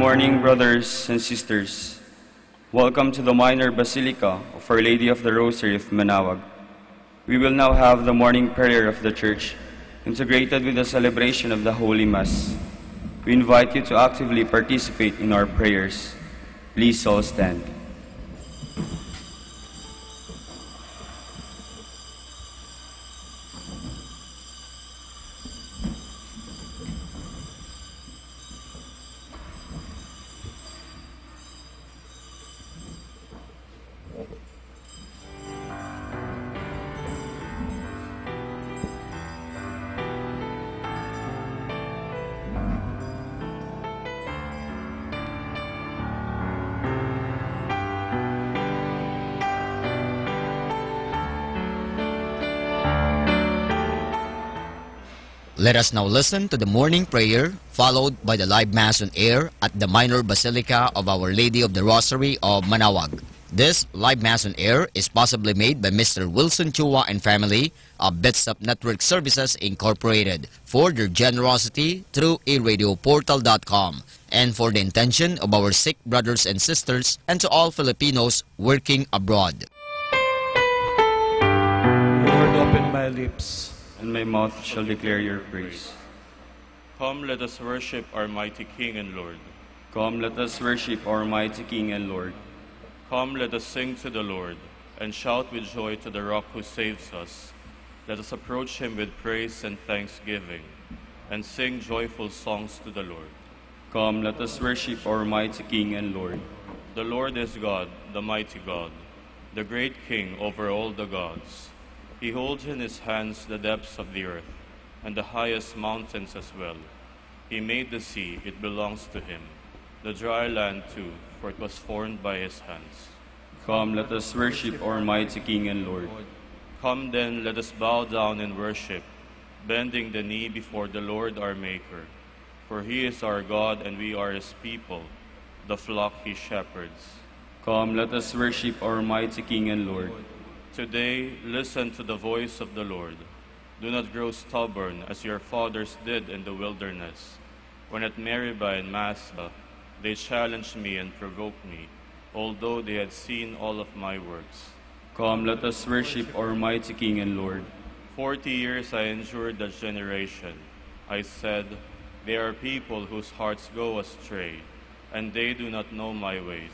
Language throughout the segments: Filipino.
morning, brothers and sisters. Welcome to the Minor Basilica of Our Lady of the Rosary of Manaoag. We will now have the morning prayer of the Church, integrated with the celebration of the Holy Mass. We invite you to actively participate in our prayers. Please all stand. Let us now listen to the morning prayer, followed by the live Mass on air at the Minor Basilica of Our Lady of the Rosary of Manaoag. This live Mass on air is possibly made by Mr. Wilson Chua and family of Bitsap Network Services Incorporated for their generosity through eradioportal.com and for the intention of our sick brothers and sisters and to all Filipinos working abroad. Lord, open my lips, And my mouth shall declare your praise. Come, let us worship our mighty King and Lord. Come, let us worship our mighty King and Lord. Come, let us sing to the Lord, and shout with joy to the Rock who saves us. Let us approach him with praise and thanksgiving, and sing joyful songs to the Lord. Come, let us worship our mighty King and Lord. The Lord is God, the mighty God, the great King over all the gods. He holds in his hands the depths of the earth, and the highest mountains as well. He made the sea, it belongs to him. The dry land too, for it was formed by his hands. Come, let us worship our mighty King and Lord. Come then, let us bow down and worship, bending the knee before the Lord our Maker. For he is our God, and we are his people, the flock he shepherds. Come, let us worship our mighty King and Lord. Today, listen to the voice of the Lord. Do not grow stubborn as your fathers did in the wilderness, when at Meribah and Massah they challenged me and provoked me, although they had seen all of my works. Come, let us worship our mighty King and Lord. 40 years I endured that generation. I said, they are people whose hearts go astray, and they do not know my ways.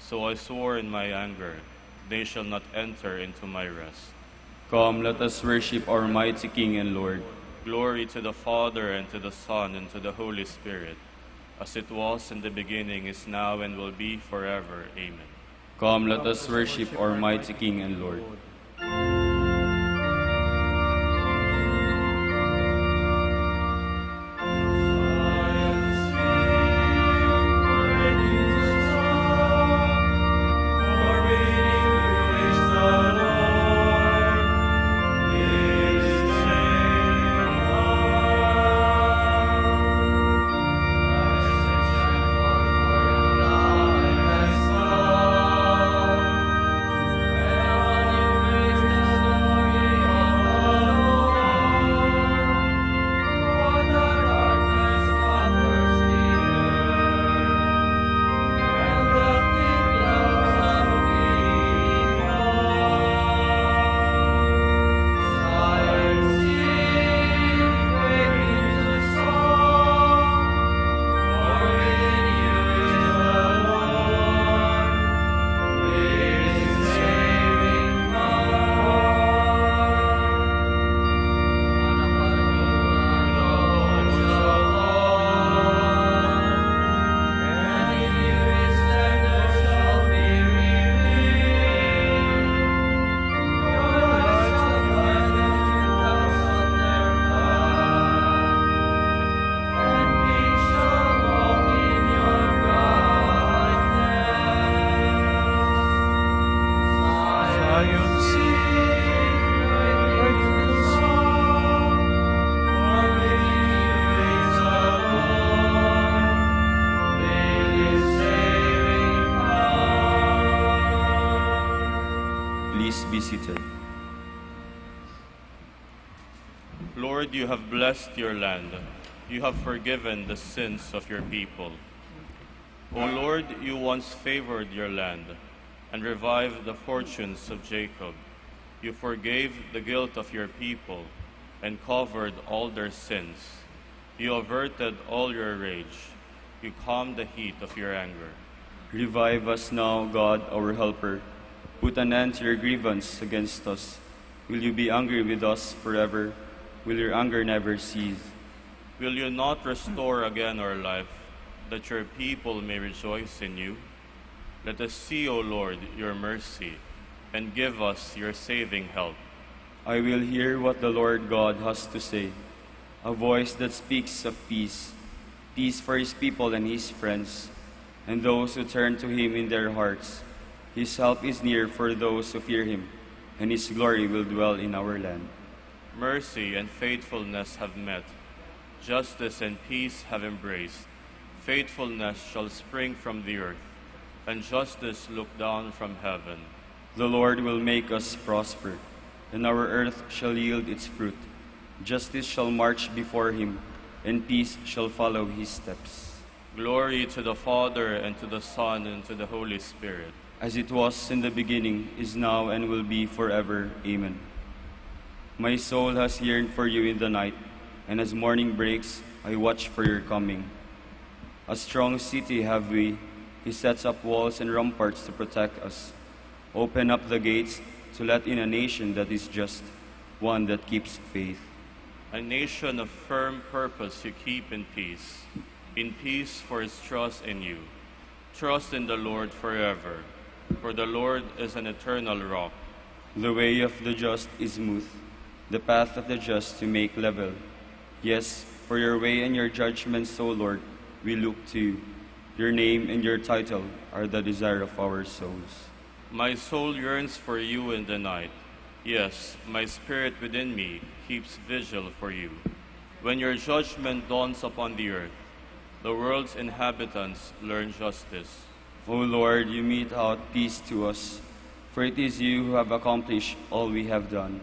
So I swore in my anger, they shall not enter into my rest. Come, let us worship our mighty King and Lord. Glory to the Father, and to the Son, and to the Holy Spirit, as it was in the beginning, is now, and will be forever. Amen. Come, let us worship our mighty King and Lord. Lord, you have blessed your land. You have forgiven the sins of your people. O Lord, you once favored your land and revived the fortunes of Jacob. You forgave the guilt of your people and covered all their sins. You averted all your rage. You calmed the heat of your anger. Revive us now, God, our helper. Put an end to your grievance against us. Will you be angry with us forever? Will your anger never cease? Will you not restore again our life, that your people may rejoice in you? Let us see, O Lord, your mercy, and give us your saving help. I will hear what the Lord God has to say, a voice that speaks of peace, peace for his people and his friends, and those who turn to him in their hearts. His help is near for those who fear him, and his glory will dwell in our land. Mercy and faithfulness have met. Justice and peace have embraced. Faithfulness shall spring from the earth, and justice look down from heaven. The Lord will make us prosper, and our earth shall yield its fruit. Justice shall march before him, and peace shall follow his steps. Glory to the Father, and to the Son, and to the Holy Spirit. As it was in the beginning, is now, and will be forever. Amen. My soul has yearned for you in the night, and as morning breaks, I watch for your coming. A strong city have we. He sets up walls and ramparts to protect us. Open up the gates to let in a nation that is just, one that keeps faith. A nation of firm purpose you keep in peace for his trust in you. Trust in the Lord forever, for the Lord is an eternal rock. The way of the just is smooth, the path of the just you make level. Yes, for your way and your judgments, O Lord, we look to you. Your name and your title are the desire of our souls. My soul yearns for you in the night. Yes, my spirit within me keeps vigil for you. When your judgment dawns upon the earth, the world's inhabitants learn justice. O Lord, you mete out peace to us, for it is you who have accomplished all we have done.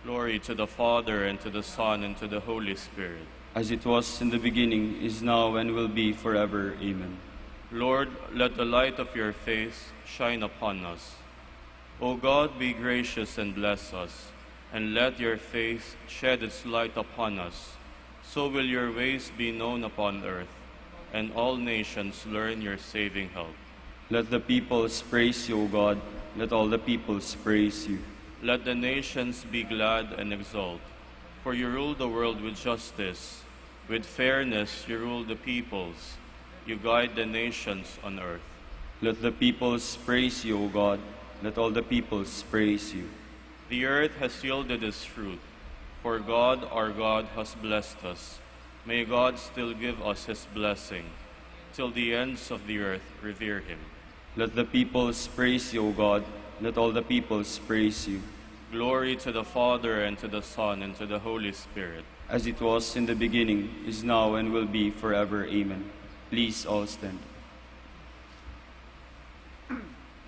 Glory to the Father, and to the Son, and to the Holy Spirit. As it was in the beginning, is now, and will be forever. Amen. Lord, let the light of your face shine upon us. O God, be gracious and bless us, and let your face shed its light upon us. So will your ways be known upon earth, and all nations learn your saving help. Let the peoples praise you, O God. Let all the peoples praise you. Let the nations be glad and exult, for you rule the world with justice. With fairness you rule the peoples. You guide the nations on earth. Let the peoples praise you, O God. Let all the peoples praise you. The earth has yielded its fruit, for God our God has blessed us. May God still give us his blessing, till the ends of the earth revere him. Let the peoples praise you, O God. Let all the peoples praise you. Glory to the Father, and to the Son, and to the Holy Spirit. As it was in the beginning, is now, and will be forever. Amen. Please all stand.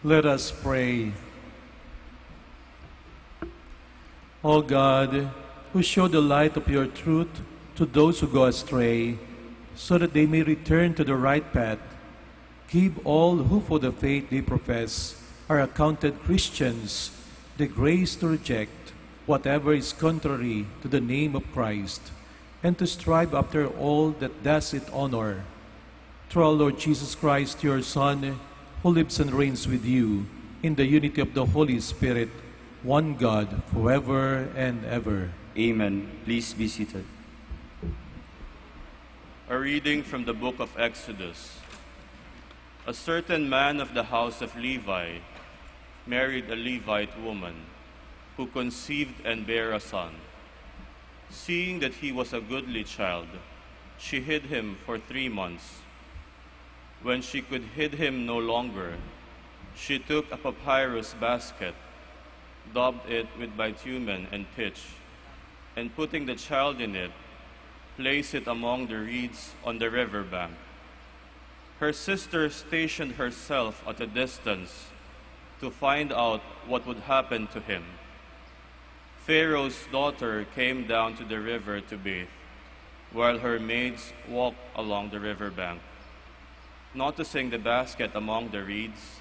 Let us pray. O God, who show the light of your truth to those who go astray, so that they may return to the right path, give all who for the faith they profess are accounted Christians the grace to reject whatever is contrary to the name of Christ, and to strive after all that does it honor. Through our Lord Jesus Christ, your Son, who lives and reigns with you in the unity of the Holy Spirit, one God, forever and ever. Amen. Please be seated. A reading from the book of Exodus. A certain man of the house of Levi married a Levite woman, who conceived and bare a son. Seeing that he was a goodly child, she hid him for 3 months. When she could hid him no longer, she took a papyrus basket, daubed it with bitumen and pitch, and putting the child in it, placed it among the reeds on the river bank. Her sister stationed herself at a distance to find out what would happen to him. Pharaoh's daughter came down to the river to bathe, while her maids walked along the river bank. Noticing the basket among the reeds,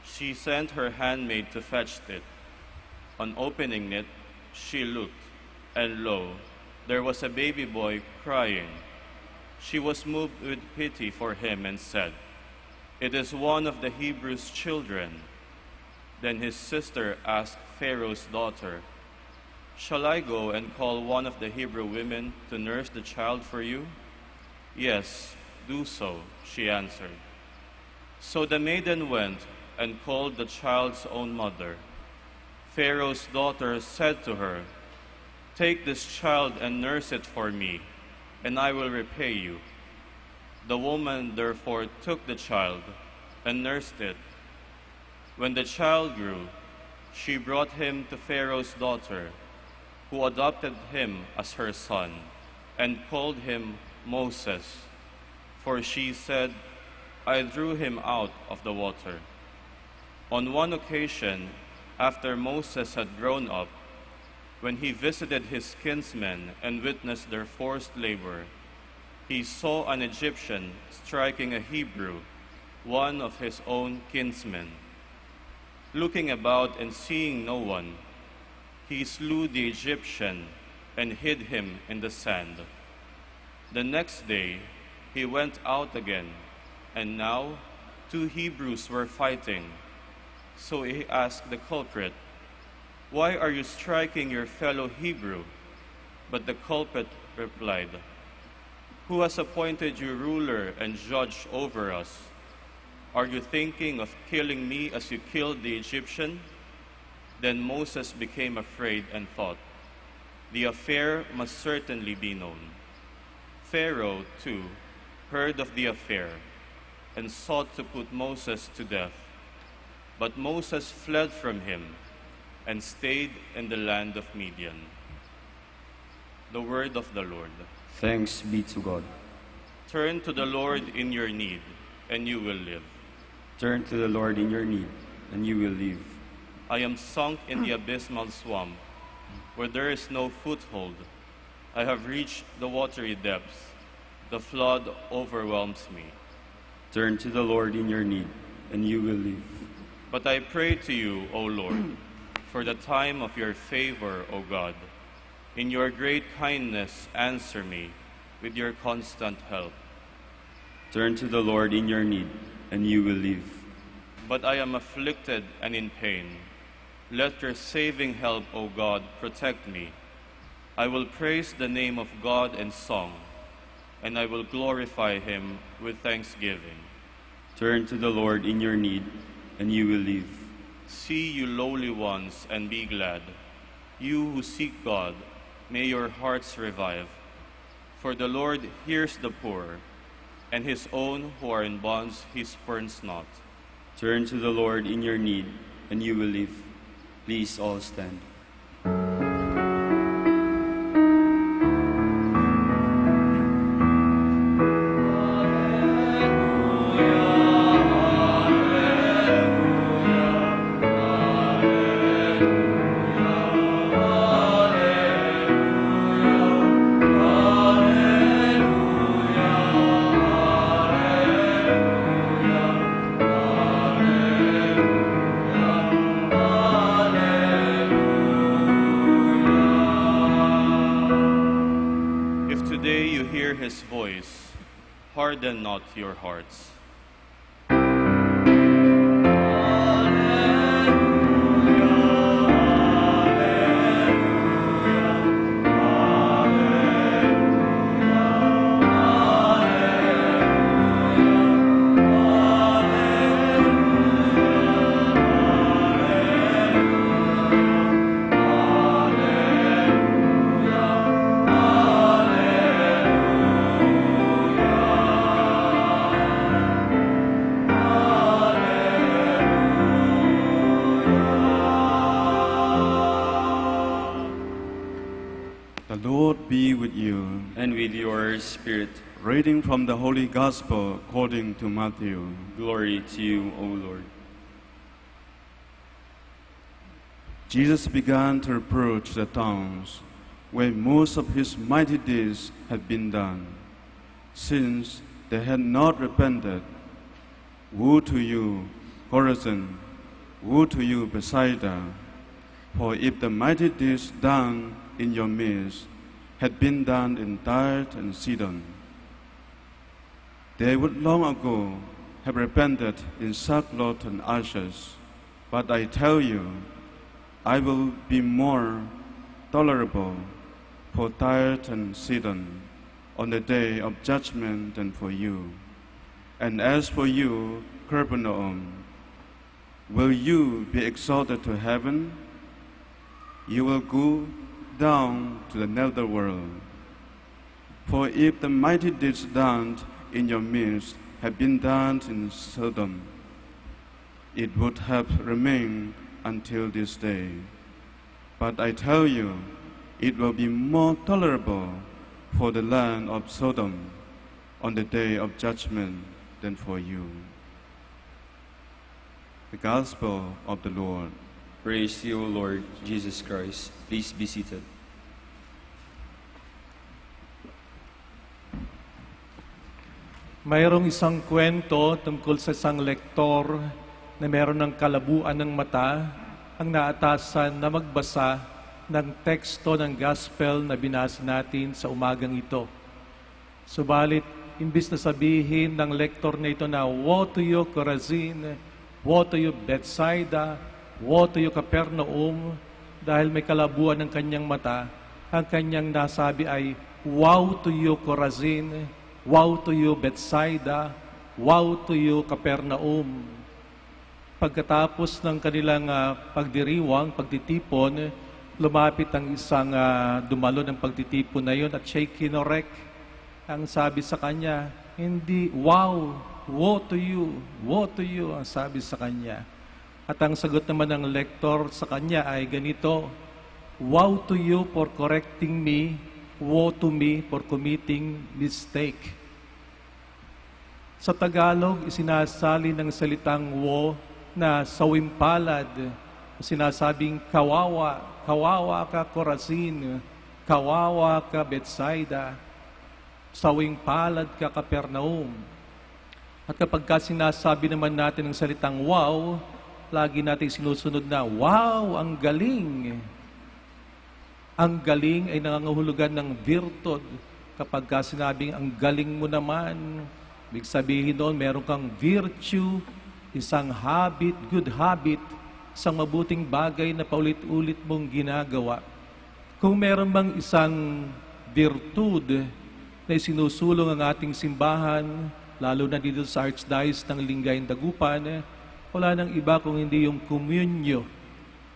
she sent her handmaid to fetch it. On opening it, she looked, and lo, there was a baby boy crying. She was moved with pity for him and said, "It is one of the Hebrews' children." Then his sister asked Pharaoh's daughter, "Shall I go and call one of the Hebrew women to nurse the child for you?" "Yes, do so," she answered. So the maiden went and called the child's own mother. Pharaoh's daughter said to her, "Take this child and nurse it for me, and I will repay you." The woman therefore took the child and nursed it. When the child grew, she brought him to Pharaoh's daughter, who adopted him as her son and called him Moses, for she said, "I drew him out of the water." On one occasion, after Moses had grown up, when he visited his kinsmen and witnessed their forced labor, he saw an Egyptian striking a Hebrew, one of his own kinsmen. Looking about and seeing no one, he slew the Egyptian and hid him in the sand. The next day he went out again, and now 2 Hebrews were fighting. So he asked the culprit, "Why are you striking your fellow Hebrew?" But the culprit replied, "Who has appointed you ruler and judge over us? Are you thinking of killing me as you killed the Egyptian?" Then Moses became afraid and thought, "The affair must certainly be known." Pharaoh, too, heard of the affair and sought to put Moses to death. But Moses fled from him and stayed in the land of Midian. The word of the Lord. Thanks be to God. Turn to the Lord in your need, and you will live. Turn to the Lord in your need, and you will live. I am sunk in the abysmal swamp, where there is no foothold. I have reached the watery depths. The flood overwhelms me. Turn to the Lord in your need, and you will live. But I pray to you, O Lord, for the time of your favor, O God. In your great kindness, answer me with your constant help. Turn to the Lord in your need, and you will live. But I am afflicted and in pain. Let your saving help, O God, protect me. I will praise the name of God in song, and I will glorify him with thanksgiving. Turn to the Lord in your need, and you will live. See, you lowly ones, and be glad. You who seek God, may your hearts revive. For the Lord hears the poor, and his own who are in bonds he spurns not. Turn to the Lord in your need, and you will live. Please all stand. his voice, harden not your hearts. The Lord be with you. And with your spirit. Reading from the Holy Gospel according to Matthew. Glory to you, O Lord. Jesus began to approach the towns where most of his mighty deeds had been done. Since they had not repented, Woe to you, Chorazin! Woe to you, Bethsaida! For if the mighty deeds done in your midst had been done in Tyre and Sidon, they would long ago have repented in sackcloth and ashes. But I tell you, I will be more tolerable for Tyre and Sidon on the day of judgment than for you. And as for you, Capernaum, will you be exalted to heaven? You will go down to the netherworld. For if the mighty deeds done in your midst had been done in Sodom, it would have remained until this day. But I tell you, it will be more tolerable for the land of Sodom on the day of judgment than for you. The Gospel of the Lord. Praise to you, O Lord Jesus Christ. Please be seated. Mayroong isang kwento tungkol sa isang lektor na mayroon ng kalabuan ng mata ang naatasan na magbasa ng teksto ng gospel na binasa natin sa umagang ito. Subalit, imbis na sabihin ng lektor na ito na, "Woe to you, Chorazin! Woe to you, Bethsaida! Woe to you, Capernaum!" Dahil may kalabuan ng kanyang mata, ang kanyang nasabi ay, "Woe to you, Chorazin! Woe to you, Bethsaida! Woe to you, Capernaum!" Pagkatapos ng kanilang pagdiriwang, pagtitipon, lumapit ang isang dumalo ng pagtitipon na yun at siya'y kinorek. Ang sabi sa kanya, hindi, "Wow! Woe to you! Woe to you!" ang sabi sa kanya. At ang sagot naman ng lektor sa kanya ay ganito, "Woe to you for correcting me, woe to me for committing mistake." Sa Tagalog, isinasali ng salitang woe na sawimpalad, sinasabing kawawa, kawawa ka Chorazin, kawawa ka Bethsaida, sawimpalad ka Capernaum. At kapag sinasabi naman natin ng salitang wow, lagi natin sinusunod na, wow, ang galing. Ang galing ay nangangahulugan ng virtud. Kapag sinabing ang galing mo naman, ibig sabihin doon, meron kang virtue, isang habit, good habit, isang mabuting bagay na paulit-ulit mong ginagawa. Kung meron bang isang virtud na isinusulong ang ating simbahan, lalo na dito sa Archdiocese ng Lingayen Dagupan, wala nang iba kung hindi yung komunyo.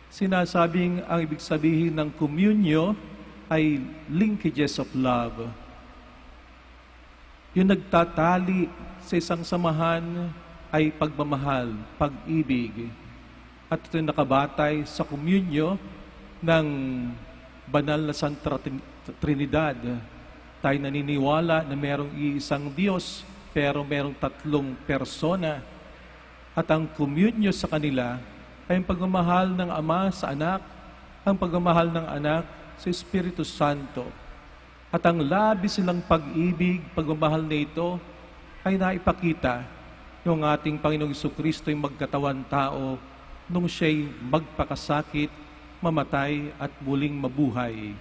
Sinasabing ang ibig sabihin ng komunyo ay linkages of love. Yung nagtatali sa isang samahan ay pagmamahal, pag-ibig. At ito nakabatay sa komunyo ng banal na Santa Trinidad. Tayo naniniwala na merong iisang Diyos, pero merong tatlong persona. At ang komunyo sa kanila ay ang pagmamahal ng Ama sa Anak, ang pagmamahal ng Anak sa Espiritu Santo. At ang labis silang pag-ibig, pagmamahal na ito, ay naipakita nung ating Panginoong Jesucristo ay magkatawan tao nung siya'y magpakasakit, mamatay at muling mabuhay.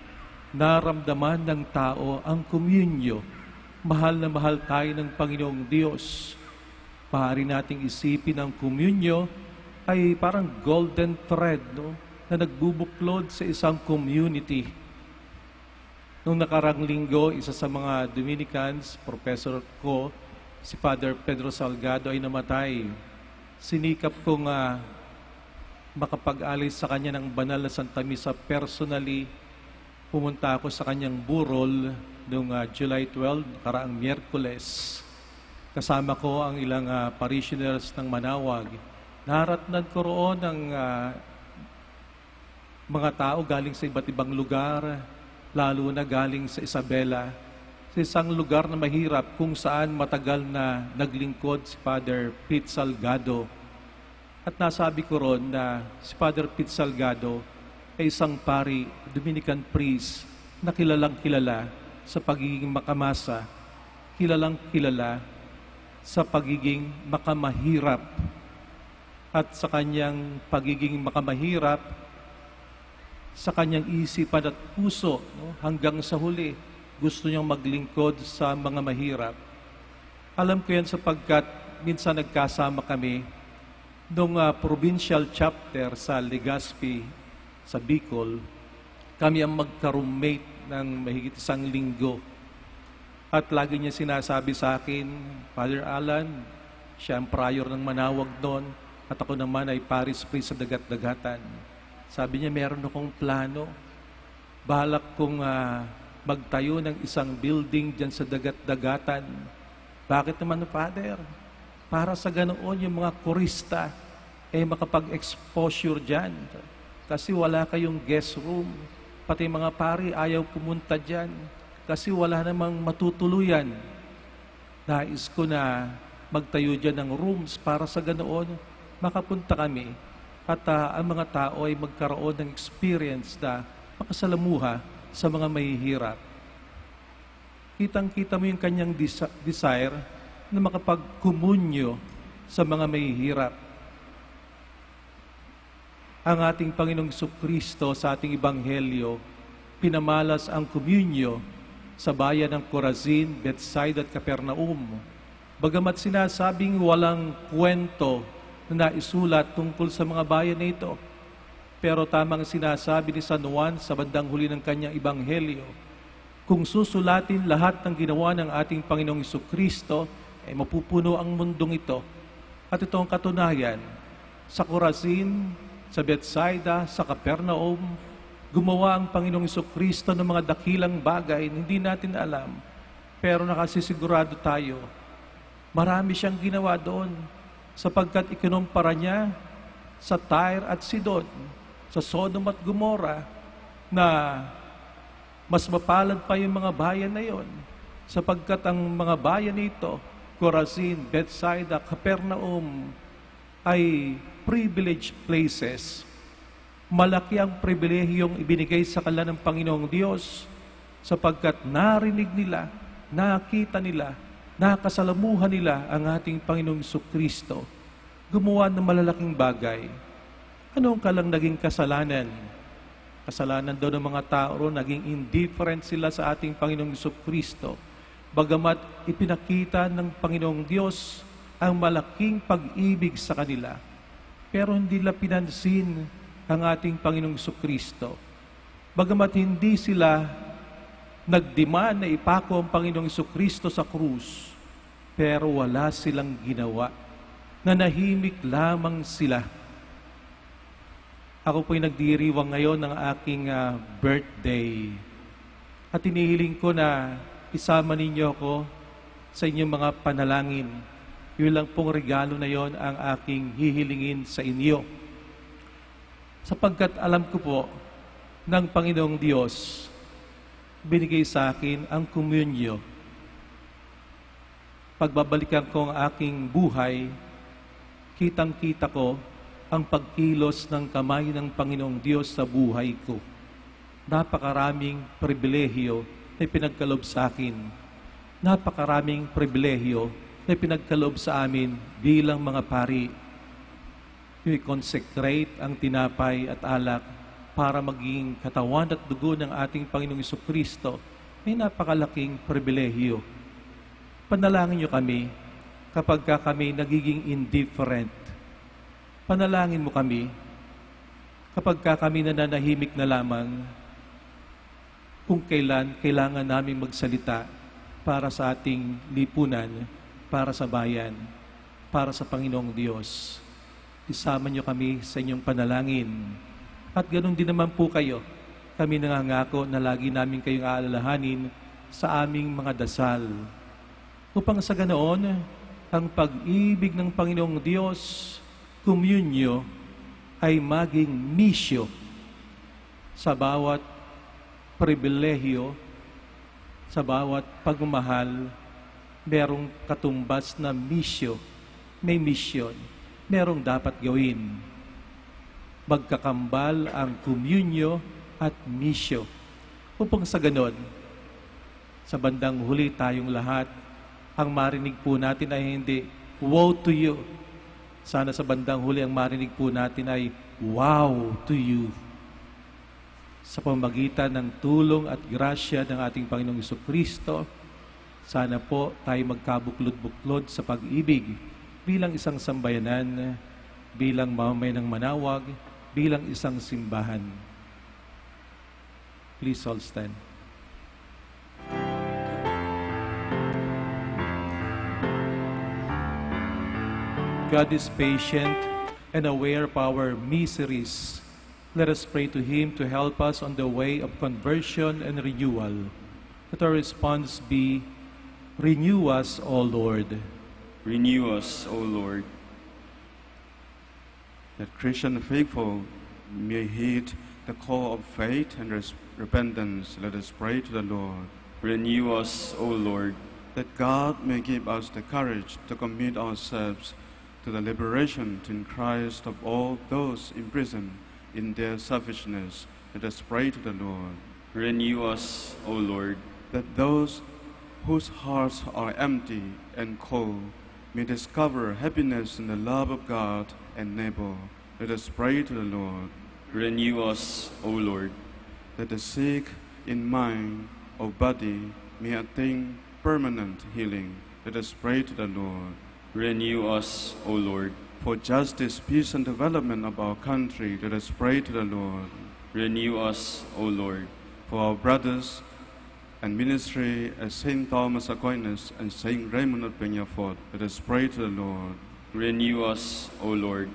Naramdaman ng tao ang komunyo. Mahal na mahal tayo ng Panginoong Diyos. Maaari nating isipin ang komunyo ay parang golden thread, no? Na nagbubuklod sa isang community. Nung nakarang linggo, isa sa mga Dominicans, professor ko, si Father Pedro Salgado ay namatay. Sinikap kong makapag-alis sa kanya ng banal na Santa Misa personally. Pumunta ako sa kanyang burol noong July 12, karaang Miyerkules. Kasama ko ang ilang parishioners ng Manawag. Naratnan ko roon ang mga tao galing sa iba't ibang lugar, lalo na galing sa Isabela, sa isang lugar na mahirap kung saan matagal na naglingkod si Father Pete Salgado. At nasabi ko roon na si Father Pete Salgado ay isang pari, Dominican priest, na kilalang kilala sa pagiging makamasa, kilalang kilala sa pagiging makamahirap. At sa kanyang pagiging makamahirap, sa kanyang isipan at puso, no, hanggang sa huli, gusto niyang maglingkod sa mga mahirap. Alam ko yan sapagkat minsan nagkasama kami nung provincial chapter sa Legazpi, sa Bicol. Kami ang magka-roommate ng mahigit 1 linggo. At lagi niya sinasabi sa akin, Father Alan, siya ang prior ng Manawag doon, at ako naman ay parish priest sa Dagat-Dagatan. Sabi niya, meron akong plano. Balak kong magtayo ng isang building dyan sa Dagat-Dagatan. Bakit naman, Father? Para sa ganoon yung mga kurista makapag-exposure dyan. Kasi wala kayong guest room. Pati mga pari ayaw pumunta dyan. Kasi wala namang matutuluyan. Nais ko na magtayo dyan ng rooms para sa ganoon makapunta kami at ang mga tao ay magkaroon ng experience na makasalamuha sa mga mahihirap. Kitang-kita mo yung kanyang desire na makapagkomunyo sa mga mahihirap. Ang ating Panginoong Jesucristo sa ating Ebanghelyo, pinamalas ang komunyo sa bayan ng Corazin, Bethsaida at Capernaum. Bagamat sinasabing walang kwento na naisulat tungkol sa mga bayan na ito, pero tamang sinasabi ni San Juan sa bandang huli ng kanyang Ebanghelyo, kung susulatin lahat ng ginawa ng ating Panginoong Jesucristo, mapupuno ang mundong ito. At ito ang katunayan. Sa Corazin, sa Bethsaida, sa Capernaum, gumawa ang Panginoong Jesucristo ng mga dakilang bagay na hindi natin alam. Pero nakasisigurado tayo, marami siyang ginawa doon sapagkat ikinumpara niya sa Tyre at Sidon, sa Sodom at Gomorrah, na mas mapalad pa yung mga bayan na yon, sapagkat ang mga bayan nito, Corazin, Bethsaida, Capernaum, ay privileged places. Malaki ang pribilehiyong ibinigay sa kanila ng Panginoong Diyos, sapagkat narinig nila, nakita nila, nakasalamuhan nila ang ating Panginoong Jesucristo, gumawa ng malalaking bagay. Anong kalang naging kasalanan? Kasalanan daw ng mga tao, naging indifferent sila sa ating Panginoong Jesucristo. Bagamat ipinakita ng Panginoong Diyos ang malaking pag-ibig sa kanila, pero hindi nila pinansin ang ating Panginoong Jesucristo. Bagamat hindi sila nagdemand na ipako ang Panginoong Jesucristo sa krus, pero wala silang ginawa. Nanahimik lamang sila. Ako po'y nagdiriwang ngayon ng aking birthday. At inihiling ko na isama ninyo ako sa inyong mga panalangin. Yun lang pong regalo na yon ang aking hihilingin sa inyo. Sapagkat alam ko po ng Panginoong Diyos, binigay sa akin ang komunyo. Pagbabalikan ko ang aking buhay, kitang-kita ko ang pagkilos ng kamay ng Panginoong Diyos sa buhay ko. Napakaraming pribilehiyo na pinagkaloob sa akin. Napakaraming pribilehiyo na pinagkaloob sa amin bilang mga pari. I-consecrate ang tinapay at alak para maging katawan at dugo ng ating Panginoong Jesucristo ay napakalaking pribilehiyo. Panalangin niyo kami kapag kami nagiging indifferent. Panalangin mo kami kapag kami nananahimik na lamang kung kailan kailangan namin magsalita para sa ating lipunan, para sa bayan, para sa Panginoong Diyos. Isama niyo kami sa inyong panalangin. At ganoon din naman po kayo. Kami nangangako na lagi namin kayong aalalahanin sa aming mga dasal. Upang sa ganoon, ang pag-ibig ng Panginoong Diyos, komunyo, ay maging misyo sa bawat pribilehiyo, sa bawat pagmamahal, merong katumbas na misyo, may misyon, merong dapat gawin. Magkakambal ang komunyo at misyo. Upang sa ganon, sa bandang huli tayong lahat ang marinig po natin ay hindi, woe to you. Sana sa bandang huli ang marinig po natin ay, wow to you. Sa pamagitan ng tulong at grasya ng ating Panginoong Jesucristo, sana po tayo magkabuklod-buklod sa pag-ibig bilang isang sambayanan, bilang mamamayan ng Manawag, bilang isang simbahan. Please all stand. God is patient and aware of our miseries. Let us pray to Him to help us on the way of conversion and renewal. Let our response be, renew us, O Lord. Renew us, O Lord. That Christian faithful may heed the call of faith and repentance. Let us pray to the Lord. Renew us, O Lord. That God may give us the courage to commit ourselves to the liberation in Christ of all those imprisoned in their selfishness. Let us pray to the Lord. Renew us, O Lord. That those whose hearts are empty and cold may discover happiness in the love of God and neighbor. Let us pray to the Lord. Renew us, O Lord. That the sick in mind or body may attain permanent healing. Let us pray to the Lord. Renew us, O Lord. For justice, peace, and development of our country, let us pray to the Lord. Renew us, O Lord. For our brothers and ministry as St. Thomas Aquinas and St. Raymond of Peñafort, let us pray to the Lord. Renew us, O Lord.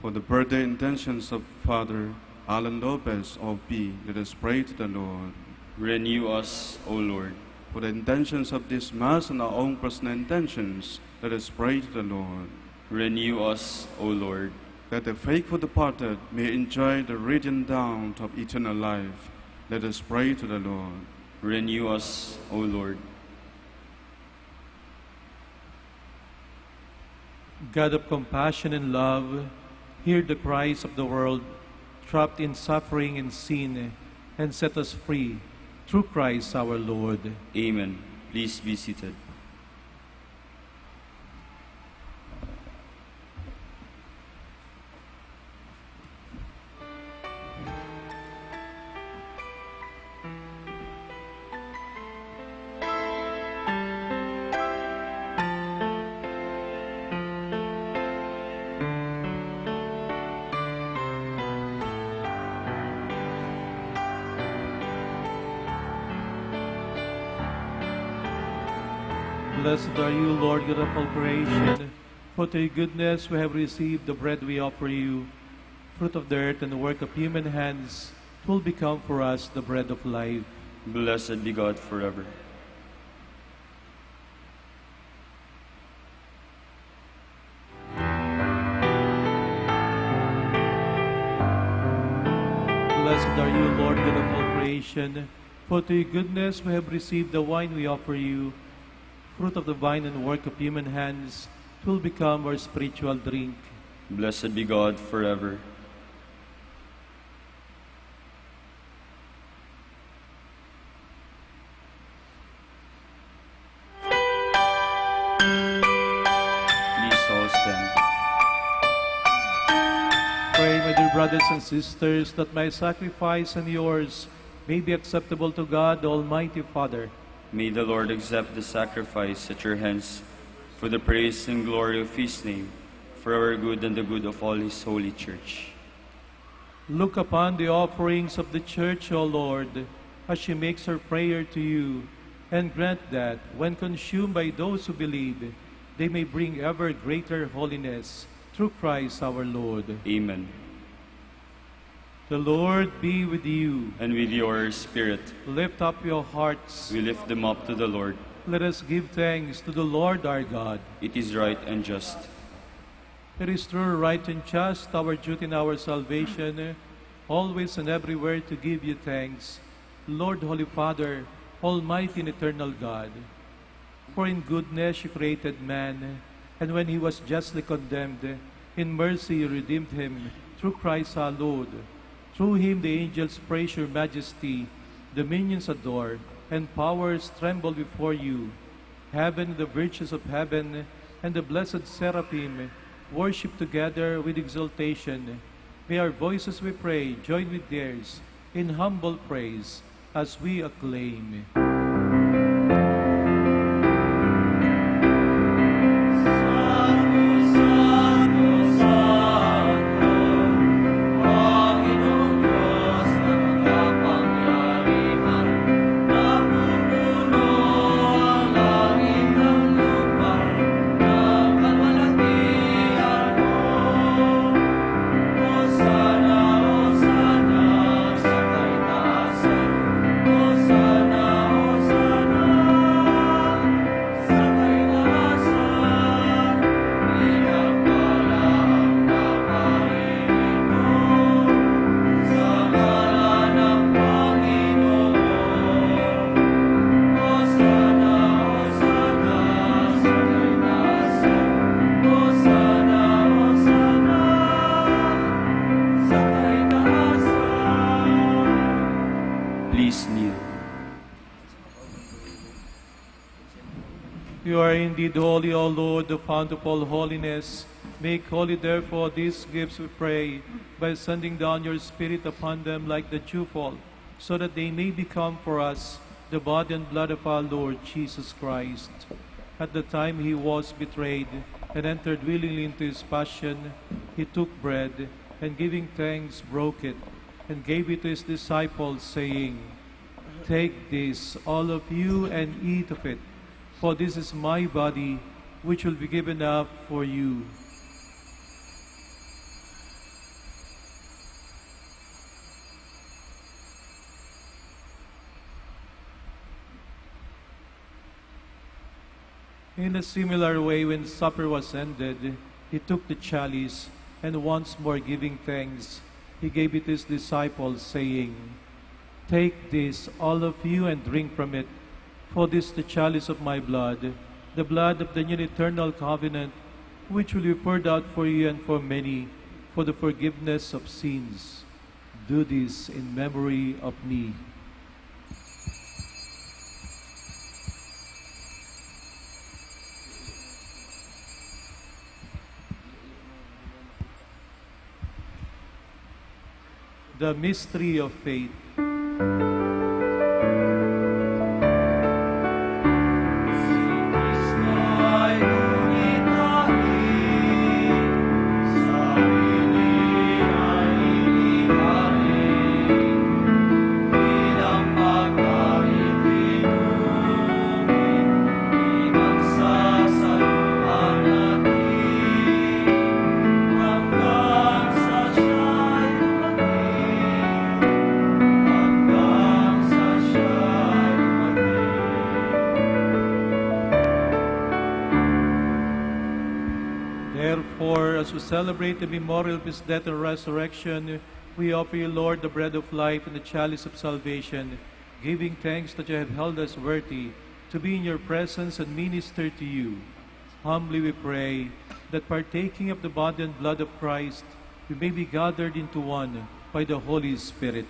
For the birthday intentions of Father Alan Lopez of B, let us pray to the Lord. Renew us, O Lord. For the intentions of this Mass and our own personal intentions, let us pray to the Lord. Renew us, O Lord. That the faithful departed may enjoy the radiant dawn of eternal life, let us pray to the Lord. Renew us, O Lord. God of compassion and love, hear the cries of the world, trapped in suffering and sin, and set us free, through Christ our Lord. Amen. Please be seated. Blessed are you, Lord God of all creation, for to your goodness we have received the bread we offer you, fruit of the earth and the work of human hands, it will become for us the bread of life. Blessed be God forever. Blessed are you, Lord God of all creation, for to your goodness we have received the wine we offer you, fruit of the vine and work of human hands, it will become our spiritual drink. Blessed be God forever. Please all stand. Pray, my dear brothers and sisters, that my sacrifice and yours may be acceptable to God, the Almighty Father. May the Lord accept the sacrifice at your hands for the praise and glory of His name, for our good and the good of all His holy church. Look upon the offerings of the Church, O Lord, as she makes her prayer to you, and grant that, when consumed by those who believe, they may bring ever greater holiness, through Christ our Lord. Amen. The Lord be with you. And with your spirit, Lift up your hearts. we lift them up to the Lord. Let us give thanks to the Lord our God. It is right and just. It is true, right, and just, our duty and our salvation, always and everywhere to give you thanks, Lord, Holy Father, Almighty and eternal God. For in goodness you created man, and when he was justly condemned, in mercy you redeemed him through Christ our Lord. Through him the angels praise your majesty, dominions adore, and powers tremble before you. heaven, the virtues of heaven, and the blessed seraphim worship together with exultation. May our voices, we pray, join with theirs in humble praise as we acclaim. Please kneel. You are indeed holy, O Lord, the fount of all holiness. Make holy, therefore, these gifts, we pray, by sending down your Spirit upon them like the dewfall, so that they may become for us the body and blood of our Lord Jesus Christ. At the time he was betrayed and entered willingly into his passion, he took bread, and giving thanks, broke it, and gave it to his disciples, saying, "Take this, all of you, and eat of it, for this is my body, which will be given up for you." In a similar way, when supper was ended, he took the chalice, and once more giving thanks, he gave it to his disciples, saying, "Take this, all of you, and drink from it, for this is the chalice of my blood, the blood of the new and eternal covenant, which will be poured out for you and for many, for the forgiveness of sins. Do this in memory of me." The mystery of faith. Therefore, as we celebrate the memorial of his death and resurrection, we offer you, Lord, the bread of life and the chalice of salvation, giving thanks that you have held us worthy to be in your presence and minister to you. Humbly we pray that partaking of the body and blood of Christ, we may be gathered into one by the Holy Spirit.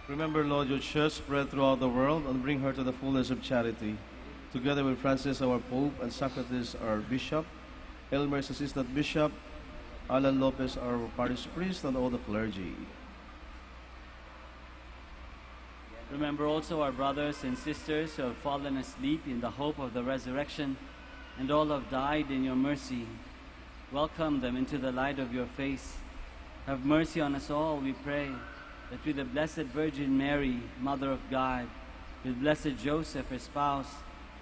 Remember, Lord, your church spread throughout the world and bring her to the fullness of charity. Together with Francis, our Pope, and Socrates, our Bishop, Elmer's Assistant Bishop, Alan Lopez, our parish priest, and all the clergy. Remember also our brothers and sisters who have fallen asleep in the hope of the resurrection, and all have died in your mercy. Welcome them into the light of your face. Have mercy on us all, we pray, that with the Blessed Virgin Mary, Mother of God, with Blessed Joseph, her spouse,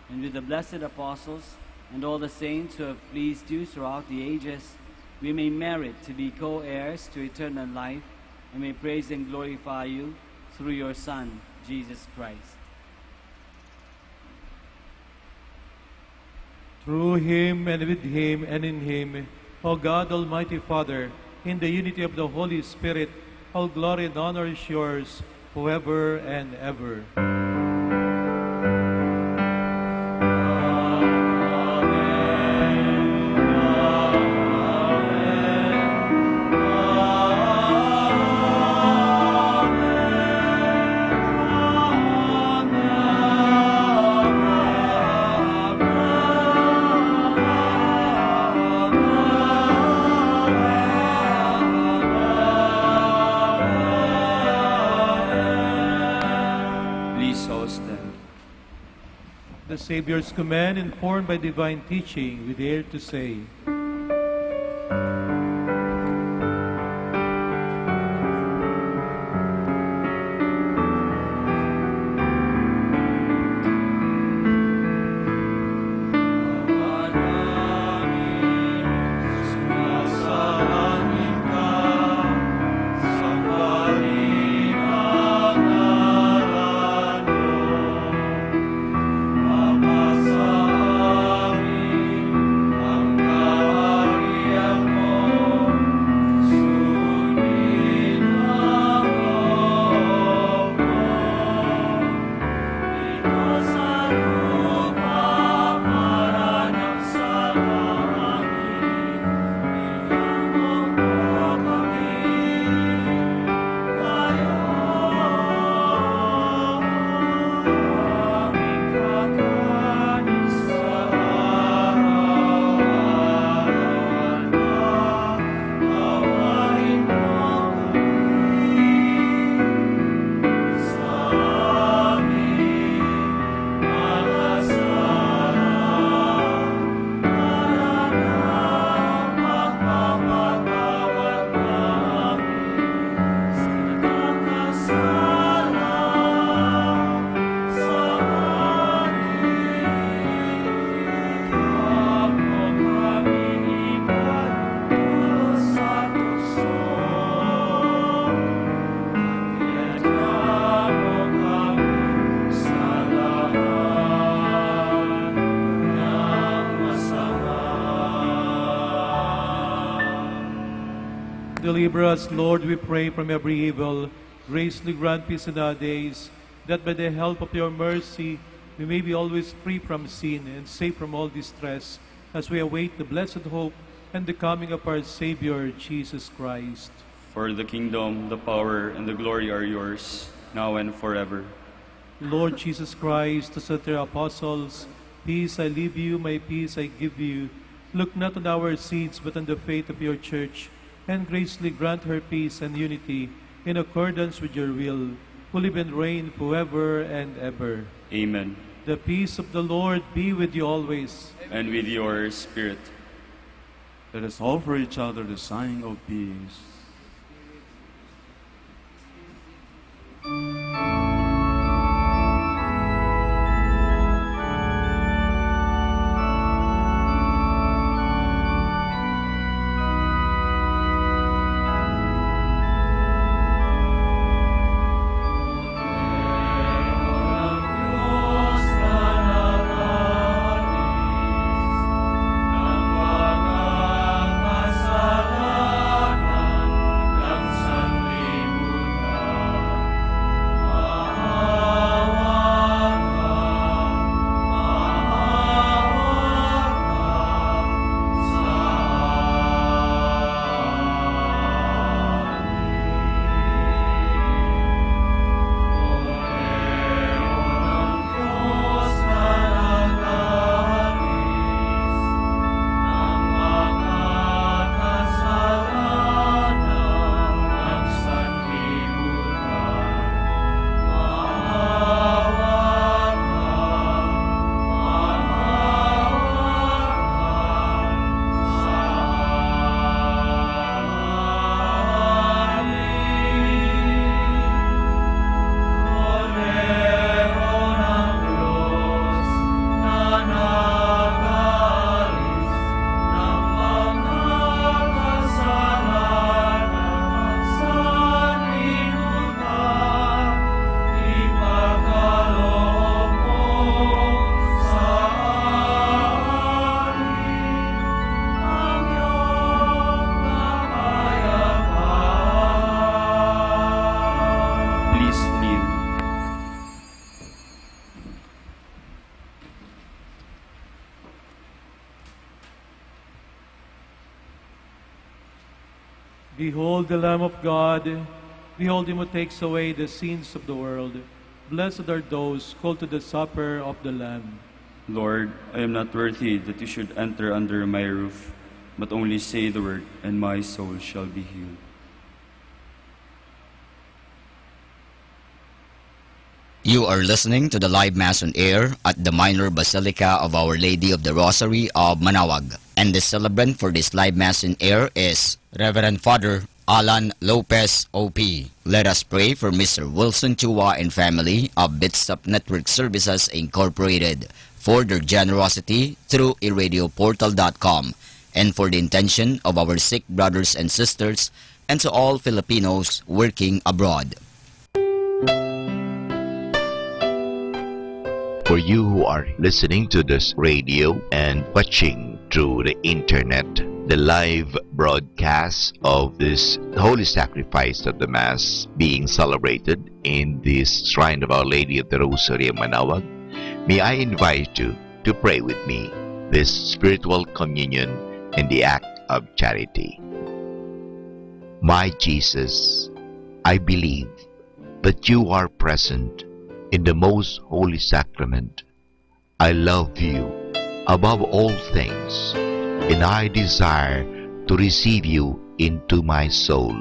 and with the blessed apostles, and all the saints who have pleased you throughout the ages, we may merit to be co-heirs to eternal life, and may praise and glorify you through your Son, Jesus Christ. Through him, and with him, and in him, O God, Almighty Father, in the unity of the Holy Spirit, all glory and honor is yours, forever and ever. Savior's command, informed by divine teaching, we dare to say, Deliver us, Lord, we pray, from every evil. Graciously grant peace in our days, that by the help of your mercy we may be always free from sin and safe from all distress, as we await the blessed hope and the coming of our Savior, Jesus Christ. For the kingdom, the power, and the glory are yours, now and forever. Lord Jesus Christ, who said to your apostles, "Peace I leave you, my peace I give you," look not on our sins, but on the faith of your church, and graciously grant her peace and unity in accordance with your will, who live and reign forever and ever. Amen. The peace of the Lord be with you always. And with your spirit. Let us offer each other the sign of peace. Behold the Lamb of God. Behold him who takes away the sins of the world. Blessed are those called to the supper of the Lamb. Lord, I am not worthy that you should enter under my roof, but only say the word, and my soul shall be healed. You are listening to the live Mass on air at the Minor Basilica of Our Lady of the Rosary of Manaoag. And the celebrant for this live Mass on air is Reverend Father Alan Lopez, OP. Let us pray for Mr. Wilson Chua and family of Bitstop Network Services Incorporated for their generosity through iradioportal.com and for the intention of our sick brothers and sisters and to all Filipinos working abroad. For you who are listening to this radio and watching through the internet, the live broadcast of this holy sacrifice of the Mass being celebrated in this Shrine of Our Lady of the Rosary of Manaoag, may I invite you to pray with me this spiritual communion in the act of charity. My Jesus, I believe that you are present in the most holy sacrament. I love you above all things, and I desire to receive you into my soul.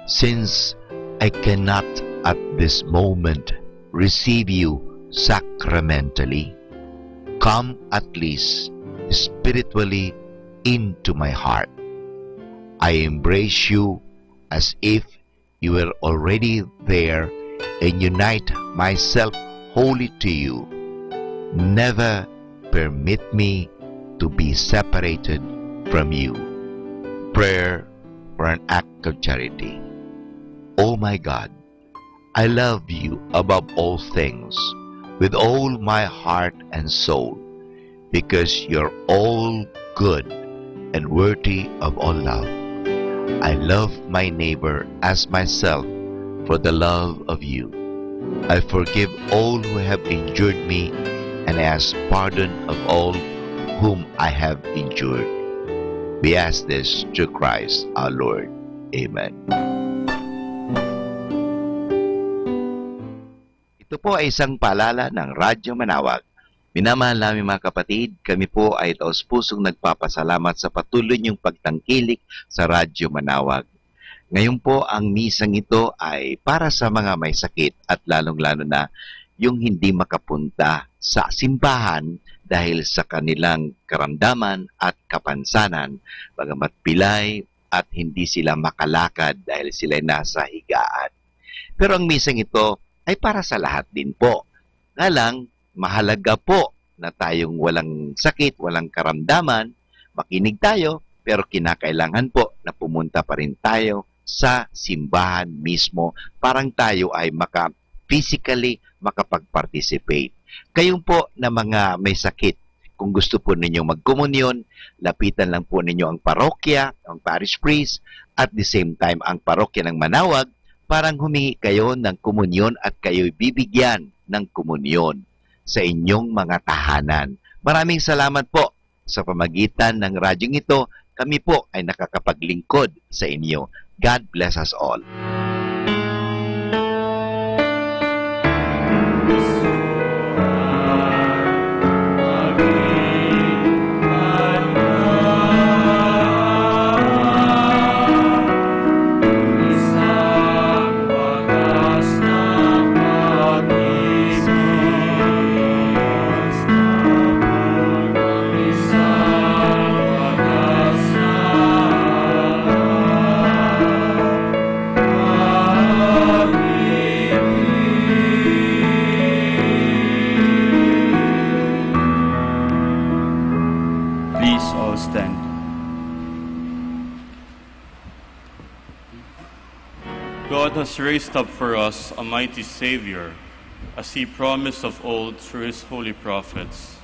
Since I cannot at this moment receive you sacramentally, come at least spiritually into my heart. I embrace you as if you were already there and unite myself wholly to you. Never permit me to be separated from you. Prayer for an act of charity. Oh my God, I love you above all things with all my heart and soul, because you're all good and worthy of all love. I love my neighbor as myself for the love of you. I forgive all who have injured me and ask pardon of all whom I have injured. We ask this through Christ our Lord. Amen. Ito po ay isang paalala ng Radyo Manaoag. Minamahal namin mga kapatid, kami po ay taos-pusong nagpapasalamat sa patuloy niyong pagtangkilik sa Radyo Manaoag. Ngayon po, ang misang ito ay para sa mga may sakit at lalong-lalo na yung hindi makapunta sa simbahan dahil sa kanilang karamdaman at kapansanan, bagamat pilay at hindi sila makalakad dahil sila nasa higaan. Pero ang misang ito ay para sa lahat din po. Nga lang, mahalaga po na tayong walang sakit, walang karamdaman, makinig tayo, pero kinakailangan po na pumunta pa rin tayo sa simbahan mismo, parang tayo ay physically makapag-participate. Kayong po na mga may sakit, kung gusto po ninyong magkomunyon, lapitan lang po ninyo ang parokya, ang parish priest, at the same time ang parokya ng Manaoag, parang humingi kayo ng komunyon at kayo'y bibigyan ng komunyon sa inyong mga tahanan. Maraming salamat po sa pamagitan ng radyong ito. Kami po ay nakakapaglingkod sa inyo. God bless us all. God has raised up for us a mighty Savior, as he promised of old through his holy prophets.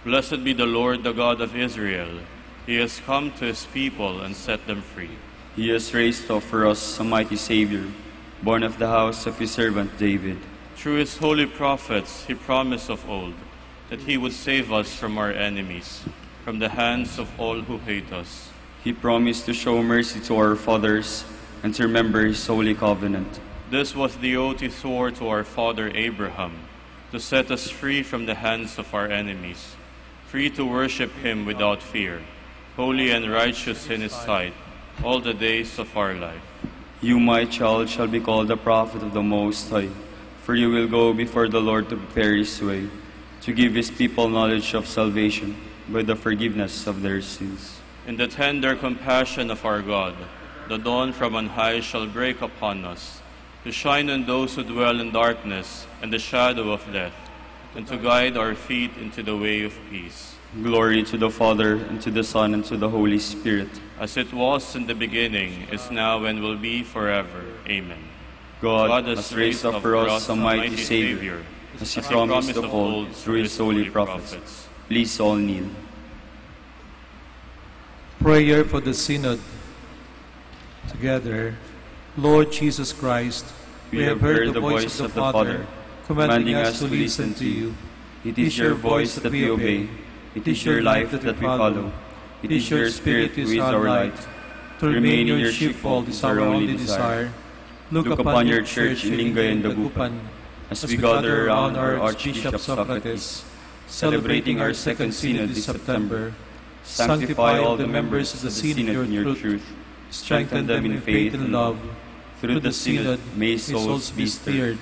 Blessed be the Lord, the God of Israel. He has come to his people and set them free. He has raised up for us a mighty Savior, born of the house of his servant David. Through his holy prophets he promised of old that he would save us from our enemies, from the hands of all who hate us. He promised to show mercy to our fathers and to remember his holy covenant. This was the oath he swore to our father Abraham, to set us free from the hands of our enemies, free to worship him without fear, holy and righteous in his sight, all the days of our life. You, my child, shall be called the prophet of the Most High, for you will go before the Lord to prepare his way, to give his people knowledge of salvation by the forgiveness of their sins. In the tender compassion of our God, the dawn from on high shall break upon us, to shine on those who dwell in darkness and the shadow of death, and to guide our feet into the way of peace. Glory to the Father, and to the Son, and to the Holy Spirit. As it was in the beginning, is now, and will be forever. Amen. God has raised up for us a mighty Savior, as he promised of old through his holy prophets. Please all kneel. Prayer for the Synod. Together, Lord Jesus Christ, we have heard the voice of the Father, commanding us to listen to you. It is your voice that we obey. It is your life that we follow. It is your Spirit who is our light. To remain in your sheepfold is our only desire. Look upon your church in Lingay and Dagupan, as we gather around our Archbishop Socrates, celebrating our second Synod this September. Sanctify all the members of the Synod in your truth. Strengthen them in faith and love. Through the Synod, may souls be stirred.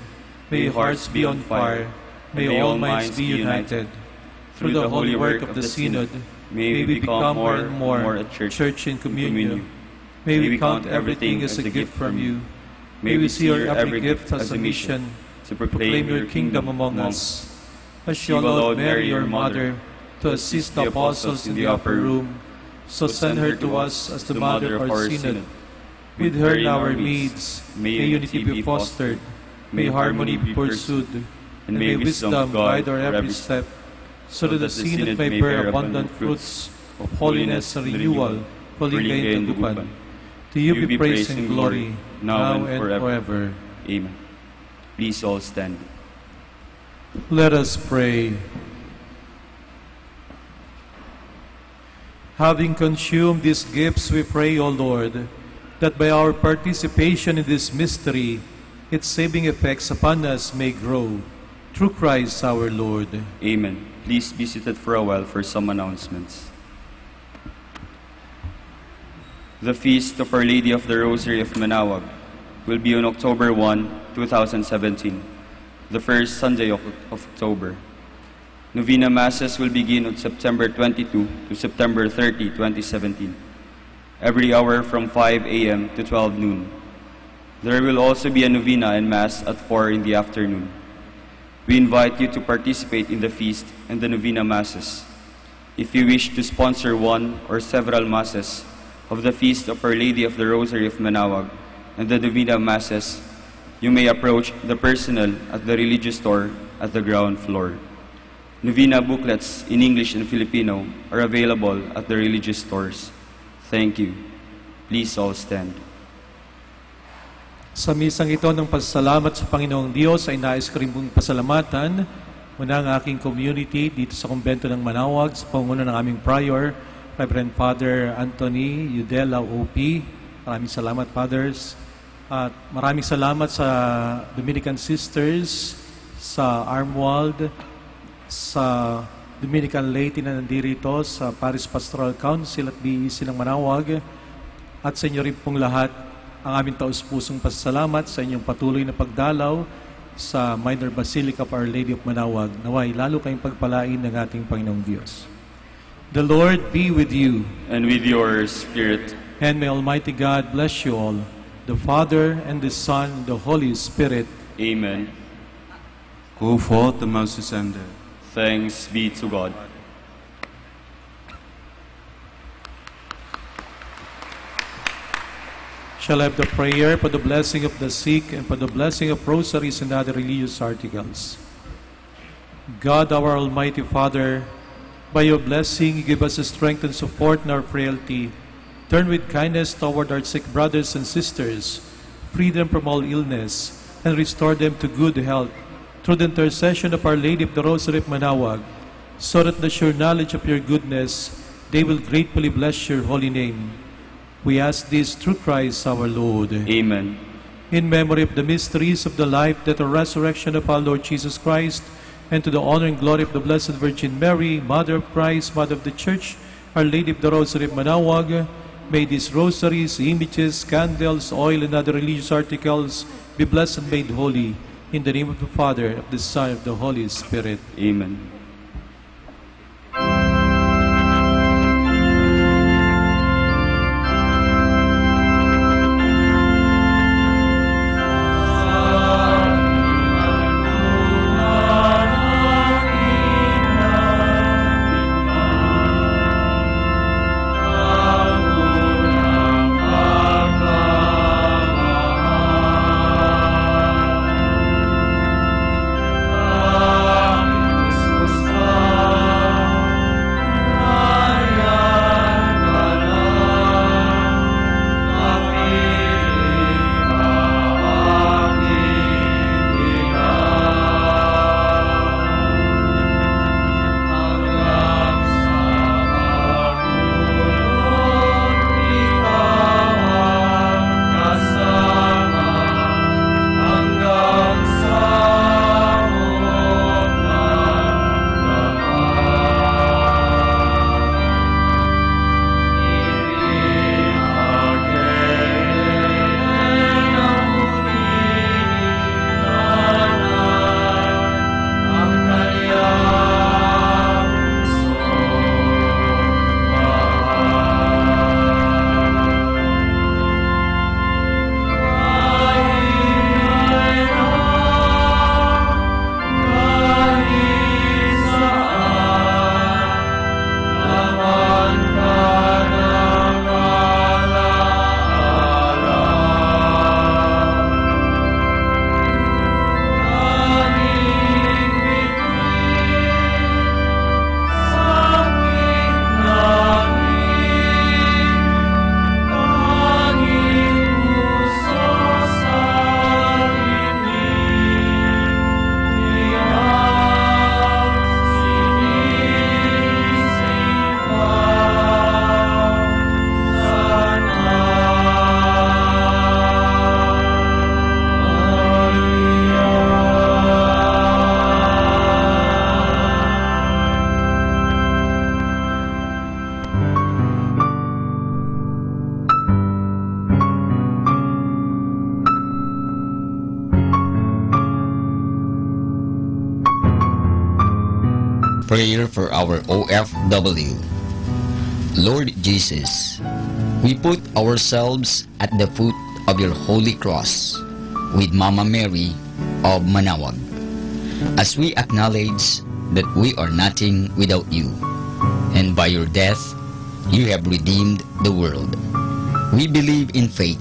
May hearts be on fire. May all minds be united. Through the holy work of the Synod, may we become more and more a church in communion. May we count everything as a gift from you. May we see our every gift as a mission to proclaim your kingdom among us. As you allowed Mary, your mother, to assist the apostles in the upper room, so send her to us as the mother of our Synod. With her in our needs, may unity be fostered, may harmony be pursued, and may wisdom guide our every step, so that the Synod may bear abundant fruits of holiness and renewal for Lingay and Dagupan. To you be praise and glory, now and forever. Amen. Please all stand. Let us pray. Having consumed these gifts, we pray, O Lord, that by our participation in this mystery, its saving effects upon us may grow. Through Christ our Lord. Amen. Please be seated for a while for some announcements. The Feast of Our Lady of the Rosary of Manaoag will be on October 1, 2017, the first Sunday of October. Novena Masses will begin on September 22 to September 30, 2017, every hour from 5 a.m. to 12 noon. There will also be a Novena and Mass at 4 in the afternoon. We invite you to participate in the feast and the Novena Masses. If you wish to sponsor one or several Masses of the Feast of Our Lady of the Rosary of Manaoag and the Novena Masses, you may approach the personnel at the religious store at the ground floor. Novena booklets in English and Filipino are available at the religious stores. Thank you. Please all stand. Sa misang ito ng pasasalamat sa Panginoong Diyos ay nais ko rin pong pasalamatan muna ang aking community dito sa kumbento ng Manaoag sa pangunguna ng aming prior, Reverend Father Anthony Udela OP. Maraming salamat, Fathers. At maraming salamat sa Dominican Sisters, sa Armwald, sa Dominican laity na nandirito, sa Parish Pastoral Council at BEC ng Manaoag, at sa inyo rin pong lahat ang aming taus-pusong pasasalamat sa inyong patuloy na pagdalaw sa Minor Basilica of Our Lady of Manaoag. Naway, lalo kayong pagpalain ng ating Panginoong Diyos. The Lord be with you. And with your spirit. And may Almighty God bless you all, the Father, and the Son, and the Holy Spirit. Amen. Go forth, the Mass is ended. Thanks be to God. Shall have the prayer for the blessing of the sick and for the blessing of rosaries and other religious articles. God, our Almighty Father, by your blessing, you give us the strength and support in our frailty. Turn with kindness toward our sick brothers and sisters, free them from all illness, and restore them to good health, through the intercession of Our Lady of the Rosary of Manaoag, so that the sure knowledge of your goodness, they will gratefully bless your holy name. We ask this through Christ our Lord. Amen. In memory of the mysteries of the life, death, and resurrection of our Lord Jesus Christ, and to the honor and glory of the Blessed Virgin Mary, Mother of Christ, Mother of the Church, Our Lady of the Rosary of Manaoag, May these rosaries, images, candles, oil, and other religious articles be blessed and made holy. In the name of the Father, of the Son, and of the Holy Spirit. Amen. Prayer for our OFW. Lord Jesus, we put ourselves at the foot of your holy cross with Mama Mary of Manawag, as we acknowledge that we are nothing without you, and by your death you have redeemed the world. We believe in faith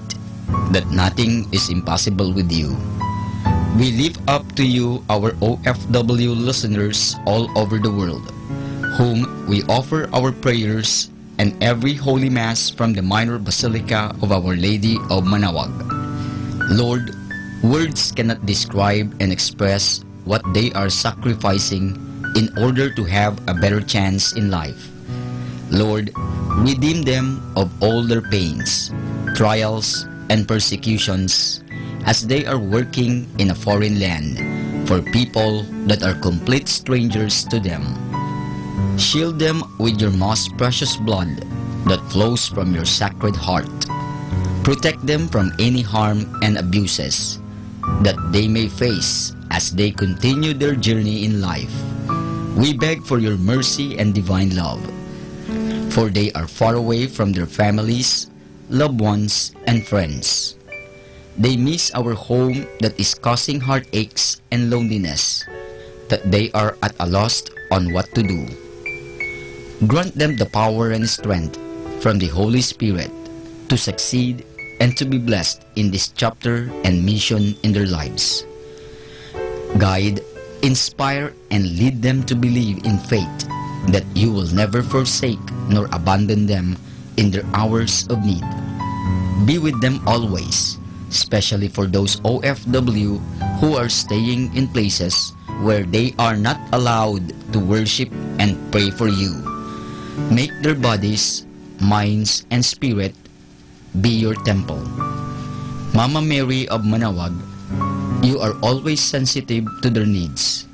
that nothing is impossible with you. We lift up to you our OFW listeners all over the world, whom we offer our prayers and every Holy Mass from the Minor Basilica of Our Lady of Manawag. Lord, words cannot describe and express what they are sacrificing in order to have a better chance in life. Lord, redeem them of all their pains, trials, and persecutions as they are working in a foreign land for people that are complete strangers to them. Shield them with your most precious blood that flows from your sacred heart. Protect them from any harm and abuses that they may face as they continue their journey in life. We beg for your mercy and divine love, for they are far away from their families, loved ones, and friends. They miss our home that is causing heartaches and loneliness, that they are at a loss on what to do. Grant them the power and strength from the Holy Spirit to succeed and to be blessed in this chapter and mission in their lives. Guide, inspire, and lead them to believe in faith that you will never forsake nor abandon them in their hours of need. Be with them always, especially for those OFW who are staying in places where they are not allowed to worship and pray for you. Make their bodies, minds, and spirit be your temple. Mama Mary of Manawag, you are always sensitive to their needs.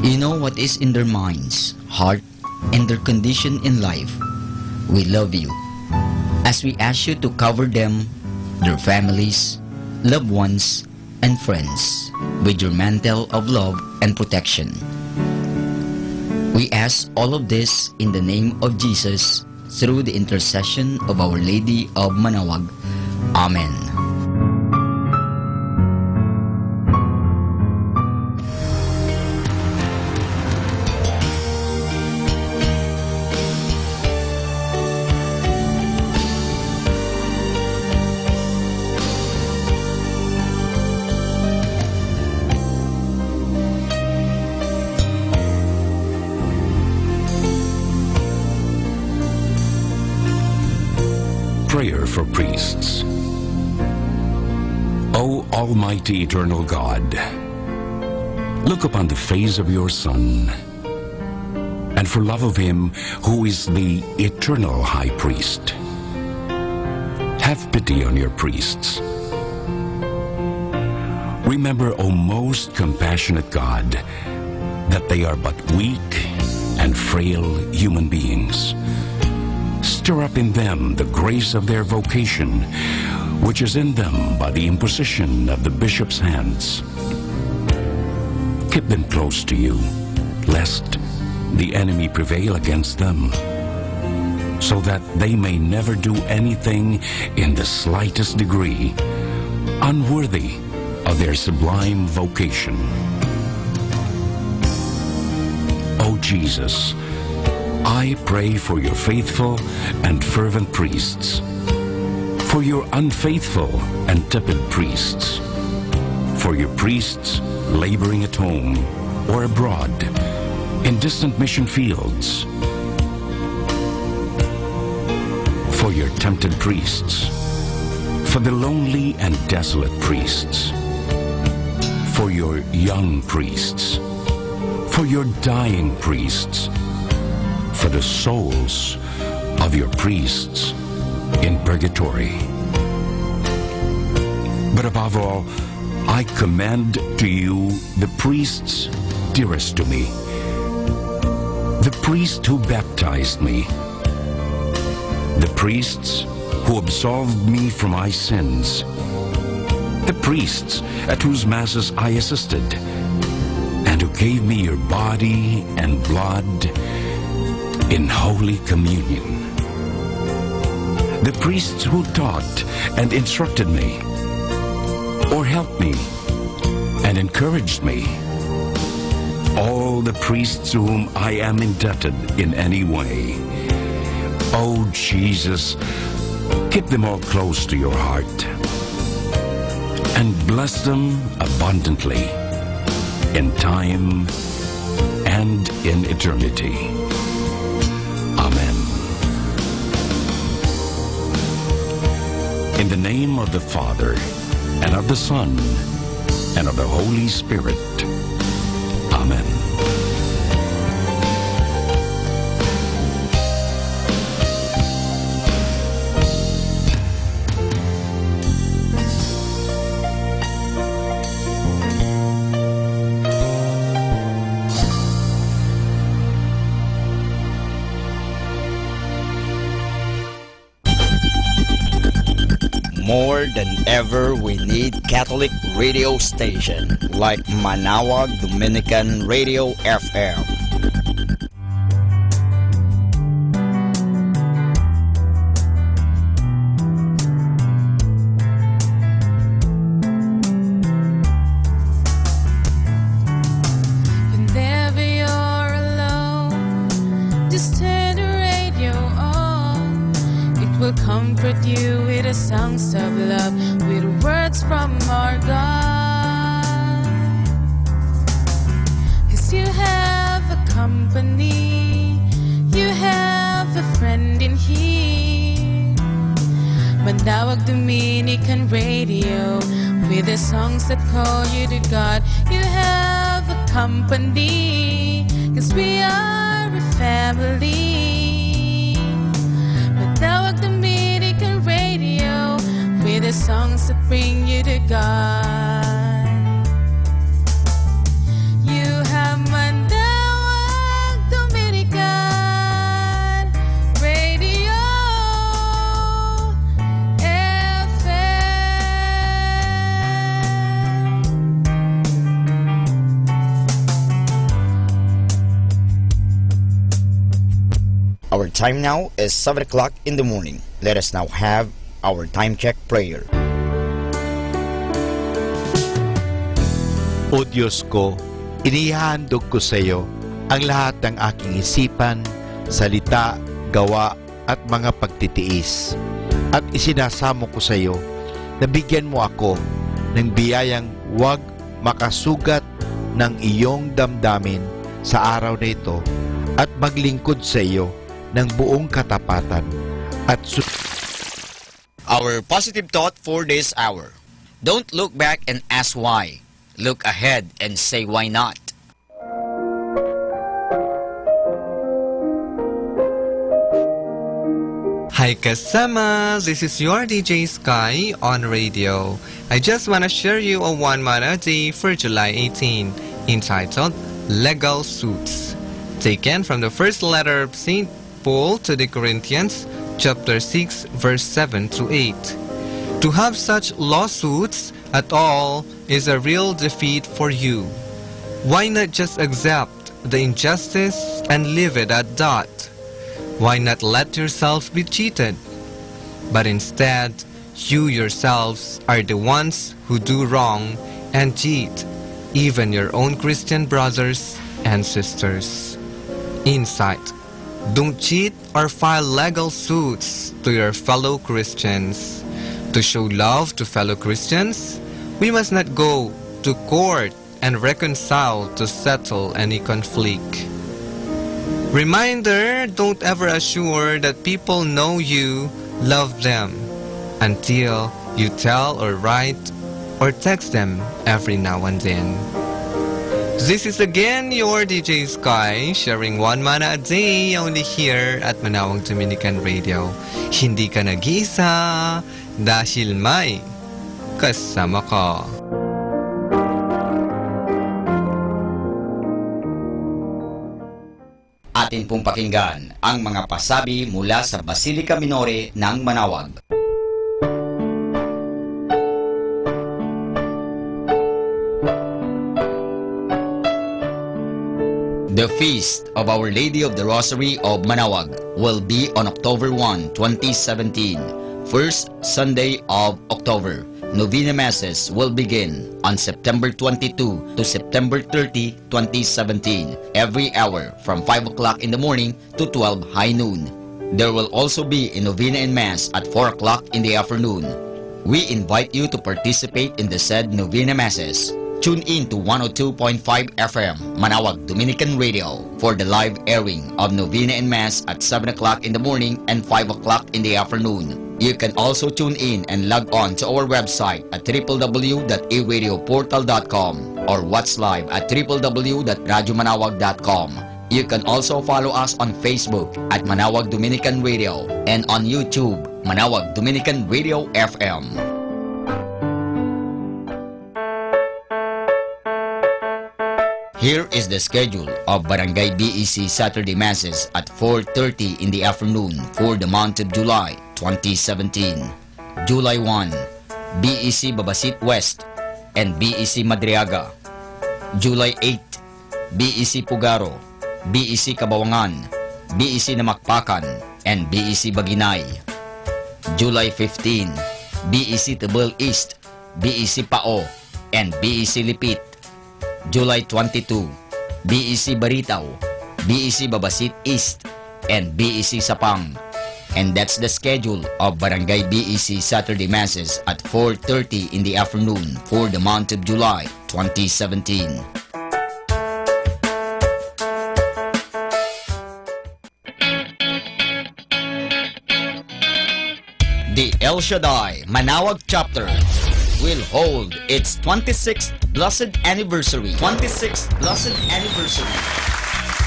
You know what is in their minds, heart, and their condition in life. We love you. as we ask you to cover them, their families, loved ones, and friends with your mantle of love and protection. We ask all of this in the name of Jesus through the intercession of Our Lady of Manawag. Amen. Prayer for priests. O Almighty Eternal God, look upon the face of your Son, and for love of him who is the eternal High Priest, have pity on your priests. Remember, O most compassionate God, that they are but weak and frail human beings. Stir up in them the grace of their vocation, which is in them by the imposition of the bishop's hands. Keep them close to you, lest the enemy prevail against them, so that they may never do anything in the slightest degree unworthy of their sublime vocation. O Jesus, I pray for your faithful and fervent priests, for your unfaithful and tepid priests, for your priests laboring at home or abroad in distant mission fields, for your tempted priests, for the lonely and desolate priests, for your young priests, for your dying priests, for the souls of your priests in purgatory. But above all, I commend to you the priests dearest to me, the priest who baptized me, the priests who absolved me from my sins, the priests at whose masses I assisted, and who gave me your body and blood in Holy Communion, the priests who taught and instructed me, or helped me and encouraged me, all the priests to whom I am indebted in any way. Oh Jesus, keep them all close to your heart and bless them abundantly in time and in eternity. Amen. In the name of the Father, and of the Son, and of the Holy Spirit. Amen. More than ever, we need Catholic radio station like Manawag Dominican Radio FM. Whenever you're alone, just turn the radio on. It will comfort you with the songs of love, with words from our God. 'Cause you have a company, you have a friend in here. Manawag Dominican Radio, with the songs that call you to God. You have a company, 'cause we are a family. Manawag Dominican Radio, with the songs that bring you to God. You have Manawag Dominican Radio. time now is 7 o'clock in the morning. Let us now have our time check prayer. O Diyos ko, inihandog ko sa iyo ang lahat ng aking isipan, salita, gawa at mga pagtitiis. At isinasamo ko sa iyo na bigyan mo ako ng biyayang huwag makasugat ng iyong damdamin sa araw na ito at maglingkod sa iyo ng buong katapatan at Our positive thought for this hour. Don't look back and ask why. Look ahead and say why not. Hi kasama, this is your DJ Sky on radio. I just want to share you a one manna day for July 18, entitled Legal Suits, taken from the first letter of St. Paul to the Corinthians, chapter 6, verse 7 to 8. To have such lawsuits at all is a real defeat for you. Why not just accept the injustice and leave it at that? Why not let yourself be cheated? But instead, you yourselves are the ones who do wrong and cheat, even your own Christian brothers and sisters. Insight: don't cheat or file legal suits to your fellow Christians. To show love to fellow Christians, we must not go to court and reconcile to settle any conflict. Reminder, don't ever assure that people know you love them until you tell or write or text them every now and then. This is again your DJ Sky, sharing one manna a day only here at Manawag Dominican Radio. Hindi ka nag-iisa dahil may kasama ka. Atin pong pakinggan ang mga pasabi mula sa Basilica Minore ng Manawag. The Feast of Our Lady of the Rosary of Manawag will be on October 1, 2017, first Sunday of October. Novena Masses will begin on September 22 to September 30, 2017, every hour from 5 o'clock in the morning to 12 high noon. There will also be a Novena and Mass at 4 o'clock in the afternoon. We invite you to participate in the said Novena Masses. Tune in to 102.5 FM, Manawag Dominican Radio, for the live airing of Novena and Mass at 7 o'clock in the morning and 5 o'clock in the afternoon. You can also tune in and log on to our website at www.aradioportal.com or watch live at www.radyomanawag.com. You can also follow us on Facebook at Manawag Dominican Radio and on YouTube, Manawag Dominican Radio FM. Here is the schedule of Barangay BEC Saturday Masses at 4:30 in the afternoon for the month of July 2017. July 1, BEC Babasit West and BEC Madriaga. July 8, BEC Pugaro, BEC Kabawangan, BEC Namakpakan, and BEC Baginay. July 15, BEC Tebel East, BEC Pao, and BEC Lipit. July 22, BEC Baritaw, BEC Babasit East, and BEC Sapang. And that's the schedule of Barangay BEC Saturday Masses at 4:30 in the afternoon for the month of July 2017. The El Shaddai Manawag Chapter will hold its 26th Blessed Anniversary.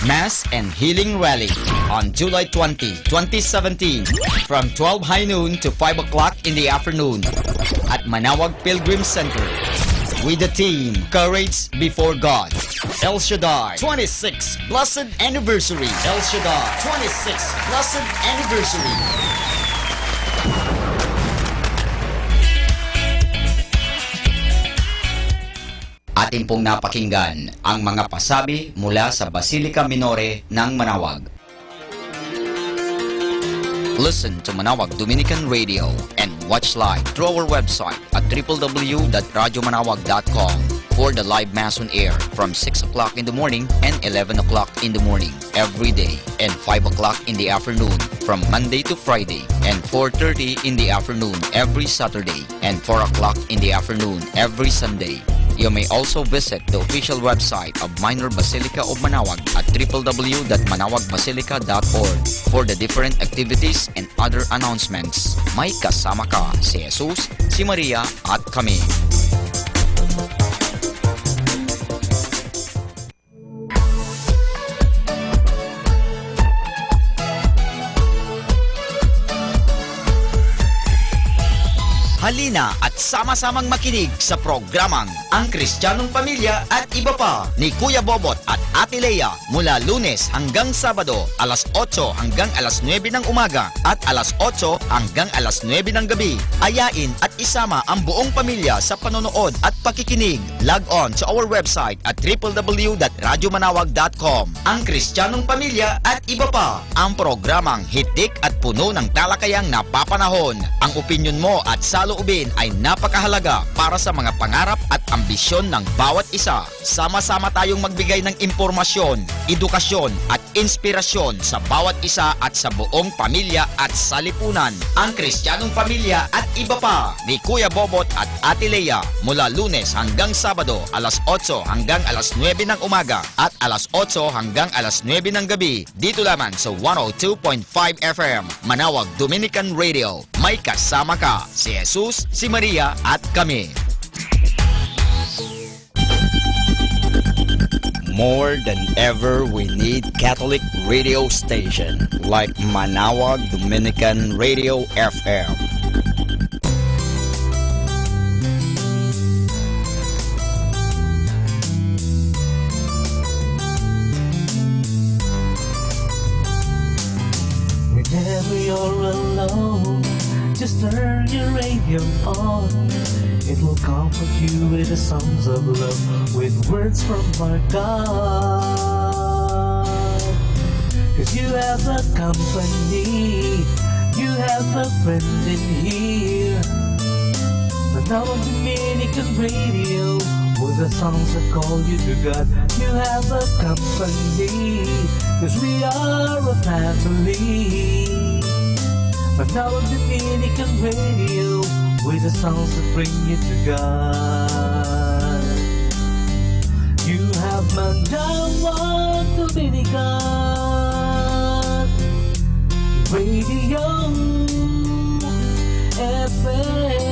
Mass and Healing Rally on July 20, 2017 from 12 high noon to 5 o'clock in the afternoon at Manawag Pilgrim Center with the theme Courage Before God. El Shaddai 26th Blessed Anniversary. El Shaddai 26th Blessed Anniversary. Atin pong napakinggan ang mga pasabi mula sa Basilica Minore ng Manawag. Listen to Manawag Dominican Radio and watch live through our website at www.radyomanawag.com for the live Mass on air from 6 o'clock in the morning and 11 o'clock in the morning every day, and 5 o'clock in the afternoon from Monday to Friday, and 4:30 in the afternoon every Saturday, and 4 o'clock in the afternoon every Sunday. You may also visit the official website of Minor Basilica of Manawag at www.manawagbasilica.org for the different activities and other announcements. May kasama ka si Jesus, si Maria at kami. Halina at sama-samang makinig sa programang Ang Kristiyanong Pamilya at Iba Pa ni Kuya Bobot at Ate Lea mula Lunes hanggang Sabado, alas 8 hanggang alas 9 ng umaga at alas 8 hanggang alas 9 ng gabi. Ayain at isama ang buong pamilya sa panonood at pakikinig. Log on to our website at www.radyomanawag.com. Ang Kristiyanong Pamilya at Iba Pa, ang programang hitik at puno ng talakayang napapanahon. Ang opinyon mo at saloobin ay napakahalaga para sa mga pangarap at ambisyon ng bawat isa. Sama-sama tayong magbigay ng impormasyon, edukasyon at inspirasyon sa bawat isa at sa buong pamilya at salipunan. Ang Kristiyanong Pamilya at Iba Pa ni Kuya Bobot at Ate Lea mula Lunes hanggang Sabado, alas 8 hanggang alas 9 ng umaga at alas 8 hanggang alas 9 ng gabi. Dito lamang sa 102.5 FM Manawag Dominican Radio. May kasama ka si Jesus, si Maria at kami. More than ever, we need Catholic radio station like Manawag Dominican Radio FM. Whenever you're alone, just turn your radio on. It will comfort you with the songs of love, with words from our God. 'Cause you have a company, you have a friend in here. Manawag Dominican Radio, with the songs that call you to God. You have a company, 'cause we are a family. Manawag Dominican Radio, with the songs that bring you to God. You have Manawag Dominican Radio FM.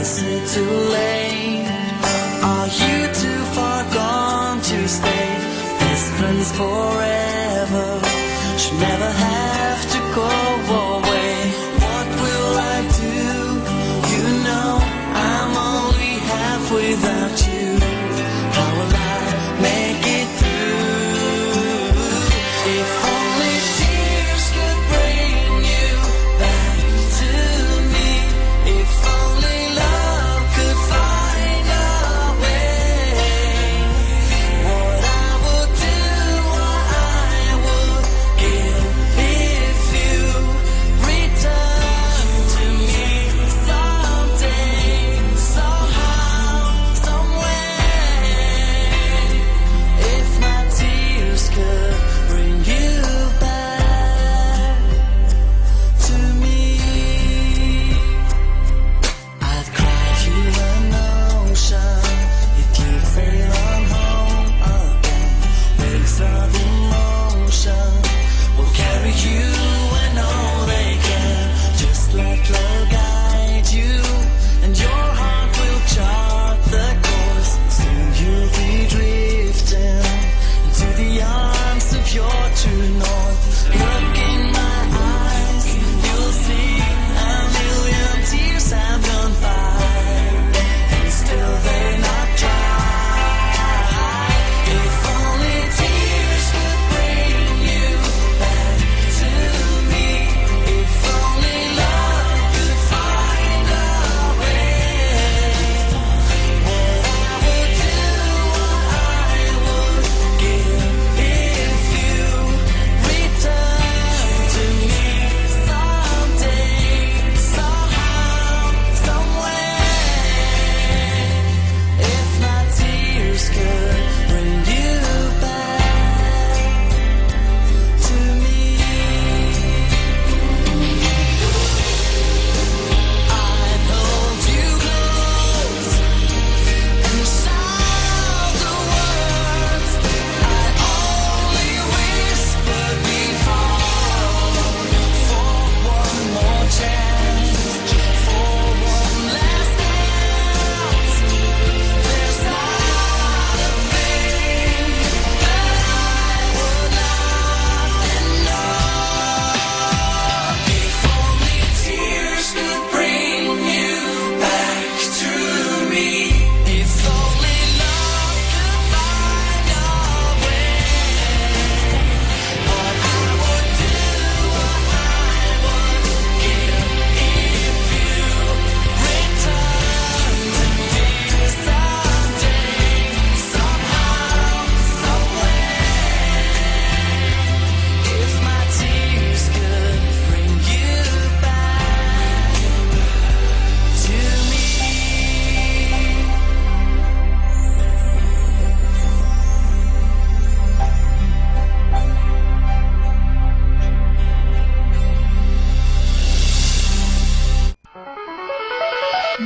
Is it too late? Are you too far gone to stay? Best friends forever should never have to go away. What will I do? You know I'm only half without you. How will I make it through? If only tears could bring you back to me. If only love could find a way. What I would do, what I would give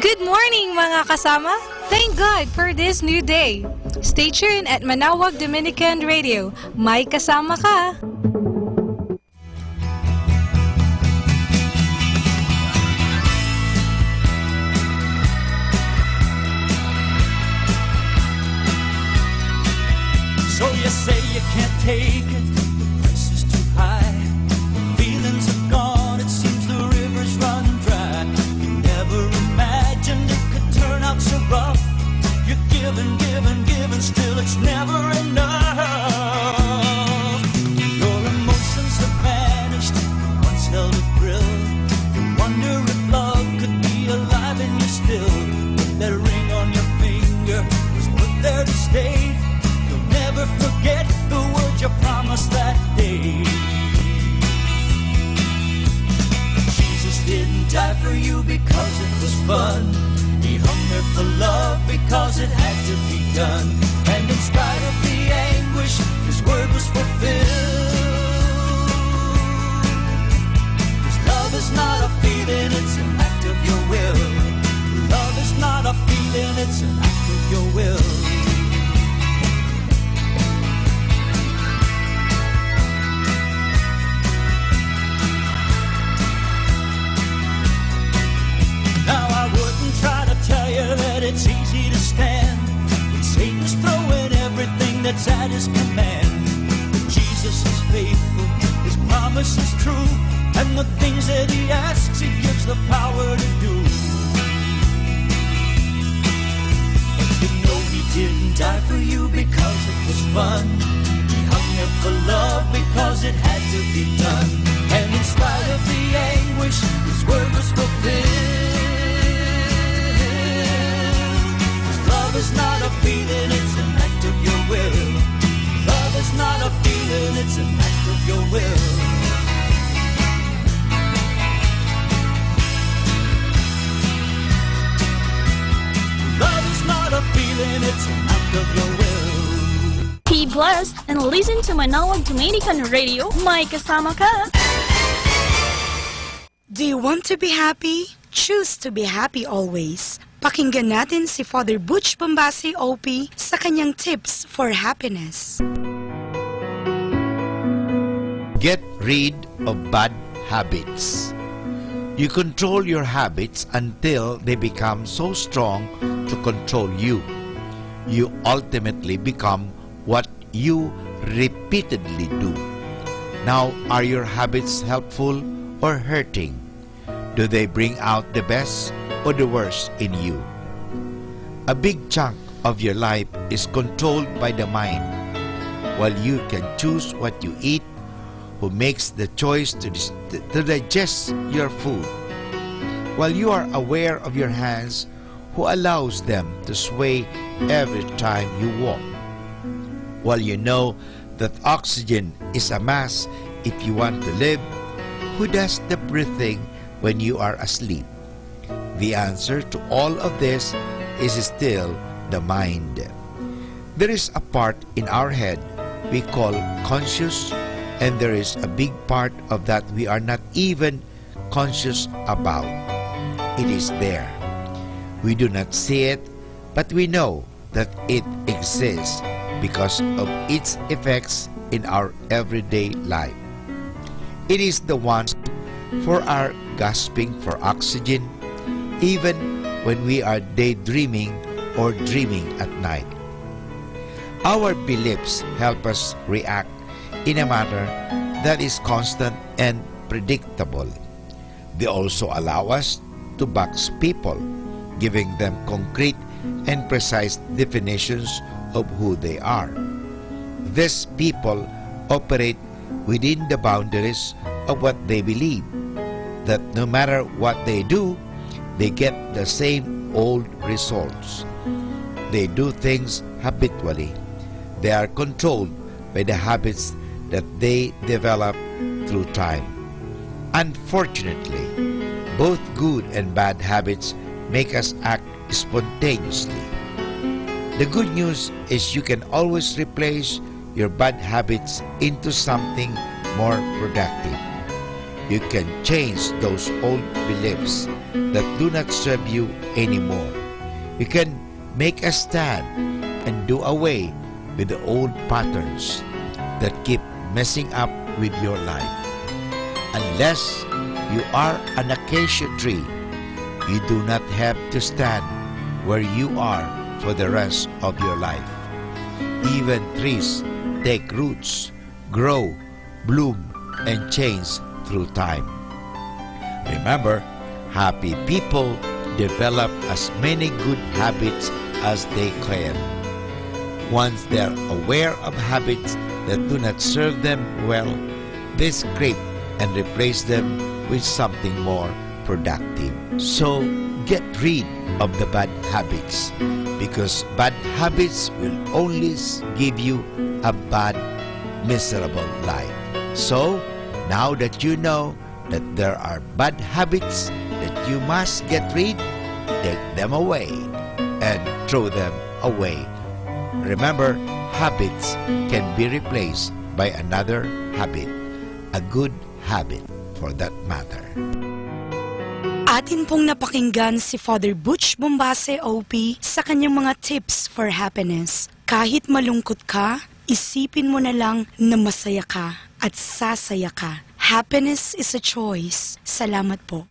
Good morning mga kasama! Thank God for this new day! Stay tuned at Manawag Dominican Radio. May kasama ka! So you say you can't take it, the price is too high. Feelings are gone, it seems the river's run dry. You never imagined it could turn out so rough. You're giving, giving, giving, still it's never enough. Your emotions have vanished, once held a thrill. You wonder if love could be alive in you still. That ring on your finger was put there to stay. You'll never forget the words you promised that day. Jesus didn't die for you because it was fun. He hung there for love because it had to be done. And in spite of the anguish, his word was fulfilled. 'Cause love is not a feeling, it's an act of your will. Love is not a feeling, it's an act of your will. Now I wouldn't try to tell you that it's easy to stand when Satan's throwing everything that's at his command. But Jesus is faithful, his promise is true, and the things that he asks he gives the power to do. But you know he didn't die for you because it was fun. He hung there for love because it had to be done. And in spite of the anguish, his word was fulfilled. Love is not a feeling, it's an act of your will. Love is not a feeling, it's an act of your will. Love is not a feeling, it's an act of your will. Be blessed and listen to Manawag Dominican Radio. May kasama ka! Do you want to be happy? Choose to be happy always. Pakinggan natin si Father Butch Bombasi OP sa kanyang tips for happiness. Get rid of bad habits. You control your habits until they become so strong to control you. You ultimately become what you repeatedly do. Now, are your habits helpful or hurting? Do they bring out the best or the worst in you? A big chunk of your life is controlled by the mind. While you can choose what you eat, who makes the choice to digest your food. While you are aware of your hands, who allows them to sway every time you walk. While you know that oxygen is a must if you want to live, who does the breathing when you are asleep? The answer to all of this is still the mind. There is a part in our head we call conscious, and there is a big part of that we are not even conscious about. It is there. We do not see it, but we know that it exists because of its effects in our everyday life. It is the one for our gasping for oxygen, even when we are daydreaming or dreaming at night. Our beliefs help us react in a manner that is constant and predictable. They also allow us to box people, giving them concrete and precise definitions of who they are. These people operate within the boundaries of what they believe, that no matter what they do, they get the same old results. They do things habitually. They are controlled by the habits that they develop through time. Unfortunately, both good and bad habits make us act spontaneously. The good news is you can always replace your bad habits into something more productive. you can change those old beliefs that do not serve you anymore. You can make a stand and do away with the old patterns that keep messing up with your life. Unless you are an acacia tree, you do not have to stand where you are for the rest of your life. Even trees take roots, grow, bloom, and change through time. Remember, happy people develop as many good habits as they can. Once they are aware of habits that do not serve them well, they scrape and replace them with something more productive. So get rid of the bad habits, because bad habits will only give you a bad, miserable life. So now that you know that there are bad habits that you must get rid, take them away and throw them away. Remember, habits can be replaced by another habit, a good habit for that matter. Atin pong napakinggan si Father Butch Bombase OP sa kanyang mga tips for happiness. Kahit malungkot ka, isipin mo na lang na masaya ka at sasaya ka. Happiness is a choice. Salamat po.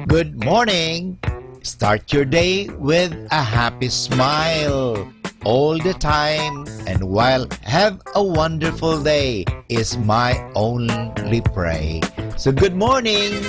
Good morning! Start your day with a happy smile all the time, and while have a wonderful day is my only pray. So good morning!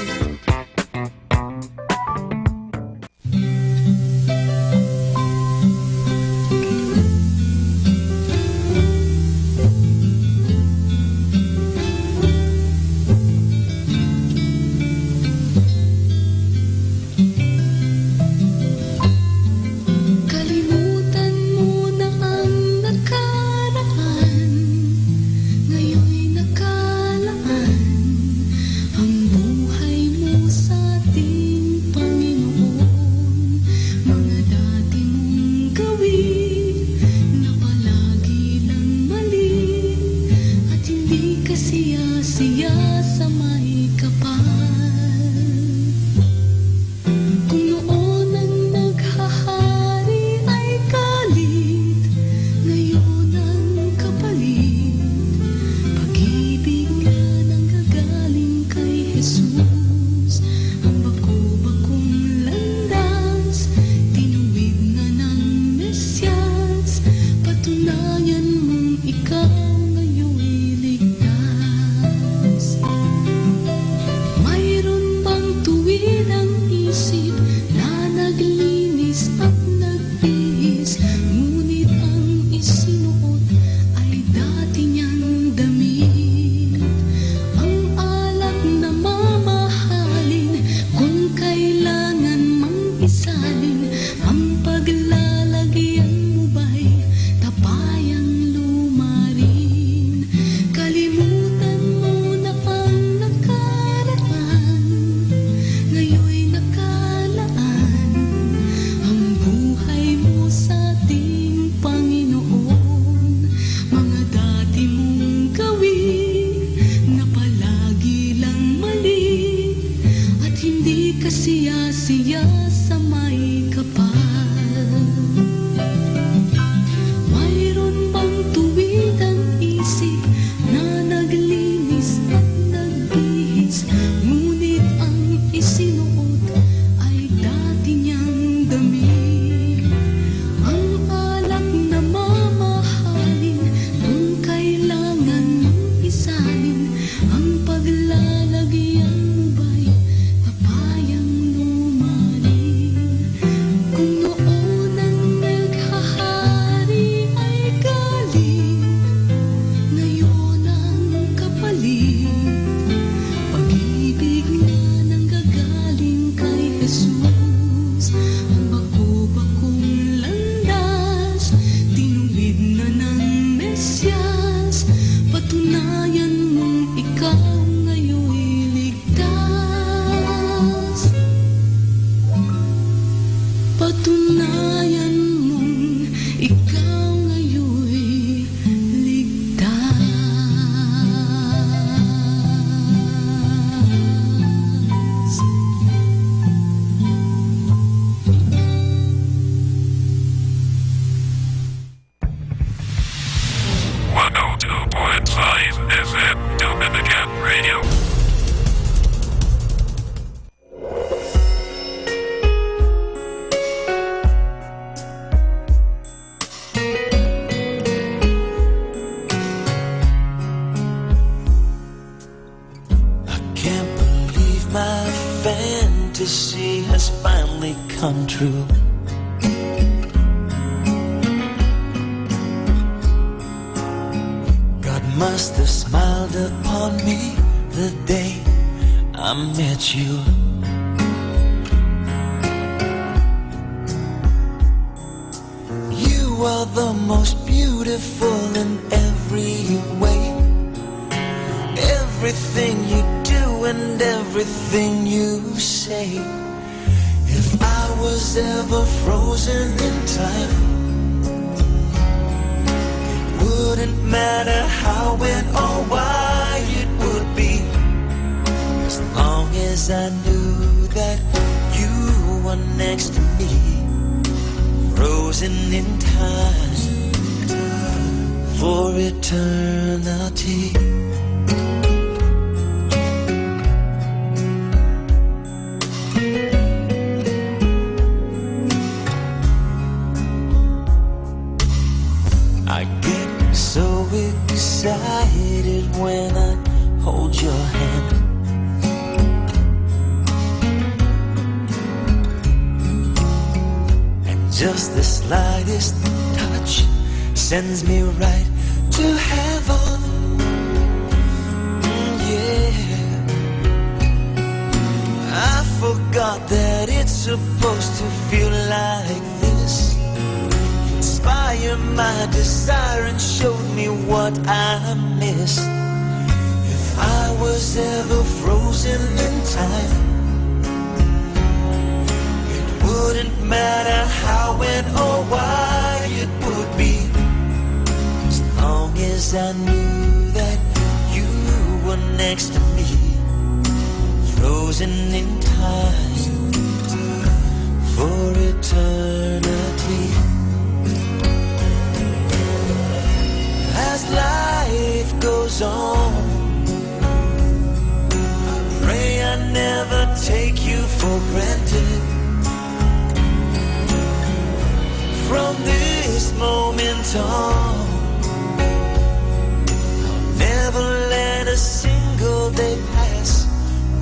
Kung fantasy has finally come true. God must have smiled upon me the day I met you. You are the most beautiful in every way. Everything you do and everything you say. If I was ever frozen in time, it wouldn't matter how, when, or why it would be, as long as I knew that you were next to me, frozen in time for eternity. I get so excited when I hold your hand. And just the slightest touch sends me right to heaven. Yeah, I forgot that it's supposed to feel like this. Inspired my desire and showed me what I missed. If I was ever frozen in time, it wouldn't matter how, when, or why it would be, as long as I knew that you were next to me, frozen in time for eternity. As life goes on, I pray I never take you for granted. From this moment on, I'll never let a single day pass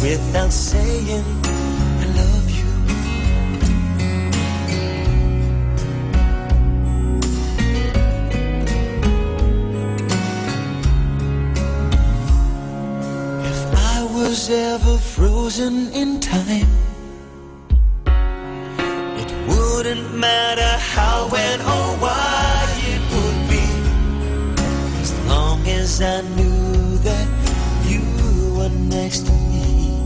without saying I love you. If I was ever frozen in time, it wouldn't matter how, when, or why it would be, as long as I knew that you were next to me,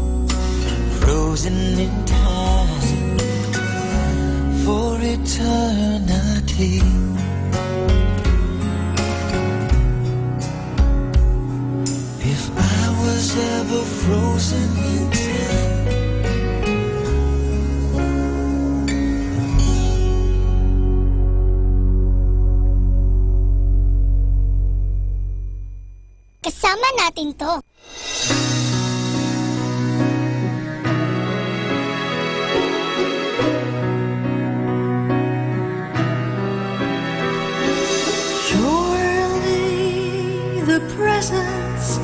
frozen in time for eternity. If I was ever frozen in time, kasama natin to. Surely the presence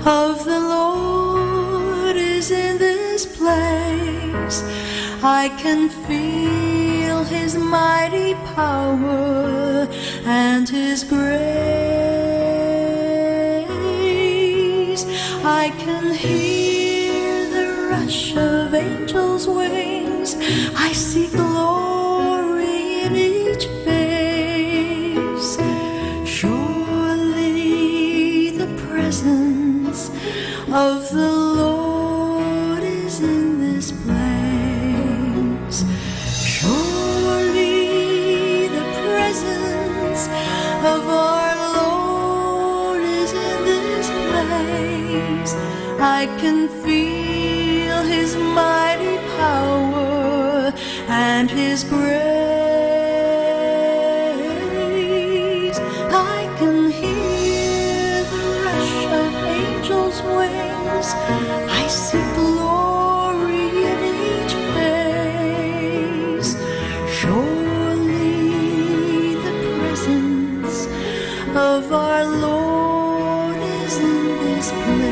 of the Lord is in this place. I can feel His mighty power and His grace. I can hear the rush of angels' wings. I see glory in each face. Surely the presence of the Lord is in this place. Surely the presence of our Lord is in this place. I can feel His mighty power and His grace. I can hear the rush of angels' wings. I see glory in each face. Surely the presence of our Lord is in this place.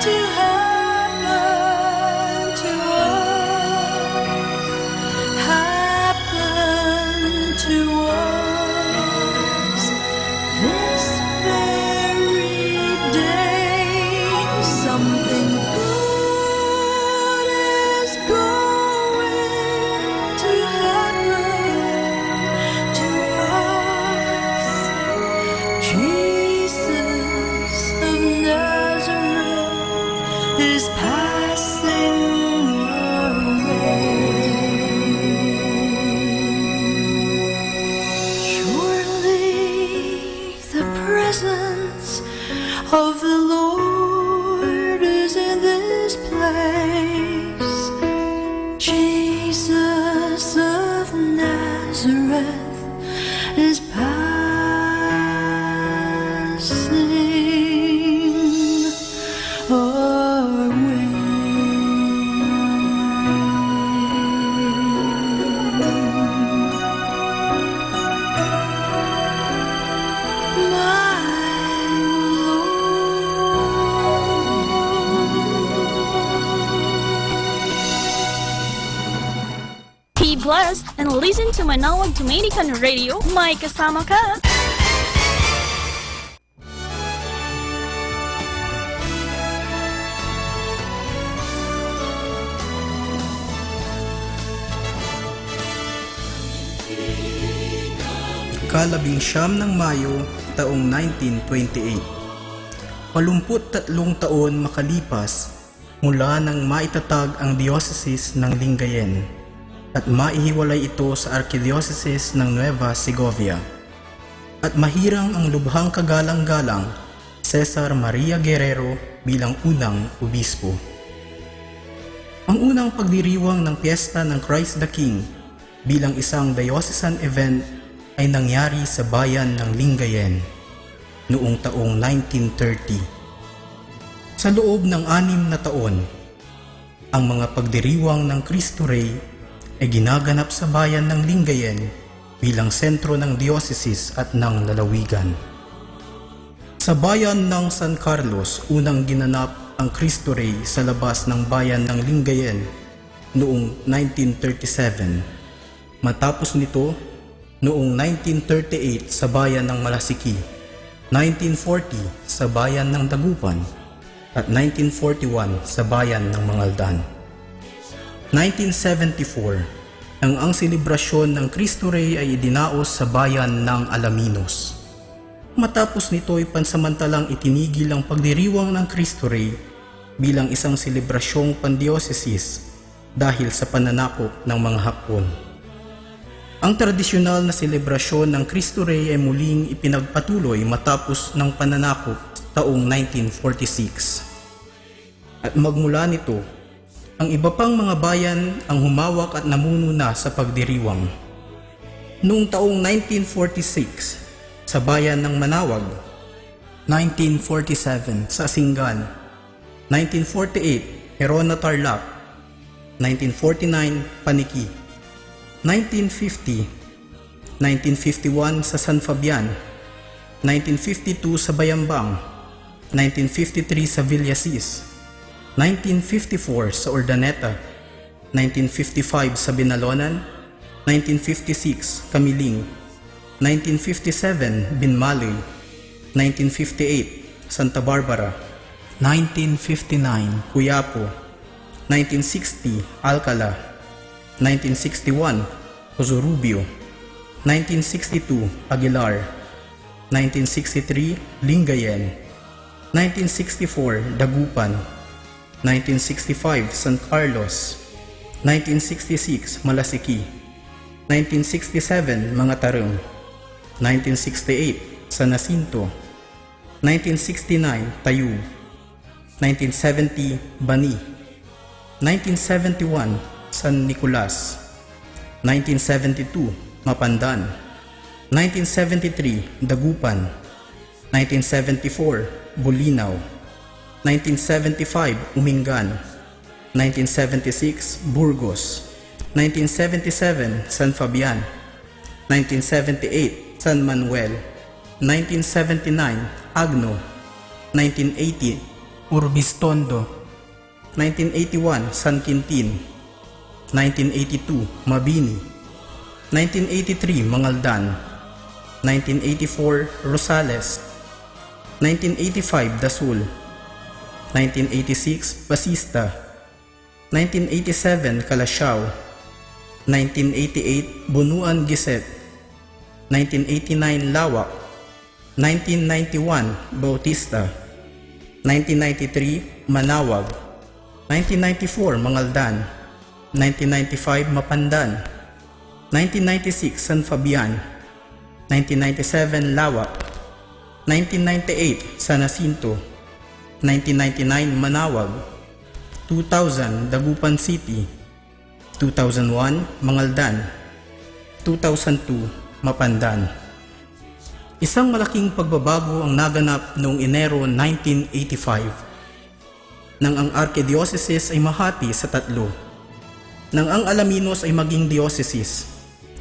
to happen to us, happen to us this very day. Something good is going to happen to us. Jesus of Nazareth is passing away. Surely the presence of the Lord is in this place. Jesus of Nazareth is passing away. Be blessed and listen to Manawag Dominican Radio. May kasama ka. Ikalabing-siyam ng Mayo, taong 1928. 83 taon makalipas mula nang maitatag ang diocese ng Lingayen at maihiwalay ito sa Archdiocese ng Nueva Segovia. At mahirang ang lubhang kagalang-galang Cesar Maria Guerrero bilang unang obispo. Ang unang pagdiriwang ng piyesta ng Christ the King bilang isang diocesan event ay nangyari sa bayan ng Lingayen noong taong 1930. Sa loob ng 6 na taon, ang mga pagdiriwang ng Cristo Rey ay ginaganap sa bayan ng Lingayen bilang sentro ng diocese at ng lalawigan. Sa bayan ng San Carlos, unang ginanap ang Cristo Rey sa labas ng bayan ng Lingayen noong 1937. Matapos nito, noong 1938 sa bayan ng Malasiki, 1940 sa bayan ng Dagupan, at 1941 sa bayan ng Mangaldan. 1974, ang selebrasyon ng Cristo Rey ay idinaos sa bayan ng Alaminos. Matapos nito ay pansamantalang itinigil ang pagdiriwang ng Cristo Rey bilang isang selebrasyong pandiocesis dahil sa pananakop ng mga Hapon. Ang tradisyonal na selebrasyon ng Cristo Rey ay muling ipinagpatuloy matapos ng pananakop taong 1946. At magmula nito, ang iba pang mga bayan ang humawak at namumuno sa pagdiriwang. Noong taong 1946, sa bayan ng Manawag, 1947 sa Singan, 1948 Herona Tarlac, 1949 Paniki, 1950, 1951 sa San Fabian, 1952 sa Bayambang, 1953 sa Villasis, 1954 sa Urdaneta, 1955 sa Binalonan, 1956 Kamiling, 1957 Binmaloy, 1958 Santa Barbara, 1959 Cuyapo, 1960 Alcala, 1961 Ozurubio, 1962 Aguilar, 1963 Lingayen, 1964 Dagupan, 1965 San Carlos, 1966 Malasiki, 1967 Mga Tarong, 1968 San Jacinto, 1969 Tayug, 1970 Bani, 1971 San Nicolas, 1972 Mapandan, 1973 Dagupan, 1974 Bulinaw, 1975 Umingan, 1976 Burgos, 1977 San Fabian, 1978 San Manuel, 1979 Agno, 1980 Urbistondo. 1981, San Quintin. 1982, Mabini. 1983, Mangaldan. 1984, Rosales. 1985, Dasul. 1986, Basista. 1987, Calasiao. 1988, Bunuan, Giset. 1989, Lawak. 1991, Bautista. 1993, Manawag. 1994, Mangaldan. 1995, Mapandan. 1996, San Fabian. 1997, Lawak. 1998, San Jacinto. 1999, Manawag. 2000, Dagupan City. 2001, Mangaldan. 2002, Mapandan. Isang malaking pagbabago ang naganap noong Enero 1985 nang ang Archdiocese ay mahati sa tatlo, nang ang Alaminos ay maging diocese,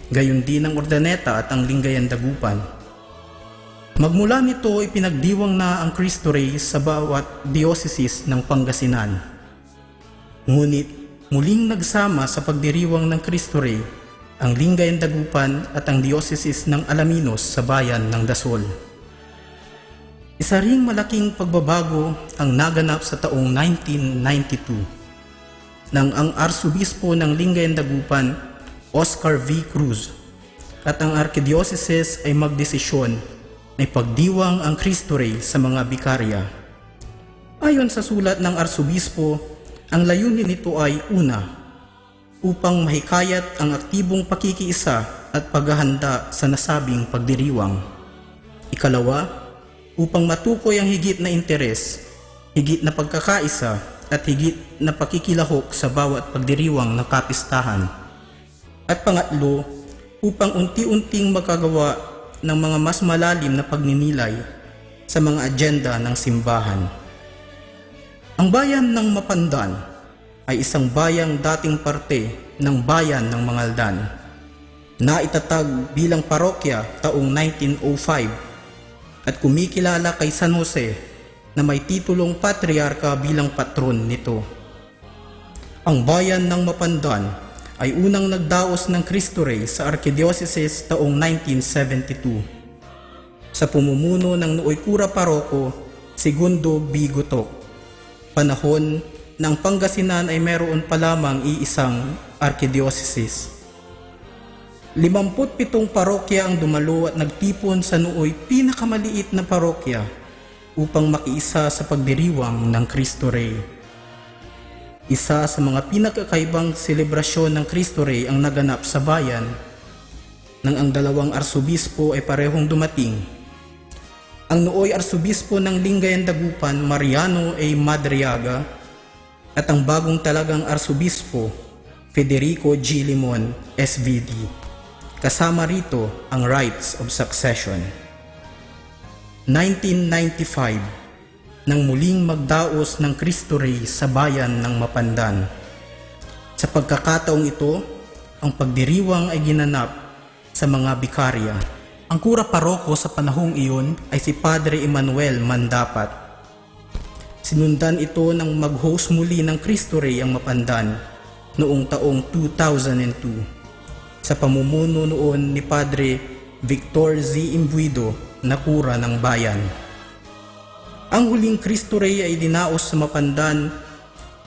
gayon din ang Urdaneta at ang Lingayen Dagupan. Magmula nito ay pinagdiwang na ang Cristo Rey sa bawat diocese ng Pangasinan. Ngunit muling nagsama sa pagdiriwang ng Cristo Rey ang Lingayen Dagupan at ang diocese ng Alaminos sa bayan ng Dasol. Isa ring malaking pagbabago ang naganap sa taong 1992 nang ang Arsobispo ng Lingayen Dagupan, Oscar V. Cruz, at ang Archdiocese ay magdesisyon na ipagdiwang ang Cristo Rey sa mga bikarya. Ayon sa sulat ng Arsobispo, ang layunin nito ay una, upang mahikayat ang aktibong pakikiisa at paghahanda sa nasabing pagdiriwang. Ikalawa, upang matukoy ang higit na interes, higit na pagkakaisa at higit na pakikilahok sa bawat pagdiriwang ng kapistahan. At pangatlo, upang unti-unting magkagawa ng mga mas malalim na pagninilay sa mga agenda ng simbahan. Ang bayan ng Mapandan ay isang bayang dating parte ng bayan ng Mangaldan, na itatag bilang parokya taong 1905 at kumikilala kay San Jose na may titulong patriarka bilang patron nito. Ang bayan ng Mapandan ay unang nagdaos ng Cristo Rey sa Archdiocese taong 1972 sa pumumuno ng nooy Kura Paroko Segundo B. Gutok, panahon ng Pangasinan ay meron pa lamang iisang Archdiocese. 57 parokya ang dumalo at nagtipon sa nooy pinakamaliit na parokya upang makiisa sa pagdiriwang ng Cristo Rey. Isa sa mga pinakakaibang selebrasyon ng Cristo Rey ang naganap sa bayan nang ang dalawang arsobispo ay parehong dumating. Ang nooy arsobispo ng Lingayen Dagupan, Mariano A. Madriaga, at ang bagong talagang arsobispo, Federico G. Limon, SVD. Kasama rito ang rites of succession. 1995, nang muling magdaos ng Cristo Rey sa bayan ng Mapandan. Sa pagkakataong ito, ang pagdiriwang ay ginanap sa mga bikarya. Ang kura paroko sa panahong iyon ay si Padre Emmanuel Mandapat. Sinundan ito ng mag-host muli ng Cristo Rey ang Mapandan noong taong 2002. Sa pamumuno noon ni Padre Victor Z. Imbuido na kura ng bayan. Ang huling Cristo Rey ay dinaos sa Mapandan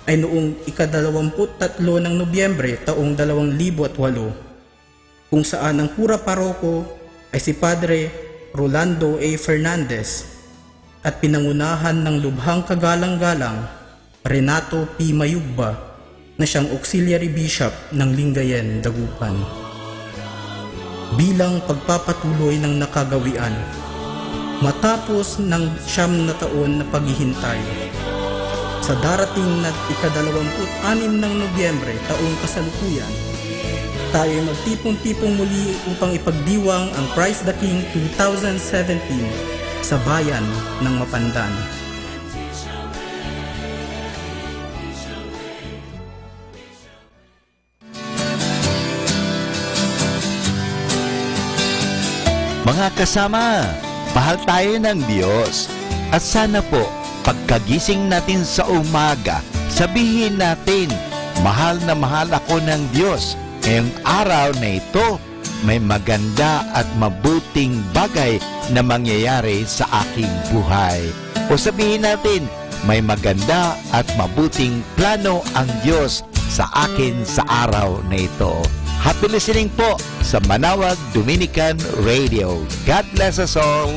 ay noong ika-23 ng Nobyembre taong 2008, kung saan ang kura paroko ay si Padre Rolando A. Fernandez at pinangunahan ng lubhang kagalang-galang Renato P. Mayugba na siyang auxiliary bishop ng Lingayen Dagupan. Bilang pagpapatuloy ng nakagawian, matapos ng 9 na taon na paghihintay, sa darating na ika-26 ng Nobyembre taong kasalukuyan, tayo ay magtipong-tipong muli upang ipagdiwang ang Christ the King 2017 sa bayan ng Mapandan. Mga kasama, mahal tayo ng Diyos at sana po Pagkagising natin sa umaga, sabihin natin, mahal na mahal ako ng Diyos. Ngayong araw na ito, may maganda at mabuting bagay na mangyayari sa aking buhay. O sabihin natin, may maganda at mabuting plano ang Diyos sa akin sa araw na ito. Happy listening po sa Manawag Dominican Radio. God bless us all.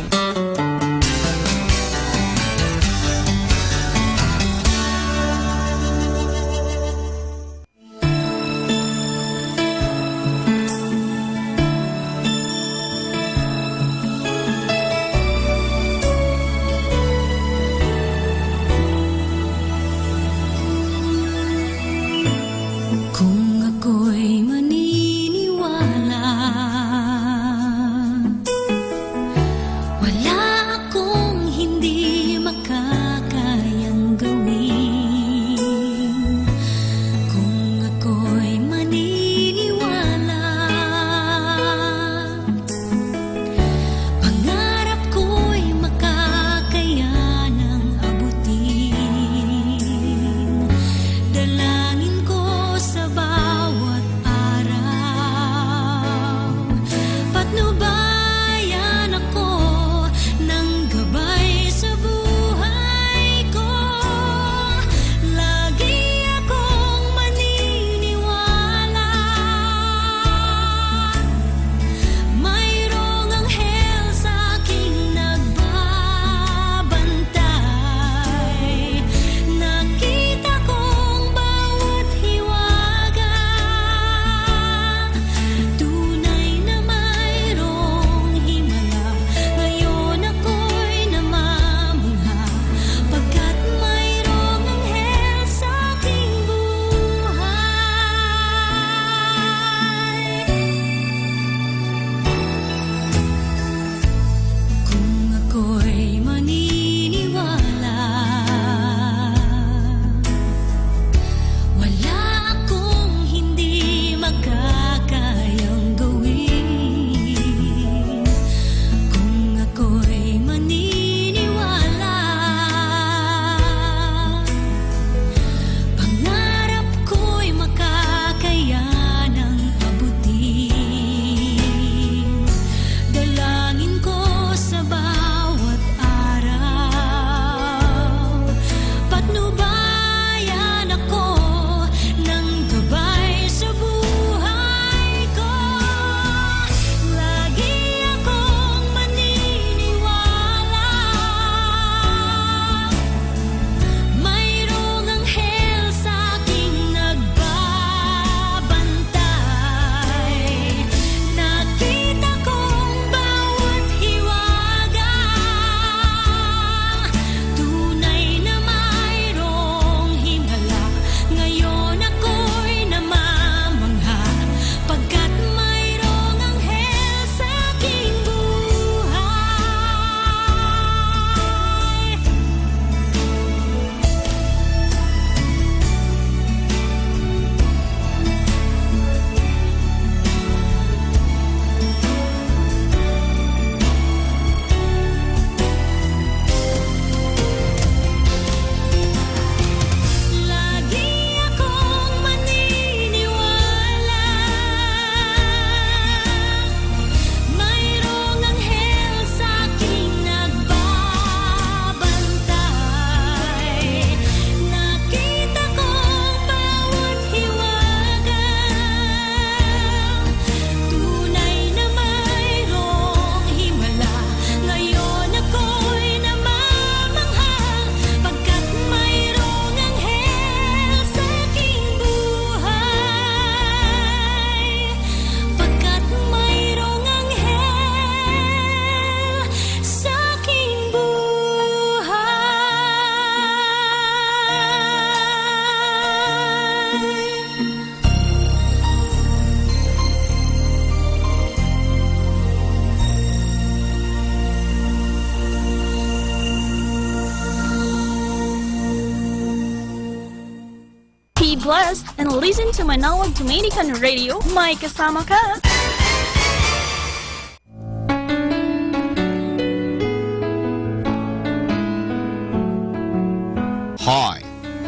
blessed and listen to Manawag Dominican Radio. May kasama ka!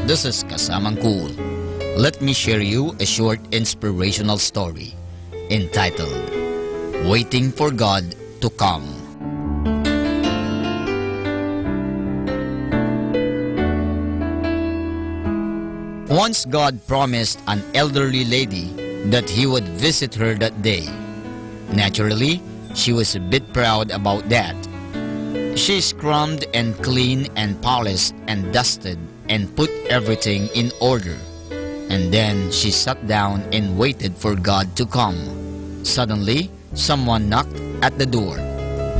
This is Kasamang Cool. Let me share you a short inspirational story entitled Waiting for God to Come. Once God promised an elderly lady that he would visit her that day. Naturally, she was a bit proud about that. She scrubbed and cleaned and polished and dusted and put everything in order. And then she sat down and waited for God to come. Suddenly, someone knocked at the door.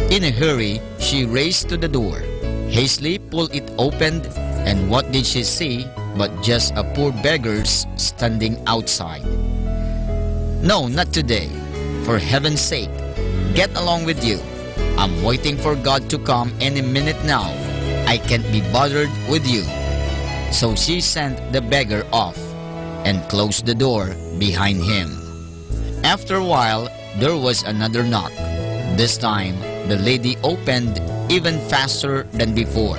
In a hurry, she raced to the door, hastily pulled it open, and what did she see but just a poor beggars standing outside? No, not today. For heaven's sake, get along with you. I'm waiting for God to come any minute now. I can't be bothered with you. So she sent the beggar off and closed the door behind him. After a while, there was another knock. This time, the lady opened even faster than before.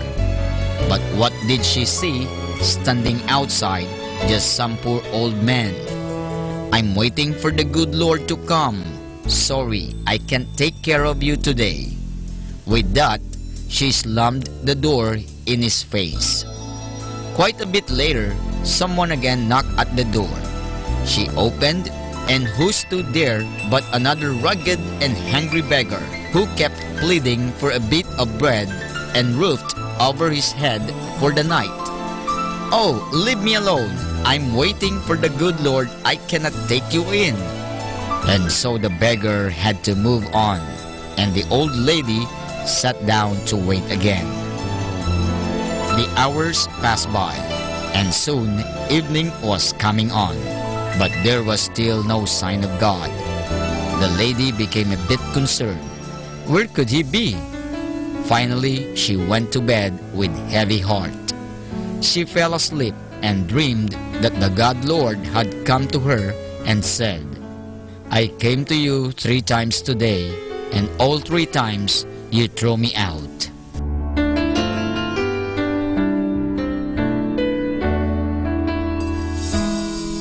But what did she see standing outside? Just some poor old man. I'm waiting for the good Lord to come. Sorry, I can't take care of you today. With that, she slammed the door in his face. Quite a bit later, someone again knocked at the door. She opened, and who stood there but another rugged and hungry beggar who kept pleading for a bit of bread and roofed over his head for the night. Oh, leave me alone. I'm waiting for the good Lord. I cannot take you in. And so the beggar had to move on, and the old lady sat down to wait again. The hours passed by, and soon evening was coming on, but there was still no sign of God. The lady became a bit concerned. Where could he be? Finally, she went to bed with heavy heart. She fell asleep and dreamed that the God Lord had come to her and said, I came to you 3 times today, and all 3 times you threw me out.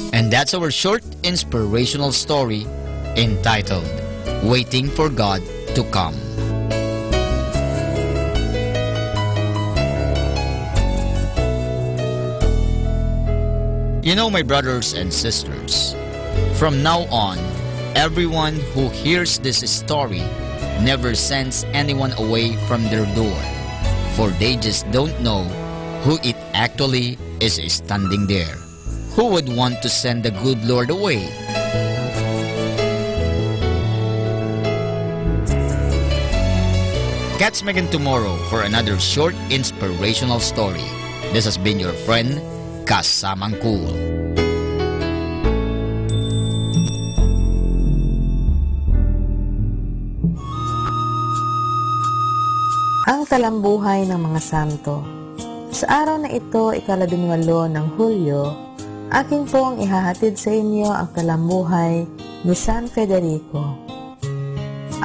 And that's our short inspirational story entitled Waiting for God to Come. You know, my brothers and sisters, from now on, everyone who hears this story never sends anyone away from their door, for they just don't know who it actually is standing there. Who would want to send the good Lord away? Catch me again tomorrow for another short inspirational story. This has been your friend, Kasamang Cool. Ang talambuhay ng mga santo. Sa araw na ito, ika-18 ng Hulyo, aking pong ihahatid sa inyo ang talambuhay ni San Federico.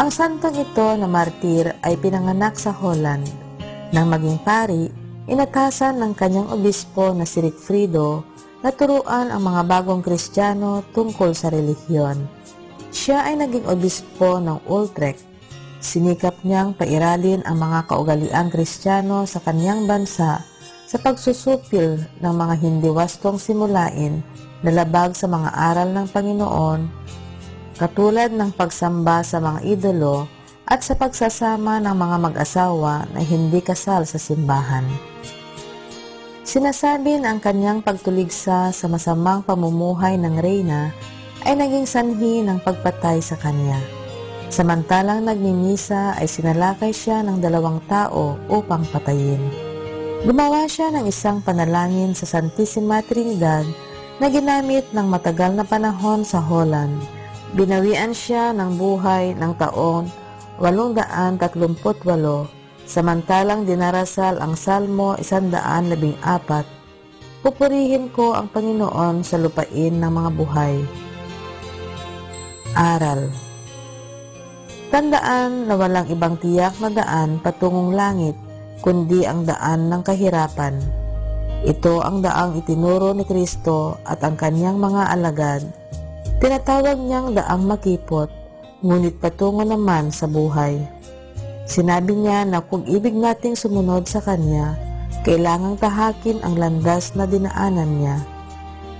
Ang santong ito na martir ay pinanganak sa Holland. Nang maging pari, inatasan ng kanyang obispo na si Sigfrido na turuan ang mga bagong Kristiyano tungkol sa relihiyon. Siya ay naging obispo ng Utrecht. Sinikap niyang pairalin ang mga kaugaliang Kristiyano sa kanyang bansa sa pagsusupil ng mga hindi wastong simulain na labag sa mga aral ng Panginoon, katulad ng pagsamba sa mga idolo at sa pagsasama ng mga mag-asawa na hindi kasal sa simbahan. Sinasabi na ang kanyang pagtuligsa sa masamang pamumuhay ng reyna ay naging sanhi ng pagpatay sa kanya. Samantalang nagmimisa ay sinalakay siya ng 2 tao upang patayin. Gumawa siya ng isang panalangin sa Santissima Trinidad na ginamit ng matagal na panahon sa Holland. Binawian siya ng buhay ng taon 838, samantalang dinarasal ang Salmo 114, Pupurihin ko ang Panginoon sa lupain ng mga buhay. Aral. Tandaan na walang ibang tiyak na daan patungong langit, kundi ang daan ng kahirapan. Ito ang daang itinuro ni Kristo at ang kanyang mga alagad. Tinatawag niyang daang makipot, ngunit patungo naman sa buhay. Sinabi niya na kung ibig nating sumunod sa Kanya, kailangang tahakin ang landas na dinaanan niya.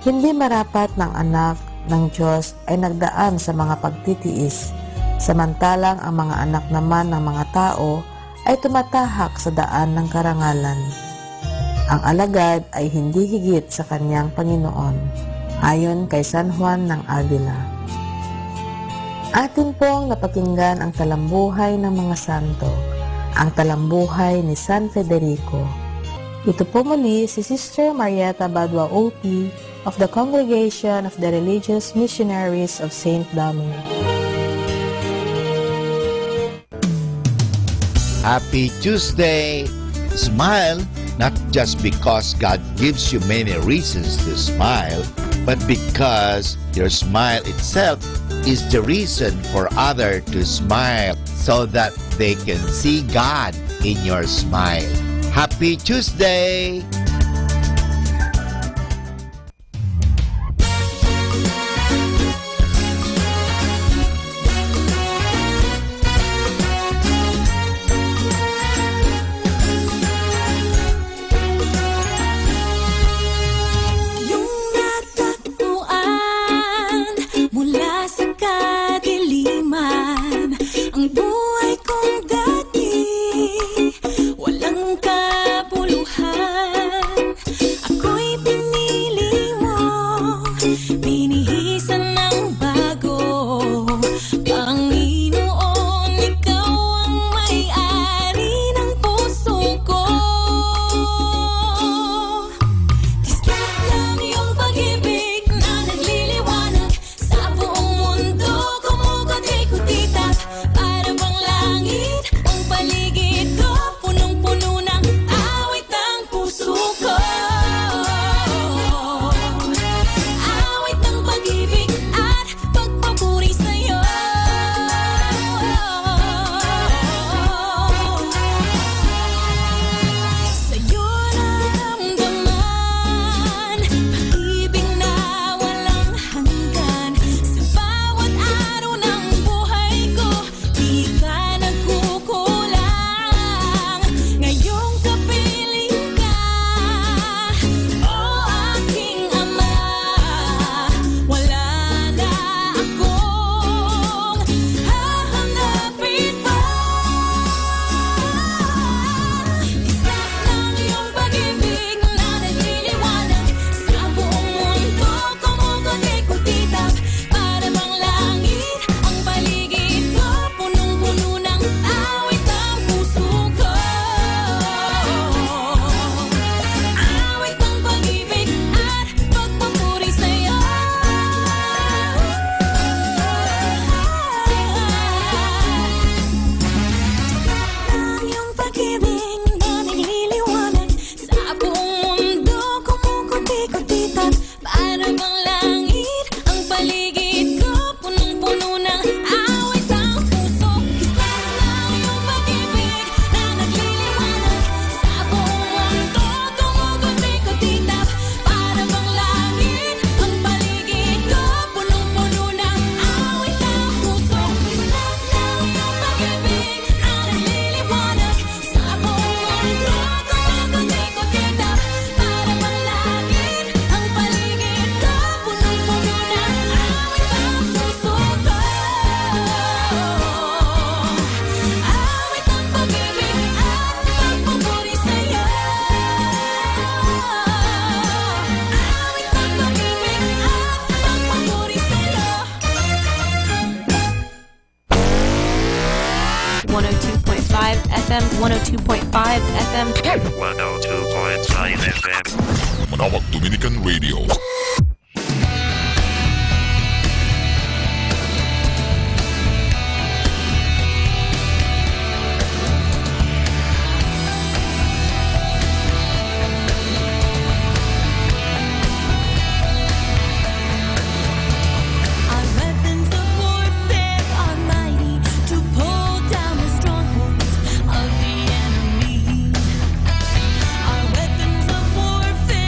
Hindi marapat ng anak ng Diyos ay nagdaan sa mga pagtitiis, samantalang ang mga anak naman ng mga tao ay tumatahak sa daan ng karangalan. Ang alagad ay hindi higit sa kanyang Panginoon, ayon kay San Juan ng Avila. Atin pong napakinggan ang talambuhay ng mga santo, ang talambuhay ni San Federico. Ito po muli si Sister Marieta Badwa OP of the Congregation of the Religious Missionaries of St. Dominic. Happy Tuesday! Smile, not just because God gives you many reasons to smile, but because your smile itself is the reason for others to smile so that they can see God in your smile. Happy Tuesday! FM, 102.5 FM. 102.5 FM. Manawag Dominican Radio. Warfare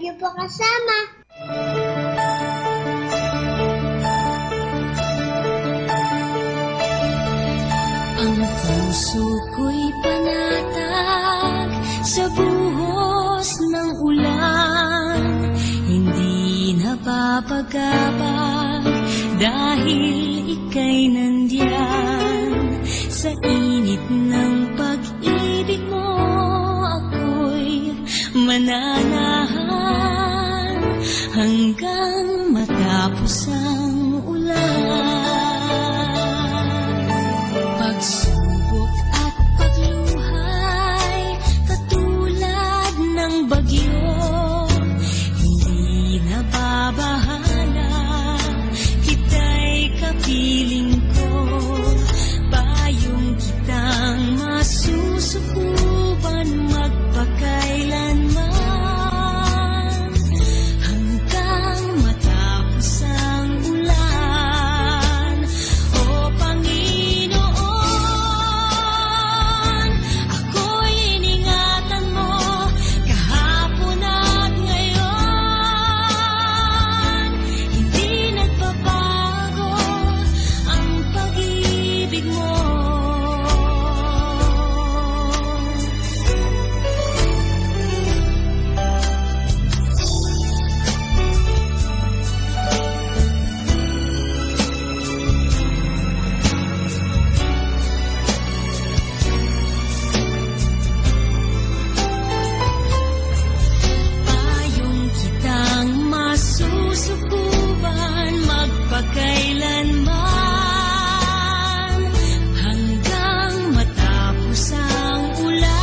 you po kasama. Ang puso ko'y panatag sa buhos ng ulan. Hindi napapagabag dahil ika'y nandiyan. Sa init ng pag-ibig mo ako'y mananahan hanggang matapos ang ulan. Pagsubok at pagluhay katulad ng bagyo, hindi nababahala, kita'y kapiling ko. Payong kitang masusukuban magpakailanman hanggang matapos ang ulan. O Panginoon, ako'y iningatan mo kahapon at ngayon. Hindi nagbabago ang pag-ibig mo. Payong kitang masusukuban magpakailanman hanggang matapos ang ulan.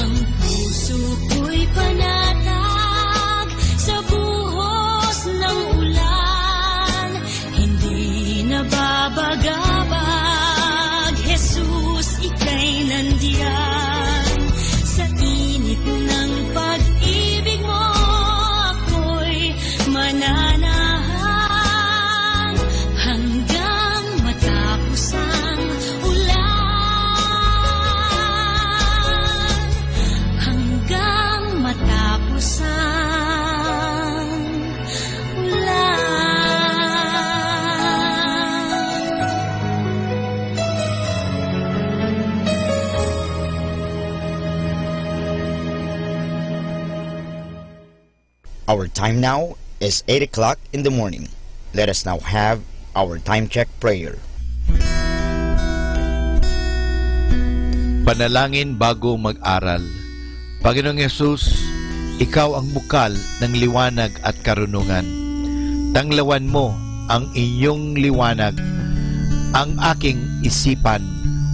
Ang puso ko'y panatag sa buhos ng ulan. Hindi nababagabag, Jesus, ika'y nandiyan. Sa init ng pag-ibig mo ako'y mananahan hanggang matapos ang ulan. Hanggang matapos ang ulan. Our time now is 8 o'clock in the morning. Let us now have our time check prayer. Panalangin bago mag-aral. Panginoong Yesus, Ikaw ang bukal ng liwanag at karunungan. Tanglawan mo ang iyong liwanag, ang aking isipan,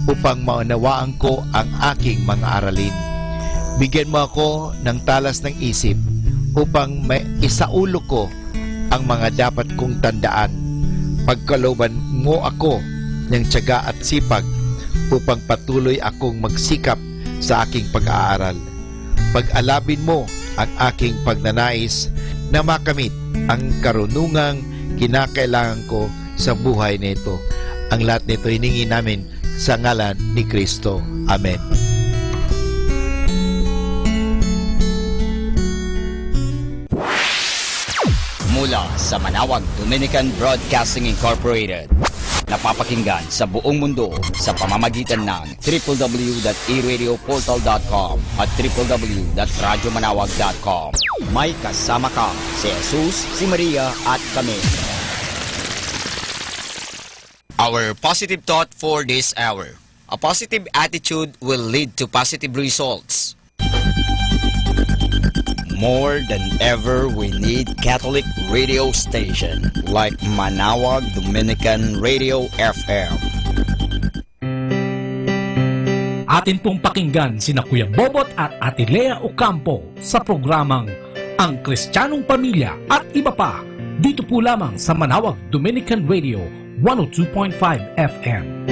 upang maunawaan ko ang aking mga aralin. Bigyan mo ako ng talas ng isip upang isaulo ko ang mga dapat kong tandaan. Pagkalooban mo ako ng tiyaga at sipag upang patuloy akong magsikap sa aking pag-aaral. Pag-alabin mo ang aking pagnanais na makamit ang karunungang kinakailangan ko sa buhay nito. Ang lahat nito hiningi namin sa ngalan ni Kristo. Amen. Mula sa Manawag Dominican Broadcasting Incorporated, napapakinggan sa buong mundo sa pamamagitan ng www.eradioportal.com at www.radyomanawag.com. May kasama ka si Jesus, si Maria at kami. Our positive thought for this hour. A positive attitude will lead to positive results. More than ever, we need Catholic radio station like Manawag Dominican Radio FM. Atin pong pakinggan sina Kuya Bobot at Ate Lea Ocampo sa programang Ang Kristiyanong Pamilya at iba pa, dito po lamang sa Manawag Dominican Radio 102.5 FM.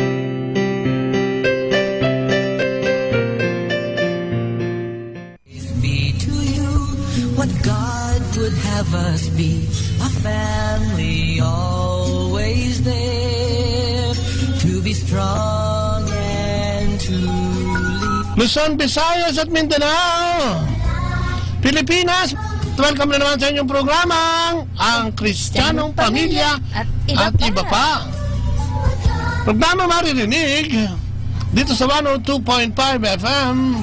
What God would have us be, a family always there, to be strong and to lead Luzon, Visayas at Mindanao, Pilipinas. Welcome na naman sa inyong programang Ang Kristiyanong Pamilya at Iba Pa. Programa maririnig dito sa 102.5 FM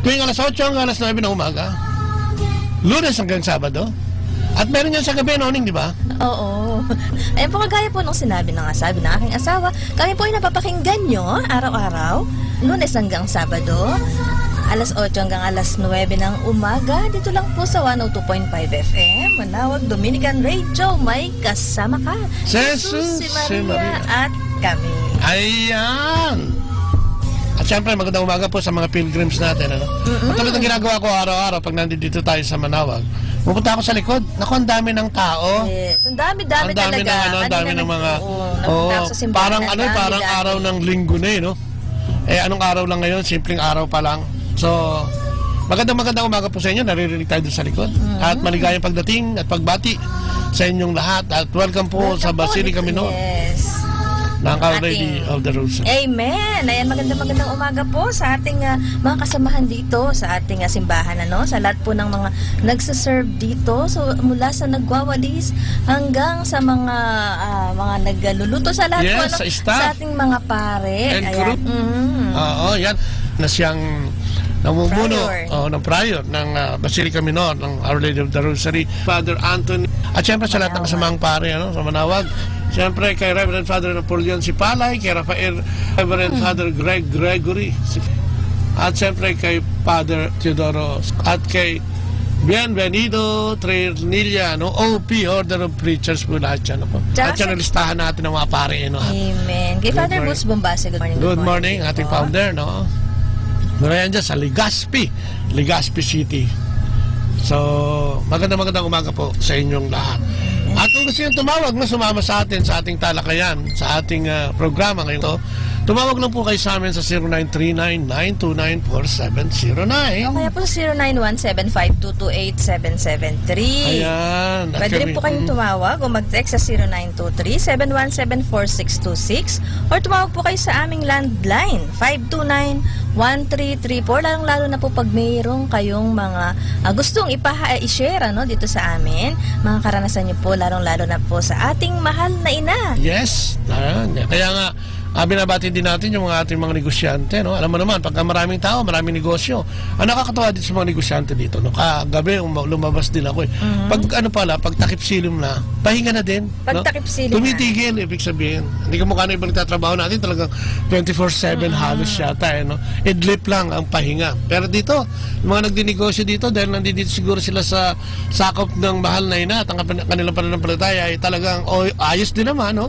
tuwing alas 8 hanggang alas 9 ng umaga, Lunes hanggang Sabado. At meron yan sa gabi, Noning, di ba? Oo. Ayan po, kagaya po nung sinabi ng aking asawa, kami po ay napapakinggan nyo araw-araw, Lunes hanggang Sabado, alas 8 hanggang alas 9 ng umaga, dito lang po sa 102.5 FM, Manawag Dominican Radio. May kasama ka, Jesus, si Maria at kami. Ayan! At syempre, magandang umaga po sa mga pilgrims natin. Ano? At tulad ng ginagawa ko araw-araw pag nandito tayo sa Manawag, pupunta ako sa likod. Naku, ang dami ng tao. Yes. Ang dami talaga. Ang dami ng mga... parang parang araw ng linggo na no? Anong araw lang ngayon? Simpleng araw pa lang. So, magandang umaga po sa inyo. Naririnig tayo doon sa likod. At maligayang pagdating at pagbati sa inyong lahat. At welcome po sa Basilica Minor. Yes. ng Our Lady of the Rosary. Amen! Ayan, magandang umaga po sa ating mga kasamahan dito, sa ating simbahan, sa lahat po ng mga nagsaserve dito, so mula sa nagwawalis hanggang sa mga nagluluto, sa lahat po, sa ating mga pare. And ayan. Oo, yan. Na siyang namumuno ng prior ng Basilica Minor ng Our Lady of the Rosary, Father Anthony. At syempre sa lahat ng kasamang pare sa Manawag. Siyempre kay Reverend Father Napoleon Sipalay, kay Reverend Father Gregory, at siyempre kay Father Teodoro, at kay Bienvenido Trinilla, OP, Order of Preachers po lahat yan. At yan listahan natin ng mga pare. Amen. Kay Father Boots Bombase, good morning. Good morning, ating founder. Marayan dyan sa Legazpi City. So, magandang umaga po sa inyong lahat. At kung gusto nyo tumawag na sumama sa atin sa ating talakayan, sa ating programa ngayon, tumawag lang po kayo sa amin sa 0939-929-4709. O kaya po sa 09175228-773. Ayan. Pwede rin po kayong tumawag o mag-text sa 0923-717-4626 or tumawag po kayo sa aming landline 529-1334. Lalong-lalo na po pag mayroong kayong mga gustong i-share dito sa amin, mga karanasan nyo po, lalong-lalo na po sa ating mahal na ina. Yes. Kaya nga, binabati din natin yung mga ating mga negosyante. Alam mo naman, pagka maraming tao, maraming negosyo. Ang nakakatawa dito sa mga negosyante dito, kagabi, lumabas din ako. Pag pag takip silim na, pahinga na din. Pag takip silim tumitigil, ibig sabihin. Hindi ka mukha na ibang nagtatrabaho natin, talagang 24/7 halos yata. Idlip lang ang pahinga. Pero dito, yung mga nagdinegosyo dito, dahil nandito siguro sila sa sakop ng mahal na ina at ang kanilang pananampalataya ay talagang ayos din naman.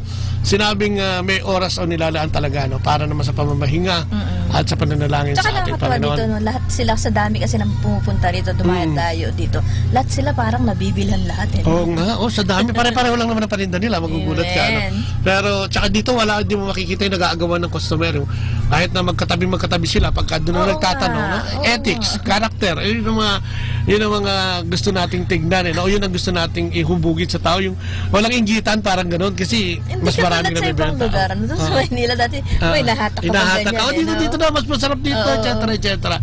Sinabing may oras o nilalaan talaga para naman sa pamamahinga at sa pananalangin sa ating Panginoon. Dito, lahat sila sa dami kasi nang pumupunta rito, dumayat-dayo dito. Lahat sila parang nabibilhan lahat. Oo nga, sa dami. Pare-pareho lang naman ang paninda nila, magugulat ka. Pero tsaka dito, di mo makikita yung nag-aagawan ng customer. Kahit na magkatabi sila, pagka doon nagtatanong, ethics, character, yun ang mga gusto nating tignan. O yun ang gusto nating ihubugit sa tao. Yung walang inggitan, parang ganun. Kasi mas maraming nabibenta. Doon sa Maynila dati, may nahatak ka. Dito na, mas masarap dito, etc.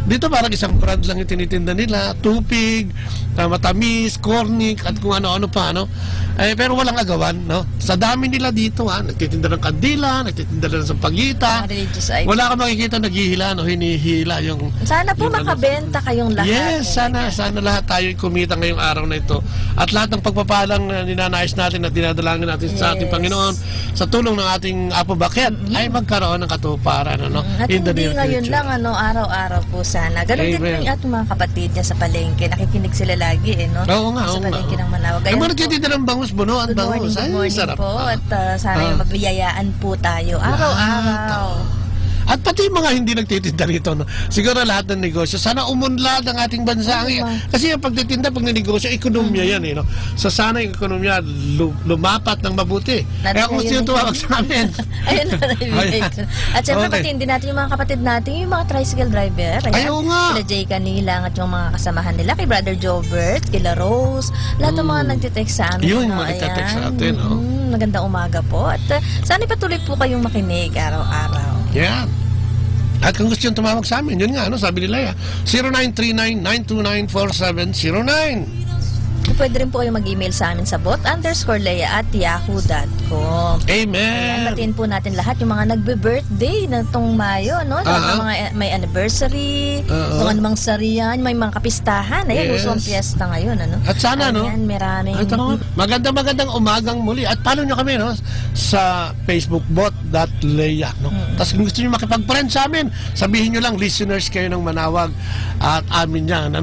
Dito parang isang brand lang yung tinitinda nila. Tupig, matamis, cornic, at kung ano-ano pa. Pero walang agawan. Sa dami nila dito, nagtitinda ng kandila, nagtitinda ng sampagita. Wala ka makikita naghihila, hinihila. Sana po makabenta kayong lahat. Yes, sana lahat tayo kumita ngayong araw na ito. At lahat ng pagpapalang ninanais natin at dinadalangin natin sa ating Panginoon, sa tulong ng ating Apo Bakit, ay magkaroon ng katuparan. At hindi ngayon lang, araw-araw po sana. Ganon din po yung ating mga kapatid niya sa palengke. Nakikinig sila lagi, Oo nga, sa palengke ng Manawag. Ay, mga nagtitinda ng bangus, buno at bangus. Good morning po. At sana yung mabiyayaan po tayo araw-araw. At pati mga hindi nagtitinda rito, siguro lahat ng negosyo, sana umunlad ang ating bansa. Kasi yung pagtitinda, pag ninegosyo, ekonomiya yan. So sana yung ekonomiya lumapat ng mabuti. Kaya kung gusto yung tumawag sa amin. At syempre pati hindi natin yung mga kapatid natin, yung mga tricycle driver. Ayaw nga. Sila Jay Kanilang at yung mga kasamahan nila, kay Brother Jobert, kila Rose, lahat ng mga nagtitext sa amin. Yung mga nagtitext sa atin. Magandang umaga po. At sana patuloy po kayong makinig araw-araw. Yan. At kung gusto nyo tumawag sa amin, yun nga, sabi nila 0939-929-4709. Pwede rin po kayo mag-email sa amin sa bot_leia@yahoo.com. Amen! Ayan, batiin po natin lahat yung mga nagbe-birthday na itong Mayo, no? Mga may anniversary, kung anumang sariyan, may mga kapistahan. Ayan, uso ang piyesta ngayon, ano? At sana, Ayan, maraming... magandang umagang muli. At follow nyo kami, sa Facebook, bot.leia, no? Tapos kung gusto nyo makipag-friend sa amin, sabihin nyo lang, listeners kayo ng Manawag. At amin yan,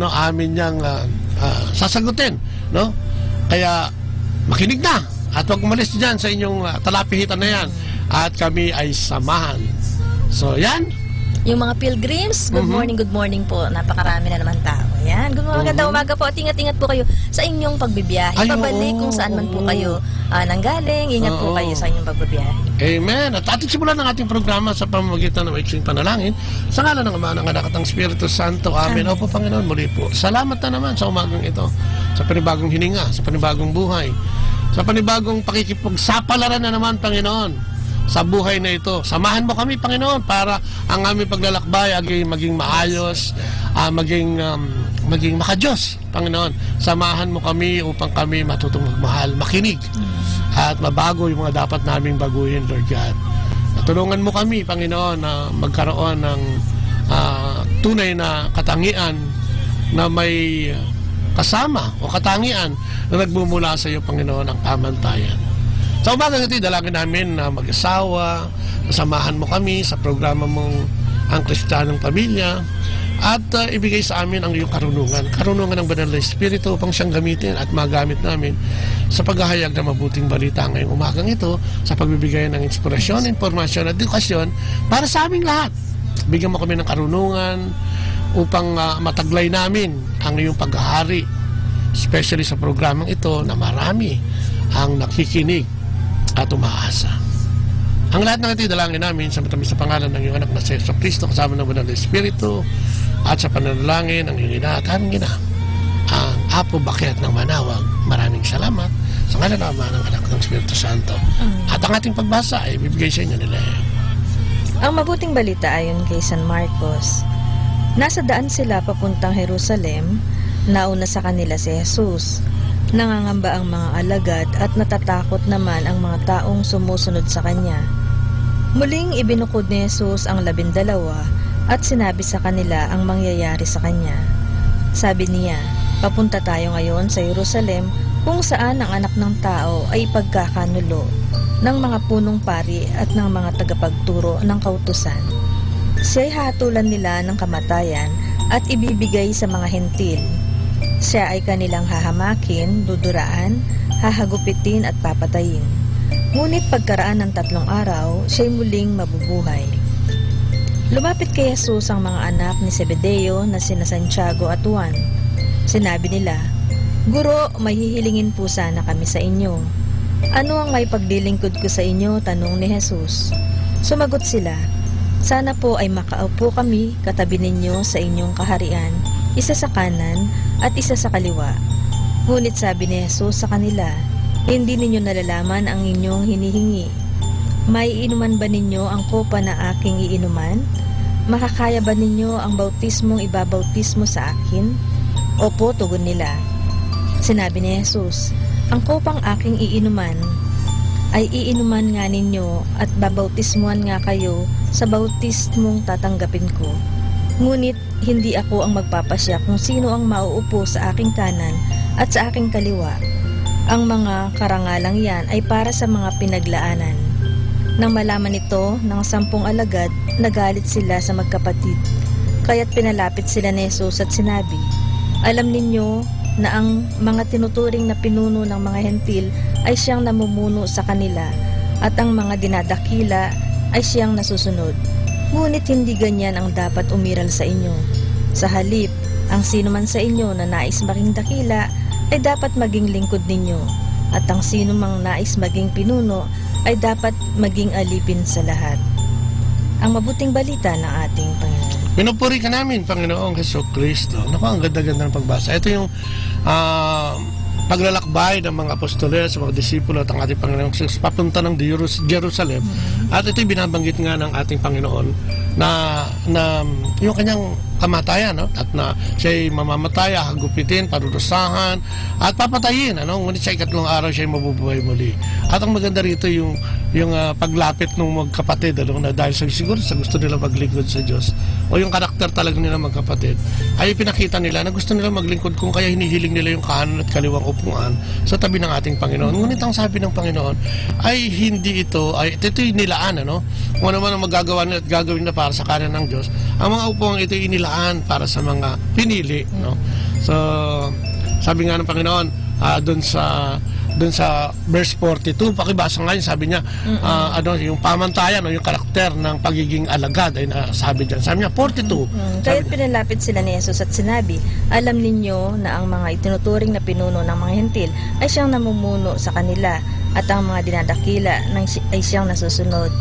sasagutin, no? Kaya makinig na at huwag umalis dyan sa inyong talapihitan na yan at kami ay samahan. So yan, yung mga pilgrims, good morning po. Napakarami na naman tao. Yan, magandang umaga po at ingat-ingat po kayo sa inyong pagbibiyahe. Pabalik kung saan man po kayo nanggaling. Ingat po kayo sa inyong pagbibiyahe. Amen. At ating simulan ng ating programa sa pamamagitan ng maiksing panalangin sa ngalan ng Ama, ng Anak at ng Espiritu Santo. Amen. Opo, Panginoon, muli po. Salamat na naman sa umagang ito, sa panibagong hininga, sa panibagong buhay, sa panibagong pakikipagsapalaran na naman, Panginoon, sa buhay na ito. Samahan mo kami, Panginoon, para ang aming paglalakbay ay maging maayos, maging makadiyos, Panginoon. Samahan mo kami upang kami matutong magmahal, makinig, at mabago yung mga dapat naming baguhin, Lord God. Tulungan mo kami, Panginoon, na magkaroon ng tunay na katangian na may kasama o katangian na nagmumula sa iyo, Panginoon, ang pamantayan. Sa umagang ito, dalangin namin na mag-asawa, samahan mo kami sa programa mong Ang Kristiyanong Pamilya, at ibigay sa amin ang iyong karunungan ng Banal na Espiritu upang siyang gamitin at magamit namin sa paghahayag ng mabuting balita ngayong umagang ito, sa pagbibigay ng inspirasyon, informasyon at edukasyon para sa aming lahat. Bigyan mo kami ng karunungan upang mataglay namin ang iyong paghahari, especially sa programang ito na marami ang nakikinig at umaasa. Ang lahat ng ito dalangin namin sa matamis sa pangalan ng iyong anak na si Jesucristo, kasama ng Banal na Espiritu, at sa panalangin ng iyong ina at aming ina, ang Apo Bakyat ng Manawag. Maraming salamat sa ngalan ng Ama, ng Anak ng Espiritu Santo. At ang ating pagbasa ay bibigay sa inyo nila. Ang mabuting balita ayon kay San Marcos. Nasa daan sila papuntang Jerusalem, nauna sa kanila si Jesus. Nangangamba ang mga alagad at natatakot naman ang mga taong sumusunod sa kanya. Muling ibinukod ni Jesus ang 12 at sinabi sa kanila ang mangyayari sa kanya. Sabi niya, papunta tayo ngayon sa Jerusalem kung saan ang anak ng tao ay ipagkakanulo ng mga punong pari at ng mga tagapagturo ng kautusan. Siya'y hatulan nila ng kamatayan at ibibigay sa mga hentil. Siya ay kanilang hahamakin, duduraan, hahagupitin at papatayin. Ngunit pagkaraan ng 3 araw, siya'y muling mabubuhay. Lumapit kay Jesus ang mga anak ni Zebedeo na sina Santiago at Juan. Sinabi nila, Guro, may hihilingin po sana kami sa inyo. Ano ang may paglilingkod ko sa inyo? Tanong ni Jesus. Sumagot sila, sana po ay makaupo kami katabi ninyo sa inyong kaharian, isa sa kanan at isa sa kaliwa. Ngunit sabi ni Jesus sa kanila, hindi ninyo nalalaman ang inyong hinihingi. May inuman ba ninyo ang kopa na aking iinuman? Makakaya ba ninyo ang bautismong ibabautismo sa akin? Opo, tugon nila. Sinabi ni Jesus, ang kopang aking iinuman ay iinuman nga ninyo at babautismuhan nga kayo sa bautismong tatanggapin ko. Ngunit hindi ako ang magpapasya kung sino ang mauupo sa aking kanan at sa aking kaliwa. Ang mga karangalang yan ay para sa mga pinaglaanan. Nang malaman ito ng 10 alagad, nagalit sila sa magkapatid. Kaya't pinalapit sila ni Jesus at sinabi, alam ninyo na ang mga tinuturing na pinuno ng mga hentil ay siyang namumuno sa kanila at ang mga dinadakila ay siyang nasusunod. Ngunit hindi ganyan ang dapat umiral sa inyo. Sa halip, ang sino man sa inyo na nais maging dakila ay dapat maging lingkod ninyo, at ang sino mang nais maging pinuno ay dapat maging alipin sa lahat. Ang mabuting balita ng ating Panginoon. Pinupuri ka namin, Panginoong Jesucristo. Naku, ang ganda-ganda ng pagbasa. Ito yung paglalakbay ng mga apostoles, sa mga disipulo at ang ating Panginoong Jesus papunta ng Jerusalem. At ito'y binabanggit nga ng ating Panginoon yung kanyang kamatayan, no? At na siya'y mamamatay, hagupitin, parurusahan, at papatayin, ano? Ngunit sa ikatlong araw siya'y mabubuhay muli. At ang maganda rito yung paglapit ng magkapatid, ano? Na dahil siguro sa gusto nila maglingkod sa Diyos, o yung karakter talaga nila magkapatid, ay pinakita nila na gusto nila maglingkod, kung kaya hinihiling nila yung kanan at kaliwang upuan sa tabi ng ating Panginoon. Ngunit ang sabi ng Panginoon ay hindi ito'y nilaan, ano? Kung ano man ang magagawa nila at gagawin na para sa kanan ng Diyos, ang mga upuan ito'y inilaan para sa mga pinili, no? So sabi nga ng Panginoon doon sa verse 42, pakibasa nga yun, sabi niya yung pamantayan o yung karakter ng pagiging alagad ay nasabi dyan. Sabi niya 42. Kaya pinalapit sila ni Jesus at sinabi, alam ninyo na ang mga itinuturing na pinuno ng mga hentil ay siyang namumuno sa kanila, at ang mga dinadakila ay siyang nasusunod.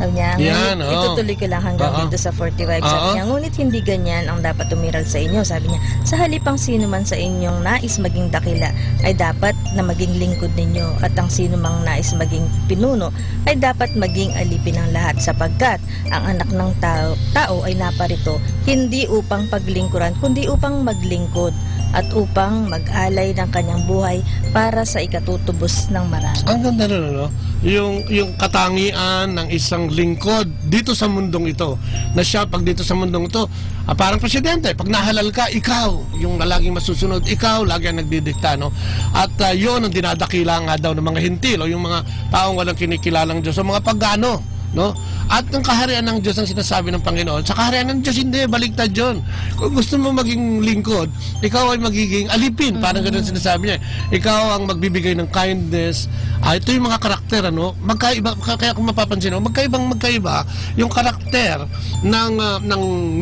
Sabi niya, itutuloy ko lang hanggang dito sa 45. Sabi niya, ngunit hindi ganyan ang dapat tumiral sa inyo. Sabi niya, sa halipang sino man sa inyong nais maging dakila ay dapat na maging lingkod ninyo, at ang sino mang nais maging pinuno ay dapat maging alipin ng lahat, sapagkat ang anak ng tao ay naparito hindi upang paglingkuran kundi upang maglingkod at upang mag-alay ng kanyang buhay para sa ikatutubos ng marami. Ang ganda nun, no? Yung katangian ng isang lingkod dito sa mundong ito, na siya pag dito sa mundong ito, parang presidente, pag nahalal ka, ikaw yung laging masusunod, ikaw lagi ang nagdidikta, no? At yun ang dinadakila nga daw ng mga hintil o yung mga taong walang kinikilalang Diyos o mga pagano, no? At ang kaharian ng Diyos ang sinasabi ng Panginoon, sa kaharian ng Diyos hindi, baliktad yun. Kung gusto mo maging lingkod, ikaw ay magiging alipin, parang ganun sinasabi niya. Ikaw ang magbibigay ng kindness. Ito yung mga karakter, ano? Magkaiba, kaya kung mapapansin mo, magkaiba yung karakter ng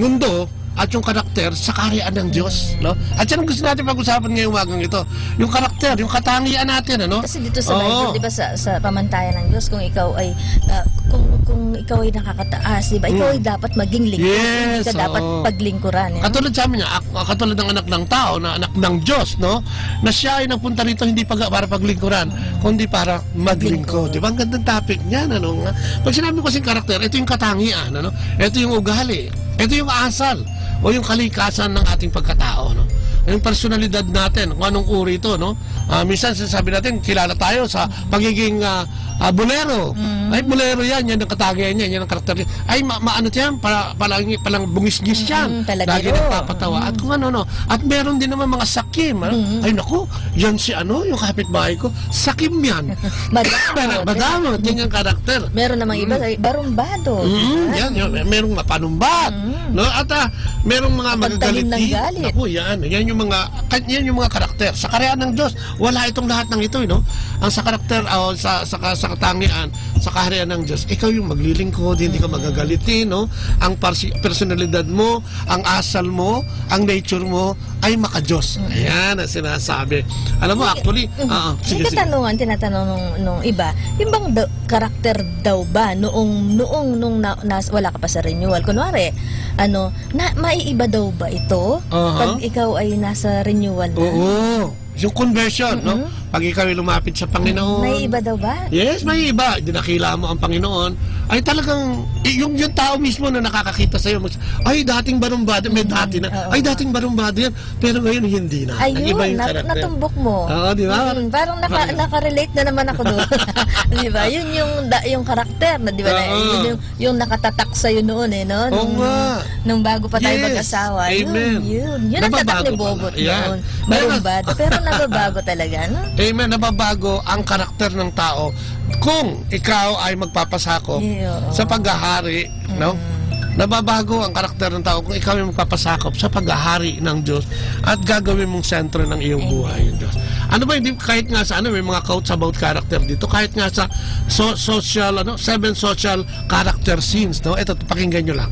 mundo at yung karakter sa kaharian ng Diyos, no? At yan ang gusto natin pag-usapan ngayong umagang ito. Yung karakter, yung katangian natin, ano? Kasi dito sa Bible, di ba, sa pamantayan ng Diyos, kung ikaw ay kung ikaw ay nakakataas, di ba? Ikaw ay dapat maging lingkod, hindi ka dapat paglingkuran. Katulad sa amin niya, katulad ng anak ng tao, na anak ng Diyos, no? Na siya ay nagpunta rito hindi para paglingkuran, kundi para maglingkod. Di ba? Ang gandang topic niyan, ano? Pag sinabi ko kasing karakter, ito yung katangian, ano? Ito yung ugali, ito yung asal, o yung kalikasan ng ating pagkatao, no? Yung personalidad natin, kung anong uri ito, no? Minsan sinasabi natin, kilala tayo sa pagiging bolero. Ay, bolero yan ang katangian niya, yan ang karakter niya. Ay, maano yan, palang bungis-gis yan. Lagi nagpapatawa. At kung ano, at meron din naman mga sakim. Ay, naku, yan si yung kapitbahay ko, sakim yan. Madamot, yan yung karakter. Meron namang iba, barumbado. Yan, merong mapanumbat. No? At merong mga magagalitin. Naku, yan yung mga karakter. Sa kaharian ng Diyos, wala itong lahat ng ito, no? Ang sa karakter, sa katangian, sa kaharian ng Diyos, ikaw yung maglilingkod, hindi ka magagalitin, no? Ang personalidad mo, ang asal mo, ang nature mo, ay maka-Diyos. Ayan ang sinasabi. Alam mo, actually, tinatanong nung iba, yung bang karakter daw ba nung wala ka pa sa renewal? Kunwari, maiiba daw ba ito? Pag ikaw ay nasa renewal na? Oo. Yung conversion, no? Pag ikaw ay lumapit sa Panginoon. May iba daw ba? Yes, may iba. Dinakila mo ang Panginoon. Ay talagang, yung tao mismo na nakakakita sa'yo, ay dating barumbado, may dati na, ay dating barumbado yan, pero ngayon hindi na. Ayun, natumbok mo. Oo, di ba? Parang nakarelate na naman ako doon. Di ba? Yun yung karakter na, di ba? Yung nakatatak sa'yo noon, no? Nung bago pa tayo mag-asawa. Amen. Yun ang tatak ni Bobot noon. Barumbado. Pero nababago talaga, no? Amen, nababago ang karakter ng tao kung ikaw ay magpapasakop sa paghahari, no? Nababago ang karakter ng tao kung ikaw ay magpapasakop sa paghahari ng Diyos at gagawin mong sentro ng iyong buhay yung Diyos. Ano ba, hindi, kahit nga sa may mga quotes about character dito, kahit nga sa social, 7 social character sins, no? Ito, pakinggan nyo lang.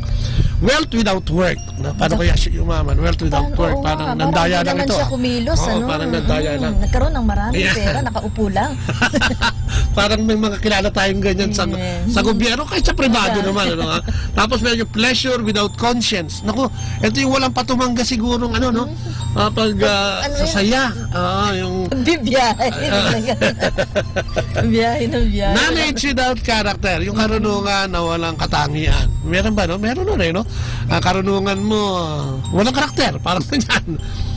Wealth without work. No? Paano kaya siya yumaman? Wealth without work. Parang nandaya lang ito. Parang siya kumilos, parang nandaya lang. Nagkaroon ng maraming pera, nakaupo lang. parang may mga kilala tayong ganyan sa gobyerno, kahit sa privado naman. Ano, ha? Tapos meron yung pleasure without conscience. Naku, ito yung walang patumangga sigurong ano, no? Pag sasaya. Yung bibiyahe. Biyahe ng biyahe. Knowledge without character. Yung karunungan na walang katangian. Meron ba, no? Meron nun eh, no? Karunungan mo, walang karakter. Parang ganyan.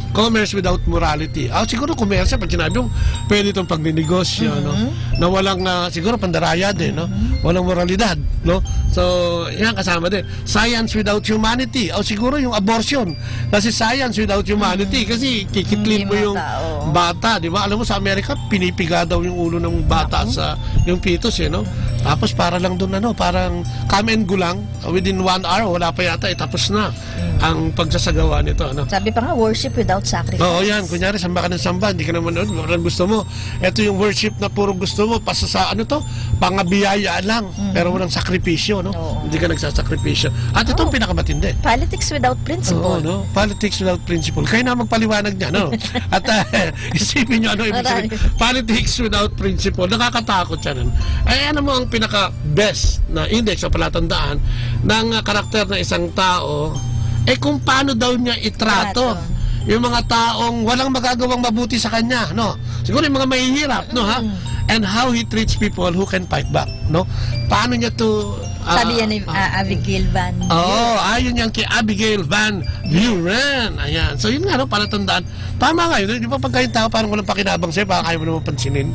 Commerce without morality. Siguro commerce, pag sinabi yung pwede itong pagninegosyo, no? Na walang, siguro pandaraya din, no? Walang moralidad, no? So, yan kasama din. Science without humanity. Siguro yung abortion. Kasi science without humanity. Kasi kikitlin mo yung bata, di ba? Alam mo, sa Amerika, pinipiga daw yung ulo ng bata sa yung fetus, eh, no? Tapos para lang doon, ano, parang come and go lang. Within 1 hour, wala pa yata, tapos na ang pagsasagawa nito, ano? Sabi pa nga, worship without sacrifice. Oo, yan. Kunyari, samba ka ng samba, hindi ka naman parang gusto mo. Ito yung worship na puro gusto mo, pasa sa ano to, pangabiyaya lang, pero walang sakripisyo, no? Hindi ka nagsasakripisyo. At itong pinakamatindi. Politics without principle. Oo, no? Politics without principle. Kayo na magpaliwanag niya, no? At isipin nyo, ano, ibig sabihin, politics without principle. Nakakatakot siya nun. Ano mo ang pinaka-best na index o palatandaan ng karakter ng isang tao, kung paano daw niya itrato yung mga taong walang magagawang mabuti sa kanya, no? Siguro yung mga mahihirap, no, ha? And how he treats people who can fight back, no? Paano niya to... Sabi yan ni Abigail Van Buren. Ayun yan kay Abigail Van Buren. Ayan. So yun nga, no, palatandaan. Tama nga yun. Di ba pagka yung tao parang walang pakinabang sa'yo, baka kaya mo naman pansinin.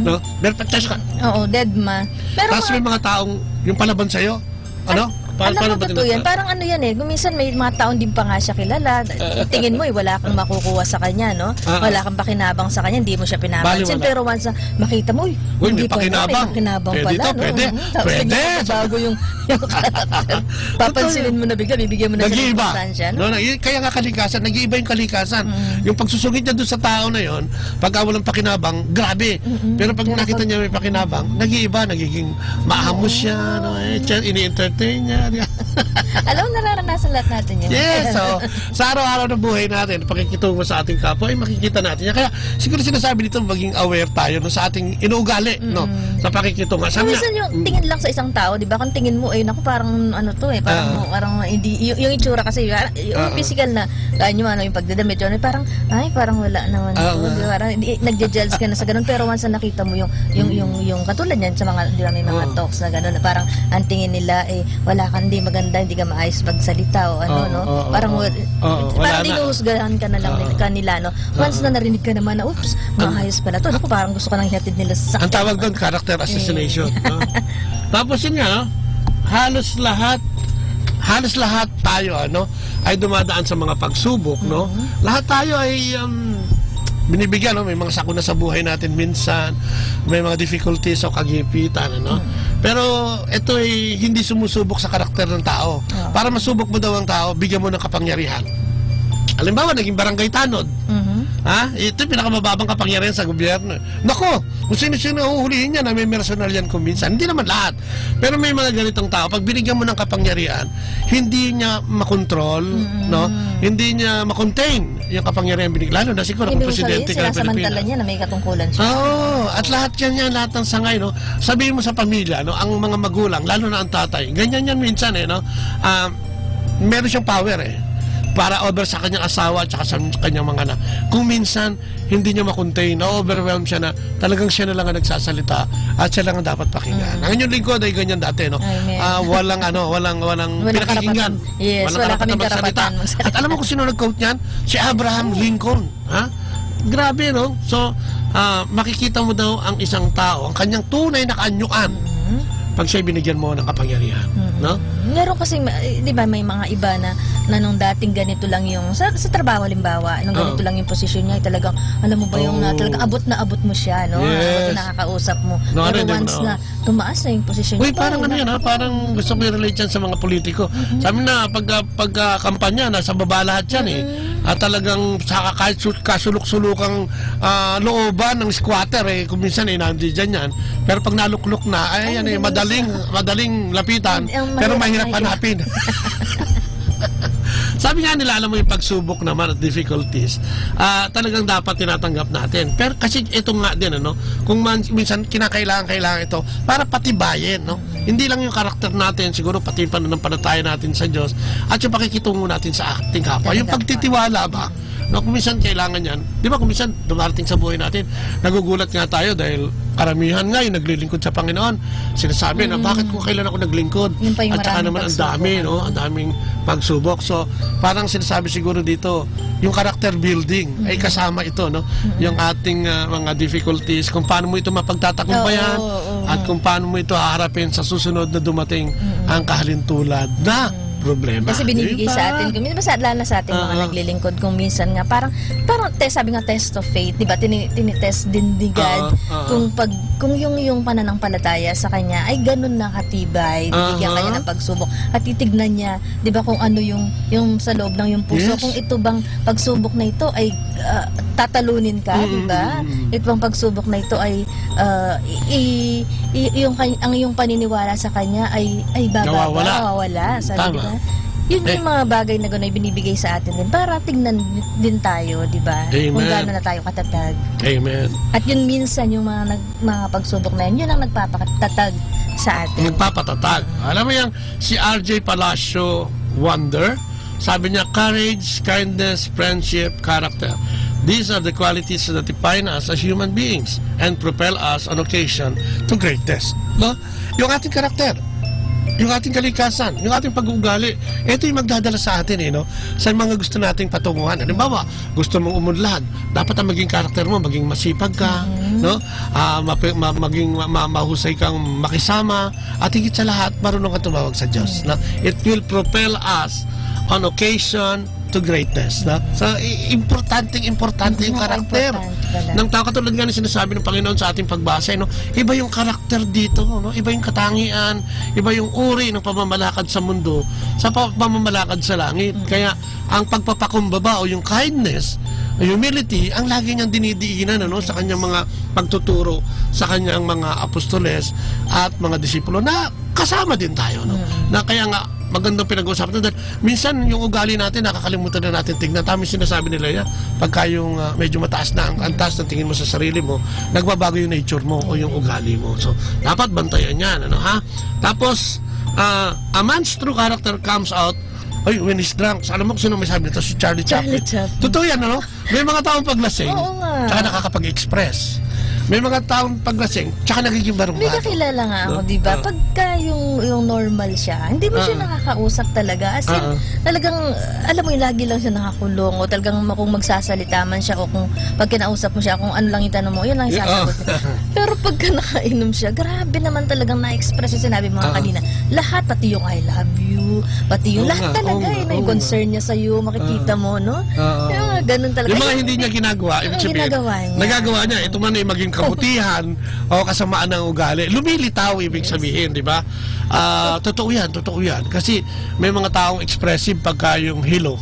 No? Meron pa ka. Oo, dead man. Tapos may mga taong yung palaban sa'yo, ano? Alam mo totoo yan, parang ano yan eh, minsan may mga taon din pa nga siya kilala, tingin mo wala kang makukuha sa kanya, no? Wala kang pakinabang sa kanya, hindi mo siya pinapansin, pero once makita mo, hindi pa na, may pakinabang pala, no? Pwede. Bago yung karakter. Papansinin mo na bigla, bibigyan mo na siya ng importansya, no? Kaya nga kalikasan, nag-iiba yung kalikasan. Yung pagsusungit niya doon sa tao na yon, pagka walang pakinabang, grabe. Pero pag nakita niya may pakinabang, nag-iiba, nagiging maahamos siya, no? Ini-entertain niya. Alam, nararanasan lahat natin yun. Yes, so sa araw-araw ng buhay natin, pakikitungo sa ating kapwa, makikita natin yan. Kaya siguro sinasabi dito, maging aware tayo no, sa ating inuugali, no, sa pakikitungo. Minsan yung tingin lang sa isang tao, di ba? Kung tingin mo, naku, parang ano to parang hindi, yung itsura kasi, yung physical na, ganyan ano, yung pagdadamit yun, parang wala naman. Parang nagja-judge ka na sa ganun, pero once na nakita mo yung katulad yan sa mga, di ba, may mga talks na ganun, parang ang tingin nila, wala hindi maganda, hindi ka maayos magsalita o ano, no? Parang dinuhusgahan ka na lang kanila, no? Once na narinig ka naman na, oops, maayos pala to. Naku, parang gusto ka nang hihatid nila sa ang tawag doon, character assassination. No? Tapos yun nga, no? Halos lahat tayo, ano, ay dumadaan sa mga pagsubok, no? Lahat tayo ay binibigyan, no? May mga sakuna sa buhay natin minsan, may mga difficulties o kagipitan, ano? Pero ito ay hindi sumusubok sa karakter ng tao. Para masubok mo daw ang tao, bigyan mo ng kapangyarihan. Halimbawa, naging barangay tanod. Ito yung pinakamababang kapangyarihan sa gobyerno. Nako, kung sino-sino nahuhulihin niya na may personal yan kung minsan. Hindi naman lahat. Pero may mga ganitong tao, pag binigyan mo ng kapangyarihan, hindi niya makontrol, no? Hindi niya makontain yung kapangyarihan binigyan. Lalo na siguro kung presidente ka ng Pilipinas. Sinasamantala niya na may katungkulan siya. At lahat yan, lahat ng sangay, no? Sabihin mo sa pamilya, no? Ang mga magulang, lalo na ang tatay, ganyan yan minsan, no? Meron siyang power, para over sa kanyang asawa at sa kanyang mga anak. Kung minsan, hindi niya makontain, na-overwhelm siya na talagang siya na lang ang nagsasalita at siya lang ang dapat pakinggan. Ang inyong lingkod ay ganyan dati, no? Walang pinakikinggan. Yes, wala kaming karapatan. At alam mo kung sino nag-quote niyan? Si Abraham Lincoln. Grabe, no? So, makikita mo daw ang isang tao, ang kanyang tunay na kaanyuan pag siya binigyan mo ng kapangyarihan, no? Meron kasi, di ba, may mga iba na nung dating ganito lang yung, sa trabaho halimbawa, nung ganito lang yung posisyon niya, talagang, alam mo ba yung talagang abot na abot mo siya, no? Yes. Nakakausap mo. Pero once na tumaas na yung posisyon niya. Parang ano yan, parang gusto ko i-relate yan sa mga politiko. Sabi na, pagka-kampanya, nasa baba lahat yan, At talagang kahit kasulok-sulukang looban ng squatter, kung minsan nandiyan yan. Pero pag naluklok na, madaling lapitan, pero mahirap hanapin. Sabi Sabi nga nila, alam mo yung pagsubok naman at difficulties, talagang dapat tinatanggap natin. Pero kasi ito nga din, ano, kung minsan kinakailangan ito para patibayin, no? Hindi lang yung karakter natin, siguro pati yung pananampalataya natin sa Diyos at yung pakikitungo natin sa ating kapwa. Yung pagtitiwala ba? No, kung minsan kailangan yan, di ba kung minsan dumarating sa buhay natin, nagugulat nga tayo dahil karamihan nga yung naglilingkod sa Panginoon. Sinasabi na bakit kung kailan ako naglingkod? At saka naman ang dami, no? Ang daming pagsubok. So, parang sinasabi siguro dito, yung character building ay kasama ito, no? Yung ating mga difficulties, kung paano mo ito mapagtatagumpayan at kung paano mo ito haharapin sa susunod na dumating ang kahalintulad na problema. Kasi binibigay sa atin, lalo sa ating mga naglilingkod, kung minsan nga, parang sabi nga test of faith, di ba? Tinitest din ni God kung yung pananampalataya sa Kanya ay ganun na katibay, bibigyan Kanya ng pagsubok, at titignan niya, di ba, kung ano yung sa loob ng yung puso, kung ito bang pagsubok na ito ay tatalunin ka, di ba? Ito bang pagsubok na ito ay ang iyong paniniwala sa Kanya ay nawawala. Sabi, di ba? Yun yung mga bagay na gano'y binibigay sa atin din para tingnan din tayo, di ba? Kung gaano na tayo katatag. Amen. At yun minsan yung mga pagsubok na yun ang nagpapatatag sa atin. Nagpapatatag. Alam mo yung si R.J. Palacio Wonder, sabi niya, courage, kindness, friendship, character. These are the qualities that define us as human beings and propel us on occasion to greatness. No? Yung ating karakter, yung ating kalikasan, yung ating pag-uugali, ito yung magdadala sa atin, no? Sa mga gusto nating patunguhan. Halimbawa, gusto mong umunlad, dapat ang maging karakter mo, maging masipag ka, no? Maging mahusay kang makisama, at higit sa lahat, marunong ka tumawag sa Diyos. No? It will propel us on occasion to greatness. No? So, importante yung karakter ng tao. Katulad nga ng sinasabi ng Panginoon sa ating pagbasa, no? Iba yung karakter dito, no? Iba yung katangian, iba yung uri ng pamamalakad sa mundo sa pamamalakad sa langit. Kaya ang pagpapakumbaba o yung kindness, humility, ang lagi niyang dinidiinan, ano, sa kanyang mga pagtuturo sa kanyang mga apostoles at mga disipulo na kasama din tayo, no? Na kaya nga magandang pinag-uusapan dahil minsan yung ugali natin nakakalimutan na natin tignan. Tama sinasabi nila yan, pagka yung medyo mataas na ang taas ng tingin mo sa sarili mo, nagbabago yung nature mo o yung ugali mo. So dapat bantayan yan, ano, ha? Tapos a man's true character comes out when he's drunk. Alam mo kung sino may sabi nito? Si Charlie Chaplin. Totoo yan, ano? May mga taong paglasing tsaka nakakapag-express. May mga taong paglasing, tsaka nagiging barungado. May kakilala nga ako, di ba? Pagka yung normal siya, hindi mo siya nakakausap talaga. As in, talagang, alam mo yung lagi lang siya nakakulong, o talagang kung magsasalita man siya, o kung pag kinausap mo siya, kung ano lang yung tanong mo, yun lang yung sasagot niya. Pero pagka nakainom siya, grabe naman talagang na-express yung sinabi mga kanina. Lahat, pati yung I love you, pati yung lahat talaga, may concern niya sa'yo, makikita mo, no? Ganun talaga. Yung mga hindi niya ginagawa, ibig sabihin, nagagawa niya, ito man ay maging kabutihan o kasamaan ng ugali. Lumilitaw, ibig sabihin, di ba? Totoo yan. Kasi may mga taong expressive pagka yung hilo.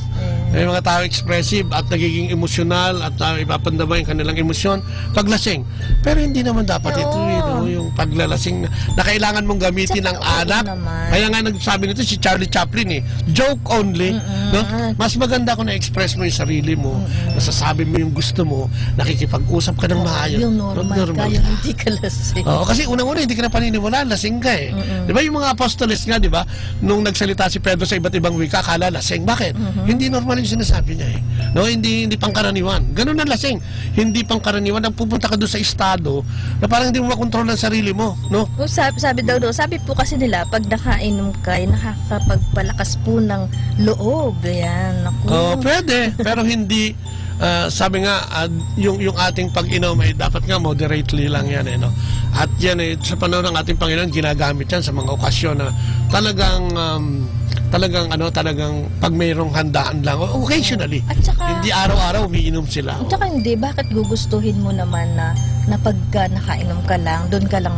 May mga taong expressive at nagiging emosyonal at ipapandaba yung kanilang emosyon paglasing. Pero hindi naman dapat ito, yung paglalasing na kailangan mong gamitin ng anak. Kaya nga nagsabi nito si Charlie Chaplin, joke only. No? Mas maganda kung na-express mo yung sarili mo, nasasabi mo yung gusto mo, nakikipag-usap ka ng maayos. Yung normal ka, yung hindi ka lasing. Kasi unang-una hindi ka na paniniwala, lasing ka eh. Di ba yung mga apostoles nga, di ba? Nung nagsalita si Pedro sa iba't ibang wika, akala lasing. Bakit? Hindi normal yung sinasabi niya eh. No, hindi pangkaraniwan. Ganun ang lasing. Hindi pangkaraniwan. Ang pupunta ka doon sa estado na parang hindi mo makontrol ang sarili mo, no? Sabi po kasi nila, pag nakainom ka, nakakapagpalakas po ng loob. Ayan. Pwede. Pero hindi, sabi nga, yung ating pag-inom ay dapat nga moderately lang yan, no? At yan sa panahon ng ating Panginoon, ginagamit yan sa mga okasyon na talagang pag mayroong handaan lang, occasionally. At saka, hindi araw-araw umiinom sila. At saka hindi, bakit gugustuhin mo naman na pagka nakainom ka lang, doon ka lang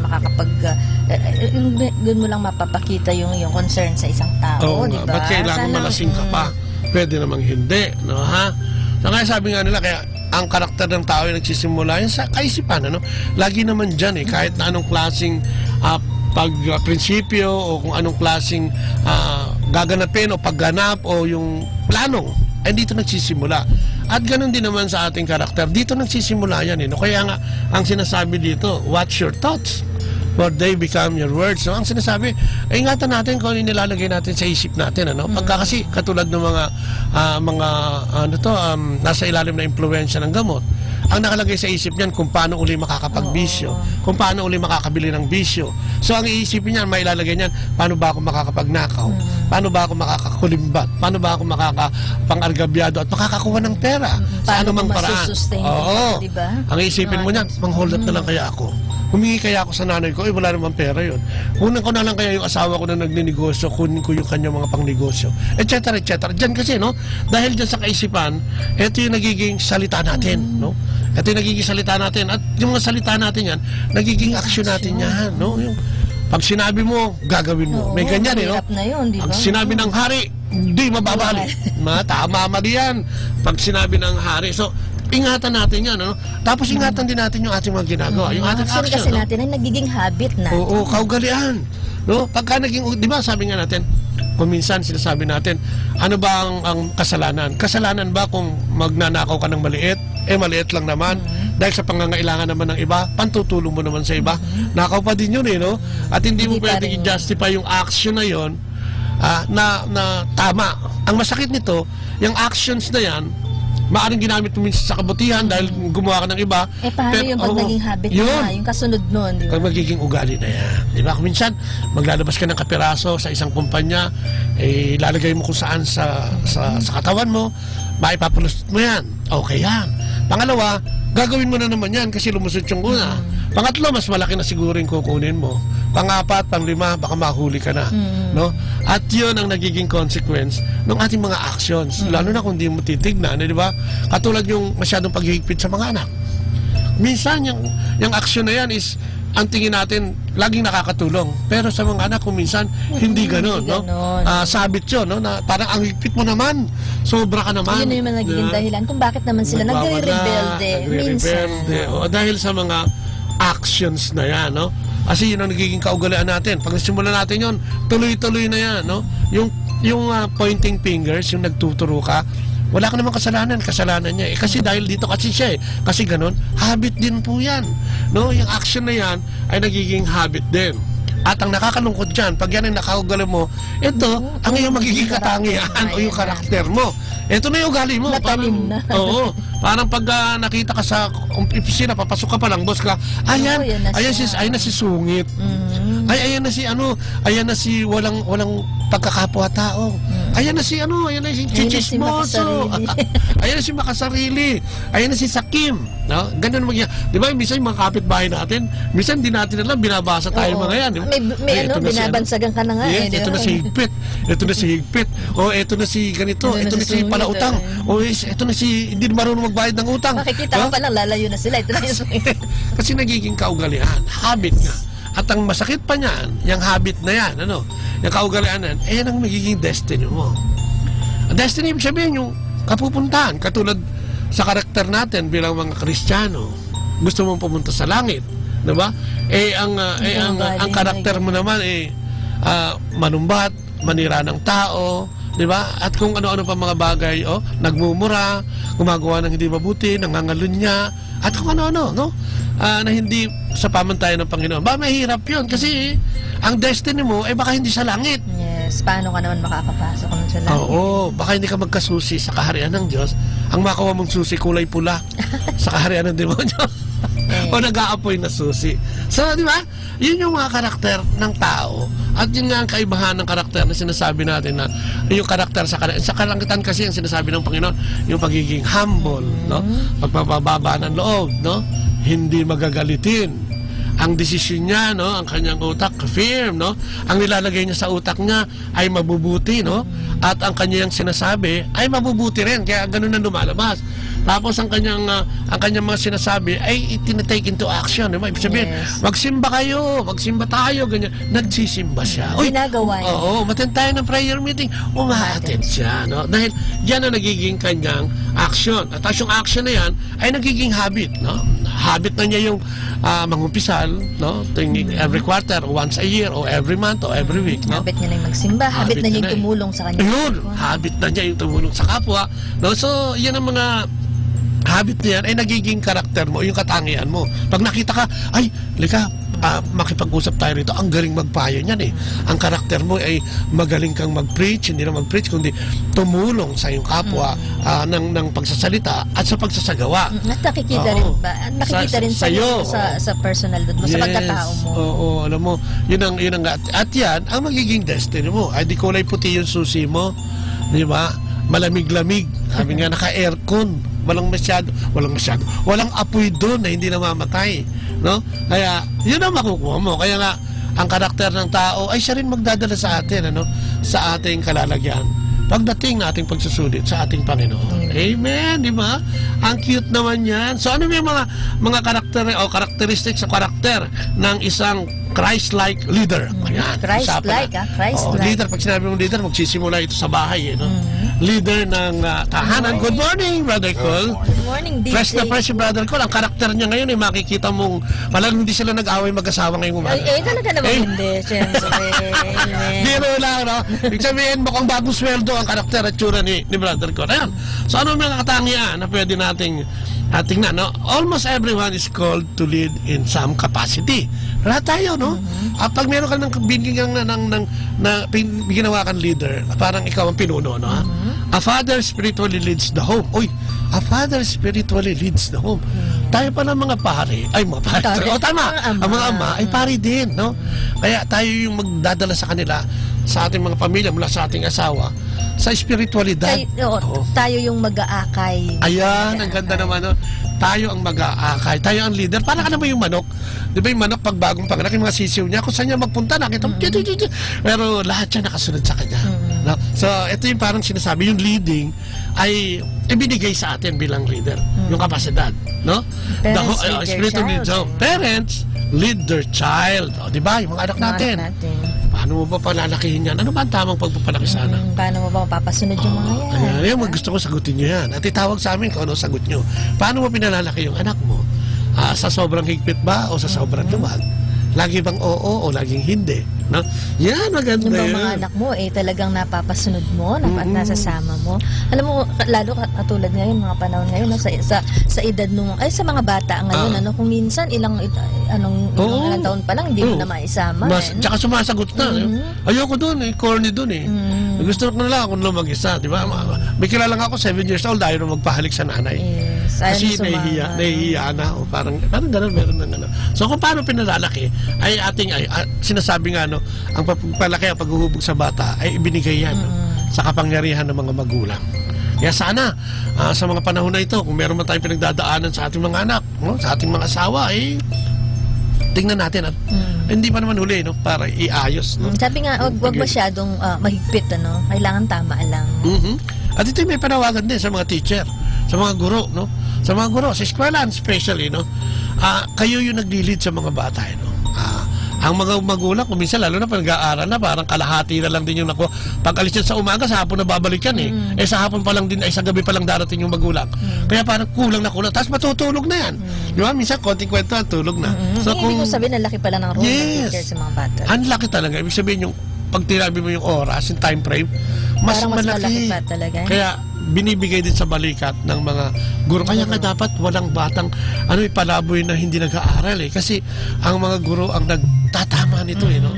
doon mo lang mapapakita yung concern sa isang tao, di ba? Ba't kailangan malasing ka pa? Pwede namang hindi, no, ha? So, kaya sabi nga nila, kaya ang karakter ng tao ay nagsisimula yun sa kaisipan, ano? Lagi naman dyan, kahit na anong klaseng pag-prinsipyo o kung anong klaseng gaganapin o pagganap o yung plano, ay dito nagsisimula. At ganun din naman sa ating karakter. Dito nagsisimula yan. No? Kaya nga, ang sinasabi dito, watch your thoughts, for they become your words. No? Ang sinasabi, ay ingatan natin kung ano yung nilalagay natin sa isip natin. Ano? Pagka kasi, katulad ng nasa ilalim na impluensya ng gamot, ang nakalagay sa isip niyan kung paano uli makakapagbisyo, kung paano uli makakabili ng bisyo. So ang iisipin niyan, may ilalagay niyan, paano ba ako makakapagnakaw? Paano ba ako makakakulimbat? Paano ba ako makakapang-argabyado at makakakuha ng pera? Sa anumang paraan. Oo. Diba? Ang iisipin mo niyan, mang-hold up na lang kaya ako. Humingi kaya ako sa nanay ko, wala namang pera yun. Kunin ko na lang kaya yung asawa ko na nagninegosyo, kunin ko yung kanyang mga pangnegosyo, etc. etc. Diyan kasi, no? Dahil dyan sa kaisipan, ito yung nagiging salita natin, no? Ito yung nagiging salita natin. At yung mga salita natin yan, nagiging aksyon natin yan, no? Yung, pag sinabi mo, gagawin mo. May ganyan, no? Na yun, diba? Pag sinabi ng hari, hindi mababali. Tama, mali yan. Pag sinabi ng hari. So, ingatan natin yan, no? Tapos ingatan din natin yung ating mga ginagawa. Yung ating action, kasi no? natin ay nagiging habit natin. Oo, kaugalian. No? Pagka naging, di ba sabi nga natin, kung minsan sinasabi natin, ano ba ang kasalanan? Kasalanan ba kung magnanakaw ka ng maliit? Maliit lang naman. Dahil sa pangangailangan naman ng iba, pantutulong mo naman sa iba. Nakaw pa din yun, no? At hindi mo pwedeng i-justify yung action na yun na tama. Ang masakit nito, yung actions na yan, maaaring ginamit mo minsan sa kabutihan dahil gumawa ka ng iba. Paano yung pag naging habit na, yung kasunod nun, di ba? Pag magiging ugali na yan. Di ba? Kung minsan, maglalabas ka ng kapiraso sa isang kumpanya, ilalagay mo kung saan sa katawan mo, maipapulusot mo yan. Okay yan. Pangalawa, gagawin mo na naman yan kasi lumusot yung una. Pangatlo, mas malaki na siguro yung kukunin mo. Pangapat, panglima, baka mahuli ka na. No? At yun ang nagiging consequence ng ating mga actions. Lalo na kung di mo titignan, di ba? Katulad yung masyadong paghihigpit sa mga anak. Minsan, yung action na yan is, ang tingin natin, laging nakakatulong. Pero sa mga anak, kung minsan, hindi ganun. No? Sabit yun, no? Na parang ang higpit mo naman, sobra ka naman. Yun yung nagiging dahilan kung bakit naman sila nagre-rebelde. Minsan. O, dahil sa mga actions na yan, no? Kasi yun ang nagiging kaugalian natin. Pag nasimulan natin yun, tuloy-tuloy na yan, no? Yung pointing fingers, yung nagtuturo ka, wala ka namang kasalanan niya. Kasi dahil dito kasi siya kasi ganun, habit din po yan. No? Yung action na yan ay nagiging habit din. At ang nakakalungkot dyan, pag yan ang nakaugali mo, ito ang iyong magiging katangian o yung karakter mo. Ito na yung ugali mo. Matalim na. Oo. Parang pag nakita ka sa opisina, papasok ka pa lang, boss ka, ayan na si sungit. Ayan na si walang pagkakapwa-tao. Ayan na si chichismoso. Ayan na si makasarili. Ayan na si sakim. No? Ganun magiging. Di ba, minsan yung mga kapitbahay natin, minsan di natin alam, binabasa tayo mga yan. Diba? May binabansagan ka na nga. Ito na si higpit. Ito na si higpit. O ito na si ganito. Ito na si palautang. O ito na si hindi marunong magbayad ng utang. Makikita ka pa lang, lalayo na sila. Ito na yung kasi nagiging kaugalian. Habit nga. At ang masakit pa niyan, yung habit na yan, yung kaugalian na yan, yan ang magiging destiny mo. Destiny, ibig sabihin yung kapupuntahan. Katulad sa karakter natin bilang mga Kristiyano, gusto mong pumunta sa langit. Diba? Ang karakter mo naman, manumbat, manira ng tao, diba? At kung ano-ano pa mga bagay, nagmumura, gumagawa ng hindi mabuti, nangangalunya, at kung ano-ano, no? Na hindi sa pamantayan ng Panginoon. Mahirap yun kasi ang destiny mo, baka hindi sa langit. Yes, paano ka naman makakapasok naman sa langit? Oo, baka hindi ka magkasusi sa kaharian ng Diyos. Ang makawa mong susi, kulay pula sa kaharian ng demonyo. O nag-aapoy na susi. So, di ba? Yun yung mga karakter ng tao. At yun nga ang kaibahan ng karakter na sinasabi natin na yung karakter sa kalangitan kasi yung sinasabi ng Panginoon, yung pagiging humble, no? Pagpapababa ng loob, no? Hindi magagalitin. Ang desisyon niya, no, ang kanyang utak firm, no? Ang nilalagay niya sa utak niya ay mabubuti, no? At ang kanyang sinasabi ay mabubuti rin, kaya ganun na lumalabas. Tapos ang kanyang mga sinasabi ay itinatake into action, no? Ibig sabihin, magsimba tayo, ganyan. Nagsisimba siya. Ginagawa niya. Oo, matin tayo ng prayer meeting, umahatid siya, no? Dahil yan ang nagiging kanyang action. At yung action na yan ay nagiging habit, no? habit na niya yung mangumpisal, no? Every quarter, or once a year, or every month, or every week, no? Habit niya na yung magsimba, habit na niya yung tumulong sa kanya. Yun, habit na niya yung tumulong sa kapwa, no? So, yan ang mga habit niyan ay nagiging karakter mo, yung katangian mo. Pag nakita ka, ay, lika, makipag-usap tayo rito, ang galing magpayo niyan eh. Ang karakter mo ay magaling kang mag-preach, hindi na mag-preach, kundi tumulong sa iyong kapwa ng pagsasalita at sa pagsasagawa. At nakikita rin ba? Nakikita rin sa'yo sa personal doon mo, sa pagkatao mo. Oo, alam mo, yun ang at yan, ang magiging destiny mo. Ay, di kulay puti yung susi mo, di ba? Malamig-lamig, sabi nga naka-aircon, walang apoy doon na hindi namamatay, no? Kaya yun ang makukuha mo. Kaya nga ang karakter ng tao ay siya rin magdadala sa atin, ano, sa ating kalalagyan pagdating na ating pagsusulit sa ating Panginoon. Amen, di ba? Ang cute naman yan. So ano yung mga karakter o characteristics sa karakter ng isang Christ-like leader? Ayan, Christ-like, Christ-like. Leader, pag sinabi mong leader, magsisimula ito sa bahay, no? Leader ng tahanan. Good morning, Brother Cole. Good morning, DJ. Fresh na fresh si Brother Cole. Ang karakter niya ngayon, makikita mong palang hindi sila nag-away mag-asawa ngayong umaga. Talaga naman hindi, siyempre. Biro lang, no? Ibig sabihin, mukhang bagong sweldo ang karakter at tsura ni Brother Cole. Ayan. So ano mga katangian na pwede nating tingnan, no? Almost everyone is called to lead in some capacity. Lahat tayo, no? Pag meron ka ng ginawa kang leader, parang ikaw ang pinuno, no? A father spiritually leads the home. Uy, a father spiritually leads the home. Tayo pa ng mga pare, ay mga pare. O tama, ang mga ama ay pare din, no? Kaya tayo yung magdadala sa kanila, sa ating mga pamilya, mula sa ating asawa, sa espiritualidad. Tayo yung mag-aakay. Ayan, ang ganda naman, no? Tayo ang mag-aakay, tayo ang leader. Para ka naman yung manok. Di ba yung manok pag bagong panganak, yung mga sisiw niya, kung saan niya magpunta, nakita mo, pero lahat siya nakasunod sa kanya. No? So, ito yung parang sinasabi, yung leading ay ibinigay sa atin bilang leader. Yung kapasidad. No? Parents lead their child. O, di ba? Yung mga anak natin. Paano mo ba palalakihin yan? Ano ba ang tamang pagpapalaki sana? Paano mo ba mapapasunod yung mga yan? Yan, gusto ko sagutin nyo yan. At itawag sa amin kung ano sagot nyo. Paano mo pinalalaki yung anak mo? Sa sobrang higpit ba o sa sobrang luwag? Lagi bang oo o laging hindi? No? Yan, maganda yung mga anak mo, talagang napapasunod mo, nasasama mo. Alam mo, lalo katulad ngayon, mga panahon ngayon, no, sa edad nung, sa mga bata ngayon, kung minsan, ilang taon pa lang, hindi mo na maisama. Tsaka sumasagot na. Ayoko dun, corny dun eh. Gusto ko na lang ako nung mag-isa, di ba? May kilala nga ako, 7 years old, ayaw na magpahalik sa nanay. Kasi nahihiya na. O parang gano'n, meron na gano'n. So kung paano pinalalaki, ay sinasabi nga, no, ang pagpalaki, ang paghuhubog sa bata, ay ibinigay yan sa kapangyarihan ng mga magulang. Kaya sana, sa mga panahon na ito, kung meron man tayong pinagdadaanan sa ating mga anak, no, sa ating mga asawa, tingnan natin at hindi pa naman huli, no, para iayos. No? Sabi nga, wag masyadong mahigpit, ano? Kailangan tama lang. At ito may panawagan din sa mga teacher, sa mga guro, no? Sa mga guro, sa eskwelahan especially, no? Kayo yung nag-lead sa mga bata, no? Ang mga magulang, kung minsan lalo na pag nag-aaral na, parang kalahati na lang din yung pag alis yan sa umaga, sa hapon na babalik yan sa hapon pa lang din, sa gabi pa lang darating yung magulang. Kaya parang kulang na kulang. Tapos matutulog na yan. Di ba? Minsan, konting kwento, tulog na. So, ibig ko sabihin, ang laki pala ng role ng teacher sa mga bata. Ang laki talaga. Ibig sabihin, yung pag tinabi mo yung oras, yung time frame, mas malaki pa talaga. Kaya, binibigay din sa balikat ng mga guro. Kaya nga dapat walang batang ipalaboy na hindi nag-aaral kasi ang mga guro ang nagtatama nito no?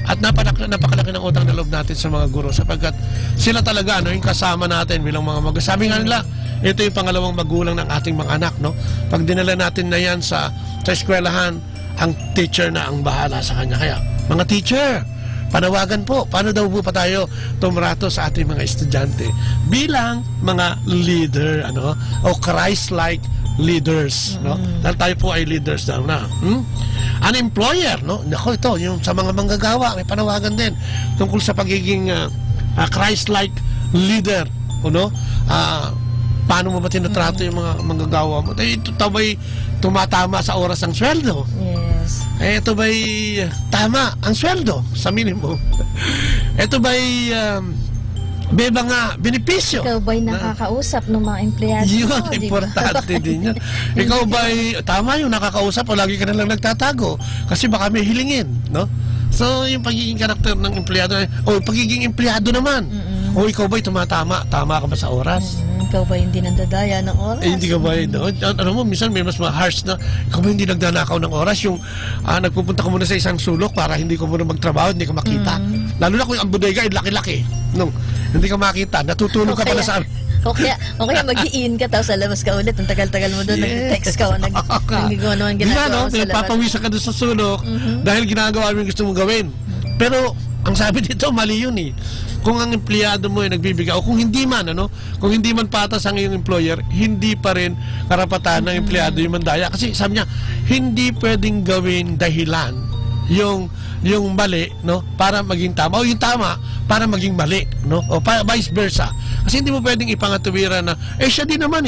At napakalaki ng utang na loob natin sa mga guro sapagkat sila talaga yung kasama natin bilang mga magulang. Sabi nga nila, ito yung pangalawang magulang ng ating mga anak, no? Pag dinala natin na yan sa eskwelahan, ang teacher na ang bahala sa kanya. Kaya mga teacher, panawagan po, paano daw po pa tayo tumrato sa ating mga estudyante bilang mga leader, o Christ-like leaders, no? Dahil tayo po ay leaders daw na. An employer, no? Nako, ito, yung sa mga manggagawa, may panawagan din tungkol sa pagiging Christ-like leader, no? Paano mo ba tinatrato yung mga manggagawa mo? Ito ba'y tumatama sa oras ng sweldo? Yes. Ito ba'y tama ang sweldo sa minimum? Ito ba'y may mga benepisyo. Ikaw ba'y nakakausap ng mga empleyado Yun, mo, di ba? importante din yun. Ikaw ba'y, tama yung nakakausap o lagi ka nalang nagtatago? Kasi baka may hilingin, no? So, yung pagiging karakter ng empleyado, o pagiging empleyado naman. O ikaw ba'y tumatama? Tama ka ba sa oras? Ikaw ba hindi nandadaya ng oras? Hindi ka ba doon? Ano mo, minsan may mas harsh na, ikaw ba hindi nagdanakaw ng oras? Yung nagpupunta ka muna sa isang sulok para hindi ka muna magtrabaho, hindi ka makita. Lalo na kung ang bodega ay laki-laki. No, hindi ka makita. Natutulog ka pala sa... O kaya mag-i-in ka, tapos sa labas ka ulit. Ang tagal-tagal mo doon, nag-text ka o nag-ginagawa naman ginagawa mo sa labas. Papawisan ka doon sa sulok dahil ginagawa mo yung gusto mong gawin. Pero, ang sabi dito, mali yun eh. Kung ang empleyado mo ay nagbibigay, o kung hindi man, kung hindi man patas ang iyong employer, hindi pa rin karapatan ng empleyado yung mandaya. Kasi sabi niya, hindi pwedeng gawing dahilan yung mali, no, para maging tama, o yung tama para maging mali, no, o vice versa. Kasi hindi mo pwedeng ipangatuwiran na siya din naman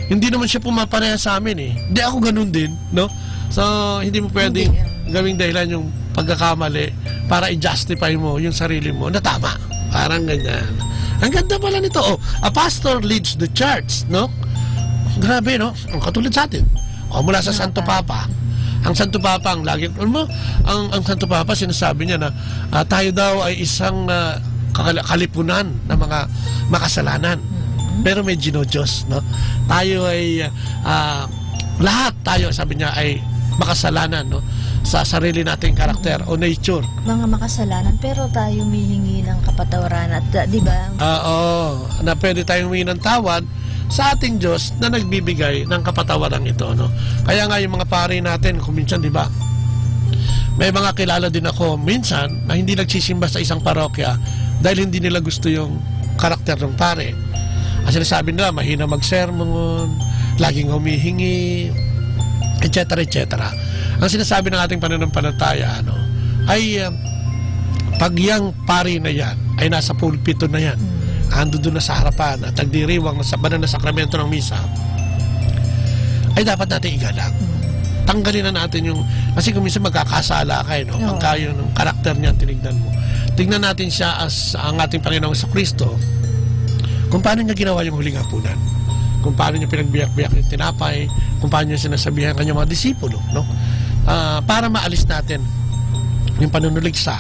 hindi naman siya pumapareha sa amin hindi ako ganun din, no. So hindi mo pwedeng gawing dahilan yung pagkakamali para i-justify mo yung sarili mo na tama, parang ganyan. Ang ganda pala nito. A pastor leads the church, no. Grabe, no, ang katulad sa atin mula sa Santo Papa. Ang Santo Papa, ang Santo Papa, sinasabi niya na tayo daw ay isang kalipunan ng mga makasalanan. Pero may Diyos, no? Tayo ay, lahat tayo, sabi niya, ay makasalanan, no? Sa sarili nating karakter o nature. Mga makasalanan, pero tayo humihingi ng kapatawaran at, di ba? Na pwede tayong humingi ng tawad sa ating Diyos na nagbibigay ng kapatawaran ito, no? Kaya nga yung mga pari natin, kung minsan, di ba, may mga kilala din ako minsan na hindi nagsisimba sa isang parokya dahil hindi nila gusto yung karakter ng pare. Kasi sabi nila, mahina mag-sermon, laging humihingi, etc. etc. Ang sinasabi ng ating pananampalataya, ay pag yung pari na yan ay nasa pulpito na yan, ando doon na sa harapan at nagdiriwang sa banal na sakramento ng misa, ay dapat natin igalang. Tanggalin na natin yung, kasi kung minsan magkakasala kayo, pagka yung karakter niya tinignan mo, tignan natin siya as ang ating Panginoong Kristo, kung paano niya ginawa yung huling hapunan, kung paano niya pinagbiyak-biyak yung tinapay, kung paano niya sinasabihan kanyang mga disipulo, no? Para maalis natin yung panunuligsa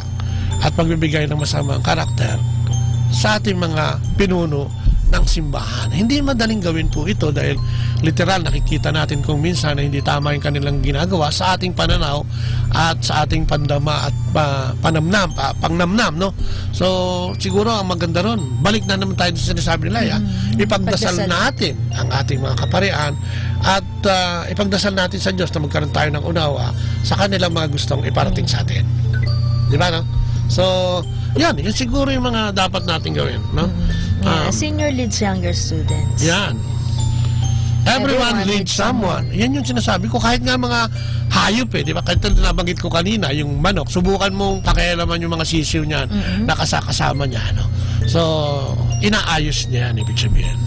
at pagbibigay ng masamang karakter sa ating mga pinuno ng simbahan. Hindi madaling gawin po ito dahil literal nakikita natin kung minsan na hindi tama yung kanilang ginagawa sa ating pananaw at sa ating pandama at pangnamnam, no? So siguro ang maganda ron, balik na naman tayo sa sinasabi nila, ipagdasal natin ang ating mga kaparian at ipagdasal natin sa Diyos na magkaroon tayo ng unawa sa kanilang mga gustong iparating sa atin. Di ba, no? So, yan siguro yung mga dapat natin gawin, no? Senior leads younger students. Yan. Everyone leads someone. Yan yung sinasabi ko. Kahit nga mga hayop, di ba? Kahit nabanggit ko kanina, yung manok, subukan mong pakialaman yung mga sisiw niyan, nakasama niya, no? So, inaayos niya yan, ibig sabihin.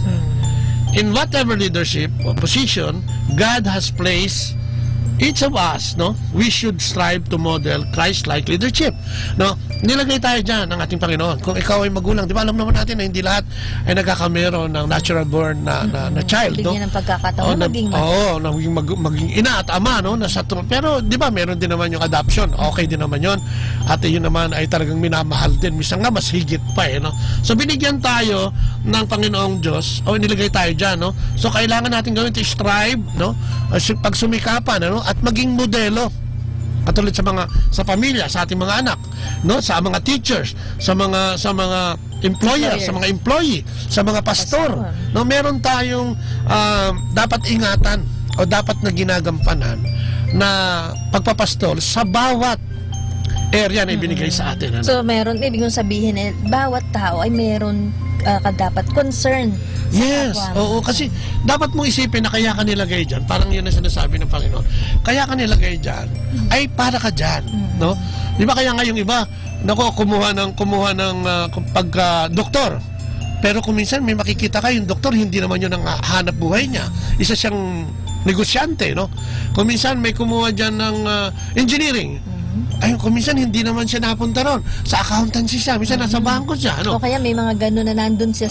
In whatever leadership or position God has placed each of us, no, we should strive to model Christ-like leadership, no? Nilagay tayo dyan ng ating Panginoon. Kung ikaw ay magulang, di ba alam naman natin na hindi lahat ay nagkakameron ng natural born na child, no? Bigyan ng pagkakataon maging ina at ama, no? Pero di ba meron din naman yung adoption, okay din naman yon. At yun naman ay talagang minamahal din, minsan nga mas higit pa, no? So binigyan tayo ng Panginoong Diyos, nilagay tayo dyan, no? So kailangan natin gawin to strive, no? Pagsumikapan, no? At maging modelo katulad sa pamilya, sa ating mga anak, no, sa mga teachers, sa mga employer, sa mga employee, sa mga pastor, no, meron tayong dapat ingatan o dapat na ginagampanan na pagpapastol sa bawat area na ibinigay sa atin, ano? So meron, ibig kong sabihin bawat tao ay meron dapat concern. Yes, oo, kasi dapat mong isipin na kaya ka nilagay dyan, parang yun ang sinasabi ng Panginoon, kaya ka nilagay dyan ay para ka dyan, no? Di ba kaya nga yung iba, kumuha ng pagka-doktor, pero kung minsan may makikita ka, yung doktor hindi naman yun ang hanap buhay niya, isa siyang negosyante, no? Kung minsan may kumuha dyan ng engineering, Ay, kung minsan hindi naman siya napunta ron. Sa accountancy siya, minsan nasa bangko siya. O kaya may mga gano'n na nandun siya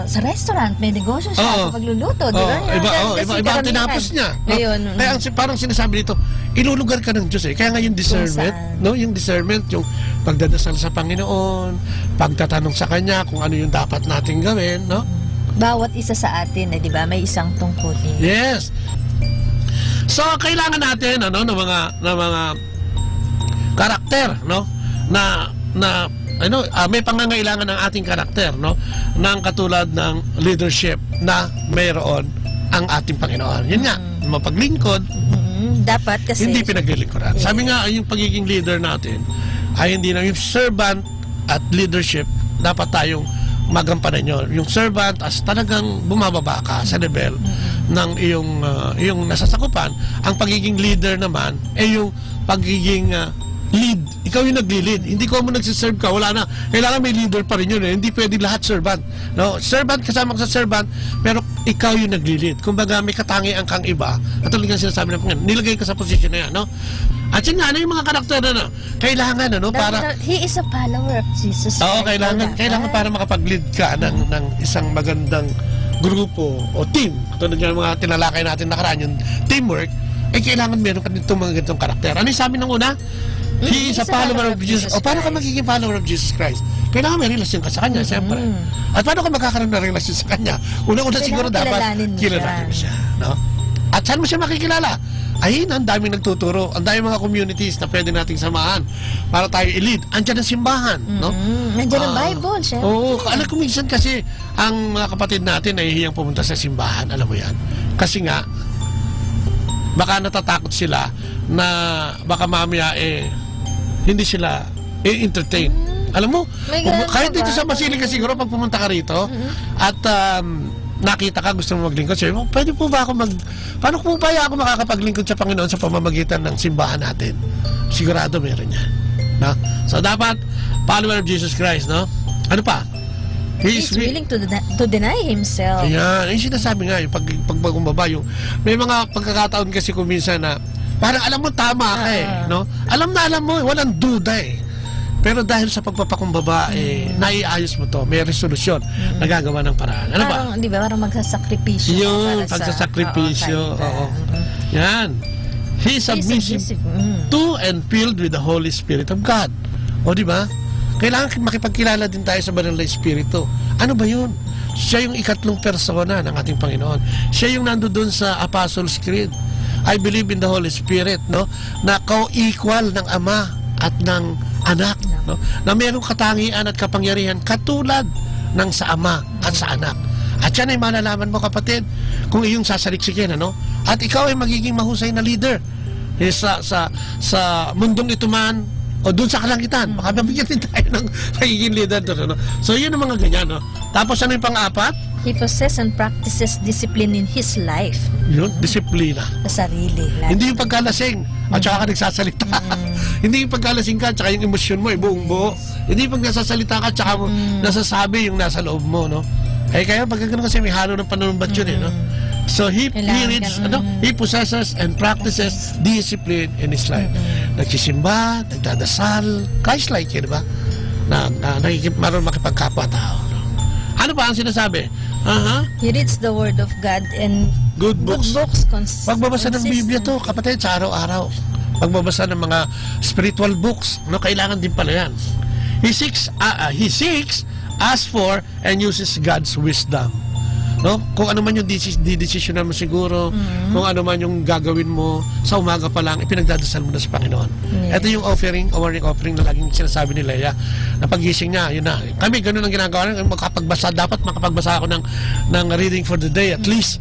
sa restaurant, may negosyo siya, pagluluto. Iba ang tinapos niya. Ngayon, Kaya parang sinasabi dito, ilulugar ka ng Diyos eh. Kaya nga yung discernment, no? Yung discernment, yung pagdadasal sa Panginoon, pagtatanong sa Kanya kung ano yung dapat nating gawin, no? Bawat isa sa atin, di ba? May isang tungkulin. Yes. So kailangan natin ng mga karakter, no? May pangangailangan ng ating karakter, no? Ng katulad ng leadership na mayroon ang ating Panginoon. Yun nga, mapaglingkod. Dapat kasi hindi pinaglilingkuran. Sabi nga, yung pagiging leader natin ay hindi na yung servant at leadership, dapat tayong magampanan yun. Yung servant as talagang bumababa ka sa level ng iyong nasasakupan. Ang pagiging leader naman ay yung pagiging lead. Ikaw yung nagli-lead. Hindi ko mo nagsiserve ka, wala na. Kailangan may leader pa rin yun eh. Hindi pwede lahat servant. No? Servant, kasama ka sa servant, pero ikaw yung nagli-lead. Kumbaga may katangian kang iba. At talagang sinasabi ng Panginoon, nilagay ka sa posisyon na yan, no? At yun nga, yung mga karakter na, kailangan, para... He is a follower of Jesus. Oo, kailangan para makapag-lead ka ng isang magandang grupo o team. Tulad ng mga tinalakay natin nakaraan, yung teamwork, kailangan meron ka nitong mga ganitong karakter. Ano yung sabi ng una? He is a follower of Jesus. O paano ka magiging follower of Jesus Christ? Kailangan may relasyon ka sa Kanya, siyempre. At paano ka magkakaroon ng relasyon sa Kanya? Una-una siguro dapat kilalanin mo siya. No? At saan mo siya makikilala? Ay, ang daming nagtuturo. Ang daming mga communities na pwede nating samahan para tayo i-lead. Andiyan ang simbahan. No? Nandiyan ang Bible, syempre. Oo, alam ko minsan kasi ang mga kapatid natin ay hihiyang pumunta sa simbahan. Alam mo yan. Kasi nga, baka natatakot sila na baka mamaya hindi sila entertain. Alam mo, kahit dito sa Basilica siguro pag pumunta ka rito at nakita ka, gusto mo maglingkod, sabi mo, pwede po ba ako paano po ba ako makakapaglingkod sa Panginoon sa pamamagitan ng simbahan natin? Sigurado meron yan. No? So dapat, follower of Jesus Christ, no? Ano pa? He's willing to deny himself. Ayan, yung sinasabi nga, yung pagbagumbaba, may mga pagkakataon kasi kung minsan na parang alam mo tama ka no? Alam mo, walang duda Pero dahil sa pagpapakumbaba, naiayos mo to, may resolusyon, nagagawa ng paraan. Ano ba? Di ba, parang magsasakripisyo. Yung pagsasakripisyo, Yan. He's submissive to and filled with the Holy Spirit of God. O di ba? Kailangan makipagkilala din tayo sa Banal na Espiritu. Ano ba yun? Siya yung ikatlong persona ng ating Panginoon. Siya yung nandoon sa Apostles' Creed. I believe in the Holy Spirit, no? Na co-equal ng Ama at ng Anak, no? Na mayroong katangian at kapangyarihan katulad ng sa Ama at sa Anak. At yan ay malalaman mo, kapatid, kung iyong sasaliksikin, ano? At ikaw ay magiging mahusay na leader sa mundong ito man o doon sa kalangitan. Baka mabigyan din tayo ng magiging leader doon, no? So yun ang mga ganyan, no? Tapos ano yung pang-apat? He possesses and practices discipline in his life. Yun, disiplina. Sa sarili. Hindi yung pagkalasing at saka ka nagsasalita. Hindi yung pagkalasing ka at saka yung emosyon mo buong buo. Hindi yung pagkasasalita ka at saka mo nasasabi yung nasa loob mo, no? Kaya pag gano'n kasi may halo ng panunumbat yun, no? So he possesses and practices discipline in his life. Nagsisimba, nagdadasal, Christ-like yun, di ba? Maroon makipagkapwa-tao. Ano pa ang sinasabi? He reads the Word of God and good books. Pagbabasa ng Biblia to, kapatid, sa araw-araw. Pagbabasa ng mga spiritual books, no, kailangan din pala yan. He seeks, asks for, and uses God's wisdom. No? Kung ano man yung decisionan mo siguro, kung ano man yung gagawin mo, sa umaga pa lang, ipinagdadasal mo na sa Panginoon. Ito yung morning offering na laging sinasabi ni Leia, na pagising niya, yun na. Kami, ganun ang ginagawa, dapat makapagbasa ako ng reading for the day, at least,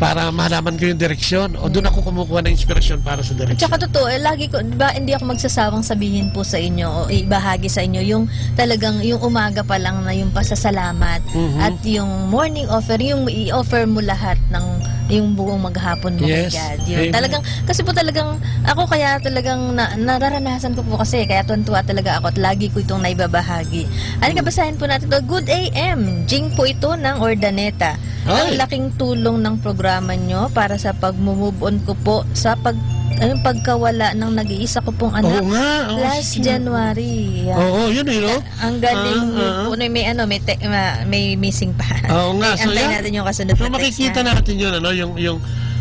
para mahalaman ko yung direksyon o doon ako kumukuha ng inspirasyon para sa direksyon. At saka totoo, lagi ko, diba, hindi ako magsasawang sabihin po sa inyo o ibahagi sa inyo yung talagang yung umaga pa lang na yung pasasalamat at yung morning offering, yung i-offer mo lahat ng yung buong maghapon mo kay God. Yun. Talagang, kasi po talagang ako kaya talagang nararanasan ko po kasi kaya tuwan-tuwa talaga ako at lagi ko itong naibabahagi. Halika basahin po natin ito. Good AM. Jing po ito ng Ordaneta. Ang laking tulong ng programa nyo para sa pag-move on ko po sa Ayun, pagkawala ng nag-iisa ko pong anak. Oo nga. Last January. Oo, yun no? Ang galing. May missing pa. Oo nga. Antayin natin yung kasunod na text. Makikita natin yun,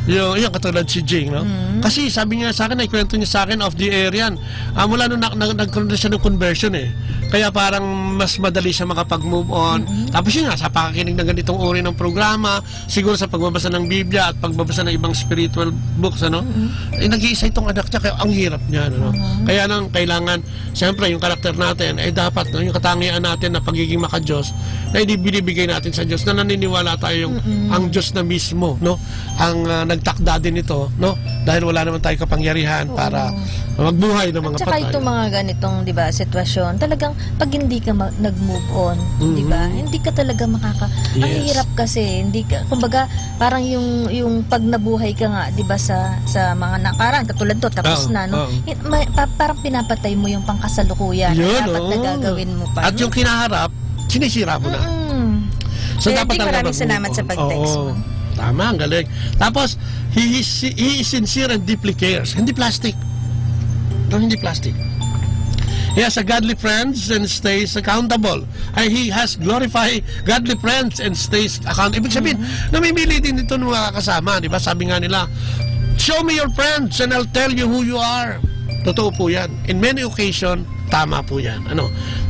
yung katulad si Jing, no? Kasi sabi niya sa akin, ikwento niya sa akin off the air yan. Mula nung nagkaroon na siya ng conversion Kaya parang mas madali siya makapag-move on. Tapos yun nga, sa pakikinig ng ganitong uri ng programa, siguro sa pagbabasa ng Biblia at pagbabasa ng ibang spiritual books, nag-iisa itong anak niya, kaya ang hirap niya, Kaya nang kailangan, siyempre, yung karakter natin, ay dapat, yung katangian natin na pagiging maka-Diyos, na binibigay natin sa Diyos, na naniniwala tayo ang Diyos na mismo, ang nagtakda din ito, dahil wala naman tayo kapangyarihan para magbuhay ng mga patay. Tsaka itong mga ganitong, di ba, sitwasyon, talagang pag hindi ka nag-move on, di ba, hindi ka talaga ang hirap kasi, hindi ka, kumbaga, parang yung pag nabuhay ka nga, di ba, sa mga nakaraan, katulad to, tapos na, parang pinapatay mo yung pangkasalukuyan na dapat na gagawin mo pa. At yung kinaharap, sinisira mo na. So, dapat maraming salamat sa pag-text mo. Tama, ang galing. Tapos, he is sincere and deeply cares. Hindi plastic. Hindi plastic. He has a godly friends and stays accountable. He has glorified godly friends and stays accountable. Ibig sabihin, namimili din ito ng mga kasama. Diba? Sabi nga nila, show me your friends and I'll tell you who you are. Totoo po yan. In many occasions, tama po yan.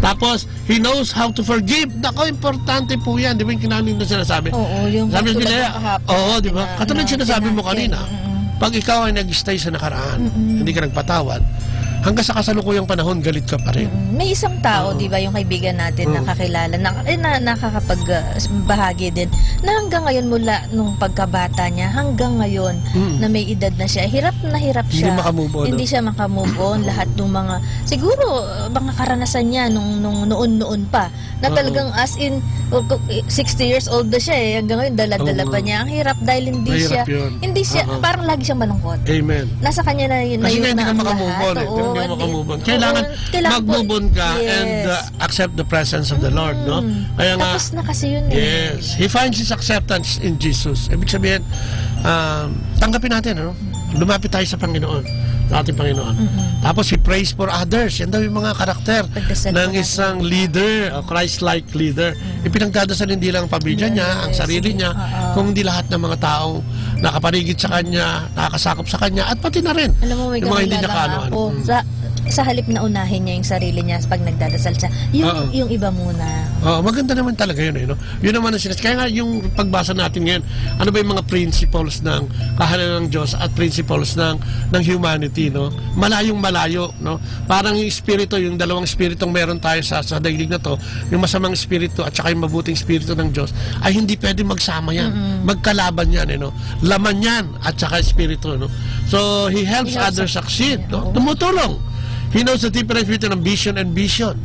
Tapos, he knows how to forgive. Nako, importante po yan. Di ba yung kinanin na sinasabi? Oo, yung sabi katulad nila, ng kahapon. Oo, di ba? Katulad sinasabi mo kanina, pag ikaw ay nag-stay sa nakaraan, hindi ka nagpatawad, hanggang sa kasalukuyang panahon, galit ka pa rin. May isang tao, di ba, yung kaibigan natin na kakilala, na nakakapagbahagi din, na hanggang ngayon mula nung pagkabata niya, hanggang ngayon na may edad na siya, hirap siya. Hindi makamove on. Hindi siya makamove on. Lahat ng mga, siguro, mga karanasan niya nung noon pa, na talagang as in, 60 years old na siya hanggang ngayon, dala-dala pa niya. Ang hirap dahil hindi siya, parang lagi siyang malungkot. Amen. Nasa kanya na yun. Kasi hindi ka makamove on. Kailangan mag-move on ka and accept the presence of the Lord, Kaya nga, tapos na kasi yun Yes. He finds his acceptance in Jesus. Ibig sabihin, tanggapin natin, lumapit tayo sa Panginoon, ating Panginoon. Tapos he prays for others. Yan daw yung mga karakter ng isang leader, Christ-like leader. Ipinagdadasal hindi lang ang pamilya niya, ang sarili niya, kung hindi lahat ng mga taong nakapaligid sa kanya, nakakasakop sa kanya, at pati na rin alam mo, may yung mga hindi niya kaanoan. Sa halip na unahin niya yung sarili niya pag nagdadasal siya, yung iba muna. Maganda naman talaga yun, Yun naman ang sinasabi. Kaya nga yung pagbasa natin ngayon, ano ba yung mga principles ng kahanan ng Diyos at principles ng humanity, Malayong malayo, Parang yung espiritu, yung dalawang espiritong meron tayo sa daigdig na to, yung masamang espiritu at saka yung mabuting espiritu ng Diyos, ay hindi pwede magsama yan. Magkalaban yan, Laman yan at saka espiritu, So, he helps others succeed, Tumutulong. He knows the difference between ambition and vision,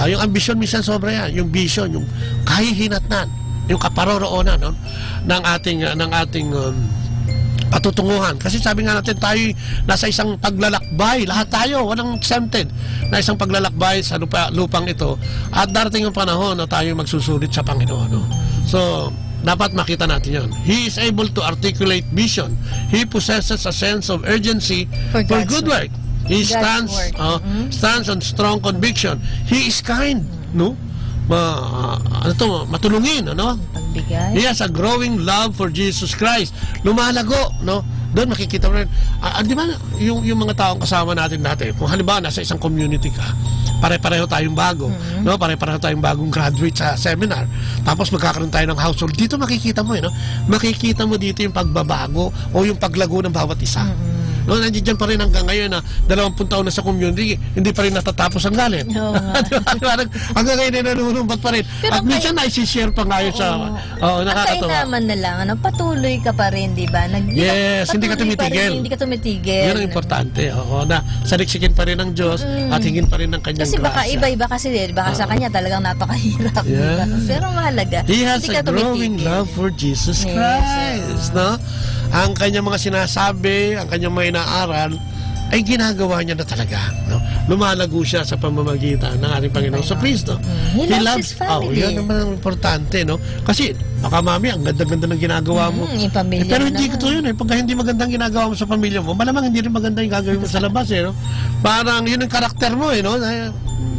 yung ambition minsan sobra yan, yung vision, yung kahihinatnan, yung kaparoroonan, ng ating patutunguhan. Kasi sabi nga natin, tayo nasa isang paglalakbay, lahat tayo, walang exempted, na isang paglalakbay sa lupang ito, at darating ang panahon na tayo magsusulit sa Panginoon. So, dapat makita natin yun. He is able to articulate vision. He possesses a sense of urgency for good work. He stands on strong conviction. He is kind, matulungin, He has a growing love for Jesus Christ. Lumalago, Doon makikita mo rin. Di ba, yung mga taong kasama natin dati, kung halimbawa nasa isang community ka, pare-pareho tayong bago, pare-pareho tayong bagong graduate sa seminar, tapos magkakaroon tayo ng household, dito makikita mo, makikita mo dito yung pagbabago o yung paglago ng bawat isa. Nandiyan pa rin hanggang ngayon na 20 taon na sa community, hindi pa rin natatapos ang galit. Hanggang ngayon ay nanunumbat pa rin. At minsan na-share pa ngayon sa nakakatawa. At naman na lang, patuloy ka pa rin, di ba? Yes, hindi ka tumitigil. Hindi ka tumitigil. Yun ang importante. Na saliksikin pa rin ng Diyos at hingin pa rin ng kanyang grasya. Kasi baka iba-iba kasi, baka sa kanya talagang napakahirap. Yeah. Pero mahalaga. He has a growing love for Jesus Christ. Ang kanyang mga sinasabi, ang kanyang mga inaaral, ay ginagawa niya na talaga. No? Lumalago siya sa pamamagitan ng ating Panginoon sa Kristo. He loves his family. Yan naman ang importante, no? Kasi baka mami, ang ganda-ganda ng ginagawa mo. Yung pamilya pero hindi naman. ito yun eh. Pagka hindi magandang ginagawa mo sa pamilya mo, malamang hindi rin maganda yung gagawin mo sa labas eh. No? Parang yun ang karakter mo eh. No?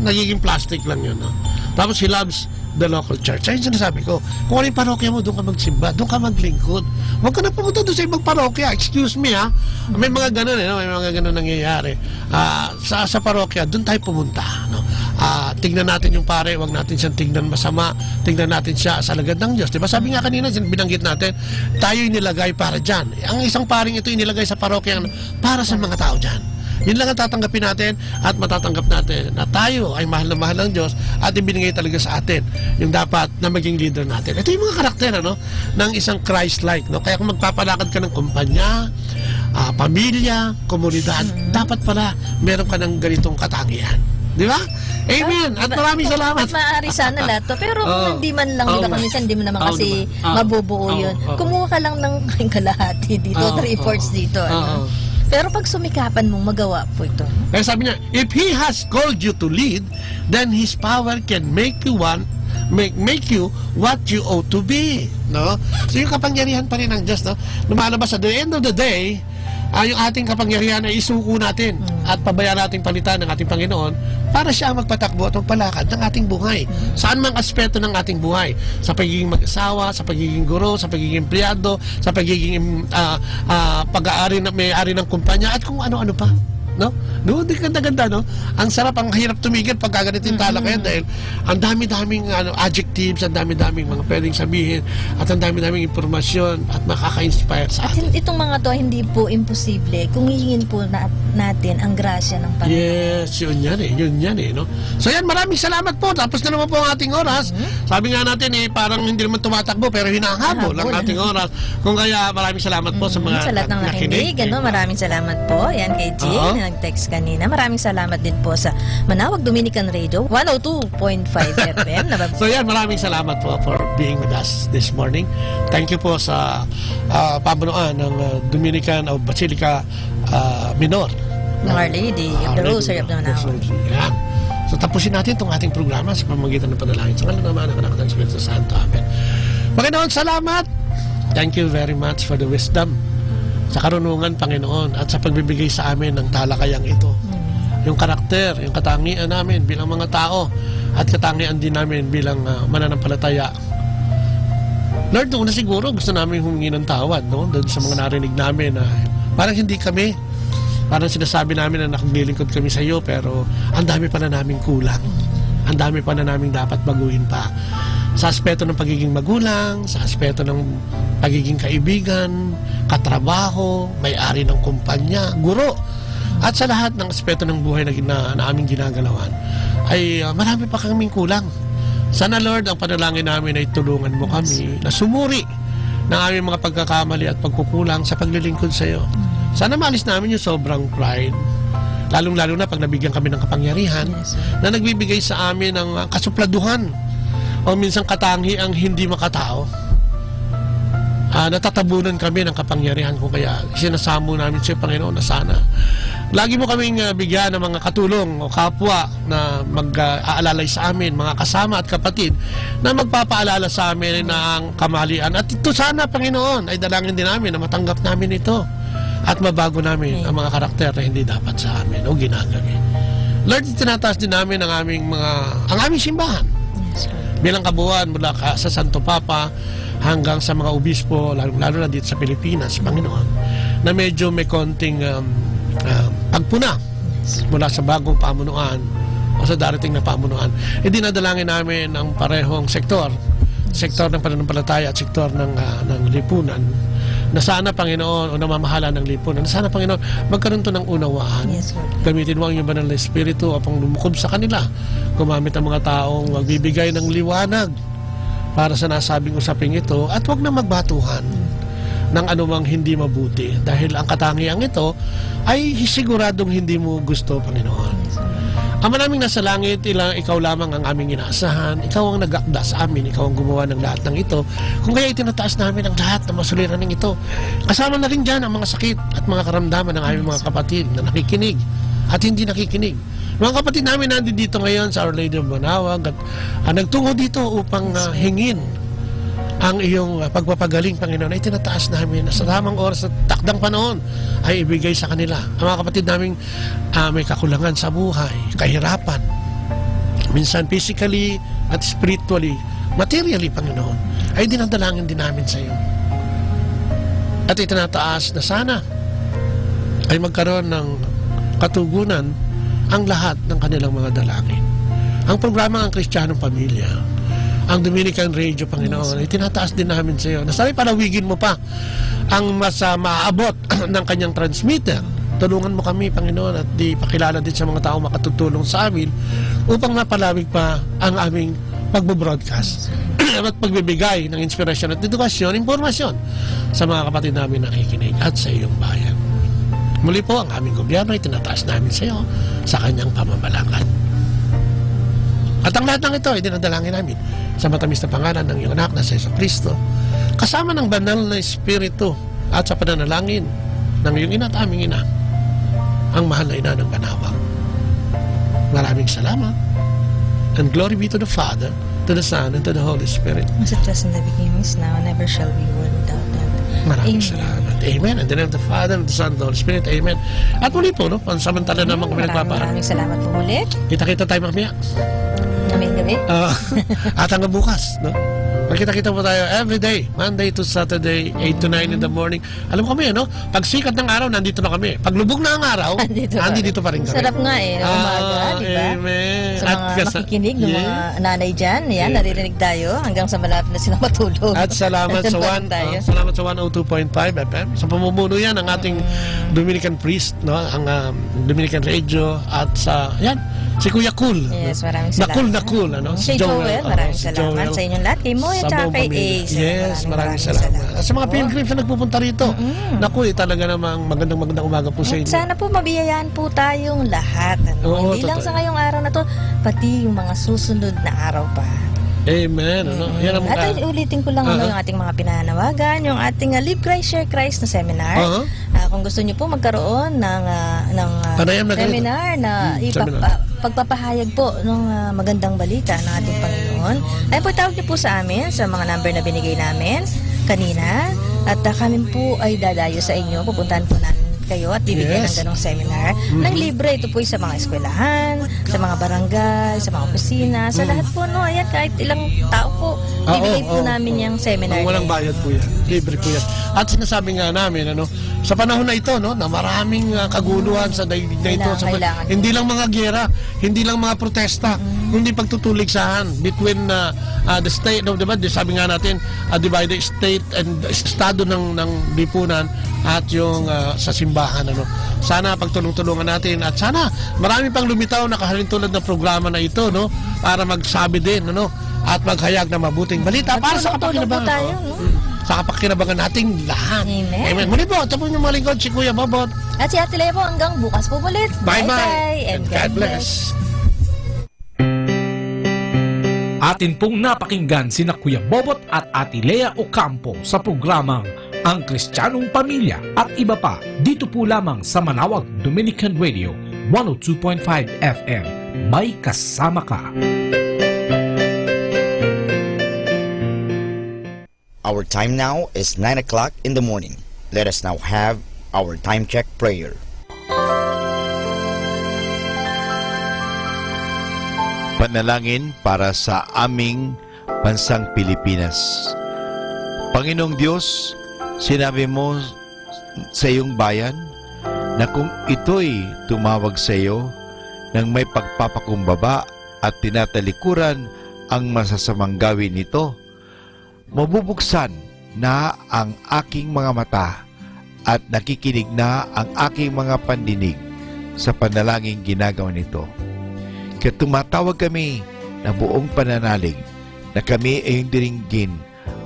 Nagiging plastic lang yun. No? Tapos he loves the local church. Ayun sinasabi ko, kung ano yung parokya mo, doon ka magsimba, doon ka maglingkod. Huwag ka na pumunta doon sa ibang parokya. Excuse me ha. May mga ganun eh, no? May mga ganun nangyayari. Sa parokya, doon tayo pumunta. No? Tingnan natin yung pare, huwag natin siyang tingnan masama, tingnan natin siya sa alagad ng Diyos. Diba sabi nga kanina, binanggit natin, tayo inilagay para dyan. Ang isang paring ito inilagay sa parokya para sa mga tao dyan. Yun lang ang tatanggapin natin at matatanggap natin na tayo ay mahal na mahal ng Diyos at ibinigay talaga sa atin yung dapat na maging leader natin. Ito yung mga karakter ng isang Christ-like. No? Kaya kung magpapalakad ka ng kumpanya, pamilya, komunidad, dapat pala meron ka ng ganitong katangian. Di ba? Amen! At maraming salamat. At maaari sana lahat to. Pero hindi man lang, di ba? Minsan hindi mo naman kasi mabubuo yun. Kumuha ka lang ng kalahati dito, 3/4 dito. Pero pag sumikapan mong magawa po ito. Kaya sabi niya, if He has called you to lead, then His power can make you what you ought to be. No? So yung kapangyarihan pa rin ng Diyos, no? Lumalabas at the end of the day, yung ating kapangyarihan ay isuko natin at pabayaan nating palitan ng ating Panginoon para siya ang magpatakbo at magpalakad ng ating buhay. Saan mang aspeto ng ating buhay. Sa pagiging mag-asawa, sa pagiging guro, sa pagiging empleyado, sa pagiging may-ari ng kumpanya at kung ano-ano pa. No? No, di ganda-ganda, no? Ang sarap, ang hirap tumigil pag gagalitin talakayan dahil ang dami-daming adjectives, ang dami-daming mga pwedeng sabihin at ang dami-daming impormasyon at makaka-inspire sa atin. At itong mga to hindi po imposible kung hihingin po natin ang grasya ng Panginoon. Yes, yun yan eh, no? So yan, maraming salamat po. Tapos na naman po ang ating oras. Sabi nga natin parang hindi naman tumatakbo pero hinahabol ang ating oras. Kung kaya maraming salamat po sa mga sa lahat ng nakinig. Maraming salamat po. Yan kay Jane na nag-text kanina. Maraming salamat din po sa Manawag Dominican Radio 102.5 FM. So yan, maraming salamat po for being with us this morning. Thank you po sa pamunuan ng Dominican of Basilica Minor. Ng Our Lady of the Rosary of the Manawag. Yan. So tapusin natin itong ating programa sa pamamagitan ng panalangin. Sa ngalan naman ng Anak ng Espiritu Santo. Amen. Panginoon, salamat! Thank you very much for the wisdom, sa karunungan, Panginoon, at sa pagbibigay sa amin ng talakayang ito. Yung karakter, yung katangian namin bilang mga tao at katangian din namin bilang mananampalataya. Lord, noon na siguro gusto namin humingi ng tawad, no? Doon sa mga narinig namin na parang hindi kami, parang sinasabi namin na naglilingkod kami sa iyo, pero ang dami pa na naming kulang. Ang dami pa na naming dapat baguhin pa. Sa aspeto ng pagiging magulang, sa aspeto ng pagiging kaibigan, katrabaho, may-ari ng kumpanya, guro, at sa lahat ng aspeto ng buhay na aming ginagalawan, ay marami pa kaming kulang. Sana, Lord, ang panalangin namin ay tulungan mo kami na sumuri ng aming mga pagkakamali at pagkukulang sa paglilingkod sa iyo. Sana maalis namin yung sobrang pride, lalong-lalo na pag nabigyan kami ng kapangyarihan na nagbibigay sa amin ng kasupladuhan o minsan katangi ang hindi makatao. Natatabunan kami ng kapangyarihan ko, kaya sinasamo namin sa Panginoon na sana lagi mo kaming bigyan ng mga katulong o kapwa na mag-aalalay sa amin, mga kasama at kapatid na magpapaalala sa amin ng kamalian. At ito sana, Panginoon, ay dalangin din namin na matanggap namin ito at mabago namin ang mga karakter na hindi dapat sa amin o ginagawa. Lord, tinataas din namin ang aming simbahan. Bilang kabuuan mula sa Santo Papa hanggang sa mga obispo, lalo na dito sa Pilipinas, Panginoon, na medyo may konting pagpuna mula sa bagong pamunuan o sa darating na pamunuan. Dinadalangin namin ang parehong sektor ng pananampalataya at sektor ng lipunan, na sana, Panginoon, o namamahala ng lipunan, na sana, Panginoon, magkaroon to ng unawaan. Gamitin mo ang iyong banal na Espiritu upang lumukob sa kanila. Gumamit ang mga taong magbibigay ng liwanag para sa nasabing usaping ito, at huwag na magbatuhan. ng anumang hindi mabuti. Dahil ang katangiang ito ay siguradong hindi mo gusto, Panginoon. Ama naming nasa langit, ikaw lamang ang aming inaasahan. Ikaw ang nag-akda sa amin. Ikaw ang gumawa ng lahat ng ito. Kung kaya itinataas namin ang lahat ng masuliraning ito. Kasama na rin dyan ang mga sakit at mga karamdaman ng aming mga kapatid na nakikinig at hindi nakikinig. Mga kapatid namin nandito ngayon sa Our Lady of Manawag at nagtungo dito upang hingin ang iyong pagpapagaling, Panginoon, ay tinataas namin sa tamang oras at takdang panahon ay ibigay sa kanila. Ang mga kapatid namin may kakulangan sa buhay, kahirapan, minsan physically at spiritually, materially, Panginoon, ay dinadalangin din namin sa iyo. At itinataas na sana ay magkaroon ng katugunan ang lahat ng kanilang mga dalangin. Ang programa ng Kristiyanong Pamilya, ang Dominican Radio, Panginoon, ay tinataas din namin sa iyo. Nasana'y palawigin mo pa ang mas maaabot ng kanyang transmitter. Tulungan mo kami, Panginoon, at di pakilala din sa mga tao makatutulong sa amin upang mapalawig pa ang aming pagbo-broadcast at pagbibigay ng inspirasyon at edukasyon, impormasyon sa mga kapatid namin nakikinig at sa iyong bayan. Muli po, ang aming gobyerno ay tinataas namin sa iyo sa kanyang pamamalakad. At ang lahat ng ito ay dinadalangin namin sa matamis na pangalan ng iyong anak na si Jesucristo, kasama ng banal na Espiritu at sa pananalangin ng iyong ina at aming ina, ang mahal na ina ng Manawag. Maraming salamat. And glory be to the Father, to the Son, and to the Holy Spirit. As it was in the beginning, is now, and never shall be, world without end. Maraming salamat. Amen. And the name of the Father, and the Son, and the Holy Spirit. Amen. At muli po, no? Pansamantala naman kami nagpapaan. Maraming salamat po muli. Kita-kita tayo mamaya. Ngayon gabi. At hanggang bukas, no? Magkita-kita po tayo every day, Monday to Saturday, 8 to 9 in the morning. Alam ko kami, no? Pag sikat ng araw, nandito na kami. Pag lubog na ang araw, nandito pa rin kami. Sarap nga ng umaga, di ba? Amen. Sa mga makikinig ng mga nanay dyan, yan, naririnig tayo hanggang sa malapit na silang matulog. At salamat sa salamat sa 102.5 FM. Sa pamumuno yan ang ating Dominican priest, no? Ang Dominican Radio at sa yan, si Kuya Cool. Yes, maraming salamat. Cool, ano? Si Joel, maraming salamat sa inyong lahat. Kay Moya at kay Ace. Yes, maraming salamat. At sa mga pilgrims na nagpupunta rito, naku, talaga namang magandang umaga po sa inyo. Sana po mabiyayaan po tayong lahat. Hindi lang sa ngayong araw na to, pati yung mga susunod na araw pa. Amen. Yan ang at ulitin ko lang yung ating mga pinanawagan, yung ating Live Christ, Share Christ na seminar. Kung gusto niyo po magkaroon ng seminar na pagpapahayag po ng magandang balita ng ating Panginoon, ay po tawag niyo po sa amin sa mga number na binigay namin kanina at kami po ay dadayo sa inyo. Pupuntahan po namin kayo at bibigyan ng ganong seminar ng libre. Ito po sa mga eskwelahan, sa mga barangay, sa mga opisina, sa lahat po, no? Ayan, kahit ilang tao po, bibigay po namin yung seminar. Walang bayad po yan. Libre po yan. At sinasabi nga namin, sa panahon na ito, no, na maraming kaguluhan sa daigdig na ito. Hindi lang mga giyera, hindi lang mga protesta, kundi pagtutuligsahan between the state, no, diba? Sabi nga natin, divide the state and estado ng lipunan at yung sa simbahan, Sana pagtulong-tulungan natin at sana marami pang lumitaw na kahalintulad na programa na ito, no, para magsabi din, at maghayag na mabuting balita para sa kapakinabangan. Sa kapakinabangan nating lahat. Amen. Muli po, ito po yung mga lingkod, si Kuya Bobot. At si Ate Lea po, hanggang bukas po ulit. Bye-bye. And God bless. Atin pong napakinggan sina Kuya Bobot at Ate Lea Ocampo sa programang Ang Kristiyanong Pamilya at iba pa dito po lamang sa Manawag Dominican Radio 102.5 FM. May kasama ka. Our time now is 9 o'clock in the morning. Let us now have our time check prayer. Panalangin para sa aming bansang Pilipinas. Panginoong Diyos, sinabi mo sa iyong bayan na kung ito'y tumawag sa iyo nang may pagpapakumbaba at tinatalikuran ang masasamang gawin nito, mabubuksan na ang aking mga mata at nakikinig na ang aking mga pandinig sa panalangin ginagawa nito. Kaya tumatawag kami na buong pananalig na kami ay diringgin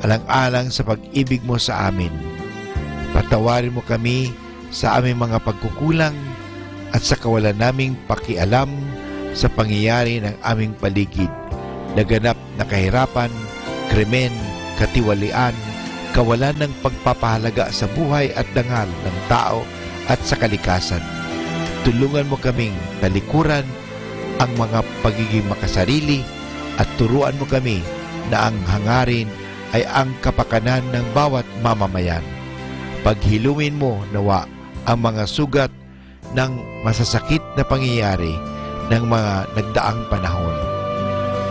alang-alang sa pag-ibig mo sa amin. Patawarin mo kami sa aming mga pagkukulang at sa kawalan naming pakialam sa pangyayari ng aming paligid. Naganap na kahirapan, krimen, katiwalian, kawalan ng pagpapahalaga sa buhay at dangal ng tao at sa kalikasan. Tulungan mo kaming talikuran ang mga pagiging makasarili at turuan mo kami na ang hangarin ay ang kapakanan ng bawat mamamayan. Paghilumin mo nawa ang mga sugat ng masasakit na pangyayari ng mga nagdaang panahon.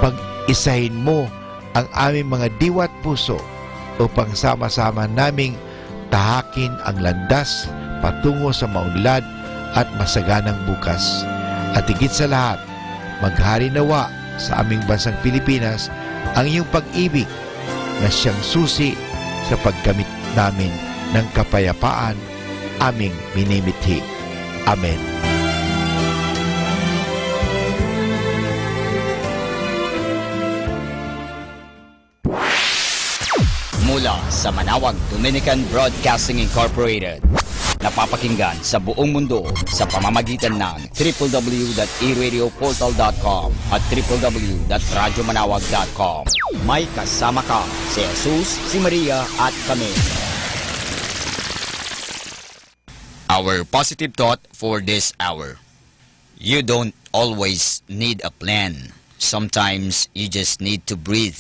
Pag-isahin mo ang aming mga diwa at puso upang sama-sama naming tahakin ang landas patungo sa maunlad at masaganang bukas. At higit sa lahat, maghari nawa sa aming bansang Pilipinas ang iyong pag-ibig na siyang susi sa pagkamit namin ng kapayapaan aming minimithi. Amen. Mula sa Manawag Dominican Broadcasting Incorporated, napapakinggan sa buong mundo sa pamamagitan ng www.eradioportal.com at www.radyomanawag.com. May kasama ka si Jesus, si Maria at kami. Our positive thought for this hour. You don't always need a plan. Sometimes you just need to breathe,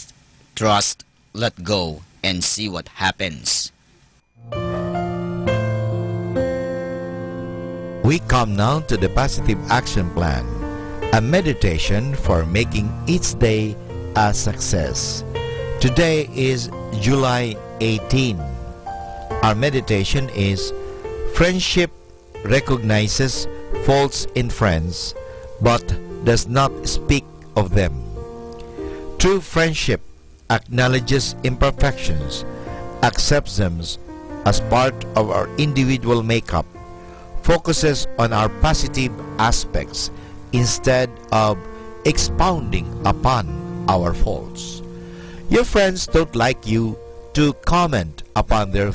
trust, let go, and see what happens. We come now to the Positive Action Plan, a meditation for making each day a success. Today is July 18. Our meditation is friendship recognizes faults in friends but does not speak of them. True friendship acknowledges imperfections, accepts them as part of our individual makeup, focuses on our positive aspects instead of expounding upon our faults. Your friends don't like you to comment upon their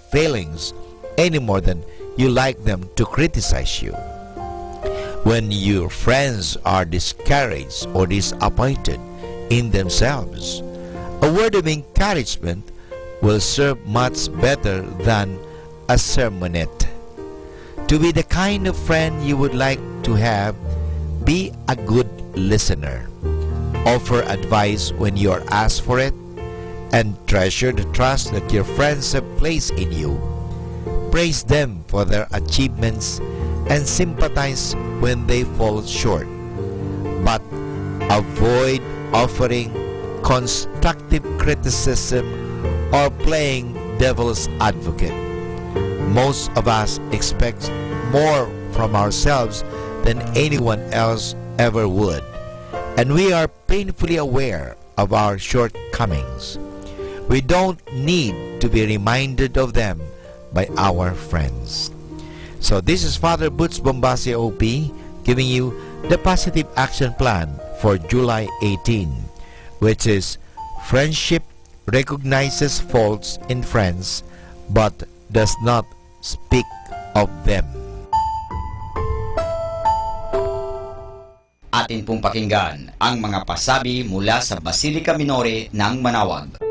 failings any more than you like them to criticize you. When your friends are discouraged or disappointed in themselves, a word of encouragement will serve much better than a sermonette. To be the kind of friend you would like to have, be a good listener. Offer advice when you are asked for it, and treasure the trust that your friends have placed in you. Praise them for their achievements and sympathize when they fall short. But avoid offering constructive criticism or playing devil's advocate. Most of us expect more from ourselves than anyone else ever would, and we are painfully aware of our shortcomings. We don't need to be reminded of them by our friends. So this is Father Butch Bombasi OP giving you the Positive Action Plan for July 18, which is friendship recognizes faults in friends but does not speak of them. Atin pong pakinggan ang mga pasabi mula sa Basilica Minore ng Manawag.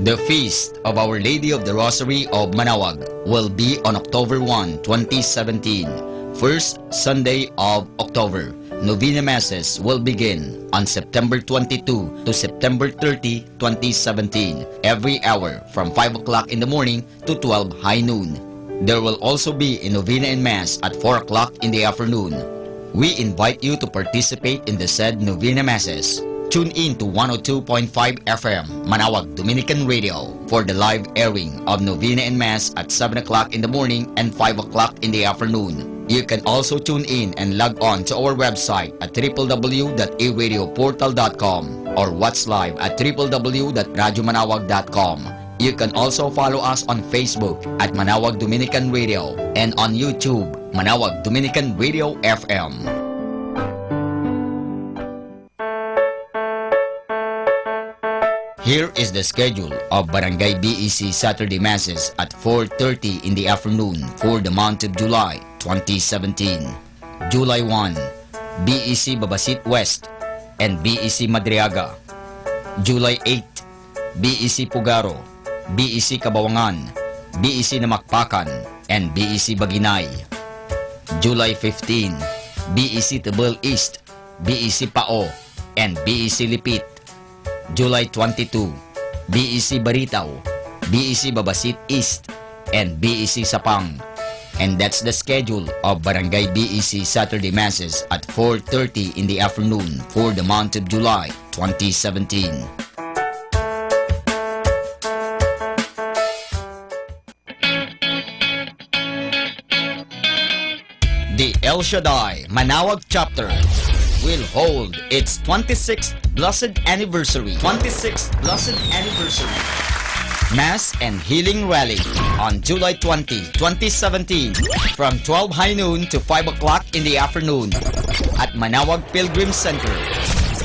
The Feast of Our Lady of the Rosary of Manawag will be on October 1, 2017, first Sunday of October. Novena Masses will begin on September 22 to September 30, 2017, every hour from 5 o'clock in the morning to 12 high noon. There will also be a Novena and Mass at 4 o'clock in the afternoon. We invite you to participate in the said Novena Masses. Tune in to 102.5 FM Manawag Dominican Radio for the live airing of Novena and Mass at 7 o'clock in the morning and 5 o'clock in the afternoon. You can also tune in and log on to our website at www.eradioportal.com or watch live at www.radyomanawag.com. You can also follow us on Facebook at Manawag Dominican Radio and on YouTube, Manawag Dominican Radio FM. Here is the schedule of Barangay BEC Saturday Masses at 4:30 in the afternoon for the month of July 2017. July 1, BEC Babasit West and BEC Madriaga. July 8, BEC Pugaro, BEC Kabawangan, BEC Namakpakan, and BEC Baginay. July 15, BEC Tabal East, BEC Pao, and BEC Lipit. July 22, BEC Baritaw, BEC Babasit East, and BEC Sapang. And that's the schedule of Barangay BEC Saturday Masses at 4:30 in the afternoon for the month of July 2017. The El Shaddai Manawag chapter will hold its 26th Blessed Anniversary. Mass and Healing Rally on July 20, 2017 from 12 high noon to 5 o'clock in the afternoon at Manawag Pilgrim Center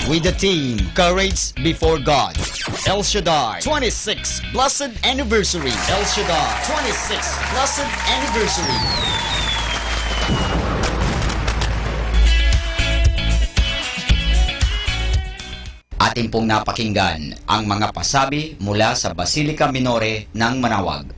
with the theme Courage Before God. El Shaddai 26th Blessed Anniversary. El Shaddai 26th Blessed Anniversary. Atin pong napakinggan ang mga pasabi mula sa Basilica Minore ng Manawag.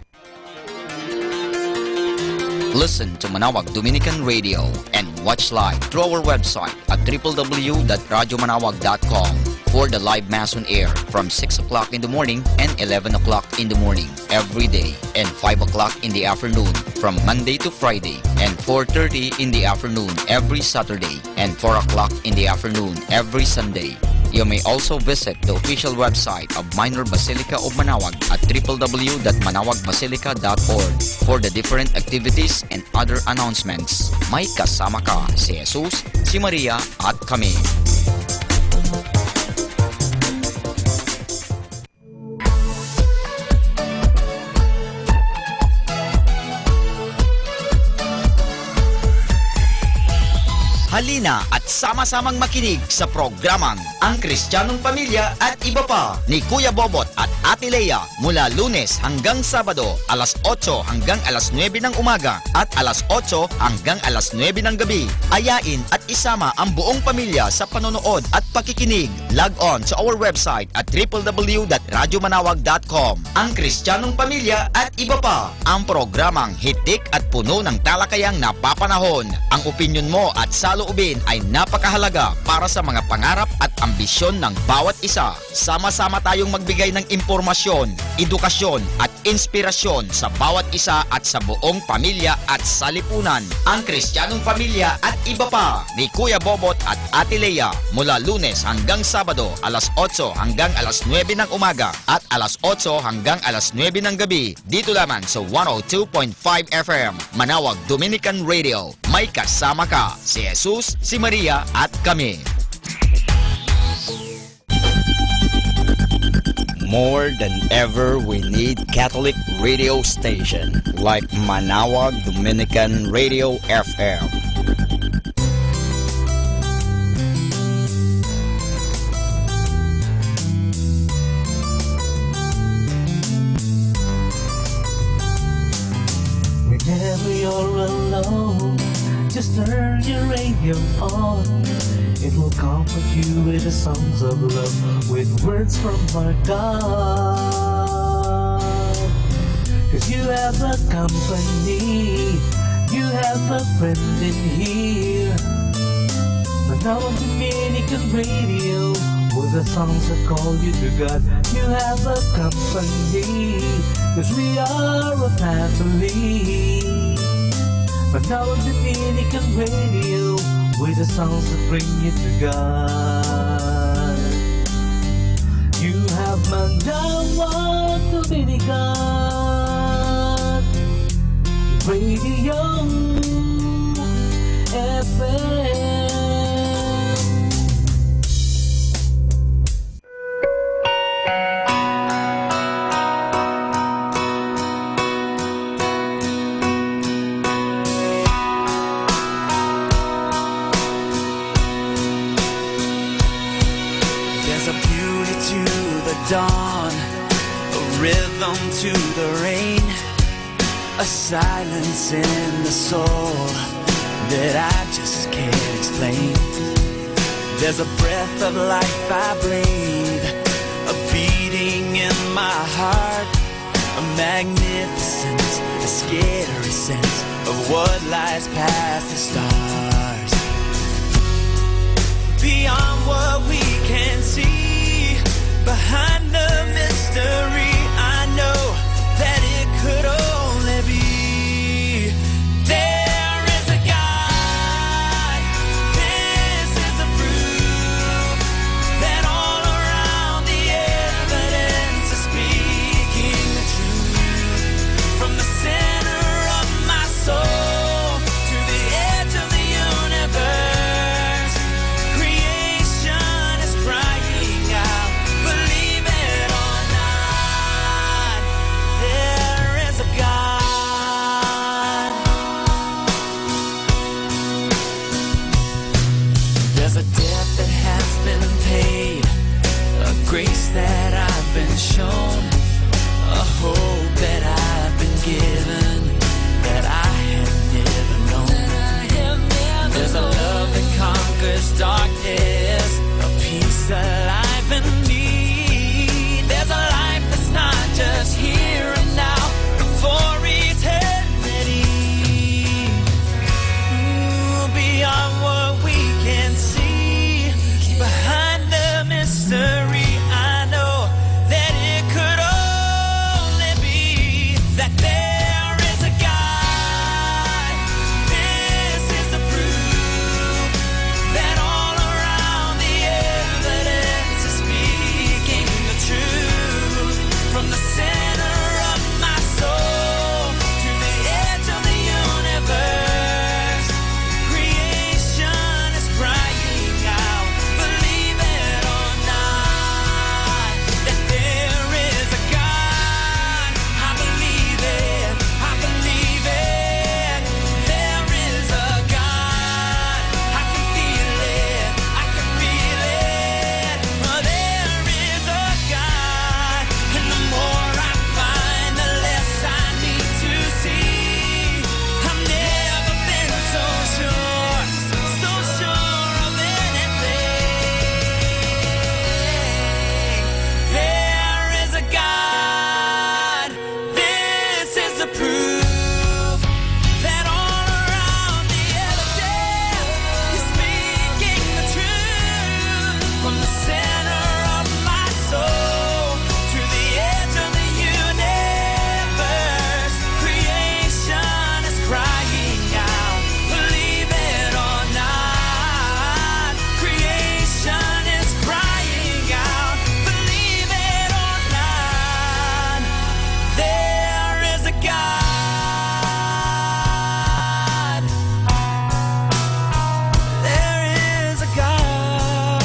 Listen to Manawag Dominican Radio and watch live through our website at www.radyomanawag.com for the live Mass on air from 6 o'clock in the morning and 11 o'clock in the morning every day and 5 o'clock in the afternoon from Monday to Friday and 4:30 in the afternoon every Saturday and 4 o'clock in the afternoon every Sunday. You may also visit the official website of Minor Basilica of Manawag at www.manawagbasilica.org for the different activities and other announcements. May kasama ka si Jesus, si Maria at kami. Halina at sama-samang makinig sa programang Ang Kristiyanong Pamilya at Iba Pa ni Kuya Bobot at Ate Lea mula Lunes hanggang Sabado alas 8 hanggang alas 9 ng umaga at alas 8 hanggang alas 9 ng gabi. Ayain at isama ang buong pamilya sa panonood at pakikinig. Log on sa our website at www.radyomanawag.com. Ang Kristiyanong Pamilya at Iba Pa, ang programang hitik at puno ng talakayang napapanahon. Ang opinyon mo at saloobin ay napakahalaga para sa mga pangarap at ambisyon ng bawat isa. Sama-sama tayong magbigay ng impormasyon, edukasyon at inspirasyon sa bawat isa at sa buong pamilya at sa lipunan. Ang Kristiyanong Pamilya at Iba Pa ni Kuya Bobot at Ate Lea mula Lunes hanggang Sabado alas 8 hanggang alas 9 ng umaga at alas 8 hanggang alas 9 ng gabi dito lamang sa 102.5 FM Manawag Dominican Radio. May kasama ka si Jesus, si Maria at kami. More than ever, we need Catholic radio station like Manawag Dominican Radio FM. Whenever you're alone, just turn your radio on. It will comfort you with the songs of love, with words from our God. 'Cause you have a company, you have a friend in here. Manawag Dominican Radio, with the songs that call you to God. You have a company, 'cause we are a family. Manawag Dominican Radio, with the songs that bring you to God. You have Manawag Dominican Radio FM. the dawn, a rhythm to the rain, a silence in the soul that I just can't explain. There's a breath of life I breathe, a beating in my heart, a magnificence, a scary sense of what lies past the stars. Beyond what we can see, behind the mystery, I know that it could only be. There is a God. This is the proof that all around the evidence is speaking the truth. From the center of my soul to the edge of the universe, creation is crying out. Believe it or not, there is a God. There's a debt that has been paid, a grace that I've been shown, a hope that I've been given that I have never known. There's a love that conquers darkness, a peace alive in me. There's a life that's not just here and now, but for eternity. Beyond what we can see, behind the mystery, I know that it could only be that there is a God. This is the proof that all around the evidence is speaking the truth. From the center of my soul to the edge of the universe, creation is crying out. Believe it or not, that there is a God. I believe it, I believe it. There is a God. I can feel it, I can feel it. There is a God, and the more I find, the less I need to see. I've never been so sure of anything. There is a God. This is the proof that all around the evidence is speaking the truth. From the center of my soul to the edge of the universe, creation is crying out. Believe it or not, creation is crying out. Believe it or not, there is a God. There is a God.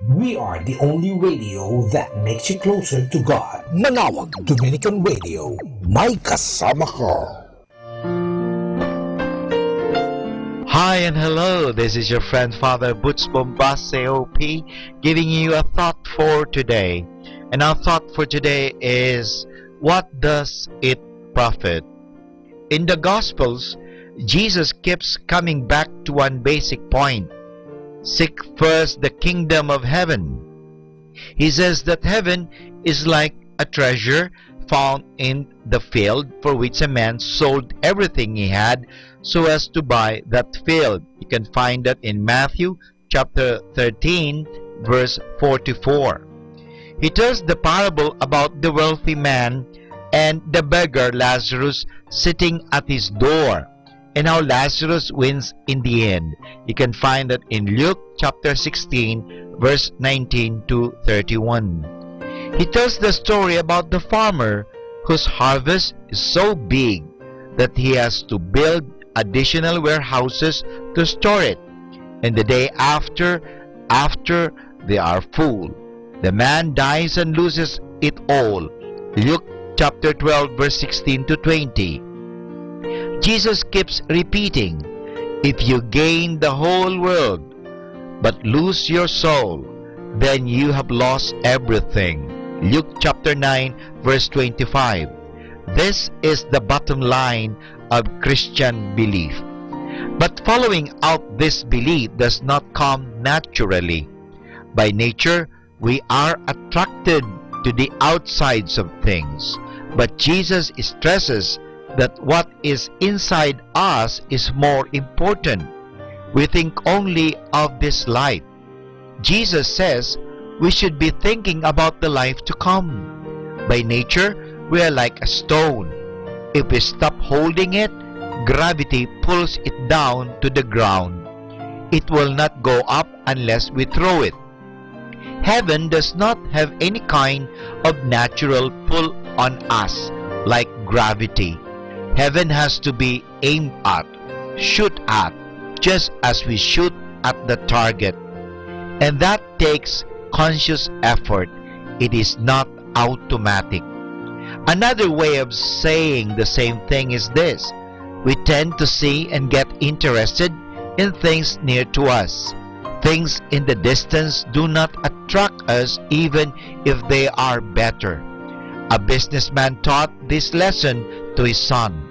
We are the only radio that makes you closer to God. Manawag Dominican Radio. May kasama ka. Hi and hello, this is your friend Father Butch Bombase OP giving you a thought for today. And our thought for today is, what does it profit? In the Gospels, Jesus keeps coming back to one basic point. Seek first the kingdom of heaven. He says that heaven is like a treasure found in the field, for which a man sold everything he had so as to buy that field. You can find that in Matthew chapter 13 verse 44. He tells the parable about the wealthy man and the beggar Lazarus sitting at his door, and how Lazarus wins in the end. You can find that in Luke chapter 16 verse 19 to 31. He tells the story about the farmer whose harvest is so big that he has to build additional warehouses to store it, and the day after they are full, the man dies and loses it all. Luke chapter 12 verse 16 to 20. Jesus keeps repeating, if you gain the whole world but lose your soul, then you have lost everything. Luke chapter 9 verse 25. This is the bottom line of Christian belief. But following out this belief does not come naturally. By nature, we are attracted to the outsides of things. But Jesus stresses that what is inside us is more important. We think only of this life. Jesus says we should be thinking about the life to come. By nature, we are like a stone. If we stop holding it, gravity pulls it down to the ground. It will not go up unless we throw it. Heaven does not have any kind of natural pull on us like gravity. Heaven has to be aimed at, shoot at, just as we shoot at the target. And that takes conscious effort. It is not automatic. Another way of saying the same thing is this: we tend to see and get interested in things near to us. Things in the distance do not attract us even if they are better. A businessman taught this lesson to his son.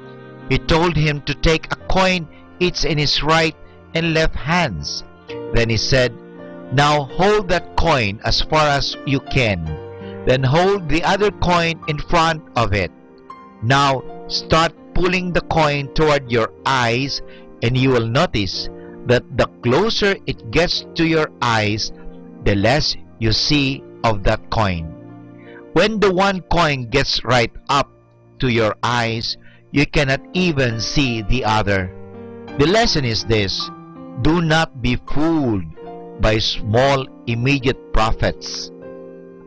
He told him to take a coin each in his right and left hands. Then he said, now hold that coin as far as you can. Then hold the other coin in front of it. Now start pulling the coin toward your eyes, and you will notice that the closer it gets to your eyes, the less you see of that coin. When the one coin gets right up to your eyes, you cannot even see the other. The lesson is this: do not be fooled by small immediate profits.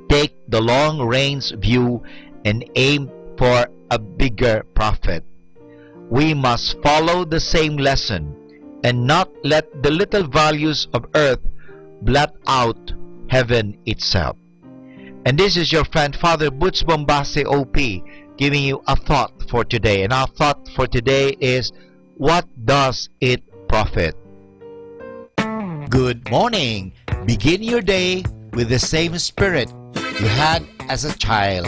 Take the long-range view and aim for a bigger profit. We must follow the same lesson and not let the little values of earth blot out heaven itself. And this is your friend Father Butch Bombase OP giving you a thought for today. And our thought for today is, what does it profit? Good morning. Begin your day with the same spirit you had as a child.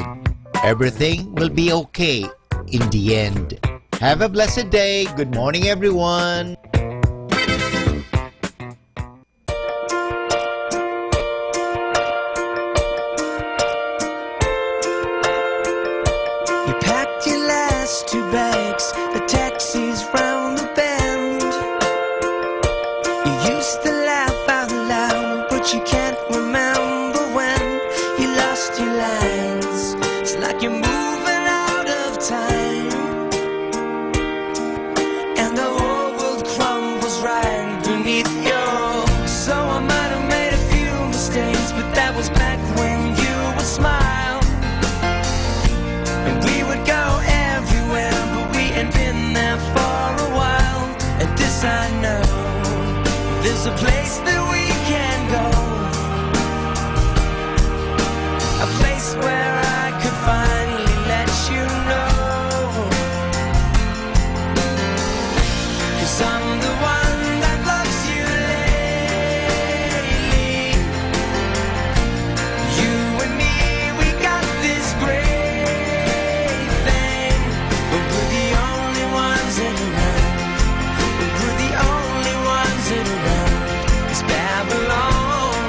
Everything will be okay in the end. Have a blessed day. Good morning, everyone. You packed your last 2 bags, the taxi's round the bend. You used to laugh out loud, but you can't remember when you lost your lines. It's like you're moving out of time, and the whole world crumbles right beneath you. So I might have made a few mistakes, but that was back when you would smile. And we would go everywhere, but we ain't been there for a while. And this I know, there's a place that we can go, a place where I could finally let you know, 'cause I'm the one that loves you lately. You and me, we got this great thing, but we're the only ones around. We're the only ones around. It's Babylon.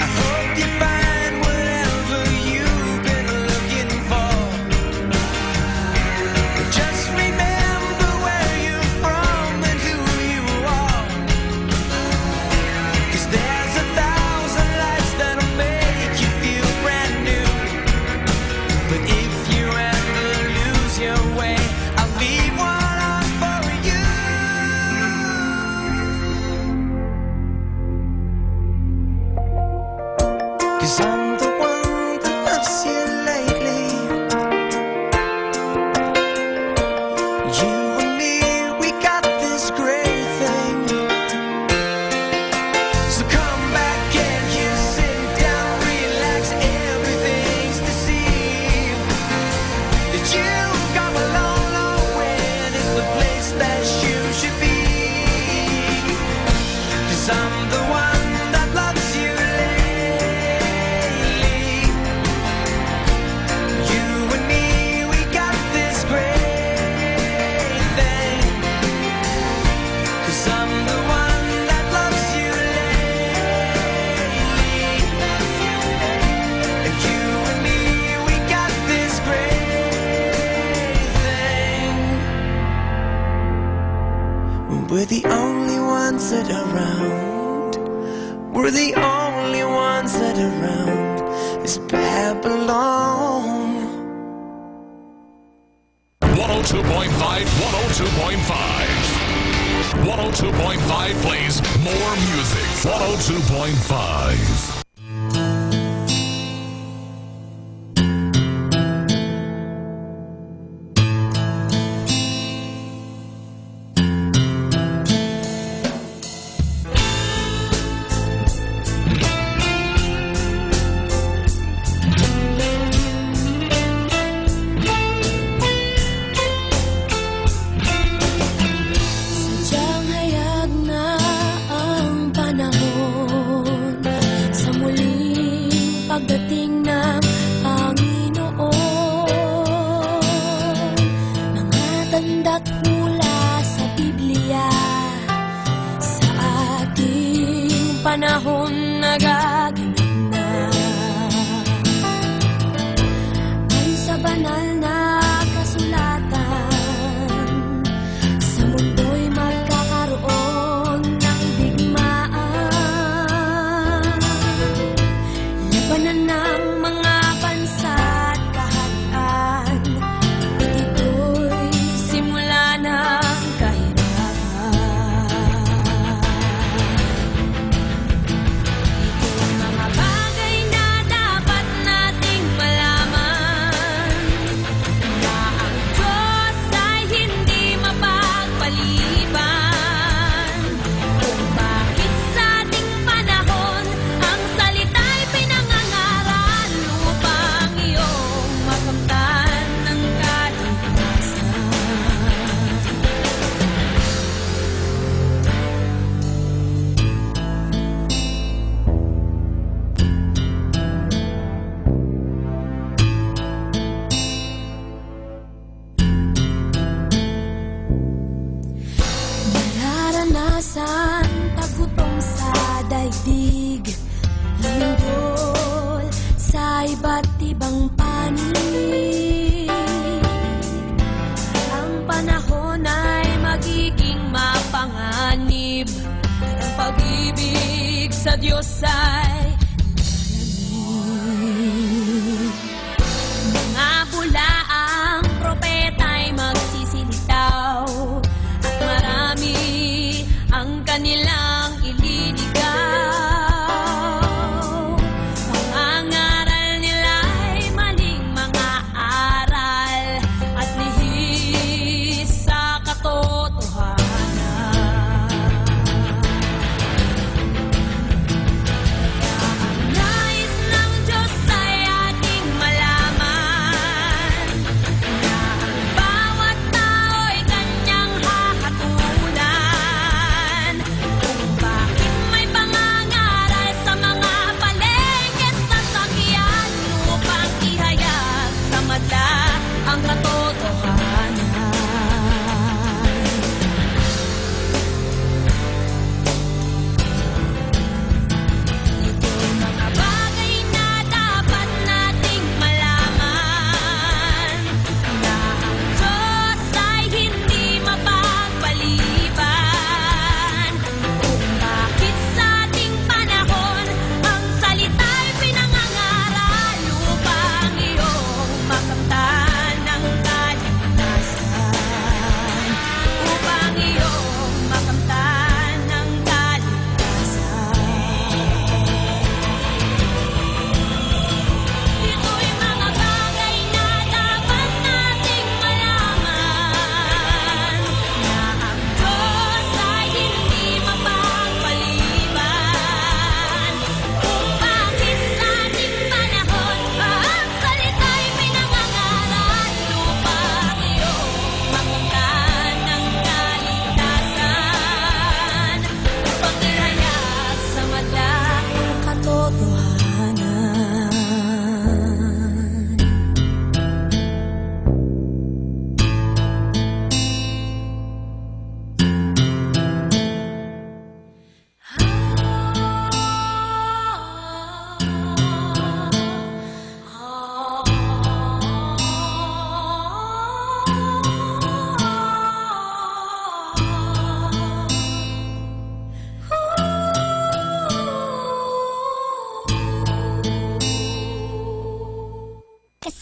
I hope you find whatever you've been looking for. Just remember where you're from and who you are, 'cause there's 1,000 lights that'll make you feel brand new. But if you ever lose your way, I'll leave one on for you. 'Cause I'm the one that loves you lately. You and me, we got this great thing. So come back and you sit down, relax, everything We're the only ones that are around. We're the only ones that are around. It's Babylon. 102.5, 102.5. 102.5 plays more music. 102.5. Pagdating ng Panginoon, mga tanda't mula sa Biblia, sa ating panahon nagaganap na. Ay sa banal na kasulatan, sa mundo'y magkakaroon ng digmaan. Labanan ng mga bansa at kaharian, ito'y simula ng kahirapan. Ito'y mga bagay na dapat nating malaman, na ang Diyos ay hindi mapagpaliban. Kung bakit sa ating panahon ang salita'y pinangangaral upang iyong makamtan ng kaligtasan. Nararanasan paggutom sa daigdig, lindol sa iba't ibang panig. Ang panahon ay magiging mapanganib, at ang pag-ibig sa Diyos ay nalanig. Mga bulaang propeta'y magsisilitaw, at marami ang kanilang ililigaw. Ang aral nila'y maling mga aral at lihis sa katotohanan.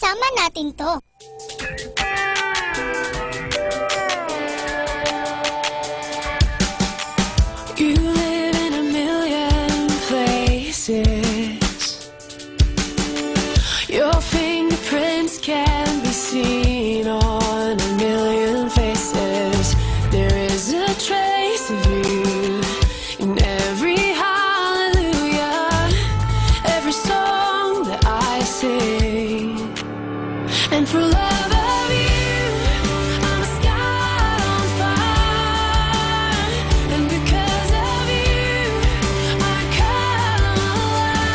Kasama natin to. You live in a million places. Your fingerprints can be seen on a million faces. There is a trace of you in every hallelujah, every song that I sing. And for love of you, I'm a sky on fire. And because of you, I come alive.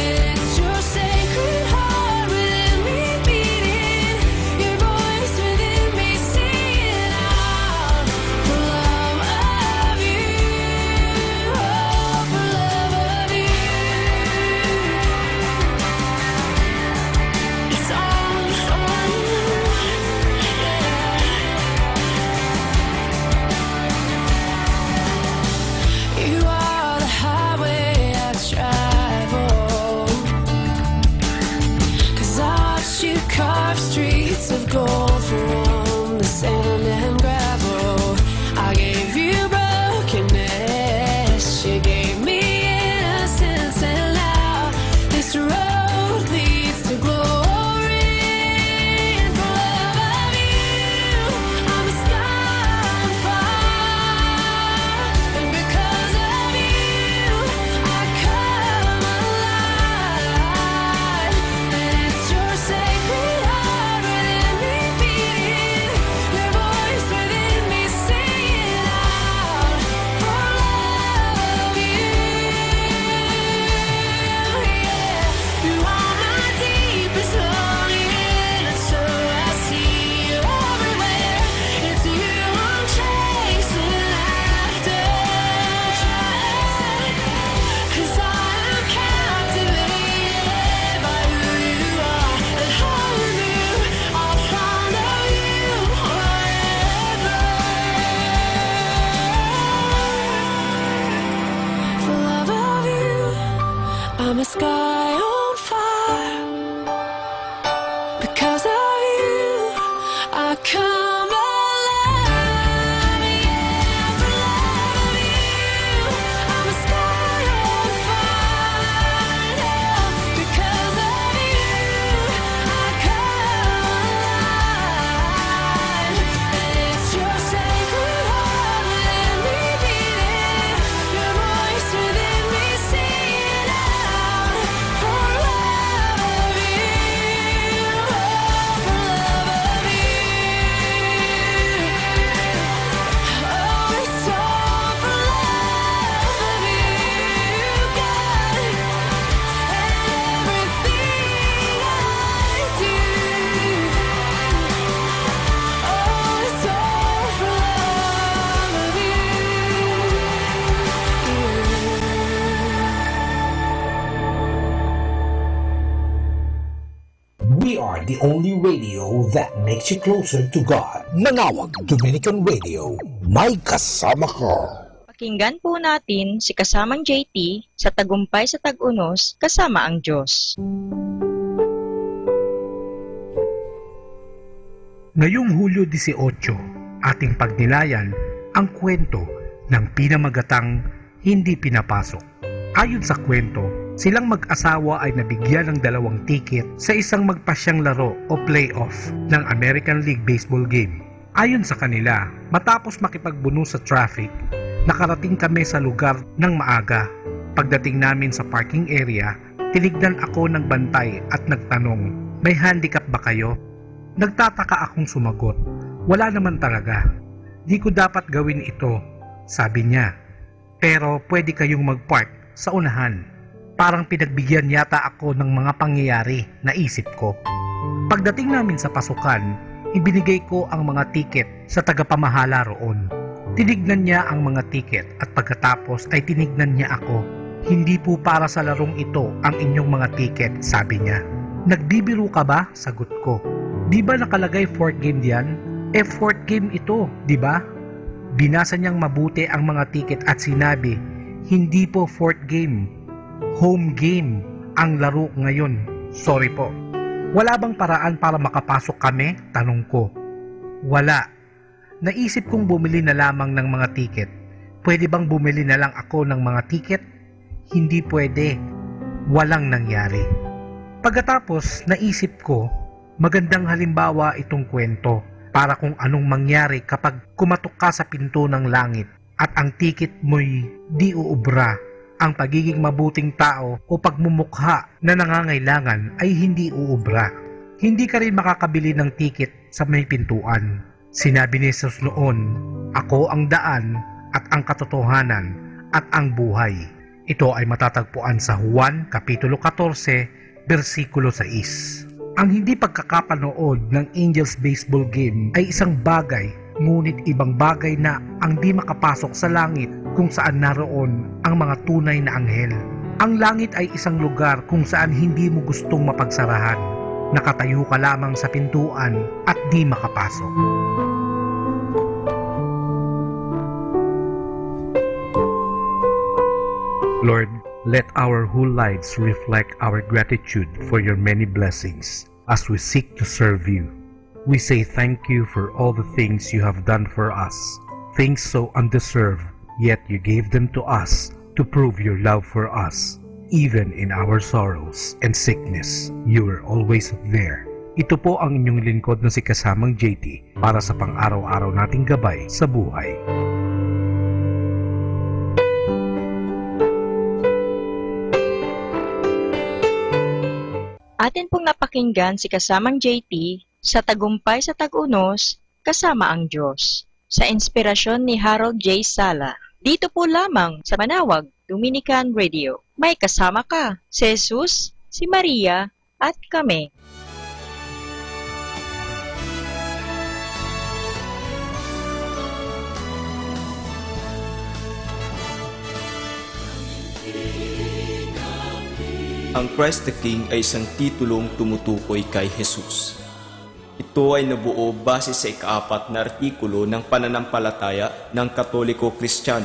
It's your sacred heart within me beating, your voice within me singing out. For love of you, oh, for love of you. It's on, you are the highway I travel, 'cause I watched you carve streets of gold from the sand and gravel. I gave you brokenness, you gave me innocence, and now this road leads to glory. And for love of you, I'm a sky on fire. And because of you, I come alive. And it's your sacred heart within me beating, your voice within me singing out. For love of you, yeah. You are my deepest longing, and so I see you everywhere. It's you I'm chasing after, 'cause I am captivated by who you are and how new I'll follow you forever. For love of you, I'm a sky on fire. Because of you, I come alive. Yeah, for love of you, I'm a sky on fire. Because of you, I come alive. And it's your sacred heart within me beating, your voice within me singing out. For love of you, oh, for love of you. Oh, it's all for love of you, God. And everything I do, oh, it's all for love of you. We are the only radio that makes you closer to God. Manawag Dominican Radio. May kasama ka. Pakinggan po natin si kasamang JT sa Tagumpay sa Tag-Unos, kasama ang Diyos. Ngayong Hulyo 18, ating pagnilayan ang kwento ng pinamagatang hindi pinapasok. Ayon sa kwento, silang mag-asawa ay nabigyan ng 2 ticket sa isang magpasyang laro o playoff ng American League Baseball game. Ayon sa kanila, matapos makipagbuno sa traffic, nakarating kami sa lugar ng maaga. Pagdating namin sa parking area, tinignan ako ng bantay at nagtanong, "May handicap ba kayo?" Nagtataka akong sumagot, "Wala naman talaga. Di ko dapat gawin ito," sabi niya. "Pero pwede kayong mag-park sa unahan." Parang pinagbigyan yata ako ng mga pangyayari, naisip ko. Pagdating namin sa pasukan, ibinigay ko ang mga tiket sa tagapamahala roon. Tinignan niya ang mga tiket at pagkatapos ay tinignan niya ako. "Hindi po para sa larong ito ang inyong mga tiket," sabi niya. "Nagbibiro ka ba?" sagot ko. "Di ba nakalagay 4th game diyan? 4th game ito, di ba?" Binasa niyang mabuti ang mga tiket at sinabi, "Hindi po 4th game. Home game ang laro ngayon," Sorry po. Wala bang paraan para makapasok kami? Tanong ko. Wala. Naisip kong bumili na lamang ng mga tiket. Pwede bang bumili na lang ako ng mga tiket? Hindi pwede. Walang nangyari. Pagkatapos, naisip ko, magandang halimbawa itong kwento para kung anong mangyari kapag kumatok ka sa pinto ng langit at ang tiket mo'y di uubra. Ang pagiging mabuting tao o pagmumukha na nangangailangan ay hindi uubra. Hindi ka rin makakabili ng tiket sa may pintuan. Sinabi ni Jesus noon, "Ako ang daan at ang katotohanan at ang buhay." Ito ay matatagpuan sa Juan Kapitulo 14, versikulo 6. Ang hindi pagkakapanood ng Angels baseball game ay isang bagay, ngunit ibang bagay na ang di makapasok sa langit kung saan naroon ang mga tunay na anghel. Ang langit ay isang lugar kung saan hindi mo gustong mapagsarahan. Nakatayo ka lamang sa pintuan at di makapasok. Lord, let our whole lives reflect our gratitude for your many blessings as we seek to serve you. We say thank you for all the things you have done for us, things so undeserved, yet you gave them to us to prove your love for us. Even in our sorrows and sickness, you were always there. Ito po ang inyong lingkod na si Kasamang JT para sa pang-araw-araw nating gabay sa buhay. Atin pong napakinggan si Kasamang JT sa Tagumpay sa Tag-Unos, Kasama ang Diyos, sa inspirasyon ni Harold J. Sala. Dito po lamang sa Manawag Dominican Radio. May kasama ka, si Jesus, si Maria, at kami. Ang Christ the King ay isang titulong tumutukoy kay Jesus. Ito ay nabuo base sa ika-4 na artikulo ng pananampalataya ng Katoliko-Kristiyano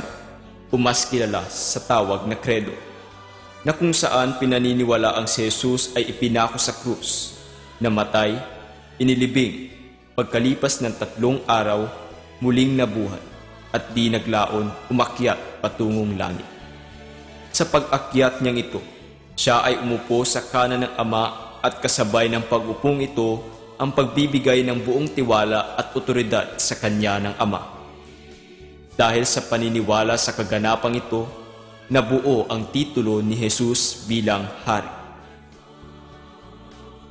o mas kilala sa tawag na Credo, na kung saan pinaniniwala ang si Jesus ay ipinako sa krus, namatay, inilibing, pagkalipas ng 3 araw, muling nabuhay, at di naglaon umakyat patungong langit. Sa pag-akyat niyang ito, siya ay umupo sa kanan ng Ama at kasabay ng pag-upong ito ang pagbibigay ng buong tiwala at otoridad sa kanya ng Ama. Dahil sa paniniwala sa kaganapang ito, nabuo ang titulo ni Jesus bilang Hari.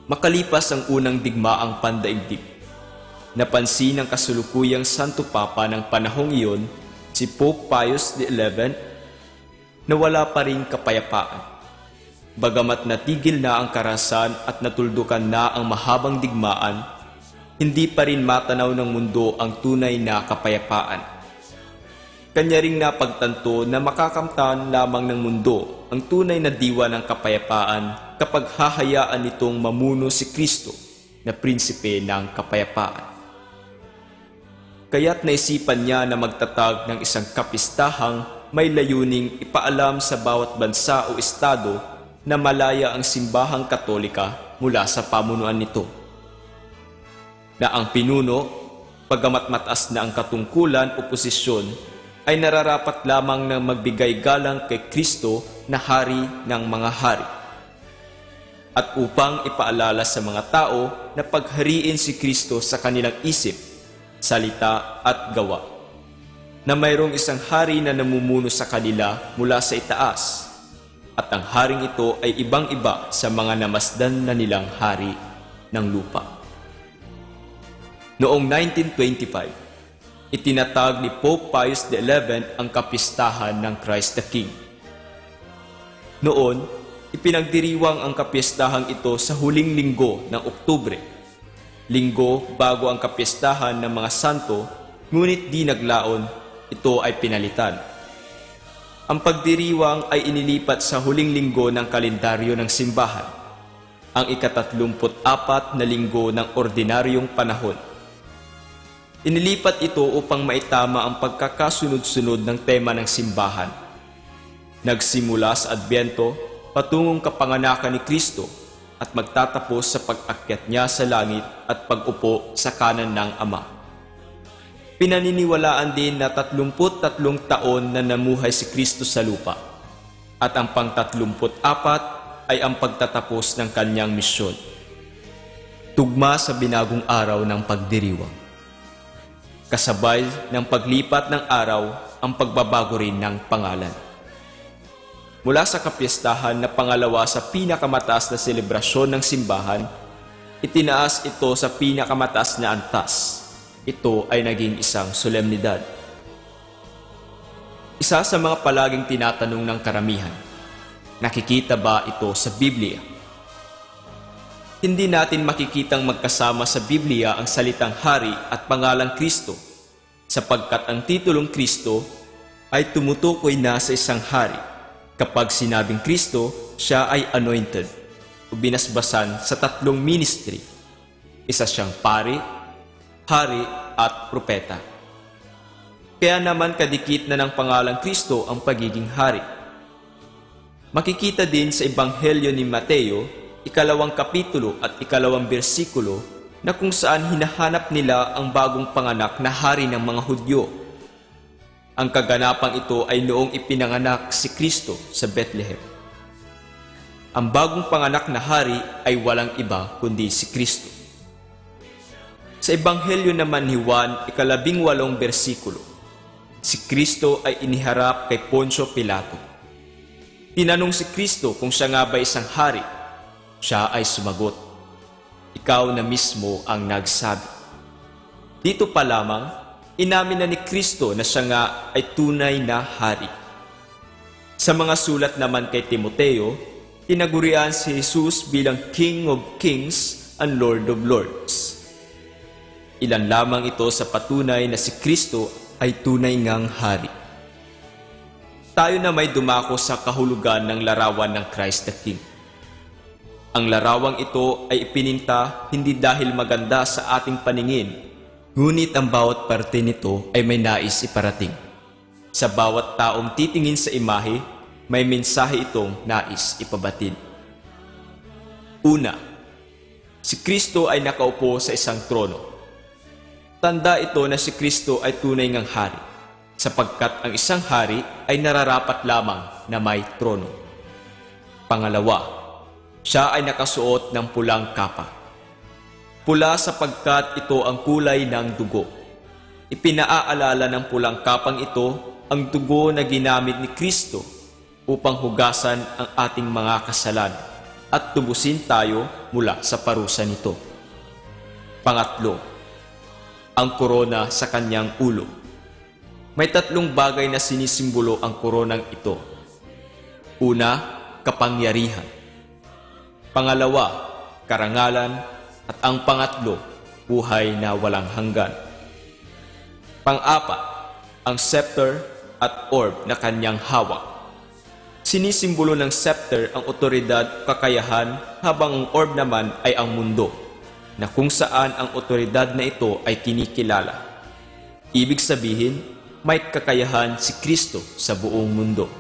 Makalipas ang unang digmaang pandaigdig, napansin ng kasulukuyang Santo Papa ng panahong iyon, si Pope Pius XI, na wala pa ring kapayapaan. Bagamat natigil na ang karahasan at natuldukan na ang mahabang digmaan, hindi pa rin matanaw ng mundo ang tunay na kapayapaan. Kanya ring napagtanto na makakamtan lamang ng mundo ang tunay na diwa ng kapayapaan kapag hahayaan nitong mamuno si Kristo na prinsipe ng kapayapaan. Kaya't naisipan niya na magtatag ng isang kapistahang may layuning ipaalam sa bawat bansa o estado na malaya ang simbahang Katolika mula sa pamunuan nito. Na ang pinuno, pagamat mataas na ang katungkulan o posisyon, ay nararapat lamang na magbigay galang kay Kristo na hari ng mga hari. At upang ipaalala sa mga tao na paghariin si Kristo sa kanilang isip, salita at gawa. Na mayroong isang hari na namumuno sa kanila mula sa itaas, at ang haring ito ay ibang-iba sa mga namasdan na nilang hari ng lupa. Noong 1925, itinatag ni Pope Pius XI ang kapistahan ng Christ the King. Noon, ipinagdiriwang ang kapistahan ito sa huling linggo ng Oktubre, linggo bago ang kapistahan ng mga santo, ngunit di naglaon, ito ay pinalitan. Ang pagdiriwang ay inilipat sa huling linggo ng kalendaryo ng simbahan, ang ika-34 na linggo ng ordinaryong panahon. Inilipat ito upang maitama ang pagkakasunod-sunod ng tema ng simbahan. Nagsimula sa Adbyento patungong kapanganakan ni Kristo at magtatapos sa pag-akyat niya sa langit at pag-upo sa kanan ng Ama. Pinaniniwalaan din na 33 taon na namuhay si Kristo sa lupa at ang pang-34 ay ang pagtatapos ng kanyang misyon. Tugma sa binagong araw ng pagdiriwang. Kasabay ng paglipat ng araw ang pagbabago rin ng pangalan. Mula sa kapistahan na pangalawa sa pinakamataas na selebrasyon ng simbahan, itinaas ito sa pinakamataas na antas. Ito ay naging isang solemnidad. Isa sa mga palaging tinatanong ng karamihan, nakikita ba ito sa Biblia? Hindi natin makikitang magkasama sa Biblia ang salitang hari at pangalang Kristo, sapagkat ang titulong Kristo ay tumutukoy na sa isang hari. Kapag sinabing Kristo, siya ay anointed o binasbasan sa 3 ministry. Isa siyang pari, hari at propeta. Kaya naman kadikit na ng pangalang Kristo ang pagiging hari. Makikita din sa Ebanghelyo ni Mateo, 2 kapitulo at 2 bersikulo na kung saan hinahanap nila ang bagong panganak na hari ng mga Hudyo. Ang kaganapang ito ay noong ipinanganak si Kristo sa Bethlehem. Ang bagong panganak na hari ay walang iba kundi si Kristo. Sa Ebanghelyo naman ni Juan, 18 bersikulo, si Kristo ay iniharap kay Poncio Pilato. Tinanong si Kristo kung siya nga ba isang hari. Siya ay sumagot, "Ikaw na mismo ang nagsabi." Dito pa lamang, inamin na ni Kristo na siya nga ay tunay na hari. Sa mga sulat naman kay Timoteo, tinagurian si Jesus bilang King of Kings and Lord of Lords. Ilan lamang ito sa patunay na si Kristo ay tunay ngang hari. Tayo na may dumako sa kahulugan ng larawan ng Christ the King. Ang larawang ito ay ipininta hindi dahil maganda sa ating paningin, ngunit ang bawat parte nito ay may nais iparating. Sa bawat taong titingin sa imahe, may mensahe itong nais ipabatid. Una, si Kristo ay nakaupo sa isang trono. Tanda ito na si Kristo ay tunay ngang hari, sapagkat ang isang hari ay nararapat lamang na may trono. Pangalawa, siya ay nakasuot ng pulang kapa. Pula sapagkat ito ang kulay ng dugo. Ipinaaalala ng pulang kapang ito ang dugo na ginamit ni Kristo upang hugasan ang ating mga kasalanan at tubusin tayo mula sa parusa nito. Pangatlo, ang korona sa kanyang ulo. May 3 bagay na sinisimbolo ang koronang ito. Una, kapangyarihan. Pangalawa, karangalan. At ang pangatlo, buhay na walang hanggan. Pang-apat, ang scepter at orb na kanyang hawak. Sinisimbolo ng scepter ang otoridad, kakayahan, habang ang orb naman ay ang mundo, na kung saan ang otoridad na ito ay kinikilala. Ibig sabihin, may kakayahan si Kristo sa buong mundo.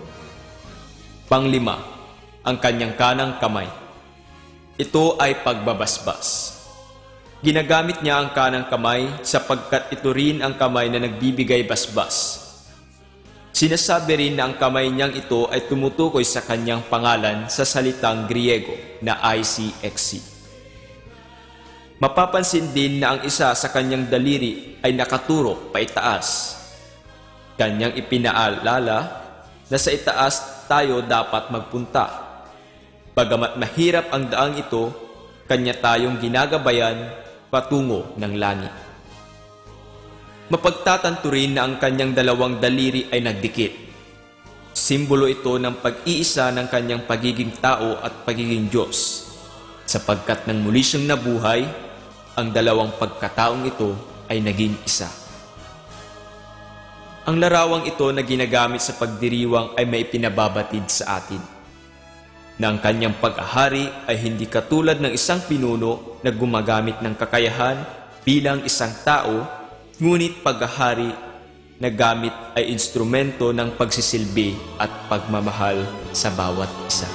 Pang-5, ang kanyang kanang kamay. Ito ay pagbabasbas. Ginagamit niya ang kanang kamay sapagkat ito rin ang kamay na nagbibigay basbas. Sinasabi rin na ang kamay niyang ito ay tumutukoy sa kanyang pangalan sa salitang Griego na ICXC. Mapapansin din na ang isa sa kanyang daliri ay nakaturo paitaas. Kanyang ipinaalala na sa itaas tayo dapat magpunta. Bagamat mahirap ang daang ito, kanya tayong ginagabayan patungo ng langit. Mapagtatanto rin na ang kanyang 2 daliri ay nagdikit. Simbolo ito ng pag-iisa ng kanyang pagiging tao at pagiging Diyos. Sapagkat nang muli siyang nabuhay, ang 2 pagkataong ito ay naging isa. Ang larawang ito na ginagamit sa pagdiriwang ay may pinababatid sa atin. Na ang kanyang pag-ahari ay hindi katulad ng isang pinuno na gumagamit ng kakayahan bilang isang tao, ngunit pag-ahari na gamit ay instrumento ng pagsisilbi at pagmamahal sa bawat isa.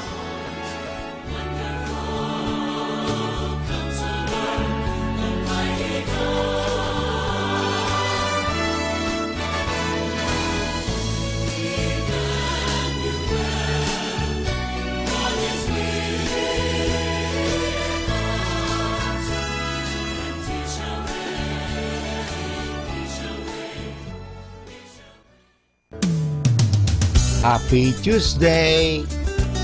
Happy Tuesday!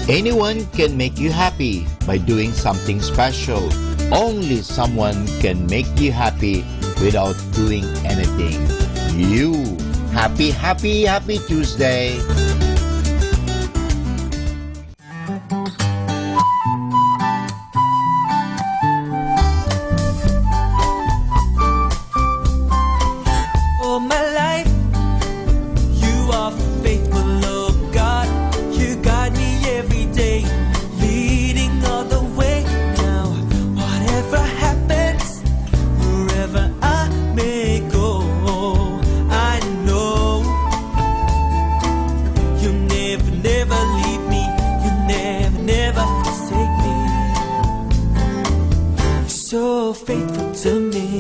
Anyone can make you happy by doing something special. Only someone can make you happy without doing anything. You! Happy Tuesday! All my life, you are faithful, oh God. You guide me every day, leading all the way. Now, whatever happens, wherever I may go, I know you never leave me. You never forsake me. You're so faithful to me.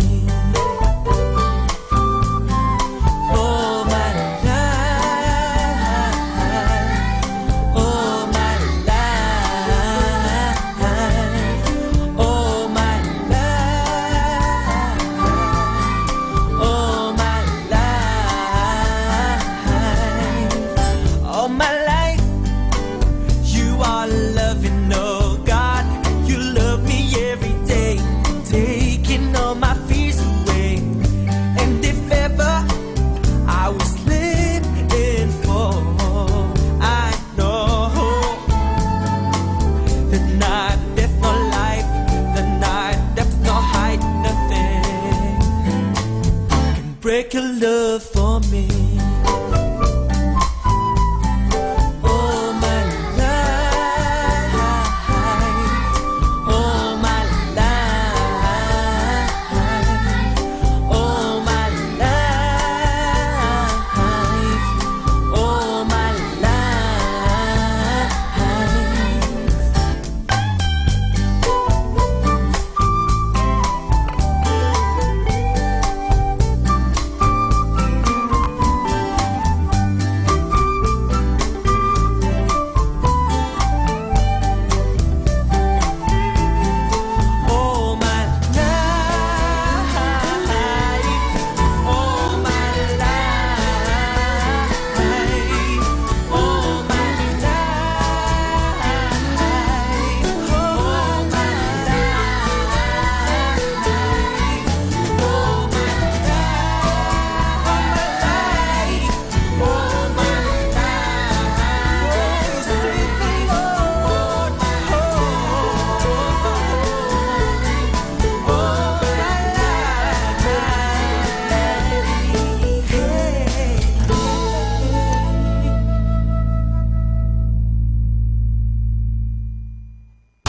Break your love for me. All my life, all my life, all my life, all my life.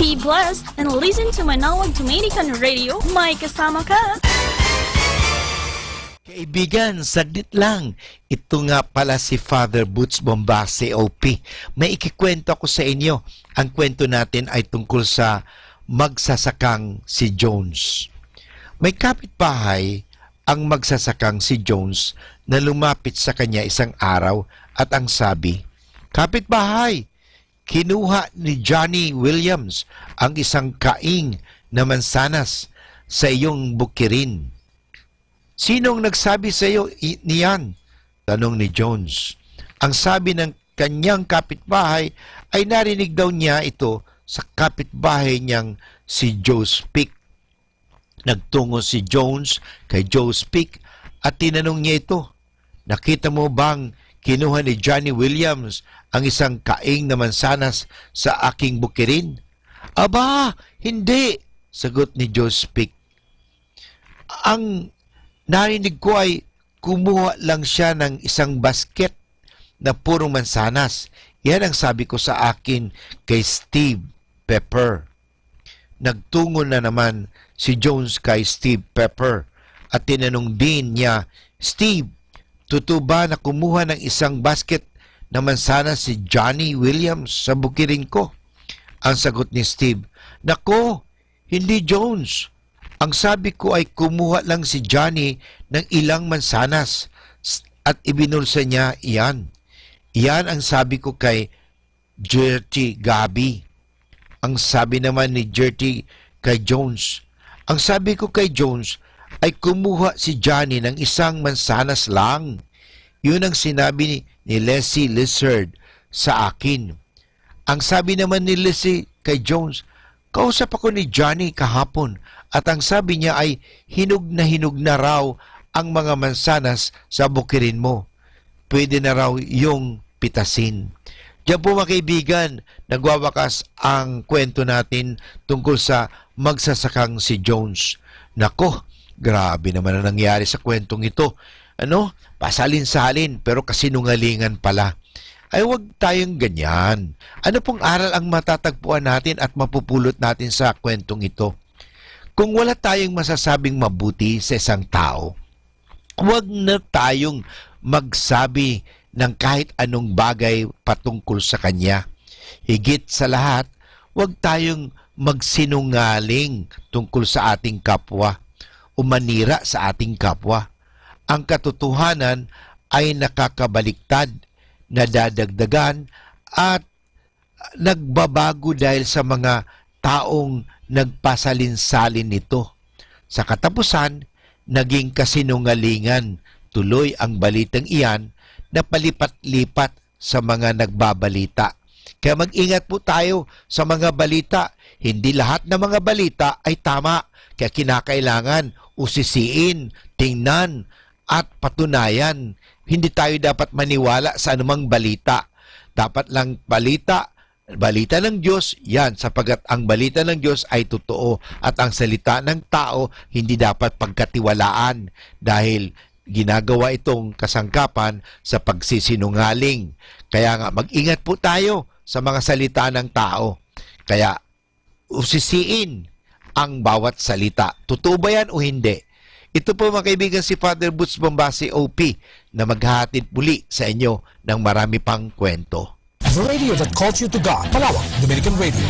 Be blessed and listen to Manawag Dominican Radio. May kasama ka. Kaibigan, saglit lang. Ito nga pala si Father Butch Bombase, OP. May ikikwento ko sa inyo. Ang kwento natin ay tungkol sa magsasakang si Jones. May kapitbahay ang magsasakang si Jones na lumapit sa kanya isang araw at ang sabi, "Kapitbahay, kinuha ni Johnny Williams ang isang kaing na mansanas sa iyong bukirin. Sinong nagsabi sa iyo niyan?" Tanong ni Jones. Ang sabi ng kanyang kapitbahay ay narinig daw niya ito sa kapitbahay niyang si Joe Speak. Nagtungo si Jones kay Joe Speak at tinanong niya ito, "Nakita mo bang kinuha ni Johnny Williams ang isang kaing na mansanas sa aking bukirin?" "Aba, hindi," sagot ni Joe Speak. "Ang narinig ko ay kumuha lang siya ng isang basket na purong mansanas. Yan ang sabi ko sa akin kay Steve Pepper." Nagtungo na naman si Jones kay Steve Pepper at tinanong din niya, "Steve, totoo ba na kumuha ng isang basket na mansanas si Johnny Williams sa bukirin ko?" Ang sagot ni Steve, "Nako, hindi Jones. Ang sabi ko ay kumuha lang si Johnny ng ilang mansanas at ibinulsa niya iyan. Iyan ang sabi ko kay Gertie Gabi." Ang sabi naman ni Gertie kay Jones, "Ang sabi ko kay Jones ay kumuha si Johnny ng isang mansanas lang." Yun ang sinabi ni Leslie Lizard sa akin. Ang sabi naman ni Lizzie kay Jones, kausap ako ni Johnny kahapon at ang sabi niya ay hinog na raw ang mga mansanas sa bukirin mo. Pwede na raw yung pitasin. Diyan po mga kaibigan, nagwawakas ang kwento natin tungkol sa magsasakang si Jones. Nako, grabe naman ang nangyari sa kwentong ito. Pasalin-salin pero kasinungalingan pala. Ay huwag tayong ganyan. Ano pong aral ang matatagpuan natin at mapupulot natin sa kwentong ito? Kung wala tayong masasabing mabuti sa isang tao, huwag na tayong magsabi ng kahit anong bagay patungkol sa kanya. Higit sa lahat, huwag tayong magsinungaling tungkol sa ating kapwa o manira sa ating kapwa. Ang katotohanan ay nakakabaliktad, nadadagdagan at nagbabago dahil sa mga taong nagpasalin-salin nito. Sa katapusan, naging kasinungalingan tuloy ang balitang iyan na palipat-lipat sa mga nagbabalita. Kaya mag-ingat po tayo sa mga balita. Hindi lahat ng mga balita ay tama. Kaya kinakailangan usisiin, tingnan at patunayan. Hindi tayo dapat maniwala sa anumang balita. Dapat lang balita ng Diyos, yan, sapagat ang balita ng Diyos ay totoo at ang salita ng tao hindi dapat pagkatiwalaan dahil ginagawa itong kasangkapan sa pagsisinungaling. Kaya nga, mag-ingat po tayo sa mga salita ng tao. Kaya, usisiin ang bawat salita. Totoo ba yan o hindi? Ito po mga kaibigan si Father Butch Bombase OP na maghahatid muli sa inyo ng marami pang kwento. The radio that calls you to God, Malawak Dominican Radio.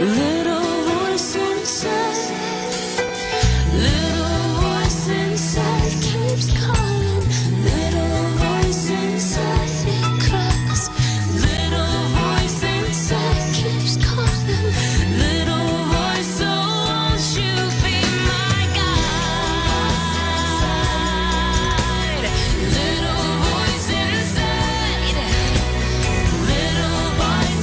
Little voice inside, little voice inside keeps calling. Little voice inside, it cries. Little voice inside keeps calling. Little voice, so won't you be my guide? Little voice inside, little voice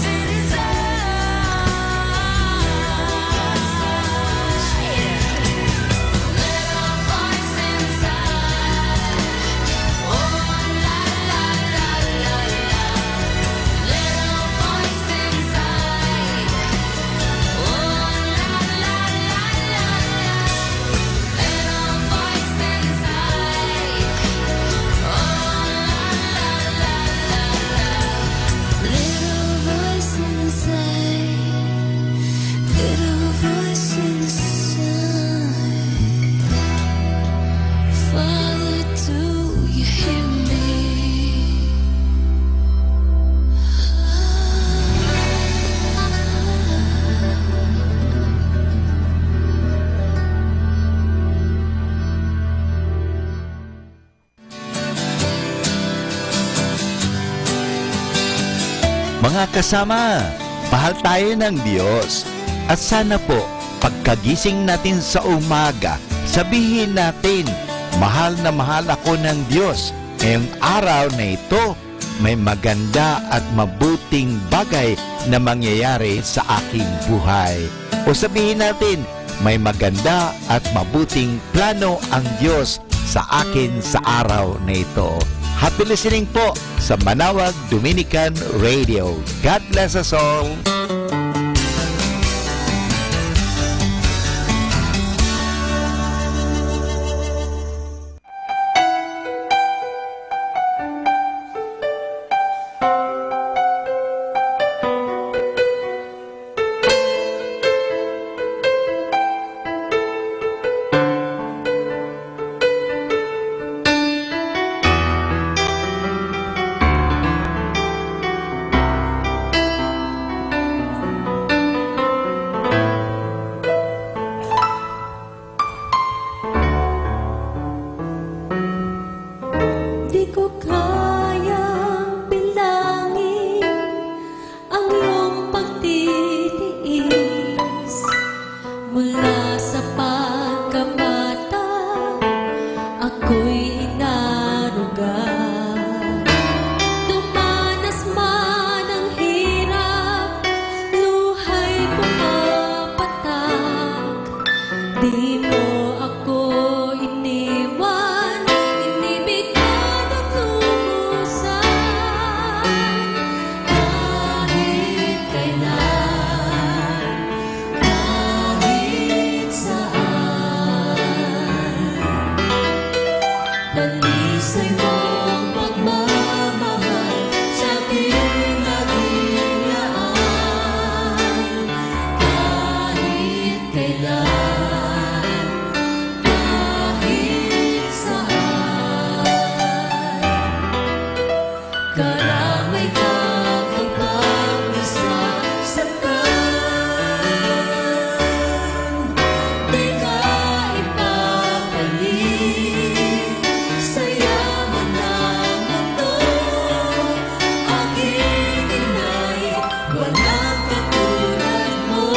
Father, do you hear me? Mga kasama, mahal tayo ng Diyos. At sana po, pagkagising natin sa umaga, sabihin natin, mahal na mahal ako ng Diyos. Ngayong araw na ito, may maganda at mabuting bagay na mangyayari sa aking buhay. O sabihin natin, may maganda at mabuting plano ang Diyos sa akin sa araw na ito. Happy listening po sa Manawag Dominican Radio. God bless us all. Di ko kayang bilangin ang iyong pagtitiis mula sa pagkamata ako'y inaruga. Dumanas man ang hirap, luha'y pumapatak. Di mo ako iniwan, inibigyan at lumusan. Kahit kailan, kahit saan, dalisay mong pagmamahal sa aking nagilaan. Kahit kailan, kahit saan, karamay kakibang nasasaktan. Di ka ipapalit sa yaman ng mundo. Aking inay, walang katulad mo.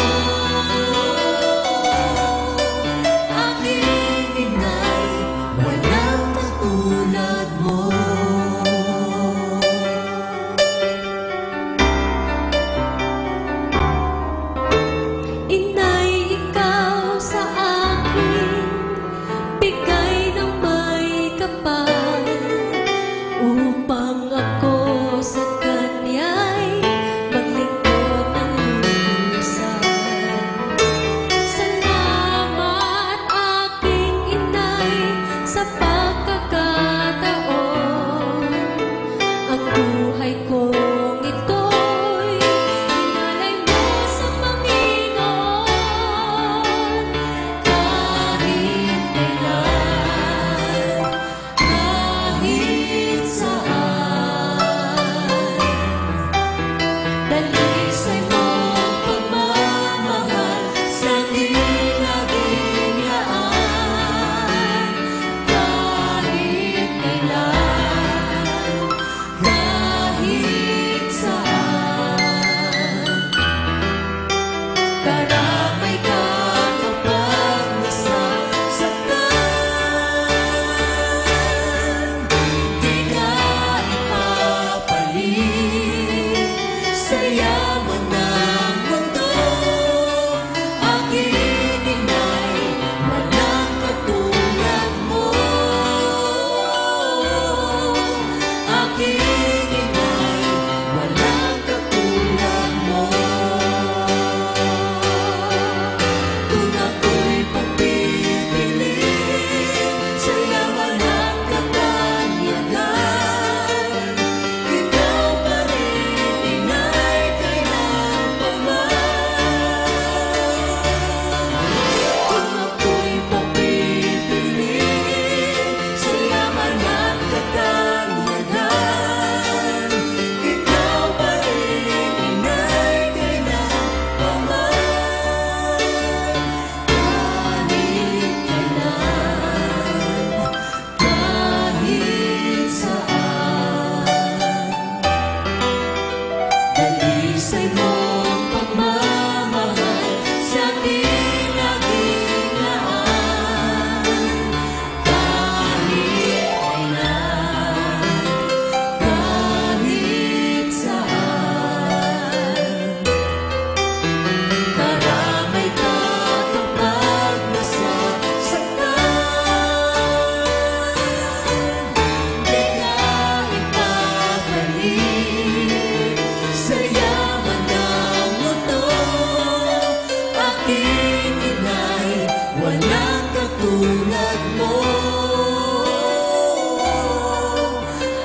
aking inay, walang katulad mo.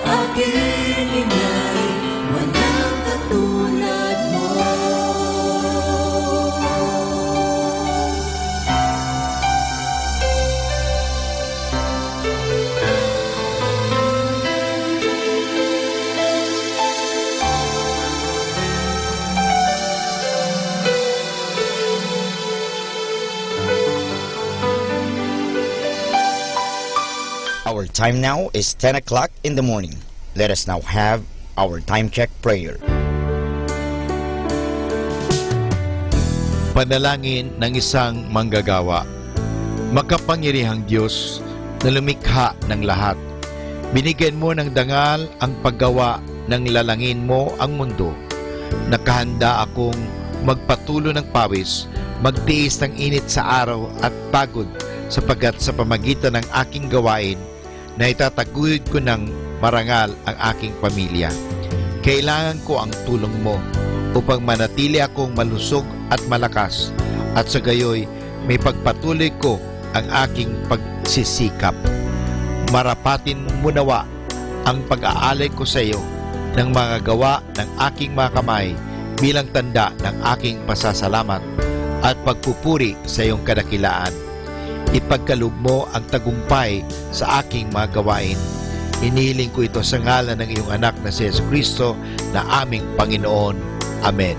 Aking inay, walang katulad mo. Our time now is 10 o'clock in the morning. Let us now have our time check prayer. Panalangin ng isang manggagawa. Makapangyarihang Diyos na lumikha ng lahat, binigyan mo ng dangal ang paggawa ng lalangin mo ang mundo. Nakahanda akong magpatulo ng pawis, magtiis ng init sa araw at pagod, sapagkat sa pamagitan ng aking gawain na itataguyod ko ng marangal ang aking pamilya. Kailangan ko ang tulong mo upang manatili akong malusog at malakas, at sa gayoy may pagpatuloy ko ang aking pagsisikap. Marapatin mo nawa ang pag-aalay ko sa iyo ng mga gawa ng aking mga kamay bilang tanda ng aking pasasalamat at pagpupuri sa iyong kadakilaan. Ipagkaloob mo ang tagumpay sa aking mga gawain. Inihiling ko ito sa ngalan ng iyong anak na si Jesucristo na aming Panginoon. Amen.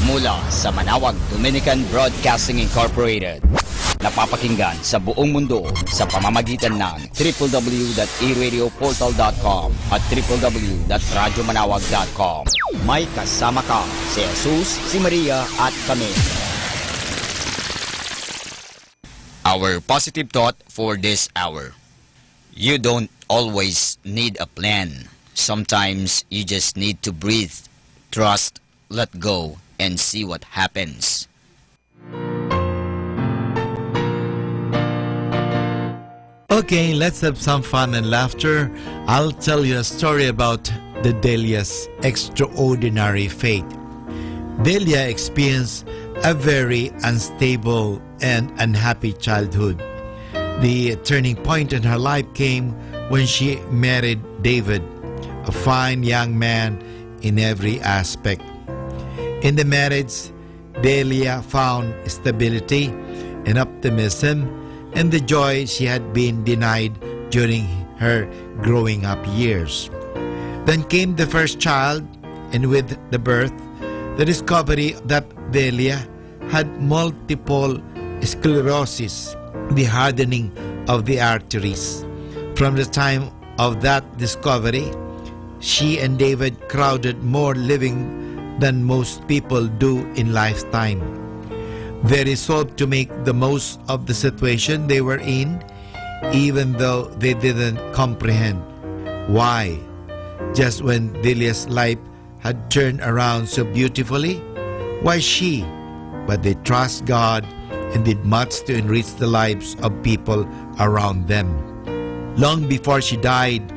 Mula sa Manawag Dominican Broadcasting Incorporated, napapakinggan sa buong mundo sa pamamagitan ng www.eradioportal.com at www.radyomanawag.com. May kasama ka si Jesus, si Maria at kami. Our positive thought for this hour. You don't always need a plan. Sometimes you just need to breathe, trust, let go, and see what happens. Okay, let's have some fun and laughter. I'll tell you a story about the Delia's extraordinary faith. Delia experienced a very unstable and unhappy childhood. The turning point in her life came when she married David, a fine young man in every aspect. In the marriage, Delia found stability and optimism and the joy she had been denied during her growing up years. Then came the first child, and with the birth, the discovery that Delia had multiple sclerosis, the hardening of the arteries. From the time of that discovery, she and David crowded more living than most people do in lifetime. They resolved to make the most of the situation they were in, even though they didn't comprehend why. Just when Delia's life had turned around so beautifully, why she? But they trust God and did much to enrich the lives of people around them. Long before she died,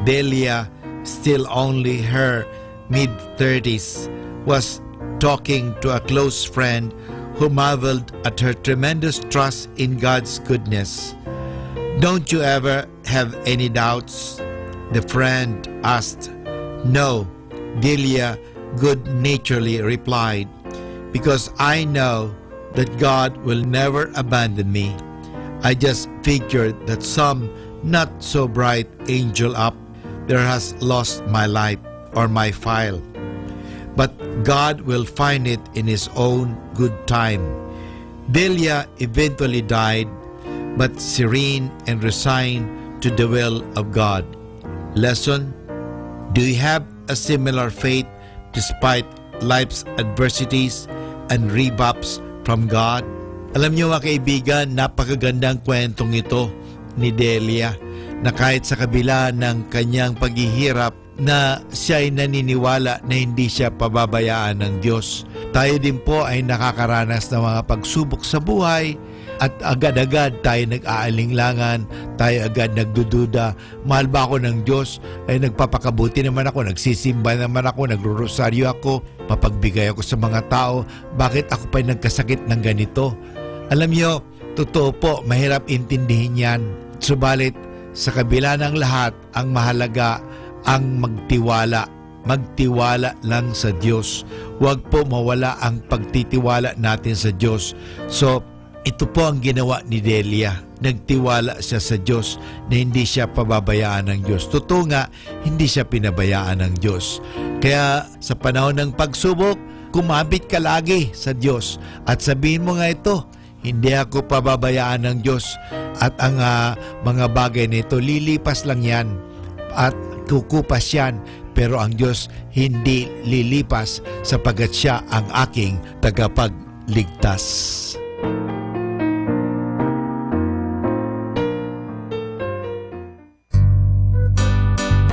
Delia, still only her mid-30s, was talking to a close friend who marveled at her tremendous trust in God's goodness. "Don't you ever have any doubts?" the friend asked. "No," Delia good-naturedly replied, "because I know that God will never abandon me. I just figured that some not-so-bright angel up there has lost my life or my file. But God will find it in His own good time." Delia eventually died, but serene and resigned to the will of God. Lesson: do you have a similar faith despite life's adversities and rebuffs from God? Alam niyo mga kaibigan, napakagandang kwentong ito ni Delia, na kahit sa kabila ng kanyang paghihirap na siya ay naniniwala na hindi siya pababayaan ng Diyos. Tayo din po ay nakakaranas ng mga pagsubok sa buhay at agad-agad tayo nag-aalinglangan, tayo agad nagdududa. Mahal ba ako ng Diyos? Ay nagpapakabuti naman ako, nagsisimba naman ako, nagrorosaryo ako, mapagbigay ako sa mga tao. Bakit ako pa'y nagkasakit ng ganito? Alam niyo, totoo po, mahirap intindihin yan. Subalit, sa kabila ng lahat, ang mahalaga ang magtiwala. Magtiwala lang sa Diyos. Huwag po mawala ang pagtitiwala natin sa Diyos. So, ito po ang ginawa ni Delia. Nagtiwala siya sa Diyos na hindi siya pababayaan ng Diyos. Totoo nga, hindi siya pinabayaan ng Diyos. Kaya sa panahon ng pagsubok, kumapit ka lagi sa Diyos. At sabihin mo nga ito, hindi ako pababayaan ng Diyos. At ang mga bagay nito, lilipas lang yan. At kukupas yan. Pero ang Diyos hindi lilipas sapagkat siya ang aking tagapagligtas.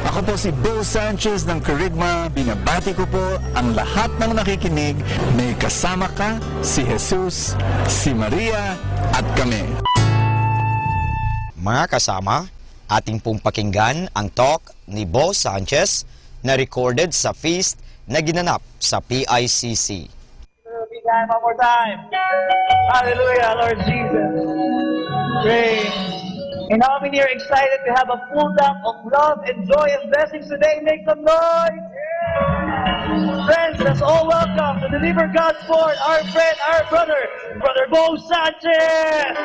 Ako po si Bo Sanchez ng Kerygma. Binabati ko po ang lahat ng nakikinig. May kasama ka, si Jesus, si Maria at kami. Mga kasama, ating pong pakinggan ang talk ni Bo Sanchez na recorded sa feast na ginanap sa PICC. One more time. Hallelujah, Lord Jesus. Praise. And how many are excited to have a full tank of love and joy and blessings today? Make some noise. Friends, let's all welcome to deliver God's word, our friend, our brother, Brother Bo Sanchez.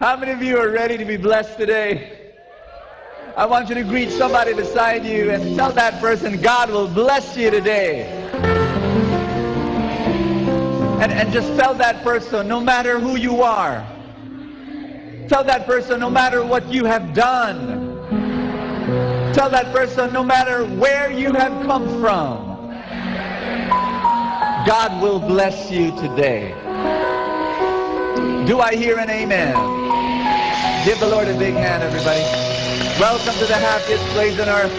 How many of you are ready to be blessed today? I want you to greet somebody beside you and tell that person, God will bless you today. And just tell that person, no matter who you are, tell that person, no matter what you have done, tell that person, no matter where you have come from, God will bless you today. Do I hear an amen? Give the Lord a big hand, everybody. Welcome to the happiest place on earth.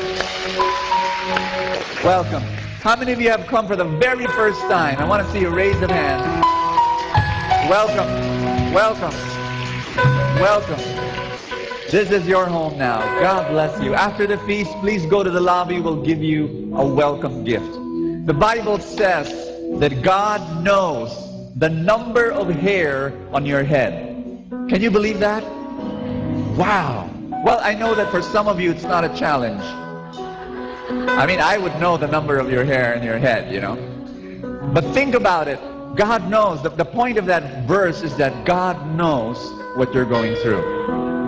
Welcome. How many of you have come for the very first time? I want to see a raise of hands. Welcome. Welcome. Welcome. This is your home now. God bless you. After the feast, please go to the lobby. We'll give you a welcome gift. The Bible says that God knows the number of hair on your head. Can you believe that? Wow. Well, I know that for some of you, it's not a challenge. I mean, I would know the number of your hair in your head, you know. But think about it. God knows. The point of that verse is that God knows what you're going through.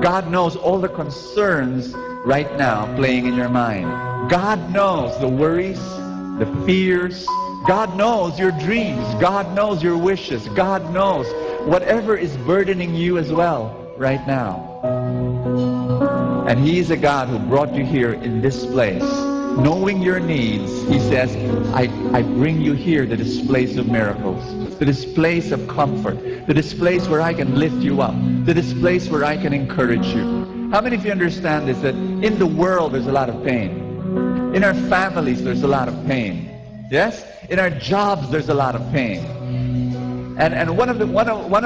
God knows all the concerns right now playing in your mind. God knows the worries, the fears. God knows your dreams. God knows your wishes. God knows whatever is burdening you as well right now. And He is a God who brought you here in this place. Knowing your needs, He says, I bring you here to this place of miracles, to this place of comfort, to this place where I can lift you up, to this place where I can encourage you. How many of you understand this, that in the world there's a lot of pain? In our families there's a lot of pain. Yes? In our jobs there's a lot of pain. And one of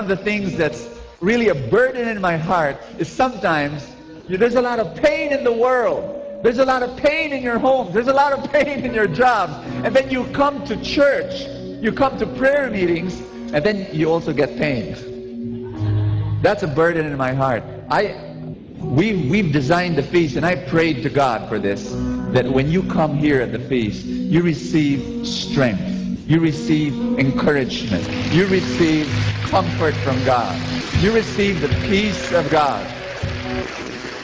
the things that's really a burden in my heart is sometimes there's a lot of pain in the world. There's a lot of pain in your homes. There's a lot of pain in your jobs. And then you come to church. You come to prayer meetings. And then you also get pain. That's a burden in my heart. We've designed the feast. And I prayed to God for this. That when you come here at the feast, you receive strength. You receive encouragement. You receive comfort from God. You receive the peace of God.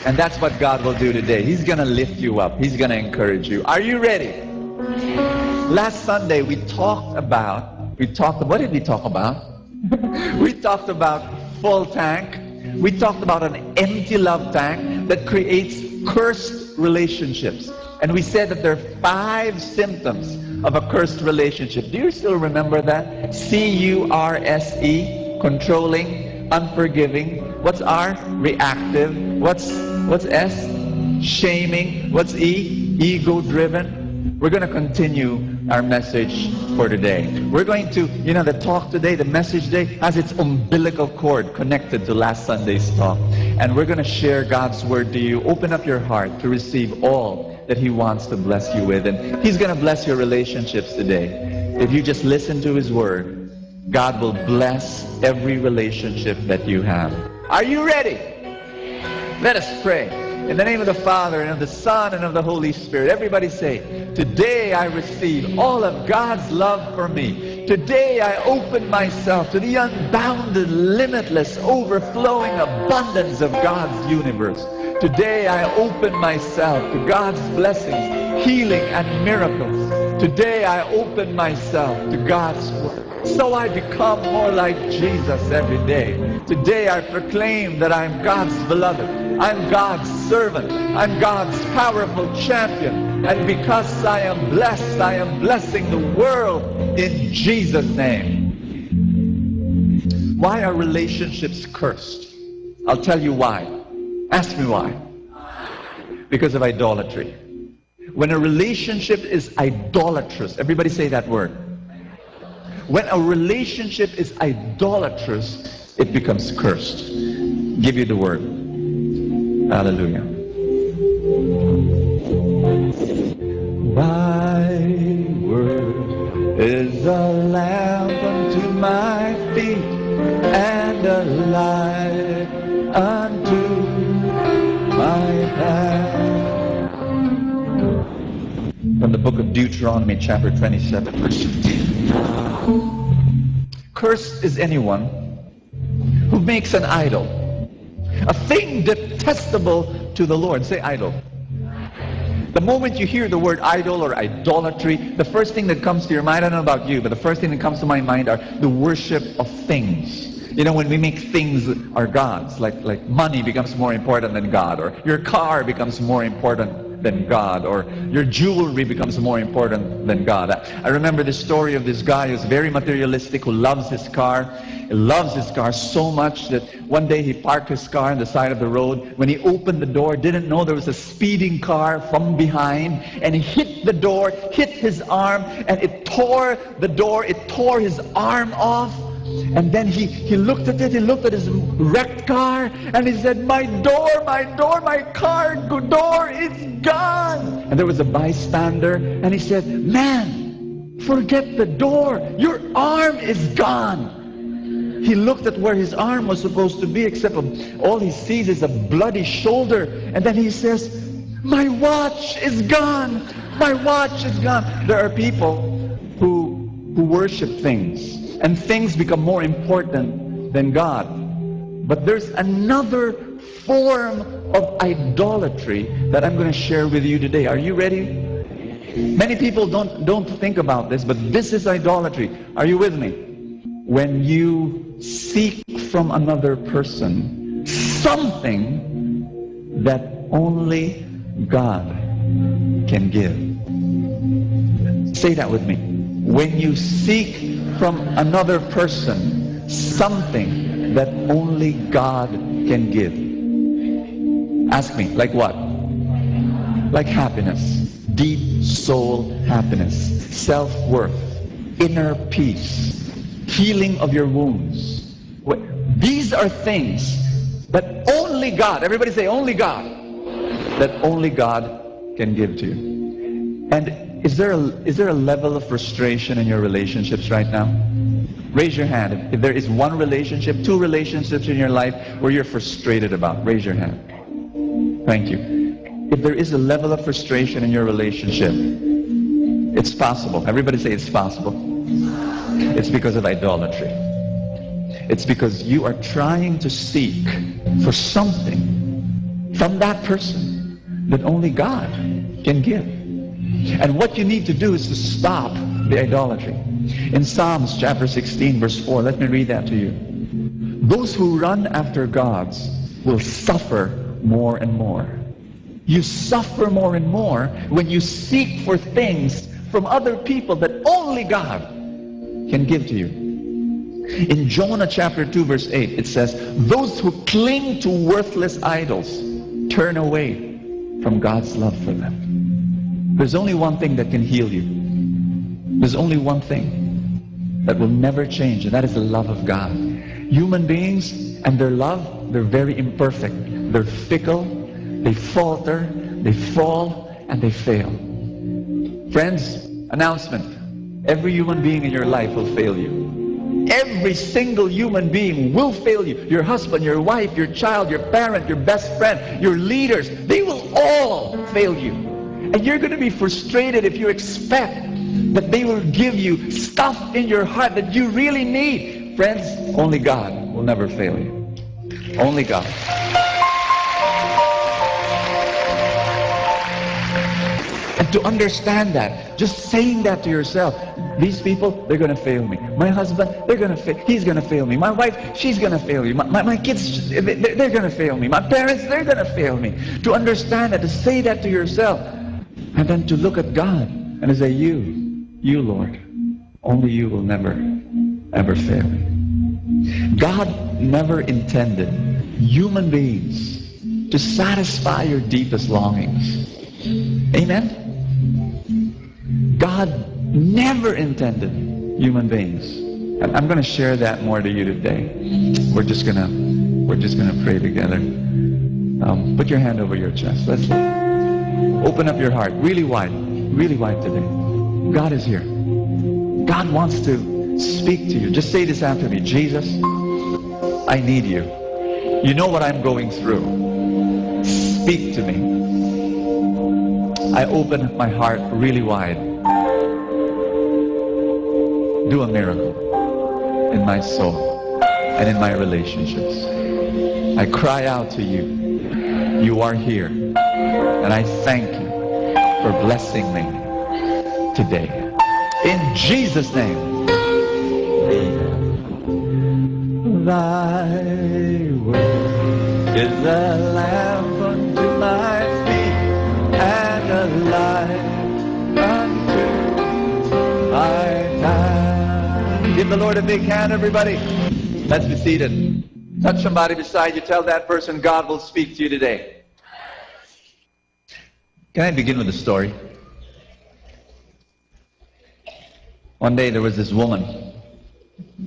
And that's what God will do today. He's going to lift you up. He's going to encourage you. Are you ready? Last Sunday we talked about, what did we talk about? We talked about full tank. We talked about an empty love tank that creates cursed relationships. And we said that there are 5 symptoms of a cursed relationship. Do you still remember that? C-U-R-S-E, controlling, unforgiving. What's R? Reactive. What's S? Shaming. What's E? Ego-driven. We're going to continue our message for today. We're going to, the talk today, the message today has its umbilical cord connected to last Sunday's talk. And we're going to share God's word to you. Open up your heart to receive all that he wants to bless you with. And he's going to bless your relationships today. If you just listen to his word, God will bless every relationship that you have. Are you ready? Let us pray. In the name of the Father, and of the Son, and of the Holy Spirit. Everybody say, today I receive all of God's love for me. Today I open myself to the unbounded, limitless, overflowing abundance of God's universe. Today I open myself to God's blessings, healing, and miracles. Today I open myself to God's word. So I become more like Jesus every day. Today I proclaim that I'm God's beloved. I'm God's servant. I'm God's powerful champion. And because I am blessed, I am blessing the world in Jesus' name. Why are relationships cursed? I'll tell you why. Ask me why. Because of idolatry. When a relationship is idolatrous, everybody say that word. When a relationship is idolatrous, it becomes cursed. Give you the word. Hallelujah. Thy word is a lamp unto my feet and a light unto my path. From the book of Deuteronomy, chapter 27, verse 15. Cursed is anyone who makes an idol, a thing detestable to the Lord. Say idol. The moment you hear the word idol or idolatry, the first thing that comes to your mind, I don't know about you, but the first thing that comes to my mind are the worship of things. When we make things our gods, like money becomes more important than God, or your car becomes more important than God, or your jewelry becomes more important than God. I remember the story of this guy who's very materialistic, who loves his car. He loves his car so much that one day he parked his car on the side of the road. When he opened the door, didn't know there was a speeding car from behind, and he hit the door, hit his arm, and it tore the door, it tore his arm off. And then he looked at it, he looked at his wrecked car, and he said, my car door is gone. And there was a bystander, and he said, man, forget the door, your arm is gone. He looked at where his arm was supposed to be, except all he sees is a bloody shoulder. And then he says, my watch is gone, my watch is gone. There are people who worship things, and things become more important than God. But there's another form of idolatry that I'm going to share with you today. Are you ready? Many people don't think about this, but this is idolatry. Are you with me? When you seek from another person something that only God can give. Say that with me. When you seek from another person something that only God can give. Ask me, like what? Like happiness, deep soul happiness, self-worth, inner peace, healing of your wounds. These are things that only God, everybody say only God, that only God can give to you. And is there a level of frustration in your relationships right now? Raise your hand. If there is one relationship, two relationships in your life where you're frustrated about, raise your hand. Thank you. If there is a level of frustration in your relationship, it's possible. Everybody say it's possible. It's because of idolatry. It's because you are trying to seek for something from that person that only God can give. And what you need to do is to stop the idolatry. In Psalms chapter 16 verse 4, let me read that to you. Those who run after gods will suffer more and more. You suffer more and more when you seek for things from other people that only God can give to you. In Jonah chapter 2 verse 8, it says, those who cling to worthless idols turn away from God's love for them. There's only one thing that can heal you. There's only one thing that will never change, and that is the love of God. Human beings and their love, they're very imperfect. They're fickle, they falter, they fall, and they fail. Friends, announcement. Every human being in your life will fail you. Every single human being will fail you. Your husband, your wife, your child, your parent, your best friend, your leaders, they will all fail you. And you're going to be frustrated if you expect that they will give you stuff in your heart that you really need. Friends, only God will never fail you. Only God. And to understand that, just saying that to yourself, these people, they're going to fail me. My husband, he's going to fail me. My wife, she's going to fail you. My kids, they're going to fail me. My parents, they're going to fail me. To understand that, to say that to yourself, and then to look at God and to say, you Lord, only you will never, ever fail me. God never intended human beings to satisfy your deepest longings. Amen? God never intended human beings. And I'm going to share that more to you today. We're just going to pray together. Put your hand over your chest. Let's open up your heart really wide today. God is here. God wants to speak to you. Just say this after me. Jesus, I need you. You know what I'm going through. Speak to me. I open my heart really wide. Do a miracle in my soul and in my relationships. I cry out to you. You are here. And I thank you for blessing me today. In Jesus' name. Amen. Thy word is a lamp unto my feet and a light unto my path. Give the Lord a big hand, everybody. Let's be seated. Touch somebody beside you. Tell that person God will speak to you today. Can I begin with a story? One day there was this woman.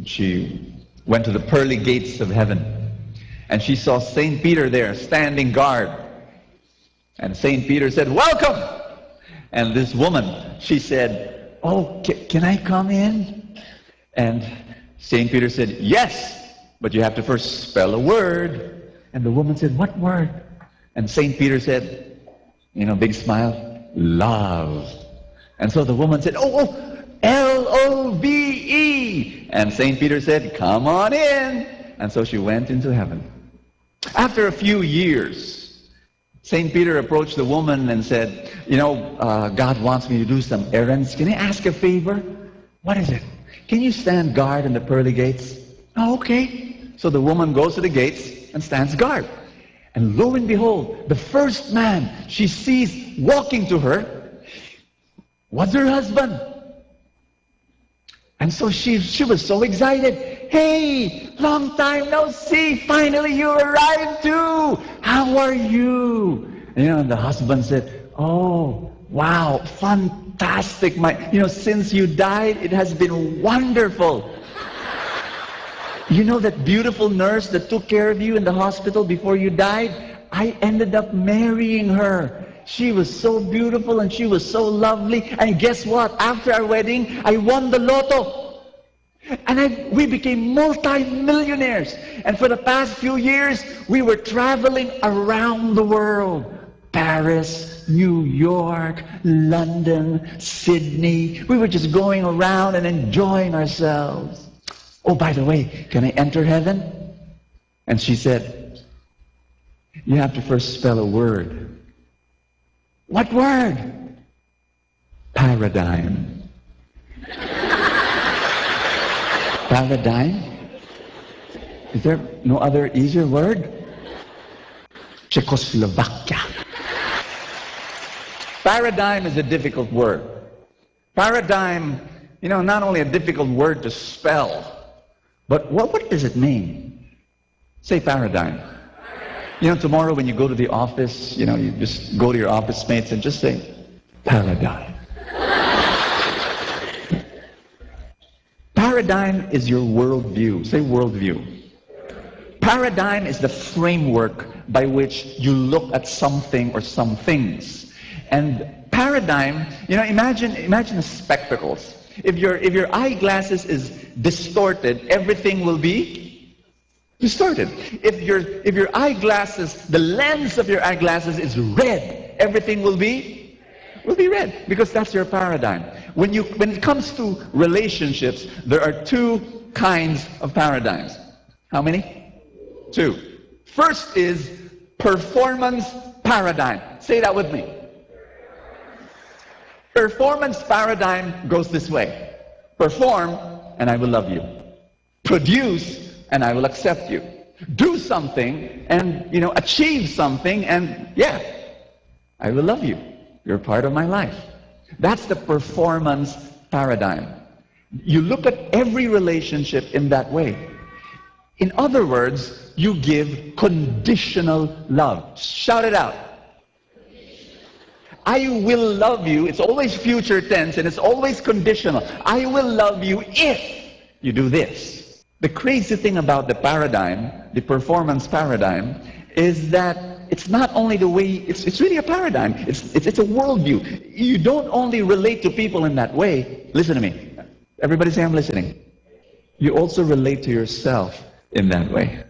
She went to the pearly gates of heaven. And she saw St. Peter there standing guard. And St. Peter said, "Welcome!" And this woman, she said, "Oh, can I come in?" And St. Peter said, "Yes, but you have to first spell a word." And the woman said, "What word?" And St. Peter said, big smile, "Love." And so the woman said, "Oh, L-O-V-E." And St. Peter said, "Come on in." And so she went into heaven. After a few years, St. Peter approached the woman and said, God wants me to do some errands. Can I ask a favor? What is it? Can you stand guard in the pearly gates? Oh, okay. So the woman goes to the gates and stands guard. And lo and behold, the first man she sees walking to her was her husband. And so she was so excited. "Hey, long time no see. Finally you arrived too. How are you?" And the husband said, "Oh, wow, fantastic. Since you died, it has been wonderful. You know that beautiful nurse that took care of you in the hospital before you died? I ended up marrying her. She was so beautiful and she was so lovely. And guess what? After our wedding, I won the lotto. And we became multi-millionaires. And for the past few years, we were traveling around the world. Paris, New York, London, Sydney. We were just going around and enjoying ourselves. Oh, by the way, can I enter heaven?" And she said, "You have to first spell a word." "What word?" "Paradigm." Paradigm? Is there no other easier word? Czechoslovakia. Paradigm is a difficult word. Paradigm, not only a difficult word to spell, but what does it mean? Say paradigm. Tomorrow when you go to the office, you just go to your office mates and just say, "Paradigm." Paradigm is your worldview. Say worldview. Paradigm is the framework by which you look at something or some things. And paradigm, imagine spectacles. If your eyeglasses is distorted, everything will be distorted. If your eyeglasses, the lens of your eyeglasses is red, everything will be red, because that's your paradigm. When it comes to relationships, there are two kinds of paradigms. How many? Two. First is performance paradigm. Say that with me. Performance paradigm goes this way. Perform, and I will love you. Produce, and I will accept you. Do something, and, achieve something, and, yeah, I will love you. You're part of my life. That's the performance paradigm. You look at every relationship in that way. In other words, you give conditional love. Shout it out. I will love you. It's always future tense and it's always conditional. I will love you if you do this. The crazy thing about the paradigm, the performance paradigm, is that it's not only the way, it's really a paradigm. It's a worldview. You don't only relate to people in that way. Listen to me. Everybody say I'm listening. You also relate to yourself in that way.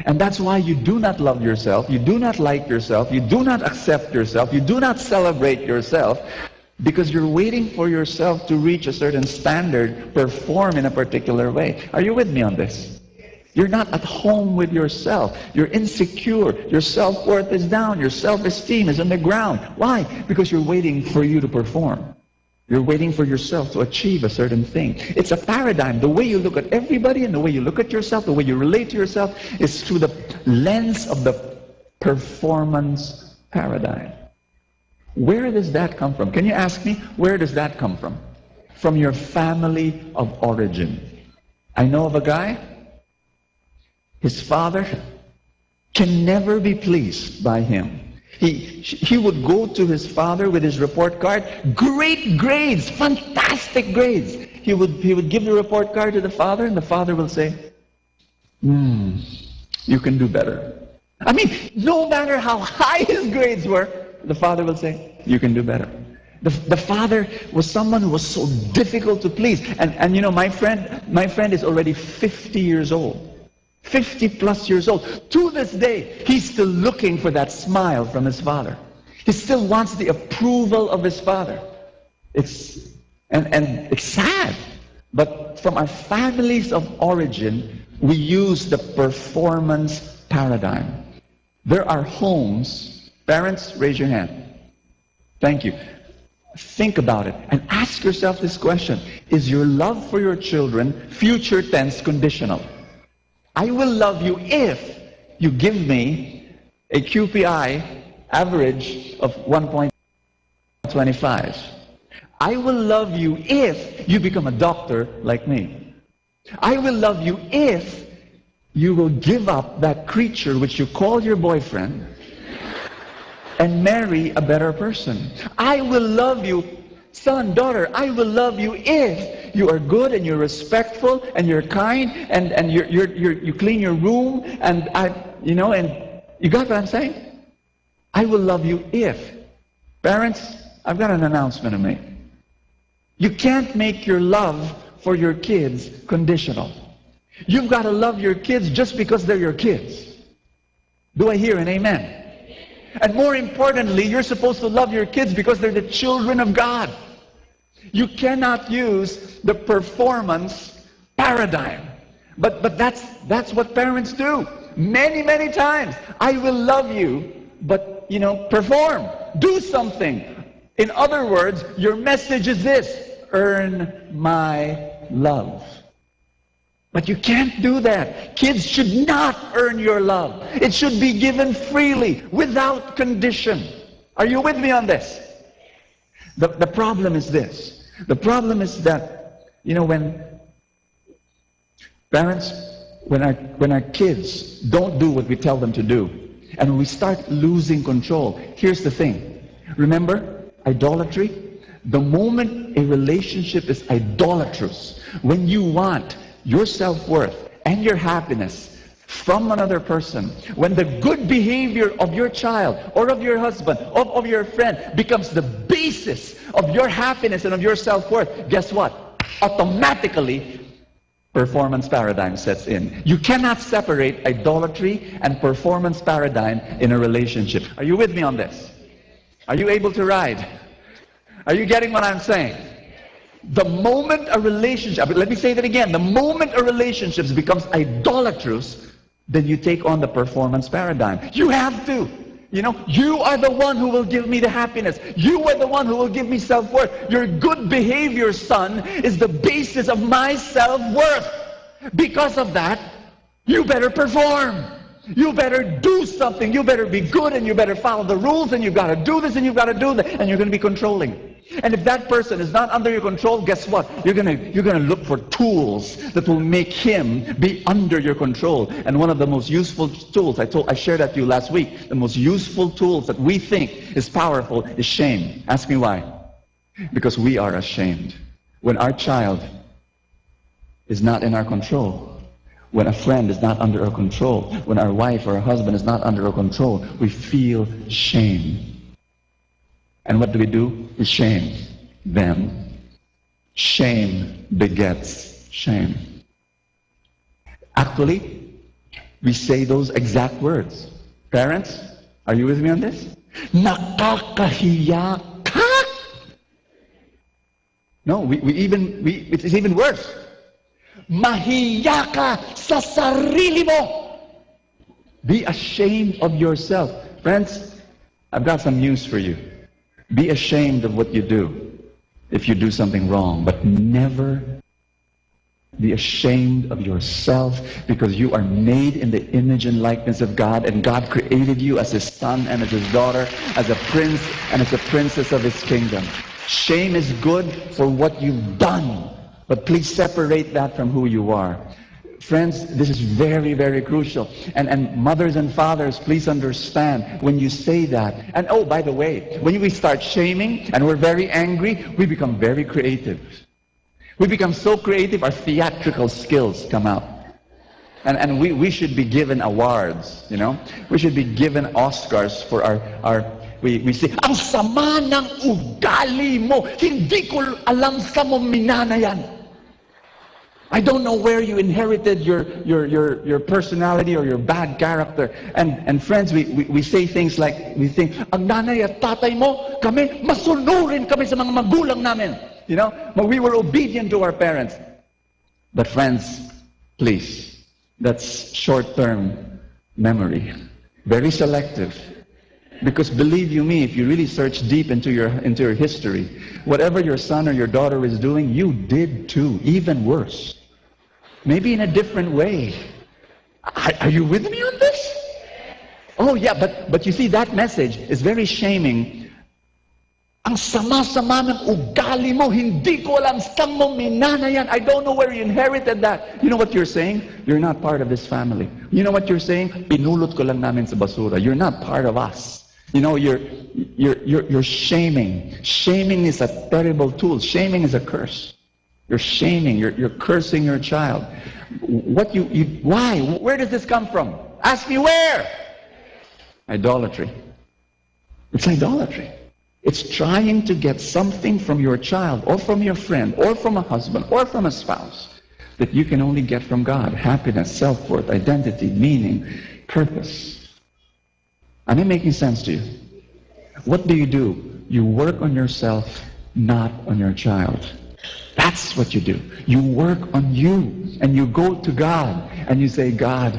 And that's why you do not love yourself, you do not like yourself, you do not accept yourself, you do not celebrate yourself, because you're waiting for yourself to reach a certain standard, perform in a particular way. Are you with me on this? You're not at home with yourself. You're insecure. Your self-worth is down. Your self-esteem is on the ground. Why? Because you're waiting for you to perform. You're waiting for yourself to achieve a certain thing. It's a paradigm. The way you look at everybody and the way you look at yourself, the way you relate to yourself is through the lens of the performance paradigm. Where does that come from? Can you ask me, where does that come from? From your family of origin. I know of a guy, his father can never be pleased by him. He would go to his father with his report card, great grades, fantastic grades. He would give the report card to the father, and the father will say, you can do better. I mean, no matter how high his grades were, the father will say, you can do better. The father was someone who was so difficult to please. And my friend is already 50 years old. 50 plus years old. To this day, he's still looking for that smile from his father. He still wants the approval of his father. It's sad. But from our families of origin, we use the performance paradigm. There are homes. Parents, raise your hand. Thank you. Think about it and ask yourself this question. Is your love for your children future tense conditional? I will love you if you give me a QPI average of 1.25. I will love you if you become a doctor like me. I will love you if you will give up that creature which you call your boyfriend and marry a better person. I will love you, son, daughter, I will love you if you are good and you're respectful and you're kind and you clean your room and you got what I'm saying? I will love you if. Parents, I've got an announcement to make. You can't make your love for your kids conditional. You've got to love your kids just because they're your kids. Do I hear an amen? And more importantly, you're supposed to love your kids because they're the children of God. You cannot use the performance paradigm. But that's what parents do. Many, many times. I will love you, but, perform. Do something. In other words, your message is this: earn my love. But you can't do that. Kids should not earn your love. It should be given freely, without condition. Are you with me on this? The problem is this. The problem is that, when parents, when our kids don't do what we tell them to do, and we start losing control, here's the thing. Remember, idolatry? The moment a relationship is idolatrous, when you want your self-worth and your happiness from another person, when the good behavior of your child or of your husband, of your friend becomes the basis of your happiness and of your self-worth, guess what? Automatically, performance paradigm sets in. You cannot separate idolatry and performance paradigm in a relationship. Are you with me on this? Are you able to ride? Are you getting what I'm saying? The moment a relationship, let me say that again, the moment a relationship becomes idolatrous, then you take on the performance paradigm. You have to. You know, you are the one who will give me the happiness. You are the one who will give me self-worth. Your good behavior, son, is the basis of my self-worth. Because of that, you better perform. You better do something. You better be good, and you better follow the rules, and you've got to do this, and you've got to do that, and you're going to be controlling. And if that person is not under your control, guess what? You're gonna look for tools that will make him be under your control. And one of the most useful tools, I shared that to you last week, the most useful tools that we think is powerful is shame. Ask me why. Because we are ashamed. When our child is not in our control, when a friend is not under our control, when our wife or our husband is not under our control, we feel shame. And what do? We shame them. Shame begets shame. Actually, we say those exact words. Parents, are you with me on this? Nakakahiya ka? No, it's even worse. Mahiya ka sa sarili mo. Be ashamed of yourself. Friends, I've got some news for you. Be ashamed of what you do if you do something wrong, but never be ashamed of yourself, because you are made in the image and likeness of God, and God created you as His son and as His daughter, as a prince and as a princess of His kingdom. Shame is good for what you've done, but please separate that from who you are. Friends, this is very, very crucial. And mothers and fathers, please understand when you say that. And oh, by the way, when we start shaming and we're very angry, we become very creative. We become so creative, our theatrical skills come out. And we should be given awards, you know. We should be given Oscars for we say, ang sama ng ugali mo, hindi ko alam sa mo minana yan. I don't know where you inherited your personality or your bad character. And friends, we say things like, we think, ang nanay at tatay mo, kami, masunurin kami sa mga magulang namin. You know, but we were obedient to our parents. But friends, please, that's short-term memory. Very selective. Because believe you me, if you really search deep into your history, whatever your son or your daughter is doing, you did too, even worse. Maybe in a different way. Are you with me on this? Oh yeah, but you see, that message is very shaming. Ang sama-sama ng ugali mo, hindi ko alam saan mo minana yan. I don't know where you inherited that. You know what you're saying? You're not part of this family. You know what you're saying? Pinulot ko lang namin sa basura. You're not part of us. You know, you're shaming. Shaming is a terrible tool. Shaming is a curse. You're shaming, you're cursing your child. Why? Where does this come from? Ask me where? Idolatry. It's idolatry. It's trying to get something from your child, or from your friend, or from a husband, or from a spouse, that you can only get from God. Happiness, self-worth, identity, meaning, purpose. Am I making sense to you? What do? You work on yourself, not on your child. That's what you do. You work on you, and you go to God, and you say, God,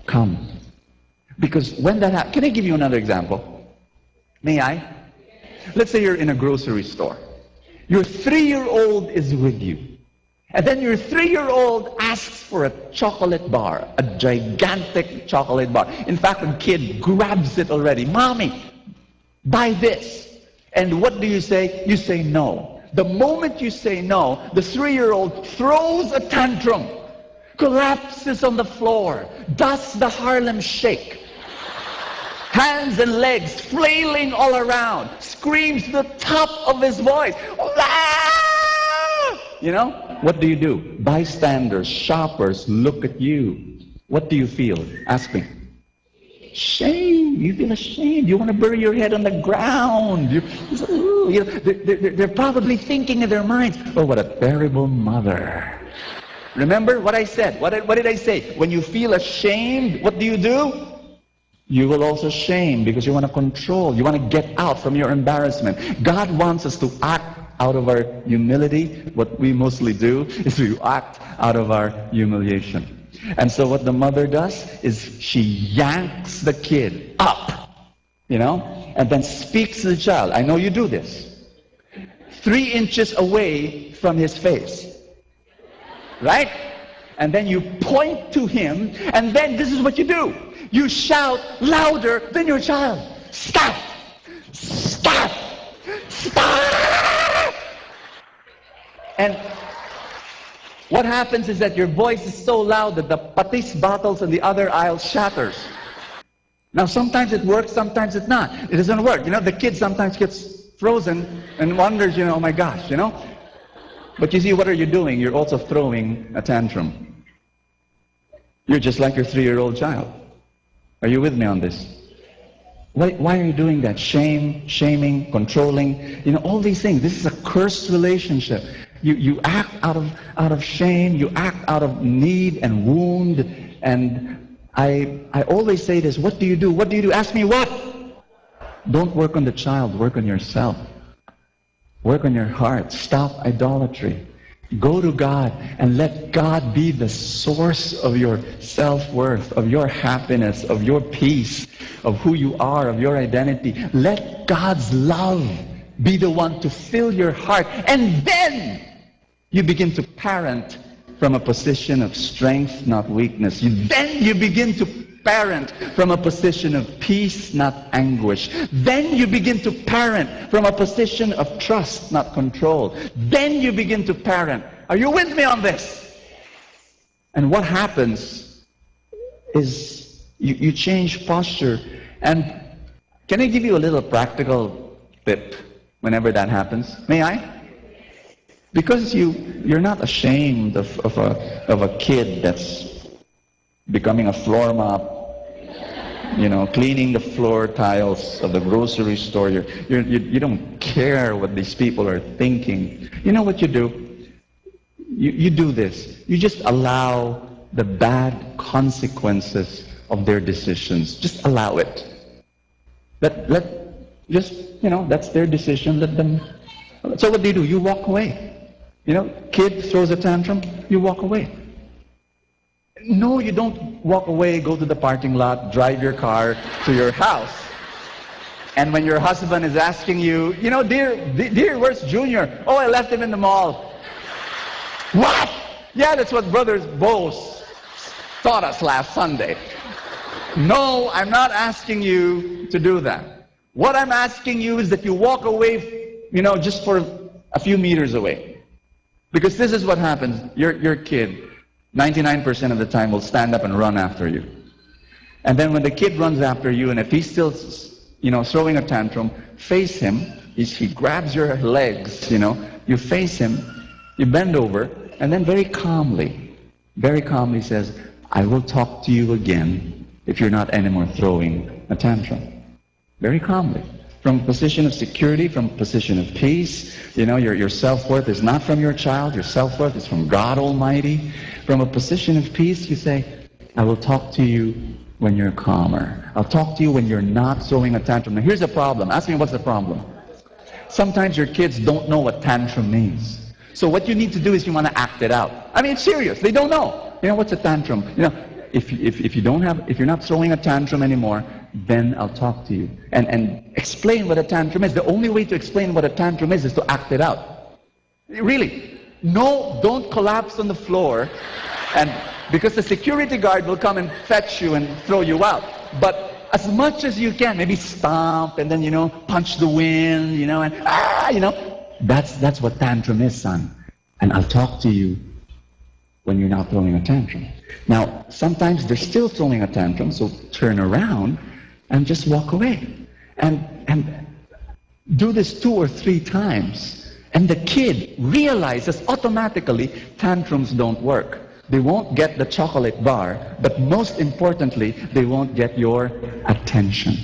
come. Because when that happens, can I give you another example? May I? Let's say you're in a grocery store. Your 3-year-old is with you. And then your 3-year-old asks for a chocolate bar, a gigantic chocolate bar. In fact, a kid grabs it already. Mommy, buy this. And what do you say? You say no. The moment you say no, the 3-year-old throws a tantrum, collapses on the floor, does the Harlem Shake, hands and legs flailing all around, screams to the top of his voice. You know, what do? Bystanders, shoppers look at you. What do you feel? Ask me. Shame. You feel ashamed. You want to bury your head on the ground. They're probably thinking in their minds, oh, what a terrible mother. Remember what I said? What did I say? When you feel ashamed, what do? You will also shame because you want to control. You want to get out from your embarrassment. God wants us to act out of our humility. What we mostly do is we act out of our humiliation. And so what the mother does is she yanks the kid up, you know, and then speaks to the child. I know you do this. 3 inches away from his face. Right? And then you point to him, and then this is what you do. You shout louder than your child. Stop! Stop! Stop! And what happens is that your voice is so loud that the patis bottles in the other aisle shatters. Now sometimes it works, sometimes it's not. It doesn't work. You know, the kid sometimes gets frozen and wonders, you know, oh my gosh, you know. But you see, what are you doing? You're also throwing a tantrum. You're just like your 3-year-old child. Are you with me on this? Why are you doing that? Shaming, controlling, you know, all these things. This is a cursed relationship. You act out of shame, you act out of need and wound. And I always say this, what do you do? What do you do? Ask me what? Don't work on the child, work on yourself. Work on your heart. Stop idolatry. Go to God and let God be the source of your self-worth, of your happiness, of your peace, of who you are, of your identity. Let God's love be the one to fill your heart. And then you begin to parent from a position of strength, not weakness. Then you begin to parent from a position of peace, not anguish. Then you begin to parent from a position of trust, not control. Then you begin to parent. Are you with me on this? And what happens is you change posture. And can I give you a little practical tip whenever that happens? May I? Because you're not ashamed of a kid that's becoming a floor mop, you know, cleaning the floor tiles of the grocery store. You don't care what these people are thinking. You know what you do? You do this. You just allow the bad consequences of their decisions. Just allow it. Just, you know, that's their decision. Let them. So what do? You walk away. You know, kid throws a tantrum, you walk away. No, you don't walk away, go to the parking lot, drive your car to your house. And when your husband is asking you, you know, dear, where's Junior? Oh, I left him in the mall. What? Yeah, that's what Brothers Bose taught us last Sunday. No, I'm not asking you to do that. What I'm asking you is that you walk away, you know, just for a few meters away. Because this is what happens. Your kid, 99% of the time, will stand up and run after you. And then when the kid runs after you, and if he's still, you know, throwing a tantrum, face him. He grabs your legs, you know. You face him. You bend over, and then very calmly says, I will talk to you again if you're not anymore throwing a tantrum. Very calmly. From a position of security, from a position of peace. You know, your self-worth is not from your child. Your self-worth is from God Almighty. From a position of peace, you say, I will talk to you when you're calmer. I'll talk to you when you're not throwing a tantrum. Now, here's the problem. Ask me, what's the problem? Sometimes your kids don't know what tantrum means. So what you need to do is you want to act it out. I mean, it's serious. They don't know. You know, what's a tantrum? You know, if you're not throwing a tantrum anymore, then I'll talk to you and explain what a tantrum is. The only way to explain what a tantrum is to act it out. Really. No, don't collapse on the floor, and because the security guard will come and fetch you and throw you out. But as much as you can, maybe stomp and then, you know, punch the wind, you know, and you know, that's what tantrum is, son. And I'll talk to you when you're not throwing a tantrum. Now, sometimes they're still throwing a tantrum, so turn around and just walk away. And do this 2 or 3 times. And the kid realizes automatically tantrums don't work. They won't get the chocolate bar, but most importantly, they won't get your attention.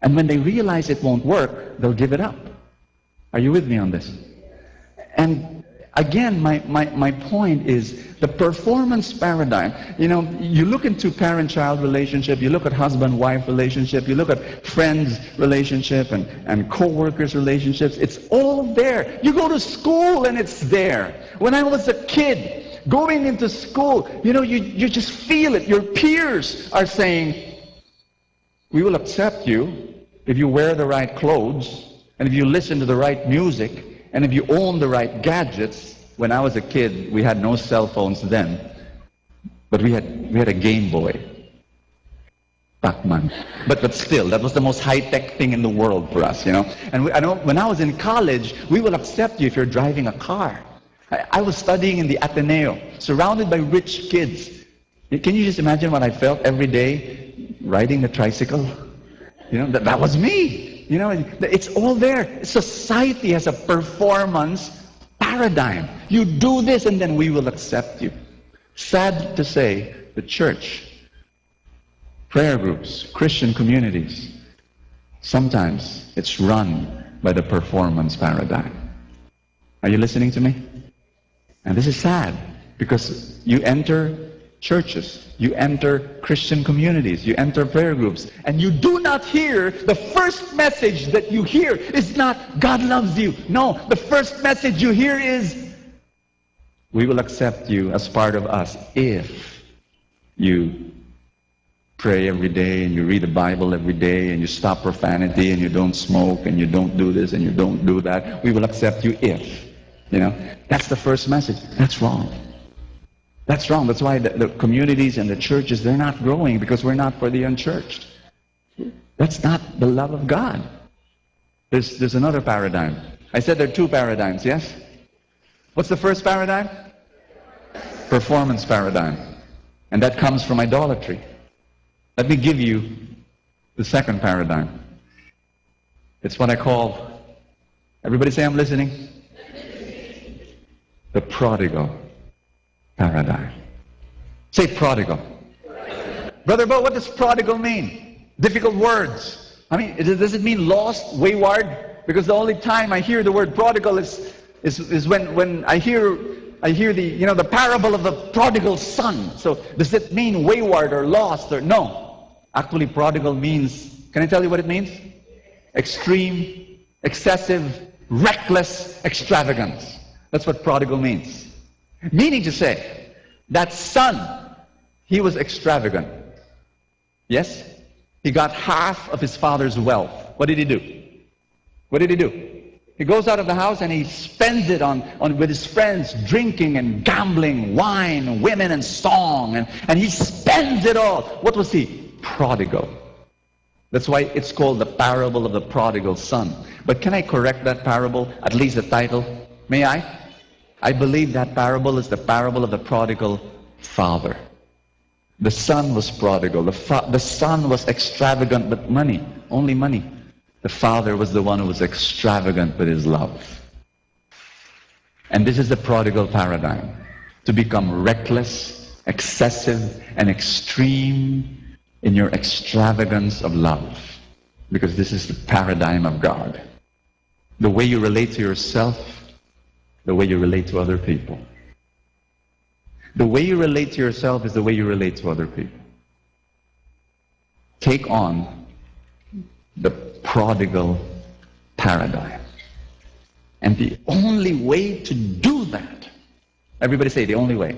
And when they realize it won't work, they'll give it up. Are you with me on this? And again, my point is the performance paradigm. You know, you look into parent-child relationship, you look at husband-wife relationship, you look at friends relationship and co-workers relationships. It's all there. You go to school and it's there. When I was a kid, going into school, you know, you just feel it. Your peers are saying, we will accept you if you wear the right clothes, and if you listen to the right music, and if you own the right gadgets. When I was a kid, we had no cell phones then, but we had a Game Boy, Pac-Man. But still, that was the most high-tech thing in the world for us, you know. And I know when I was in college, we will accept you if you're driving a car. I was studying in the Ateneo, surrounded by rich kids. Can you just imagine what I felt every day riding the tricycle? You know, that was me. You know, it's all there. Society has a performance paradigm. You do this and then we will accept you. Sad to say, the church, prayer groups, Christian communities, sometimes it's run by the performance paradigm. Are you listening to me? And this is sad because you enter churches, you enter Christian communities, you enter prayer groups, and you do not hear, the first message that you hear is not, God loves you. No, the first message you hear is, we will accept you as part of us if you pray every day and you read the Bible every day and you stop profanity and you don't smoke and you don't do this and you don't do that. We will accept you if, you know. That's the first message. That's wrong. That's wrong. That's why the communities and the churches, they're not growing, because we're not for the unchurched. That's not the love of God. There's another paradigm. I said there are 2 paradigms, yes? What's the first paradigm? Performance paradigm. And that comes from idolatry. Let me give you the second paradigm. It's what I call, everybody say I'm listening, the prodigal paradigm. Say prodigal. Brother Bo, what does prodigal mean? Difficult words. I mean, does it mean lost, wayward? Because the only time I hear the word prodigal is when I hear the, you know, the parable of the prodigal son. So does it mean wayward or lost or no? Actually, prodigal means, can I tell you what it means? Extreme, excessive, reckless extravagance. That's what prodigal means. Meaning to say, that son, he was extravagant. Yes? He got half of his father's wealth. What did he do? What did he do? He goes out of the house and he spends it on with his friends, drinking and gambling, wine, women and song. And he spends it all. What was he? Prodigal. That's why it's called the parable of the prodigal son. But can I correct that parable? At least the title? May I? I believe that parable is the parable of the prodigal father. The son was prodigal. The son was extravagant with money, only money. The father was the one who was extravagant with his love. And this is the prodigal paradigm. To become reckless, excessive, and extreme in your extravagance of love. Because this is the paradigm of God. The way you relate to yourself, the way you relate to other people. The way you relate to yourself is the way you relate to other people. Take on the prodigal paradigm. And the only way to do that, everybody say the only way,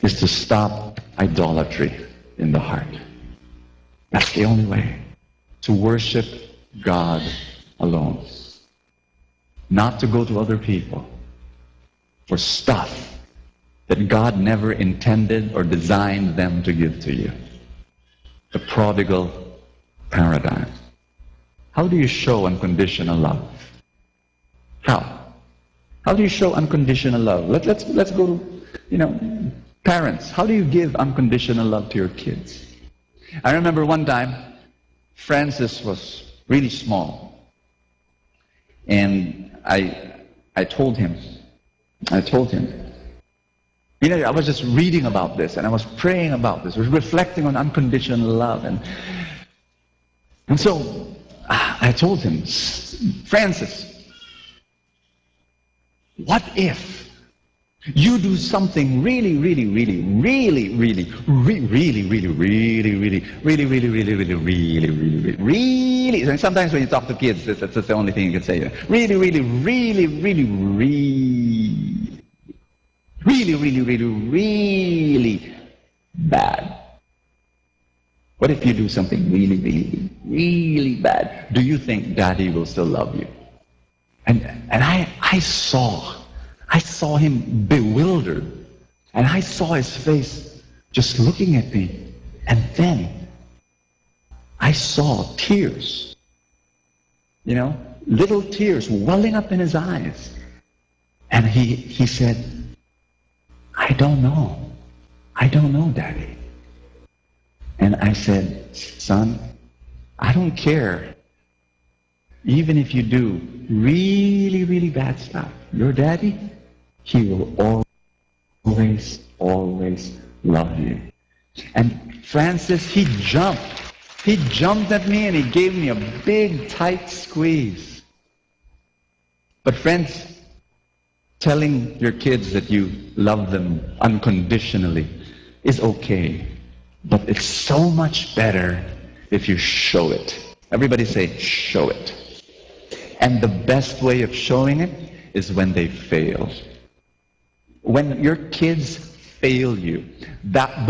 is to stop idolatry in the heart. That's the only way. To worship God alone. Not to go to other people for stuff that God never intended or designed them to give to you. The prodigal paradigm. How do you show unconditional love? How? How do you show unconditional love? Let's go to, parents. How do you give unconditional love to your kids? I remember one time, Francis was really small. And I told him, you know, I was just reading about this, and I was praying about this, I was reflecting on unconditional love. And so I told him, Francis, what if you do something really, and sometimes when you talk to kids, that's the only thing you can say. Really bad. What if you do something really bad? Do you think Daddy will still love you? And I saw him bewildered, and I saw his face just looking at me, and then I saw tears, you know, little tears welling up in his eyes. And he said, I don't know, Daddy. And I said, son, I don't care. Even if you do really bad stuff, your Daddy, he will always love you. And Francis, he jumped at me and he gave me a big, tight squeeze. But friends, telling your kids that you love them unconditionally is okay. But it's so much better if you show it. Everybody say, show it. And the best way of showing it is when they fail. When your kids fail you, grab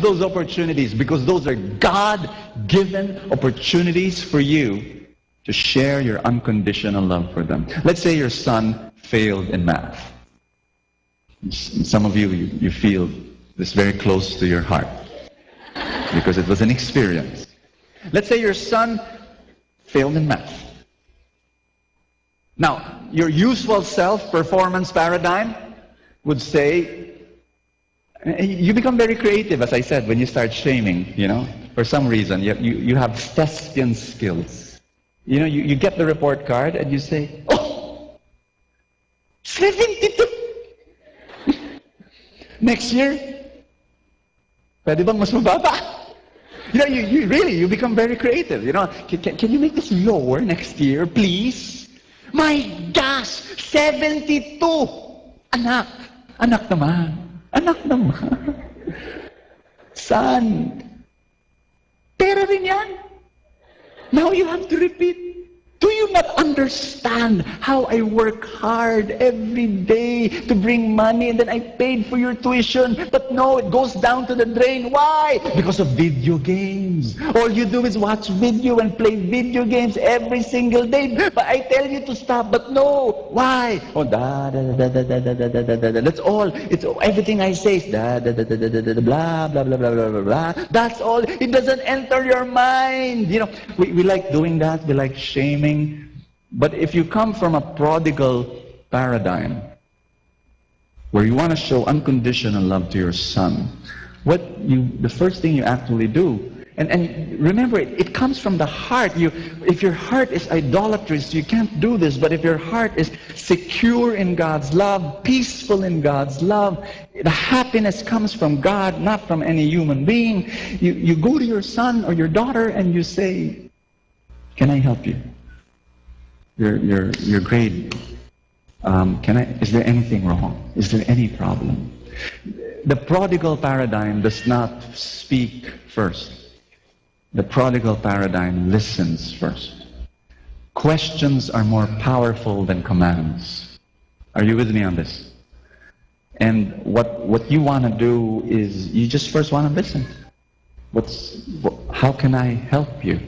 those opportunities, because those are God-given opportunities for you to share your unconditional love for them. Let's say your son failed in math. Some of you feel this very close to your heart because it was an experience. Let's say your son failed in math. Now, your usual self-performance paradigm would say, you become very creative, as I said, when you start shaming, you know. For some reason, you have thespian skills. You know, you get the report card and you say, oh, 72. Next year, pwede bang mas mababa? You know, you become very creative. You know, can you make this lower next year, please? My gosh, 72! Anak naman. Son, pera rin yan. Now you have to repeat. Do you not understand how I work hard every day to bring money and then I paid for your tuition? But no, it goes down to the drain. Why? Because of video games. All you do is watch video and play video games every single day. But I tell you to stop, but no. Why? Oh, that's all. It's everything I say is blah, blah, blah, blah, blah, blah, blah. That's all. It doesn't enter your mind. You know, we like doing that. We like shaming. But if you come from a prodigal paradigm where you want to show unconditional love to your son, the first thing you actually do, and remember, it comes from the heart. If your heart is idolatrous, you can't do this. But if your heart is secure in God's love, peaceful in God's love, the happiness comes from God, not from any human being. You go to your son or your daughter and you say, can I help you? Your grade, is there anything wrong? Is there any problem? The prodigal paradigm does not speak first. The prodigal paradigm listens first. Questions are more powerful than commands. Are you with me on this? And what you want to do is you just first want to listen. How can I help you?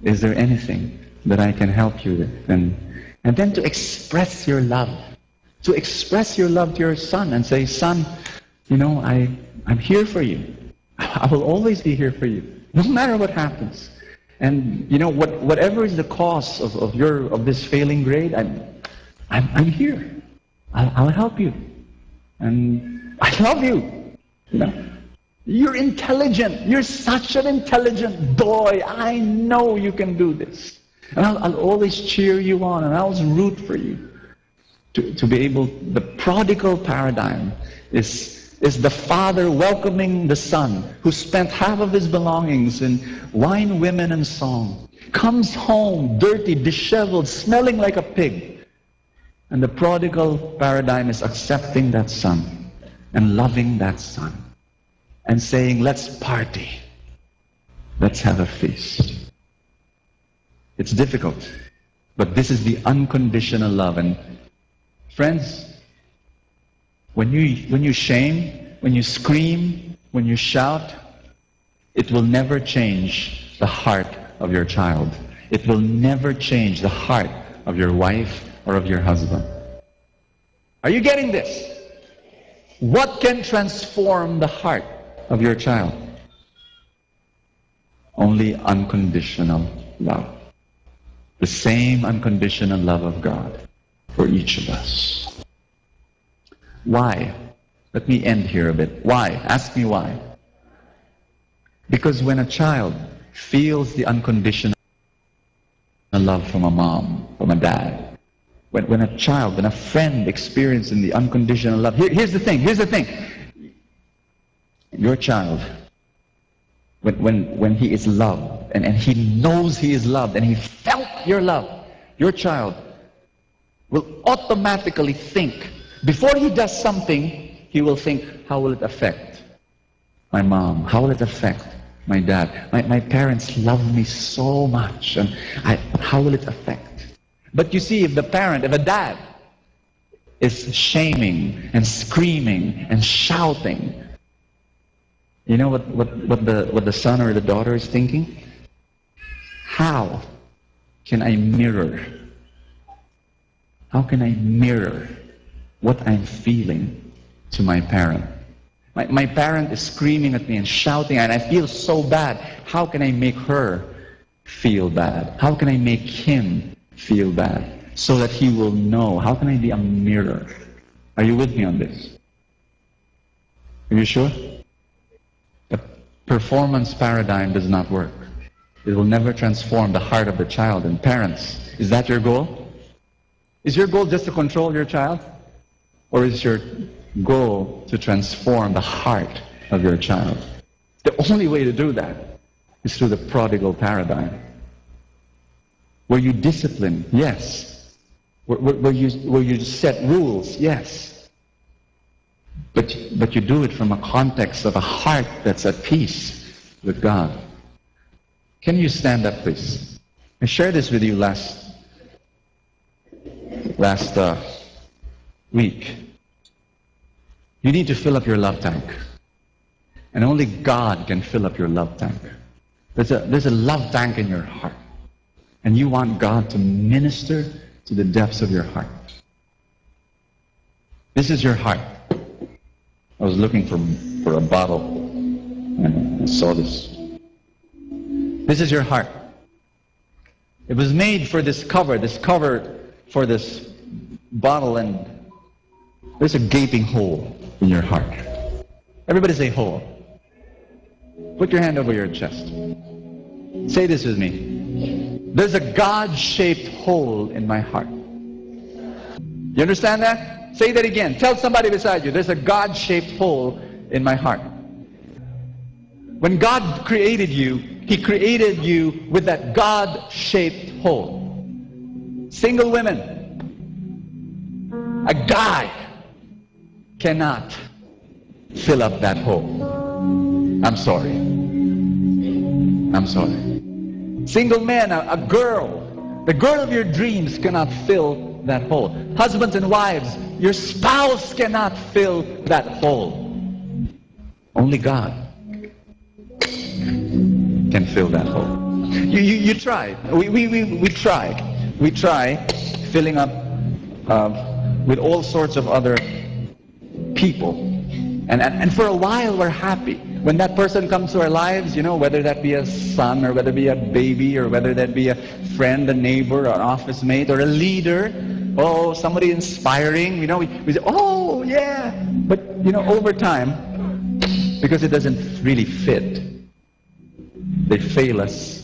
Is there anything that I can help you with? And then to express your love. To express your love to your son and say, son, you know, I'm here for you. I will always be here for you, no matter what happens. And you know, whatever is the cause of this failing grade, I'm here. I'll help you. And I love you. You know, You're intelligent. You're such an intelligent boy. I know you can do this. And I'll always cheer you on, and I'll always root for you. To be able, the prodigal paradigm is the father welcoming the son who spent half of his belongings in wine, women, and song. Comes home dirty, disheveled, smelling like a pig. And the prodigal paradigm is accepting that son and loving that son and saying, let's party. Let's have a feast. It's difficult, but this is the unconditional love. And friends, when you shame, when you scream, when you shout, it will never change the heart of your child. It will never change the heart of your wife or of your husband. Are you getting this? What can transform the heart of your child? Only unconditional love. The same unconditional love of God for each of us. Why? Let me end here a bit. Why? Ask me why. Because when a child feels the unconditional love from a mom, from a dad, when a child, when a friend experiences the unconditional love, here's the thing. Your child, when he is loved, and he knows he is loved, and he felt your love, your child will automatically think, before he does something, he will think, how will it affect my mom? How will it affect my dad? My parents love me so much, and how will it affect? But you see, if a dad is shaming and screaming and shouting, you know what the son or the daughter is thinking? How can I mirror? How can I mirror what I'm feeling to my parent? My parent is screaming at me and shouting, and I feel so bad. How can I make her feel bad? How can I make him feel bad? So that he will know. How can I be a mirror? Are you with me on this? Are you sure? The performance paradigm does not work. It will never transform the heart of the child. And parents, is that your goal? Is your goal just to control your child? Or is your goal to transform the heart of your child? The only way to do that is through the prodigal paradigm. Where you discipline, yes. Where you set rules, yes. But you do it from a context of a heart that's at peace with God. Can you stand up, please? I shared this with you last week. You need to fill up your love tank. And only God can fill up your love tank. There's a love tank in your heart. And you want God to minister to the depths of your heart. This is your heart. I was looking for a bottle and I saw this. This is your heart. It was made for this cover for this bottle, and there's a gaping hole in your heart. Everybody say hole. Put your hand over your chest. Say this with me. There's a God-shaped hole in my heart. You understand that? Say that again. Tell somebody beside you, there's a God-shaped hole in my heart. When God created you, He created you with that God-shaped hole. Single women, a guy cannot fill up that hole. I'm sorry. I'm sorry. Single men, a girl, the girl of your dreams cannot fill that hole. Husbands and wives, your spouse cannot fill that hole. Only God can fill that hole. You try. We try. We try filling up with all sorts of other people. And for a while we're happy. When that person comes to our lives, you know, whether that be a son or whether it be a baby or whether that be a friend, a neighbor, or an office mate or a leader, oh, somebody inspiring, you know, we say, oh, yeah. But, you know, over time, because it doesn't really fit. They fail us.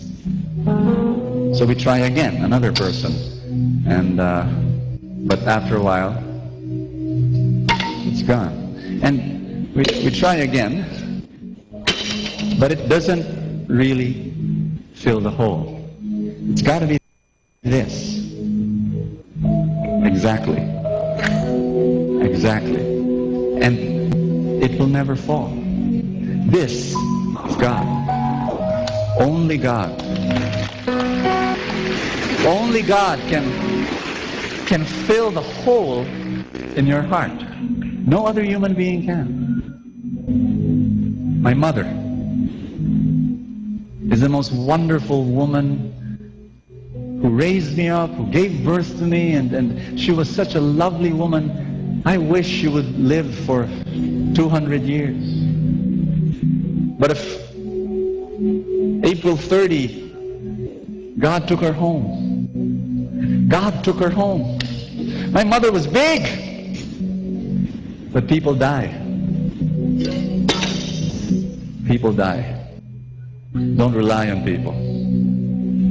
So we try again, another person. And but after a while, it's gone. And we try again, but it doesn't really fill the hole. It's got to be this. Exactly. Exactly. And it will never fall. This is God. Only God. Only God can fill the hole in your heart. No other human being can. My mother is the most wonderful woman who raised me up, who gave birth to me, and she was such a lovely woman. I wish she would live for 200 years. But if April 30, God took her home. God took her home. My mother was big, but people die. People die. Don't rely on people,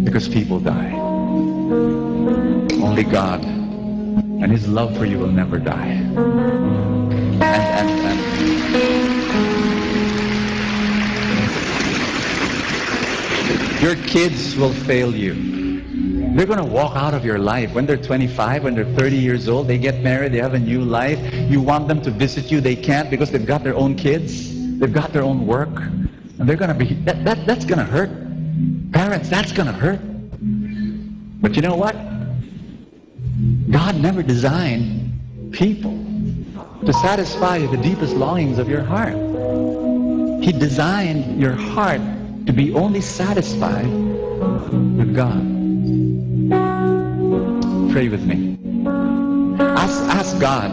because people die. Only God and His love for you will never die. And your kids will fail you. They're going to walk out of your life. When they're 25, when they're 30 years old, they get married, they have a new life. You want them to visit you, they can't because they've got their own kids. They've got their own work. And they're going to be, that's going to hurt. Parents, that's going to hurt. But you know what? God never designed people to satisfy the deepest longings of your heart. He designed your heart to be only satisfied with God. Pray with me. Ask God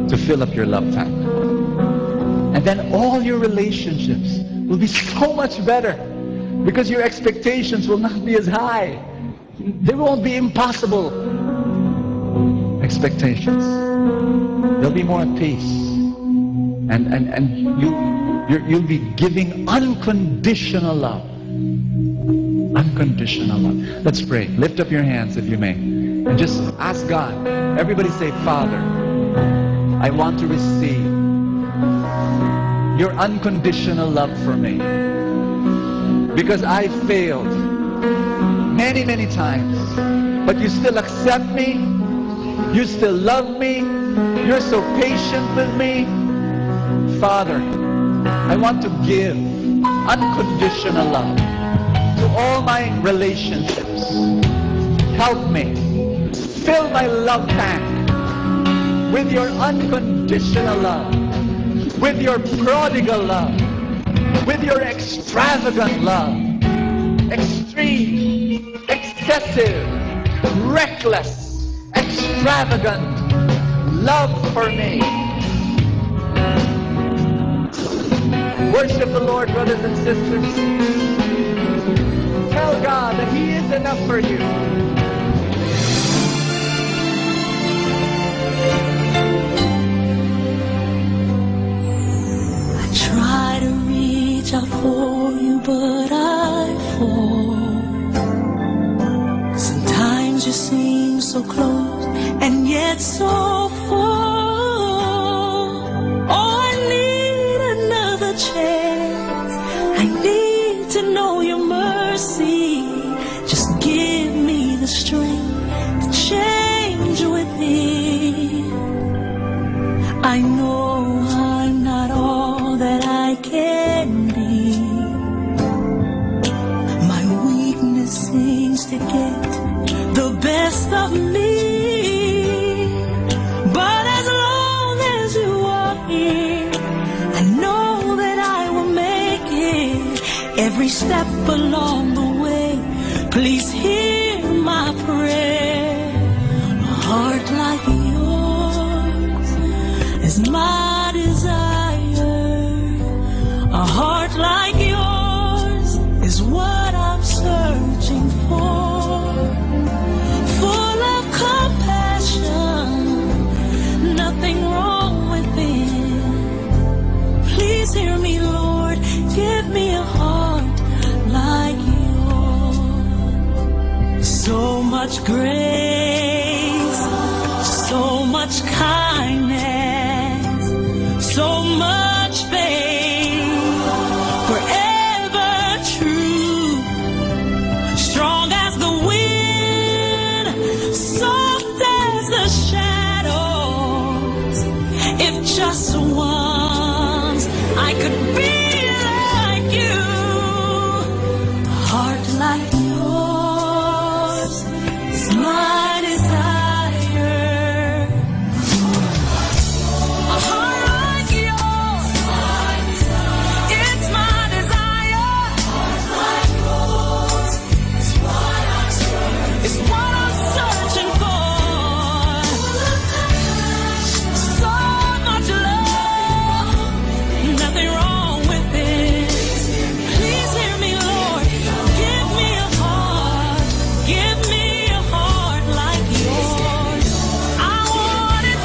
to fill up your love tank. And then all your relationships will be so much better because your expectations will not be as high. There won't be impossible expectations. They'll be more at peace. And you'll be giving unconditional love. Unconditional love. Let's pray. Lift up your hands if you may. And just ask God. Everybody say, Father, I want to receive your unconditional love for me. Because I failed many, many times. But you still accept me. You still love me. You're so patient with me. Father, I want to give unconditional love to all my relationships. Help me. Fill my love tank with your unconditional love, with your prodigal love, with your extravagant love, extreme, excessive, reckless, extravagant love for me. Worship the Lord, brothers and sisters. Tell God that He is enough for you. I try to reach out for you, but I fall. Sometimes you seem so close and yet so far. Oh, I need another chance. I need to know your mercy. Just give me the strength to change within. I know I'm not all that I can be. My weakness seems to get the best of me. But as long as you are here, I know that I will make it. Every step along the way, please hear my prayer. A heart like yours is my desire. A heart like yours is what I'm searching for. Full of compassion, nothing wrong within. Please hear me, Lord. grace, so much kindness, so much faith, forever true, strong as the wind, soft as the shadows. If just once I could be like you, heart like yours is my desire. A heart like yours, it's my desire. Like yours is what I'm searching. It's what I'm searching for. So much love, nothing wrong with it. Please hear me, Lord. Give me a heart. Give me a heart like yours. I want it.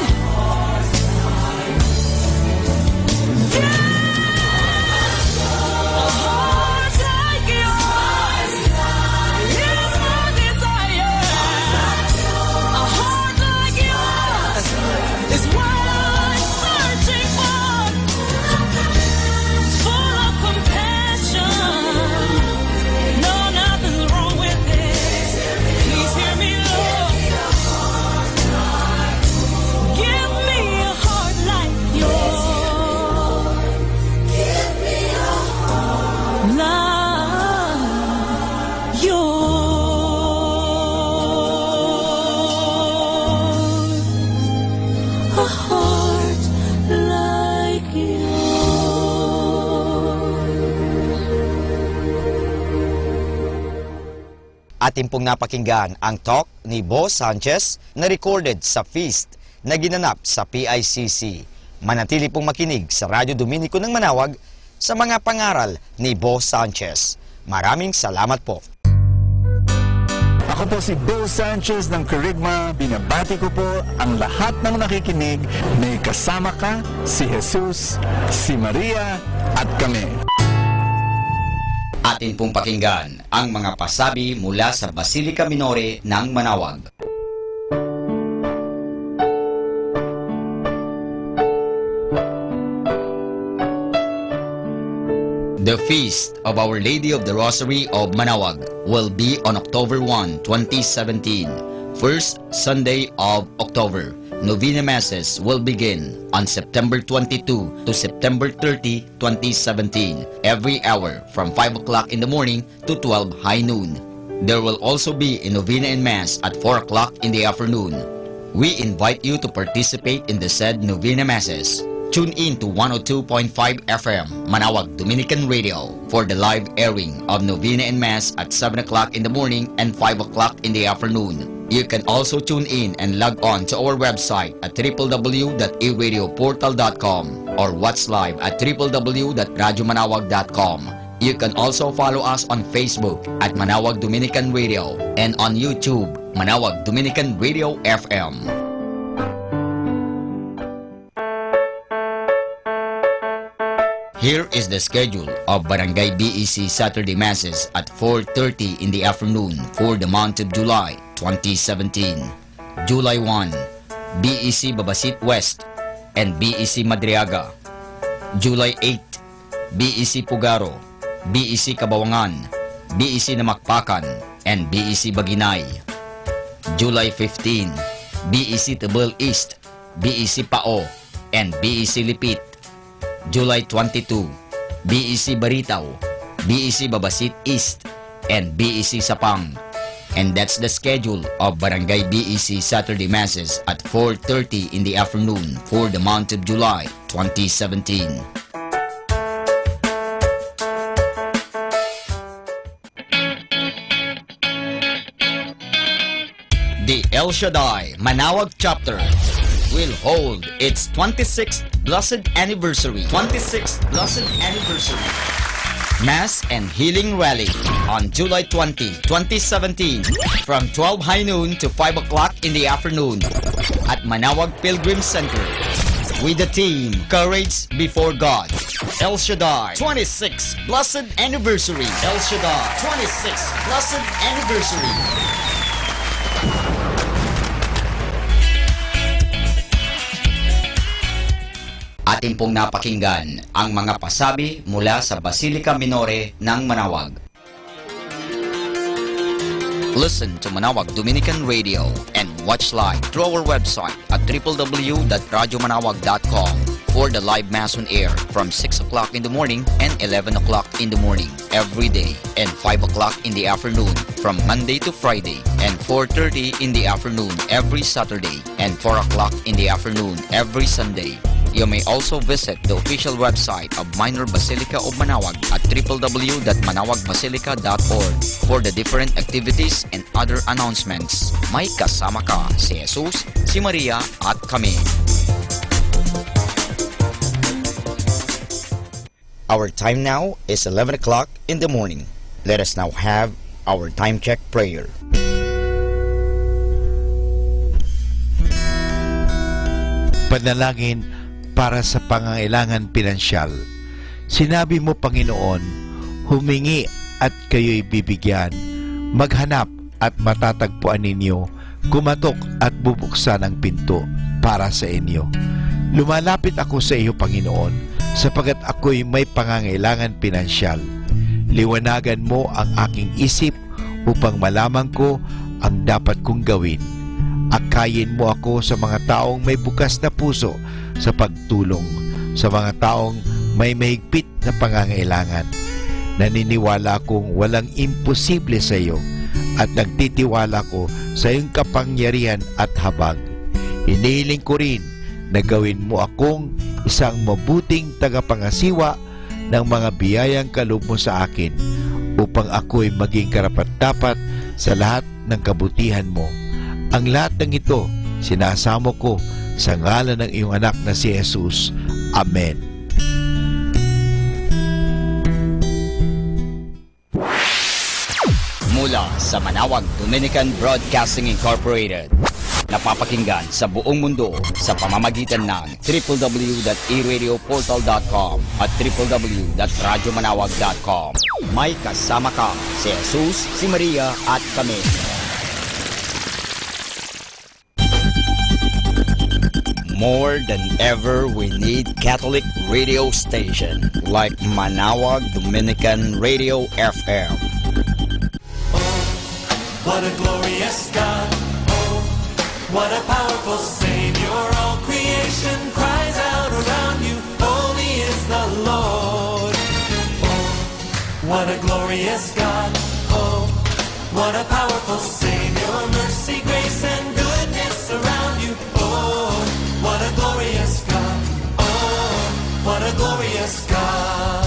A heart like yours is my desire. A heart like yours is what I'm searching for. Full of compassion. No, nothing's wrong with it. Please hear me, Lord. Give me a heart like yours. Give me a heart like yours. A heart like Atin pong napakinggan ang talk ni Bo Sanchez na recorded sa feast na ginanap sa PICC. Manatili pong makinig sa Radyo Dominico ng Manawag sa mga pangaral ni Bo Sanchez. Maraming salamat po. Ako po si Bo Sanchez ng Kerygma. Binabati ko po ang lahat ng nakikinig. May kasama ka, si Jesus, si Maria, at kami. Atin pong pakinggan ang mga pasabi mula sa Basilica Minore ng Manawag. The Feast of Our Lady of the Rosary of Manawag will be on October 1, 2017, first Sunday of October. Novena Masses will begin on September 22 to September 30, 2017, every hour from 5 o'clock in the morning to 12 high noon. There will also be a Novena and Mass at 4 o'clock in the afternoon. We invite you to participate in the said Novena Masses. Tune in to 102.5 FM Manawag Dominican Radio for the live airing of Novena and Mass at 7 o'clock in the morning and 5 o'clock in the afternoon. You can also tune in and log on to our website at www.eradioportal.com or watch live at www.radyomanawag.com. You can also follow us on Facebook at Manawag Dominican Radio and on YouTube, Manawag Dominican Radio FM. Here is the schedule of Barangay BEC Saturday Masses at 4:30 in the afternoon for the month of July 2017. July 1, BEC Babasit West and BEC Madriaga. July 8, BEC Pugaro, BEC Kabawangan, BEC Namakpakan, and BEC Baginay. July 15, BEC Tabel East, BEC Pao, and BEC Lipit. July 22, BEC Baritaw, BEC Babasit East, and BEC Sapang. And that's the schedule of Barangay BEC Saturday Masses at 4:30 in the afternoon for the month of July 2017. The El Shaddai Manawag chapter will hold its 26th Blessed Anniversary. Mass and Healing Rally on July 20, 2017 from 12 high noon to 5 o'clock in the afternoon at Manawag Pilgrim Center with the theme Courage Before God. El Shaddai 26th Blessed Anniversary. El Shaddai 26th Blessed Anniversary. Atin pong napakinggan ang mga pasabi mula sa Basilica Minore ng Manawag. Listen to Manawag Dominican Radio and watch live through our website at www.radyomanawag.com for the live Mass on air from 6 o'clock in the morning and 11 o'clock in the morning every day and 5 o'clock in the afternoon from Monday to Friday and 4:30 in the afternoon every Saturday and 4 o'clock in the afternoon every Sunday. You may also visit the official website of Minor Basilica of Manawag at www.manawagbasilica.org for the different activities and other announcements. May kasama ka si Jesus, si Maria at kami. Our time now is 11 o'clock in the morning. Let us now have our time check prayer. Panalangin para sa pangangailangan pinansyal. Sinabi mo, Panginoon, humingi at kayo'y bibigyan, maghanap at matatagpuan ninyo, kumatok at bubuksan ang pinto para sa inyo. Lumalapit ako sa iyo, Panginoon, sapagat ako'y may pangangailangan pinansyal. Liwanagan mo ang aking isip upang malaman ko ang dapat kong gawin. Akayin mo ako sa mga taong may bukas na puso sa pagtulong, sa mga taong may mahigpit na pangangailangan. Naniniwala akong walang imposible sa iyo at nagtitiwala ko sa iyong kapangyarihan at habag. Hinihiling ko rin na gawin mo akong isang mabuting tagapangasiwa ng mga biyayang kaloob mo sa akin upang ako'y maging karapat-dapat sa lahat ng kabutihan mo. Ang lahat ng ito, sinasamo ko sa ngalan ng iyong anak na si Jesus. Amen. Mula sa Manawag Dominican Broadcasting Incorporated, napapakinggan sa buong mundo sa pamamagitan ng www.eradioportal.com at www.radyomanawag.com. May kasama ka si Jesus, si Maria at kami. More than ever, we need Catholic radio station like Manawag Dominican Radio FM. What a glorious God, oh, what a powerful Savior. All creation cries out around you, holy is the Lord. Oh, what a glorious God, oh, what a powerful Savior. Mercy, grace, and goodness around you, oh, what a glorious God, oh, what a glorious God.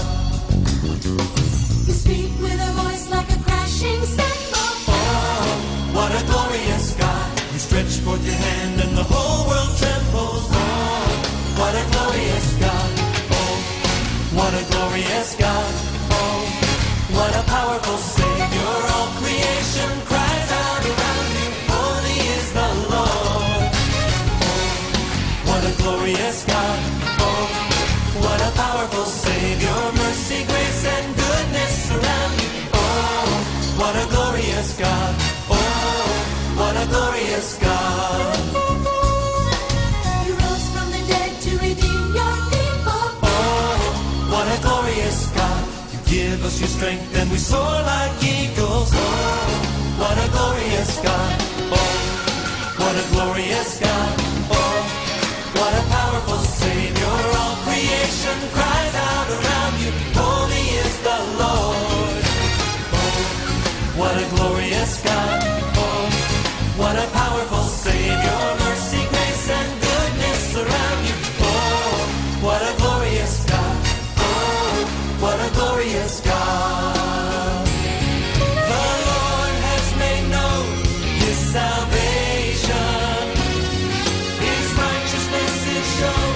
You speak with a voice like a crashing cymbal. Oh, what a glorious God. You stretch forth your hand and the whole world trembles. Oh, what a glorious God. Oh, what a glorious God. Oh, what a powerful Savior. All creation cries out around you, holy is the Lord. What a glorious God, oh, what a powerful Savior. Mercy, grace, and goodness surround you, oh, what a glorious God, oh, what a glorious God. You rose from the dead to redeem your people. Oh, what a glorious God. You give us your strength and we soar like eagles. Oh, what a glorious God, oh, what a glorious God, oh, what a powerful Savior. All creation cries out around you, holy is the Lord. Oh, what a glorious God, oh, what a powerful Savior. Mercy, grace, and goodness around you, oh, what a glorious God, oh, what a glorious God. The Lord has made known His salvation. His righteousness is shown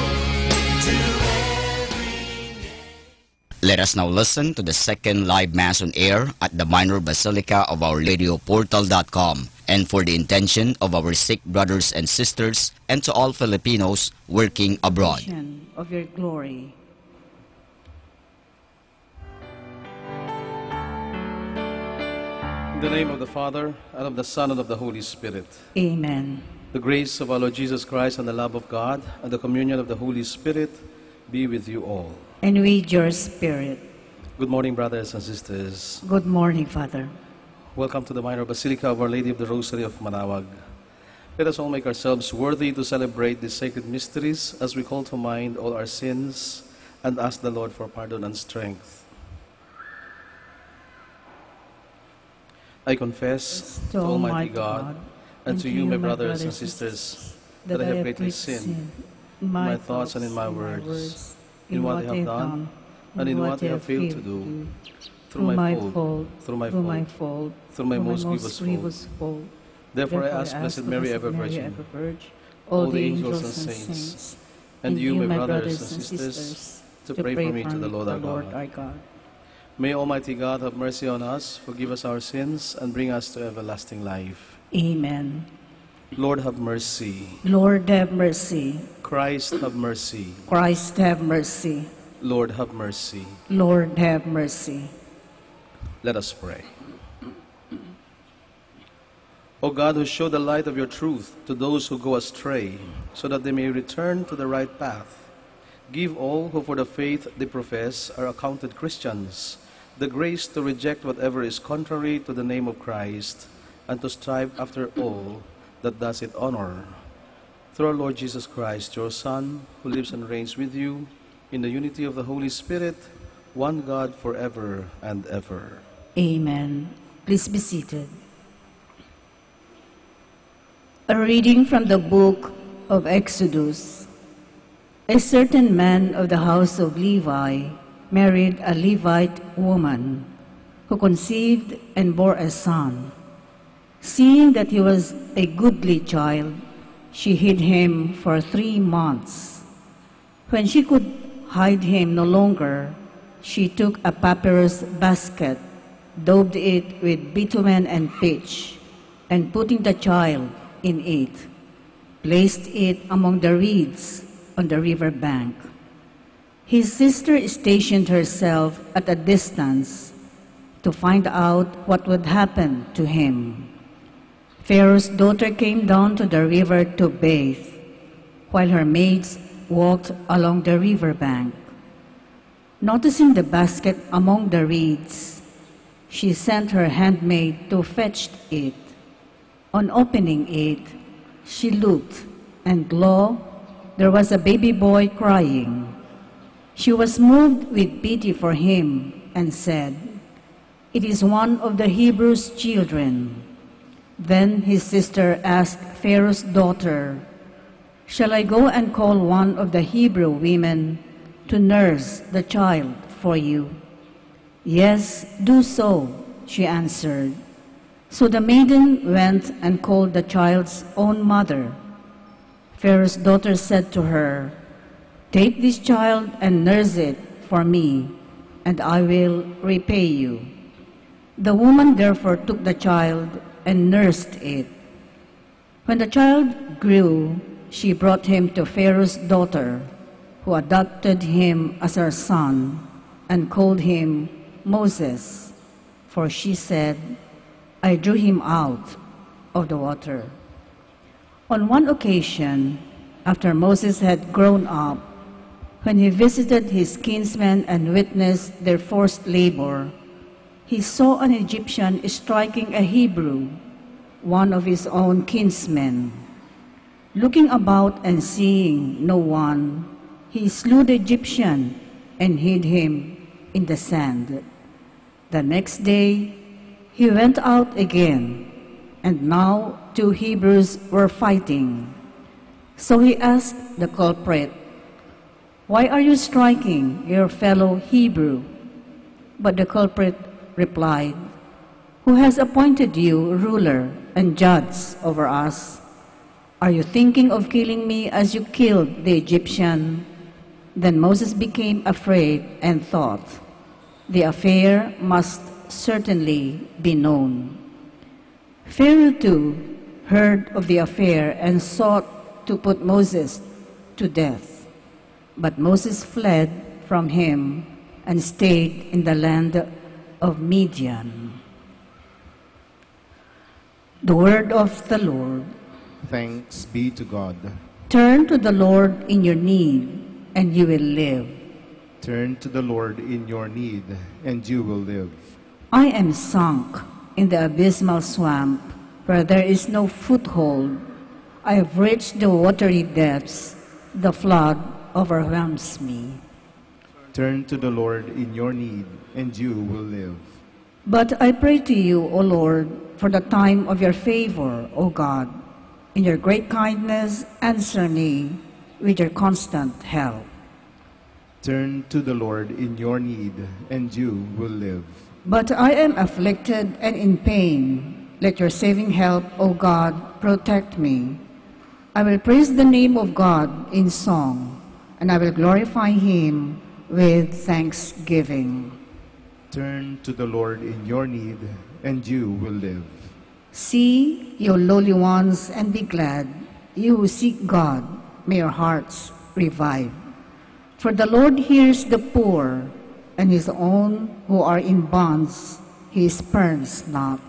to Let us now listen to the second live Mass on air at the Minor Basilica of Our Lady of Portal.com, and for the intention of our sick brothers and sisters and to all Filipinos working abroad. Of your glory. In the name of the Father, and of the Son, and of the Holy Spirit. Amen. The grace of our Lord Jesus Christ, and the love of God, and the communion of the Holy Spirit be with you all. And with your spirit. Good morning, brothers and sisters. Good morning, Father. Welcome to the Minor Basilica of Our Lady of the Rosary of Manawag. Let us all make ourselves worthy to celebrate these sacred mysteries as we call to mind all our sins and ask the Lord for pardon and strength. I confess to Almighty God and to you, my brothers and sisters, that I have greatly sinned in my thoughts and in my words, in what I have done and in what I have failed to do, through my fault, through my most grievous fault. Therefore I ask Blessed Mary, ever Virgin, all the angels and saints, and you, my brothers and sisters, to pray for me to the Lord our God. May Almighty God have mercy on us, forgive us our sins, and bring us to everlasting life. Amen. Lord, have mercy. Lord, have mercy. Christ, have mercy. Christ, have mercy. Lord, have mercy. Lord, have mercy. Let us pray. O God, who show the light of your truth to those who go astray, so that they may return to the right path, give all who for the faith they profess are accounted Christians the grace to reject whatever is contrary to the name of Christ, and to strive after all that does it honor. Through our Lord Jesus Christ, your Son, who lives and reigns with you, in the unity of the Holy Spirit, one God forever and ever. Amen. Please be seated. A reading from the book of Exodus. A certain man of the house of Levi married a Levite woman, who conceived and bore a son. Seeing that he was a goodly child, she hid him for 3 months. When she could hide him no longer, she took a papyrus basket, daubed it with bitumen and pitch, and putting the child in it, placed it among the reeds on the river bank. His sister stationed herself at a distance to find out what would happen to him. Pharaoh's daughter came down to the river to bathe, while her maids walked along the river bank. Noticing the basket among the reeds, she sent her handmaid to fetch it. On opening it, she looked, and lo, there was a baby boy crying. She was moved with pity for him and said, "It is one of the Hebrews' children." Then his sister asked Pharaoh's daughter, "Shall I go and call one of the Hebrew women to nurse the child for you?" "Yes, do so," she answered. So the maiden went and called the child's own mother. Pharaoh's daughter said to her, "Take this child and nurse it for me, and I will repay you." The woman therefore took the child and nursed it. When the child grew, she brought him to Pharaoh's daughter, who adopted him as her son and called him Moses, for she said, "I drew him out of the water." On one occasion, after Moses had grown up, when he visited his kinsmen and witnessed their forced labor, he saw an Egyptian striking a Hebrew, one of his own kinsmen. Looking about and seeing no one, he slew the Egyptian and hid him in the sand. The next day, he went out again, and now 2 Hebrews were fighting. So he asked the culprit, "Why are you striking your fellow Hebrew?" But the culprit replied, "Who has appointed you ruler and judge over us? Are you thinking of killing me as you killed the Egyptian?" Then Moses became afraid and thought, "The affair must certainly be known." Pharaoh too heard of the affair and sought to put Moses to death. But Moses fled from him and stayed in the land of Midian. The word of the Lord. Thanks be to God. Turn to the Lord in your need and you will live. Turn to the Lord in your need, and you will live. I am sunk in the abysmal swamp where there is no foothold. I have reached the watery depths. The flood overwhelms me. Turn to the Lord in your need, and you will live. But I pray to you, O Lord, for the time of your favor, O God. In your great kindness, answer me with your constant help. Turn to the Lord in your need, and you will live. But I am afflicted and in pain. Let your saving help, O God, protect me. I will praise the name of God in song, and I will glorify him with thanksgiving. Turn to the Lord in your need, and you will live. See, you lowly ones, and be glad. You who seek God, may your hearts revive. For the Lord hears the poor, and his own who are in bonds, he spurns not.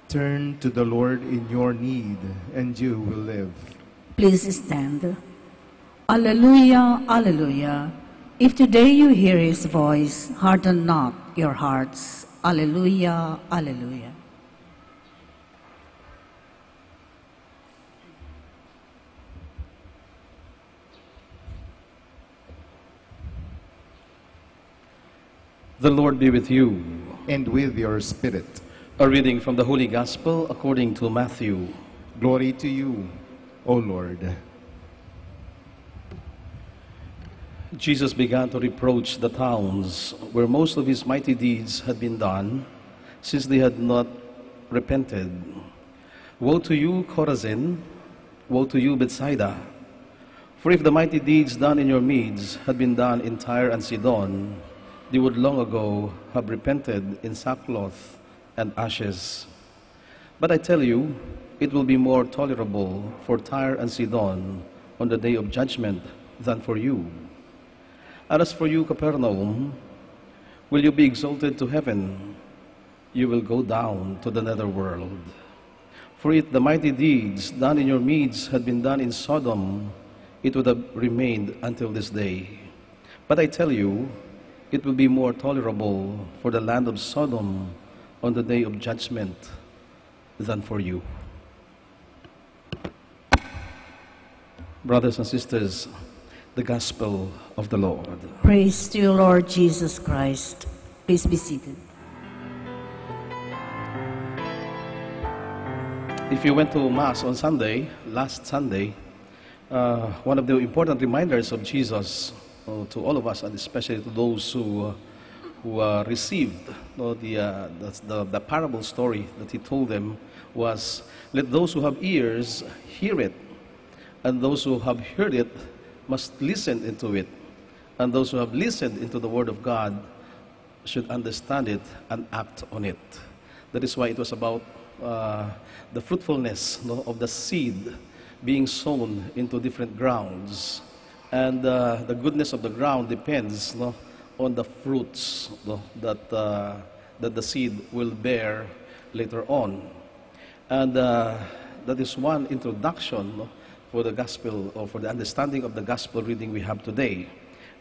Turn to the Lord in your need, and you will live. Please stand. Alleluia, alleluia. If today you hear his voice, harden not your hearts. Alleluia, alleluia. The Lord be with you. And with your spirit. A reading from the Holy Gospel according to Matthew. Glory to you, O Lord. Jesus began to reproach the towns where most of his mighty deeds had been done, since they had not repented. Woe to you, Chorazin! Woe to you, Bethsaida! For if the mighty deeds done in your midst had been done in Tyre and Sidon, they would long ago have repented in sackcloth and ashes. But I tell you, it will be more tolerable for Tyre and Sidon on the day of judgment than for you. And as for you, Capernaum, will you be exalted to heaven? You will go down to the netherworld. For if the mighty deeds done in your midst had been done in Sodom, it would have remained until this day. But I tell you, it will be more tolerable for the land of Sodom on the day of judgment than for you. Brothers and sisters, the Gospel of the Lord. Praise to you, Lord Jesus Christ. Please be seated. If you went to Mass on Sunday, last Sunday, one of the important reminders of Jesus to all of us, and especially to those who received the parable story that he told them, was, let those who have ears hear it, and those who have heard it must listen into it, and those who have listened into the Word of God should understand it and act on it. That is why it was about the fruitfulness of the seed being sown into different grounds. And the goodness of the ground depends on the fruits that the seed will bear later on. And that is one introduction for the gospel, or for the understanding of the gospel reading we have today.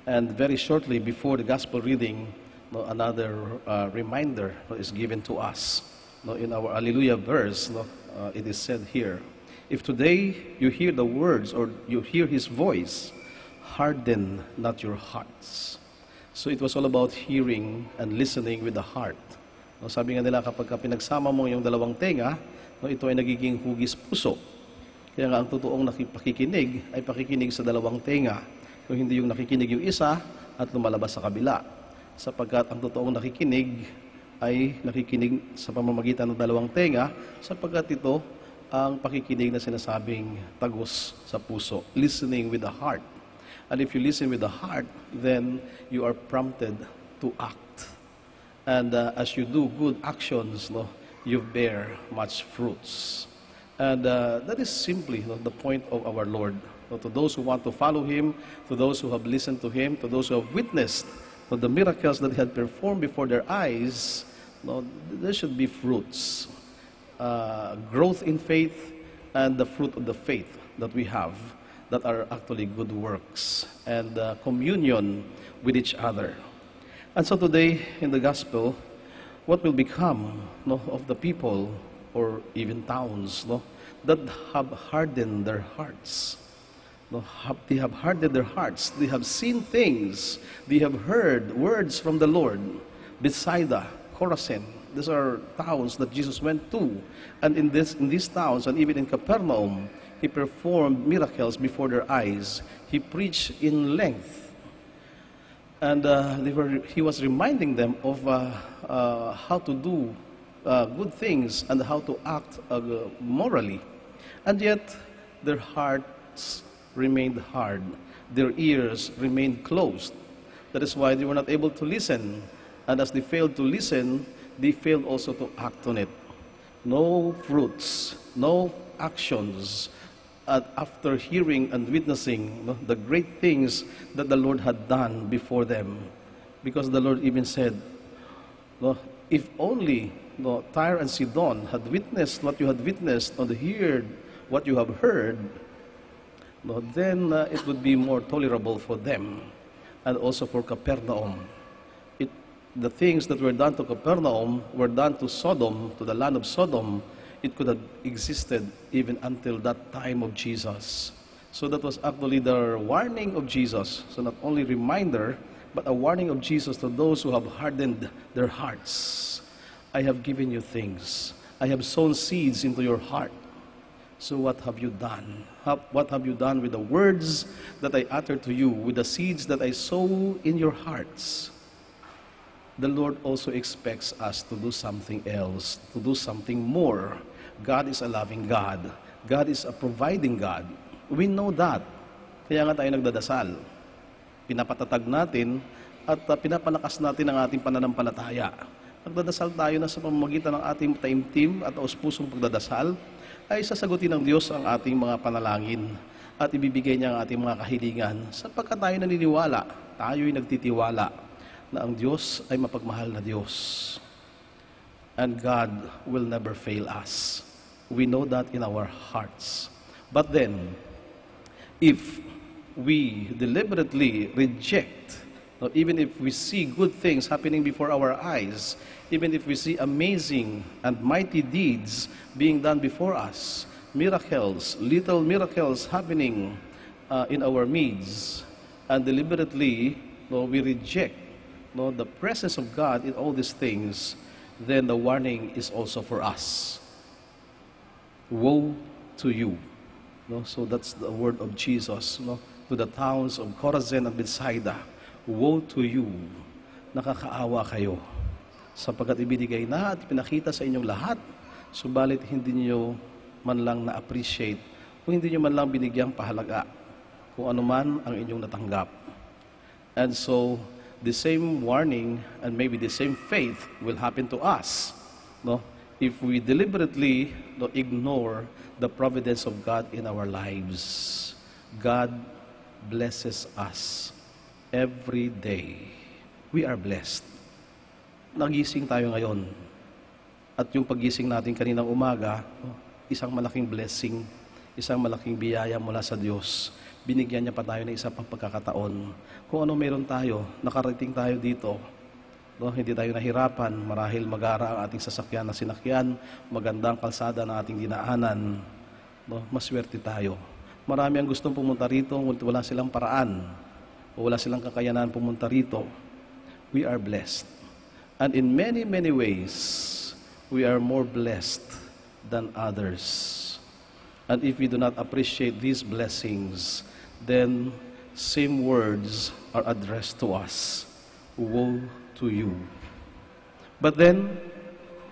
And very shortly before the gospel reading, another reminder is given to us. In our Alleluia verse, it is said here, if today you hear the words or you hear his voice, harden not your hearts. So it was all about hearing and listening with the heart. Sabi nga nila, kapag pinagsama mo yung dalawang tenga, ito ay nagiging hugis puso. Kaya nga ang totoong pakikinig ay pakikinig sa dalawang tenga. Kung hindi yung nakikinig yung isa at lumalabas sa kabila. Sapagkat ang totoong nakikinig ay nakikinig sa pamamagitan ng dalawang tenga, sapagkat ito ang pakikinig na sinasabing tagos sa puso. Listening with the heart. And if you listen with the heart, then you are prompted to act. And as you do good actions, you bear much fruits. And that is simply the point of our Lord. To those who want to follow Him, to those who have listened to Him, to those who have witnessed the miracles that He had performed before their eyes, there should be fruits. Growth in faith and the fruit of the faith that we have. that are actually good works and communion with each other. And so today in the gospel, what will become of the people or even towns that have hardened their hearts? They have hardened their hearts. They have seen things. They have heard words from the Lord. Bethsaida, Chorazin, these are towns that Jesus went to. And in these towns, and even in Capernaum, he performed miracles before their eyes. He preached in length. And he was reminding them of how to do good things and how to act morally. And yet, their hearts remained hard. Their ears remained closed. That is why they were not able to listen. And as they failed to listen, they failed also to act on it. No fruits, no actions after hearing and witnessing the great things that the Lord had done before them. Because the Lord even said, if only Tyre and Sidon had witnessed what you had witnessed, or heard what you have heard, then it would be more tolerable for them and also for Capernaum. The things that were done to Capernaum were done to Sodom, to the land of Sodom. It could have existed even until that time of Jesus. So that was actually the warning of Jesus. So not only reminder, but a warning of Jesus to those who have hardened their hearts. I have given you things. I have sown seeds into your heart. So what have you done? What have you done with the words that I uttered to you, with the seeds that I sow in your hearts? The Lord also expects us to do something else, to do something more. God is a loving God. God is a providing God. We know that. Kaya nga tayo nagdadasal. Pinapatatag natin at pinapalakas natin ang ating pananampalataya. Nagdadasal tayo na sa pamamagitan ng ating taimtim at taos-pusong pagdadasal ay sasagutin ng Diyos ang ating mga panalangin at ibibigay niya ang ating mga kahilingan sapagkat tayo naniniwala, tayo'y nagtitiwala na ang Diyos ay mapagmahal na Diyos. And God will never fail us. We know that in our hearts. But then, if we deliberately reject, even if we see good things happening before our eyes, even if we see amazing and mighty deeds being done before us, miracles, little miracles happening in our midst, and deliberately we reject the presence of God in all these things, then the warning is also for us. Woe to you. So that's the word of Jesus to the towns of Chorazin and Bethsaida. Woe to you. Nakakaawa kayo. Sapagkat ibinigay na at pinakita sa inyong lahat, subalit hindi niyo man lang na-appreciate o hindi niyo man lang binigyang pahalaga kung ano man ang inyong natanggap. And so, the same warning and maybe the same faith will happen to us if we deliberately ignore the providence of God in our lives. God blesses us every day. We are blessed. Nagising tayo ngayon. At yung pagising natin kaninang umaga, isang malaking blessing, isang malaking biyaya mula sa Diyos. Binigyan niya pa tayo ng isa pang pagkakataon. Kung ano meron tayo, nakarating tayo dito, hindi tayo nahirapan, marahil magara ang ating sasakyan na sinakyan, magandang kalsada na ating dinaanan, maswerte tayo. Marami ang gustong pumunta rito, wala silang paraan, o wala silang kakayanan pumunta rito. We are blessed. And in many, many ways, we are more blessed than others. And if we do not appreciate these blessings, then same words are addressed to us. Woe to you. But then,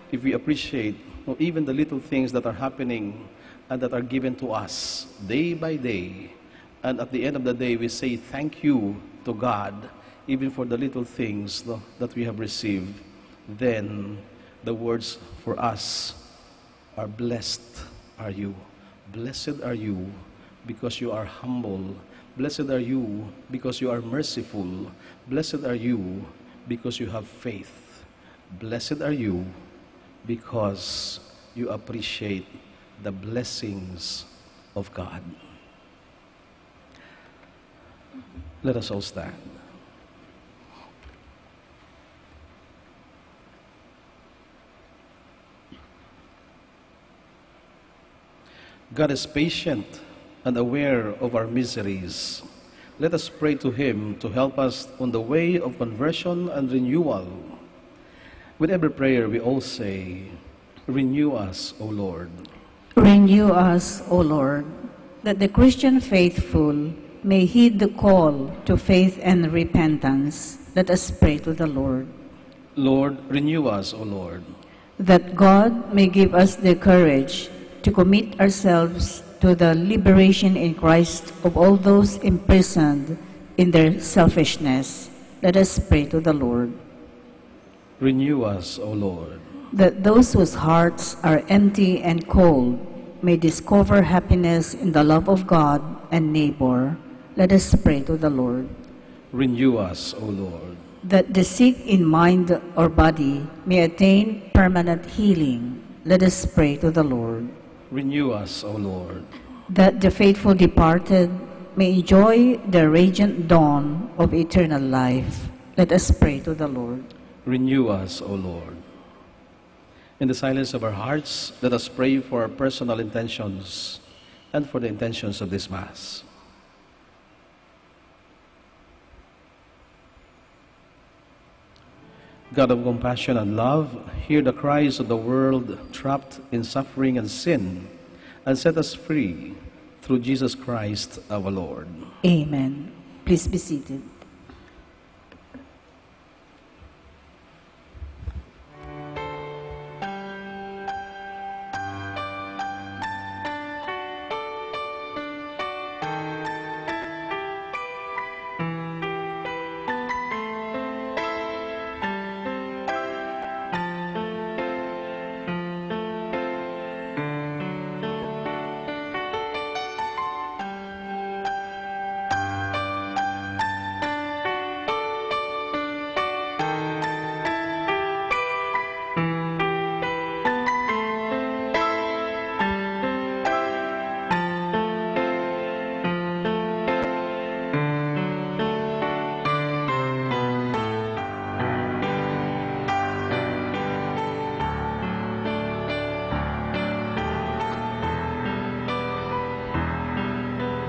if we appreciate even the little things that are happening and that are given to us day by day, and at the end of the day, we say thank you to God, even for the little things that we have received, then the words for us are blessed are you. Blessed are you because you are humble. Blessed are you because you are merciful. Blessed are you because you have faith. Blessed are you because you appreciate the blessings of God. Let us all stand. God is patient and aware of our miseries. Let us pray to Him to help us on the way of conversion and renewal. With every prayer we all say, "Renew us, O Lord." Renew us, O Lord, that the Christian faithful may heed the call to faith and repentance. Let us pray to the Lord. Lord, renew us, O Lord. That God may give us the courage to commit ourselves to the liberation in Christ of all those imprisoned in their selfishness. Let us pray to the Lord. Renew us, O Lord. That those whose hearts are empty and cold may discover happiness in the love of God and neighbor. Let us pray to the Lord. Renew us, O Lord. That the sick in mind or body may attain permanent healing. Let us pray to the Lord. Renew us, O Lord. That the faithful departed may enjoy the radiant dawn of eternal life. Let us pray to the Lord. Renew us, O Lord. In the silence of our hearts, let us pray for our personal intentions and for the intentions of this Mass. God of compassion and love, hear the cries of the world trapped in suffering and sin, and set us free through Jesus Christ our Lord. Amen. Please be seated.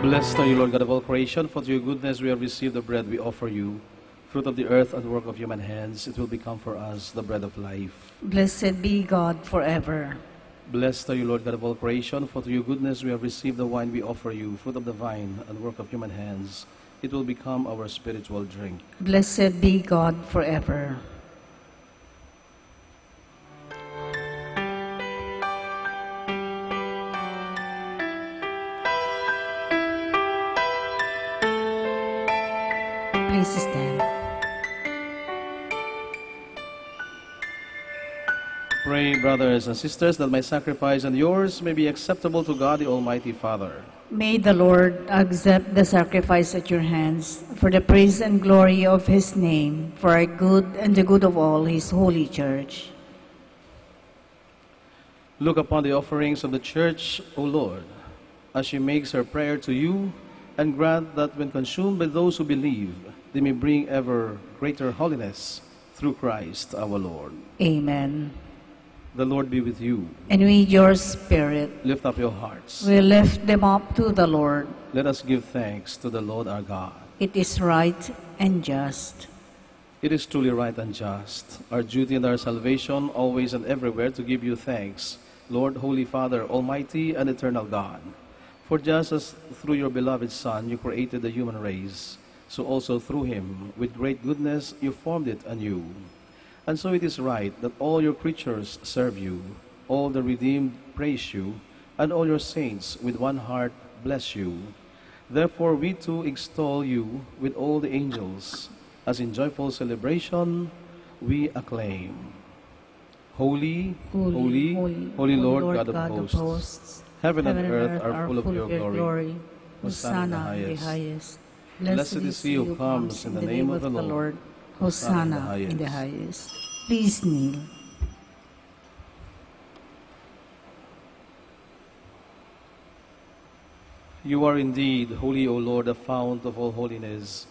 Blessed are you, Lord God of all creation, for through your goodness we have received the bread we offer you, fruit of the earth and work of human hands. It will become for us the bread of life. Blessed be God forever. Blessed are you, Lord God of all creation, for through your goodness we have received the wine we offer you, fruit of the vine and work of human hands. It will become our spiritual drink. Blessed be God forever. Please stand. Pray, brothers and sisters, that my sacrifice and yours may be acceptable to God the Almighty Father. May the Lord accept the sacrifice at your hands for the praise and glory of his name, for our good and the good of all his holy church. Look upon the offerings of the church, O Lord, as she makes her prayer to you, and grant that when consumed by those who believe, they may bring ever greater holiness through Christ our Lord. Amen. The Lord be with you. And with your spirit, Lift up your hearts. we lift them up to the Lord. Let us give thanks to the Lord our God. It is right and just. It is truly right and just, our duty and our salvation, always and everywhere to give you thanks, Lord, Holy Father, Almighty and Eternal God. For just as through your beloved Son you created the human race, so also through him, with great goodness, you formed it anew. And so it is right that all your creatures serve you, all the redeemed praise you, and all your saints with one heart bless you. Therefore we too extol you with all the angels, as in joyful celebration we acclaim. Holy, holy, holy Lord, God of hosts. Heaven and earth are full of your glory. Hosanna in the highest. Blessed is he who comes in the name of the Lord. Hosanna in the highest. Please kneel. You are indeed holy, O Lord, the fount of all holiness.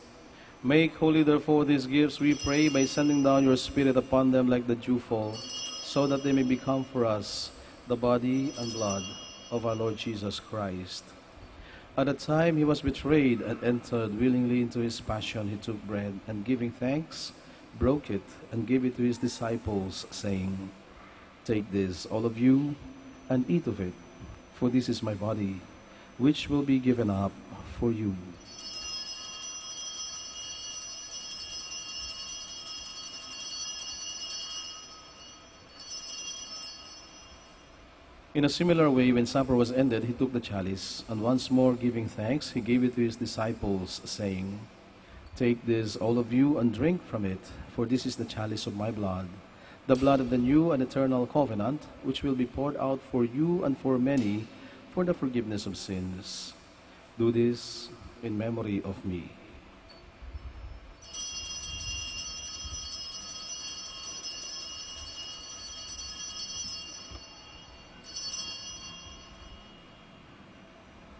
Make holy, therefore, these gifts, we pray, by sending down your Spirit upon them like the dewfall, so that they may become for us the body and blood of our Lord Jesus Christ. At the time he was betrayed and entered willingly into his passion, he took bread, and giving thanks, broke it, and gave it to his disciples, saying, Take this, all of you, and eat of it, for this is my body, which will be given up for you. In a similar way, when supper was ended, he took the chalice, and once more giving thanks, he gave it to his disciples, saying, Take this, all of you, and drink from it, for this is the chalice of my blood, the blood of the new and eternal covenant, which will be poured out for you and for many for the forgiveness of sins. Do this in memory of me.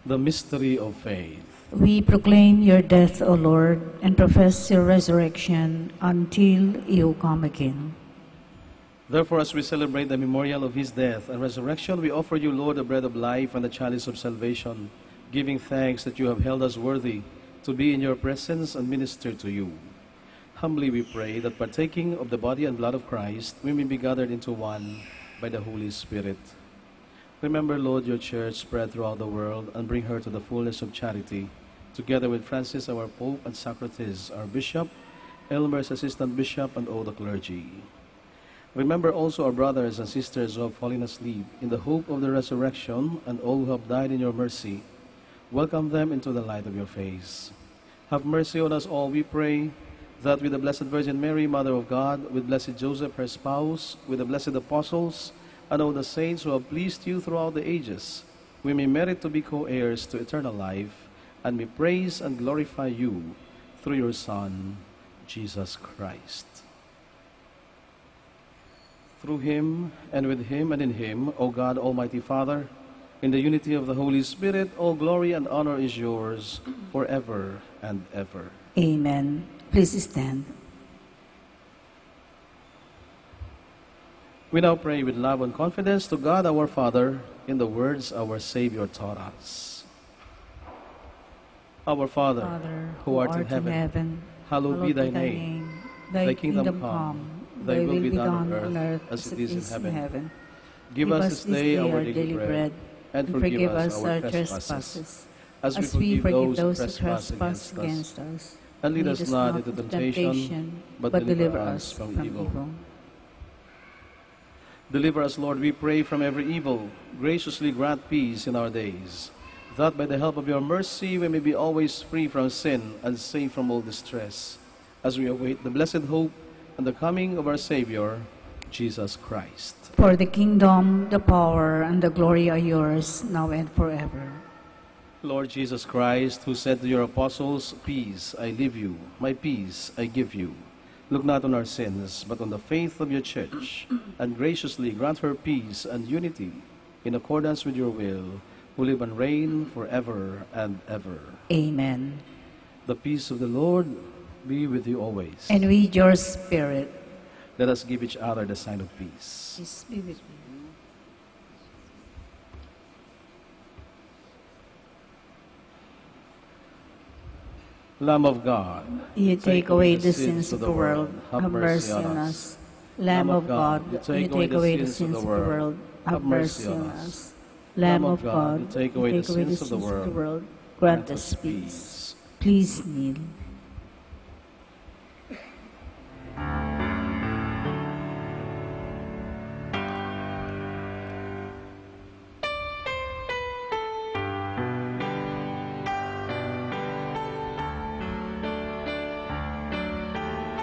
The mystery of faith. We proclaim your death, O Lord, and profess your resurrection until you come again. Therefore, as we celebrate the memorial of his death and resurrection, we offer you, Lord, the bread of life and the chalice of salvation, giving thanks that you have held us worthy to be in your presence and minister to you. Humbly we pray that, partaking of the body and blood of Christ, we may be gathered into one by the Holy Spirit. Remember, Lord, your church spread throughout the world, and bring her to the fullness of charity, together with Francis, our Pope, and Socrates, our Bishop, Elmer's Assistant Bishop, and all the clergy. Remember also our brothers and sisters who have fallen asleep in the hope of the resurrection, and all who have died in your mercy. Welcome them into the light of your face. Have mercy on us all, we pray, that with the Blessed Virgin Mary, Mother of God, with Blessed Joseph, her spouse, with the blessed apostles, and all the saints who have pleased you throughout the ages, we may merit to be co-heirs to eternal life, and may praise and glorify you through your Son, Jesus Christ. Through him, and with him, and in him, O God, Almighty Father, in the unity of the Holy Spirit, all glory and honor is yours forever and ever. Amen. Please stand. We now pray with love and confidence to God our Father in the words our Savior taught us. Our Father, who art in heaven, hallowed be thy name. Thy kingdom come, thy will be done on earth as it is in heaven. Give us this day our daily bread, and forgive us our trespasses, as we forgive those who trespass against us. And lead us not into temptation, but deliver us from evil. Deliver us, Lord, we pray, from every evil. Graciously grant peace in our days, that by the help of your mercy we may be always free from sin and safe from all distress, as we await the blessed hope and the coming of our Savior, Jesus Christ. For the kingdom, the power, and the glory are yours, now and forever. Lord Jesus Christ, who said to your apostles, Peace I leave you, my peace I give you. Look not on our sins, but on the faith of your church, and graciously grant her peace and unity in accordance with your will, who live and reign forever and ever. Amen. The peace of the Lord be with you always. And with your spirit. Let us give each other the sign of peace. Peace be with you. Lamb of God, you take away the sins of the world, have mercy on us. Lamb of God, you take away the sins of the world, have mercy on us. Lamb of God, you take away the sins of the world, grant us peace. Please kneel.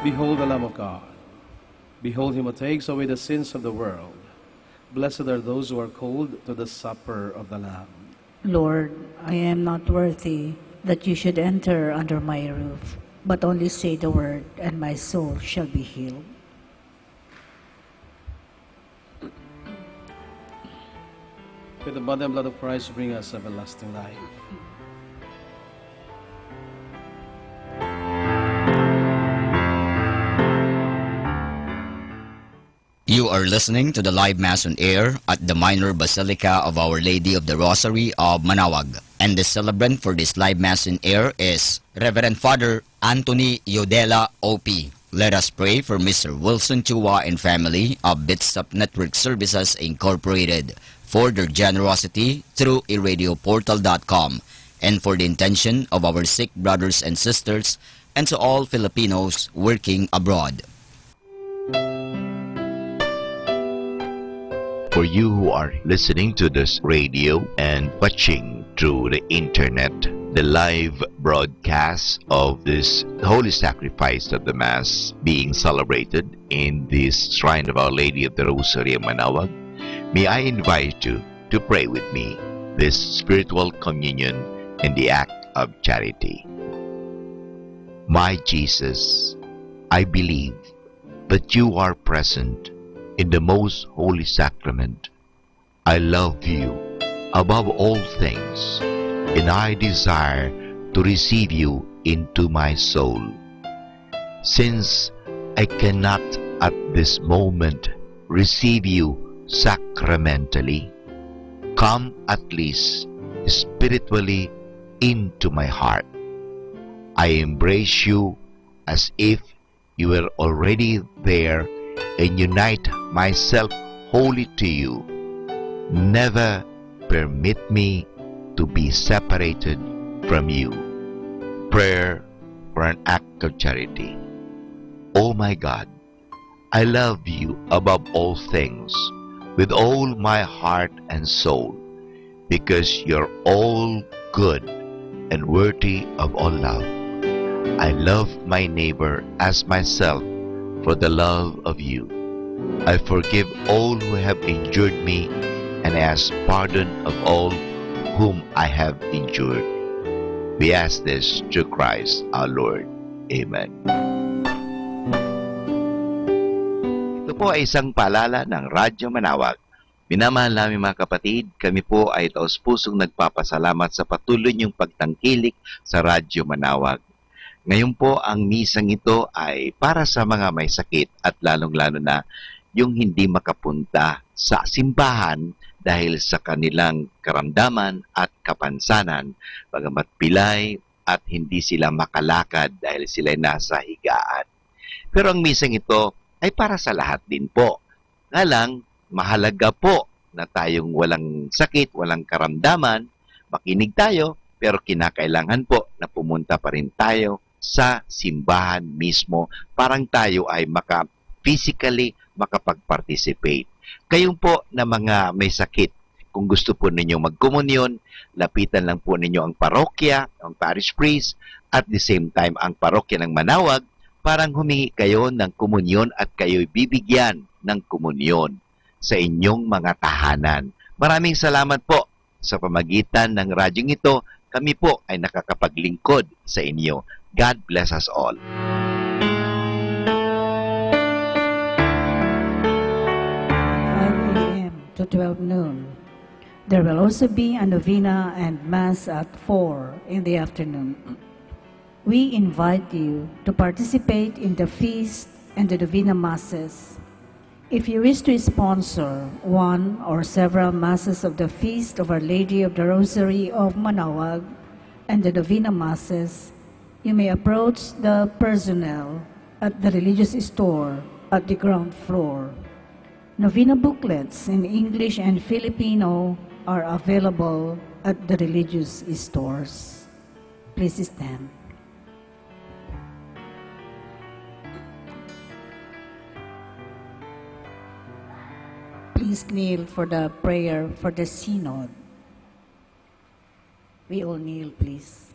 Behold the Lamb of God. Behold him who takes away the sins of the world. Blessed are those who are called to the supper of the Lamb. Lord, I am not worthy that you should enter under my roof, but only say the word, and my soul shall be healed. With the body and blood of Christ, bring us everlasting life. You are listening to the live Mass on air at the Minor Basilica of Our Lady of the Rosary of Manawag. And the celebrant for this live Mass on air is Reverend Father Anthony Yodela O.P. Let us pray for Mr. Wilson Chua and family of Bitsap Network Services Incorporated for their generosity through iradioportal.com and for the intention of our sick brothers and sisters and to all Filipinos working abroad. For you who are listening to this radio and watching through the internet, the live broadcast of this Holy Sacrifice of the Mass being celebrated in this Shrine of Our Lady of the Rosary of Manawag, may I invite you to pray with me this spiritual communion and the act of charity. My Jesus, I believe that you are present in the most holy sacrament. I love you above all things, and I desire to receive you into my soul. Since I cannot at this moment receive you sacramentally, come at least spiritually into my heart. I embrace you as if you were already there and unite myself wholly to you. Never permit me to be separated from you. Prayer for an act of charity. Oh my God, I love you above all things with all my heart and soul, because you're all good and worthy of all love. I love my neighbor as myself for the love of you. I forgive all who have injured me and ask pardon of all whom I have injured. We ask this through Christ our Lord. Amen. Ito po ay isang paalala ng Radyo Manawag. Minamahal namin mga kapatid, kami po ay taos-pusong nagpapasalamat sa patuloy niyong pagtangkilik sa Radyo Manawag. Ngayon po, ang misang ito ay para sa mga may sakit at lalong-lalo na yung hindi makapunta sa simbahan dahil sa kanilang karamdaman at kapansanan, bagamat pilay at hindi sila makalakad dahil sila nasa higaan. Pero ang misang ito ay para sa lahat din po. Nga lang, mahalaga po na tayong walang sakit, walang karamdaman, makinig tayo, pero kinakailangan po na pumunta pa rin tayo sa simbahan mismo, parang tayo ay physically makapag-participate. Kayong po na mga may sakit, kung gusto po ninyo magkomunyon, lapitan lang po ninyo ang parokya, ang parish priest, at the same time ang parokya ng Manawag, parang humingi kayo ng komunyon at kayo'y bibigyan ng komunyon sa inyong mga tahanan. Maraming salamat po sa pamagitan ng radyong ito, kami po ay nakakapaglingkod sa inyo. God bless us all. 5 a.m. to 12 noon. There will also be a novena and Mass at 4 in the afternoon. We invite you to participate in the feast and the novena Masses. If you wish to sponsor one or several Masses of the Feast of Our Lady of the Rosary of Manawag and the novena Masses, you may approach the personnel at the religious store at the ground floor. Novena booklets in English and Filipino are available at the religious stores. Please stand. Please kneel for the prayer for the synod. We all kneel, please.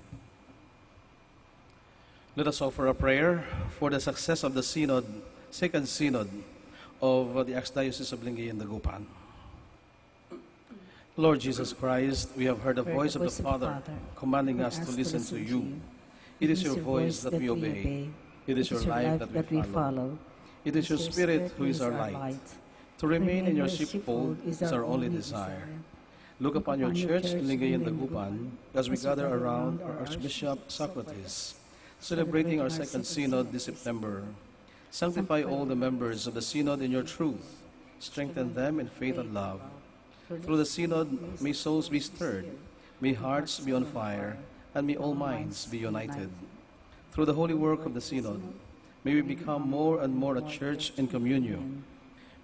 Let us offer a prayer for the success of the synod, second synod of the Archdiocese of Lingayen and Dagupan. Lord Jesus Christ, we have heard the voice of the Father commanding us to listen to you. It is your voice that we obey. It is your life that we follow. It is your Spirit who is our light. To remain in your sheepfold is our only desire. Look upon your church in Lingayen and Dagupan as we gather around our Archbishop Socrates, celebrating our second synod this September. Sanctify all the members of the synod in your truth, strengthen them in faith and love. Through the synod, may souls be stirred, may hearts be on fire, and may all minds be united. Through the holy work of the synod, may we become more and more a church in communion.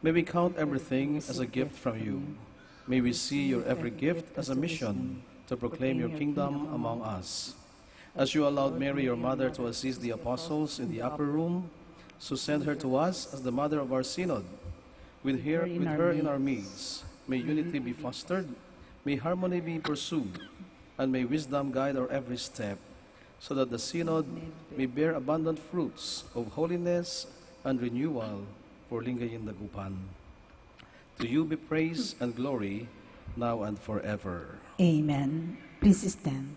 May we count everything as a gift from you. May we see your every gift as a mission to proclaim your kingdom among us. As you allowed Mary, your mother, to assist the apostles in the upper room, so send her to us as the mother of our synod. With her in our midst, may unity be fostered, may harmony be pursued, and may wisdom guide our every step, so that the synod may bear abundant fruits of holiness and renewal for Lingayen Dagupan. To you be praise and glory, now and forever. Amen. Please stand.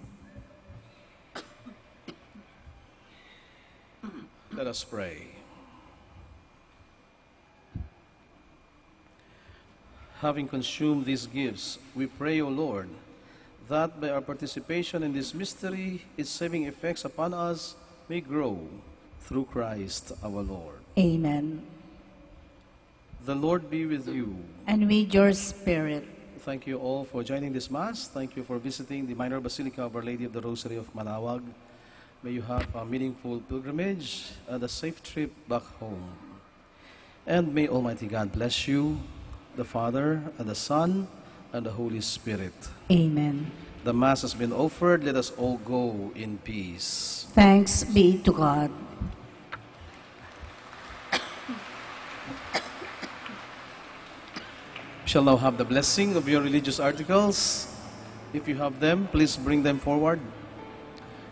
Let us pray. Having consumed these gifts, we pray, O Lord, that by our participation in this mystery, its saving effects upon us may grow through Christ our Lord. Amen. The Lord be with you. And with your spirit. Thank you all for joining this Mass. Thank you for visiting the Minor Basilica of Our Lady of the Rosary of Manaoag. May you have a meaningful pilgrimage and a safe trip back home. And may Almighty God bless you, the Father, and the Son, and the Holy Spirit. Amen. The Mass has been offered. Let us all go in peace. Thanks be to God. We shall now have the blessing of your religious articles. If you have them, please bring them forward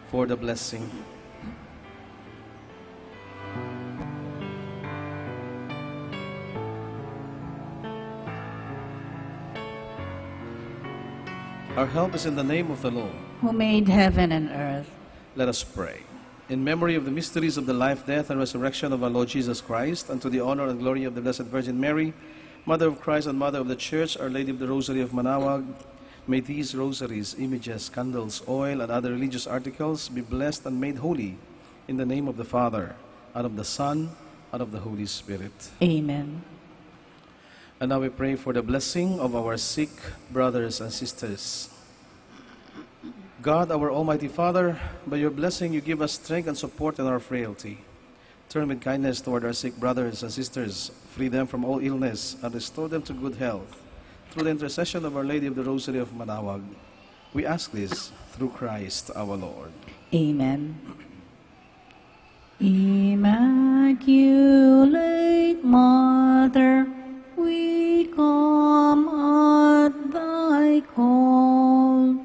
for the blessing. Our help is in the name of the Lord, who made heaven and earth. Let us pray. In memory of the mysteries of the life, death, and resurrection of our Lord Jesus Christ, and to the honor and glory of the Blessed Virgin Mary, Mother of Christ and Mother of the Church, Our Lady of the Rosary of Manaoag, may these rosaries, images, candles, oil, and other religious articles be blessed and made holy in the name of the Father, and of the Son, and of the Holy Spirit. Amen. And now we pray for the blessing of our sick brothers and sisters. God, our Almighty Father, by your blessing you give us strength and support in our frailty. Turn with kindness toward our sick brothers and sisters, free them from all illness, and restore them to good health. Through the intercession of Our Lady of the Rosary of Manaoag, we ask this through Christ our Lord. Amen. Immaculate Mother, we come at thy call,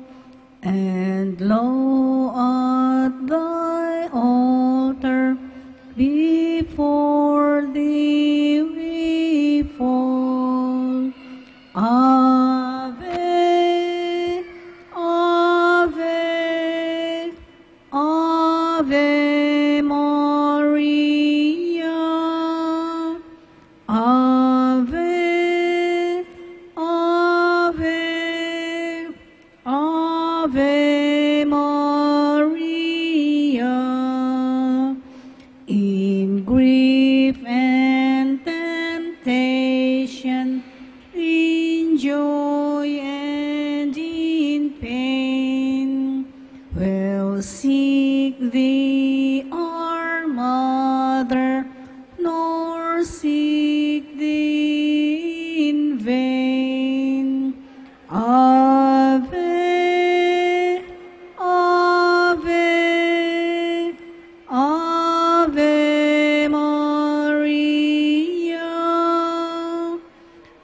and lo, at thy altar, before thee we fall. Ave, Ave, Ave Maria. Ave, Ave, Ave Maria. In grief and temptation, in joy and in pain, we'll seek thee, our Mother, nor seek thee in vain. Ave, Ave, Ave Maria.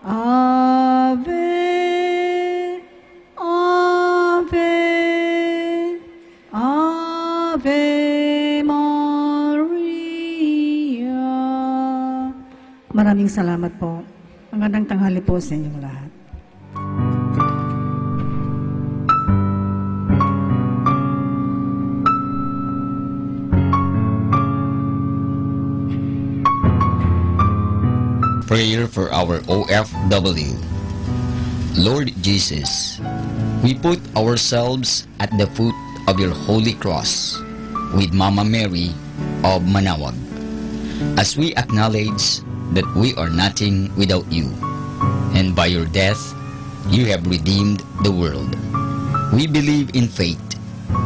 Ave, Ave, Ave Maria. Maraming salamat po. Magandang tanghali po sa inyong lahat. Prayer for our OFW. Lord Jesus, we put ourselves at the foot of your holy cross with Mama Mary of Manaoag, as we acknowledge that we are nothing without you, and by your death, you have redeemed the world. We believe in faith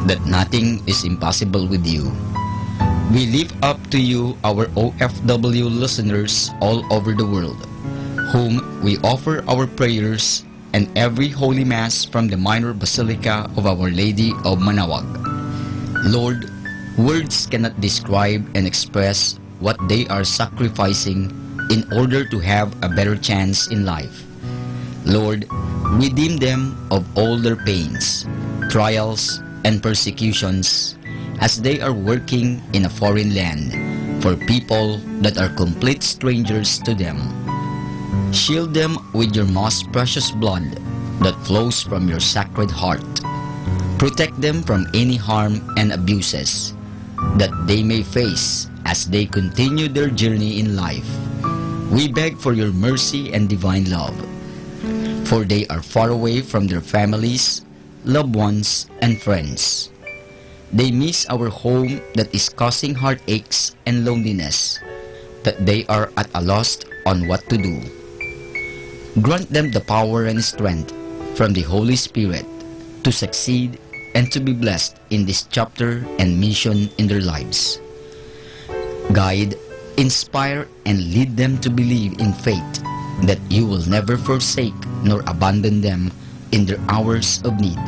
that nothing is impossible with you. We lift up to you our OFW listeners all over the world, whom we offer our prayers and every Holy Mass from the Minor Basilica of Our Lady of Manaoag. Lord, words cannot describe and express what they are sacrificing in order to have a better chance in life. Lord, redeem them of all their pains, trials, and persecutions as they are working in a foreign land for people that are complete strangers to them. Shield them with your most precious blood that flows from your sacred heart. Protect them from any harm and abuses that they may face as they continue their journey in life. We beg for your mercy and divine love, for they are far away from their families, loved ones, and friends. They miss our home that is causing heartaches and loneliness, that they are at a loss on what to do. Grant them the power and strength from the Holy Spirit to succeed and to be blessed in this chapter and mission in their lives. Guide, inspire, and lead them to believe in faith that you will never forsake nor abandon them in their hours of need.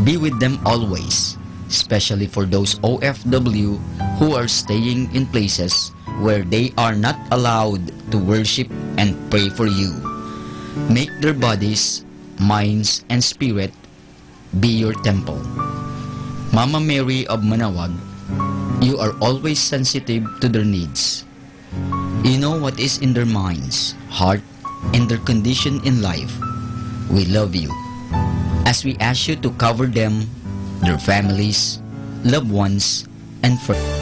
Be with them always, especially for those OFW who are staying in places where they are not allowed to worship and pray for you. Make their bodies, minds, and spirit be your temple. Mama Mary of Manaoag, you are always sensitive to their needs. You know what is in their minds, heart, and their condition in life. We love you, as we ask you to cover them, their families, loved ones, and friends.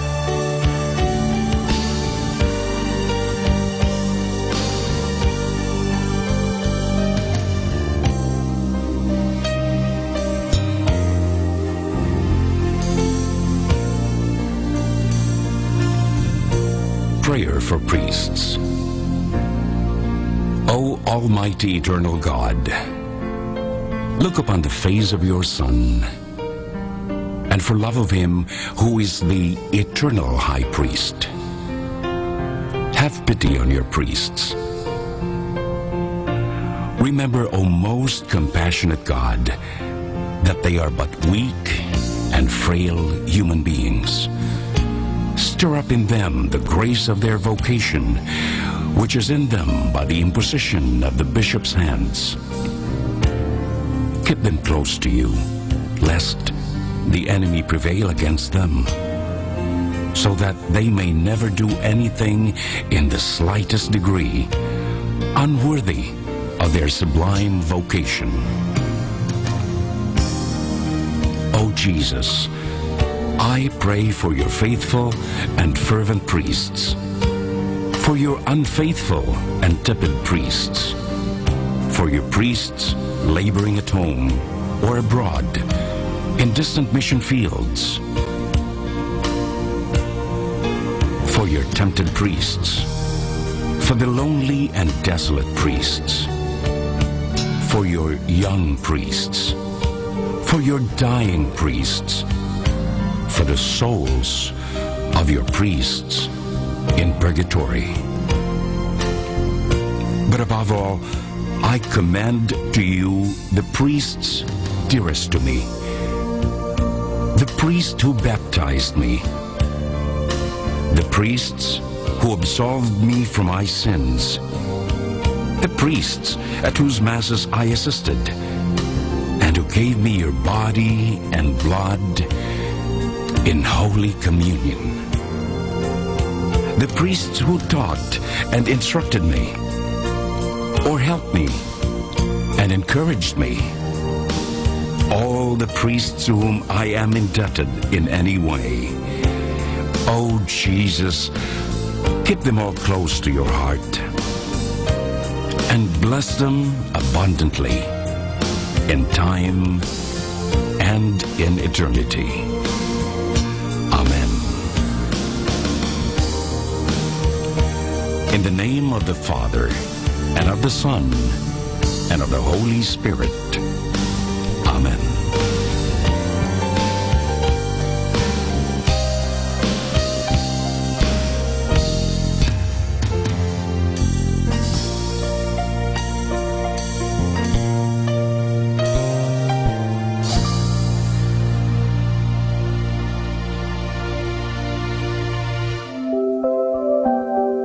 Prayer for priests. O Almighty Eternal God, look upon the face of your Son, and for love of him who is the eternal High Priest, have pity on your priests. Remember, O most compassionate God, that they are but weak and frail human beings. Stir up in them the grace of their vocation, which is in them by the imposition of the bishop's hands. Keep them close to you, lest the enemy prevail against them, so that they may never do anything in the slightest degree unworthy of their sublime vocation. O Jesus, I pray for your faithful and fervent priests, for your unfaithful and tepid priests, for your priests laboring at home or abroad in distant mission fields, for your tempted priests, for the lonely and desolate priests, for your young priests, for your dying priests, for the souls of your priests in purgatory. But above all, I commend to you the priests dearest to me, the priest who baptized me, the priests who absolved me from my sins, the priests at whose masses I assisted, and who gave me your body and blood in Holy Communion, the priests who taught and instructed me, or helped me and encouraged me, all the priests to whom I am indebted in any way. Oh Jesus, keep them all close to your heart and bless them abundantly in time and in eternity. Amen. In In the name of the Father, and of the Son, and of the Holy Spirit. Amen.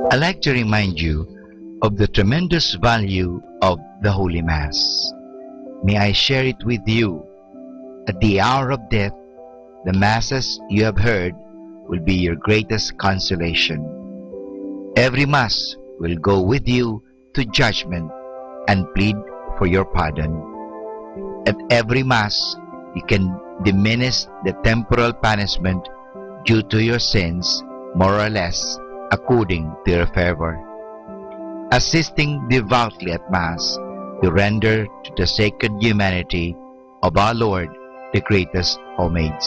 I'd like to remind you of the tremendous value of the Holy Mass. May I share it with you. At the hour of death, the Masses you have heard will be your greatest consolation. Every Mass will go with you to judgment and plead for your pardon. At every Mass, you can diminish the temporal punishment due to your sins, more or less, according to your favor. Assisting devoutly at Mass, you render to the sacred humanity of our Lord the greatest homage.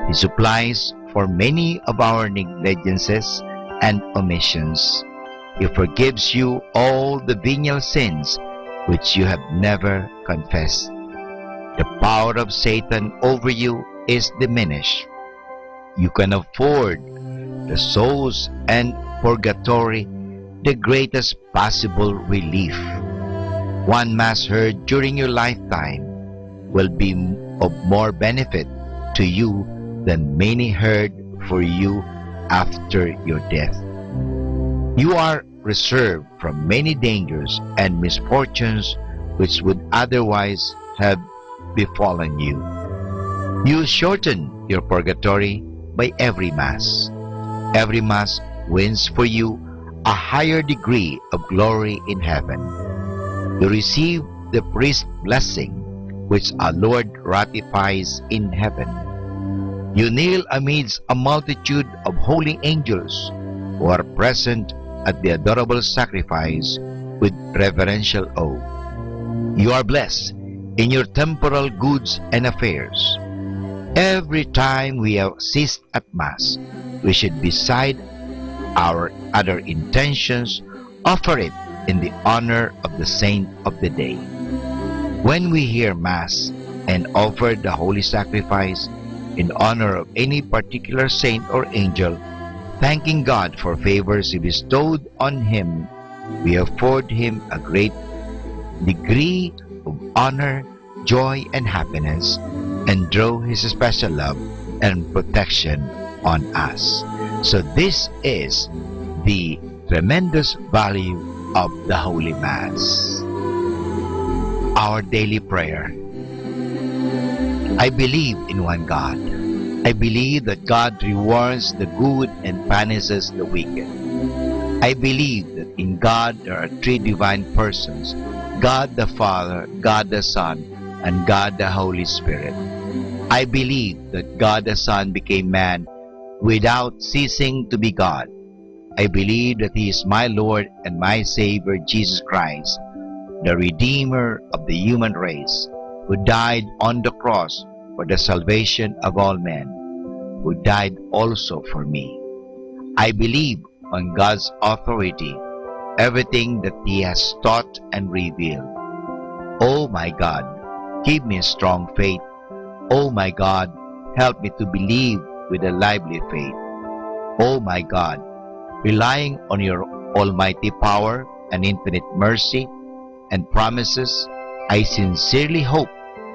He supplies for many of our negligences and omissions. He forgives you all the venial sins which you have never confessed. The power of Satan over you is diminished. You can afford the souls and purgatory the greatest possible relief. One Mass heard during your lifetime will be of more benefit to you than many heard for you after your death. You are reserved from many dangers and misfortunes which would otherwise have befallen you. You shorten your purgatory by every Mass. Every Mass wins for you a higher degree of glory in heaven. You receive the priest's blessing, which our Lord ratifies in heaven. You kneel amidst a multitude of holy angels who are present at the adorable sacrifice with reverential awe. You are blessed in your temporal goods and affairs. Every time we have ceased at Mass, we should, beside our other intentions, offer it in the honor of the saint of the day. When we hear Mass and offer the holy sacrifice in honor of any particular saint or angel, thanking God for favors He bestowed on him, we afford him a great degree of honor, joy, and happiness, and draw His special love and protection on us. So this is the tremendous value of the Holy Mass. Our daily prayer. I believe in one God. I believe that God rewards the good and punishes the wicked. I believe that in God there are three divine persons, God the Father, God the Son, and God the Holy Spirit. I believe that God the Son became man without ceasing to be God. I believe that He is my Lord and my Savior, Jesus Christ, the Redeemer of the human race, who died on the cross for the salvation of all men, who died also for me. I believe on God's authority, everything that He has taught and revealed. Oh my God, give me a strong faith. Oh my God, help me to believe with a lively faith. Oh my God, relying on your almighty power and infinite mercy and promises, I sincerely hope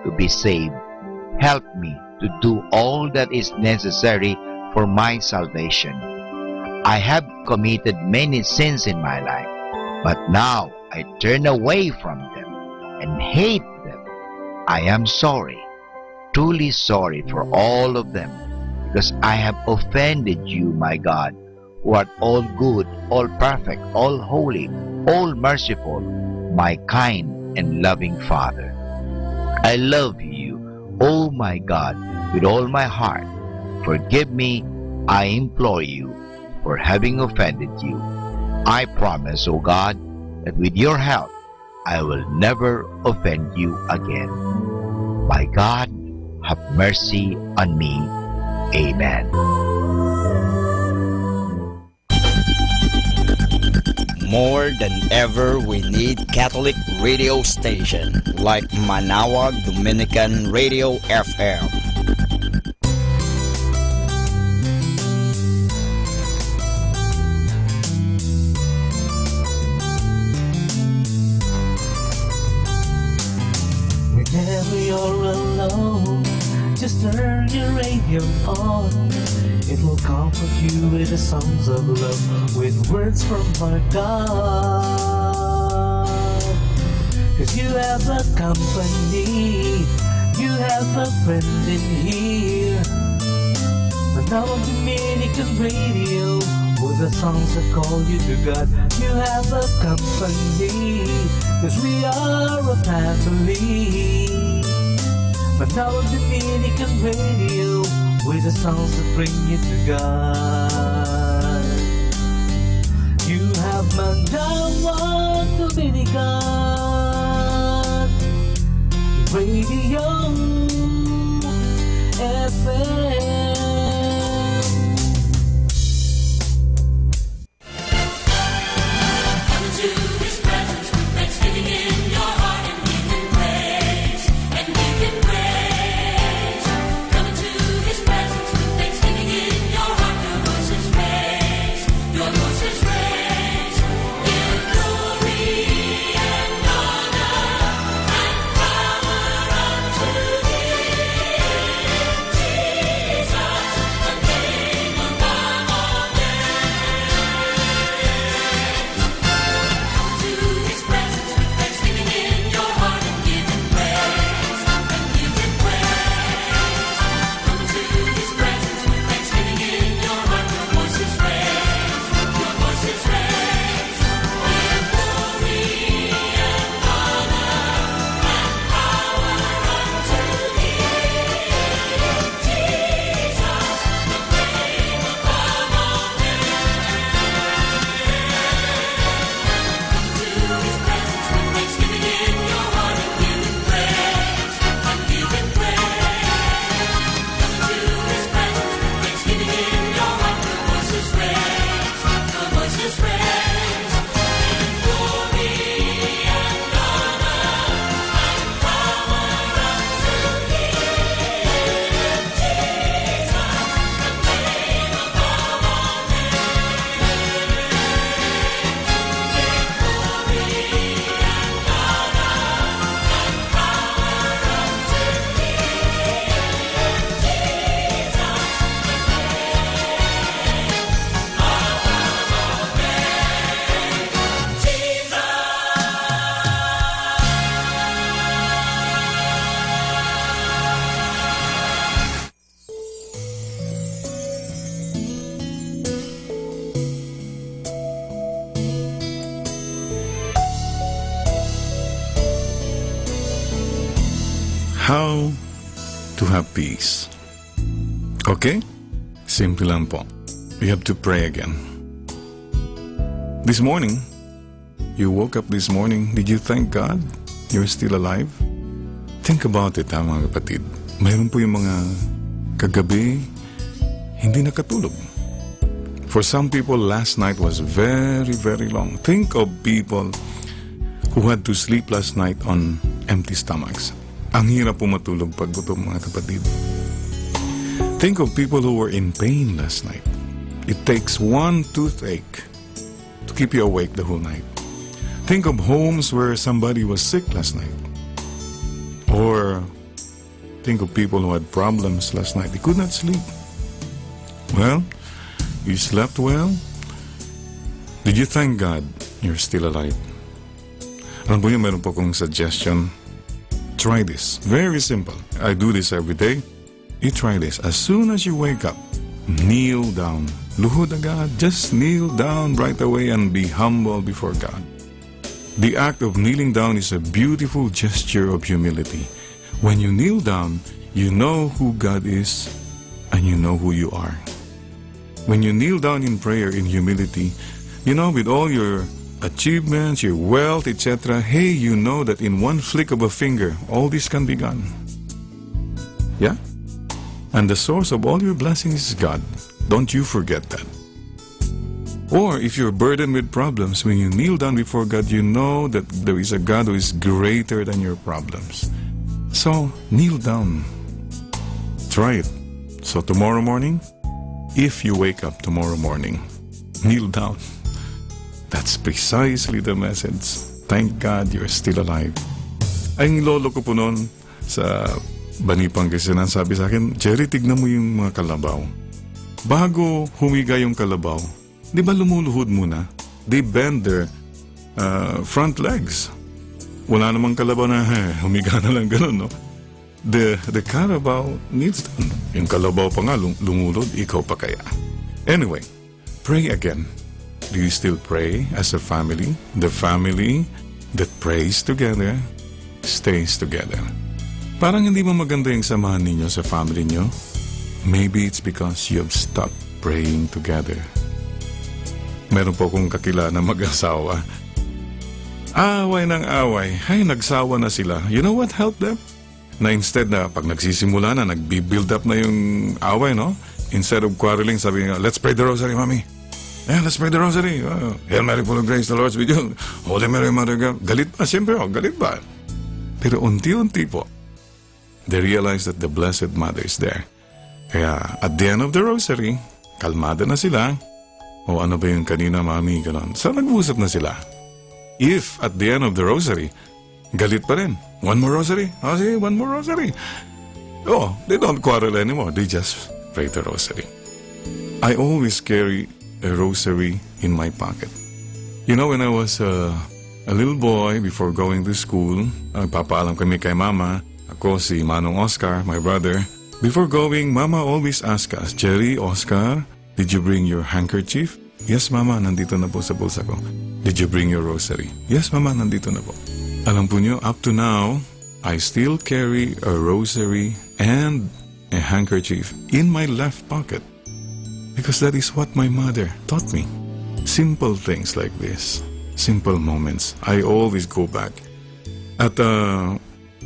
to be saved. Help me to do all that is necessary for my salvation. I have committed many sins in my life, but now I turn away from them and hate them. I am sorry, truly sorry for all of them, because I have offended you, my God, who art all good, all perfect, all holy, all merciful, my kind and loving Father. I love you, oh my God, with all my heart. Forgive me, I implore you, for having offended you. I promise, O God, that with your help, I will never offend you again. My God, have mercy on me. Amen. More than ever, we need Catholic radio station like Manawag Dominican Radio FM. Whenever you're alone, just turn your radio on. It will comfort you with the songs of love, with words from our God. 'Cause you have a company, you have a friend in here. Manawag Dominican Radio, with the songs that call you to God. You have a company, 'cause we are a family. Manawag Dominican Radio, with the songs that bring you to God. You have Manawag Dominican Radio FM. How to have peace. Okay? Simple lang po. We have to pray again. This morning, you woke up this morning, did you thank God you're still alive? Think about it, ha, mga kapatid. Mayroon po yung mga kagabi, hindi nakatulog. For some people, last night was very, very long. Think of people who had to sleep last night on empty stomachs. Ang hirap po matulog pag gutom, mga kapatid. Think of people who were in pain last night. It takes one toothache to keep you awake the whole night. Think of homes where somebody was sick last night. Or think of people who had problems last night. They could not sleep. Well, you slept well? Did you thank God you're still alive? Alam po yun, meron po akong suggestion. Try this. Very simple. I do this every day. You try this. As soon as you wake up, kneel down. Luhod agad. Just kneel down right away and be humble before God. The act of kneeling down is a beautiful gesture of humility. When you kneel down, you know who God is and you know who you are. When you kneel down in prayer in humility, you know, with all your achievements, your wealth, etc., hey, you know that in one flick of a finger, all this can be gone. Yeah? And the source of all your blessings is God. Don't you forget that. Or if you're burdened with problems, when you kneel down before God, you know that there is a God who is greater than your problems. So, kneel down. Try it. So tomorrow morning, if you wake up tomorrow morning, kneel down. That's precisely the message. Thank God you're still alive. Ay, ang lolo ko po noon sa Bani Pangasinan, sabi sa akin, Jerry, tignan mo yung mga kalabaw. Bago humiga yung kalabaw, di ba lumuluhod muna? They bend their front legs. Wala namang kalabaw na humiga na lang ganun, no? The Carabao needs them. Yung kalabaw pa nga lumulod, ikaw pa kaya. Anyway, pray again. Do you still pray as a family? The family that prays together stays together. Parang hindi mo maganda yung samahan ninyo sa family nyo. Maybe it's because you have stopped praying together. Meron po akong kakilala na mag-asawa. Away ng away. Ay, nagsawa na sila. You know what helped them? Na instead na pag nagsisimula na, nagbi-build up na yung away, no? Instead of quarreling, sabi nga, let's pray the rosary, Mommy. Yeah, let's pray the rosary. Hail Mary, full of grace, the Lord's with you. Holy Mary, Mother of God. Galit pa, siyempre, galit pa. Pero unti-unti po, they realize that the Blessed Mother is there. Kaya at the end of the rosary, kalmada na sila. O ano ba yung kanina, Mami, gano'n. So nag-usap na sila. If at the end of the rosary, galit pa rin. One more rosary? Oh, sige, one more rosary. Oh, they don't quarrel anymore. They just pray the rosary. I always carry a rosary in my pocket. You know, when I was a little boy, before going to school, papaalam kami kay Mama. Ako si Manong Oscar, my brother. Before going, Mama always ask us, Jerry, Oscar, did you bring your handkerchief? Yes, Mama, nandito na po sa bulsa ko. Did you bring your rosary? Yes, Mama, nandito na po. Alam po nyo, up to now, I still carry a rosary and a handkerchief in my left pocket. Because that is what my mother taught me. Simple things like this. Simple moments. I always go back. At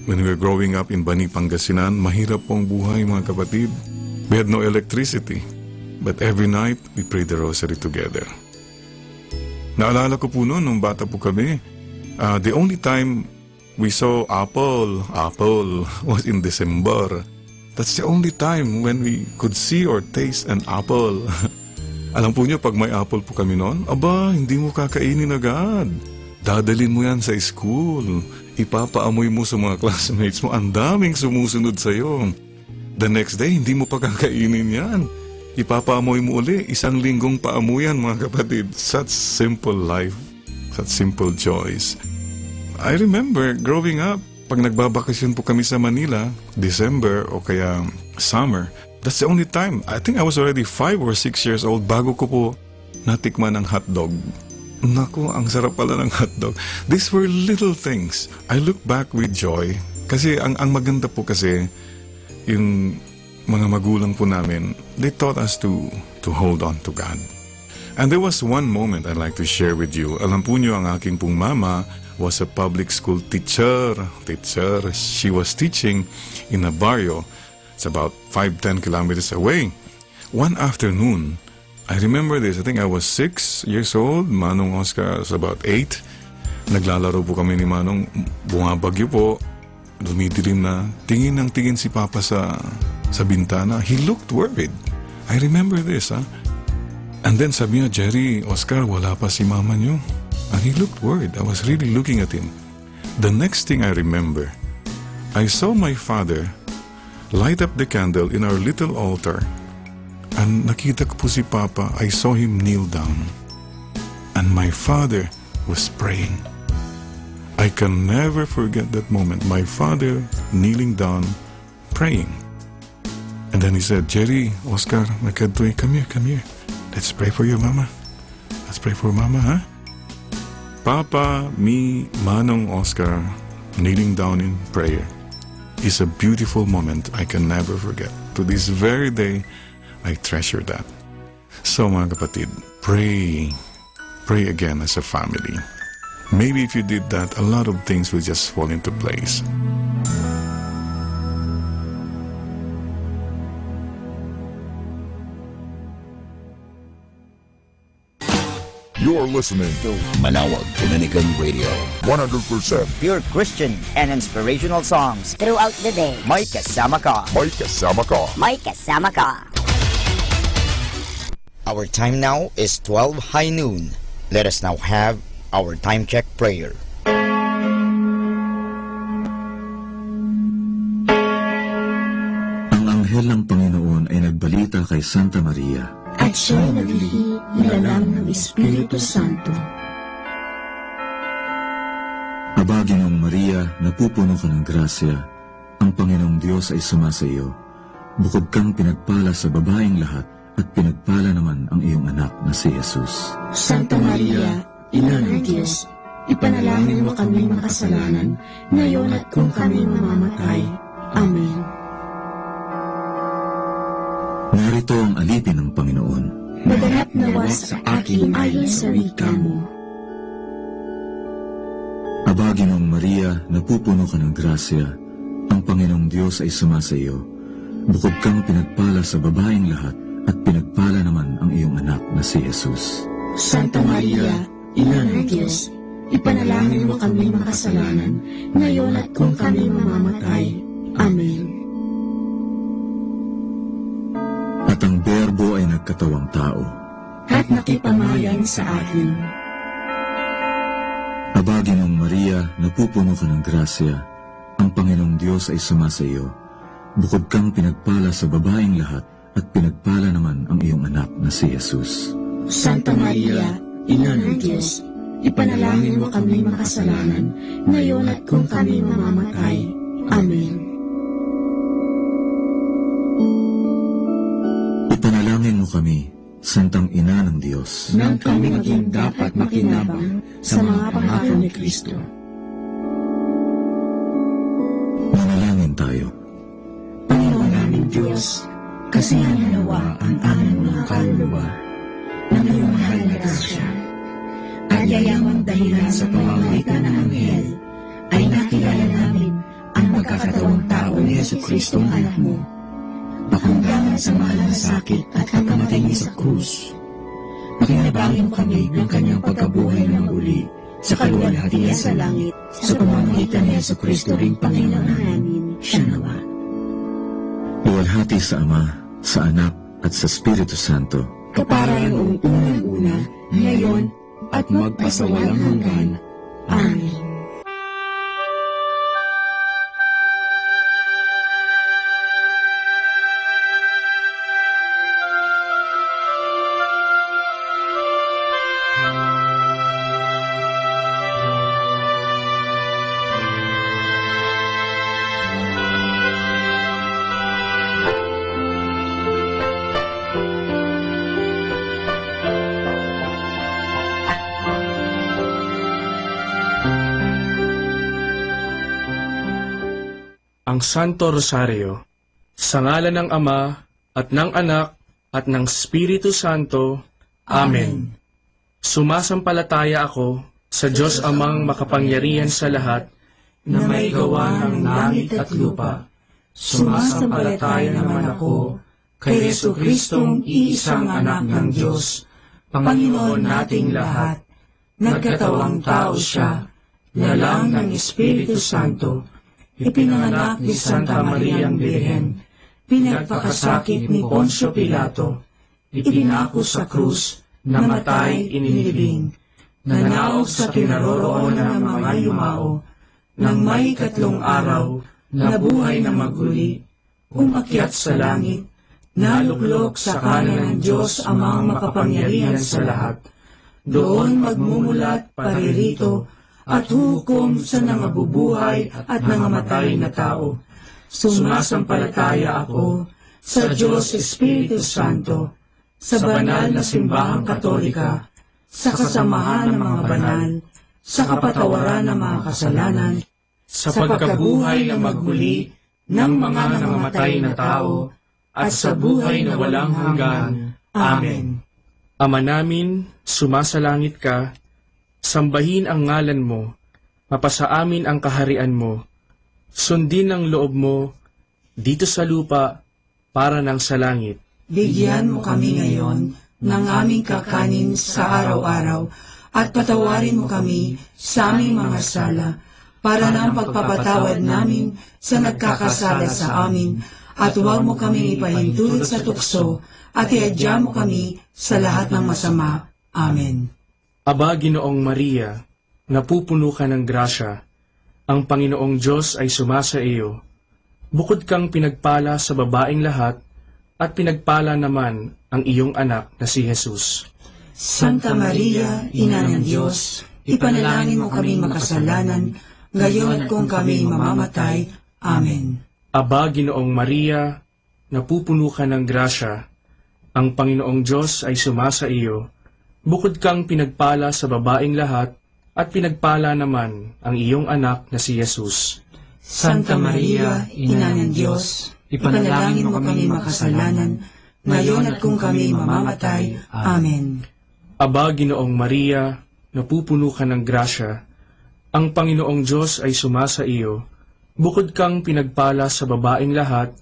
when we were growing up in Bani Pangasinan, mahirap pong buhay, mga kapatid. We had no electricity. But every night, we prayed the rosary together. Naalala ko po noon, nung bata po kami, the only time we saw apple was in December. That's the only time when we could see or taste an apple. Alam po niyo, pag may apple po kami noon, aba, hindi mo kakainin agad. Dadalhin mo yan sa school. Ipapaamoy mo sa mga classmates mo. Ang daming sumusunod sa'yo. The next day, hindi mo pa kakainin yan. Ipapaamoy mo uli. 1 linggong paamuyan, mga kapatid. Such simple life. Such simple joys. I remember growing up, pag nagbabakasyon po kami sa Manila, December o kaya summer, that's the only time. I think I was already 5 or 6 years old bago ko po natikman ang hotdog. Naku, ang sarap pala ng hotdog. These were little things. I look back with joy. Kasi ang maganda po kasi, yung mga magulang po namin, they taught us to hold on to God. And there was one moment I'd like to share with you. Alam po niyo, ang aking pong mama was a public school teacher. She was teaching in a barrio. It's about 5-10 kilometers away. One afternoon, I remember this. I think I was 6 years old. Manong Oscar was about 8. Naglalaro po kami ni Manong. Bumabagyo po. Dumidilim na. Tingin ng tingin si Papa sa bintana. He looked worried. I remember this, ha? And then sabi niya, Jerry, Oscar, wala pa si Mama niyo. And he looked worried. I was really looking at him. The next thing I remember, I saw my father light up the candle in our little altar. And nakita ko po si Papa. I saw him kneel down. And my father was praying. I can never forget that moment. My father kneeling down, praying. And then he said, Jerry, Oscar, Makadwe, come here. Let's pray for your mama. Let's pray for Mama, huh? Papa, me, Manong, Oscar, kneeling down in prayer is a beautiful moment I can never forget. To this very day, I treasure that. So mga kapatid, pray again as a family. Maybe if you did that, a lot of things will just fall into place. You're listening to Manawag Dominican Radio. 100% pure Christian and inspirational songs throughout the day. May kasama ka. May kasama ka. May kasama ka. Our time now is 12 high noon. Let us now have our time check prayer. Ang anghel ng Panginoon ay nagbalita kay Santa Maria. At siya'y naglihi ilalang ng Espiritu Santo. Aba, Ginoong Maria, napupuno ka ng grasya. Ang Panginoong Diyos ay sumasa iyo. Bukod kang pinagpala sa babaeng lahat, at pinagpala naman ang iyong anak na si Jesus. Santa Maria, Ina ng Diyos, ipanalangin mo kami makasalanan, ngayon at kung kami mamamatay. Amen. Narito ang alipin ng Panginoon. Maganap nawa sa akin ayon sa wika mo. Aba, Ginoong Maria, napupuno ka ng grasya. Ang Panginoong Diyos ay sumasa iyo. Bukod kang pinagpala sa babaeng lahat, at pinagpala naman ang iyong anak na si Jesus. Santa Maria, Ina ng Diyos, ipanalangin mo kami makasalanan, ngayon at kung kami mamamatay. Amen. At ang Berbo ay nagkatawang tao. At nakipamayan sa atin. Aba, Ginoong Maria, napupuno ka ng grasya. Ang Panginoong Diyos ay sumasa iyo. Bukod kang pinagpala sa babaeng lahat, at pinagpala naman ang iyong anak na si Jesus. Santa Maria, Ina ng Diyos, ipanalangin mo kami makasalanan, ngayon at kung kami mamamatay. Amen. Ipanalangin mo kami, Santang Ina ng Diyos, nang kami maging dapat makinabang sa mga pangako ni Kristo. Manalangin tayo. Panginoon namin Diyos, kasihan nawa ang aming mga kaluluwa ng iyong mahal na grasya, at yayamang dahilan sa pamamagitan ng anghel ay nakilala namin ang magkakatawang tao ni Jesucristong anak mo, pakunggangan sa mahal na sakit at pagkamatay niya sa krus. Pakinabangin mo kami ng kanyang pagkabuhay ng muli sa kaluwalhatian sa langit sa pamamagitan ni Jesucristo ring Panginoon namin. Siya nawa. Luwalhati sa Ama, sa Anak, at sa Espiritu Santo. Kapara noong unang-una, ngayon, at magpasawalang hanggan. Amen. Ang Santo Rosario, sa ngalan ng Ama, at ng Anak, at ng Espiritu Santo. Amen. Sumasampalataya ako sa Diyos Amang makapangyarihan sa lahat, na may gawa ng langit at lupa. Sumasampalataya naman ako kay Jesucristong iisang anak ng Diyos, Panginoon nating lahat. Nagkatawang tao siya, lalang ng Espiritu Santo, ipinanganak ni Santa Mariang Birhen, pinagpakasakit ni Poncio Pilato, ipinako sa krus, namatay, inilibing, nanaog sa kinaroroonan ng mga yumao, nang may 3 araw, nabuhay na maguli, umakyat sa langit, naluklok sa kanan ng Diyos Amang makapangyarihan sa lahat. Doon magmumulat paririto, at hukom sa nangabubuhay at nangamatay na tao. Sumasampalataya ako sa Diyos Espiritu Santo, sa banal na simbahang katolika, sa kasamahan ng mga banal, sa kapatawaran ng mga kasalanan, sa pagkabuhay na magmuli ng mga nangamatay na tao, at sa buhay na walang hanggan. Amen. Ama namin, sumasalangit ka, sambahin ang ngalan mo, mapasa amin ang kaharian mo, sundin ang loob mo, dito sa lupa, para nang sa langit. Bigyan mo kami ngayon ng aming kakanin sa araw-araw, at patawarin mo kami sa aming mga sala, para ng pagpapatawad namin sa nagkakasala sa amin, at huwag mo kaming ipahintulot sa tukso, at iadya mo kami sa lahat ng masama. Amen. Aba, Ginoong Maria, napupuno ka ng grasya, ang Panginoong Diyos ay sumasa iyo. Bukod kang pinagpala sa babaeng lahat, at pinagpala naman ang iyong anak na si Jesus. Santa Maria, Ina ng Diyos, ipanalangin mo kaming makasalanan, ngayon at kung kami mamamatay. Amen. Aba, Ginoong Maria, napupuno ka ng grasya, ang Panginoong Diyos ay sumasa iyo. Bukod kang pinagpala sa babaeng lahat, at pinagpala naman ang iyong anak na si Jesus. Santa Maria, Ina ng Diyos, ipanalangin mo kami makasalanan, ngayon at kung kami mamamatay. Amen. Aba, Ginoong Maria, napupuno ka ng grasya, ang Panginoong Diyos ay sumasa iyo. Bukod kang pinagpala sa babaeng lahat,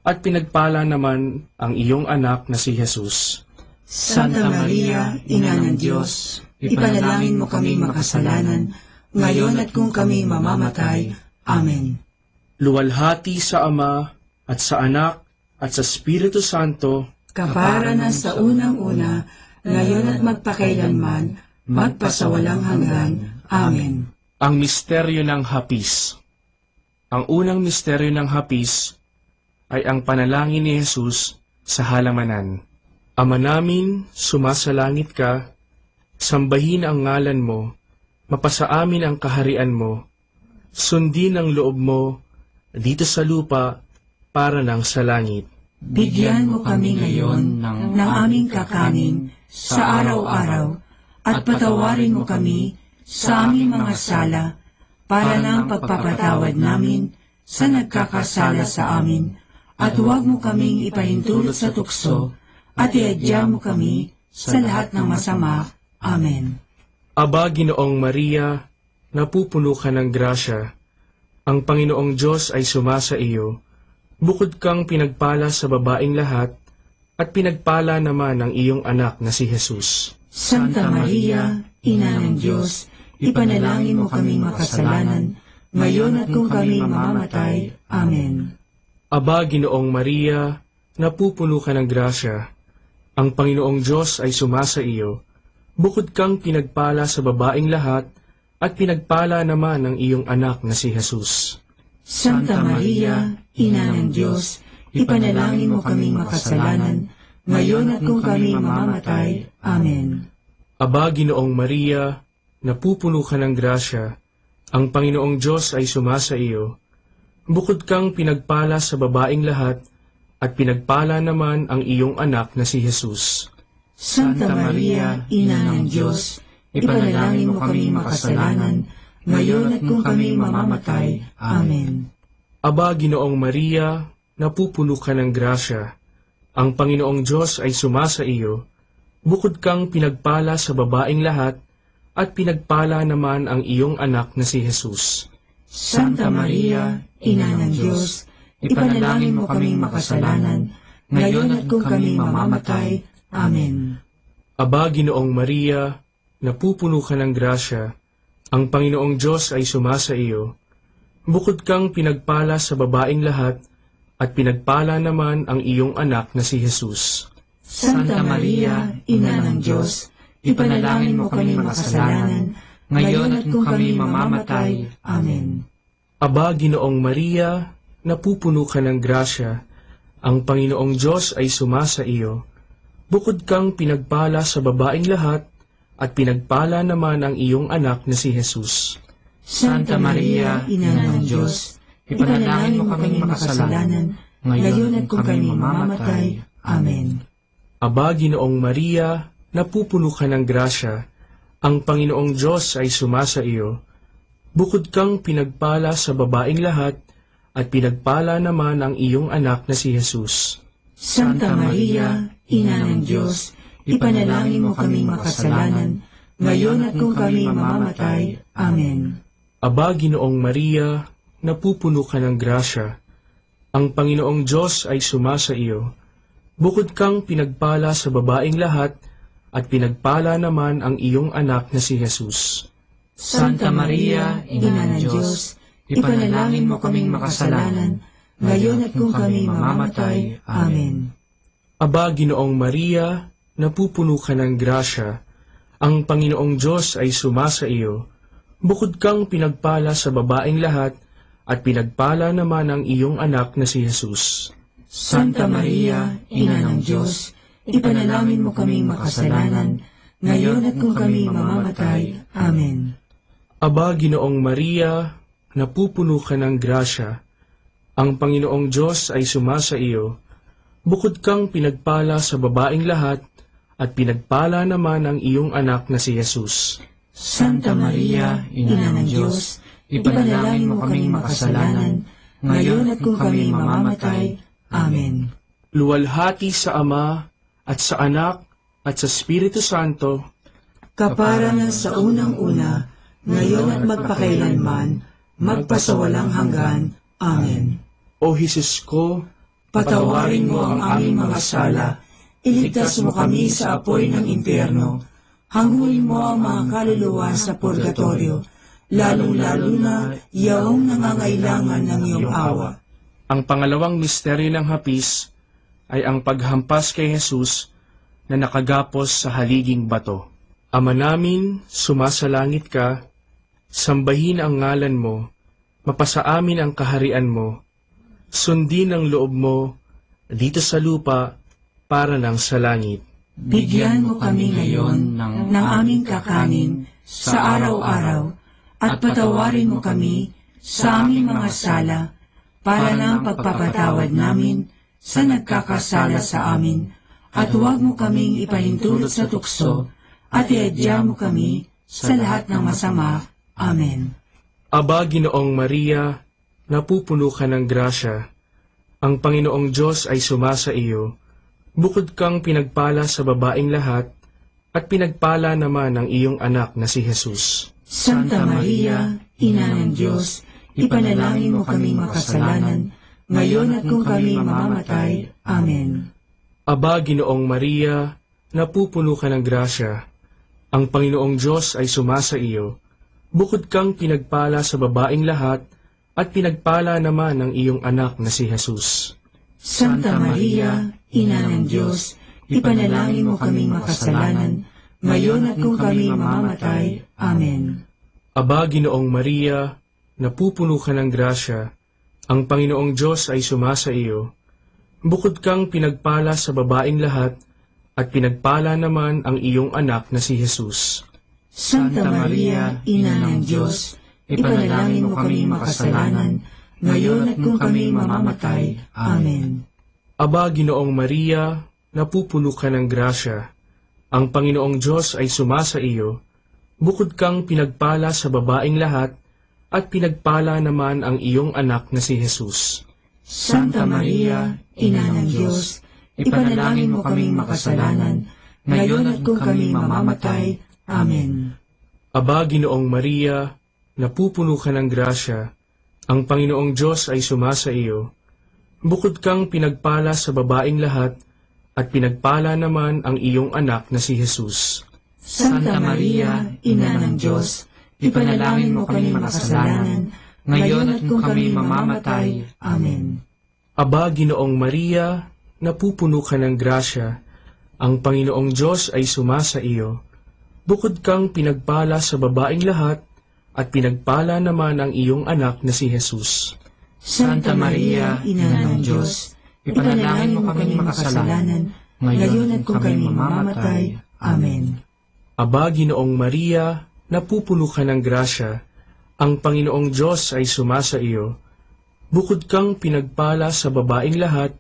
at pinagpala naman ang iyong anak na si Jesus. Santa Maria, Ina ng Diyos, ipanalangin mo kami makasalanan, ngayon at kung kami mamamatay. Amen. Luwalhati sa Ama, at sa Anak, at sa Espiritu Santo, kapara na sa unang-una, ngayon at magpakailanman, magpasawalang hanggan. Amen. Ang misteryo ng hapis. Ang unang misteryo ng hapis ay ang panalangin ni Jesus sa halamanan. Ama namin, sumasalangit ka, sambahin ang ngalan mo, mapasa amin ang kaharian mo, sundin ang loob mo dito sa lupa para ng sa langit. Bigyan mo kami ngayon ng aming kakanin sa araw-araw, at patawarin mo kami sa aming mga sala, para ng pagpapatawad namin sa nagkakasala sa amin, at huwag mo kaming ipahintulot sa tukso, at iadya mo kami sa lahat ng masama. Amen. Aba, Ginoong Maria, napupuno ka ng grasya, ang Panginoong Diyos ay sumasa iyo. Bukod kang pinagpala sa babaeng lahat, at pinagpala naman ang iyong anak na si Jesus. Santa Maria, Ina ng Diyos, ipanalangin mo kaming makasalanan, ngayon at kung kami mamamatay. Amen. Aba, Ginoong Maria, napupuno ka ng grasya, ang Panginoong Diyos ay sumasa iyo. Bukod kang pinagpala sa babaeng lahat, at pinagpala naman ang iyong anak na si Jesus. Santa Maria, Ina ng Diyos, ipanalangin mo kaming makasalanan, ngayon at kung kami mamamatay. Amen. Aba, Ginoong Maria, napupuno ka ng grasya, ang Panginoong Diyos ay sumasa iyo. Bukod kang pinagpala sa babaeng lahat, at pinagpala naman ang iyong anak na si Jesus. Santa Maria, Ina ng Diyos, ipanalangin mo kaming makasalanan, ngayon at kung kami mamamatay. Amen. Aba, Ginoong Maria, napupuno ka ng grasya, ang Panginoong Diyos ay sumasa iyo. Bukod kang pinagpala sa babaeng lahat, at pinagpala naman ang iyong anak na si Jesus. Santa Maria, Ina ng Diyos, ipanalangin mo kaming makasalanan, ngayon at kung kami mamamatay. Amen. Aba, Ginoong Maria, napupuno ka ng grasya, ang Panginoong Diyos ay sumasa iyo. Bukod kang pinagpala sa babaeng lahat, at pinagpala naman ang iyong anak na si Jesus. Santa Maria, Ina ng Diyos, ipanalangin mo kaming makasalanan, ngayon at kung kami mamamatay. Amen. Aba, Ginoong Maria, napupuno ka ng grasya, ang Panginoong Diyos ay sumasa iyo. Bukod kang pinagpala sa babaeng lahat, at pinagpala naman ang iyong anak na si Jesus. Santa Maria, Ina ng Diyos, ipanalangin mo kaming makasalanan, ngayon at kung kami mamamatay. Amen. Aba, Ginoong Maria, napupuno ka ng grasya, ang Panginoong Diyos ay sumasa iyo. Bukod kang pinagpala sa babaeng lahat, at pinagpala naman ang iyong anak na si Jesus. Santa Maria, Ina ng Diyos, ipanalangin mo kaming makasalanan, ngayon at kung kami mamamatay. Amen. Aba, Ginoong Maria, napupuno ka ng grasya, ang Panginoong Diyos ay sumasa iyo. Bukod kang pinagpala sa babaeng lahat, at pinagpala naman ang iyong anak na si Jesus. Santa Maria, Ina ng Diyos, ipanalangin mo kaming makasalanan, ngayon at kung kami mamamatay. Amen. Aba, Ginoong Maria, napupuno ka ng grasya, ang Panginoong Diyos ay sumasa iyo. Bukod kang pinagpala sa babaeng lahat, at pinagpala naman ang iyong anak na si Jesus. Santa Maria, Ina ng Diyos, ipanalangin mo kaming makasalanan, ngayon at kung kami mamamatay. Amen. Aba, Ginoong Maria, napupuno ka ng grasya, ang Panginoong Diyos ay sumasa iyo. Bukod kang pinagpala sa babaeng lahat, at pinagpala naman ang iyong anak na si Jesus. Santa Maria, Ina ng Diyos, ipanalangin mo kaming makasalanan, ngayon at kung kami mamamatay. Amen. Luwalhati sa Ama, at sa Anak, at sa Espiritu Santo, kaparangan sa unang-una, ngayon at magpakailanman, magpasawalang hanggan. Amen. O Jesus ko, patawarin mo ang aming mga sala, iligtas mo kami sa apoy ng impyerno, hanguin mo ang mga kaluluwa sa purgatorio, lalong-lalo na yaong nangangailangan ng iyong awa. Ang pangalawang misteryo ng hapis ay ang paghampas kay Jesus na nakagapos sa haliging bato. Ama namin, sumasalangit ka, sambahin ang ngalan mo, mapasa amin ang kaharian mo, sundin ang loob mo dito sa lupa para nang sa langit. Bigyan mo kami ngayon ng aming kakanin sa araw-araw at patawarin mo kami sa aming mga sala para nang pagpapatawad namin sa nagkakasala sa amin, at huwag mo kaming ipahintulot sa tukso, at iadya mo kami sa lahat ng masama. Amen. Aba, Ginoong Maria, napupuno ka ng grasya, ang Panginoong Diyos ay sumasa iyo. Bukod kang pinagpala sa babaeng lahat, at pinagpala naman ang iyong anak na si Jesus. Santa Maria, Ina ng Diyos, ipanalangin mo kaming makasalanan, ngayon at kung kami mamamatay. Amen. Aba, Ginoong Maria, napupuno ka ng grasya, ang Panginoong Diyos ay sumasa iyo. Bukod kang pinagpala sa babaeng lahat, at pinagpala naman ang iyong anak na si Jesus. Santa Maria, Ina ng Diyos, ipanalangin mo kaming makasalanan, ngayon at kung kami mamamatay. Amen. Aba, Ginoong Maria, napupuno ka ng grasya, ang Panginoong Diyos ay sumasa iyo. Bukod kang pinagpala sa babaeng lahat, at pinagpala naman ang iyong anak na si Jesus. Santa Maria, Ina ng Diyos, ipanalangin mo kaming makasalanan, ngayon at kung kami mamamatay. Amen. Aba, Ginoong Maria, napupuno ka ng grasya, ang Panginoong Diyos ay sumasa iyo. Bukod kang pinagpala sa babaeng lahat, at pinagpala naman ang iyong anak na si Jesus. Santa Maria, Ina ng Diyos, ipanalangin mo kaming makasalanan, ngayon at kung kami mamamatay. Amen. Aba, Ginoong Maria, napupuno ka ng grasya, ang Panginoong Diyos ay sumasa iyo. Bukod kang pinagpala sa babaeng lahat, at pinagpala naman ang iyong anak na si Jesus. Santa Maria, Ina ng Diyos, ipanalangin mo kami makasalanan, ngayon at kung kami mamamatay. Amen. Aba, Ginoong Maria, napupuno ka ng grasya, ang Panginoong Diyos ay sumasa iyo. Bukod kang pinagpala sa babaeng lahat, at pinagpala naman ang iyong anak na si Jesus. Santa Maria, Ina ng Diyos, ipanalangin mo kami makasalanan, ngayon at kung kami mamamatay. Amen. Aba, Ginoong Maria, napupuno ka ng grasya, ang Panginoong Diyos ay sumasa iyo. Bukod kang pinagpala sa babaeng lahat,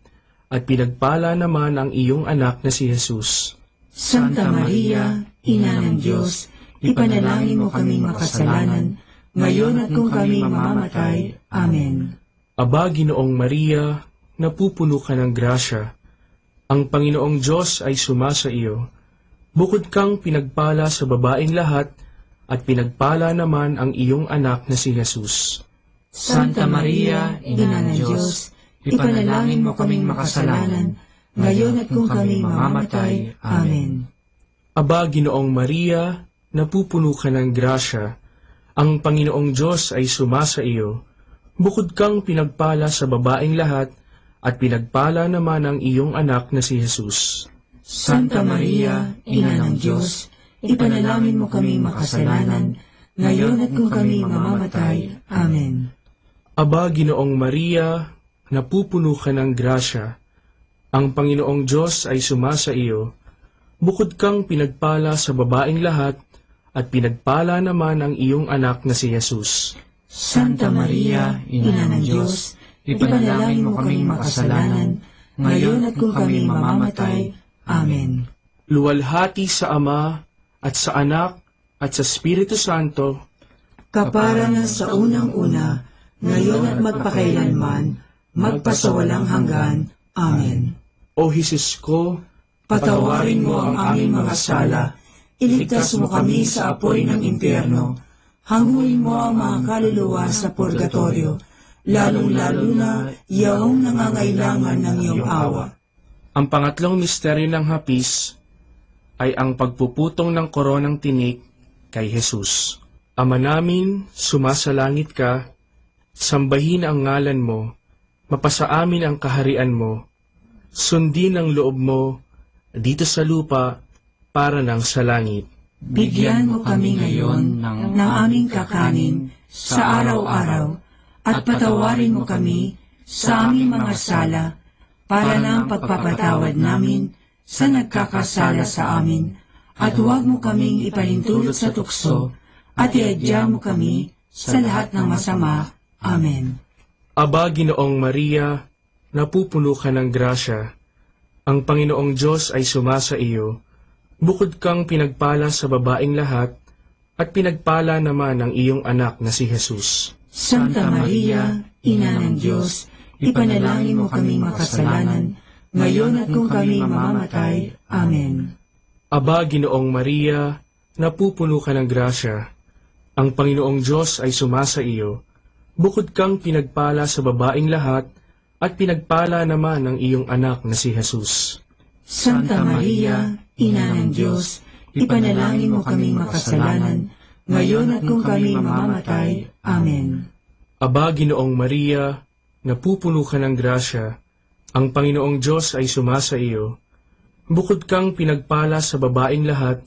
at pinagpala naman ang iyong anak na si Jesus. Santa Maria, Ina ng Diyos, ipanalangin mo kaming makasalanan, ngayon at kung kami mamamatay. Amen. Aba, Ginoong Maria, napupuno ka ng grasya, ang Panginoong Diyos ay sumasa iyo. Bukod kang pinagpala sa babaeng lahat, at pinagpala naman ang iyong anak na si Jesus. Santa Maria, Ina ng Diyos, ipanalangin mo kaming makasalanan, ngayon at kung kami mamamatay. Amen. Aba, Ginoong Maria, napupuno ka ng grasya, ang Panginoong Diyos ay sumasa iyo. Bukod kang pinagpala sa babaeng lahat, at pinagpala naman ang iyong anak na si Jesus. Santa Maria, Ina ng Diyos, ipanalangin mo kami makasalanan, ngayon at kung kami mamamatay. Amen. Aba, Ginoong Maria, napupuno ka ng grasya, ang Panginoong Diyos ay sumasa iyo. Bukod kang pinagpala sa babaeng lahat, at pinagpala naman ang iyong anak na si Jesus. Santa Maria, Ina ng Diyos, ipanalangin mo kami makasalanan, ngayon at kung kami mamamatay. Amen. Luwalhati sa Ama, at sa Anak, at sa Espiritu Santo, kapara na sa unang-una, ngayon at magpakailanman, magpasawalang hanggan. Amen. O Jesus ko, patawarin mo ang aming mga sala, iligtas mo kami sa apoy ng impyerno, hanguin mo ang mga kaluluwa sa purgatorio, lalong-lalo na yaong nangangailangan ng iyong awa. Ang pangatlong misteryo ng hapis ay ang pagpuputong ng koronang tinik kay Jesus. Ama namin, sumasalangit ka, sambahin ang ngalan mo, mapasa amin ang kaharian mo, sundin ang loob mo dito sa lupa para ng sa langit. Bigyan mo kami ngayon ng aming kakanin sa araw-araw, at patawarin mo kami sa aming mga sala, para na ang pagpapatawad namin sa nagkakasala sa amin, at huwag mo kaming ipahintulot sa tukso, at iadya mo kami sa lahat ng masama. Amen. Aba, Ginoong Maria, napupuno ka ng grasya, ang Panginoong Diyos ay sumasa iyo. Bukod kang pinagpala sa babaeng lahat, at pinagpala naman ang iyong anak na si Jesus. Santa Maria, Ina ng Diyos, ipanalangin mo kami makasalanan, ngayon at kung kami mamamatay. Amen. Aba, Ginoong Maria, napupuno ka ng grasya, ang Panginoong Diyos ay sumasa iyo. Bukod kang pinagpala sa babaeng lahat, at pinagpala naman ang iyong anak na si Jesus. Santa Maria, Ina ng Diyos, ipanalangin mo kami makasalanan, ngayon at kung kami mamamatay. Amen. Aba, Ginoong Maria, napupuno ka ng grasya, ang Panginoong Diyos ay sumasa iyo. Bukod kang pinagpala sa babaeng lahat,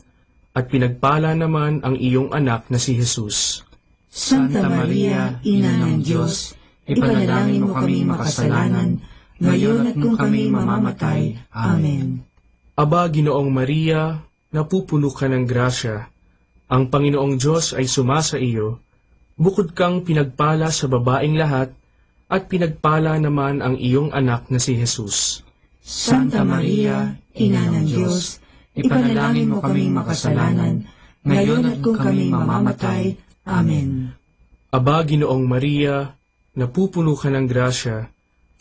at pinagpala naman ang iyong anak na si Jesus. Santa Maria, Ina ng Diyos, ipanalangin mo kami makasalanan, ngayon at kung kami mamamatay. Amen. Aba, Ginoong Maria, napupuno ka ng grasya, ang Panginoong Diyos ay sumasa iyo. Bukod kang pinagpala sa babaeng lahat, at pinagpala naman ang iyong anak na si Jesus. Santa Maria, Ina ng Diyos, ipanalangin mo kami makasalanan, ngayon at kung kami mamamatay. Amen. Aba, Ginoong Maria, napupuno ka ng grasya,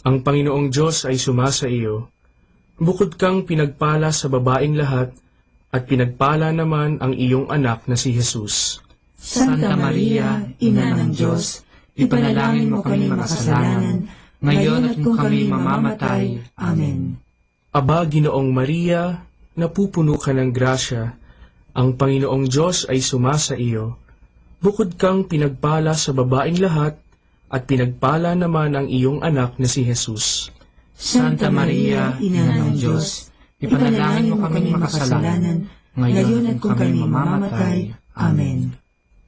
ang Panginoong Diyos ay sumasa iyo. Bukod kang pinagpala sa babaeng lahat, at pinagpala naman ang iyong anak na si Jesus. Santa Maria, Ina ng Diyos, ipanalangin mo kami makasalanan, ngayon at kung kami mamamatay. Amen. Aba, Ginoong Maria, napupuno ka ng grasya, ang Panginoong Diyos ay sumasa iyo. Bukod kang pinagpala sa babaeng lahat, at pinagpala naman ang iyong anak na si Jesus. Santa Maria, Ina ng Diyos, ipanalangin mo kami makasalanan, ngayon at kung kami mamamatay. Amen.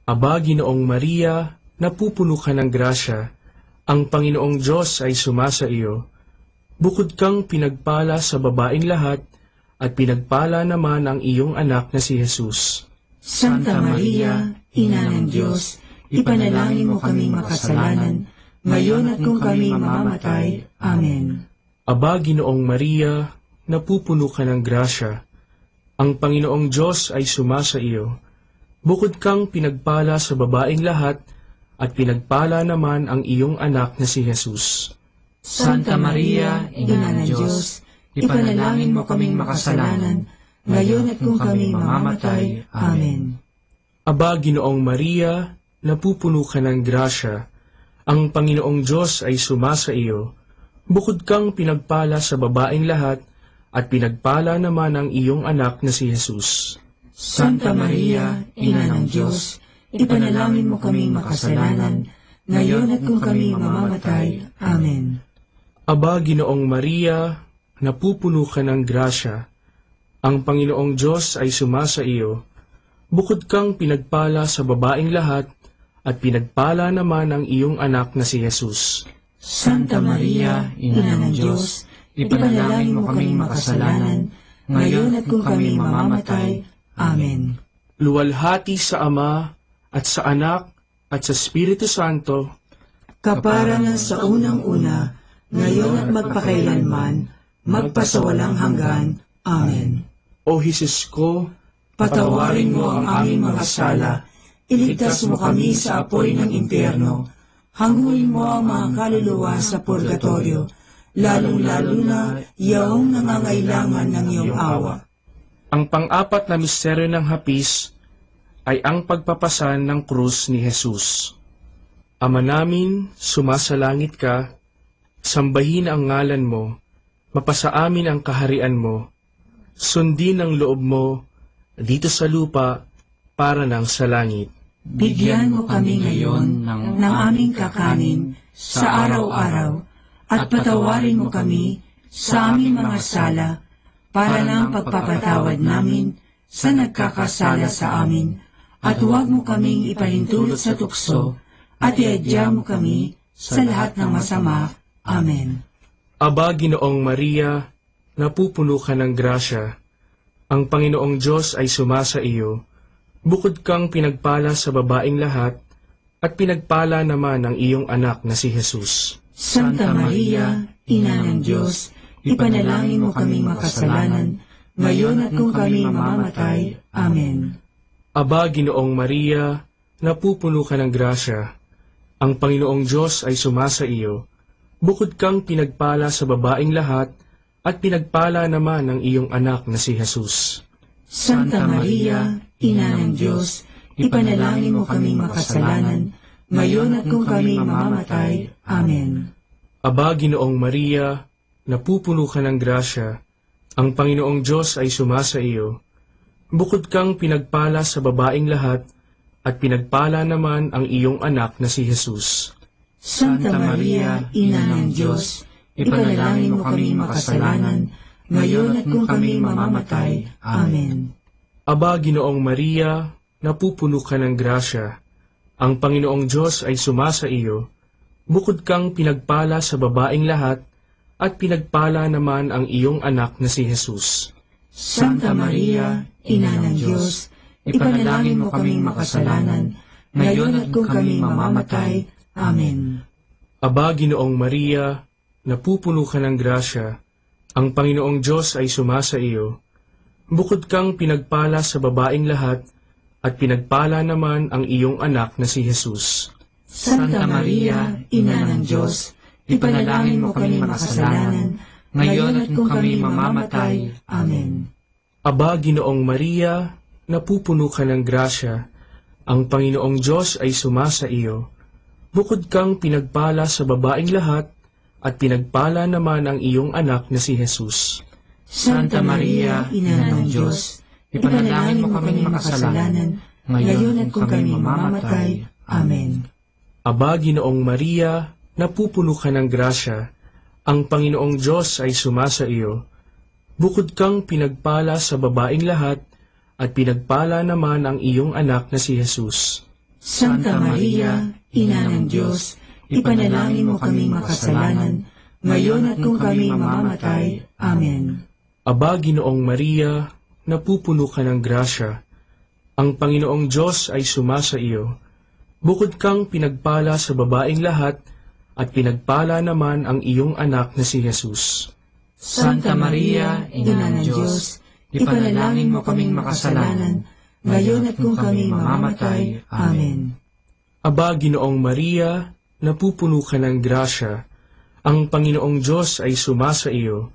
Aba, Ginoong Maria, napupuno ka ng grasya, ang Panginoong Diyos ay sumasa iyo. Bukod kang pinagpala sa babaeng lahat, at pinagpala naman ang iyong anak na si Jesus. Santa Maria, Ina ng Diyos, ipanalangin mo kami makasalanan, ngayon at kung kami mamamatay. Amen. Aba, Ginoong Maria, napupuno ka ng grasya, ang Panginoong Diyos ay sumasa iyo. Bukod kang pinagpala sa babaeng lahat, at pinagpala naman ang iyong anak na si Jesus. Santa Maria, Ina ng Diyos, ipanalangin mo kaming makasalanan, ngayon at kung kami mamamatay. Amen. Aba, Ginoong Maria, napupuno ka ng grasya, ang Panginoong Diyos ay sumasa iyo. Bukod kang pinagpala sa babaeng lahat, at pinagpala naman ang iyong anak na si Jesus. Santa Maria, Ina ng Diyos, ipanalangin mo kaming makasalanan, ngayon at kung kami mamamatay. Amen. Aba, Ginoong Maria, napupuno ka ng grasya, ang Panginoong Diyos ay sumasa iyo. Bukod kang pinagpala sa babaeng lahat, at pinagpala naman ang iyong anak na si Jesus. Santa Maria, Ina ng Diyos, ipanalangin mo kaming makasalanan, ngayon at kung kami mamamatay. Amen. Luwalhati sa Ama, at sa Anak, at sa Espiritu Santo, kapara na sa unang-una, ngayon at magpakailanman, magpasawalang hanggan. Amen. O Jesus ko, patawarin mo ang aming mga sala, iligtas mo kami sa apoy ng impyerno, hanguin mo ang mga kaluluwa sa purgatorio, lalong-lalo na yaong nangangailangan ng iyong awa. Ang pang-apat na misteryo ng hapis ay ang pagpapasan ng krus ni Jesus. Ama namin, sumasalangit ka, sambahin ang ngalan mo, mapasa amin ang kaharian mo, sundin ang loob mo dito sa lupa para nang sa langit. Bigyan mo kami ngayon ng aming kakanin sa araw-araw at patawarin mo kami sa aming mga sala para ng pagpapatawad namin sa nagkakasala sa amin, at huwag mo kaming ipahintulot sa tukso at iadya mo kami sa lahat ng masama. Amen. Aba, Ginoong Maria, napupuno ka ng grasya, ang Panginoong Diyos ay sumasa iyo. Bukod kang pinagpala sa babaeng lahat, at pinagpala naman ang iyong anak na si Jesus. Santa Maria, Ina ng Diyos, ipanalangin mo kaming makasalanan, ngayon at kung kami mamamatay. Amen. Aba, Ginoong Maria, napupuno ka ng grasya, ang Panginoong Diyos ay sumasa iyo. Bukod kang pinagpala sa babaeng lahat, at pinagpala naman ang iyong anak na si Jesus. Santa Maria, Ina ng Diyos, ipanalangin mo kaming makasalanan, ngayon at kung kami mamamatay. Amen. Aba, Ginoong Maria, napupuno ka ng grasya, ang Panginoong Diyos ay sumasa iyo. Bukod kang pinagpala sa babaeng lahat, at pinagpala naman ang iyong anak na si Jesus. Santa Maria, Ina ng Diyos, ipanalangin mo kaming makasalanan, ngayon at kung kami mamamatay. Amen. Aba, Ginoong Maria, napupuno ka ng grasya, ang Panginoong Diyos ay sumasa iyo. Bukod kang pinagpala sa babaeng lahat, at pinagpala naman ang iyong anak na si Jesus. Santa Maria, Ina ng Diyos, ipanalangin mo kaming makasalanan, ngayon at kung kami mamamatay. Amen. Aba, Ginoong Maria, napupuno ka ng grasya, ang Panginoong Diyos ay sumasa iyo. Bukod kang pinagpala sa babaeng lahat, at pinagpala naman ang iyong anak na si Jesus. Santa Maria, Ina ng Diyos, ipanalangin mo kaming makasalanan, ngayon at kung kami mamamatay. Amen. Aba, Ginoong Maria, napupuno ka ng grasya, ang Panginoong Diyos ay sumasa iyo. Bukod kang pinagpala sa babaeng lahat, at pinagpala naman ang iyong anak na si Jesus. Santa Maria, Ina ng Diyos, ipanalangin mo kaming makasalanan, ngayon at kung kami mamamatay. Amen. Aba, Ginoong Maria, napupuno ka ng grasya, ang Panginoong Diyos ay sumasa iyo. Bukod kang pinagpala sa babaeng lahat, at pinagpala naman ang iyong anak na si Jesus. Santa Maria, Ina ng Diyos, ipanalangin mo kaming makasalanan, ngayon at kung kami mamamatay. Amen. Aba, Ginoong Maria, napupuno ka ng grasya, ang Panginoong Diyos ay sumasa iyo. Bukod kang pinagpala sa babaeng lahat, at pinagpala naman ang iyong anak na si Jesus. Santa Maria, Ina ng Diyos, ipanalangin mo kaming makasalanan, ngayon at kung kami mamamatay. Amen. Aba, Ginoong Maria, napupuno ka ng grasya, ang Panginoong Diyos ay sumasa iyo.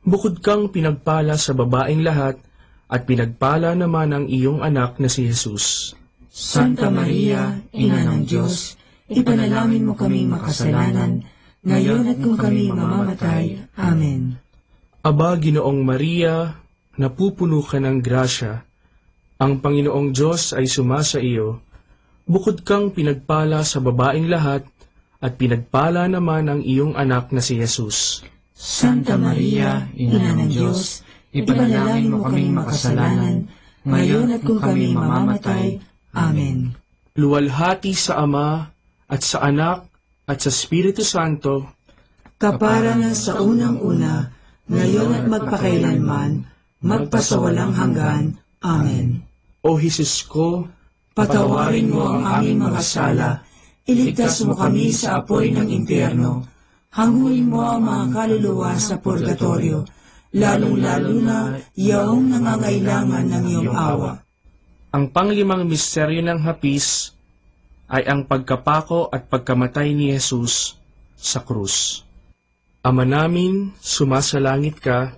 Bukod kang pinagpala sa babaeng lahat, at pinagpala naman ang iyong anak na si Jesus. Santa Maria, Ina ng Diyos, ipanalangin mo kaming makasalanan, ngayon at kung kami mamamatay. Amen. Aba, Ginoong Maria, napupuno ka ng grasya. Ang Panginoong Diyos ay sumasa iyo. Bukod kang pinagpala sa babaeng lahat, at pinagpala naman ang iyong anak na si Jesus. Santa Maria, Ina ng Diyos, ipanalangin mo kaming makasalanan, ngayon at kung kami mamamatay. Amen. Luwalhati sa Ama, at sa Anak, at sa Espiritu Santo, kapara na sa unang-una, ngayon at magpakailanman, magpasawalang hanggan. Amen. O Jesus ko, patawarin mo ang aming mga sala, iligtas mo kami sa apoy ng impyerno, hanguin mo ang mga kaluluwa sa purgatorio, lalong-lalo na yaong nangangailangan ng iyong awa. Ang panglimang misteryo ng hapis ay ang pagkapako at pagkamatay ni Jesus sa krus. Ama namin, sumasalangit ka,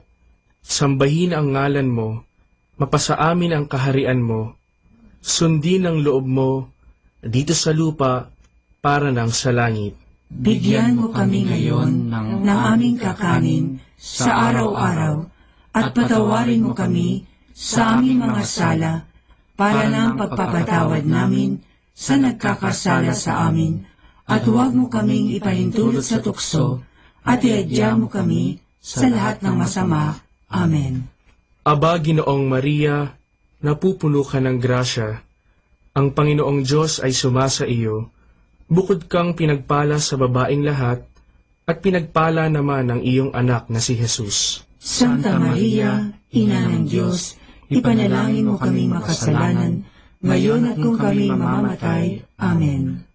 sambahin ang ngalan mo, mapasa amin ang kaharian mo, sundin ang loob mo dito sa lupa para nang sa langit. Bigyan mo kami ngayon ng aming kakanin sa araw-araw at patawarin mo kami sa aming mga sala para ng pagpapatawad namin sa nagkakasala sa amin, at huwag mo kaming ipahintulot sa tukso at iadya mo kami sa lahat ng masama. Amen. Aba, Ginoong Maria, napupuno ka ng grasya. Ang Panginoong Diyos ay sumasa iyo. Bukod kang pinagpala sa babaeng lahat, at pinagpala naman ang iyong anak na si Jesus. Santa Maria, Ina ng Diyos, ipanalangin mo kaming makasalanan, ngayon at kung kami mamamatay. Amen.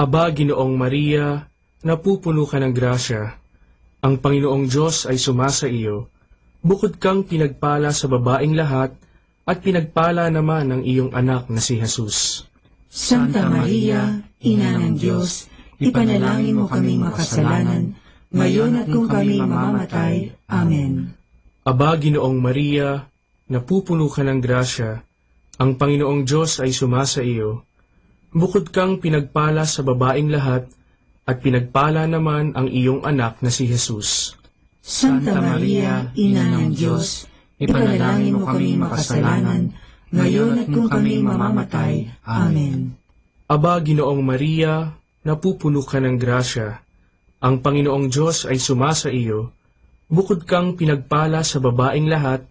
Aba, Ginoong Maria, napupuno ka ng grasya. Ang Panginoong Diyos ay sumasa iyo. Bukod kang pinagpala sa babaeng lahat, at pinagpala naman ang iyong anak na si Jesus. Santa Maria, Ina ng Diyos, ipanalangin mo kaming makasalanan, ngayon at kung kami mamamatay. Amen. Aba, Ginoong Maria, napupuno ka ng grasya. Ang Panginoong Diyos ay sumasa iyo. Bukod kang pinagpala sa babaeng lahat, at pinagpala naman ang iyong anak na si Jesus. Santa Maria, Ina ng Diyos, ipanalangin mo kaming makasalanan, ngayon at kung kami mamamatay. Amen. Aba, Ginoong Maria, napupuno ka ng grasya. Ang Panginoong Diyos ay sumasa iyo. Bukod kang pinagpala sa babaeng lahat,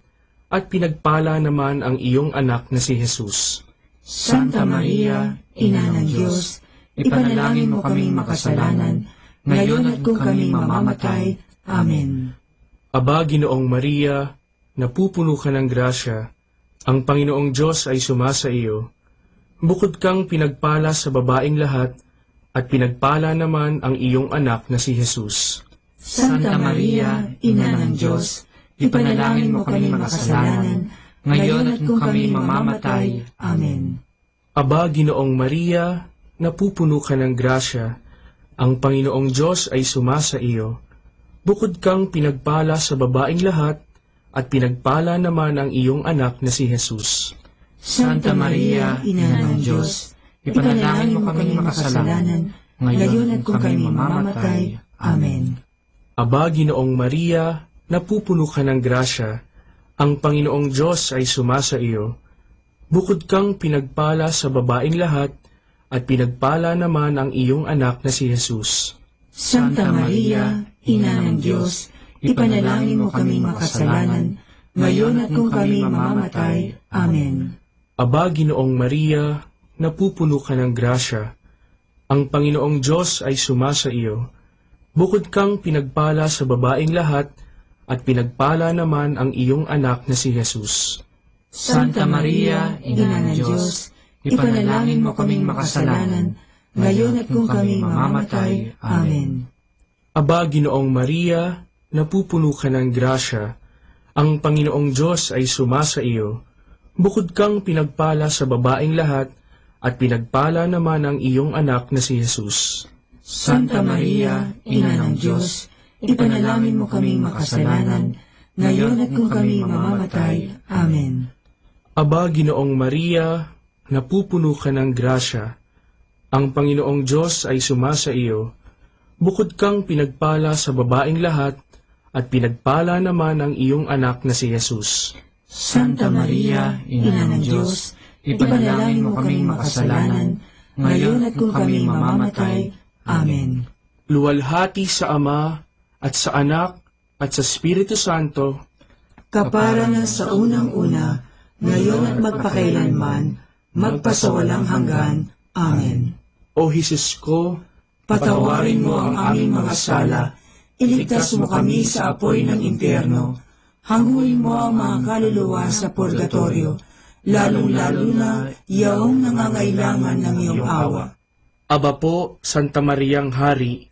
at pinagpala naman ang iyong anak na si Jesus. Santa Maria, Ina ng Diyos, ipanalangin mo kaming makasalanan, ngayon at kung kami mamamatay. Amen. Aba, Ginoong Maria, napupuno ka ng grasya. Ang Panginoong Diyos ay sumasa iyo. Bukod kang pinagpala sa babaeng lahat, at pinagpala naman ang iyong anak na si Jesus. Santa Maria, Ina ng Diyos, ipanalangin mo kaming makasalanan, ngayon at kung kami mamamatay. Amen. Aba, Ginoong Maria, napupuno ka ng grasya. Ang Panginoong Diyos ay sumasa iyo. Bukod kang pinagpala sa babaeng lahat, at pinagpala naman ang iyong anak na si Jesus. Santa Maria, Ina ng Diyos, ipanalangin mo kaming makasalanan, ngayon at kung kami mamamatay. Amen. Aba, Ginoong Maria, napupuno ka ng grasya. Ang Panginoong Diyos ay sumasa iyo. Bukod kang pinagpala sa babaeng lahat, at pinagpala naman ang iyong anak na si Jesus. Santa Maria, Ina ng Diyos, ipanalangin mo kaming makasalanan, ngayon at kung kami mamamatay. Amen. Aba, Ginoong Maria, napupuno ka ng grasya. Ang Panginoong Diyos ay sumasa iyo. Bukod kang pinagpala sa babaeng lahat, at pinagpala naman ang iyong anak na si Jesus. Santa Maria, Ina ng Diyos, ipanalangin mo kaming makasalanan, ngayon at kung kami mamamatay. Amen. Aba, Ginoong Maria, napupuno ka ng grasya. Ang Panginoong Diyos ay sumasa iyo. Bukod kang pinagpala sa babaeng lahat, at pinagpala naman ang iyong anak na si Jesus. Santa Maria, Ina ng Diyos, ipanalangin mo kaming makasalanan, ngayon at kung kami mamamatay. Amen. Aba, Ginoong Maria, napupuno ka ng grasya. Ang Panginoong Diyos ay sumasa iyo. Bukod kang pinagpala sa babaeng lahat, at pinagpala naman ang iyong anak na si Jesus. Santa Maria, Ina ng Diyos, ipanalangin mo kaming makasalanan, ngayon at kung kami mamamatay. Amen. Luwalhati sa Ama, at sa Anak, at sa Espiritu Santo, kapara na sa unang-una, ngayon at magpakailanman, magpasawalang hanggan. Amen. O Jesus ko, Patawarin mo ang aming mga sala, iligtas mo kami sa apoy ng impyerno, hanguin mo ang mga kaluluwa sa purgatorio, lalong-lalo na yaong nangangailangan ng iyong awa. Aba po, Santa Mariang Hari,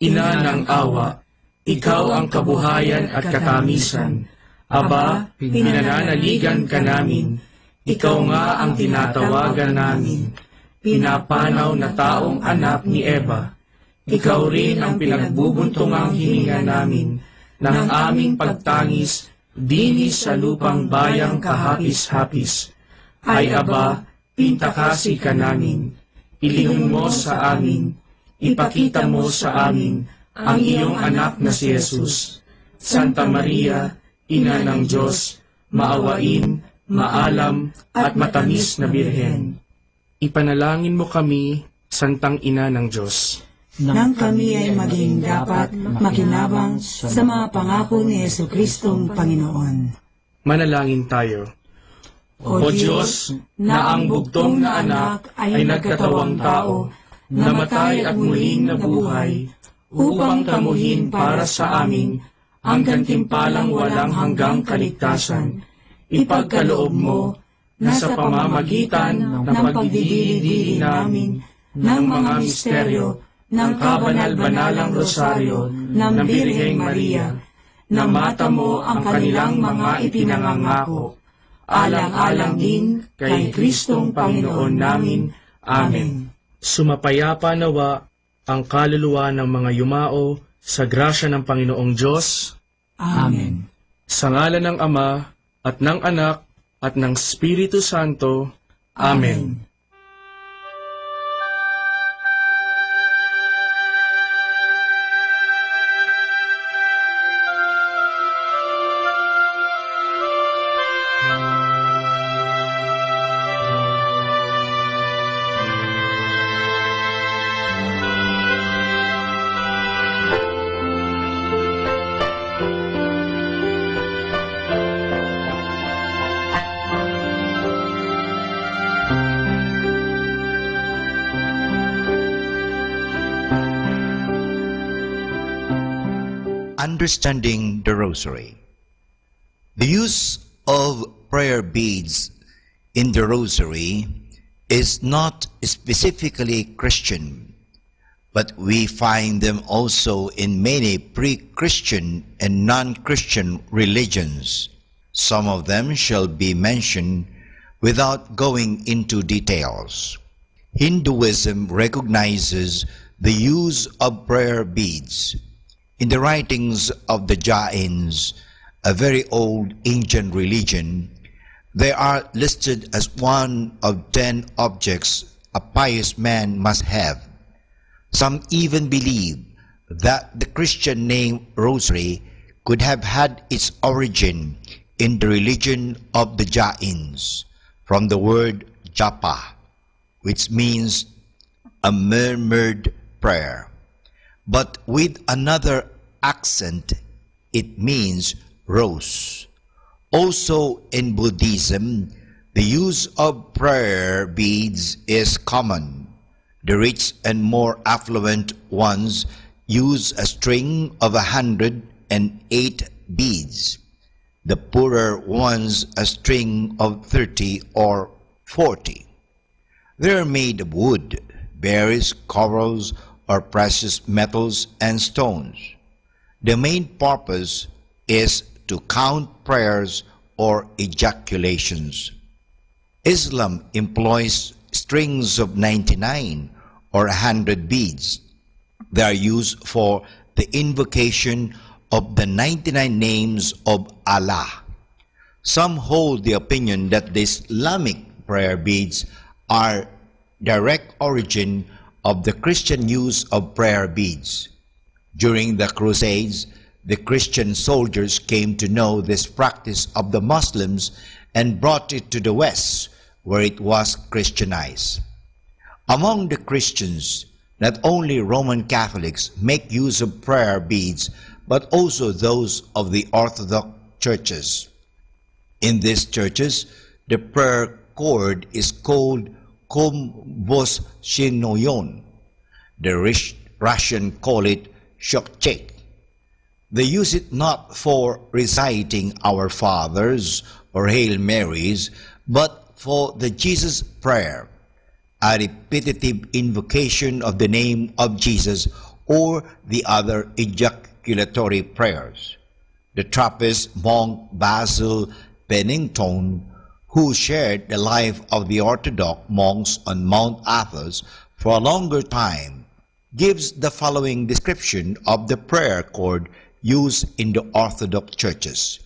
Ina ng awa, ikaw ang kabuhayan at katamisan. Aba, pinananaligan ka namin, ikaw nga ang tinatawagan namin, pinapanaw na taong anak ni Eva. Ikaw rin ang pinagbubuntungang hininga namin ng aming pagtangis dinis sa lupang bayang kahapis-hapis. Ay Aba, pintakasi ka namin, ilihim mo sa amin, ipakita mo sa amin ang iyong anak na si Jesus. Santa Maria, Ina ng Diyos, maawain, maalam at matamis na Birhen. Ipanalangin mo kami, Santang Ina ng Diyos, nang kami ay maging dapat makinabang sa mga pangako ni Jesucristong Panginoon. Manalangin tayo. O Diyos, na ang bugtong na anak ay nagkatawang tao, namatay at muling nabuhay, upang tamuhin para sa amin ang gantimpalang walang hanggang kaligtasan, ipagkaloob mo na sa pamamagitan ng pagdidili-dili namin ng mga misteryo ng kabanal-banalang rosaryo ng Birheng Maria, na mata mo ang kanilang mga ipinangangako, alang-alang din kay Kristong Panginoon namin. Amen. Sumapayapa nawa ang kaluluwa ng mga yumao sa grasya ng Panginoong Diyos. Amen. Sa ngalan ng Ama, at ng Anak, at ng Espiritu Santo. Amen. Understanding the Rosary. The use of prayer beads in the Rosary is not specifically Christian, but we find them also in many pre-Christian and non-Christian religions. Some of them shall be mentioned without going into details. Hinduism recognizes the use of prayer beads. In the writings of the Jains, a very old ancient religion, they are listed as one of 10 objects a pious man must have. Some even believe that the Christian name Rosary could have had its origin in the religion of the Jains, from the word japa, which means a murmured prayer. But with another accent, it means rose. Also in Buddhism, the use of prayer beads is common. The rich and more affluent ones use a string of 108 beads. The poorer ones a string of 30 or 40. They are made of wood, berries, corals, or precious metals and stones. The main purpose is to count prayers or ejaculations. Islam employs strings of 99 or 100 beads. They are used for the invocation of the 99 names of Allah. Some hold the opinion that the Islamic prayer beads are direct origin of the Christian use of prayer beads. During the Crusades, The Christian soldiers came to know this practice of the Muslims and brought it to the West, where it was Christianized. Among the Christians, not only Roman Catholics make use of prayer beads, but also those of the Orthodox churches. In these churches, the prayer cord is called komvoshchinoyon. The Russian call it shokchek. They use it not for reciting Our Fathers or Hail Marys, but for the Jesus prayer, a repetitive invocation of the name of Jesus or the other ejaculatory prayers. The Trappist monk Basil Pennington, who shared the life of the Orthodox monks on Mount Athos for a longer time, gives the following description of the prayer cord used in the Orthodox churches.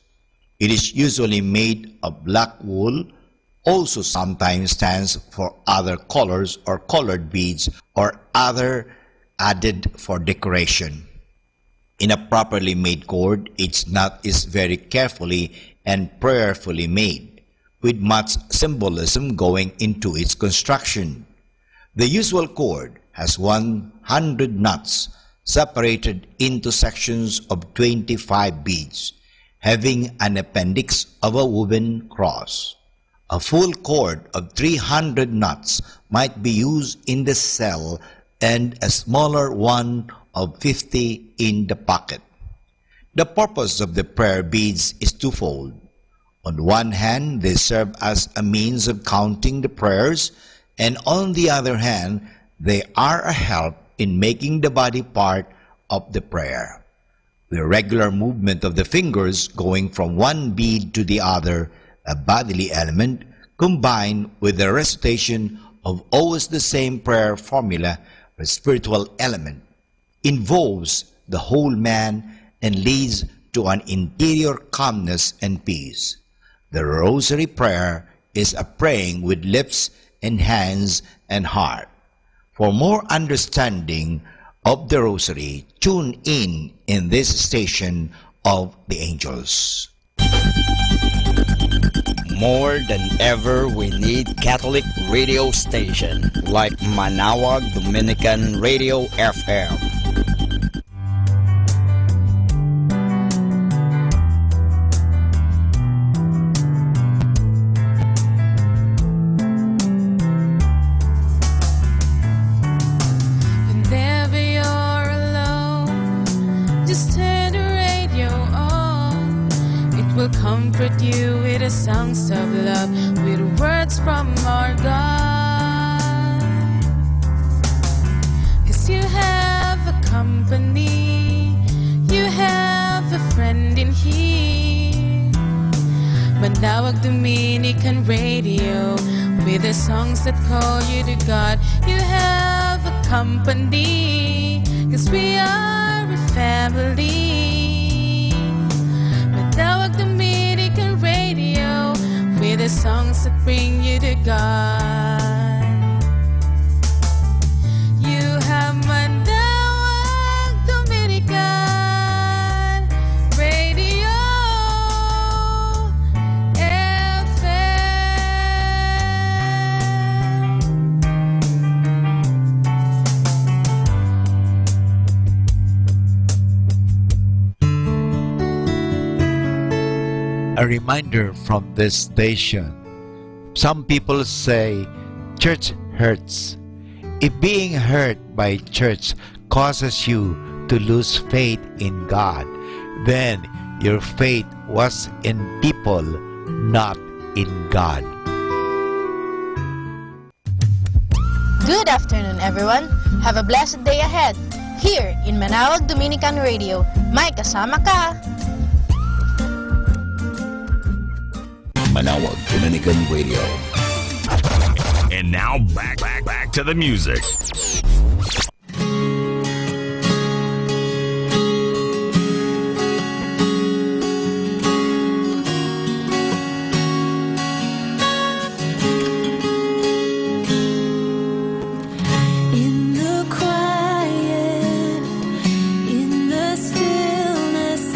It is usually made of black wool, also sometimes stands for other colors or colored beads or other added for decoration. In a properly made cord, its knot is very carefully and prayerfully made, with much symbolism going into its construction. The usual cord has 100 knots separated into sections of 25 beads, having an appendix of a woven cross. A full cord of 300 knots might be used in the cell and a smaller one of 50 in the pocket. The purpose of the prayer beads is twofold. On one hand, they serve as a means of counting the prayers, and on the other hand, they are a help in making the body part of the prayer. The regular movement of the fingers going from one bead to the other, a bodily element, combined with the recitation of always the same prayer formula, a spiritual element, involves the whole man and leads to an interior calmness and peace. The rosary prayer is a praying with lips and hands and heart. For more understanding of the rosary, tune in this station of the angels. More than ever, we need Catholic radio station like Manawag Dominican Radio FM. Whenever you're alone, just turn the radio on. It will comfort you with the songs of love, with words from our God. 'Cause you have a company, you have a friend in here. Manawag Dominican Radio, with the songs that call you to God. You have a company, 'cause we are a family. Manawag Dominican Radio, with the songs that bring you to God. You have Manawag Dominican Radio A reminder from this station. Some people say church hurts. If being hurt by church causes you to lose faith in God, then your faith was in people, not in God. Good afternoon, everyone. Have a blessed day ahead. Here in Manawag Dominican Radio, may kasama ka. Manawag Dominican Radio. And now back to the music. In the quiet, in the stillness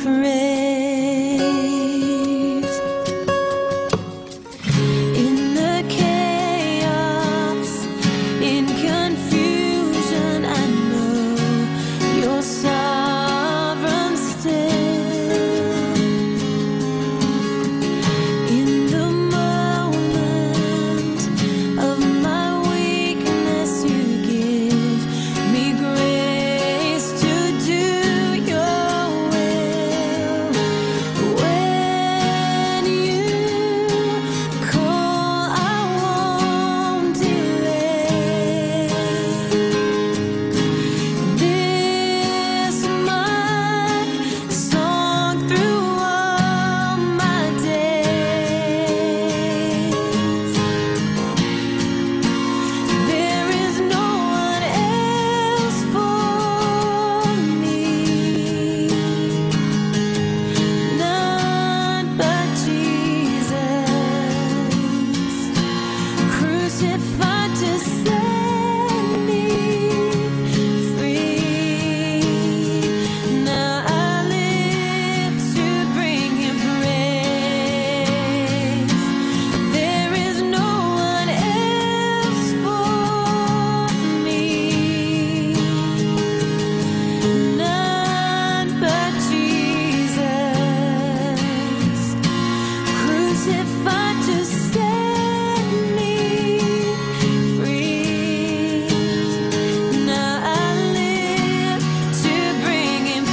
praise. In the chaos, in confusion, I know you're sovereign still. In the moment of my weakness, you give me grace to do your will. When you call, I won't delay. This my song through all my days. There is no one else for me, none but Jesus, crucified to set me free. Now I live to bring Him praise. There is no one else for me, none but Jesus, crucified to set me free. Now I live to bring Him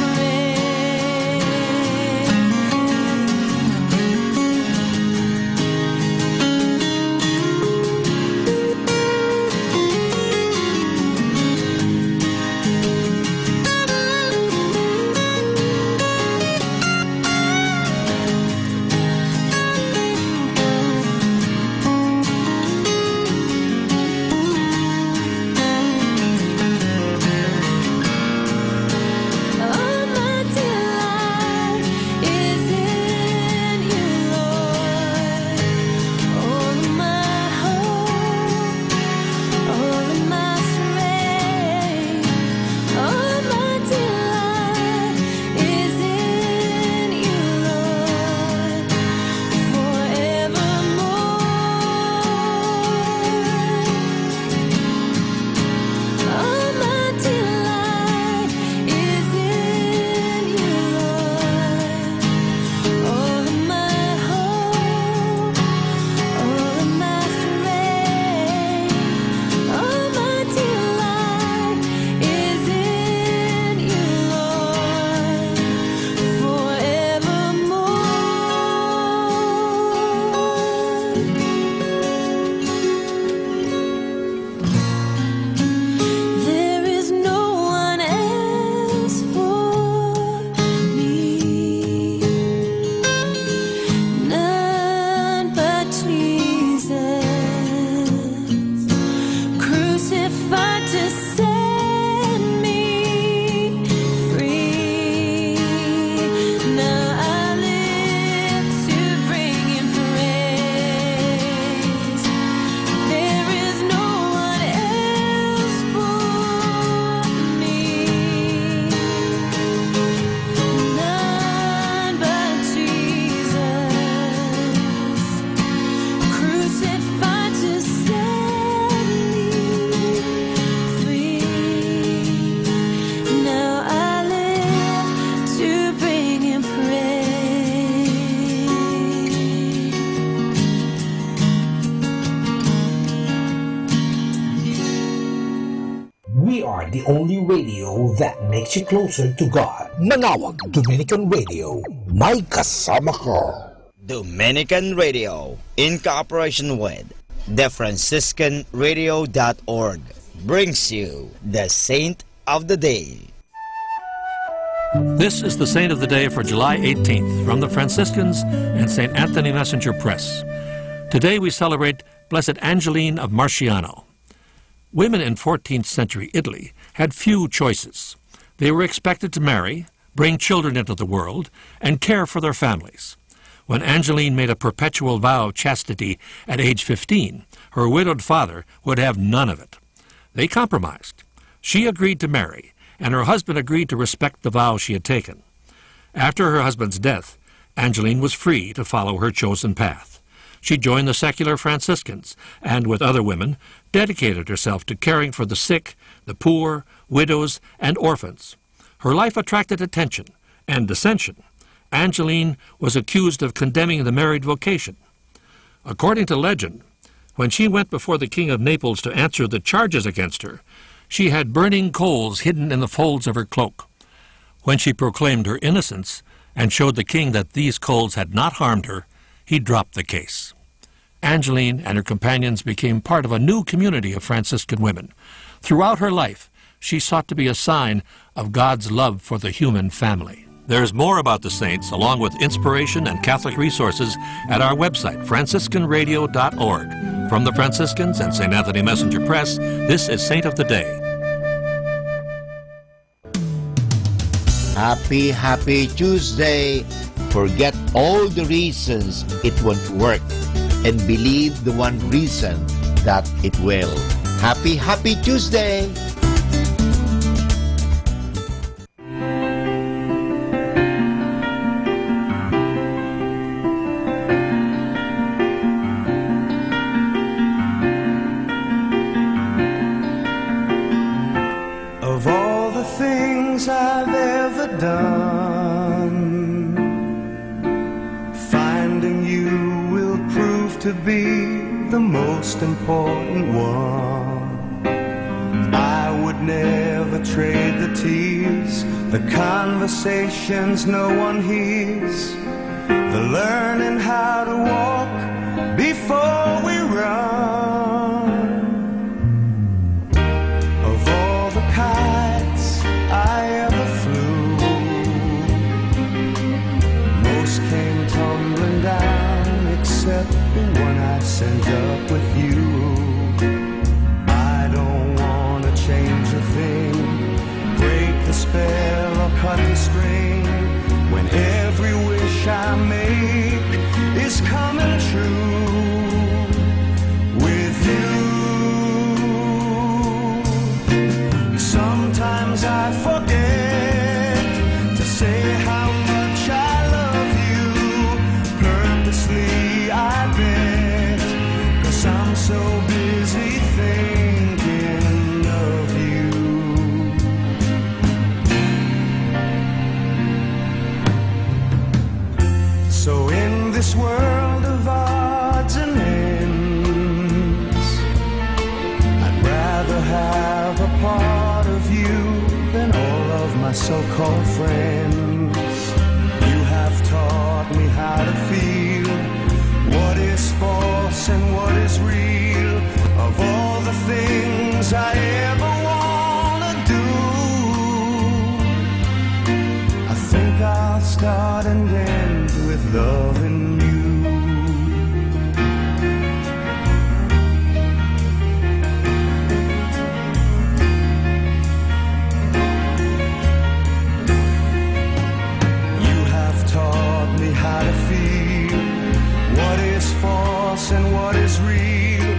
All my delight is in You, Lord. All of my hope, all of my strength, all my delight is in You, Lord, forevermore. All my delight is in You, Lord. All of my hope, all of my strength, all my delight is in You, Lord, forevermore. There is no one else for me, none but Jesus, crucified to set me free. Now I live to bring Him praise. There is no one else for me, none but Jesus, crucified to set me free. Now I live to bring Him praise. We are the only radio that makes you closer to God. Manawag Dominican Radio. May kasama ka. Dominican Radio, in cooperation with thefranciscanradio.org, brings you the Saint of the Day. This is the Saint of the Day for July 18th from the Franciscans and St. Anthony Messenger Press. Today we celebrate Blessed Angeline of Marciano. Women in 14th century Italy had few choices. They were expected to marry, bring children into the world, and care for their families. When Angeline made a perpetual vow of chastity at age 15, her widowed father would have none of it. They compromised. She agreed to marry, and her husband agreed to respect the vow she had taken. After her husband's death, Angeline was free to follow her chosen path. She joined the secular Franciscans and, with other women, dedicated herself to caring for the sick, the poor, widows, and orphans. Her life attracted attention and dissension. Angeline was accused of condemning the married vocation. According to legend, when she went before the King of Naples to answer the charges against her, she had burning coals hidden in the folds of her cloak. When she proclaimed her innocence and showed the king that these coals had not harmed her, he dropped the case. Angeline and her companions became part of a new community of Franciscan women. Throughout her life, she sought to be a sign of God's love for the human family. There's more about the saints, along with inspiration and Catholic resources, at our website, franciscanradio.org. From the Franciscans and St. Anthony Messenger Press, this is Saint of the Day. Happy, happy Tuesday! Forget all the reasons it won't work and believe the one reason that it will. Happy, happy Tuesday! Of all the things I've ever done, finding you will prove to be the most important one. I would never trade the tears, the conversations no one hears, the learning how to walk before we run. Of all the kites I ever flew, most came tumbling down except the one I sent up with you. I don't want to change a thing, break the spell or cut the string, when every wish I make is coming true with you. Sometimes I forget to say how much I love you, purposely I bet, 'cause I'm so busy thinking of you. So in this world of odds and ends, I'd rather have a part of you than all of my so-called friends. You have taught me how to feel what is false and what is real. Of all the things I ever wanna do, I think I'll start and end with loving you. Taught me how to feel what is false and what is real.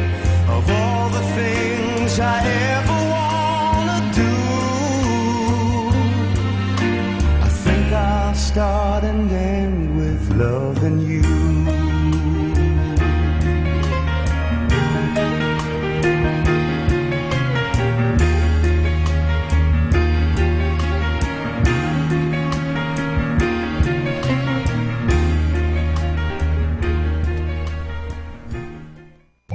Of all the things I ever wanna do, I think I'll start and end with loving you.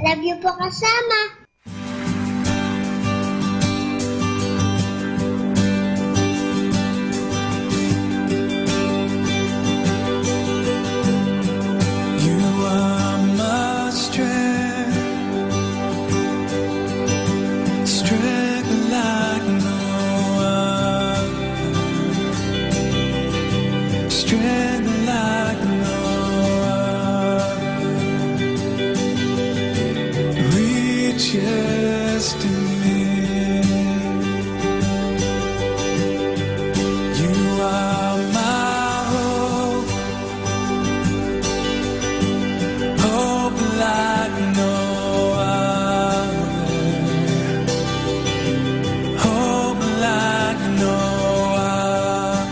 Love you po kasama. You are my strength, strength like no other, strength like no other, reaches to me. You are my hope, hope like no other, hope like no other,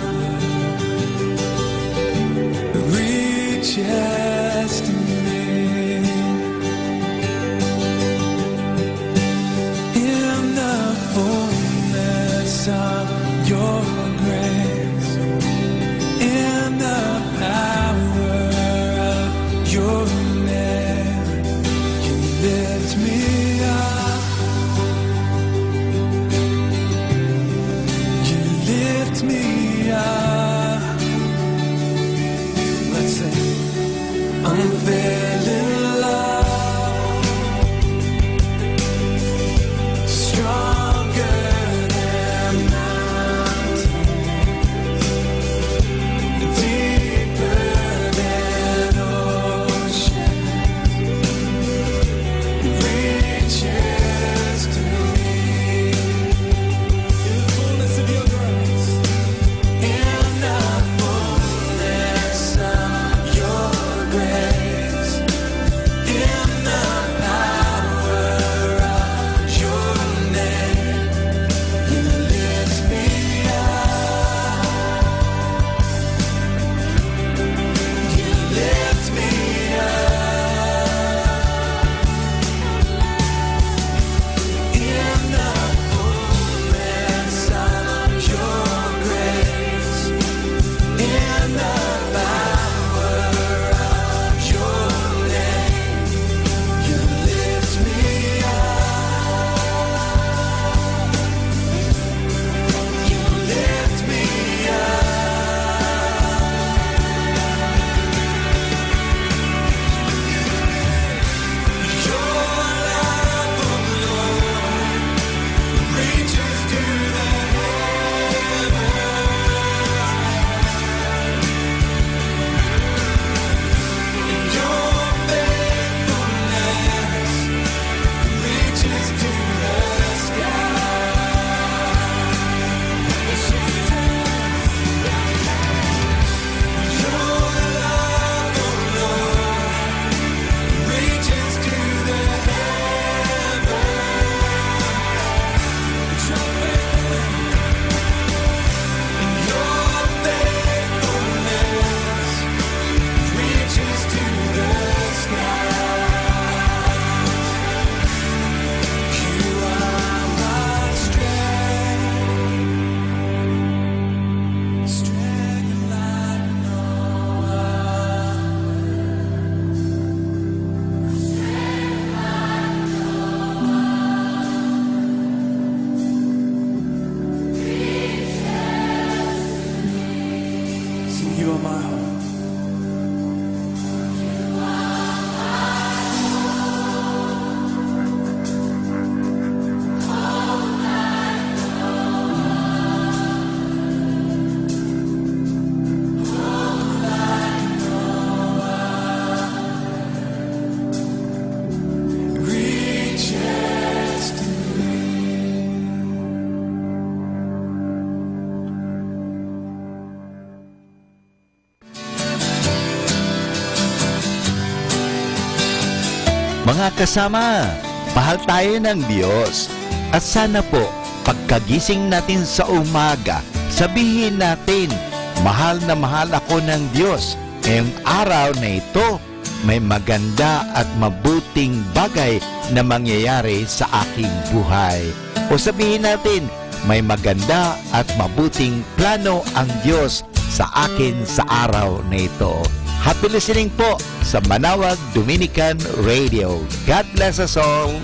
unfailing love, stronger than mountains, deeper than oceans, reaches to me. In the fullness of your grace, in the fullness of your grace, in the power of your name, you lift me up. You lift me up. In the fullness of your grace, in the power of your name, you lift me up. You lift me up. Your love, oh Lord, reaches to the heavens. Your faithfulness reaches to the sky. Your love, oh Lord, reaches to the heavens. Your faithfulness reaches to the skies. You are my strength, strength like no other. Sing, you are my hope. Reaches to Mga kasama, mahal tayo ng Diyos. At sana po, pagkagising natin sa umaga, sabihin natin, mahal na mahal ako ng Diyos. Ngayong araw na ito, may maganda at mabuting bagay na mangyayari sa aking buhay. O sabihin natin, may maganda at mabuting plano ang Diyos sa akin sa araw na ito. Happy listening po sa Manawag Dominican Radio. God bless us all.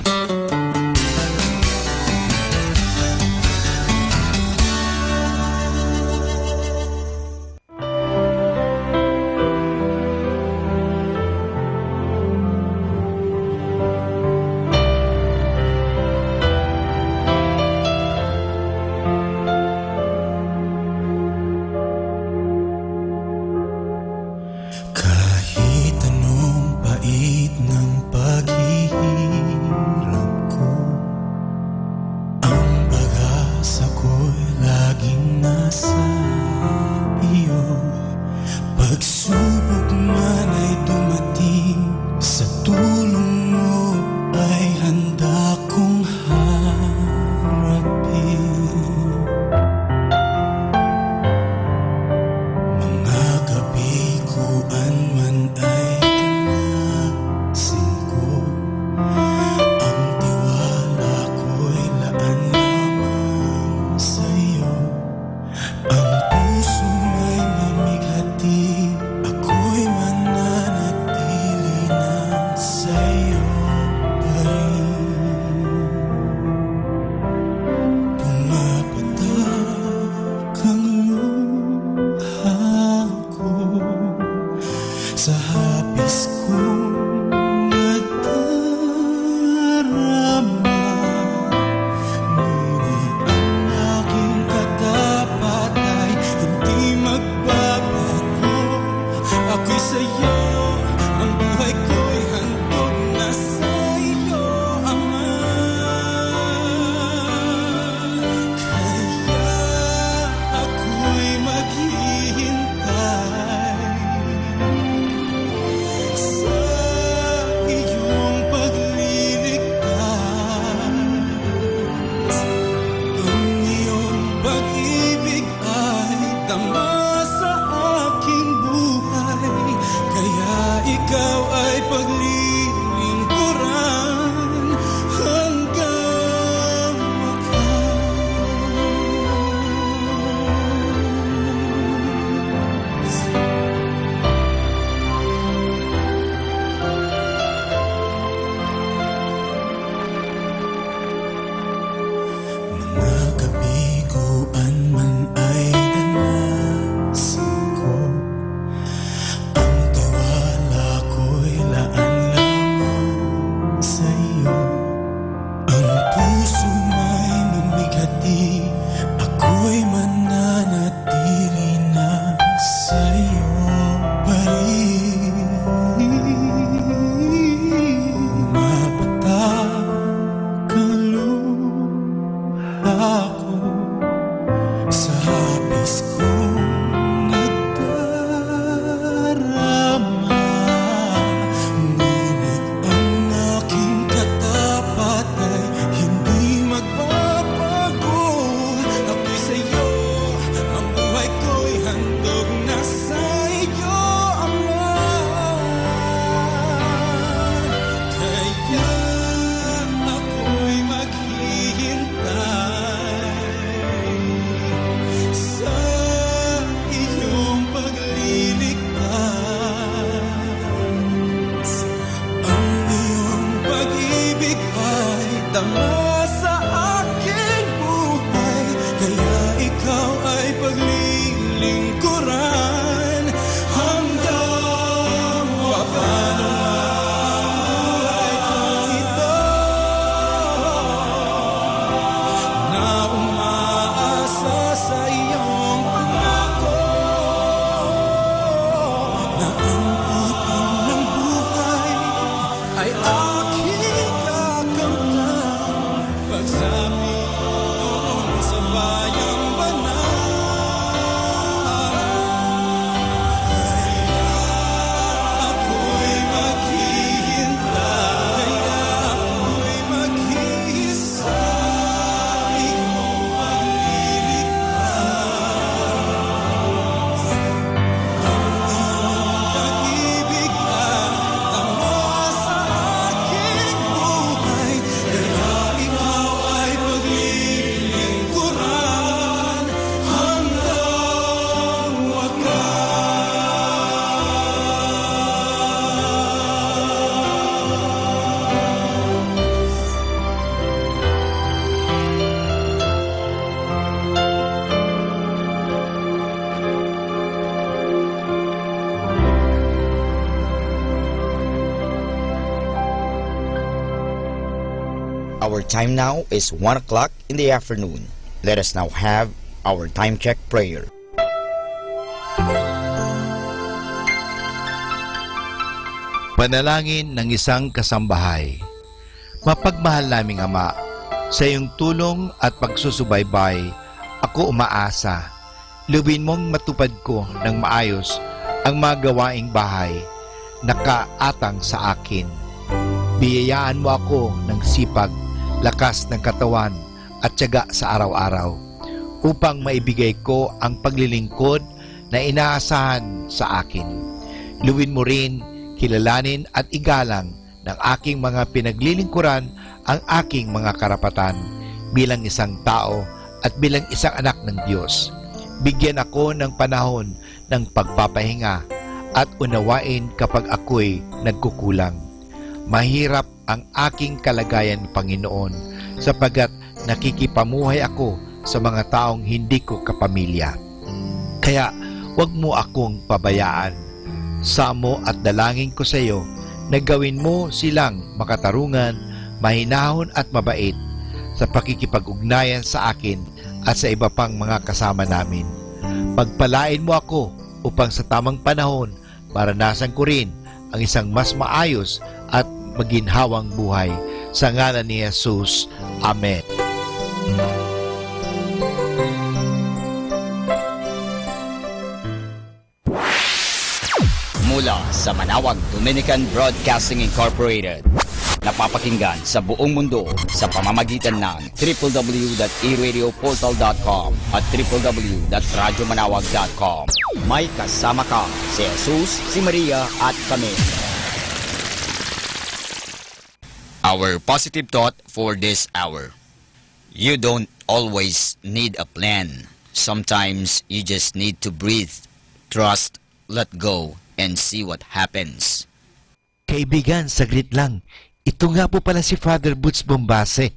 kahit anong pait ng paghihirap ko, ang pag-asa ko'y laging nasa iyo. Pagsubok man ay dumating, sa tulong mo ay handa kong harapin. Mga gabi kuan man ay tamasin ko, ang tiwala ko'y laan lamang sa iyo. Ang puso ay mamighati, ako'y mananatili na sa iyo pa rin. Pumapatak ang luha ko sa hapon Our time now is 1 o'clock in the afternoon. Let us now have our time check prayer. Panalangin ng isang kasambahay. Mapagmahal naming Ama, sa iyong tulong at pagsusubaybay, ako umaasa. Luwin mong matupad ko ng maayos ang mga gawaing bahay na kaatang sa akin. Biyayaan mo ako ng sipag, lakas ng katawan at tiyaga sa araw-araw upang maibigay ko ang paglilingkod na inaasahan sa akin. Luwin mo rin, kilalanin at igalang ng aking mga pinaglilingkuran ang aking mga karapatan bilang isang tao at bilang isang anak ng Diyos. Bigyan ako ng panahon ng pagpapahinga at unawain kapag ako'y nagkukulang. Mahirap ang aking kalagayan, Panginoon, sapagkat nakikipamuhay ako sa mga taong hindi ko kapamilya. Kaya huwag mo akong pabayaan. samo at dalangin ko sa iyo na gawin mo silang makatarungan, mahinahon at mabait sa pakikipag-ugnayan sa akin at sa iba pang mga kasama namin. Pagpalain mo ako upang sa tamang panahon maranasan ko rin ang isang mas maayos at maginhawang buhay. Sa ngalan ni Jesus. Amen. Mula sa Manawag Dominican Broadcasting Incorporated, napapakinggan sa buong mundo sa pamamagitan ng www.eradioportal.com at www.radyomanawag.com. May kasama ka si Jesus, si Maria at kami. Our positive thought for this hour. You don't always need a plan. Sometimes you just need to breathe, trust, let go, and see what happens. Kaibigan, saglit lang. Ito nga po pala si Father Butch Bombase.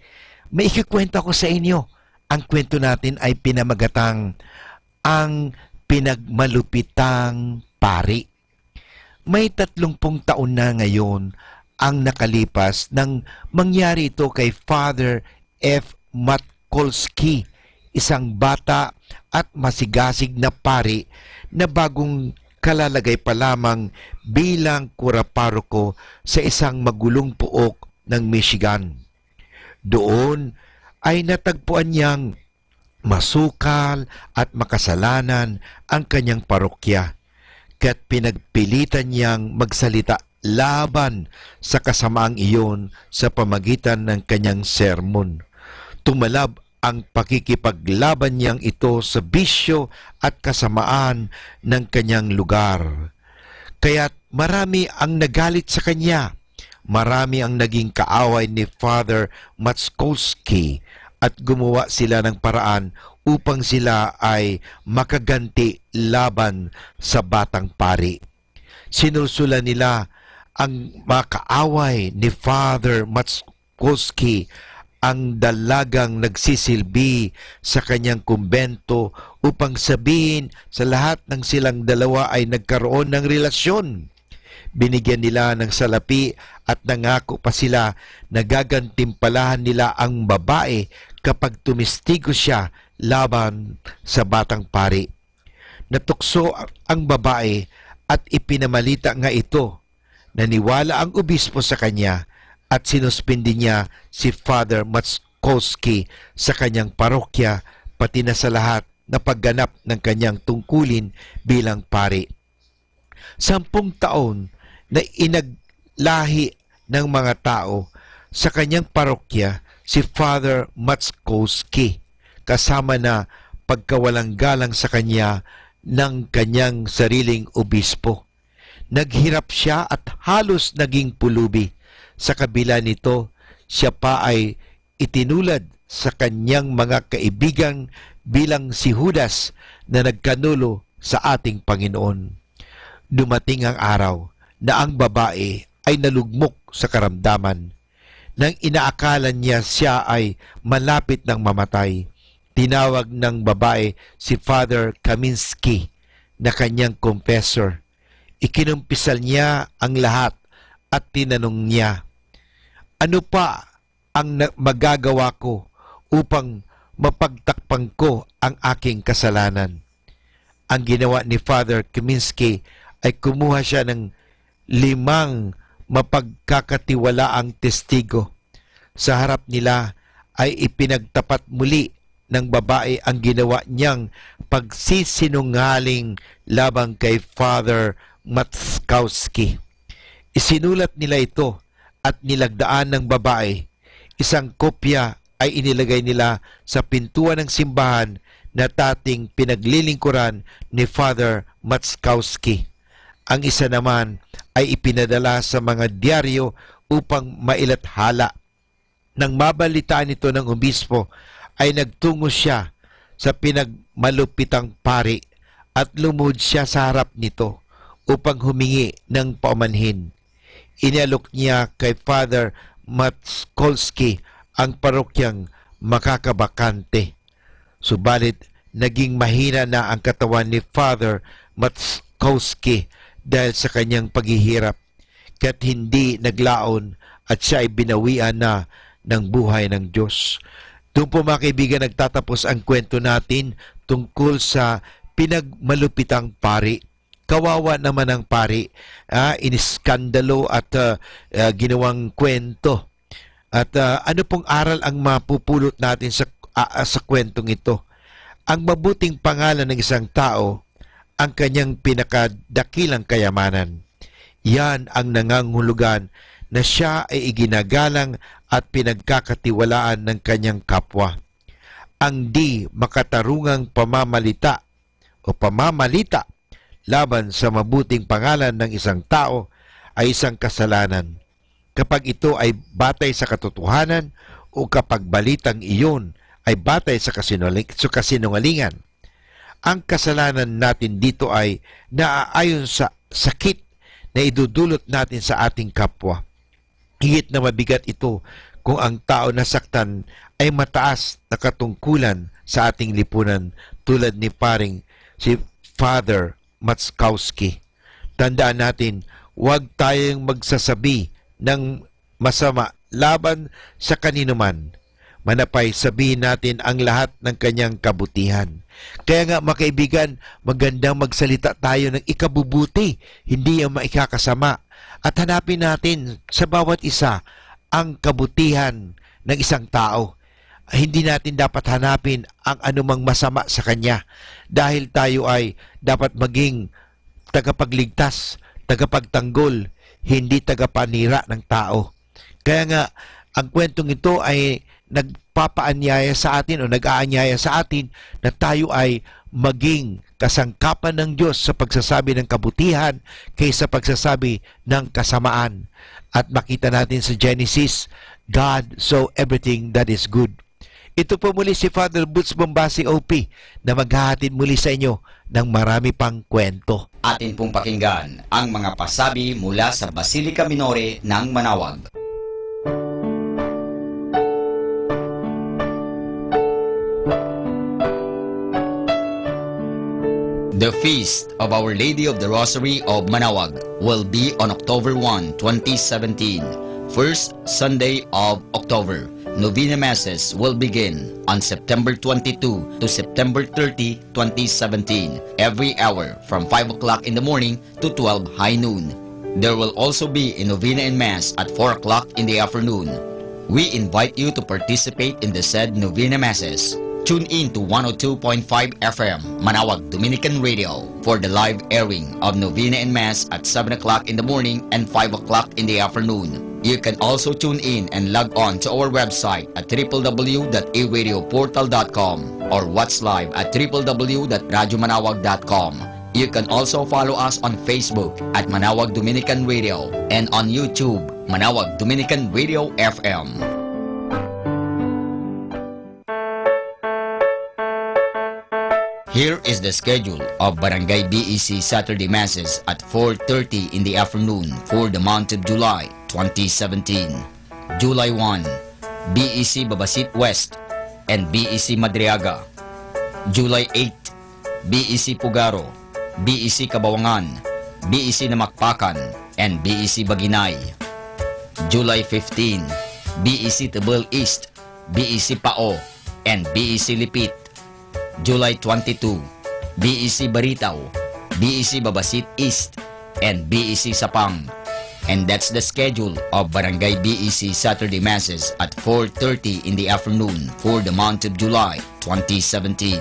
May ikikwento ko sa inyo. Ang kwento natin ay pinamagatang ang pinagmalupitang pari. May 30 taon na ngayon ang nakalipas nang mangyari ito kay Father F. Matkolski, isang bata at masigasig na pari na bagong kalalagay pa lamang bilang kuraparoko sa isang magulong puok ng Michigan. Doon ay natagpuan niyang masukal at makasalanan ang kanyang parokya, kaya't pinagpilitan niyang magsalita laban sa kasamaang iyon sa pamagitan ng kanyang sermon. Tumalab ang pakikipaglaban niyang ito sa bisyo at kasamaan ng kanyang lugar. Kaya't marami ang nagalit sa kanya. Marami ang naging kaaway ni Father Matkolski at gumawa sila ng paraan upang sila ay makaganti laban sa batang pari. Sinusulan nila ang mga kaaway ni Father Matkolski ang dalagang nagsisilbi sa kanyang kumbento upang sabihin sa lahat ng silang dalawa ay nagkaroon ng relasyon. Binigyan nila ng salapi at nangako pa sila na gagantimpalahan nila ang babae kapag tumistigo siya laban sa batang pari. Natukso ang babae at ipinamalita nga ito. Naniwala ang obispo sa kanya at sinuspindi niya si Father Matkolski sa kanyang parokya pati na sa lahat na pagganap ng kanyang tungkulin bilang pari. 10 taon na inaglahi ng mga tao sa kanyang parokya si Father Matkolski kasama na pagkawalang galang sa kanya ng kanyang sariling obispo. Naghirap siya at halos naging pulubi. Sa kabila nito, siya pa ay itinulad sa kanyang mga kaibigan bilang si Judas na nagkanulo sa ating Panginoon. Dumating ang araw na ang babae ay nalugmok sa karamdaman. Nang inaakala niya siya ay malapit ng mamatay, tinawag ng babae si Father Kaminski na kanyang confessor. Ikinumpisal niya ang lahat at tinanong niya, ano pa ang magagawa ko upang mapagtakpan ko ang aking kasalanan? Ang ginawa ni Father Kaminski ay kumuha siya ng 5 mapagkakatiwalaang testigo. Sa harap nila ay ipinagtapat muli ng babae ang ginawa niyang pagsisinungaling labang kay Father Matkolski. Isinulat nila ito at nilagdaan ng babae. Isang kopya ay inilagay nila sa pintuan ng simbahan na dating pinaglilingkuran ni Father Matkolski. Ang isa naman ay ipinadala sa mga diaryo upang mailathala. Nang mabalitaan ito ng obispo, ay nagtungo siya sa pinagmalupitang pari at lumuhod siya sa harap nito upang humingi ng paumanhin. Inalok niya kay Father Matkolski ang parokyang makakabakante. Subalit, naging mahina na ang katawan ni Father Matkolski dahil sa kanyang paghihirap, kaya't hindi naglaon at siya ay binawian na ng buhay ng Diyos. Doon po mga kaibigan nagtatapos ang kwento natin tungkol sa pinagmalupitang pari. Kawawa naman ang pari, iniskandalo at ginawang kwento. At ano pong aral ang mapupulot natin sa kwentong ito? Ang mabuting pangalan ng isang tao, ang kanyang pinakadakilang kayamanan. Yan ang nangangahulugan na siya ay iginagalang at pinagkakatiwalaan ng kanyang kapwa. Ang di makatarungang pamamalita laban sa mabuting pangalan ng isang tao ay isang kasalanan. Kapag ito ay batay sa katotohanan o kapag balitang iyon ay batay sa kasinungalingan. Ang kasalanan natin dito ay naaayon sa sakit na idudulot natin sa ating kapwa. Higit na mabigat ito kung ang tao na saktan ay mataas na katungkulan sa ating lipunan tulad ni paring si Father Matskowski. Tandaan natin, huwag tayong magsasabi ng masama laban sa kaninuman. Manapay sabihin natin ang lahat ng kanyang kabutihan. Kaya nga mga kaibigan, magandang magsalita tayo ng ikabubuti, hindi ang maikakasama. At hanapin natin sa bawat isa ang kabutihan ng isang tao. Hindi natin dapat hanapin ang anumang masama sa kanya dahil tayo ay dapat maging tagapagligtas, tagapagtanggol, hindi tagapanira ng tao. Kaya nga, ang kwentong ito ay nagpapaanyaya sa atin o nag-aanyaya sa atin na tayo ay maging kasangkapan ng Diyos sa pagsasabi ng kabutihan kaysa pagsasabi ng kasamaan. At makita natin sa Genesis, God saw everything that is good. Ito po muli si Father Boots Bombasi OP na maghahatid muli sa inyo ng marami pang kwento. Atin pong pakinggan ang mga pasabi mula sa Basilica Minore ng Manawag. The Feast of Our Lady of the Rosary of Manawag will be on October 1, 2017, first Sunday of October. Novena Masses will begin on September 22 to September 30, 2017, every hour from 5 o'clock in the morning to 12 high noon. There will also be a Novena and Mass at 4 o'clock in the afternoon. We invite you to participate in the said Novena Masses. Tune in to 102.5 FM Manawag Dominican Radio for the live airing of Novena and Mass at 7 o'clock in the morning and 5 o'clock in the afternoon. You can also tune in and log on to our website at www.aradioportal.com or watch live at www.radyomanawag.com. You can also follow us on Facebook at Manawag Dominican Radio and on YouTube, Manawag Dominican Radio FM. Here is the schedule of Barangay BEC Saturday Masses at 4:30 in the afternoon for the month of July 2017. July 1, BEC Babasit West and BEC Madriaga. July 8, BEC Pugaro, BEC Kabawangan, BEC Namakpakan, and BEC Baginay. July 15, BEC Tabel East, BEC Pao, and BEC Lipit. July 22, BEC Baritaw, BEC Babasit East, and BEC Sapang. And that's the schedule of Barangay BEC Saturday Masses at 4:30 in the afternoon for the month of July 2017.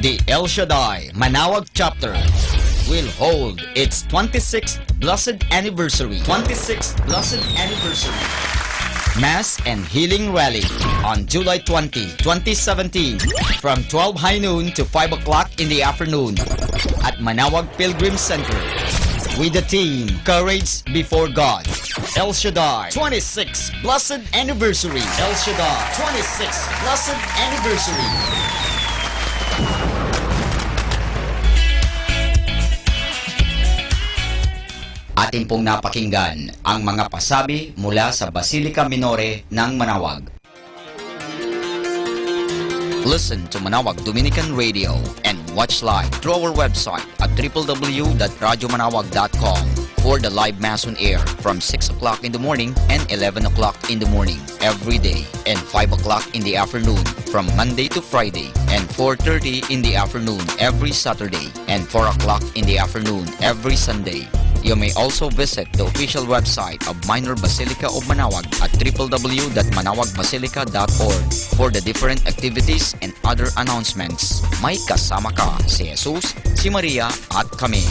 The El Shaddai Manawag Chapter will hold its 26th Blessed Anniversary. Mass and Healing Rally on July 20, 2017 from 12 high noon to 5 o'clock in the afternoon at Manawag Pilgrim Center with the theme Courage Before God. El Shaddai 26th Blessed Anniversary. El Shaddai 26th Blessed Anniversary. Atin pong napakinggan ang mga pasabi mula sa Basilica Minore ng Manawag. Listen to Manawag Dominican Radio and watch live through our website at www.radyomanawag.com for the live Mass on air from 6 o'clock in the morning and 11 o'clock in the morning every day and 5 o'clock in the afternoon from Monday to Friday and 4:30 in the afternoon every Saturday and 4 o'clock in the afternoon every Sunday. You may also visit the official website of Minor Basilica of Manawag at www.manawagbasilica.org for the different activities and other announcements. May kasama ka si Jesus, si Maria at kami.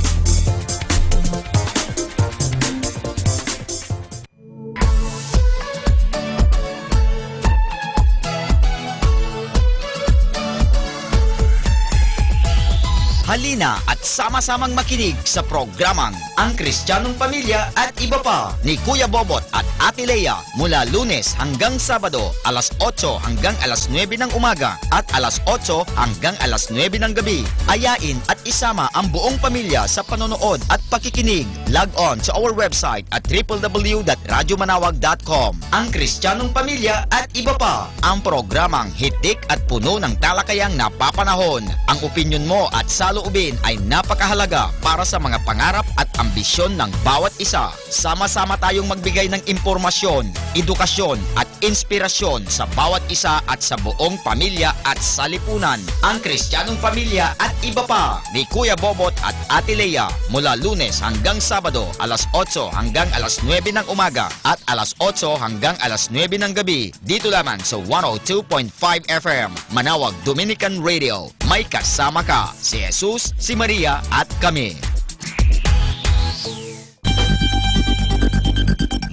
Halina at sama-samang makinig sa programang Ang Kristiyanong Pamilya at Iba Pa ni Kuya Bobot at Ate Lea mula Lunes hanggang Sabado alas 8 hanggang alas 9 ng umaga at alas 8 hanggang alas 9 ng gabi. Ayain at isama ang buong pamilya sa panonood at pakikinig. Log on sa our website at www.radyomanawag.com. Ang Kristiyanong Pamilya at Iba Pa, ang programang hitik at puno ng talakayang napapanahon. Ang opinyon mo at saloobin ay napakahalaga para sa mga pangarap at ambisyon ng bawat isa. Sama-sama tayong magbigay ng impormasyon, edukasyon at inspirasyon sa bawat isa at sa buong pamilya at salipunan. Ang Kristiyanong Pamilya at Iba Pa ni Kuya Bobot at Ate Lea mula Lunes hanggang Sabado alas 8 hanggang alas 9 ng umaga at alas 8 hanggang alas 9 ng gabi dito lamang sa 102.5 FM Manawag Dominican Radio. May kasama ka si Jesus, si Maria at kami.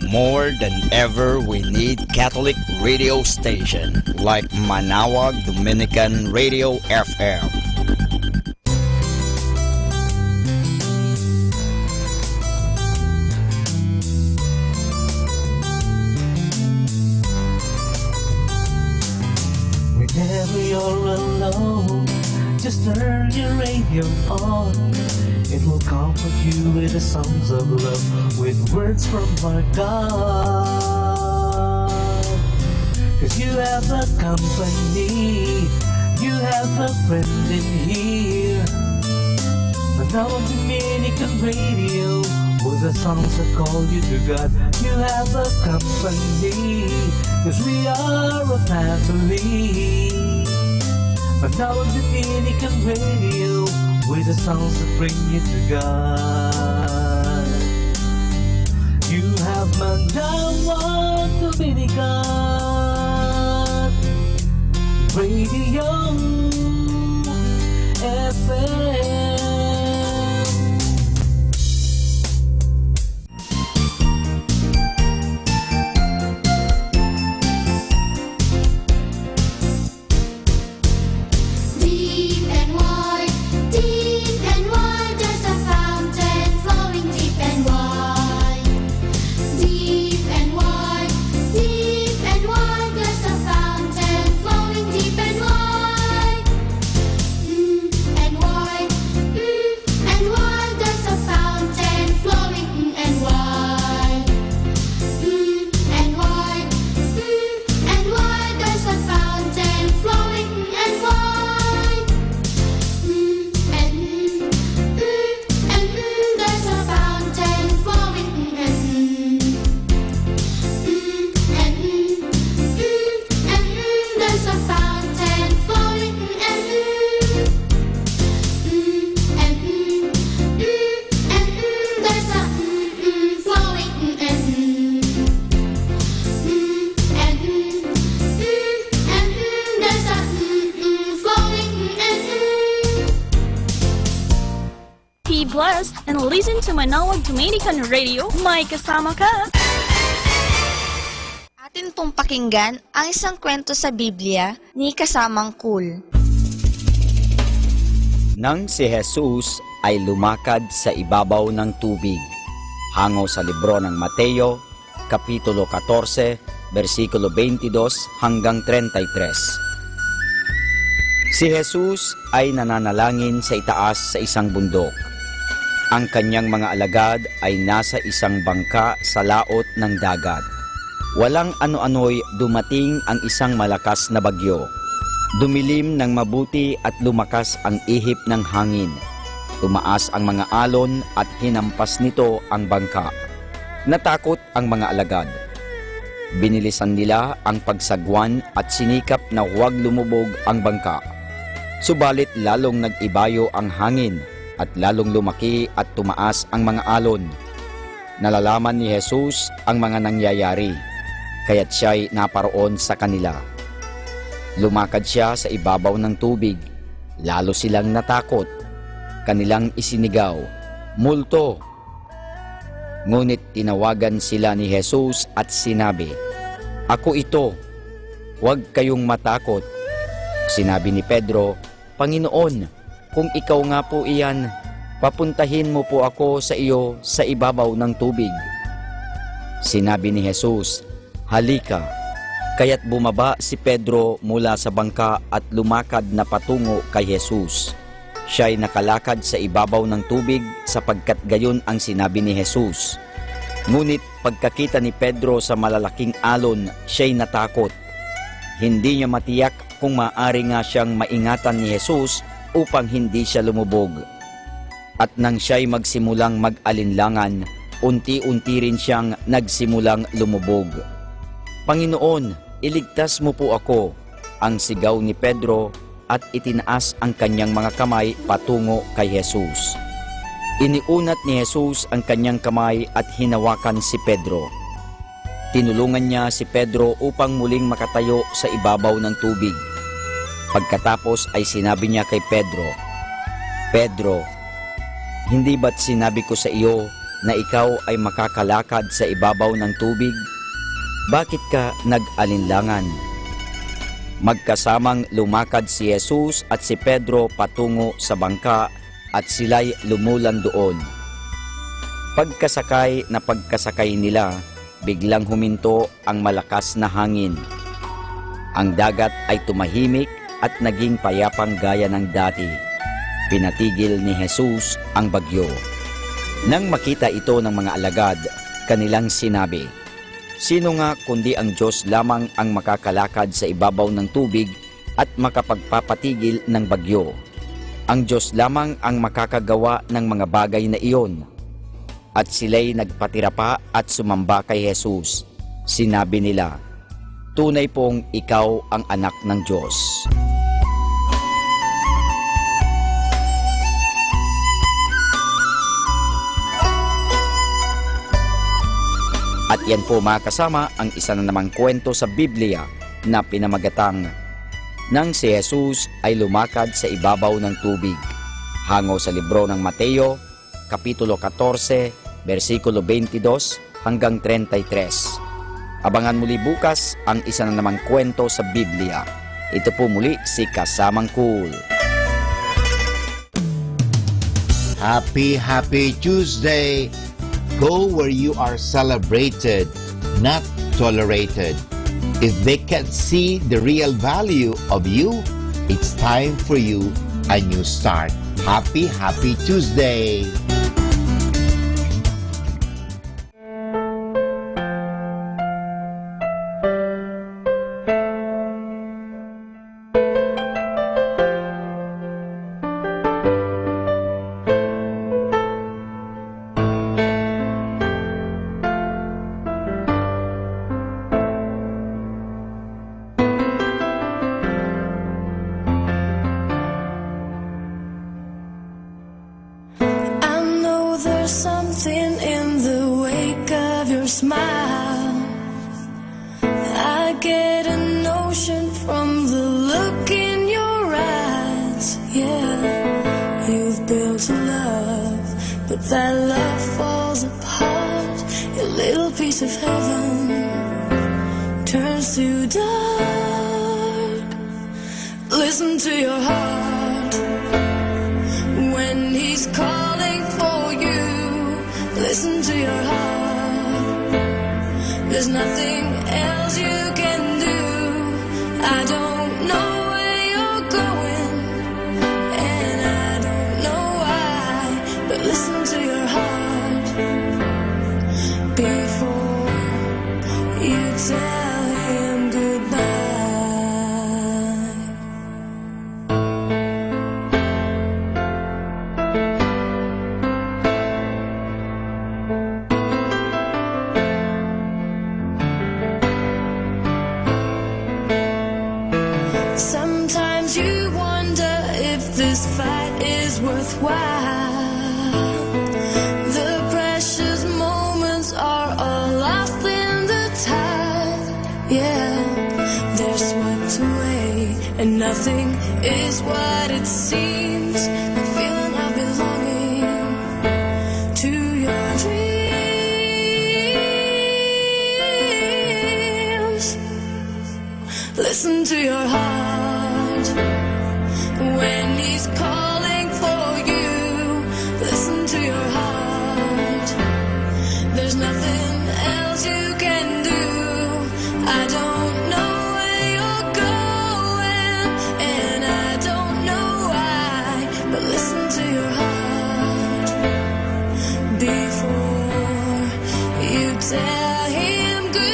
More than ever, we need Catholic radio station like Manawag Dominican Radio FM. Whenever you're alone, just turn your radio on. It will comfort you with the songs of love, with words from our God. 'Cause you have a company, you have a friend in here. Manawag Dominican Radio, with the songs that call you to God. You have a company, 'cause we are a family. Manawag Dominican Radio, with the songs that bring you to God. You have Manawag Dominican Radio FM. Blessed and listen to Manawag Dominican Radio. May kasama ka. Atin pong pakinggan ang isang kwento sa Biblia ni Kasamang Cool. Nang si Jesus ay lumakad sa ibabaw ng tubig, hango sa libro ng Mateo, Kapitulo 14, versikulo 22 hanggang 33. Si Jesus ay nananalangin sa itaas sa isang bundok. Ang kanyang mga alagad ay nasa isang bangka sa laot ng dagat. Walang ano-ano'y dumating ang isang malakas na bagyo. Dumilim ng mabuti at lumakas ang ihip ng hangin. Tumaas ang mga alon at hinampas nito ang bangka. Natakot ang mga alagad. Binilisan nila ang pagsagwan at sinikap na huwag lumubog ang bangka. Subalit lalong nag-ibayo ang hangin at lalong lumaki at tumaas ang mga alon. Nalalaman ni Jesus ang mga nangyayari, kaya't siya'y naparoon sa kanila. Lumakad siya sa ibabaw ng tubig, lalo silang natakot. Kanilang isinigaw, "Multo!" Ngunit tinawagan sila ni Jesus at sinabi, "Ako ito, huwag kayong matakot." Sinabi ni Pedro, "Panginoon, kung ikaw nga po iyan, papuntahin mo po ako sa iyo sa ibabaw ng tubig." Sinabi ni Jesus, "Halika." Kaya't bumaba si Pedro mula sa bangka at lumakad na patungo kay Jesus. Siya'y nakalakad sa ibabaw ng tubig sapagkat gayon ang sinabi ni Jesus. Ngunit pagkakita ni Pedro sa malalaking alon, siya'y natakot. Hindi niya matiyak kung maaari nga siyang maingatan ni Jesus upang hindi siya lumubog. At nang siya'y magsimulang mag-alinlangan, unti-unti rin siyang nagsimulang lumubog. "Panginoon, iligtas mo po ako," ang sigaw ni Pedro at itinaas ang kanyang mga kamay patungo kay Jesus. Iniunat ni Jesus ang kanyang kamay at hinawakan si Pedro. Tinulungan niya si Pedro upang muling makatayo sa ibabaw ng tubig. Pagkatapos ay sinabi niya kay Pedro, "Pedro, hindi ba't sinabi ko sa iyo na ikaw ay makakalakad sa ibabaw ng tubig? Bakit ka nag-alinlangan?" Magkasamang lumakad si Jesus at si Pedro patungo sa bangka at sila'y lumulan doon. Pagkasakay nila, biglang huminto ang malakas na hangin. Ang dagat ay tumahimik at naging payapang gaya ng dati. Pinatigil ni Jesus ang bagyo. Nang makita ito ng mga alagad, kanilang sinabi, "Sino nga kundi ang Diyos lamang ang makakalakad sa ibabaw ng tubig at makapagpapatigil ng bagyo? Ang Diyos lamang ang makakagawa ng mga bagay na iyon." At sila'y nagpatira pa at sumamba kay Jesus. Sinabi nila, "Tunay pong ikaw ang anak ng Diyos." At yan po mga kasama ang isa na namang kwento sa Biblia na pinamagatang nang si Jesus ay lumakad sa ibabaw ng tubig. Hango sa libro ng Mateo, Kapitulo 14, versikulo 22 hanggang 33. Abangan muli bukas ang isa na namang kwento sa Biblia. Ito po muli si Kasamang Cool. Happy Tuesday! Go where you are celebrated, not tolerated. If they can't see the real value of you, it's time for you a new start. Happy Tuesday! Something in the wake of your smile. I get a notion from the look in your eyes. Yeah, you've built a love, but that love falls apart. Your little piece of heaven turns to dark. Listen to your heart when he's calling for you. Listen to your heart. There's nothing else you can do. I don't know where you're going, and I don't know why, but listen to your heart before you tell him goodbye. Sometimes you wonder if this fight is worthwhile. The precious moments are all lost in the tide. Yeah, they're swept away and nothing is what it seems. The feeling of belonging to your dreams. Listen to your heart when he's calling for you. Listen to your heart. There's nothing else you can do. I don't know where you're going, and I don't know why, but listen to your heart before you tell him goodbye.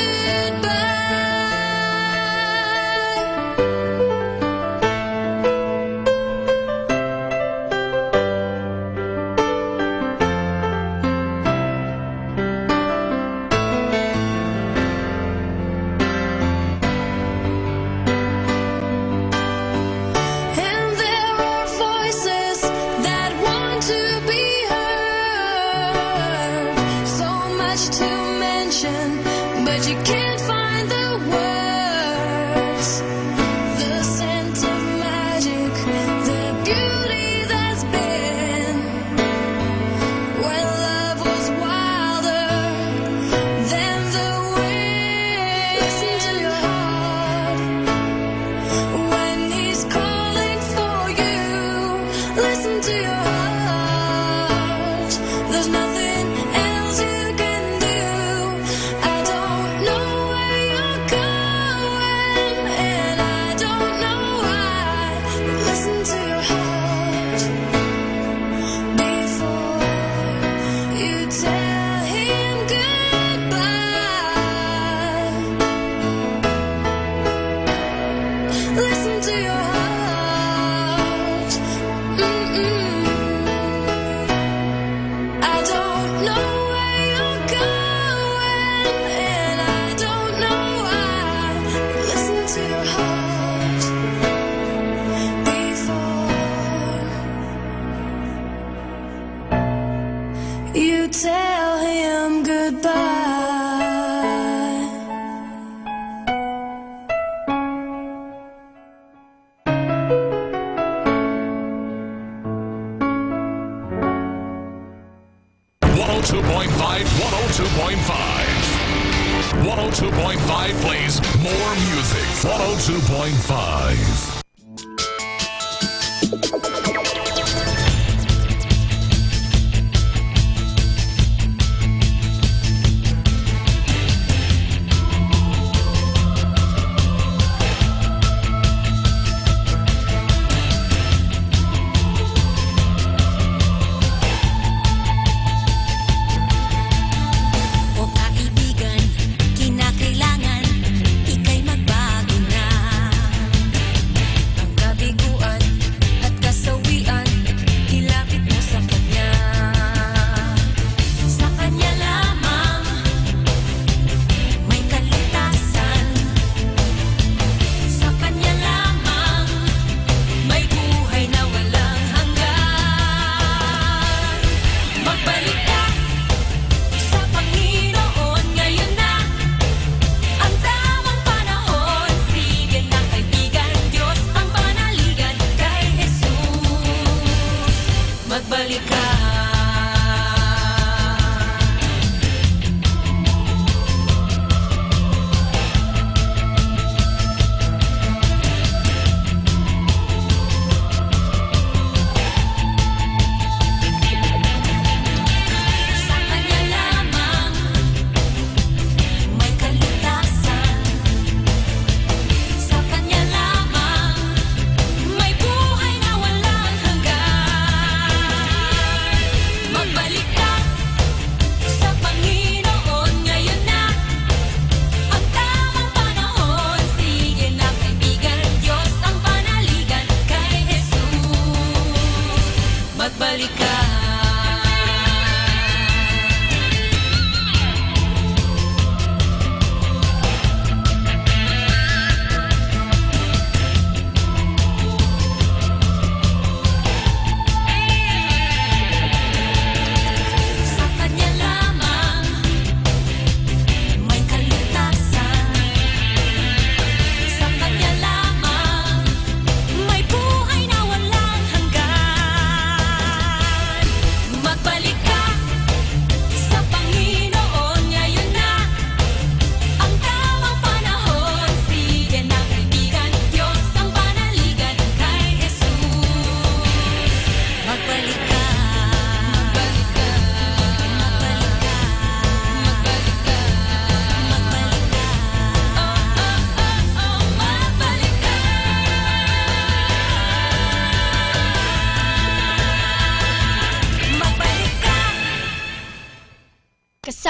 And there are voices that want to be heard. So much to mention, but you can't find the words. The scent of magic, the beauty that's been when love was wilder than the wind. Listen to your heart when he's calling for you. Listen to your heart. There's nothing else you can do. I don't know where you're going, and I don't know why. But listen to your heart before you tell him goodbye. Listen to your heart. I don't know where you're going, and I don't know why. Listen to your heart before you tell him goodbye. .5 plays more music. 102.5. O kaibigan, kinakailangan ika'y magbago na.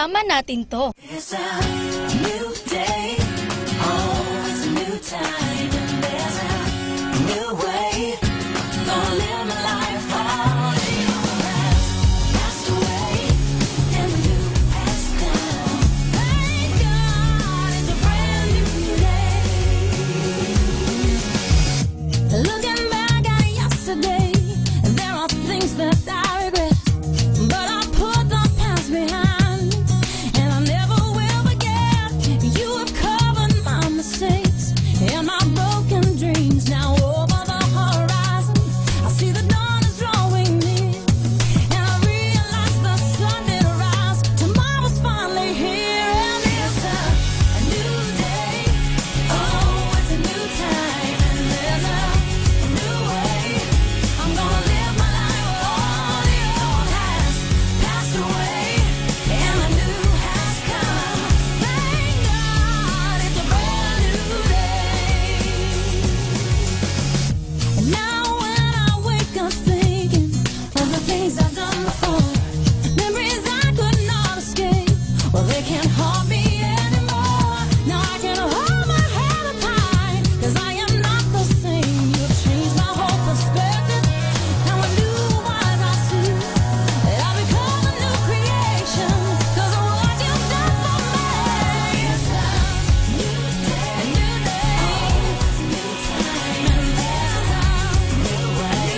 Isama natin to. It's a new day, oh, it's a new time, and there's a new way, gonna live my life all the old has passed away, and the new has come. Thank God it's a brand new day. Looking back at yesterday, there are things that I regret, but I put the past behind. And my broken dreams now over the horizon. I see the dawn is drawing near, and I realize the sun did rise. Tomorrow's finally here, and it's a new day. Oh, it's a new time, and there's a new way. I'm gonna live my life. All the old has passed away, and the new has come. Thank God it's a brand new day. Now when I wake up thinking of the things I've done before, memories I could not escape, well they can't harm me anymore. Now I can hold my head up high, 'cause I am not the same. You've changed my whole perspective. Now a new eyes I see, that I've become a new creation, 'cause of what you've done for me. It's a new day, a new day, it's a new time, and there's a new way.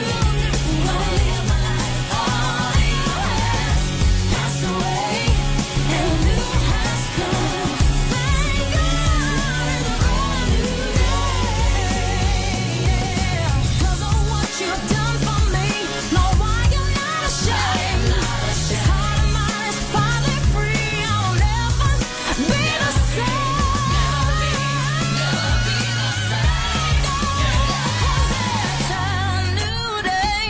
Gonna live my life. All the old has passed away, and the new has come. Thank God it's a brand new day. 'Cause of what you've done for me, know why you're not ashamed. This heart of mine is finally free. I'll never be the same. Never be the same. 'Cause it's a new day,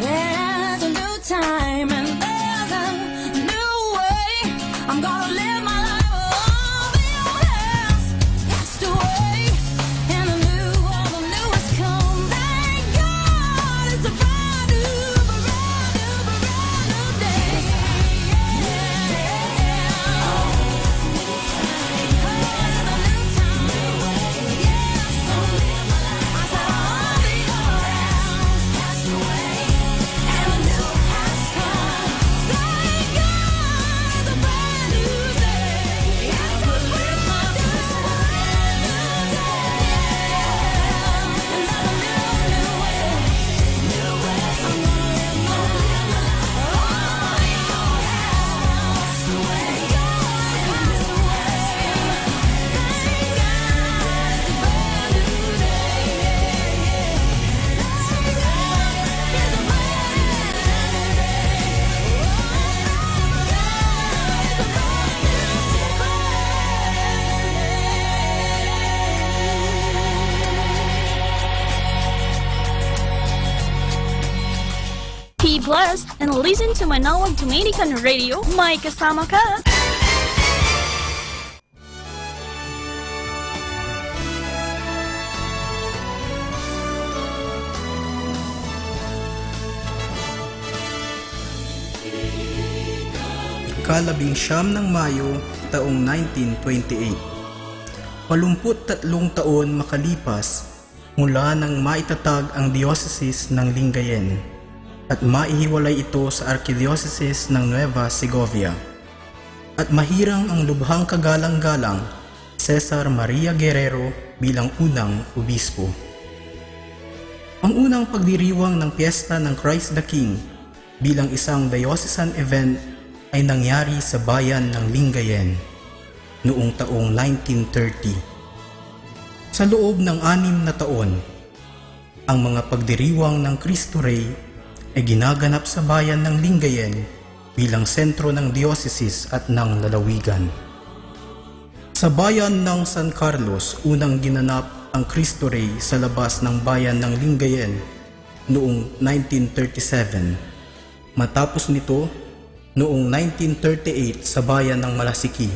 there's a new time, and there's a new way. I'm gonna live my life. All the old has passed away, and the new has come. Thank God it's a brand new day. Be blessed and listen to Manawag Dominican Radio. May kasama ka. Ika-19 ng Mayo, taong 1928. 83 taon makalipas mula nang maitatag ang diocese ng Lingayen at maihiwalay ito sa Archdiocese ng Nueva Segovia. At mahirang ang lubhang kagalang-galang Cesar Maria Guerrero bilang unang obispo. Ang unang pagdiriwang ng piyesta ng Christ the King bilang isang diocesan event ay nangyari sa bayan ng Lingayen noong taong 1930. Sa loob ng 6 na taon, ang mga pagdiriwang ng Cristo Rey ay ginaganap sa bayan ng Lingayen bilang sentro ng diocese at ng lalawigan. Sa bayan ng San Carlos, unang ginanap ang Cristo Rey sa labas ng bayan ng Lingayen noong 1937. Matapos nito, noong 1938 sa bayan ng Malasiki,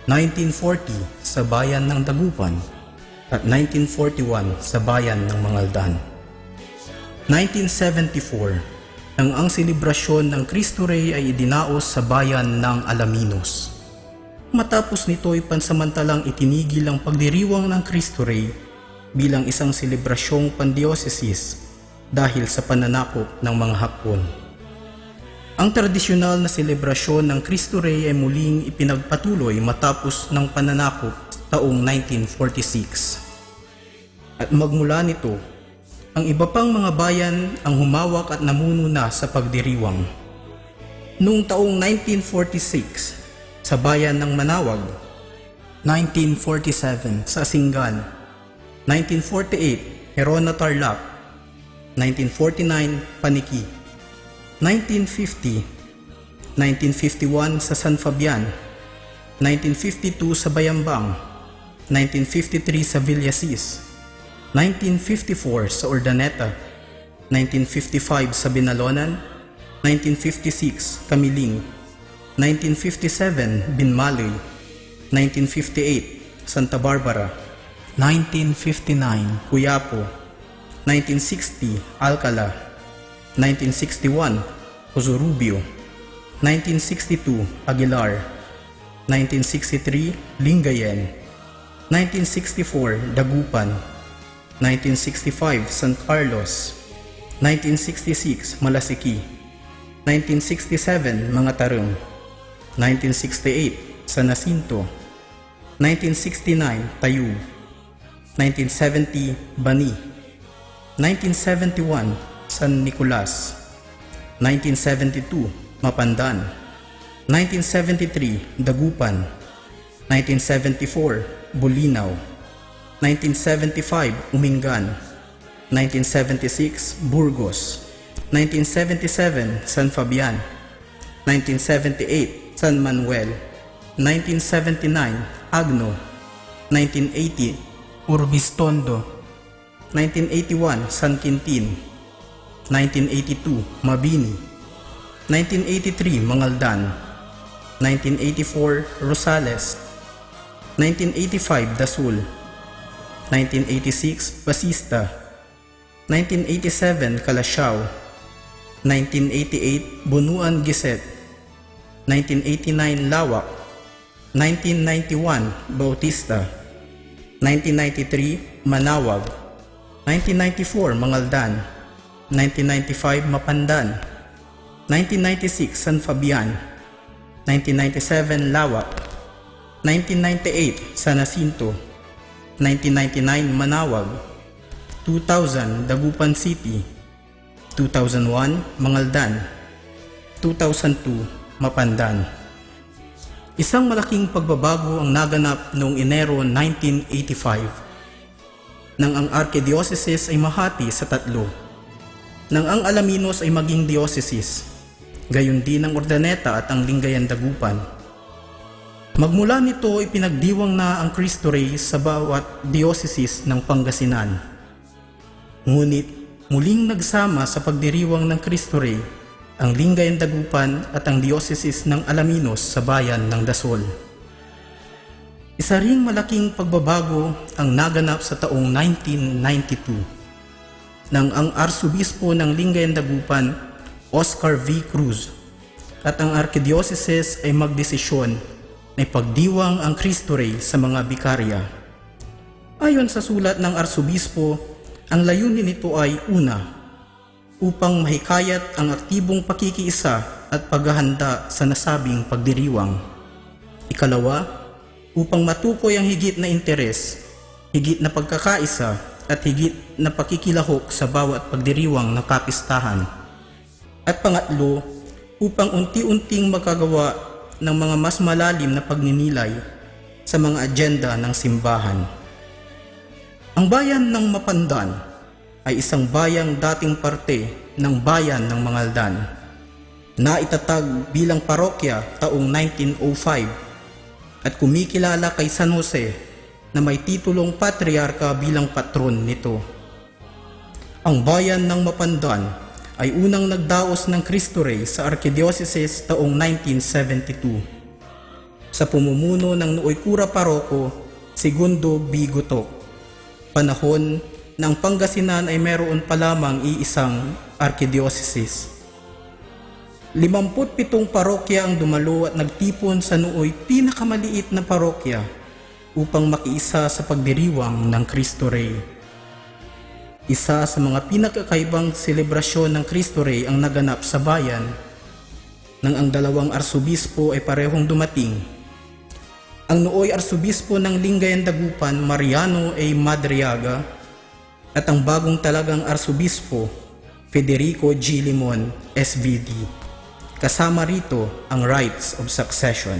1940 sa bayan ng Dagupan, at 1941 sa bayan ng Mangaldan. 1974, nang ang selebrasyon ng Cristo Rey ay idinaos sa bayan ng Alaminos. Matapos nito ay pansamantalang itinigil ang pagdiriwang ng Cristo Rey bilang isang selebrasyong pandiocesis dahil sa pananakop ng mga Hapon. Ang tradisyonal na selebrasyon ng Cristo Rey ay muling ipinagpatuloy matapos ng pananakop taong 1946. At magmula nito, ang iba pang mga bayan ang humawak at namuno na sa pagdiriwang. Noong taong 1946, sa bayan ng Manawag, 1947 sa Singan, 1948 Herona Tarlac, 1949 Paniki, 1950, 1951 sa San Fabian, 1952 sa Bayambang, 1953 sa Villasis, 1954 sa Urdaneta, 1955 sa Binalonan, 1956 Kamiling, 1957 Binmaloy, 1958 Santa Barbara, 1959 Cuyapo, 1960 Alcala, 1961 Cosurubio, 1962 Aguilar, 1963 Lingayen, 1964 Dagupan, 1965 San Carlos, 1966 Malasiki, 1967 Mga Tarong, 1968 San Jacinto, 1969 Tayub, 1970 Bani, 1971 San Nicolas, 1972 Mapandan, 1973 Dagupan, 1974 Bulinaw, 1975 Umingan, 1976 Burgos, 1977 San Fabian, 1978 San Manuel, 1979 Agno, 1980 Urbistondo, 1981 San Quintin, 1982 Mabini, 1983 Mangaldan, 1984 Rosales, 1985 Dasul, 1986 Basista, 1987 Calasiao, 1988 Bunuan Giset, 1989 Lawak, 1991 Bautista, 1993 Manawag, 1994 Mangaldan, 1995 Mapandan, 1996 San Fabian, 1997 Lawak, 1998 San Jacinto, 1999 Manawag, 2000 Dagupan City, 2001 Mangaldan, 2002 Mapandan. Isang malaking pagbabago ang naganap noong Enero 1985 nang ang Archdiocese ay mahati sa tatlo, nang ang Alaminos ay maging dioceses, gayon din ang Urdaneta at ang Lingayen Dagupan. Magmula nito ay pinagdiwang na ang Cristo Rey sa bawat dioceses ng Pangasinan. Ngunit muling nagsama sa pagdiriwang ng Cristo Rey ang Lingayen Dagupan at ang dioceses ng Alaminos sa bayan ng Dasol. Isa ring malaking pagbabago ang naganap sa taong 1992 nang ang Arsobispo ng Lingayen Dagupan, Oscar V. Cruz, at ang Archdiocese ay magdesisyon na ipagdiwang ang Cristo Rey sa mga bikarya. Ayon sa sulat ng Arsobispo, ang layunin nito ay una, upang mahikayat ang aktibong pakikiisa at paghahanda sa nasabing pagdiriwang. Ikalawa, upang matukoy ang higit na interes, higit na pagkakaisa at higit na pakikilahok sa bawat pagdiriwang ng kapistahan. At pangatlo, upang unti-unting magkagawa ng mga mas malalim na pagninilay sa mga agenda ng simbahan. Ang bayan ng Mapandan ay isang bayang dating parte ng bayan ng Mangaldan na itatag bilang parokya taong 1905 at kumikilala kay San Jose na may titulong patriarka bilang patron nito. Ang bayan ng Mapandan ay unang nagdaos ng Cristo Rey sa Archdiocese taong 1972 sa pumumuno ng nooy Kura Paroko Segundo B. Gutok, panahon ng Pangasinan ay meron pa lamang iisang Archdiocese 57 parokya ang dumalo at nagtipon sa nooy pinakamaliit na parokya upang makiisa sa pagdiriwang ng Cristo Rey. Isa sa mga pinakakaibang selebrasyon ng Cristo Rey ang naganap sa bayan nang ang dalawang arsobispo ay parehong dumating. Ang nooy arsobispo ng Lingayen Dagupan, Mariano A. Madriaga, at ang bagong talagang arsobispo, Federico G. Limon, SVD. Kasama rito ang rites of succession.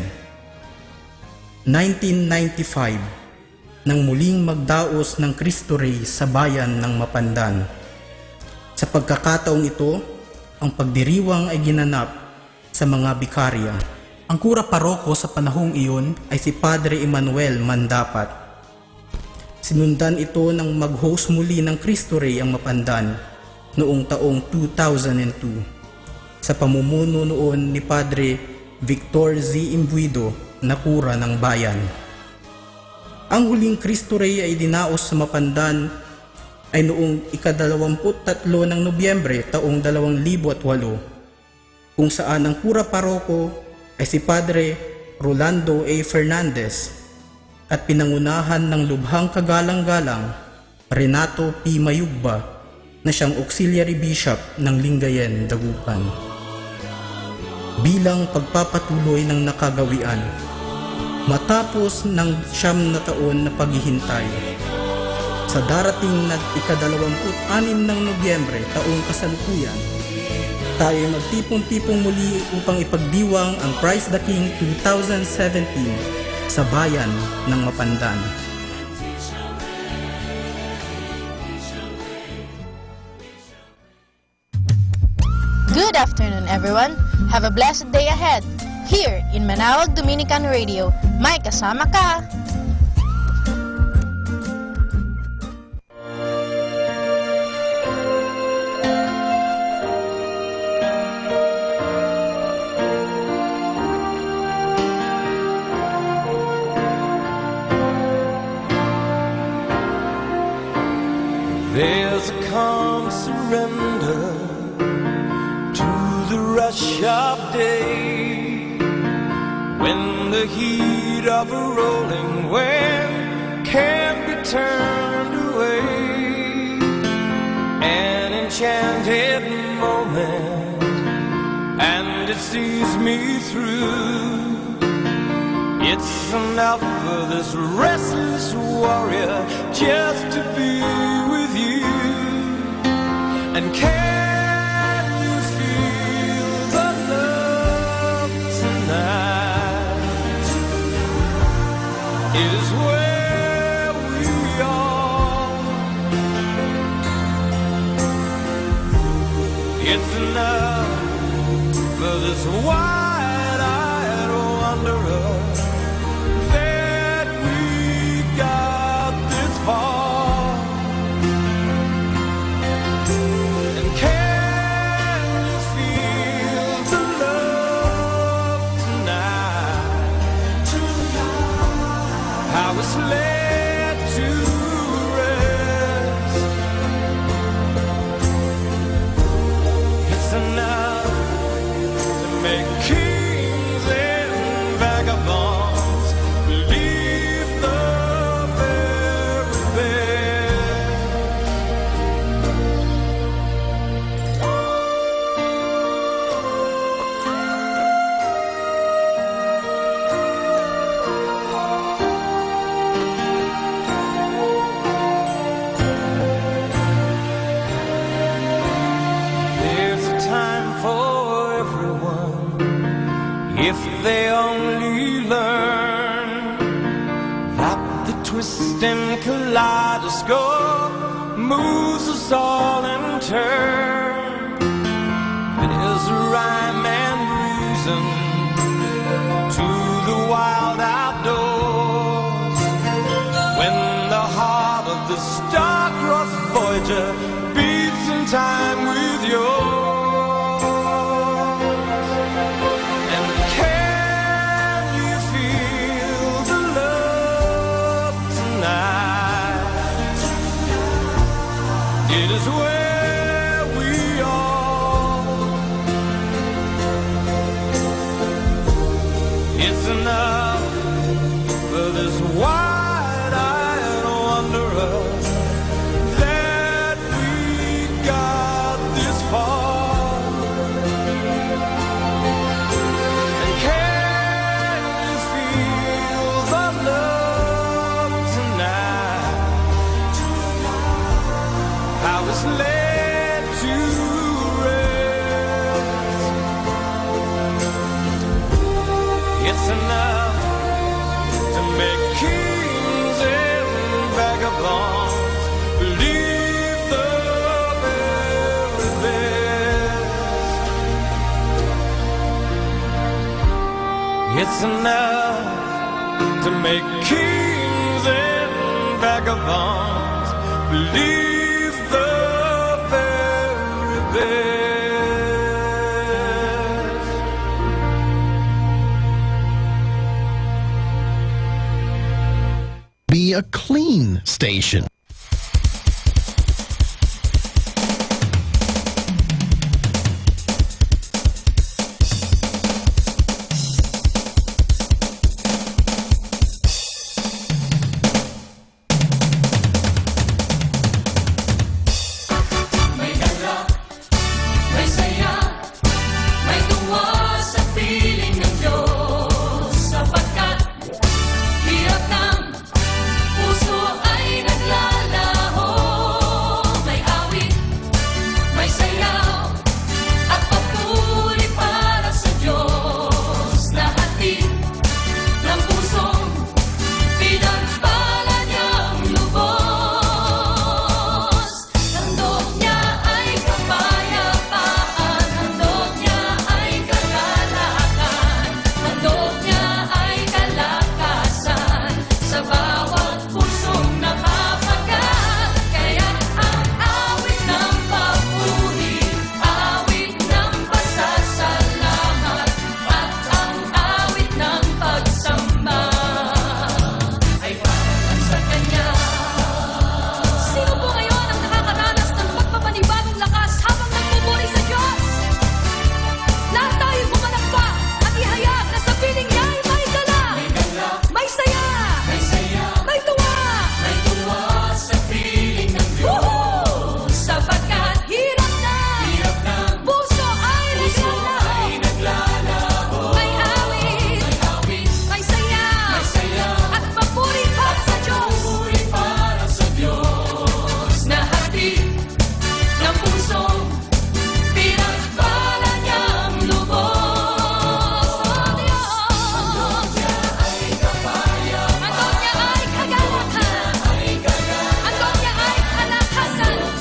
1995, nang muling magdaos ng Cristo Rey sa bayan ng Mapandan. Sa pagkakataong ito, ang pagdiriwang ay ginanap sa mga bikarya. Ang kura paroko sa panahong iyon ay si Padre Emmanuel Mandapat. Sinundan ito ng mag-host muli ng Cristo Rey ang Mapandan noong taong 2002. Sa pamumuno noon ni Padre Victor Z. Imbuido na kura ng bayan. Ang huling Cristo Rey ay dinaos sa Mapandan ay noong ika-23 ng Nobyembre taong 2008, kung saan ang kura paroko ay si Padre Rolando A. Fernandez at pinangunahan ng lubhang kagalang-galang Renato P. Mayugba na siyang auxiliary bishop ng Lingayen Dagupan. Bilang pagpapatuloy ng nakagawian, matapos ng 9 na taon na paghihintay, sa darating na ika-26 ng Nobyembre taong kasalukuyan, tayo magtipong-tipong muli upang ipagdiwang ang Christ the King 2017 sa bayan ng Mapandan. Good afternoon, everyone. Have a blessed day ahead. Here in Manawag Dominican Radio, may kasama ka. There's a calm surrender to the rush of day, when the heat of a rolling wind can't be turned away. An enchanted moment, and it sees me through. It's enough for this restless warrior just to be with you. And can you feel the love tonight? It is where we are. It's enough for this wide-eyed wanderer that we got this far. And can you feel the love tonight? How it's led to rest. It's enough to make kings and vagabonds believe the very best. There's a time for everyone if they only learn that the twist and kaleidoscope moves us all in turn. There's a rhyme and reason to the wild outdoors, when the heart of the star-crossed Voyager beats in time with yours. And can you feel the love tonight? It is where we are. It's enough for this wide-eyed wanderer that we got this far. And can you feel the love tonight? How it's led to rest. It's enough to make kings and vagabonds believe the very best. It's enough to make kings and vagabonds believe the very best. Be a clean station. May gala, may saya, may tuwa sa piling ng Diyos, sapagkat hirap ng puso ay naglalaho. May awit, may sayaw, at papuri para sa Diyos na hatid ng pusong pinagpala niyang lubos. Handog niya ay kapayapaan, handog niya ay kagalakan, handog niya ay kalakasan sa bawat pusong napapagat. Kaya ang awit ng papuri, awit ng pasasalamat, at ang awit ng pagsamba ay para sa Kanya. Sino po ngayon ang nakakaranas ng pagpapanibagong lakas habang nagpupuri sa Diyos? Lahat tayo pumalakpak at ihayag na sa piling niya ay may gala, may saya, may tuwa sa piling ng Diyos. Sapagkat hirap ng puso ay naglalaho. May awit, may saya, at papuri para sa Diyos na hatid ng pusong pinagpala niyang lubos. Handog niya ay kapayapaan, handog niya ay kagalakan, handog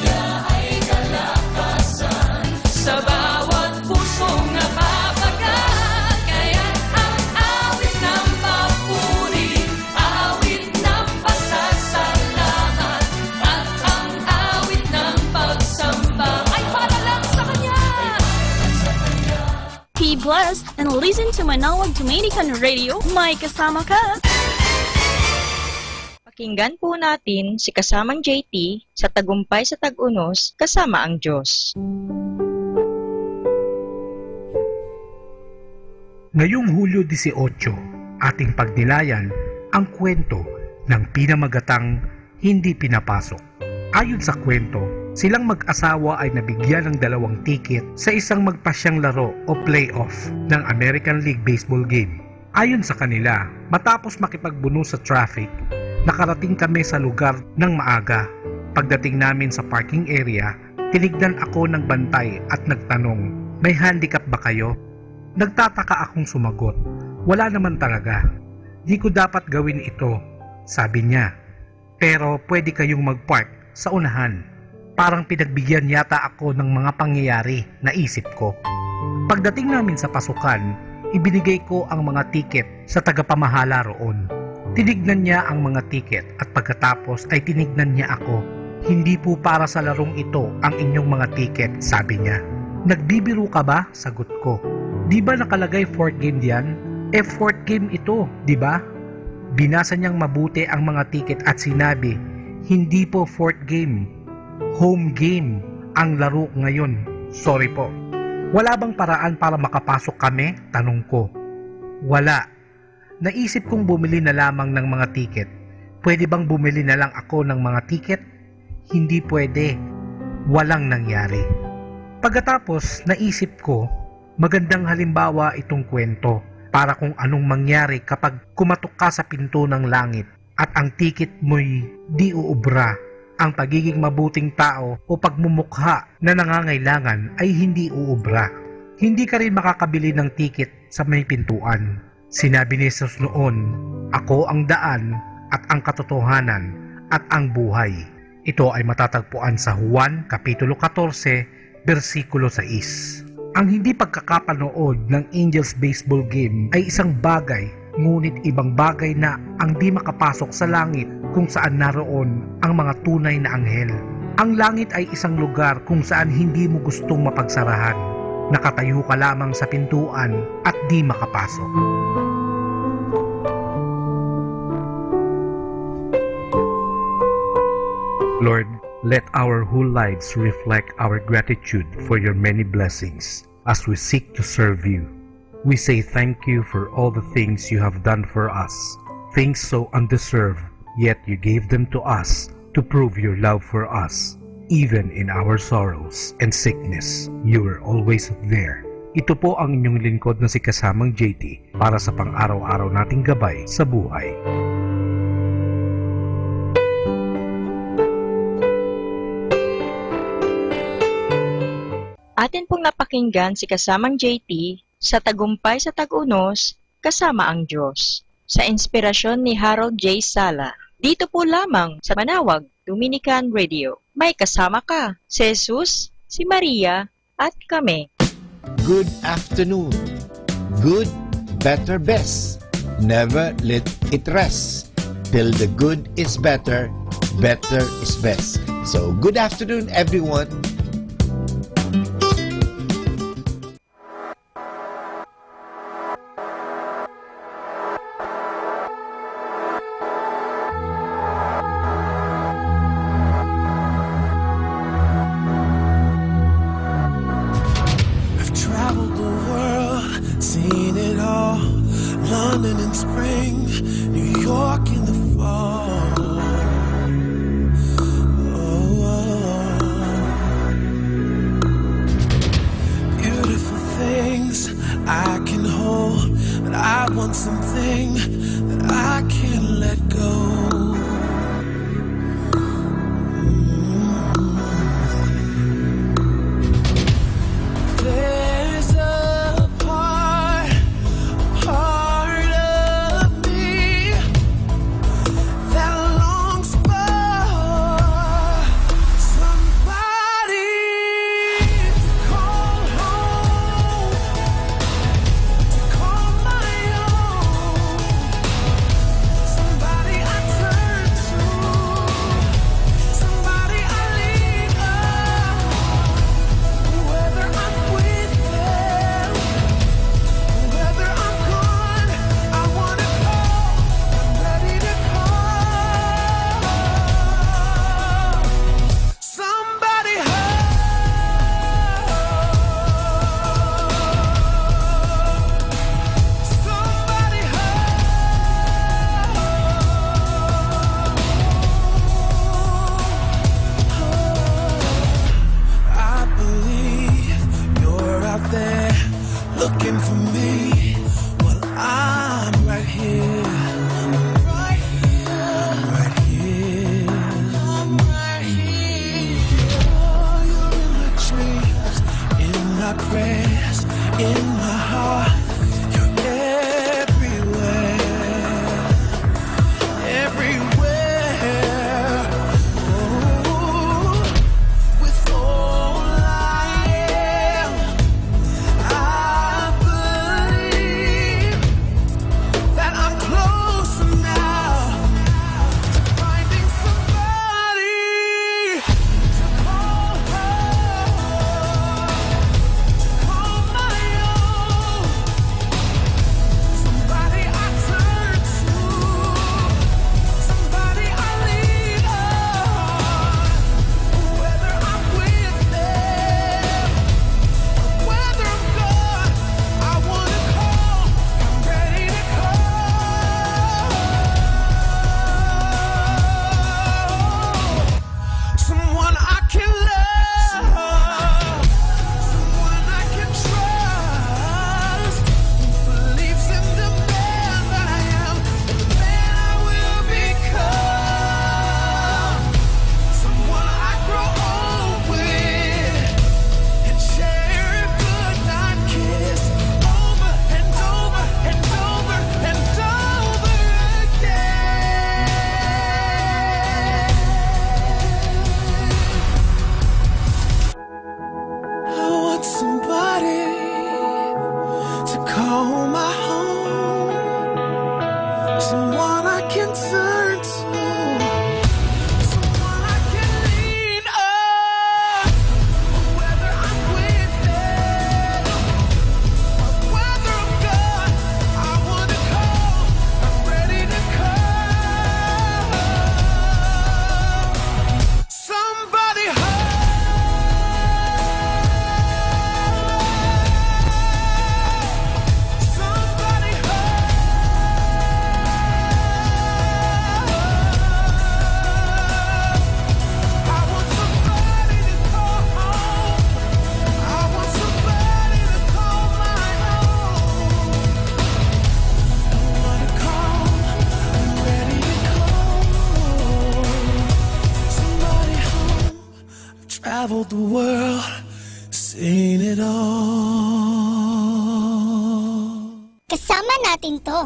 niya ay kalakasan sa bawat pusong napapagat. Kaya ang awit ng papuri, awit ng pasasalamat, at ang awit ng pagsamba ay para lang sa Kanya. Be blessed and listen to Manawag Dominican Radio. May kasama ka. Pakinggan po natin si kasamang JT sa Tagumpay sa Tag-Unos kasama ang Diyos. Ngayong Hulyo 18, ating pagnilayan ang kwento ng pinamagatang hindi pinapasok. Ayon sa kwento, silang mag-asawa ay nabigyan ng 2 ticket sa isang magpasyang laro o playoff ng American League Baseball game. Ayon sa kanila, matapos makipagbuno sa traffic, nakarating kami sa lugar ng maaga. Pagdating namin sa parking area, tinignan ako ng bantay at nagtanong, "May handicap ba kayo?" Nagtataka akong sumagot, "Wala naman talaga. Di ko dapat gawin ito," sabi niya. "Pero pwede kayong mag-park sa unahan." Parang pinagbigyan yata ako ng mga pangyayari, naisip ko. Pagdating namin sa pasukan, ibinigay ko ang mga tiket sa tagapamahala roon. Tinignan niya ang mga tiket at pagkatapos ay tinignan niya ako. "Hindi po para sa larong ito ang inyong mga tiket," sabi niya. "Nagbibiro ka ba?" sagot ko. "Di ba nakalagay 4th game diyan? 4th game ito, di ba?" Binasa niyang mabuti ang mga tiket at sinabi, "Hindi po 4th game. Home game ang laro ngayon. Sorry po." "Wala bang paraan para makapasok kami?" tanong ko. "Wala. naisip kong bumili na lamang ng mga tiket. Pwede bang bumili na lang ako ng mga tiket? Hindi pwede. Walang nangyari. Pagkatapos, naisip ko, magandang halimbawa itong kwento para kung anong mangyari kapag kumatok ka sa pinto ng langit at ang tiket mo'y di uubra. Ang pagiging mabuting tao o pagmumukha na nangangailangan ay hindi uubra. Hindi ka rin makakabili ng tiket sa may pintuan. Sinabi ni Jesus noon, "Ako ang daan at ang katotohanan at ang buhay." Ito ay matatagpuan sa Juan Kapitulo 14, versikulo 6. Ang hindi pagkakapanood ng Angels baseball game ay isang bagay, ngunit ibang bagay na ang di makapasok sa langit kung saan naroon ang mga tunay na anghel. Ang langit ay isang lugar kung saan hindi mo gustong mapagsarahan. Nakatayo ka lamang sa pintuan at di makapasok. Lord, let our whole lives reflect our gratitude for your many blessings as we seek to serve you. We say thank you for all the things you have done for us, things so undeserved, yet you gave them to us to prove your love for us. Even in our sorrows and sickness, you are always there. Ito po ang inyong lingkod na si Kasamang JT para sa pang-araw-araw nating gabay sa buhay. Atin pong napakinggan si Kasamang JT sa Tagumpay sa Tag-Unos, Kasama ang Diyos, sa inspirasyon ni Harold J. Sala. Dito po lamang sa Manawag, Dominican Radio. May kasama ka, si Jesus, si Maria, at kami. Good afternoon. Good, better, best. Never let it rest. Till the good is better, better is best. So, good afternoon, everyone. Traveled the world, seen it all. London in spring, New York in the fall. Beautiful things I can hold, but I want something that I can't let go. There's a part of me that longs for somebody to call home, to call my own, somebody I traveled the world, seen it all. Kasama natin to.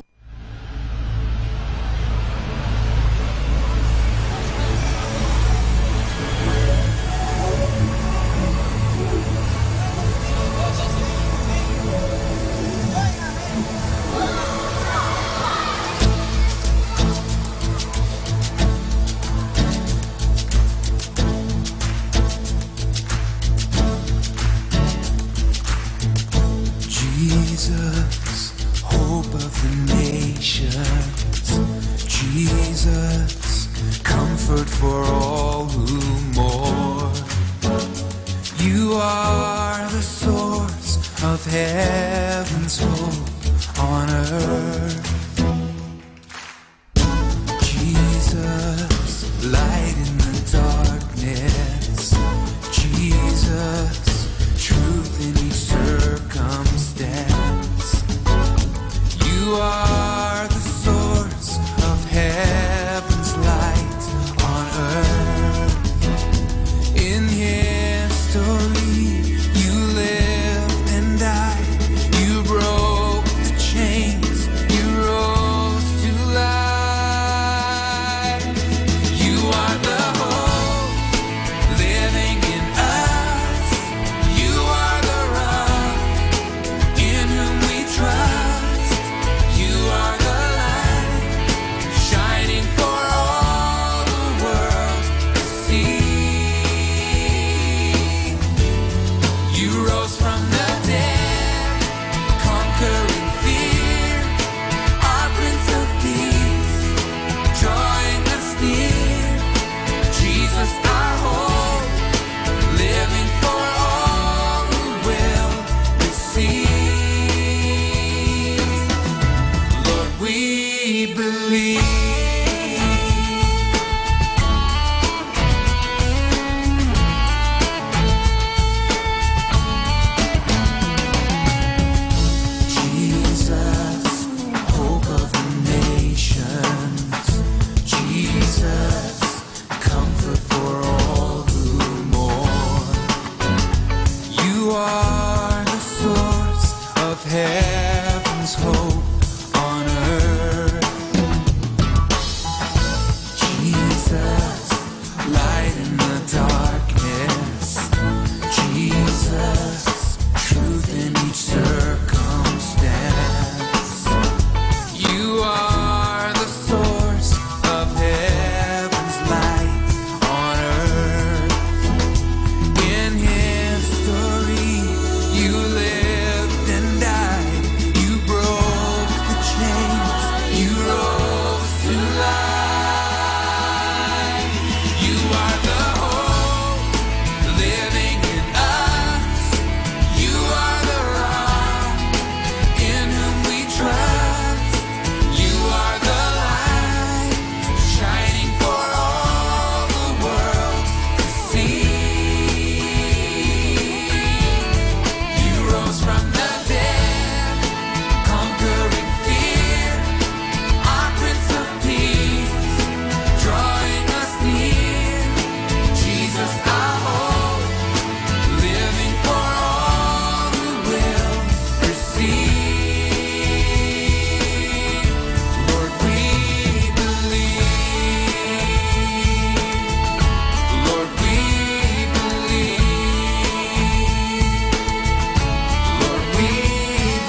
Jesus, hope of the nations. Jesus, comfort for all who mourn. You are the source of heaven's hope on earth. Jesus, light in the darkness. Jesus, truth in each circumstance. You are the source of heaven's light on earth. In history, you lived and died. You broke the chains. You rose to life. You are the hope living in us. You are the rock in whom we trust. You are the light shining for all the world to see. You rose from the dead, conquering fear. Our Prince of Peace, drawing us near. Jesus, our hope, living for all who will receive. Lord, we believe. Jesus, hope of the nations. Jesus, comfort for all who mourn. You are the source of heaven's hope on earth. Jesus, light in the darkness. Jesus, truth in each circumstance. You are the source of heaven's light on earth. In history, you lived and died. You broke the chains. You rose to life. You are the hope living in us. You are the rock in whom we trust. You are the light shining for all the world to see. You rose from the dead, conquering fear. Our Prince of Peace, drawing us near. Jesus, our hope, living for all who will receive. Lord, we believe. Lord, we believe. Lord, we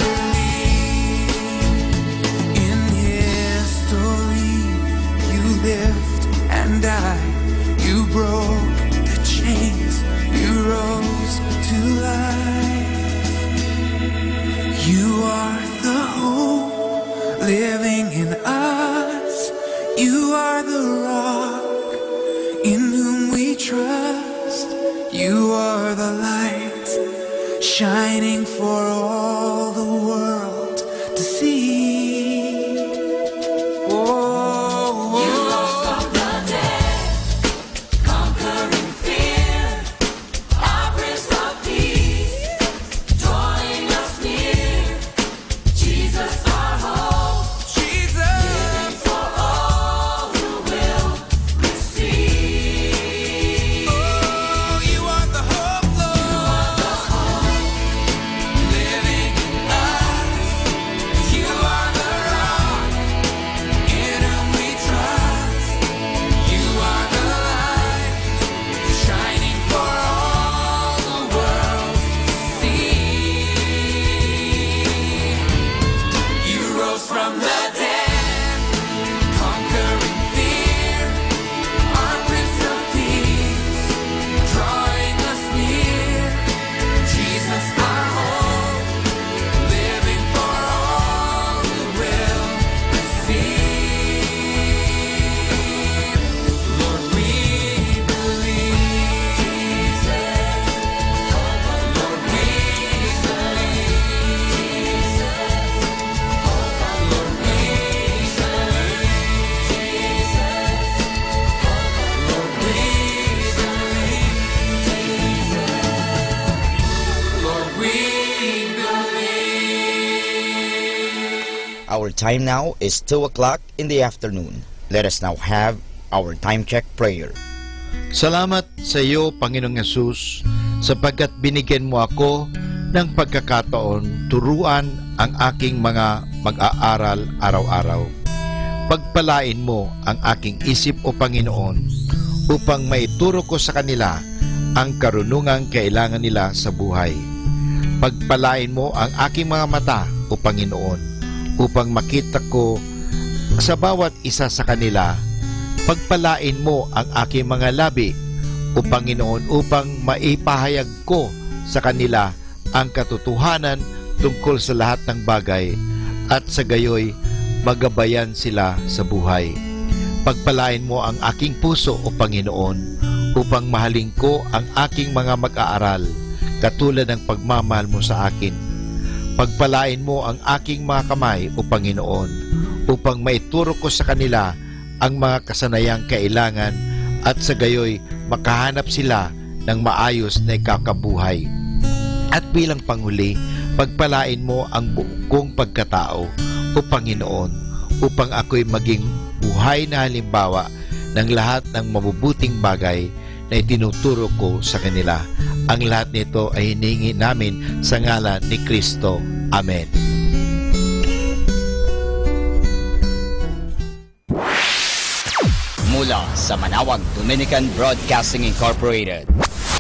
believe. In history, you lived and died. You broke the chains. You rose to life. You are the hope living in us. You are the rock in whom we trust. You are the light shining for all the world to see. Oh, you rose from the dead, conquering fear. Our Prince of Peace, drawing us near. Jesus, our hope, living for all who will receive. Oh, you are our time now is 2 o'clock in the afternoon. Let us now have our time check prayer. Salamat sa iyo, Panginoong Yesus, sapagkat binigyan mo ako ng pagkakataon turuan ang aking mga mag-aaral araw-araw. Pagpalain mo ang aking isip, O Panginoon, upang maituro ko sa kanila ang karunungang kailangan nila sa buhay. Pagpalain mo ang aking mga mata, O Panginoon, upang makita ko sa bawat isa sa kanila. Pagpalain mo ang aking mga labi, O Panginoon, upang maipahayag ko sa kanila ang katotohanan tungkol sa lahat ng bagay at sa gayoy magabayan sila sa buhay. Pagpalain mo ang aking puso, O Panginoon, upang mahalin ko ang aking mga mag-aaral katulad ng pagmamahal mo sa akin. Pagpalain mo ang aking mga kamay, O Panginoon, upang maituro ko sa kanila ang mga kasanayang kailangan at sa gayoy makahanap sila ng maayos na ikakabuhay. At bilang panghuli, pagpalain mo ang buong kong pagkatao, O Panginoon, upang ako'y maging buhay na halimbawa ng lahat ng mabubuting bagay na itinuturo ko sa kanila. Ang lahat nito ay hinihingi namin sa ngalan ni Kristo. Amen. Mula sa Manawag Dominican Broadcasting Incorporated,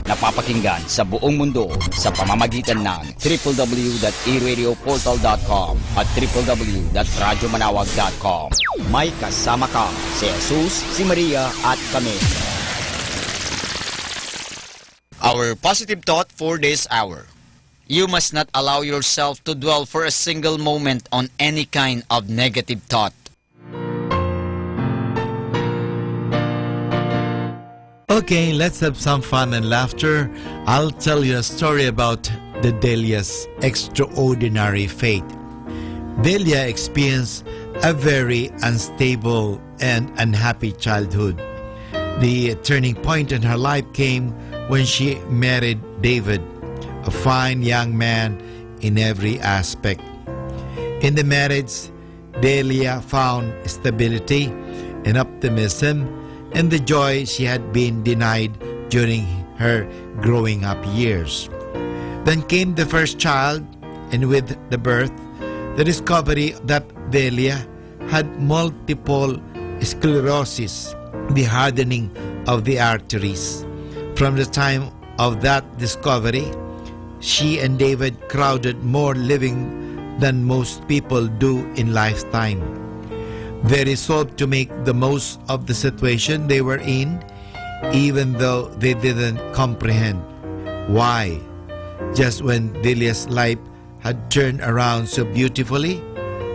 napapakinggan sa buong mundo sa pamamagitan ng www.eradioportal.com at www.radyomanawag.com. May kasama ka si Jesus, si Maria at kami. Our positive thought for this hour. You must not allow yourself to dwell for a single moment on any kind of negative thought. Okay, let's have some fun and laughter. I'll tell you a story about the Delia's extraordinary fate. Delia experienced a very unstable and unhappy childhood. The turning point in her life came when she married David, a fine young man in every aspect. In the marriage, Delia found stability and optimism and the joy she had been denied during her growing up years. Then came the first child, and with the birth, the discovery that Delia had multiple sclerosis, the hardening of the arteries. From the time of that discovery, she and David crowded more living than most people do in lifetime. They resolved to make the most of the situation they were in, even though they didn't comprehend why. Just when Delia's life had turned around so beautifully,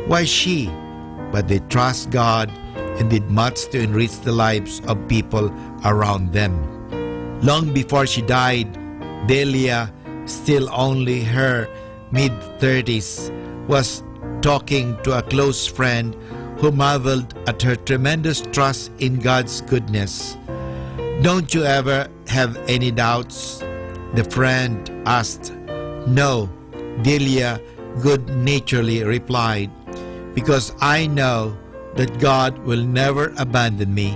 why she? But they trust God and did much to enrich the lives of people around them. Long before she died, Delia, still only her mid-30s, was talking to a close friend who marveled at her tremendous trust in God's goodness. "Don't you ever have any doubts?" the friend asked. "No," Delia good-naturedly replied, "because I know that God will never abandon me.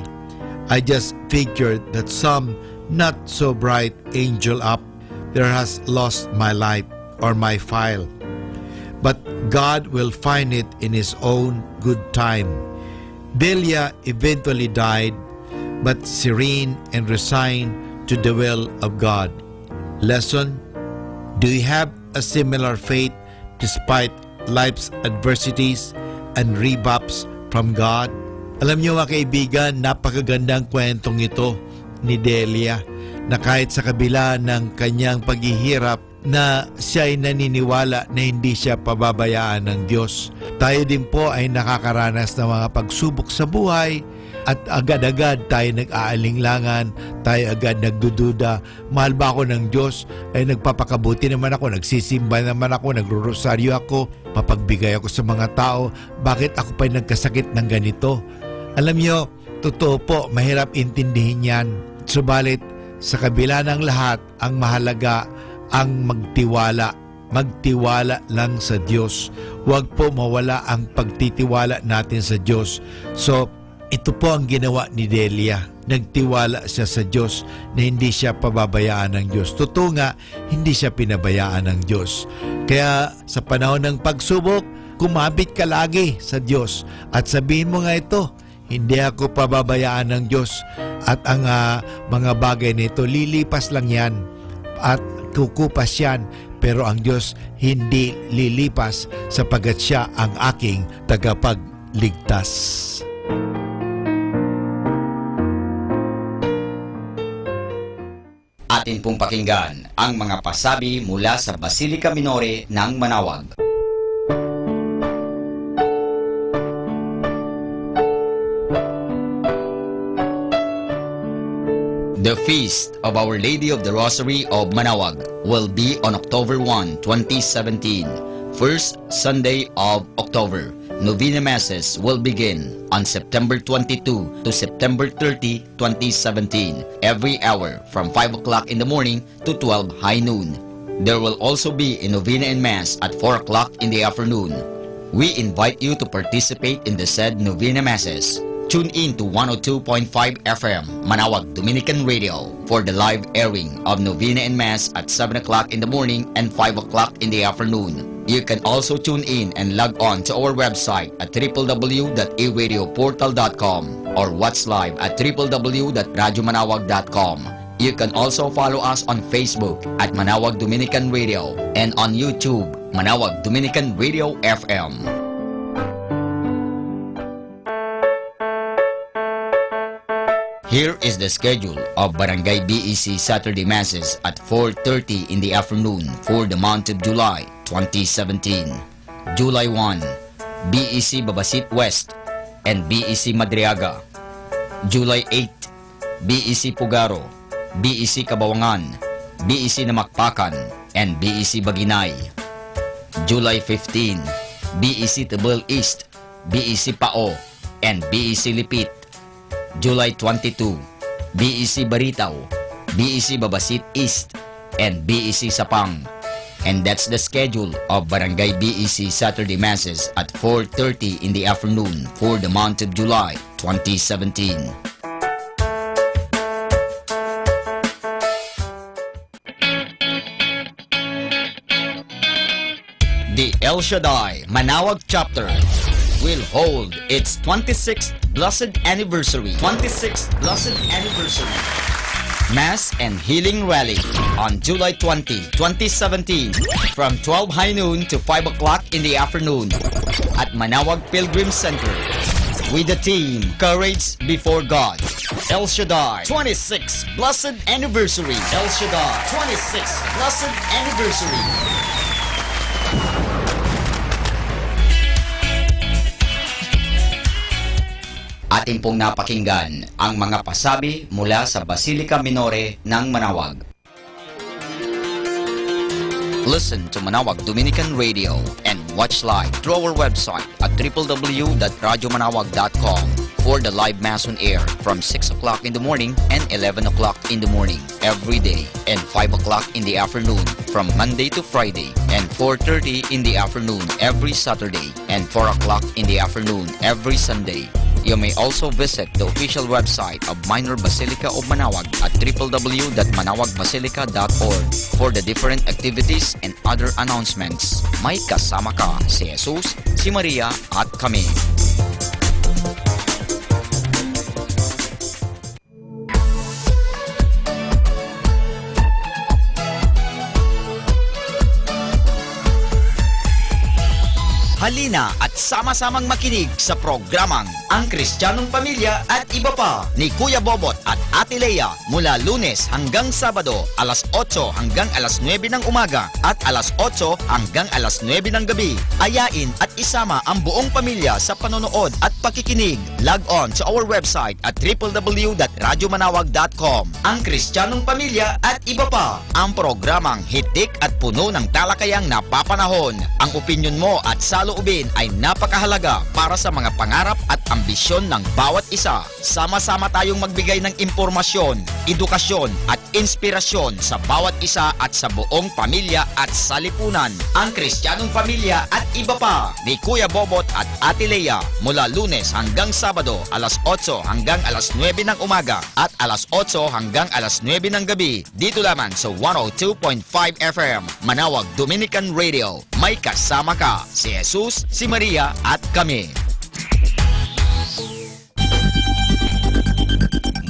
I just figured that some not-so-bright angel up there has lost my life or my file. But God will find it in His own good time." Delia eventually died, but serene and resigned to the will of God. Lesson: do you have a similar fate despite life's adversities and rebuffs from God? Alam niyo mga kaibigan, napakagandang kwentong ito ni Delia na kahit sa kabila ng kanyang paghihirap na siya ay naniniwala na hindi siya pababayaan ng Diyos. Tayo din po ay nakakaranas ng mga pagsubok sa buhay at agad-agad tayo nag-aalinlangan, tayo agad nagdududa, mahal ba ako ng Diyos? Ay nagpapakabuti naman ako, nagsisimba naman ako, nagrorosaryo ako, mapagbigay ako sa mga tao, bakit ako pa nagkasakit ng ganito? Alam niyo, totoo po, mahirap intindihin yan. Subalit, sa kabila ng lahat, ang mahalaga ang magtiwala, magtiwala lang sa Diyos. Huwag po mawala ang pagtitiwala natin sa Diyos. So, ito po ang ginawa ni Delia. Nagtiwala siya sa Diyos na hindi siya pababayaan ng Diyos. Totoo nga, hindi siya pinabayaan ng Diyos. Kaya sa panahon ng pagsubok, kumapit ka lagi sa Diyos. At sabihin mo nga ito, hindi ako pababayaan ng Diyos. At ang mga bagay nito, lilipas lang yan. At kukupas yan. Pero ang Diyos hindi lilipas sapagkat siya ang aking tagapagligtas. Atin pong pakinggan ang mga pasabi mula sa Basilica Minore ng Manawag. The Feast of Our Lady of the Rosary of Manawag will be on October 1, 2017, first Sunday of October. Novena Masses will begin on September 22 to September 30, 2017, every hour from 5 o'clock in the morning to 12 high noon. There will also be a Novena and Mass at 4 o'clock in the afternoon. We invite you to participate in the said Novena Masses. Tune in to 102.5 FM Manawag Dominican Radio for the live airing of Novena and Mass at 7 o'clock in the morning and 5 o'clock in the afternoon. You can also tune in and log on to our website at www.aradioportal.com or watch live at www.radyomanawag.com. You can also follow us on Facebook at Manawag Dominican Radio and on YouTube, Manawag Dominican Radio FM. Here is the schedule of Barangay BEC Saturday Masses at 4:30 in the afternoon for the month of July 2017. July 1, BEC Babasit West and BEC Madriaga. July 8, BEC Pugaro, BEC Kabawangan, BEC Namakpakan, and BEC Baginay. July 15, BEC Tabel East, BEC Pao, and BEC Lipit. July 22, BEC Baritaw, BEC Babasit East, and BEC Sapang. And that's the schedule of Barangay BEC Saturday Masses at 4:30 in the afternoon for the month of July 2017. The El Shaddai Manawag Chapter will hold its 26th Blessed Anniversary. Mass and Healing Rally on July 20, 2017 from 12 high noon to 5 o'clock in the afternoon at Manawag Pilgrim Center with the theme Courage Before God. El Shaddai 26th Blessed Anniversary. El Shaddai 26th Blessed Anniversary. Atin pong napakinggan ang mga pasabi mula sa Basilica Minore ng Manawag. Listen to Manawag Dominican Radio and watch live through our website at www.radyomanawag.com for the live Mass on air from 6 o'clock in the morning and 11 o'clock in the morning every day and 5 o'clock in the afternoon from Monday to Friday and 4:30 in the afternoon every Saturday and 4 o'clock in the afternoon every Sunday. You may also visit the official website of Minor Basilica of Manawag at www.manawagbasilica.org for the different activities and other announcements. May kasama ka si Jesus, si Maria at kami. Halina at sama-samang makinig sa programang Ang Kristiyanong Pamilya at Iba Pa ni Kuya Bobot at Ate Lea mula Lunes hanggang Sabado alas 8 hanggang alas 9 ng umaga at alas 8 hanggang alas 9 ng gabi. Ayain at isama ang buong pamilya sa panonood at pakikinig. Log on to our website at www.radyomanawag.com. Ang Kristiyanong Pamilya at Iba Pa, ang programang hitik at puno ng talakayang napapanahon. Ang opinyon mo at saloobin ay napakahalaga para sa mga pangarap at ambisyon ng bawat isa. Sama-sama tayong magbigay ng impormasyon, edukasyon at inspirasyon sa bawat isa at sa buong pamilya at sa lipunan. Ang Kristiyanong Pamilya at iba pa ni Kuya Bobot at Ate Lea mula Lunes hanggang Sabado alas 8 hanggang alas 9 ng umaga at alas 8 hanggang alas 9 ng gabi dito lamang sa 102.5 FM Manawag Dominican Radio. May kasama ka, si Jesus, si Maria at kami.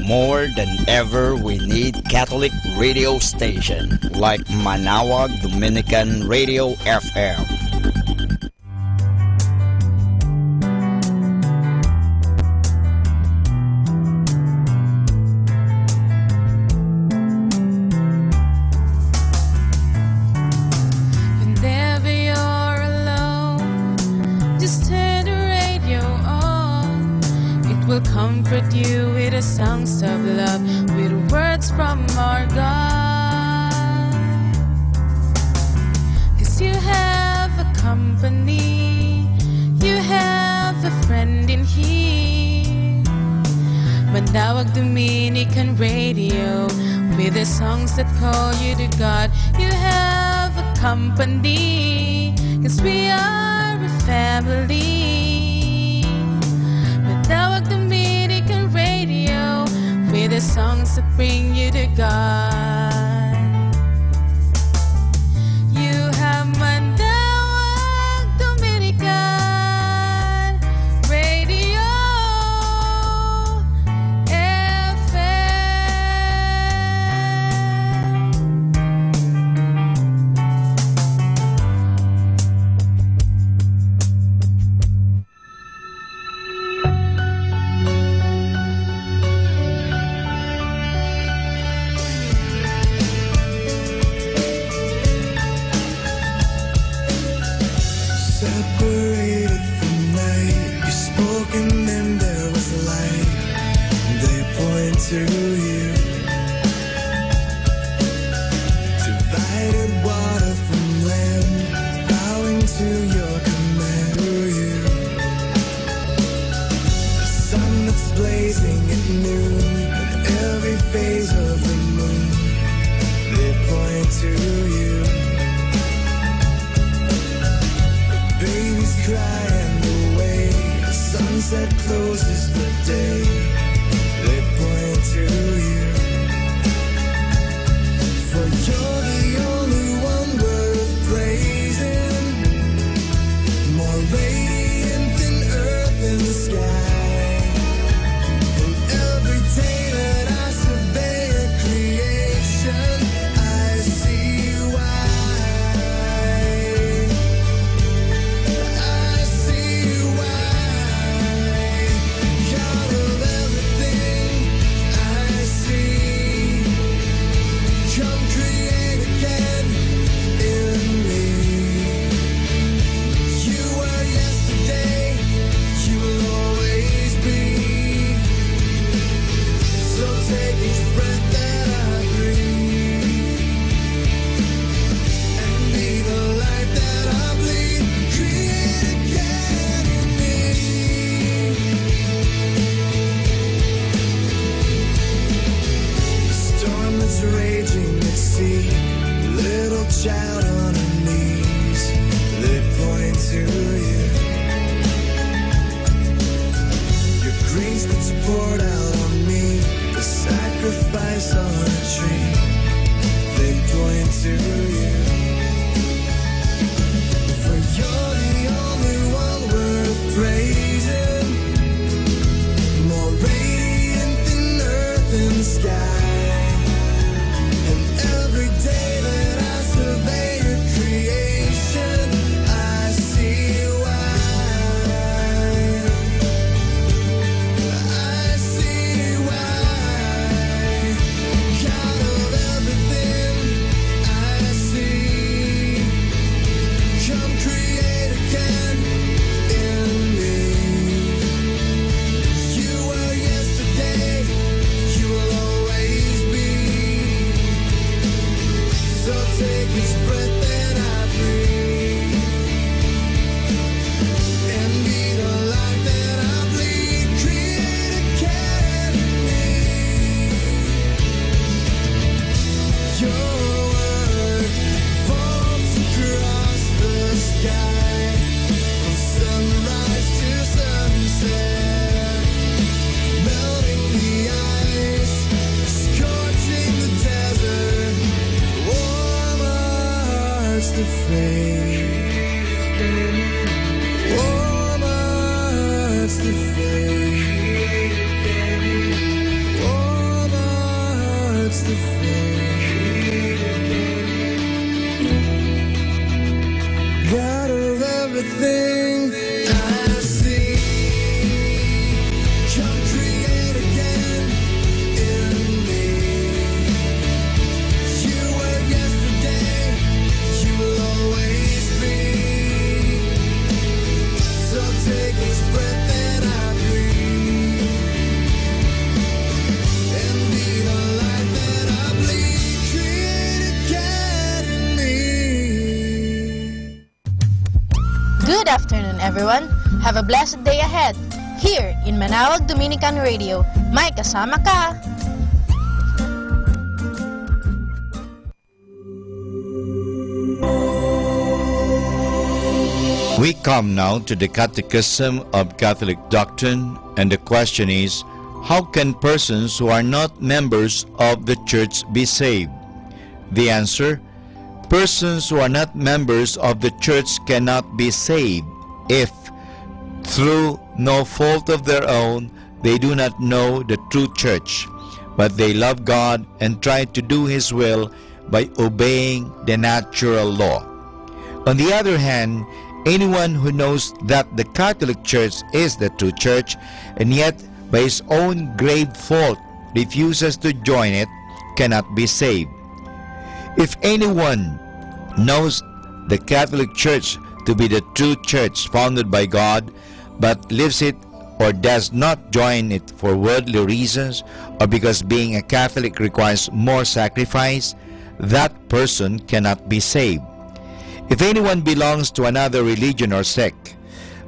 More than ever, we need Catholic radio station like Manawag Dominican Radio FM. Whenever you're alone, just turn the radio on. It will comfort you with the songs of love, with words from our God. 'Cause you have a company, you have a friend in here. Manawag Dominican Radio, with the songs that call you to God. You have a company, 'cause we are a family. Manawag Dominican Radio, with the songs that bring you to God. You have Manawag Dominican Radio Separated from night, you spoke and then there was light. They point to you. Divided water from land, bowing to your command. You, the sun that's blazing at noon, every phase of the moon. They point to you. Babies crying away, the sunset closes the day. They point to you. For you're the only one worth praising, more radiant than earth and sky. And every day that I survey your creation, I see why. I see why. What's the faith? What's the faith? What's the faith? God of everything I see, come create again in me. You were yesterday, you will always be. So take this breath that I breathe, and be the light that I bleed. Create again in me. Good afternoon, everyone. Have a blessed day ahead. Here in Manawag Dominican Radio, may kasama ka. We come now to the Catechism of Catholic Doctrine, and the question is, how can persons who are not members of the Church be saved? The answer, persons who are not members of the Church cannot be saved if, through no fault of their own, they do not know the true Church, but they love God and try to do His will by obeying the natural law. On the other hand, anyone who knows that the Catholic Church is the true Church and yet by his own grave fault refuses to join it cannot be saved. If anyone knows the Catholic Church to be the true Church founded by God, but leaves it or does not join it for worldly reasons or because being a Catholic requires more sacrifice, that person cannot be saved. If anyone belongs to another religion or sect,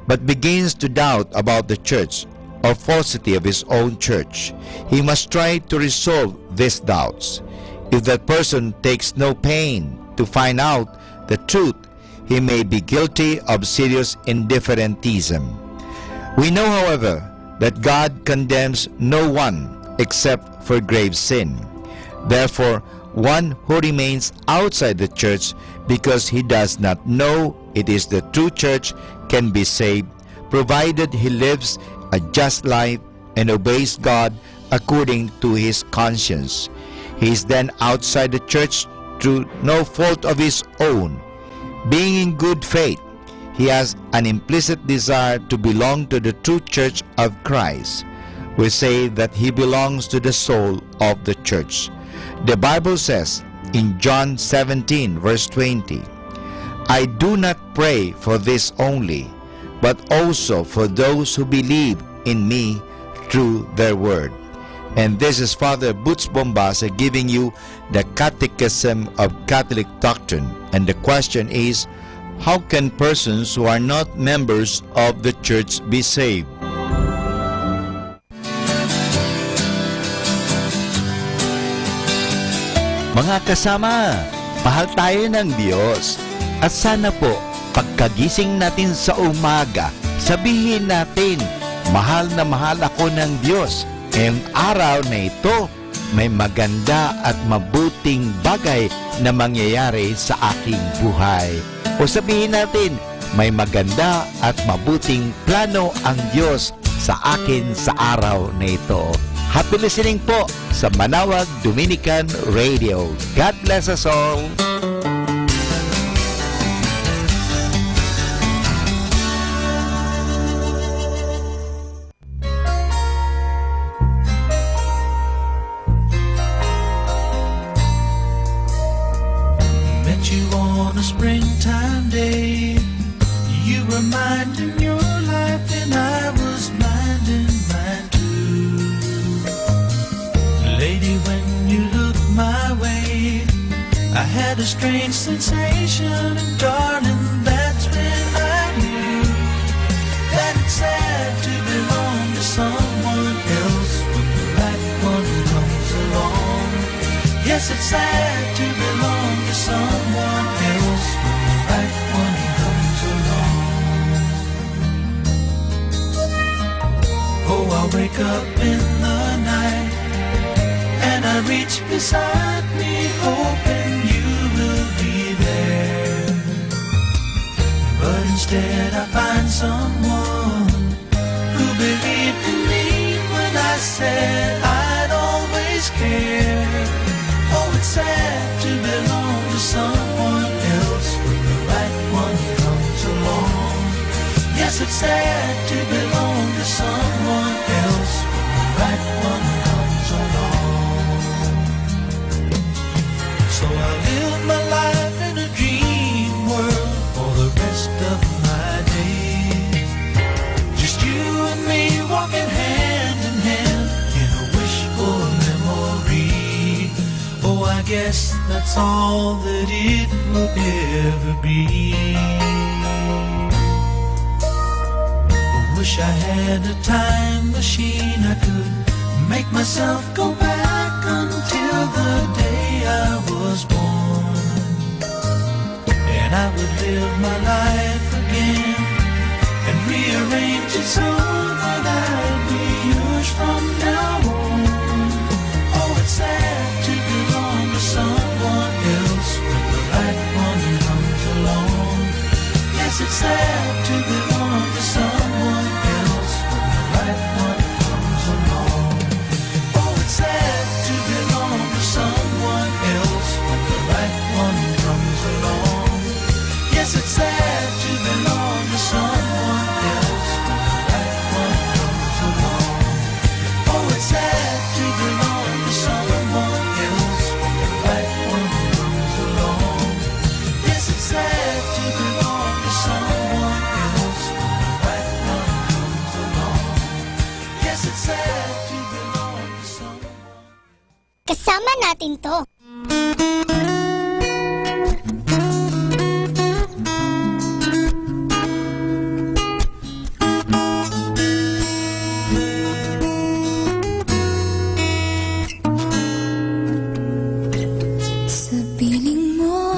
but begins to doubt about the Church or falsity of his own Church, he must try to resolve these doubts. If that person takes no pain to find out the truth, he may be guilty of serious indifferentism. We know, however, that God condemns no one except for grave sin. Therefore, one who remains outside the Church because he does not know it is the true Church can be saved, provided he lives a just life and obeys God according to his conscience. He is then outside the Church through no fault of his own. Being in good faith, he has an implicit desire to belong to the true Church of Christ. We say that he belongs to the soul of the Church. The Bible says in John 17 verse 20, I do not pray for this only, but also for those who believe in me through their word. And this is Father Butz Bombasa giving you the Catechism of Catholic Doctrine. And the question is, how can persons who are not members of the Church be saved? Mga kasama, mahal tayo ng Diyos. At sana po, pagkagising natin sa umaga, sabihin natin, mahal na mahal ako ng Diyos. Ngayong araw na ito, may maganda at mabuting bagay na mangyayari sa aking buhay. O sabihin natin, may maganda at mabuting plano ang Diyos sa akin sa araw na ito. Happy listening po sa Manawag Dominican Radio. God bless us all. Met you on a springtime day. You were minding your life and I was minding mine too. Lady, when you looked my way, I had a strange sensation, and darling, that's when I knew that it's sad to belong to someone else when the right one comes along. Yes, it's sad to belong to someone else when the right one comes along. Oh, I wake up in the night and I reach beside me, hoping you will be there. instead I find someone who believed in me when I said I'd always care. Oh, it's sad to belong to someone else when the right one comes along. Yes, it's sad to belong to someone else when the right one comes along. So I live my life in a dream world for the rest of my days. Just you and me walking hand in hand in a wishful memory. Oh, I guess that's all that it will ever be. Wish I had a time machine, I could make myself go back until the day I was born. And I would live my life again and rearrange it so that I'd be yours from now on. Oh, it's sad to belong to someone else when the right one comes along. Yes, it's sad to belong to someone else when the right one comes along. Oh, it's sad to belong to someone else when the right one comes along. Yes, it's sad to belong to someone else when the right one comes along. Oh, it's sad to belong to someone else when the right one comes along. Yes, it's sad to belong to someone else when the right one comes along. Yes, it's sad to belong to someone. Kasama natin to. Sa piling mo,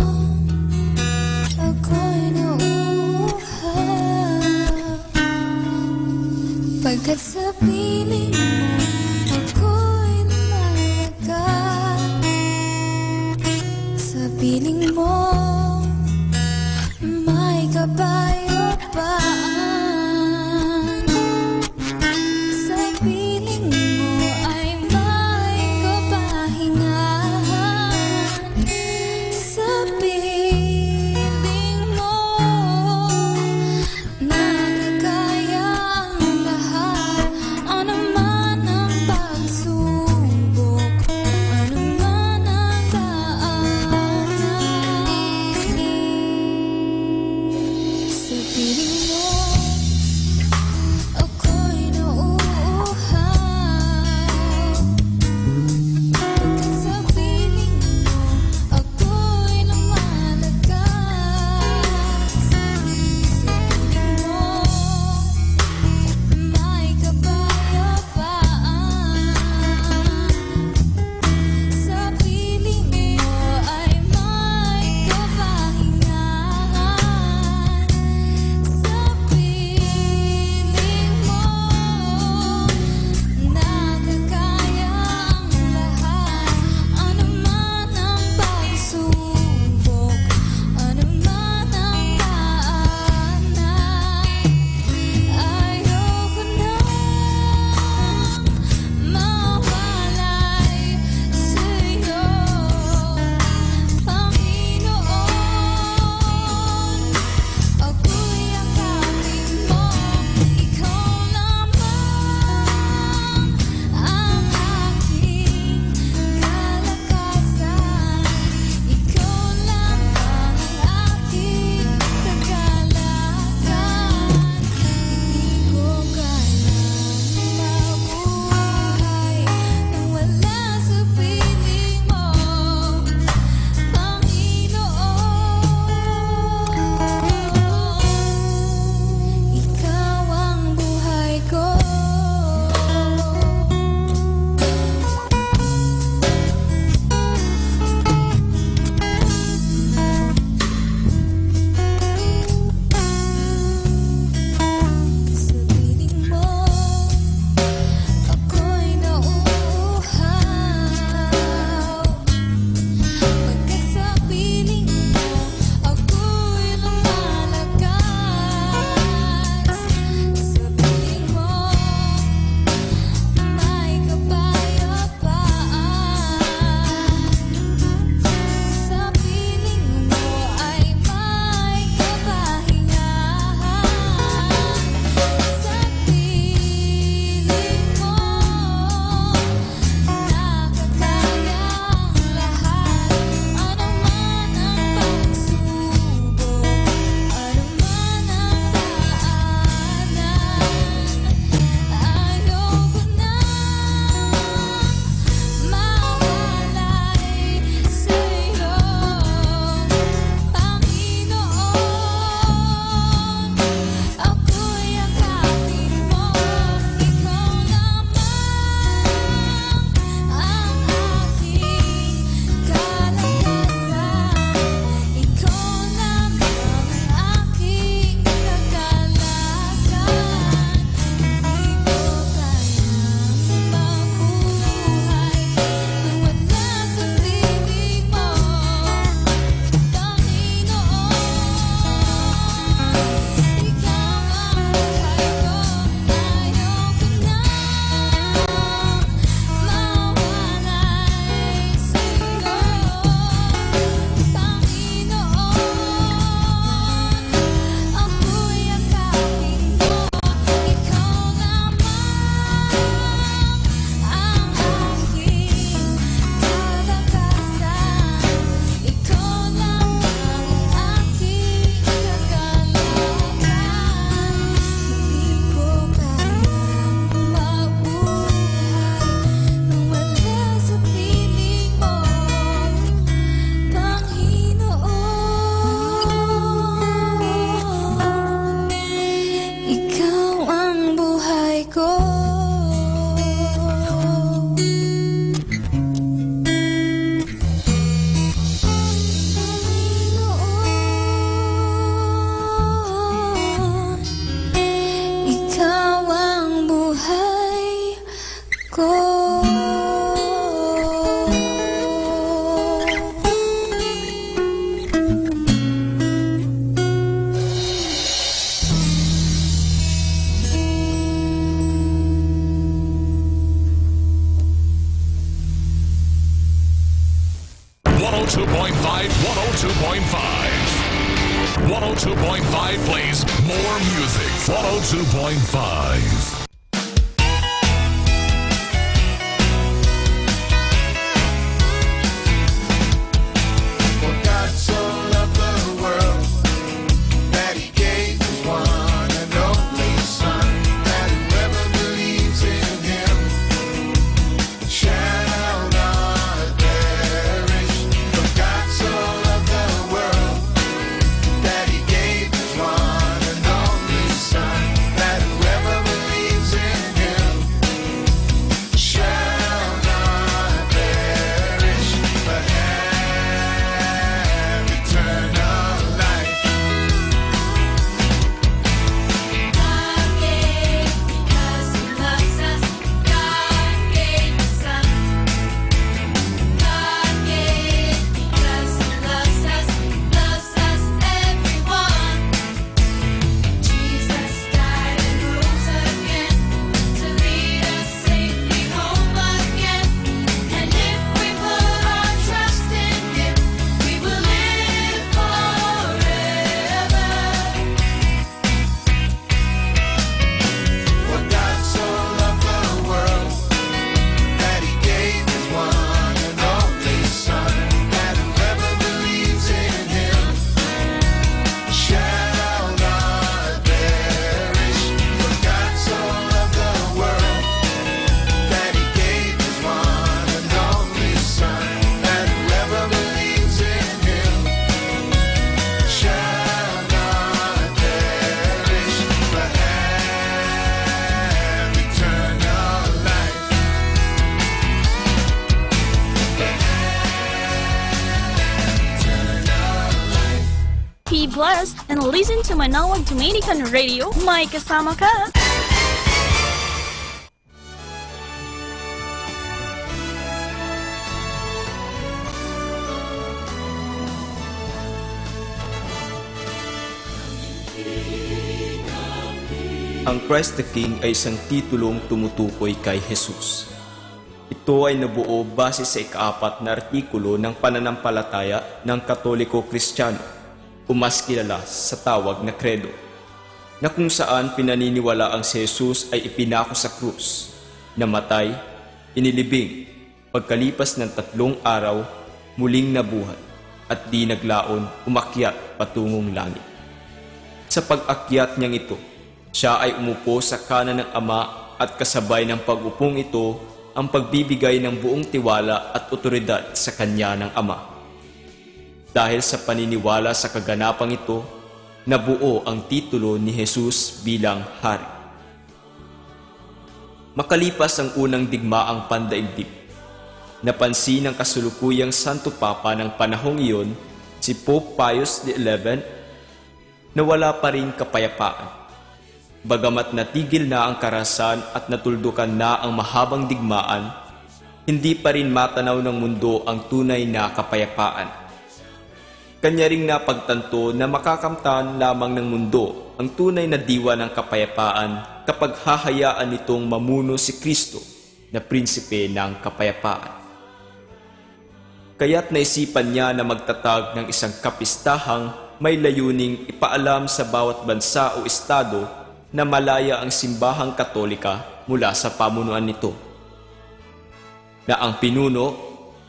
ako'y nauuhaw. Pagkat sa piling mo, ako'y namayagat. Sa piling mo, may kabayopaan. Sa piling mo ay may kapahingahan. Sa piling mo, nakakaya ang lahat. Ano man ang pagsubok, ano man ang daanan. 102.5 plays more music. 102.5. For God so loved the world that He gave His one and only Son, that whoever believes in Him shall not perish. For God so loved the world that He gave His one and only Son, that whoever believes in Him shall not perish, but have eternal life. God gave because He loves us. God gave His Son. God gave because He loves us everyone. Jesus died and rose again to lead us safely home again. And if we put our trust in Him, we will live forever. For God so loved the world that He gave His one and only Son, that whoever believes in Him shall not perish. For God so loved the world that He gave His one and only Son, that whoever believes in Him shall not perish, but have eternal life. Be blessed and listen to Manawag Dominican Radio. May kasama ka! Ang Christ the King ay isang titulong tumutukoy kay Jesus. Ito ay nabuo base sa ika-4 na artikulo ng pananampalataya ng Katoliko-Kristiyano o mas kilala sa tawag na Credo, na kung saan pinaniniwala ang si Jesus ay ipinako sa krus, namatay, inilibing, pagkalipas ng 3 araw, muling nabuhay, at di naglaon umakyat patungong langit. Sa pag-akyat niyang ito, siya ay umupo sa kanan ng Ama at kasabay ng pag-upong ito ang pagbibigay ng buong tiwala at otoridad sa kanya ng Ama. Dahil sa paniniwala sa kaganapang ito, nabuo ang titulo ni Jesus bilang Hari. Makalipas ang unang digmaang pandaigdig, napansin ng kasulukuyang Santo Papa ng panahong iyon, si Pope Pius XI, na wala pa rin kapayapaan. Bagamat natigil na ang karahasan at natuldukan na ang mahabang digmaan, hindi pa rin matanaw ng mundo ang tunay na kapayapaan. Kanya ring napagtanto na makakamtan lamang ng mundo ang tunay na diwa ng kapayapaan kapag hahayaan nitong mamuno si Kristo na prinsipe ng kapayapaan. Kaya't naisipan niya na magtatag ng isang kapistahang may layuning ipaalam sa bawat bansa o estado na malaya ang simbahang Katolika mula sa pamunuan nito. Na ang pinuno,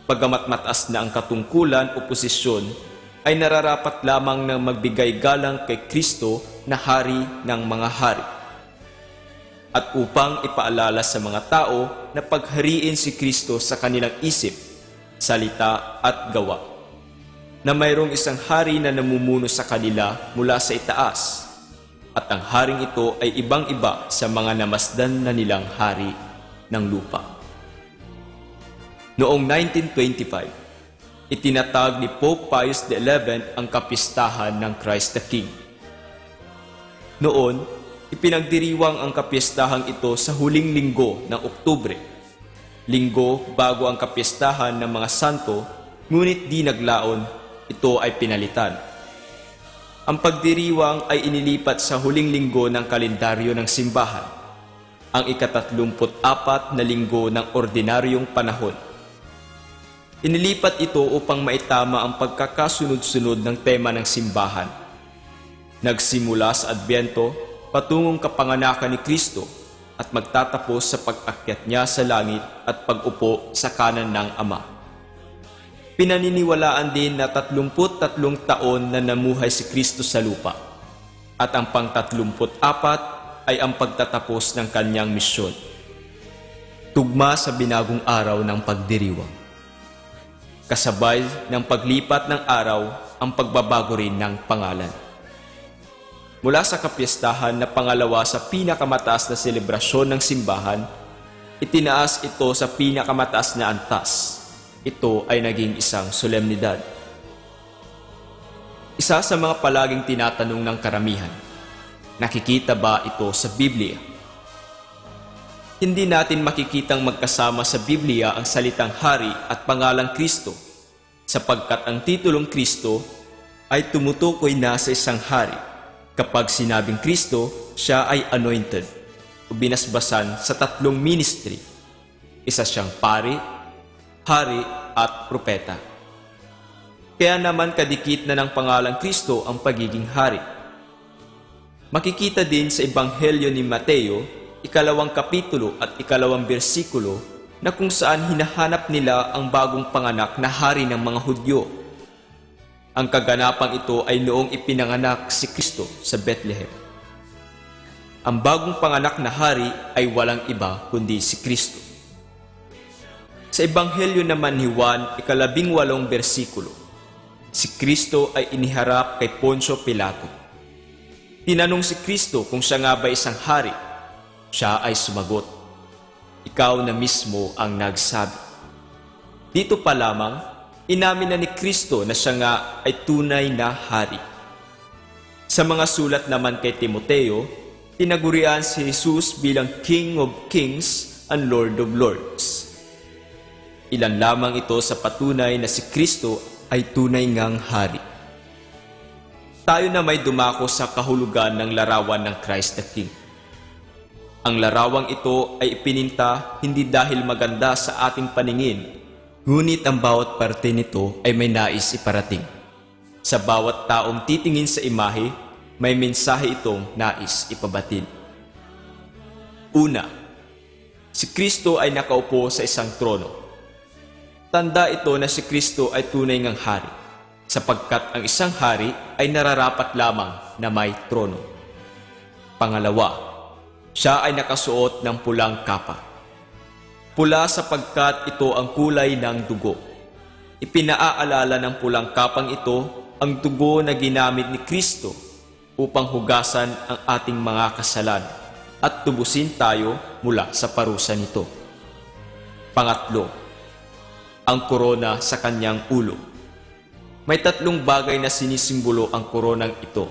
bagamat mataas na ang katungkulan o posisyon, ay nararapat lamang na magbigay galang kay Kristo na hari ng mga hari. At upang ipaalala sa mga tao na paghariin si Kristo sa kanilang isip, salita at gawa. Na mayroong isang hari na namumuno sa kanila mula sa itaas, at ang haring ito ay ibang-iba sa mga namasdan na nilang hari ng lupa. Noong 1925, itinatag ni Pope Pius XI ang kapistahan ng Christ the King. Noon, ipinagdiriwang ang kapistahan ito sa huling linggo ng Oktubre, linggo bago ang kapistahan ng mga santo, ngunit di naglaon, ito ay pinalitan. Ang pagdiriwang ay inilipat sa huling linggo ng kalendaryo ng simbahan, ang ika-34 na linggo ng ordinaryong panahon. Inilipat ito upang maitama ang pagkakasunod-sunod ng tema ng simbahan. Nagsimula sa Adbyento patungong kapanganakan ni Kristo at magtatapos sa pag-akyat niya sa langit at pag-upo sa kanan ng Ama. Pinaniniwalaan din na 33 taon na namuhay si Kristo sa lupa at ang pang-34 ay ang pagtatapos ng kanyang misyon. Tugma sa binagong araw ng pagdiriwang. Kasabay ng paglipat ng araw ang pagbabago rin ng pangalan. Mula sa kapistahan na pangalawa sa pinakamataas na selebrasyon ng simbahan, itinaas ito sa pinakamataas na antas. Ito ay naging isang solemnidad. Isa sa mga palaging tinatanong ng karamihan, nakikita ba ito sa Biblia? Hindi natin makikitang magkasama sa Biblia ang salitang hari at pangalang Kristo, sapagkat ang titulong Kristo ay tumutukoy na sa isang hari. Kapag sinabing Kristo, siya ay anointed o binasbasan sa 3 ministry. Isa siyang pari, hari at propeta. Kaya naman kadikit na ng pangalang Kristo ang pagiging hari. Makikita din sa Ebanghelyo ni Mateo, 2 kapitulo at 2 bersikulo na kung saan hinahanap nila ang bagong panganak na hari ng mga Hudyo. Ang kaganapang ito ay noong ipinanganak si Kristo sa Bethlehem. Ang bagong panganak na hari ay walang iba kundi si Kristo. Sa Ebanghelyo naman ni Juan, 18 bersikulo, si Kristo ay iniharap kay Poncio Pilato. Tinanong si Kristo kung siya nga ba isang hari. Siya ay sumagot, "Ikaw na mismo ang nagsabi." Dito pa lamang, inamin na ni Kristo na siya nga ay tunay na hari. Sa mga sulat naman kay Timoteo, tinagurian si Jesus bilang King of Kings and Lord of Lords. Ilan lamang ito sa patunay na si Kristo ay tunay ngang hari. Tayo na may dumako sa kahulugan ng larawan ng Christ the King. Ang larawang ito ay ipininta hindi dahil maganda sa ating paningin, ngunit ang bawat parte nito ay may nais iparating. Sa bawat taong titingin sa imahe, may mensahe itong nais ipabatid. Una, si Kristo ay nakaupo sa isang trono. Tanda ito na si Kristo ay tunay ngang hari, sapagkat ang isang hari ay nararapat lamang na may trono. Pangalawa, siya ay nakasuot ng pulang kapa. Pula sapagkat ito ang kulay ng dugo. Ipinaaalala ng pulang kapang ito ang dugo na ginamit ni Kristo upang hugasan ang ating mga kasalanan at tubusin tayo mula sa parusa nito. Pangatlo, ang korona sa kanyang ulo. May 3 bagay na sinisimbolo ang koronang ito.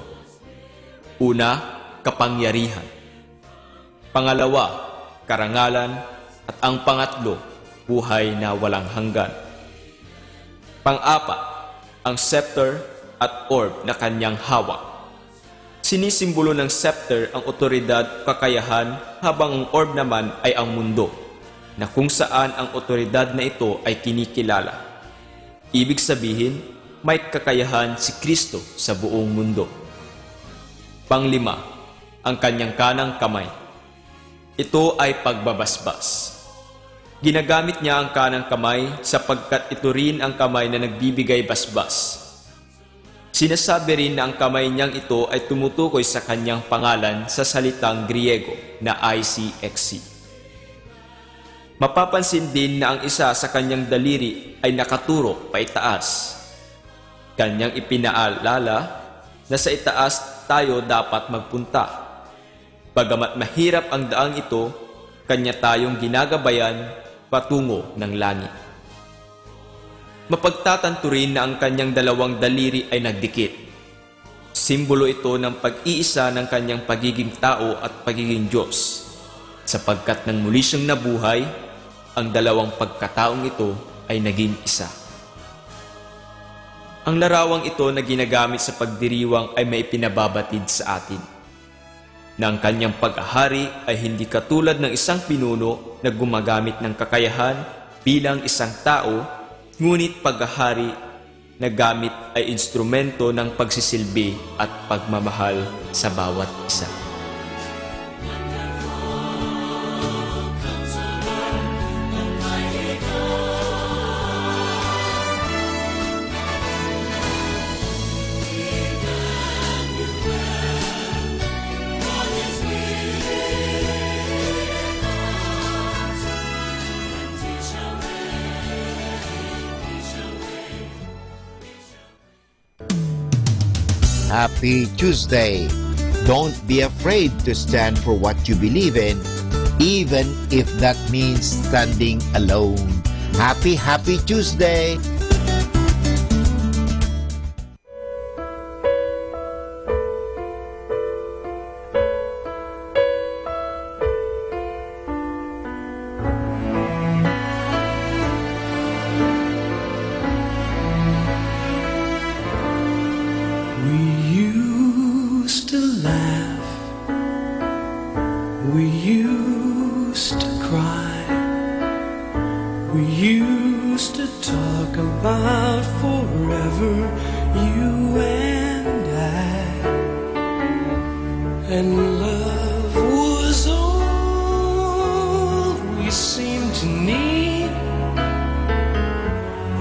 Una, kapangyarihan. Pangalawa, karangalan, at ang pangatlo, buhay na walang hanggan. Pang-apat, ang scepter at orb na kanyang hawak. Sinisimbolo ng scepter ang otoridad, kakayahan, habang ang orb naman ay ang mundo, na kung saan ang otoridad na ito ay kinikilala. Ibig sabihin, may kakayahan si Kristo sa buong mundo. Panglima, ang kanyang kanang kamay. Ito ay pagbabasbas. Ginagamit niya ang kanang kamay sapagkat ito rin ang kamay na nagbibigay basbas. Sinasabi rin na ang kamay niyang ito ay tumutukoy sa kanyang pangalan sa salitang Griego na ICXC. Mapapansin din na ang isa sa kanyang daliri ay nakaturo paitaas. Kanyang ipinaalala na sa itaas tayo dapat magpunta. Bagamat mahirap ang daang ito, kanya tayong ginagabayan patungo ng langit. Mapagtatanto rin na ang kanyang 2 daliri ay nagdikit. Simbolo ito ng pag-iisa ng kanyang pagiging tao at pagiging Diyos, sapagkat nang muli siyang nabuhay, ang 2 pagkataong ito ay naging isa. Ang larawang ito na ginagamit sa pagdiriwang ay may pinababatid sa atin, na ang kanyang pag-ahari ay hindi katulad ng isang pinuno na gumagamit ng kakayahan bilang isang tao, ngunit paghahari na gamit ay instrumento ng pagsisilbi at pagmamahal sa bawat isa. Happy Tuesday! Don't be afraid to stand for what you believe in, even if that means standing alone. Happy Tuesday! We used to cry. We used to talk about forever, you and I. And love was all we seemed to need.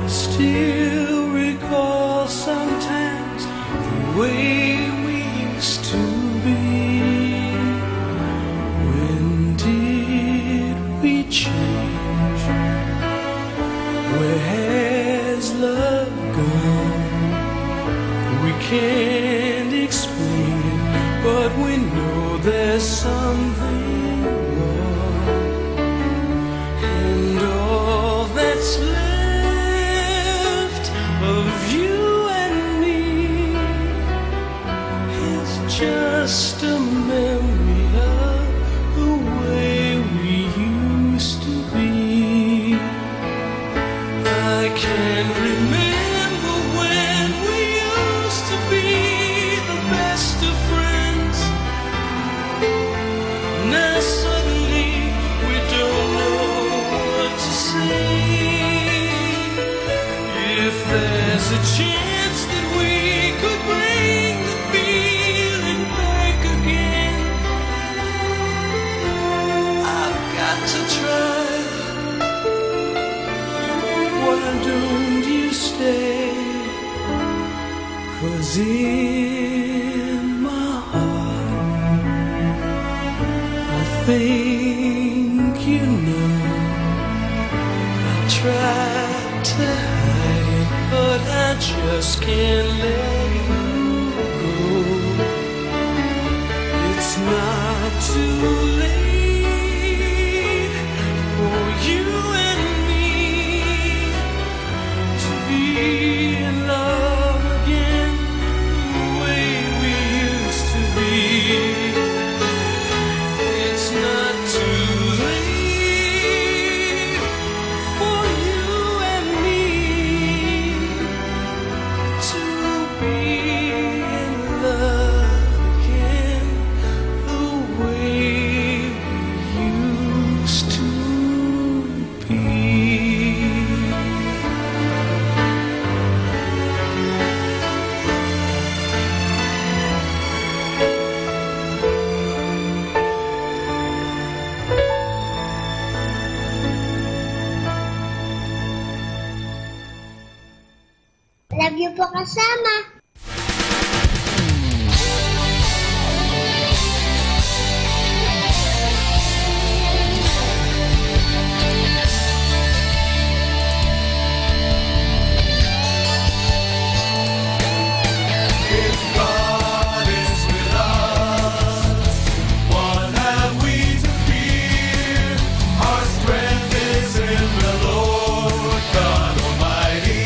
I still recall sometimes the way we used to be. Change. Where has love gone? We can't explain it, but we know there's something wrong. And all that's left of you and me is just a memory of the way we used to be. I can't remember when we used to be the best of friends. Now suddenly we don't know what to say. If there's a chance that we could bring the feeling back again, I've got to try. Why don't you stay? 'Cause in my heart I think you know I tried to hide it, but I just can't let you go. It's not too late for you and me to be in love again the way we used to be. It's not too late for you and me to be in love again the way we used to be. Love you po kasama. If God is with us, what have we to fear? Our strength is in the Lord God Almighty.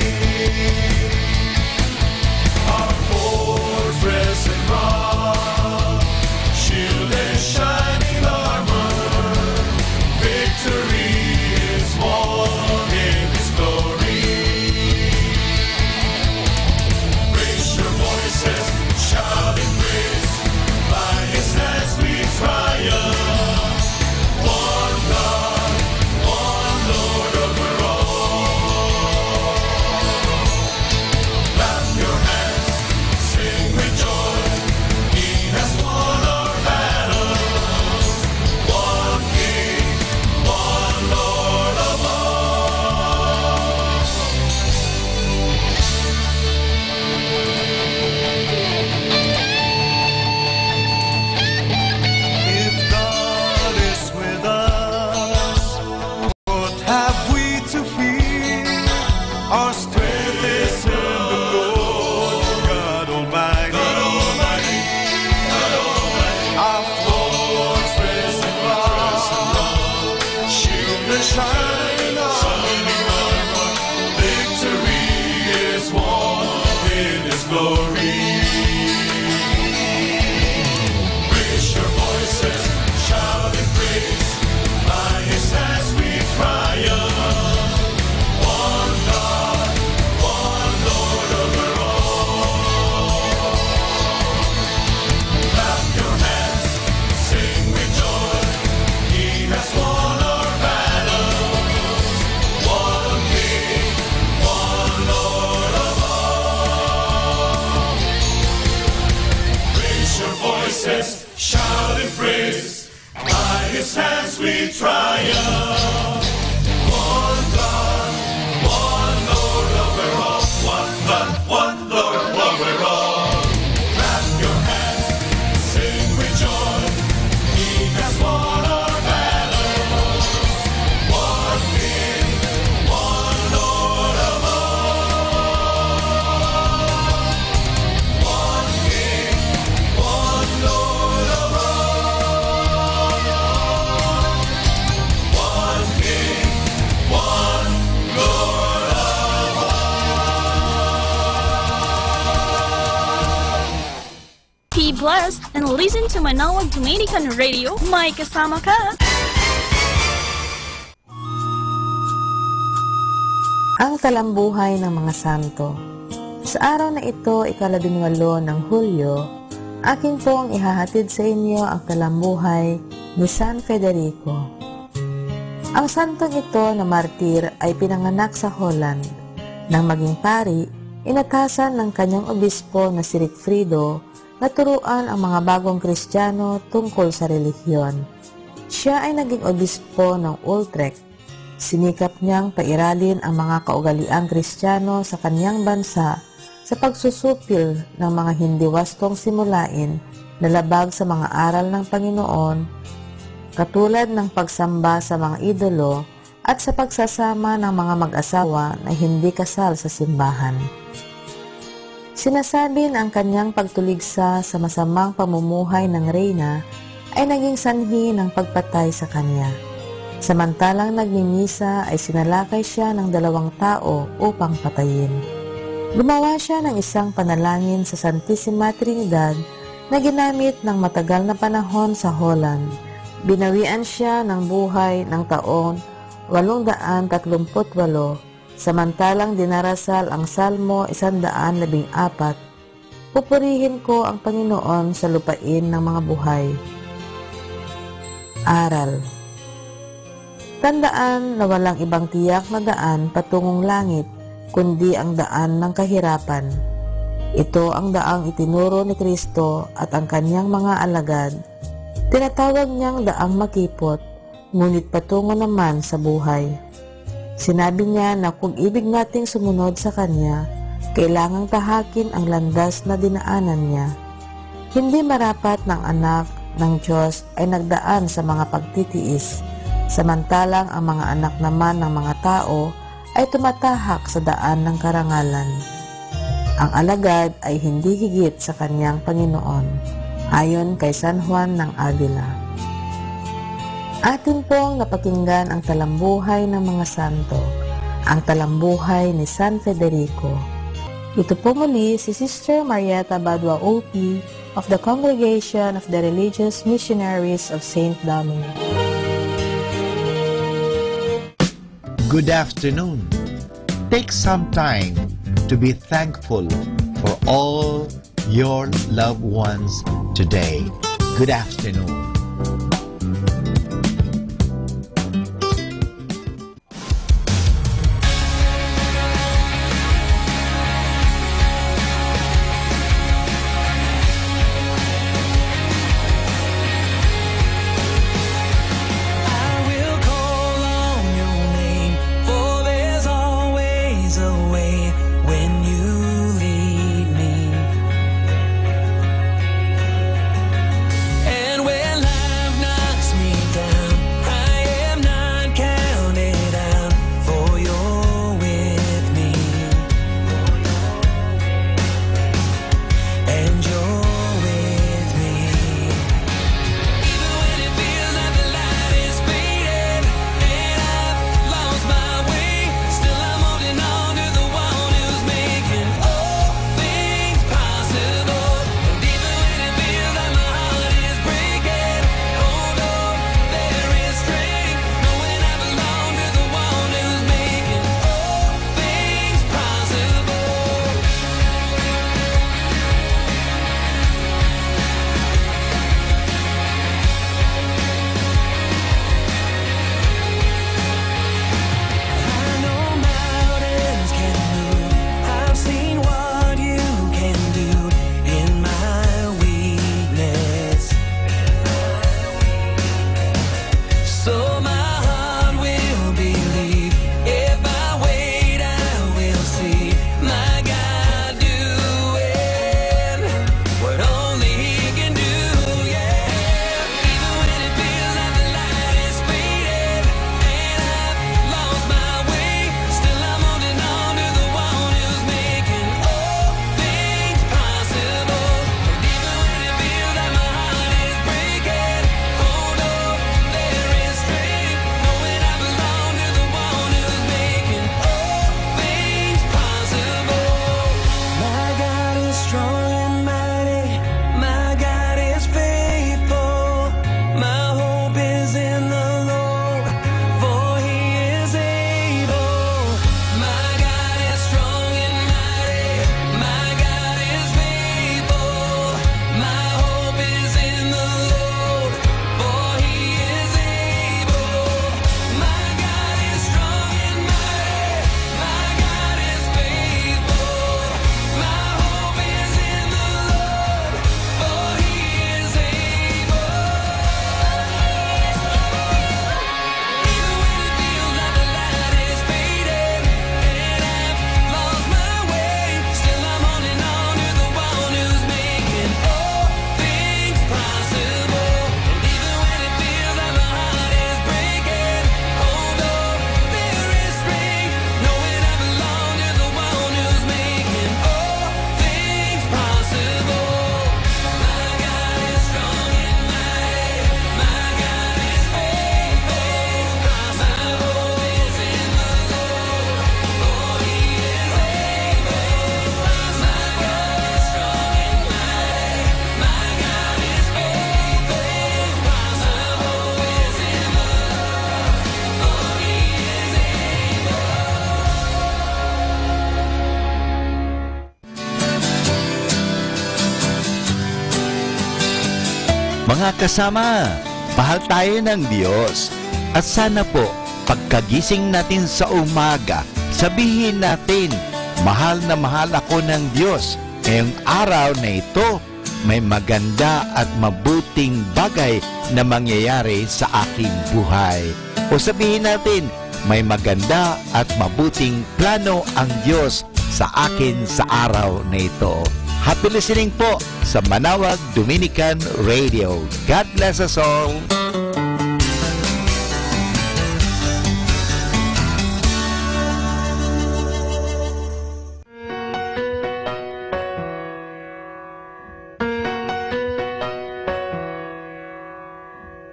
shining on. Victory is won in His glory. Raise your voices, shout and praise. By His hands we triumph. One God, one Lord over all. Clap your hands, sing with joy. He has won our battles. One King, one Lord of all. Raise your voices, shout and praise. By His hands we triumph. One God, one Lord over all. One God, one Lord over all. Clap your hands, sing with joy. He has won our battles. One King, one Lord of all. One King, one Lord of all. One King, one Lord of all. Be blessed and listen to Manawag Dominican Radio. May kasama ka! Ang talambuhay ng mga santo. Sa araw na ito, ika-18 ng Hulyo, akin pong ihahatid sa inyo ang talambuhay ni San Federico. Ang santong ito na martir ay pinanganak sa Holland. Nang maging pari, inatasan ng kanyang obispo na si Rigfrido na turuan ang mga bagong Kristiyano tungkol sa relihiyon. Siya ay naging obispo ng Utrecht. Sinikap niyang pairalin ang mga kaugaliang Kristiyano sa kanyang bansa sa pagsusupil ng mga hindi wastong simulain na labag sa mga aral ng Panginoon, katulad ng pagsamba sa mga idolo at sa pagsasama ng mga mag-asawa na hindi kasal sa simbahan. Sinasabi na ang kanyang pagtuligsa sa masamang pamumuhay ng reyna ay naging sanhi ng pagpatay sa kanya. Samantalang nagmimisa ay sinalakay siya ng 2 tao upang patayin. Gumawa siya ng isang panalangin sa Santissima Trinidad na ginamit ng matagal na panahon sa Holland. Binawian siya ng buhay ng taon 838, samantalang dinarasal ang Salmo 114, "Pupurihin ko ang Panginoon sa lupain ng mga buhay." Aral. Tandaan na walang ibang tiyak na daan patungong langit, kundi ang daan ng kahirapan. Ito ang daang itinuro ni Kristo at ang kanyang mga alagad. Tinatawag niyang daang makipot, ngunit patungo naman sa buhay. Sinabi niya na kung ibig nating sumunod sa Kanya, kailangang tahakin ang landas na dinaanan niya. Hindi marapat ng anak ng Diyos ay nagdaan sa mga pagtitiis, samantalang ang mga anak naman ng mga tao ay tumatahak sa daan ng karangalan. Ang alagad ay hindi higit sa kanyang Panginoon, ayon kay San Juan ng Avila. Atin pong napakinggan ang talambuhay ng mga santo, ang talambuhay ni San Federico. Ito po muli si Sister Marieta Badua OP of the Congregation of the Religious Missionaries of St. Dominic. Good afternoon. Take some time to be thankful for all your loved ones today. Good afternoon. And when life Mga kasama, mahal tayo ng Diyos. At sana po, pagkagising natin sa umaga, sabihin natin, mahal na mahal ako ng Diyos. Ngayong araw na ito, may maganda at mabuting bagay na mangyayari sa aking buhay. O sabihin natin, may maganda at mabuting plano ang Diyos sa akin sa araw na ito. Happy listening po sa Manawag Dominican Radio. God bless us all.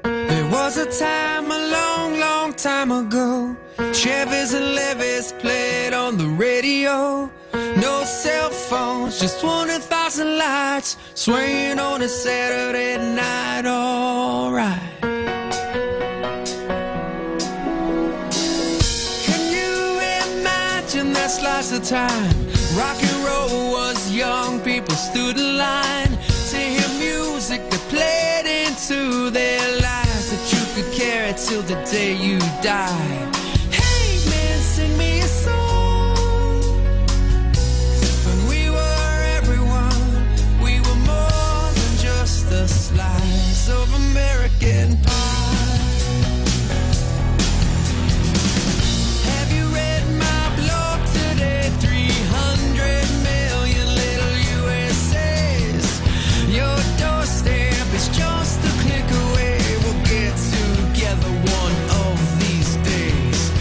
There was a time, a long, long time ago, Chevys and Levis played on the radio. No cell phones, just 1,000 lights swaying on a Saturday night, alright. Can you imagine that slice of time? Rock and roll was young, people stood in line to hear music that played into their lives, that you could carry till the day you die. Hey man, sing me a song. The slice of American pie. Have you read my blog today? 300 million little USAs. Your doorstep is just a click away. We'll get together one of these days.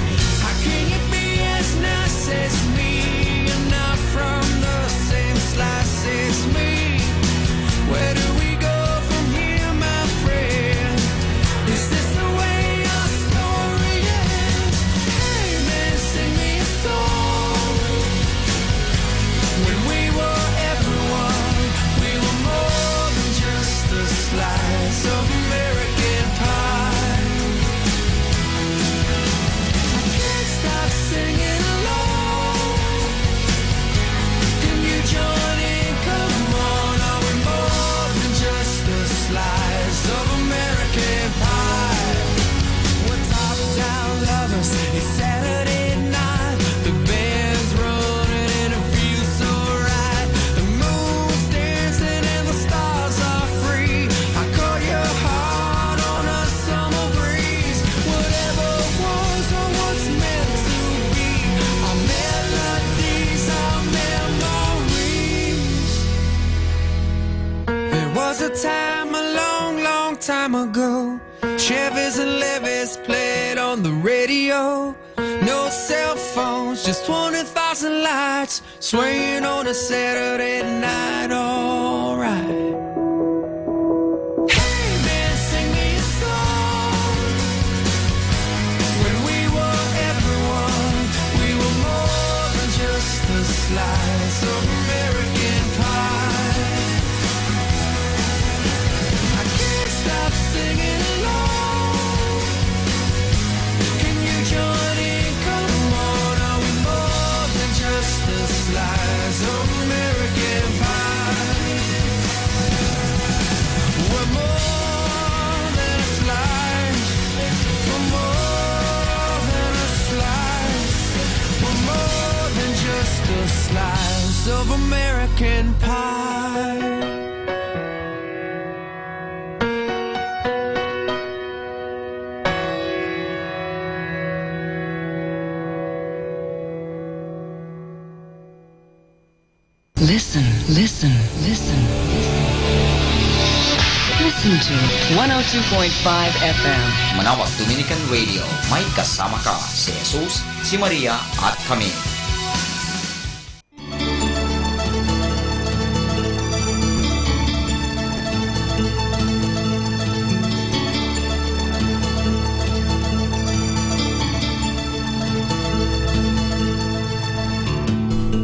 How can you be as nice as me and not from the same slice as me? Where do we go? It's Saturday night, the band's running and it feels so right. The moon's dancing and the stars are free. I caught your heart on a summer breeze. Whatever was or what's meant to be, our melodies, our memories. There was a time, a long, long time ago, Chevys and Levis played on the radio. No cell phones, just 1,000 lights swaying on a Saturday night, alright. Hey man, sing me a song. When we were everyone, we were more than just a slice of American pie. I can't stop singing along. Join in, come on, are we more than just a slice of American pie? We're more than a slice, we're more than a slice, we're more than just a slice of American pie. Listen, listen, listen. Listen to 102.5 FM. Manawag Dominican Radio, may kasama ka si Jesus, si Maria at kami.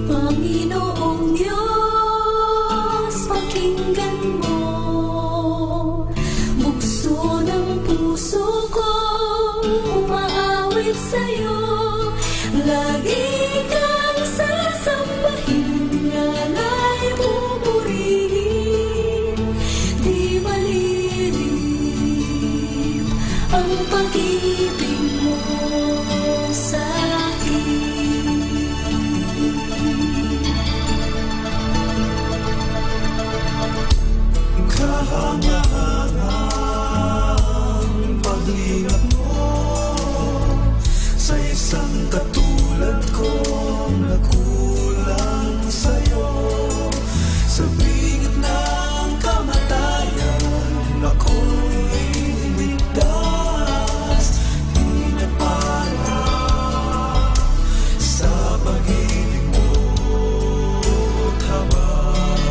Panginoong Diyos, pakinggan mo. Bukso ng puso ko, umaawit sa'yo. Lagi kahanga-hangang pag-ingat mo sa isang katulad kong nagkulang sa'yo. Sa bingit ng kamatayan, ako'y ligtas, di na para sa pag-ibig mo't habang.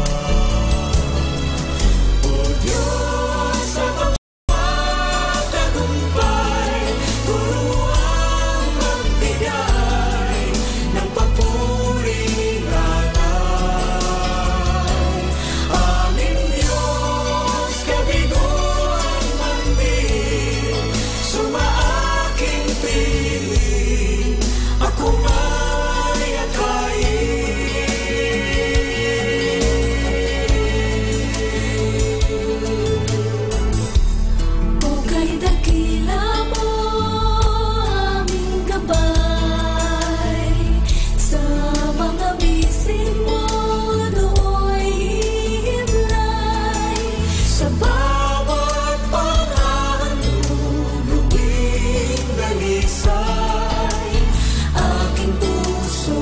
O Diyos, sa pagtagumpay, turuan magbigay ng papuring alay. Aming Diyos, kabiguan man din, sumaaking piling, ako may O kay dakila mo aming gabay, sa mga bisig mo do'y himlay. Sa bawat paghahandog, luwing dalisay, Aking puso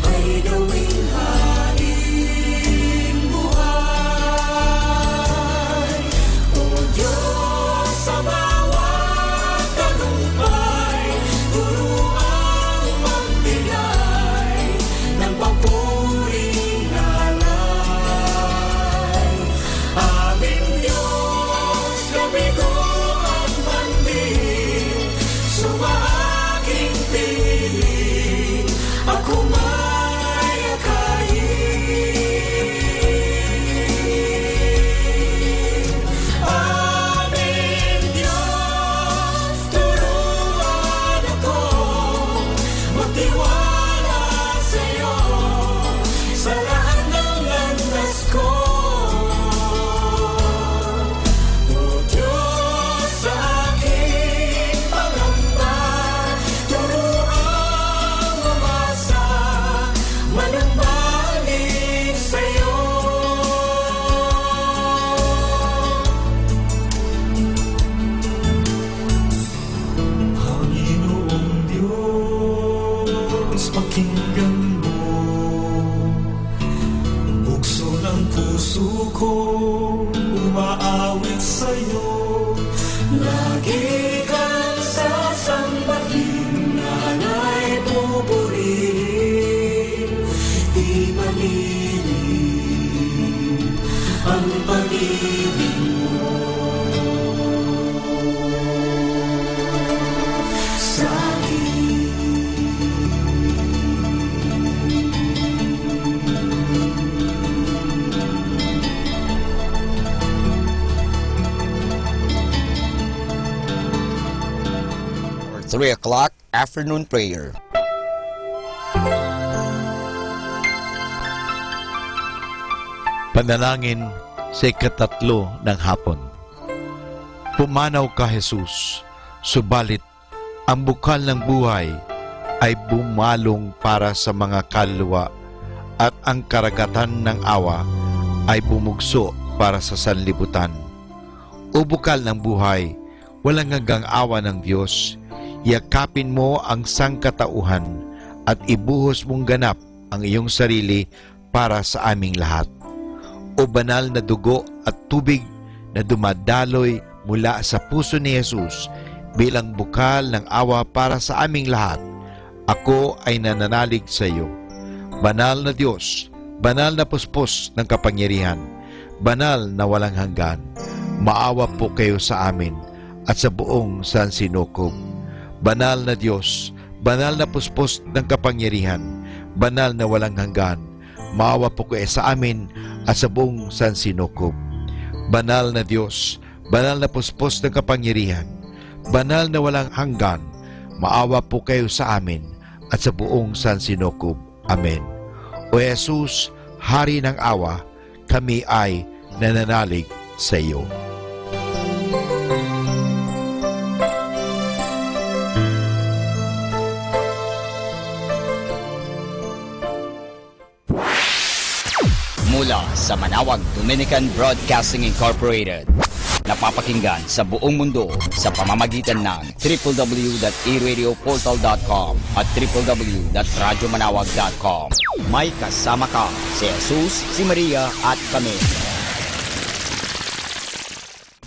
ay gawing haring buhay. O Diyos, sa bawat tagumpay, turuan magbigay ng papuring alay. Aming Diyos, kabiguan man din, sumaaking piling, ako may akayin. Aming Diyos, turuan ako magtiwala sa'yo sa lahat ng landas ko. O Diyos, sa aking pangamba, turuan umasa, manambalik sa'yo. Panginoong Diyos, pakinggan mo, bukso ng puso ko, umaawit sa'yo. Lagi kang sasambahin, nanay pupurihin, di malilib ang pag-ibig mo sa'kin. For 3 o'clock afternoon prayer. Panalangin sa ikatatlo ng hapon. Pumanaw ka, Jesus, subalit ang bukal ng buhay ay bumalong para sa mga kaluluwa at ang karagatan ng awa ay bumugso para sa sanlibutan. O bukal ng buhay, walang hanggang awa ng Diyos, yakapin mo ang sangkatauhan at ibuhos mong ganap ang iyong sarili para sa aming lahat. O banal na dugo at tubig na dumadaloy mula sa puso ni Jesus bilang bukal ng awa para sa aming lahat, ako ay nananalig sa iyo. Banal na Diyos, banal na puspos ng kapangyarihan, banal na walang hanggan, maawa po kayo sa amin at sa buong sansinukob. Banal na Diyos, banal na puspos ng kapangyarihan, banal na walang hanggan, maawa po kayo sa amin at sa buong sansinukob. Banal na Diyos, banal na puspos ng kapangyarihan, banal na walang hanggan, maawa po kayo sa amin at sa buong sansinukob. Amen. O Jesus, Hari ng awa, kami ay nananalig sa iyo. Mula sa Manawag Dominican Broadcasting Incorporated. Napapakinggan sa buong mundo sa pamamagitan ng www.eradioportal.com at www.radyomanawag.com. May kasama ka si Jesus, si Maria at kami.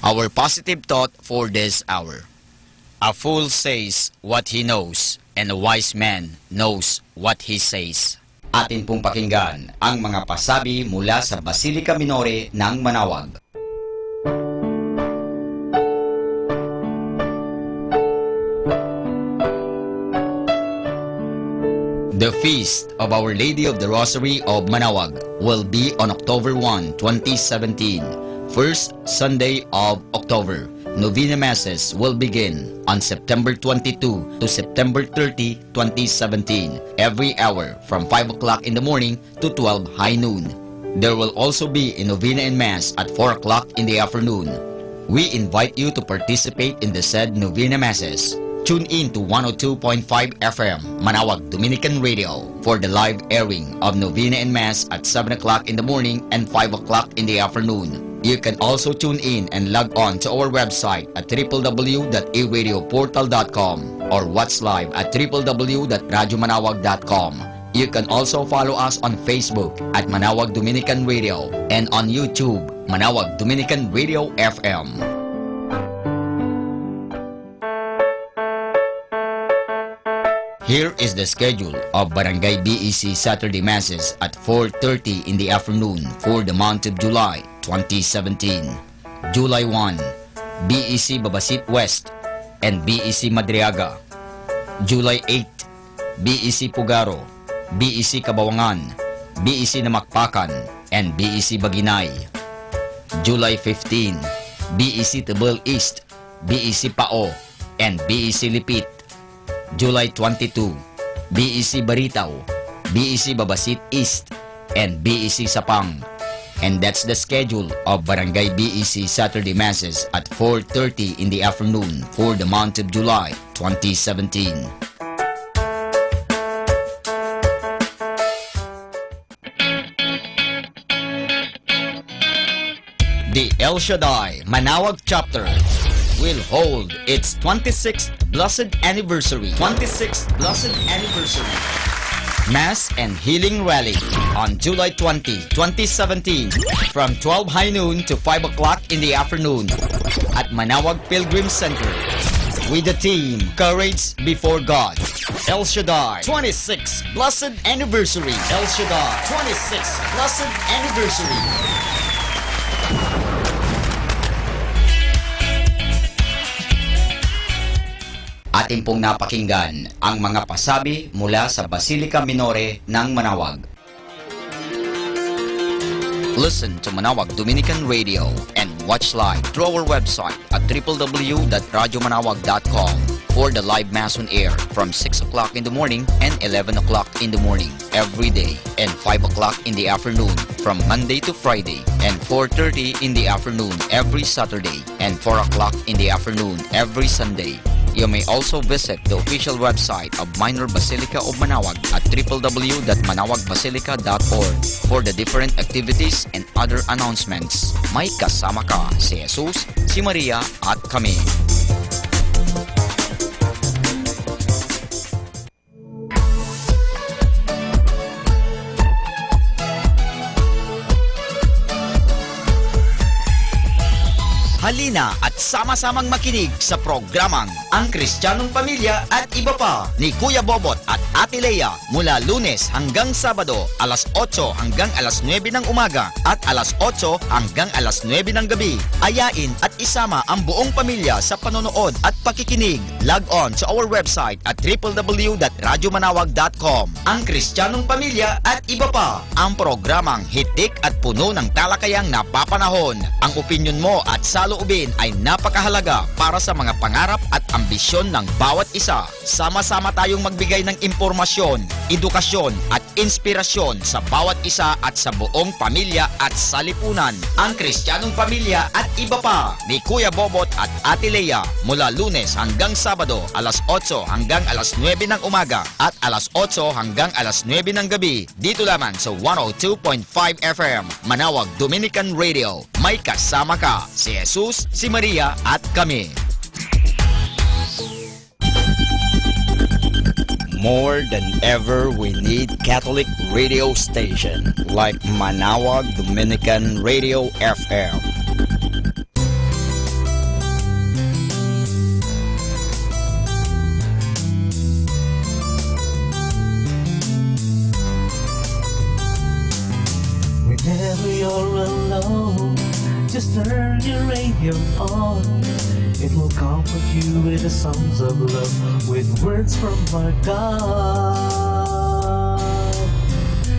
Our positive thought for this hour. A fool says what he knows, and a wise man knows what he says. Atin pong pakinggan ang mga pasabi mula sa Basilica Minore ng Manawag. The Feast of Our Lady of the Rosary of Manawag will be on October 1, 2017, first Sunday of October. Novena Masses will begin on September 22 to September 30, 2017, every hour from 5 o'clock in the morning to 12 high noon. There will also be a Novena and Mass at 4 o'clock in the afternoon. We invite you to participate in the said Novena Masses. Tune in to 102.5 FM, Manawag Dominican Radio, for the live airing of Novena and Mass at 7 o'clock in the morning and 5 o'clock in the afternoon. You can also tune in and log on to our website at www.eradioportal.com or watch live at www.radyomanawag.com. You can also follow us on Facebook at Manawag Dominican Radio and on YouTube, Manawag Dominican Radio FM. Here is the schedule of Barangay BEC Saturday Masses at 4:30 in the afternoon for the month of July 2017. July 1, BEC Babasit West and BEC Madriaga. July 8, BEC Pugaro, BEC Kabawangan, BEC Namakpakan, and BEC Baginay. July 15, BEC Tabel East, BEC Pao, and BEC Lipit. July 22, BEC Baritaw, BEC Babasit East, and BEC Sapang. And that's the schedule of Barangay BEC Saturday Masses at 4:30 in the afternoon for the month of July 2017. The El Shaddai Manawag Chapter will hold its 26th Blessed Anniversary. Mass and Healing Rally on July 20, 2017 from 12 high noon to 5 o'clock in the afternoon at Manawag Pilgrim Center with the theme Courage Before God. El Shaddai 26th Blessed Anniversary. El Shaddai 26th Blessed Anniversary. Atin pong napakinggan ang mga pasabi mula sa Basilica Minore ng Manawag. Listen to Manawag Dominican Radio and watch live through our website at www.radyomanawag.com for the live Mass on air from 6 o'clock in the morning and 11 o'clock in the morning every day and 5 o'clock in the afternoon from Monday to Friday and 4:30 in the afternoon every Saturday and 4 o'clock in the afternoon every Sunday. You may also visit the official website of Minor Basilica of Manawag at www.manawagbasilica.org for the different activities and other announcements. May kasama ka si Jesus, si Maria at kami. Halina at sama-samang makinig sa programang Ang Kristiyanong Pamilya at Iba Pa ni Kuya Bobot at Ate Lea mula Lunes hanggang Sabado alas 8 hanggang alas 9 ng umaga at alas 8 hanggang alas 9 ng gabi. Ayain at isama ang buong pamilya sa panonood at pakikinig. Log on sa our website at www.radyomanawag.com. Ang Kristiyanong Pamilya at Iba Pa, ang programang hitik at puno ng talakayang napapanahon. Ang opinyon mo at salo saloobin ay napakahalaga para sa mga pangarap at ambisyon ng bawat isa. Sama-sama tayong magbigay ng impormasyon, edukasyon at inspirasyon sa bawat isa at sa buong pamilya at salipunan. Ang Kristiyanong Pamilya at iba pa ni Kuya Bobot at Ate Lea mula Lunes hanggang Sabado alas 8 hanggang alas 9 ng umaga at alas 8 hanggang alas 9 ng gabi dito lamang sa 102.5 FM Manawag Dominican Radio. May kasama ka, si Jesus, si Maria at kami. More than ever, we need Catholic radio station like Manawag Dominican Radio FM. Whenever you're alone, just turn your radio on. It will comfort you with the songs of love, with words from our God.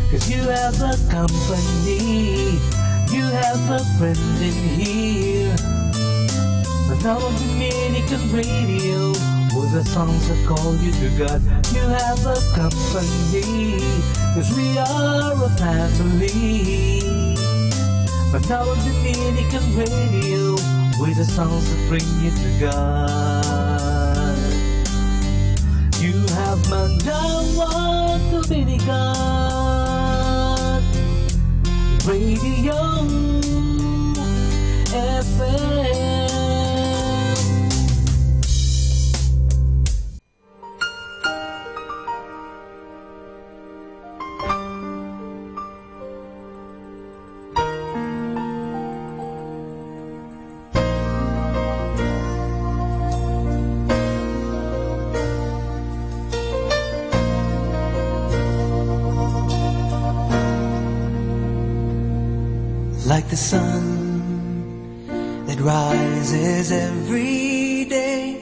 'Cause you have a company, you have a friend in here. Manawag Dominican Radio, with the songs that call you to God. You have a company, 'cause we are a family. Manawag Dominican Radio, with the songs that bring you to God. You have Manawag Dominican Radio FM. Like the sun that rises every day,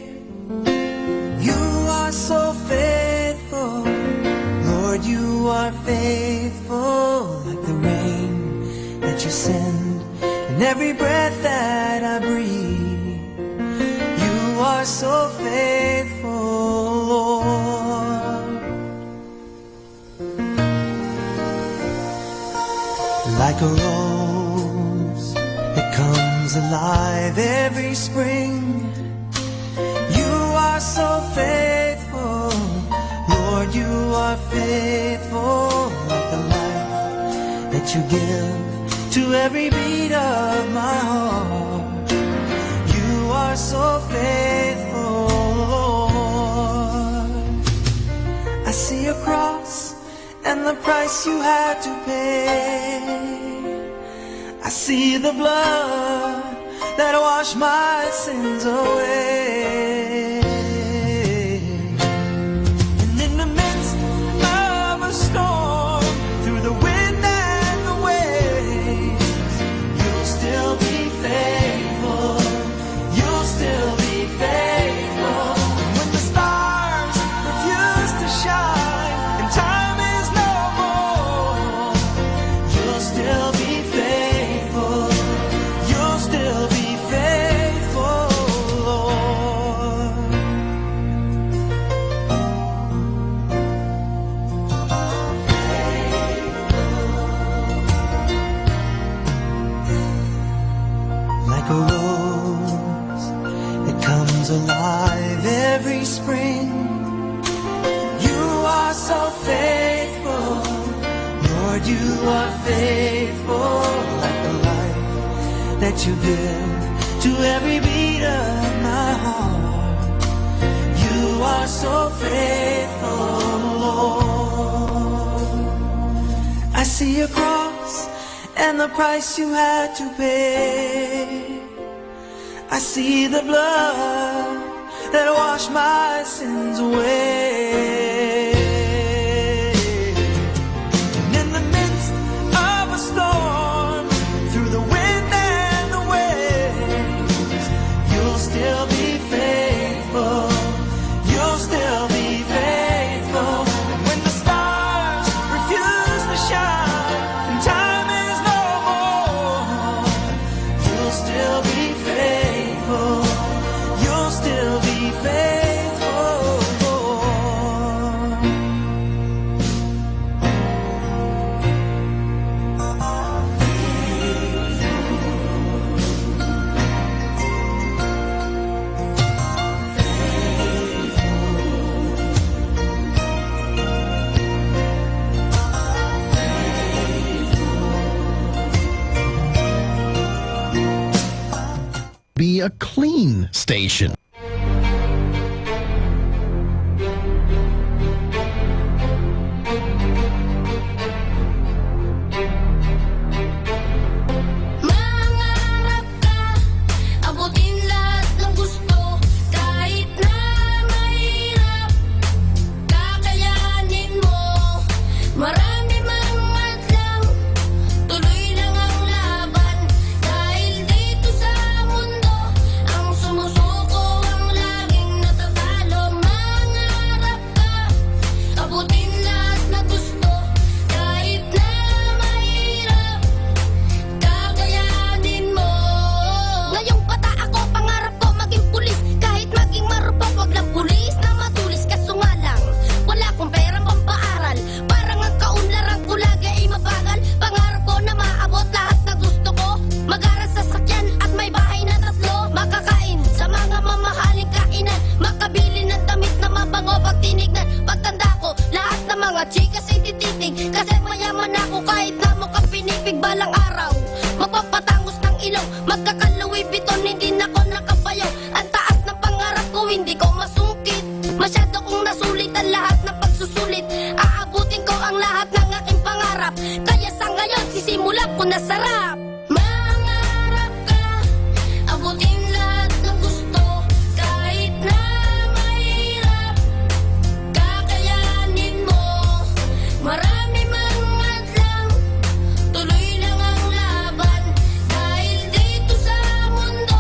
you are so faithful, Lord, you are faithful. Like the rain that you send and every breath that I breathe, you are so faithful, Lord. Like a rose that comes alive every spring, you are so faithful, Lord, you are faithful. Like the life that you give to every beat of my heart, you are so faithful, Lord. I see a cross and the price you had to pay. I see the blood that washed my sins away. And in the midst of a storm, through the wind and the waves, you'll still be faithful. You'll still be faithful. When the stars refuse to shine and time is no more, you'll still be faithful. You'll still be faithful, Lord. Like a rose that comes alive every spring, you are so faithful, Lord, you are faithful. Like the light that you give to every beat of my heart, you are so faithful, Lord. I see your cross and the price you had to pay. I see the blood that washed my sins away. And in the midst of a storm, through the wind and the waves, you'll still be faithful. You'll still be faithful. And when the stars refuse to shine and time is no more, you'll still be faithful. be a clean station. Mangarap ka, abutin lahat ng gusto, kahit na mahirap, kakayanin mo. Marami mang adlang, tuloy lang ang laban, dahil dito sa mundo, ang sumusuko ang laging natatalo. Mangarap ka, abutin lahat na gusto, kahit na mahirap, kakayanin mo. Ngayong bata ako, pangarap ko maging pulis, kahit maging marupok, wag lang pulis na matulis. Kaso nga lang, wala akong perang pampaaral, parang ang kaunlaran ko lagi ay mabagal. Pangarap ko na maabot lahat na gusto ko, mag-aral sa sakyan at may bahay na 3, makakain sa mga mamahaling kainan, makabili ng damit na mabango pag tinignan. Pagtanda ko, lahat ng mga chikas ay tititig, kasi mayaman ako kahit na mukhang pinipig. Balang araw, mapapatangos ng ilong, magkaka-Louis Vuitton, hindi na ako nakapayaw. Ang taas ng pangarap ko, hindi ko masungkit, masyado kong nasulit ang lahat ng pagsusulit. Aabutin ko ang lahat ng aking pangarap, kaya sa ngayon sisimulan ko na sarap. Mangarap ka, abutin lahat ng gusto, kahit na mahirap, kakayanin mo. Marami mang adlang, tuloy lang ang laban, dahil dito sa mundo,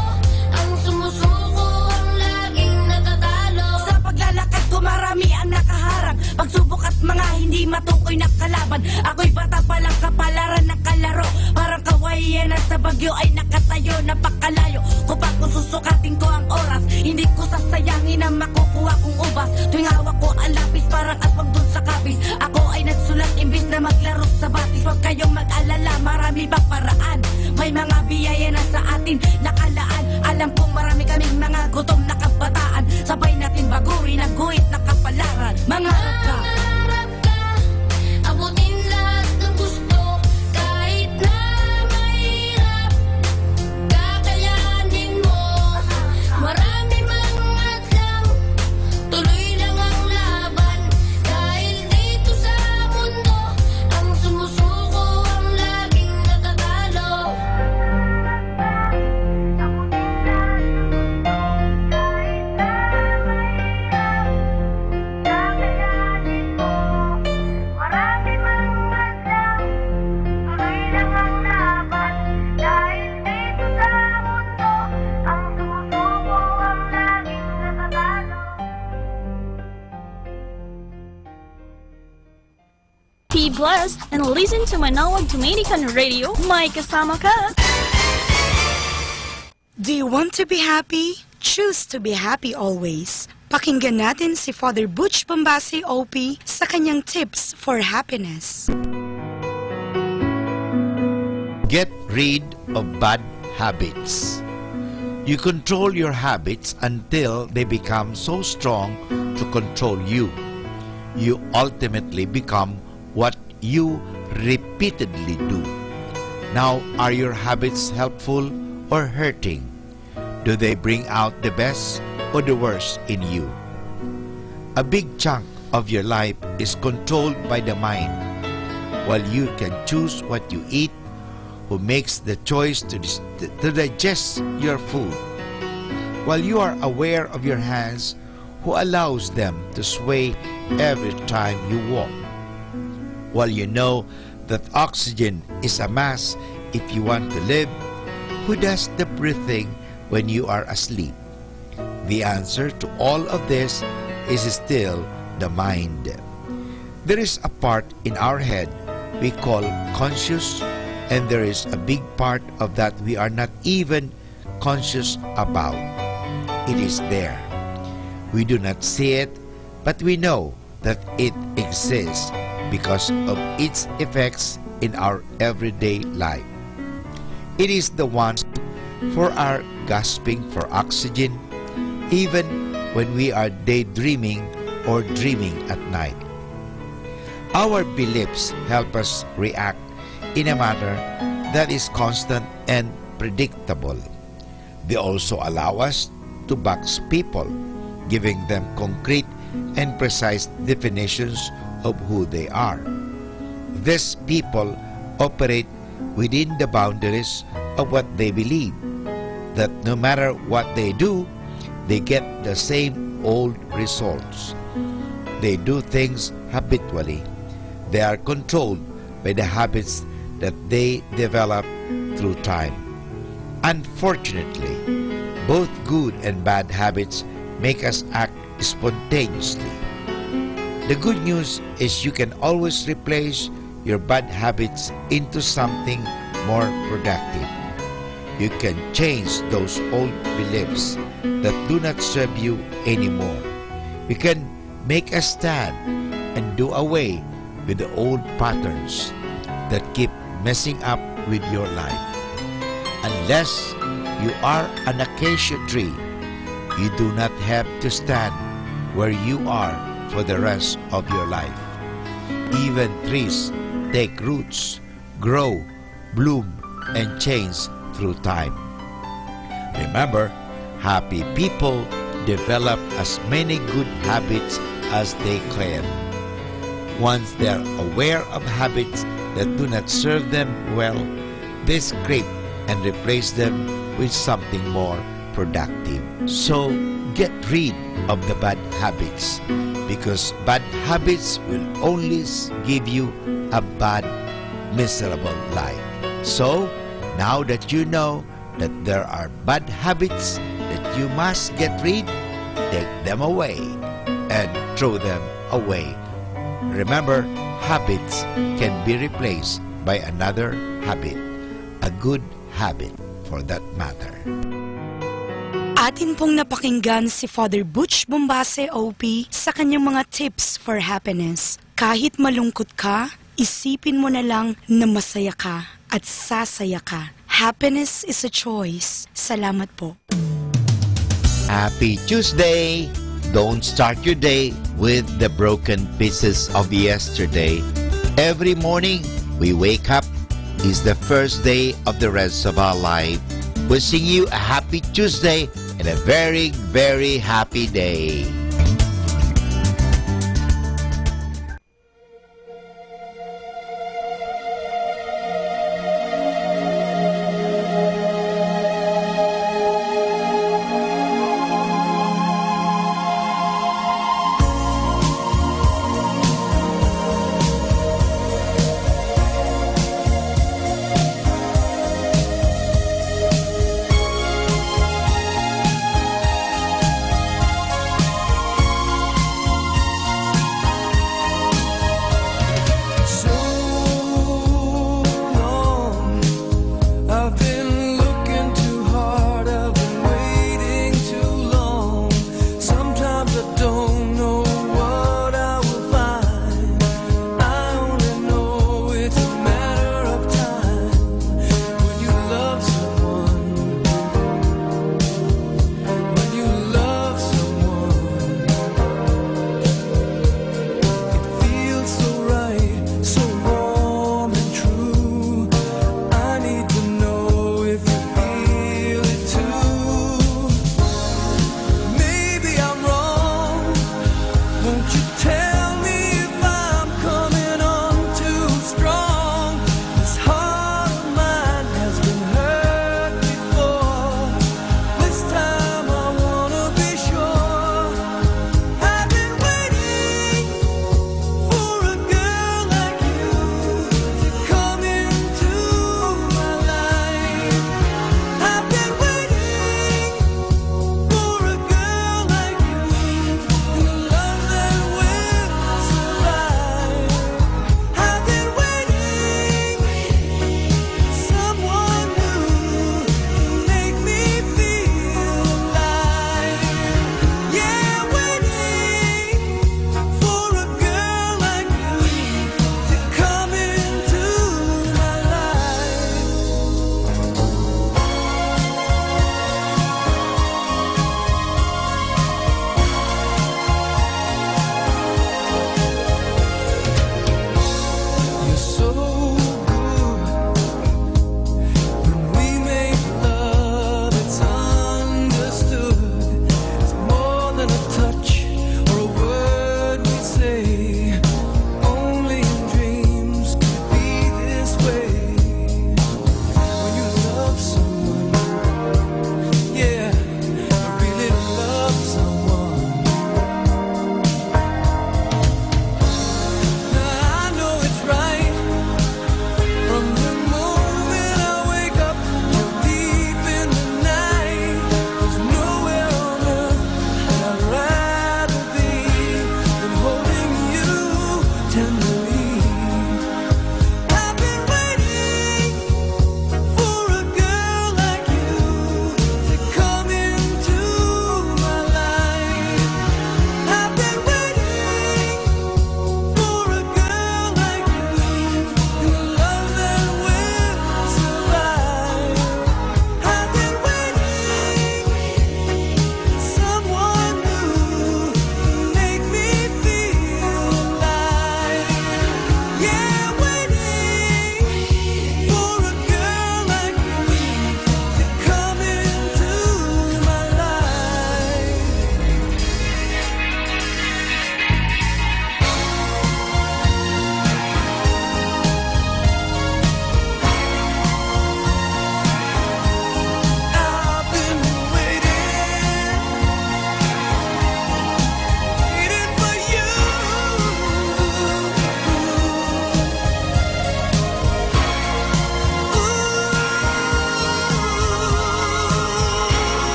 ang sumusuko ang laging natatalo. Sa paglalakad ko marami ang nakaharap, pagsubok at mga hindi matukoy na kalaban. Ako'y bata palang kapalaran ng kalaro, parang kawayan at sa bagyo ay nakatayo. Napakalayo ko pa kung susukatin ko ang oras, hindi ko sasayangin ang makukuha kong ubas. Tuwing hawak ko ang lapis, parang aswang dun sa kapis, ako ay nagsulat imbis na maglaro sa batis. Huwag kayong mag-alala, marami pang paraan, may mga biyaya na sa atin nakalaan. Alam kong marami kaming mga gutom na kabataan, sabay natin baguhin ang guhit na kapalaran. Mangarap ka, abutin lahat ng gusto, kahit na mahirap, kakayanin mo. Marami mang adlang, tuloy lang ang laban, dahil dito sa mundo, ang sumusuko ang laging natatalo. Be blessed and listen to Manawag Dominican Radio. May kasama ka. Do you want to be happy? Choose to be happy always. Pakinggan natin si Father Butch Bombasi OP sa kanyang tips for happiness. Get rid of bad habits. You control your habits until they become so strong to control you. You ultimately become what you repeatedly do. Now, are your habits helpful or hurting? Do they bring out the best or the worst in you? A big chunk of your life is controlled by the mind. While you can choose what you eat, who makes the choice to digest your food. While you are aware of your hands, who allows them to sway every time you walk. While you know that oxygen is a must if you want to live, who does the breathing when you are asleep? The answer to all of this is still the mind. There is a part in our head we call conscious, and there is a big part of that we are not even conscious about. It is there. We do not see it, but we know that it exists because of its effects in our everyday life. It is the one for our gasping for oxygen, even when we are daydreaming or dreaming at night. Our beliefs help us react in a manner that is constant and predictable. They also allow us to box people, giving them concrete and precise definitions of who they are. These people operate within the boundaries of what they believe, that no matter what they do, they get the same old results. They do things habitually. They are controlled by the habits that they develop through time. Unfortunately, both good and bad habits make us act spontaneously. The good news is you can always replace your bad habits into something more productive. You can change those old beliefs that do not serve you anymore. You can make a stand and do away with the old patterns that keep messing up with your life. Unless you are an acacia tree, you do not have to stand where you are for the rest of your life. Even trees take roots, grow, bloom, and change through time. Remember, happy people develop as many good habits as they can. Once they are aware of habits that do not serve them well, they scrape and replace them with something more productive. So get rid of the bad habits, because bad habits will only give you a bad, miserable life. So now that you know that there are bad habits that you must get rid, take them away and throw them away. Remember, habits can be replaced by another habit, a good habit for that matter. Atin pong napakinggan si Father Butch Bombase OP sa kanyang mga tips for happiness. Kahit malungkot ka, isipin mo na lang na masaya ka at sasaya ka. Happiness is a choice. Salamat po. Happy Tuesday! Don't start your day with the broken pieces of yesterday. Every morning we wake up is the first day of the rest of our life. Wishing you a happy Tuesday and a very, very happy day.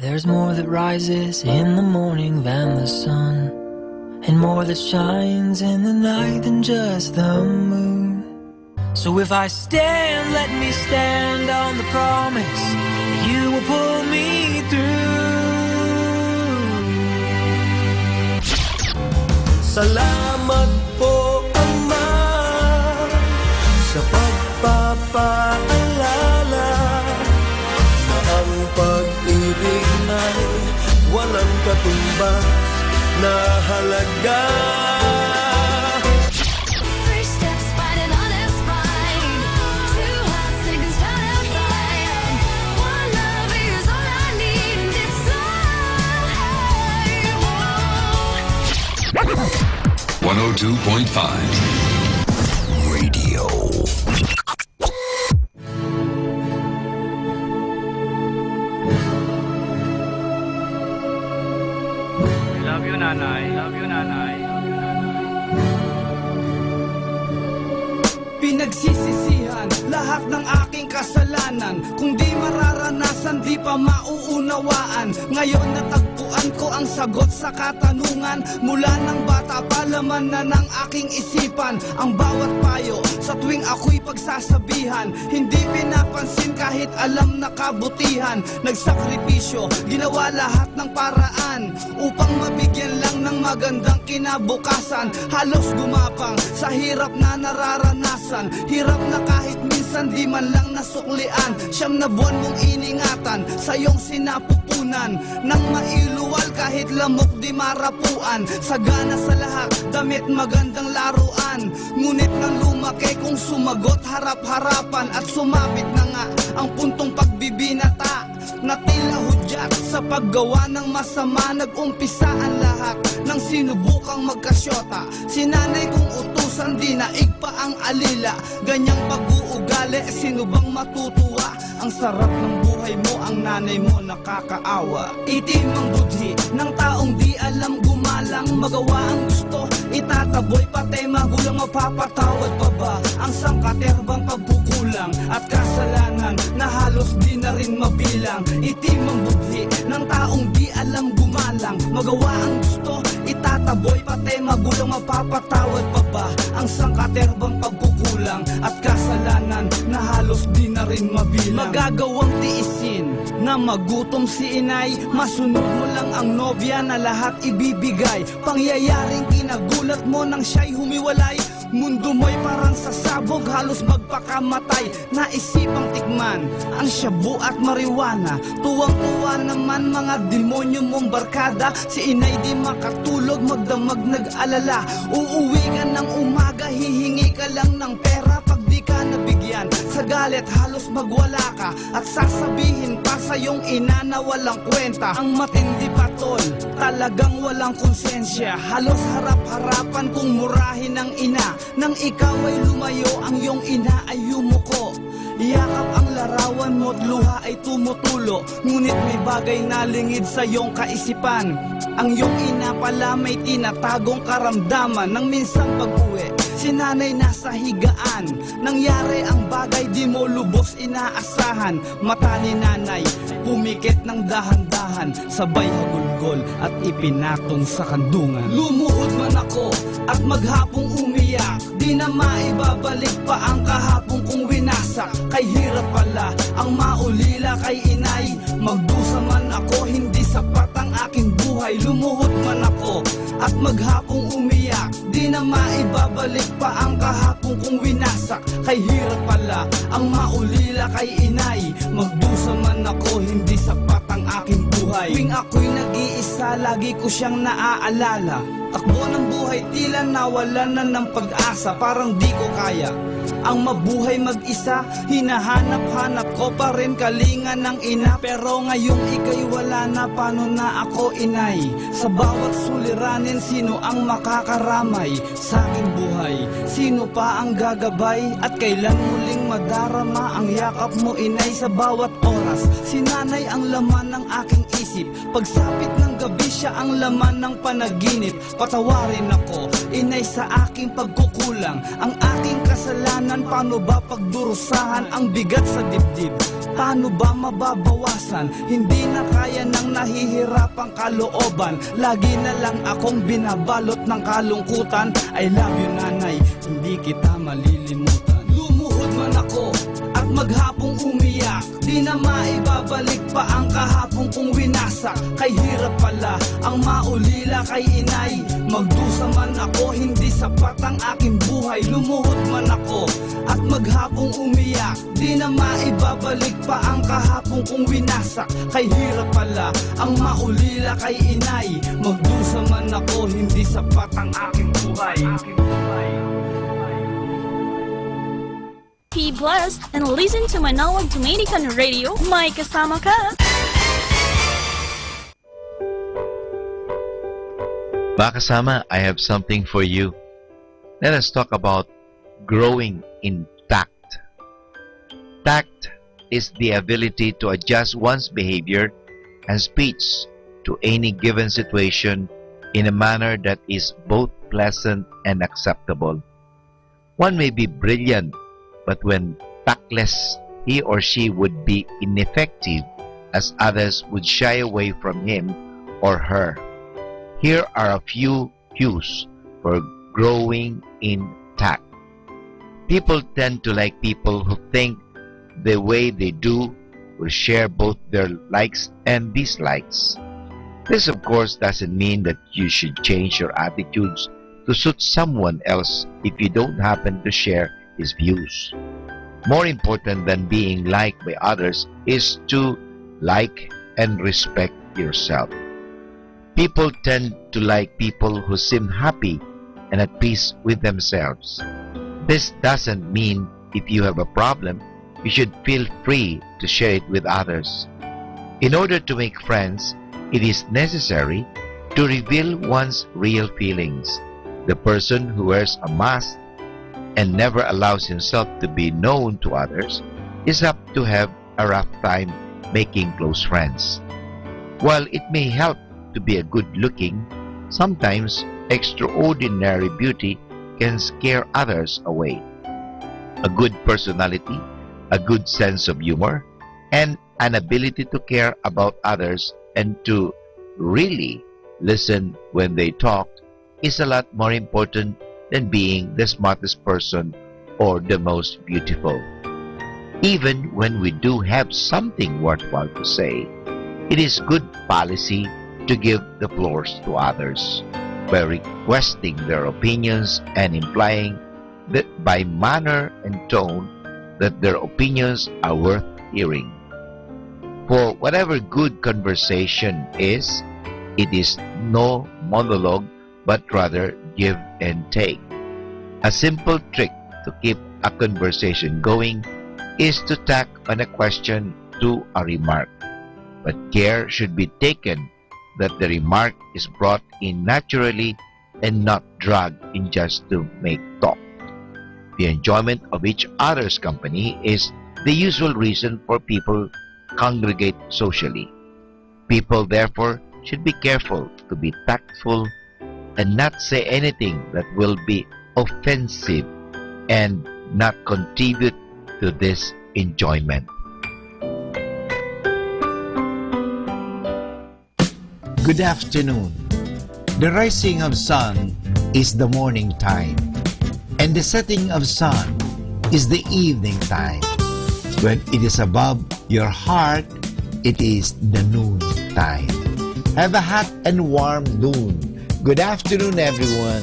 There's more that rises in the morning than the sun, and more that shines in the night than just the moon. So if I stand, let me stand on the promise that you will pull me through. Salamat po, Ama, sa pagpapaalala na ang pag-ibig ay walang katumbas na halaga. Radio. Love you, Nanay. Love you, Nanay. Pinagsisisihan lahat ng aking kasalanan. Kung di mararanasan, di pa mauunawaan. Ngayon natagpuan ko ang sagot sa katanungan. Mula ng bata pa laman na ng aking isipan ang bawat payo sa tuwing ako'y pagsasabihan. Hindi pinapansin kahit alam na kabutihan. Nagsakripisyo, ginawa lahat ng paraan upang mabigyan lang ng magandang kinabukasan. Halos gumapang sa hirap na nararanasan. Hirap na kahit minsan di man lang nasuklian. Siyam na buwan mong iningatan sa iyong sinapupunan. Nang mailuwal kahit lamok di marapuan. Sagana sa lahat, damit magandang laruan. Ngunit nang lumaki kung sumagot harap-harapan. At sumapit na nga ang puntong pagbibinata na tila hudyat sa paggawa ng masama. Nag-umpisa ang lahat ng sinubukang magkasyota. Si nanay kong utusan, di naig pa ang alila. Ganyang pag-uugali, sino bang matutuwa? Ang sarap ng buhay mo, ang nanay mo nakakaawa. Itim ang budhi ng taong di alam gumalang. Magawa ang gusto, itataboy pati magulang. Mapapatawad pa ba ang sangkaterbang pagkukulang at kasalanan na halos di na rin mabilang? Itim ang budhi ng taong di alam gumalang. Magawa ang gusto, itataboy pati magulang. Mapapatawad pa ba ang sangkaterbang pagkukulang at kasalanan na halos di na rin mabilang? Magagawang tiisin na magutom si inay. Masunod mo lang ang nobya na lahat ibibigay. Pangyayaring kinagulat mo nang siya'y humiwalay. Mundo mo'y parang sasabog, halos magpakamatay. Naisipang tikman ang shabu at marijuana. Tuwang-tuwa naman mga demonyo mong barkada. Si inay di makatulog, magdamag nag-alala. Uuwi ka ng umaga, hihingi ka lang ng pera. Pag di ka nabigyan, sa galit halos magwala ka. At sasabihin pa sa iyong ina na walang kwenta. Ang matindi pa tol, talagang walang konsensya. Halos harap-harapan kung murahin ng ina. Nang ikaw ay lumayo, ang iyong ina ay yumuko. Yakap ang larawan mo't luha ay tumutulo. Ngunit may bagay na lingid sa iyong kaisipan. Ang iyong ina pala may tinatagong karamdaman. Nang minsang pag-uwi, si nanay nasa higaan. Nangyari ang bagay di mo lubos inaasahan. Mata ni nanay pumikit ng dahan-dahan. Sabay hagulgol at ipinatong sa kandungan. Lumuhod man ako at maghapong umiyak. Di na maibabalik pa ang kahapong kong winasak. Kay hirap pala ang maulila kay inay. Magdusa man ako, hindi sapat ang aking buhay. Lumuhod man ako at maghapong umiyak. Di na maibabalik pa ang kahapong kong winasak. Kay hirap pala ang maulila kay inay. Magdusa man ako, hindi sapat ang aking buhay. Tuwing ako'y nag-iisa, lagi ko siyang naaalala. Takbo ng buhay, tila nawalan na ng pag-asa. Parang di ko kaya ang mabuhay mag-isa. Hinahanap-hanap ko pa rin kalinga ng ina. Pero ngayong ika'y wala na, paano na ako inay? Sa bawat suliranin, sino ang makakaramay sa aking buhay? Sino pa ang gagabay? At kailan muling madarama ang yakap mo inay? Sa bawat oras, si nanay ang laman ng aking isip. Pagsapit ng gabi siya ang laman ng panaginip. Patawarin ako, inay sa aking pagkukulang. Ang aking kasalanan, paano ba pagdurusahan? Ang bigat sa dibdib, paano ba mababawasan? Hindi na kaya ng nahihirapang kalooban. Lagi na lang akong binabalot ng kalungkutan. I love you nanay, hindi kita malilimutan. Lumuhod man ako at maghapong umiyak, di na maibabalik pa ang kahapong kong winasak. Kay hirap pala ang maulila kay inay. Magdusa man ako, hindi sapat ang aking buhay. Lumuhod man ako at maghapong umiyak, di na maibabalik pa ang kahapong kong winasak. Kay hirap pala ang maulila kay inay. Magdusa man ako, hindi sapat ang aking buhay. Be blessed and listen to Manawag Dominican Radio. May kasama ka. Mga kasama, I have something for you. Let us talk about growing in tact. Tact is the ability to adjust one's behavior and speech to any given situation in a manner that is both pleasant and acceptable. One may be brilliant, but when tactless, he or she would be ineffective, as others would shy away from him or her. Here are a few cues for growing in tact. People tend to like people who think the way they do, will share both their likes and dislikes. This, of course, doesn't mean that you should change your attitudes to suit someone else if you don't happen to share his views. More important than being liked by others is to like and respect yourself. People tend to like people who seem happy and at peace with themselves. This doesn't mean if you have a problem, you should feel free to share it with others. In order to make friends, it is necessary to reveal one's real feelings. The person who wears a mask and never allows himself to be known to others is apt to have a rough time making close friends. While it may help to be a good-looking, sometimes extraordinary beauty can scare others away. A good personality, a good sense of humor, and an ability to care about others and to really listen when they talk is a lot more important than being the smartest person or the most beautiful. Even when we do have something worthwhile to say, it is good policy to give the floors to others by requesting their opinions and implying that by manner and tone that their opinions are worth hearing. For whatever good conversation is, it is no monologue but rather give and take. A simple trick to keep a conversation going is to tack on a question to a remark. But care should be taken that the remark is brought in naturally and not dragged in just to make talk. The enjoyment of each other's company is the usual reason for people congregate socially. People therefore should be careful to be tactful and not say anything that will be offensive and not contribute to this enjoyment. Good afternoon. The rising of sun is the morning time, and the setting of sun is the evening time. When it is above your heart, it is the noon time. Have a hot and warm noon. Good afternoon, everyone.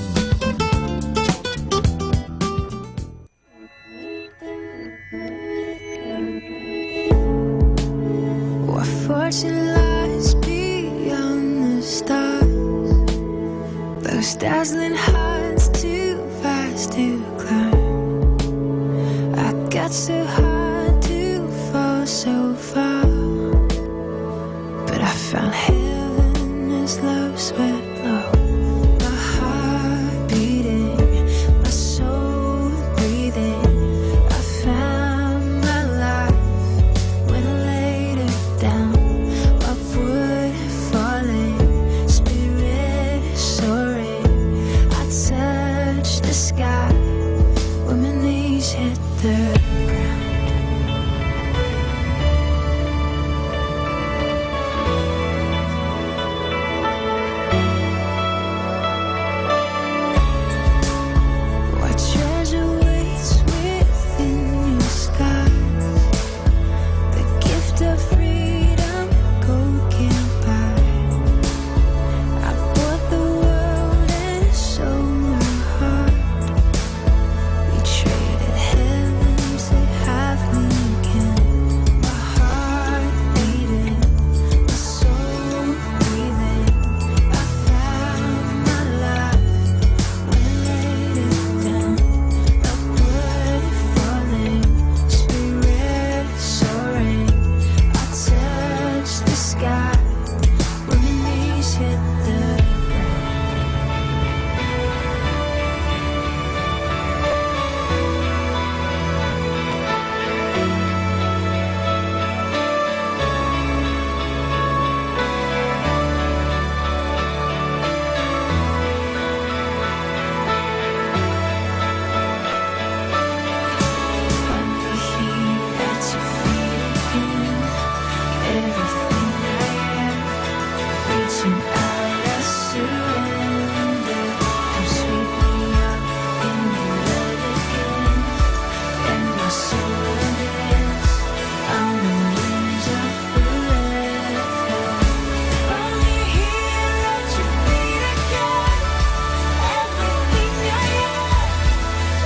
What fortune lies beyond the stars? Those dazzling heights too fast to climb. I got so high to fall so far, but I found heaven as love swept low. My heart beating, my soul breathing. I found my life when I laid it down. Upward falling, sky when my knees hit the ground. What treasure waits within your sky? The gift of freedom, gold can't buy. I bought the world and sold my heart. We traded heaven to have me again. My heart beating, my soul breathing. I found my life when I laid it down. Upward falling, spirit soaring. I touched the sky when my knees hit the ground. Finally here at your feet again. Everything I am, reaching out, I surrender. Come sweep me up in your love again. And my soul is on the wings of forever. Finally here at your feet again. Everything I am,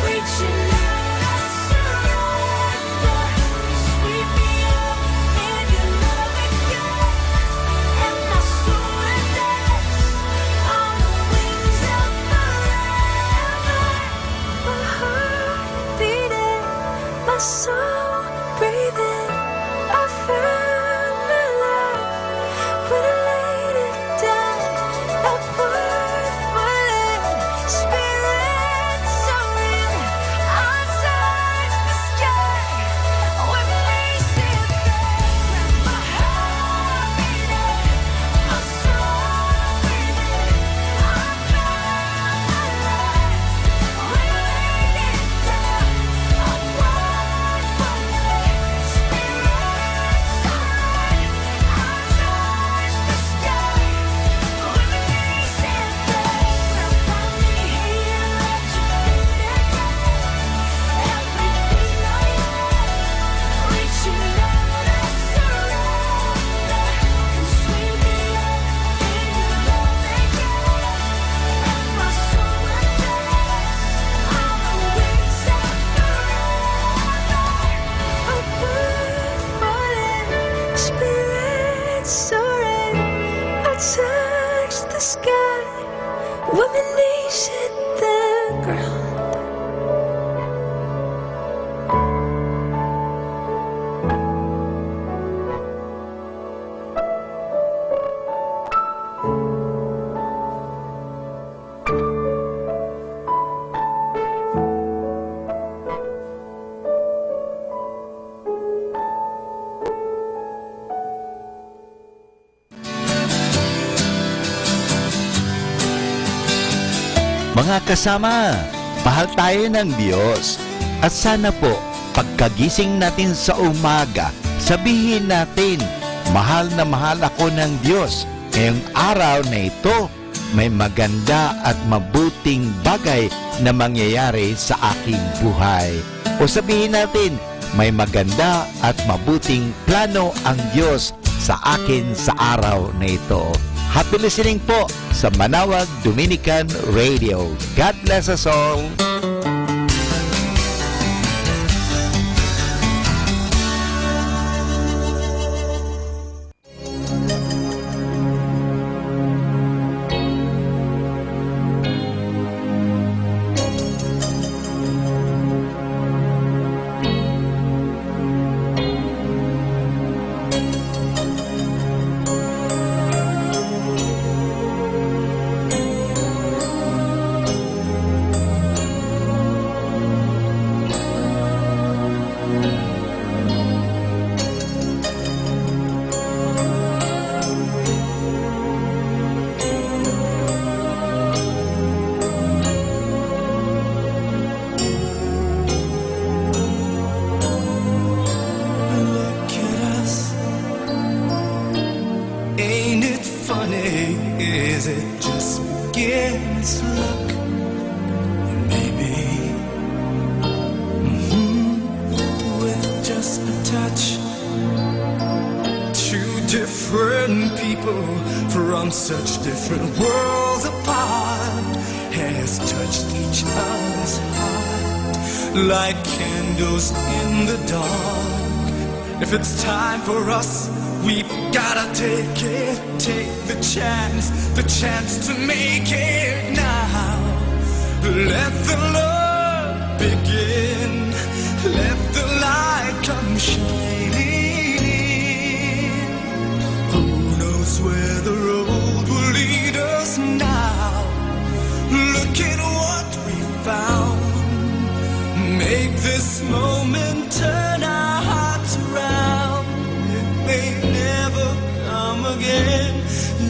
reaching out, I surrender. Sweep me up in your love again. And my soul is on the wings of forever. My heart beating, my soul breathing. I found my life when I laid it down. Upward falling, spirit soaring. I touched the sky when my knees hit the ground. My heart beating, my soul breathing. I found my life when I laid it down. Upward falling, spirit soaring. I touched the sky when my knees hit the ground. Finally here at your feet again. Everything I am, reaching out, I surrender. Come sweep me up in your love again. And my soul is on the wings of forever. Upward falling, spirit soaring. I touched the sky when my knees hit the ground. Mga kasama, mahal tayo ng Diyos. At sana po, pagkagising natin sa umaga, sabihin natin, mahal na mahal ako ng Diyos. Ngayong araw na ito, may maganda at mabuting bagay na mangyayari sa aking buhay. O sabihin natin, may maganda at mabuting plano ang Diyos sa akin sa araw na ito. Happy listening po sa Manawag Dominican Radio. God bless us all. people from such different worlds apart has touched each other's heart like candles in the dark. If it's time for us, we've gotta take it, take the chance to make it now. Let the love begin, let the light come shining in. Who knows where the road will lead us now? Look at what we found. Make this moment turn our hearts around. It may never come again.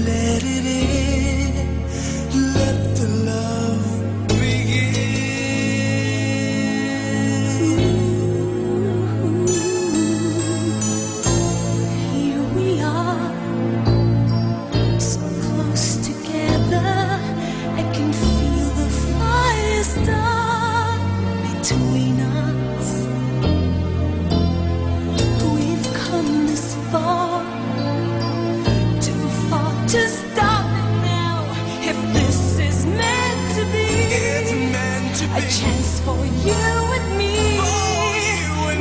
Let it in, let the love Here we are, so close together. I can feel the fire start between us. We've come this far, too far to stop it now. If this is meant to be, it's meant to be. A chance for you and me.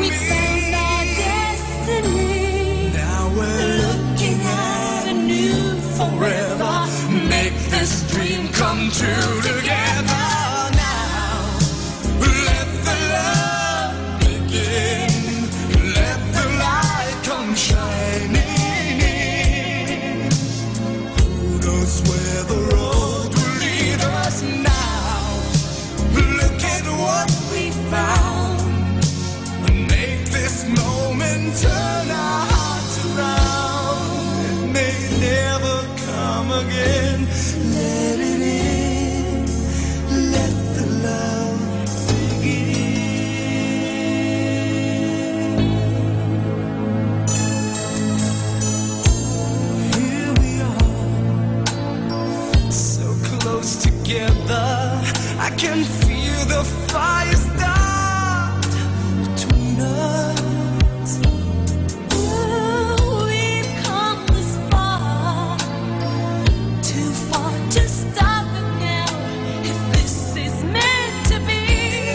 We found our destiny. Now we're looking at a new forever. Make this dream come true together now. Let the love begin. Let the light come shining in. Who knows where the road will lead us now? Look at what we found. Make this moment turn our hearts around. It may never come again. Let it in, let the love begin. Here we are, so close together. I can feel the fire start between us. We've come this far, too far to stop it now. If this is meant to be,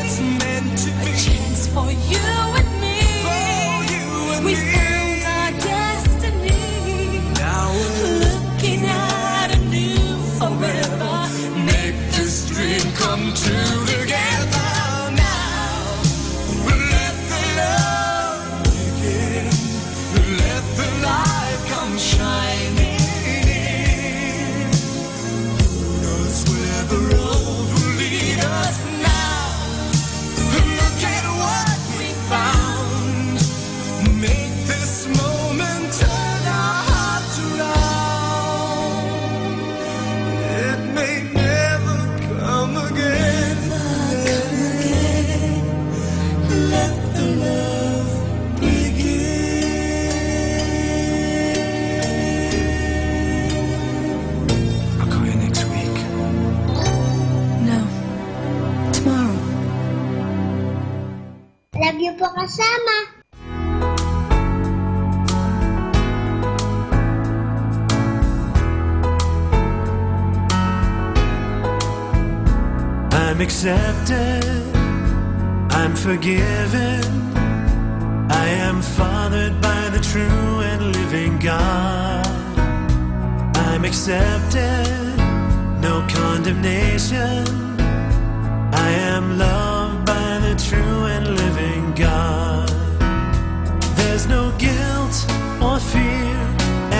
It's meant to a be. chance for you and me. We found our destiny. Now we're Looking at a new forever. make this dream come true together now. Let the love begin. Let the light come shining in. Who knows where the road will lead us now? Look at what we found. Make this moment turn our hearts around. It may never come again. Let the love begin. I'll call you next week. No, tomorrow. Love you po kasama. I'm accepted, I'm forgiven, I am fathered by the true and living God. I'm accepted, no condemnation, I am loved by the true and living God. There's no guilt or fear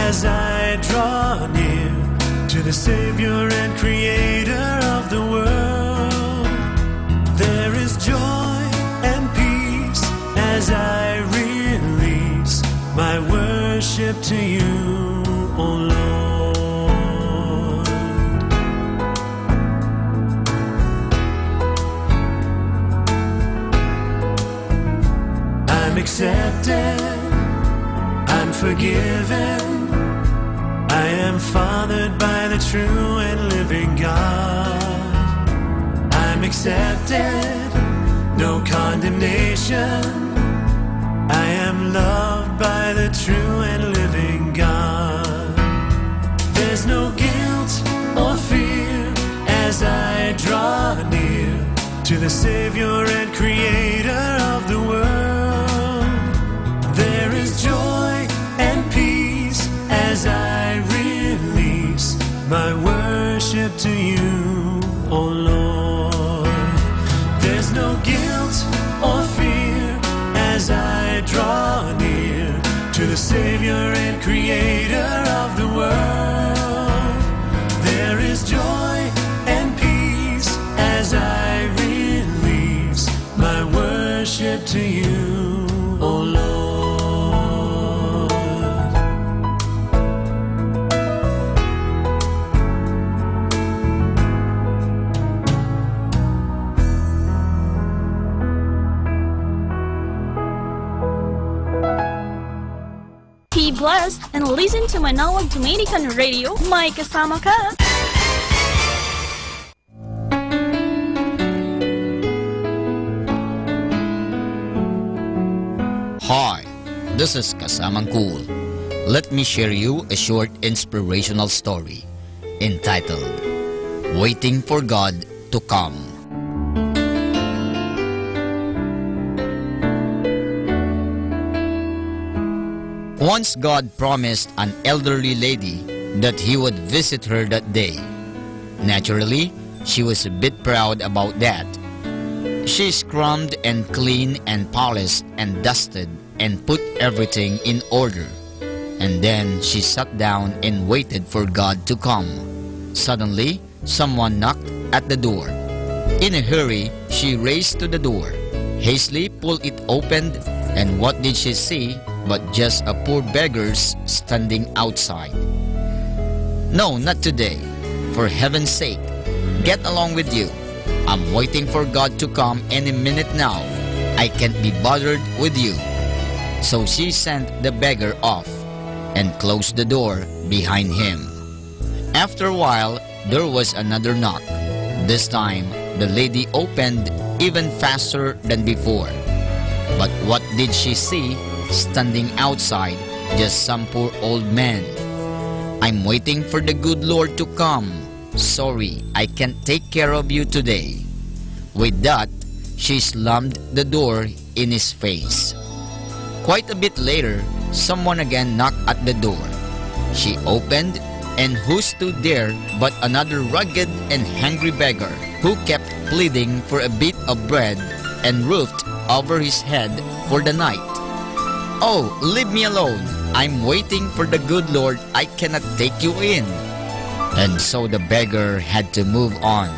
as I draw near to the Savior and Creator of the world. There is joy and peace as I release my worship to you, O Lord. I'm accepted, I'm forgiven, I am fathered by the true and living God. I'm accepted, no condemnation, I am loved by the true and living God. There's no guilt or fear as I draw near to the Savior and Creator of the world. There is joy and peace as I release my worship to you, O Lord. There's no guilt or fear as I draw near to the Savior and Creator of the world. There is joy and peace as I release my worship to you, O Lord. Be blessed and listen to Manawag Dominican Radio. May kasama ka! Hi, this is Kasamang Cool. Let me share you a short inspirational story entitled Waiting for God to Come. Once God promised an elderly lady that he would visit her that day. Naturally, she was a bit proud about that. She scrubbed and cleaned and polished and dusted and put everything in order. And then she sat down and waited for God to come. Suddenly, someone knocked at the door. In a hurry, she raced to the door, hastily pulled it open, and what did she see but just a poor beggars standing outside? No, not today. For heaven's sake, get along with you. I'm waiting for God to come any minute now. I can't be bothered with you. So she sent the beggar off and closed the door behind him. After a while, there was another knock. This time, the lady opened even faster than before. But what did she see standing outside? Just some poor old man. I'm waiting for the good Lord to come. Sorry, I can't take care of you today. With that, she slammed the door in his face. Quite a bit later, someone again knocked at the door. She opened, and who stood there but another rugged and hungry beggar who kept pleading for a bit of bread and roofed over his head for the night. Oh, leave me alone. I'm waiting for the good Lord. I cannot take you in. And so the beggar had to move on,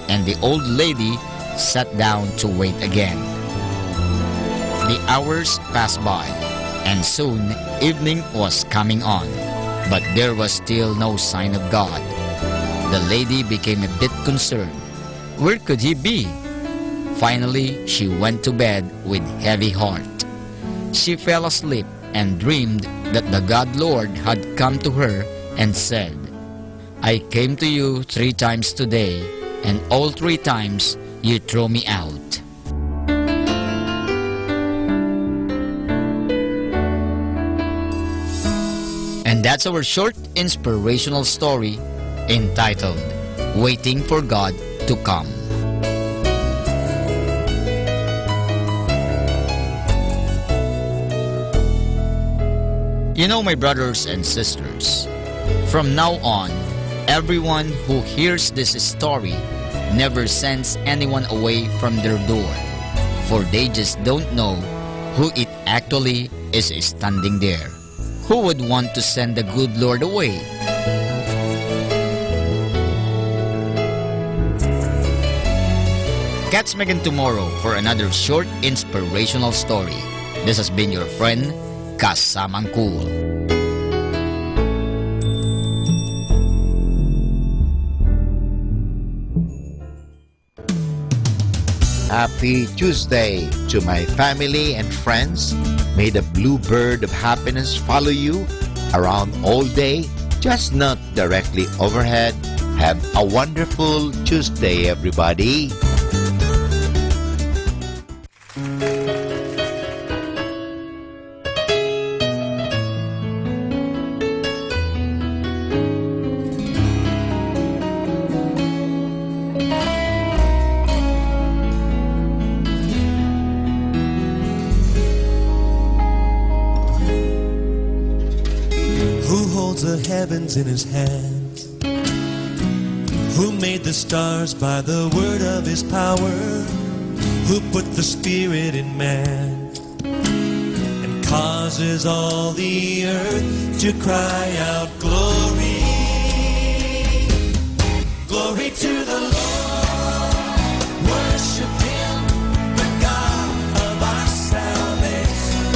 and the old lady sat down to wait again. The hours passed by, and soon evening was coming on, but there was still no sign of God. The lady became a bit concerned. Where could he be? Finally, she went to bed with heavy heart. She fell asleep and dreamed that the God Lord had come to her and said, I came to you 3 times today, and all 3 times you threw me out. And that's our short inspirational story entitled Waiting for God to Come. You know, my brothers and sisters, from now on, everyone who hears this story never sends anyone away from their door, for they just don't know who it actually is standing there. Who would want to send the good Lord away? Catch me again tomorrow for another short inspirational story. This has been your friend, Kasamang Cool. Happy Tuesday to my family and friends. May the blue bird of happiness follow you around all day, just not directly overhead. Have a wonderful Tuesday, everybody. the heavens in his hands, who made the stars by the word of his power, who put the spirit in man, and causes all the earth to cry out, glory, glory to the Lord, worship him, the God of our salvation,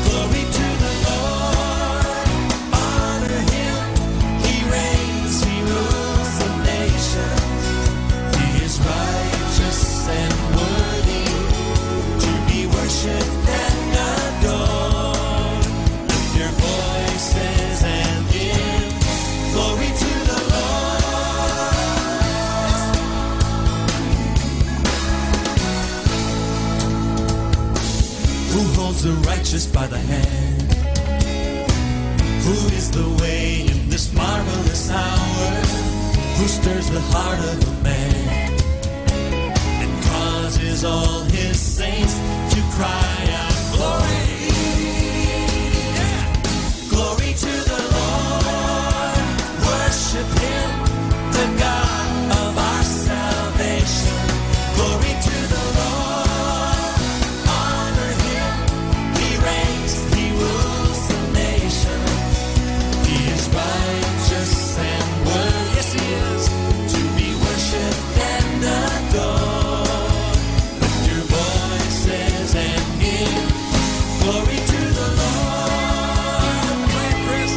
glory to the Lord, honor him, he reigns, he rules the nations, he is righteous and worthy to be worshipped and adored. Lift your voices and give glory to the Lord. Who holds the righteous by the hand? Who is the way in this marvelous hour? Who stirs the heart of a man and causes all his saints to cry out, glory, yeah. Glory to the Lord, worship him, the God of our salvation, glory to the Lord, honor him, he reigns, he rules the nation, he is righteous and worthy, yes he is, to be worshipped and adored. Lift your voices and give glory to the Lord. Play it, Chris.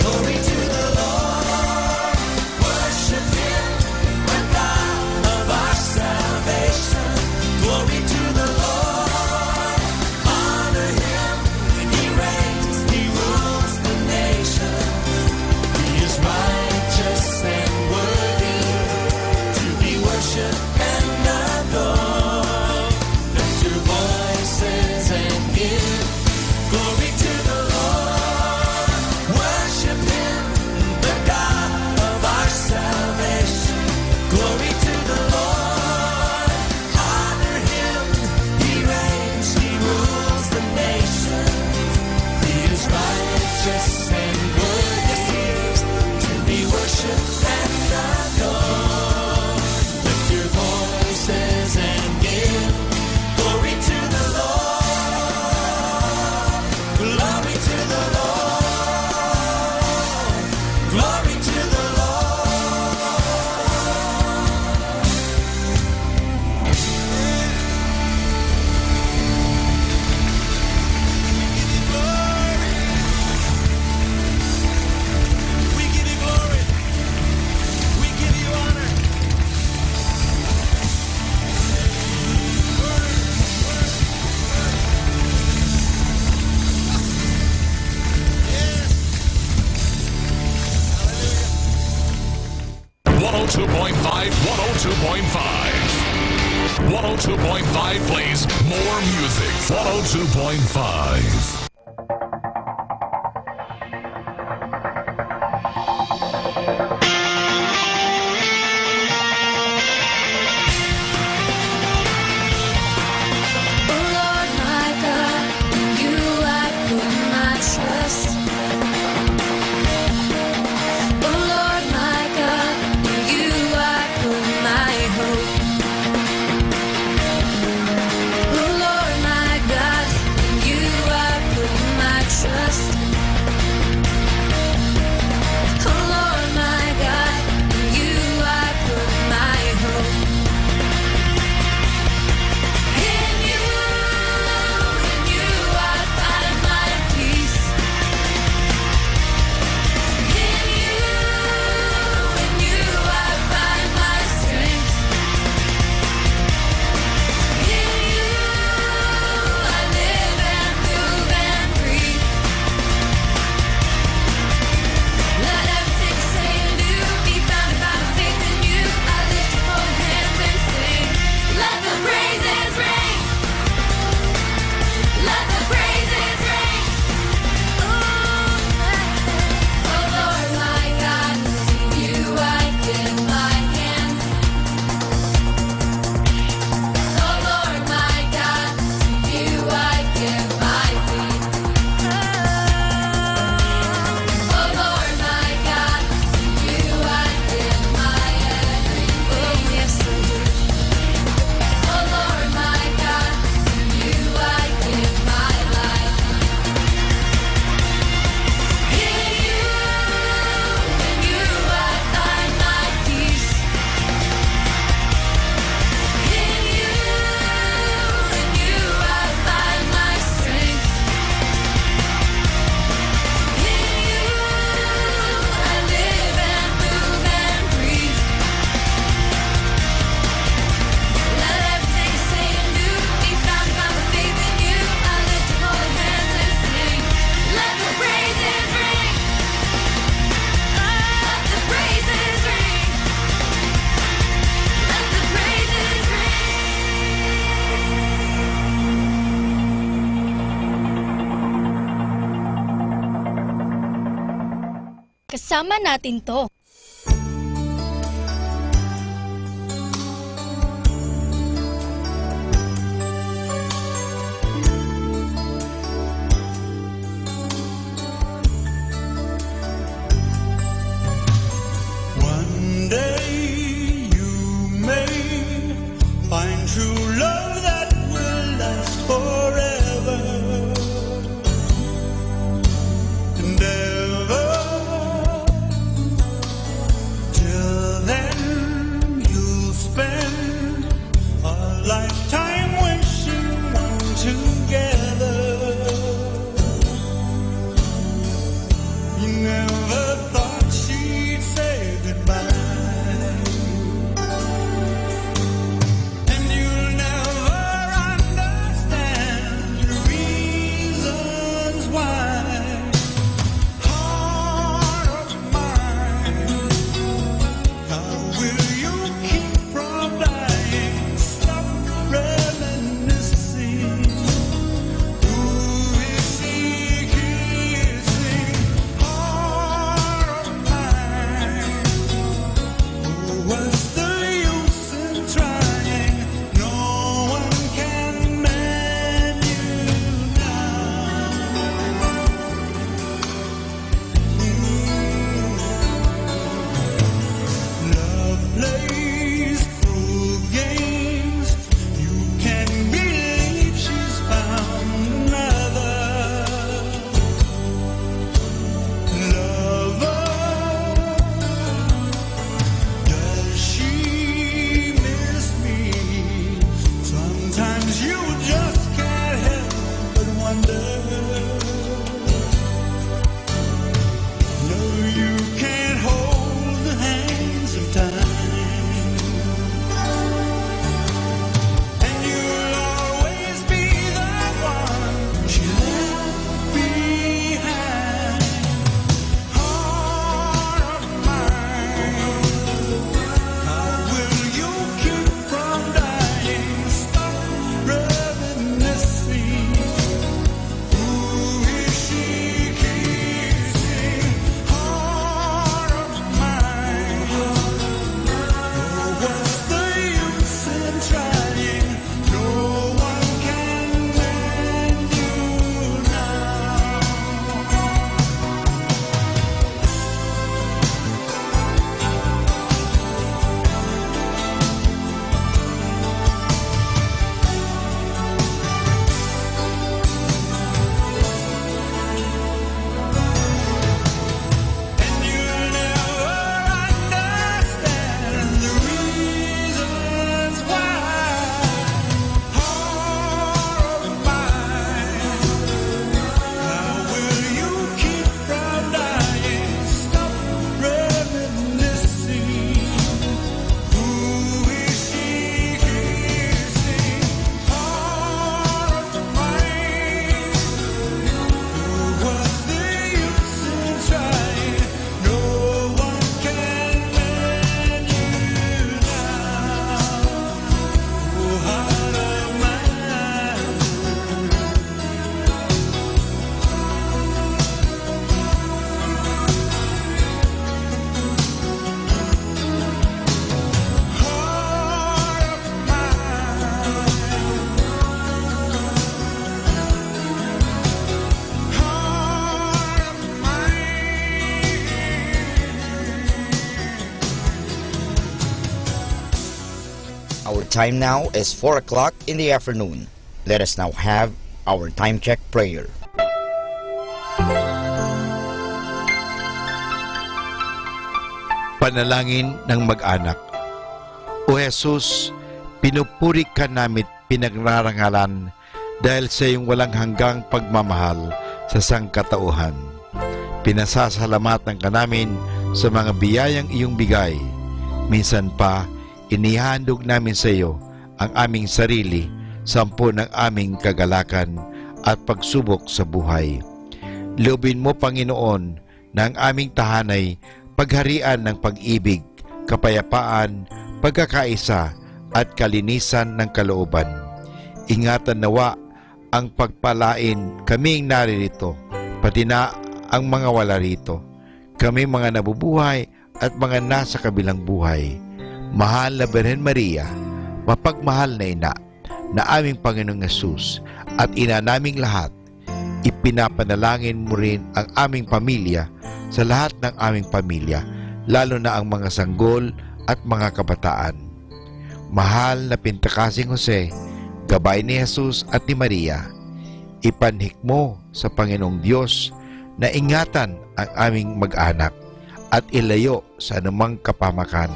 Glory to the Lord, worship him, the God of our salvation. Glory to the Lord, honor him, he reigns, he rules the nation. He is righteous and worthy to be worshipped and adored. Lift your voices and give glory to the Lord. Worship him, the God of our salvation. Glory to the Lord. Honor him, he reigns, he rules the nations. He is righteous and worthy, yes, he is, to be worshipped and adored. Lift your voices and give glory to the Lord. Glory to the Lord. Glory to the We give you glory. We give you honor. Two point five, 102.5. 102.5 plays more music. 102.5. Lord my God, in you I put my trust. Oh Lord my God, in you I put my hope. Oh Lord my God, in you I put Isama natin to. One day you may find true love that will last forever and ever. Till then you'll spend a lifetime wishing one together. You never thought she'd say goodbye, and you'll never understand the reasons why. Heart of mine, how will you keep from dying? Stop reminiscing. Who is she kissing? Heart of mine, what's the use in trying? No one can mend you now. Love plays cruel games. You can believe she's found another lover. Does she miss me? Sometimes you just can't help but wonder. No, you can't hold the hands of time, and you'll always be the one she left behind. Heart of mine, how will you keep from dying? Stop reminiscing. Who is she kissing? Heart of mine, what's the use in trying? No one can mend you now. And you'll never understand the reasons why. Heart of mine, how will you keep from dying? Stop reminiscing. Who is she kissing? Heart of mine, what's the use in trying? No one can mend you now. Oh, heart of mine. Our time now is 4 o'clock in the afternoon. Let us now have our time check prayer. Panalangin ng mag-anak. O Jesus, pinupuri ka namit pinagnarangalan dahil sa iyong walang hanggang pagmamahal sa sangkatauhan. Pinasasalamatan ka namin sa mga biyayang iyong bigay. Minsan pa, inihandog namin sa iyo ang aming sarili, sampu ng aming kagalakan at pagsubok sa buhay. Loobin mo, Panginoon, na ang aming tahanay pagharian ng pag-ibig, kapayapaan, pagkakaisa at kalinisan ng kalooban. Ingatan nawa ang pagpalain kaming naririto, pati na ang mga wala rito. kami mga nabubuhay at mga nasa kabilang buhay, mahal na Birhen Maria, mapagmahal na ina, na aming Panginoong Yesus at ina naming lahat, ipinapanalangin mo rin ang aming pamilya sa lahat ng aming pamilya, lalo na ang mga sanggol at mga kabataan. Mahal na Pintakasing Jose, gabay ni Jesus at ni Maria, ipanhik mo sa Panginoong Diyos na ingatan ang aming mag-anak at ilayo sa anumang kapamakan,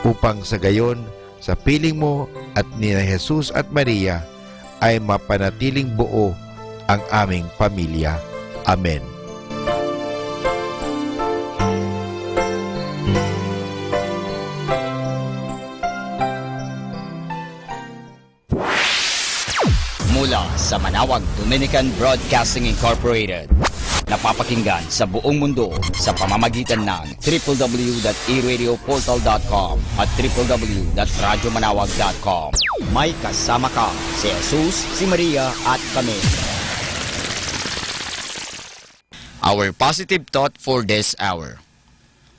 upang sa gayon, sa piling mo at ni Jesus at Maria, ay mapanatiling buo ang aming pamilya. Amen. Mula sa Manawag Dominican Broadcasting Incorporated, napapakinggan sa buong mundo sa pamamagitan ng www.eradioportal.com at www.radyomanawag.com. May kasama ka, si Jesus, si Maria at kami. Our positive thought for this hour: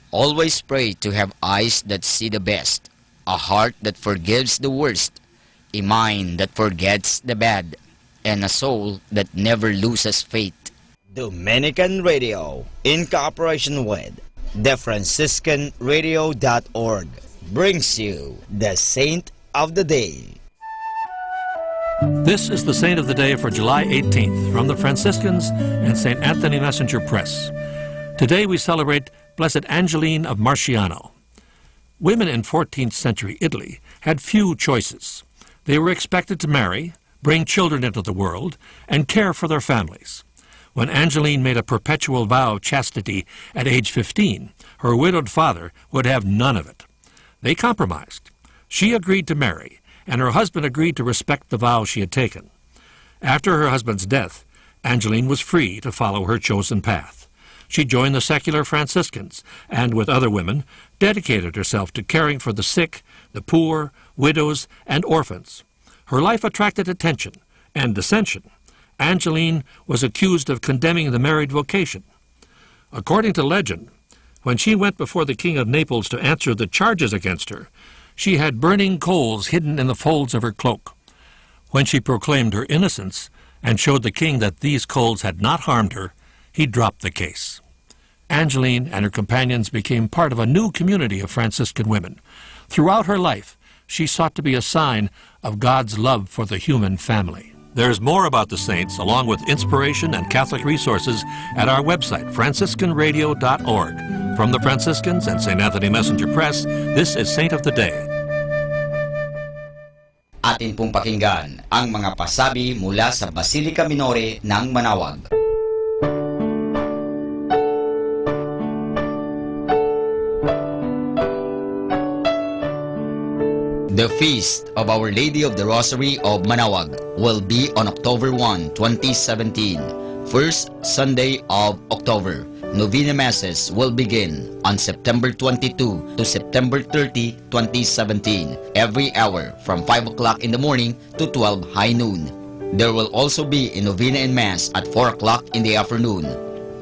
always pray to have eyes that see the best, a heart that forgives the worst, a mind that forgets the bad, and a soul that never loses faith. Dominican Radio, in cooperation with TheFranciscanRadio.org, brings you the Saint of the Day. This is the Saint of the Day for July 18th from the Franciscans and St. Anthony Messenger Press. Today we celebrate Blessed Angeline of Marciano. Women in 14th century Italy had few choices. They were expected to marry, bring children into the world, and care for their families. When Angeline made a perpetual vow of chastity at age 15, her widowed father would have none of it. They compromised. She agreed to marry, and her husband agreed to respect the vow she had taken. After her husband's death, Angeline was free to follow her chosen path. She joined the secular Franciscans, and with other women, dedicated herself to caring for the sick, the poor, widows, and orphans. Her life attracted attention and dissension. Angeline was accused of condemning the married vocation. According to legend, when she went before the King of Naples to answer the charges against her, she had burning coals hidden in the folds of her cloak. When she proclaimed her innocence and showed the king that these coals had not harmed her, he dropped the case. Angeline and her companions became part of a new community of Franciscan women. Throughout her life, she sought to be a sign of God's love for the human family. There's more about the saints, along with inspiration and Catholic resources, at our website, franciscanradio.org. From the Franciscans and St. Anthony Messenger Press, this is Saint of the Day. Atin pong pakinggan ang mga pasabi mula sa Basilica Minore ng Manawag. The Feast of Our Lady of the Rosary of Manawag will be on October 1, 2017, first Sunday of October. Novena Masses will begin on September 22 to September 30, 2017, every hour from 5 o'clock in the morning to 12 high noon. There will also be a Novena and Mass at 4 o'clock in the afternoon.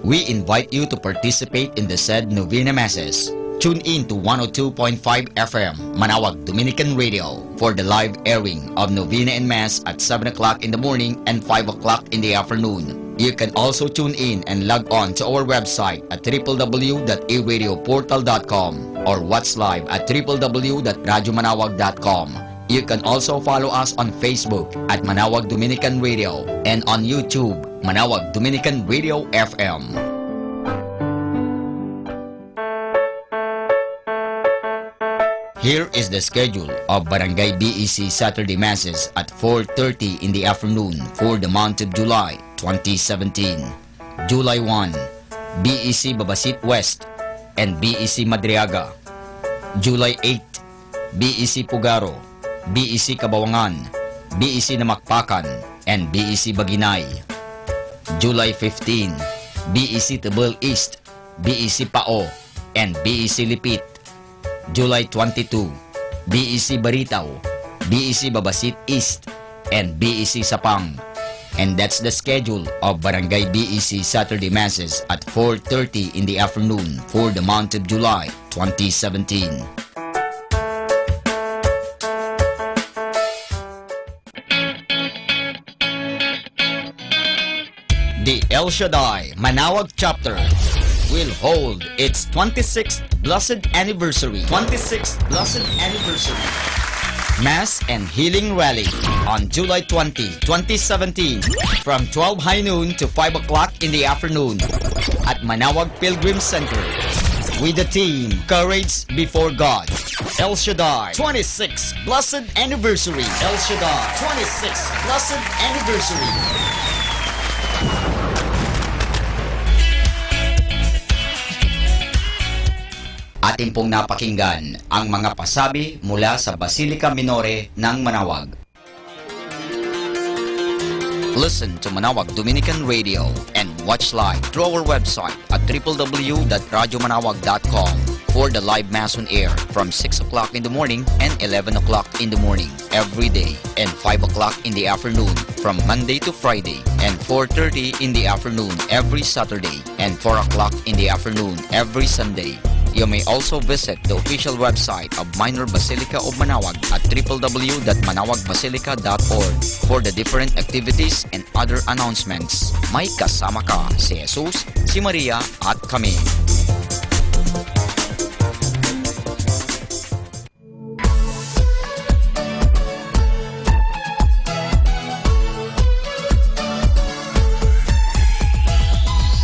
We invite you to participate in the said Novena Masses. Tune in to 102.5 FM, Manawag Dominican Radio, for the live airing of Novena and Mass at 7 o'clock in the morning and 5 o'clock in the afternoon. You can also tune in and log on to our website at www.eradioportal.com or watch live at www.radyomanawag.com. You can also follow us on Facebook at Manawag Dominican Radio and on YouTube, Manawag Dominican Radio FM. Here is the schedule of Barangay BEC Saturday Masses at 4:30 in the afternoon for the month of July 2017. July 1, BEC Babasit West and BEC Madriaga. July 8, BEC Pugaro, BEC Kabawangan, BEC Namakpakan, and BEC Baginay. July 15, BEC Tabel East, BEC Pao, and BEC Lipit. July 22, BEC Baritaw, BEC Babasit East, and BEC Sapang. And that's the schedule of Barangay BEC Saturday Masses at 4:30 in the afternoon for the month of July 2017. The El Shaddai Manawag chapter will hold its 26th Blessed Anniversary. Mass and Healing Rally on July 20, 2017 from 12 high noon to 5 o'clock in the afternoon at Manawag Pilgrim Center with the theme Courage Before God. El Shaddai 26th Blessed Anniversary. El Shaddai 26th Blessed Anniversary. Atin pong napakinggan ang mga pasabi mula sa Basilica Minore ng Manawag. Listen to Manawag Dominican Radio and watch live through our website at www.radyomanawag.com for the live Mass on air from 6 o'clock in the morning and 11 o'clock in the morning every day and 5 o'clock in the afternoon from Monday to Friday and 4:30 in the afternoon every Saturday and 4 o'clock in the afternoon every Sunday. You may also visit the official website of Minor Basilica of Manawag at www.manawagbasilica.org for the different activities and other announcements. May kasama ka si Jesus, si Maria at kami.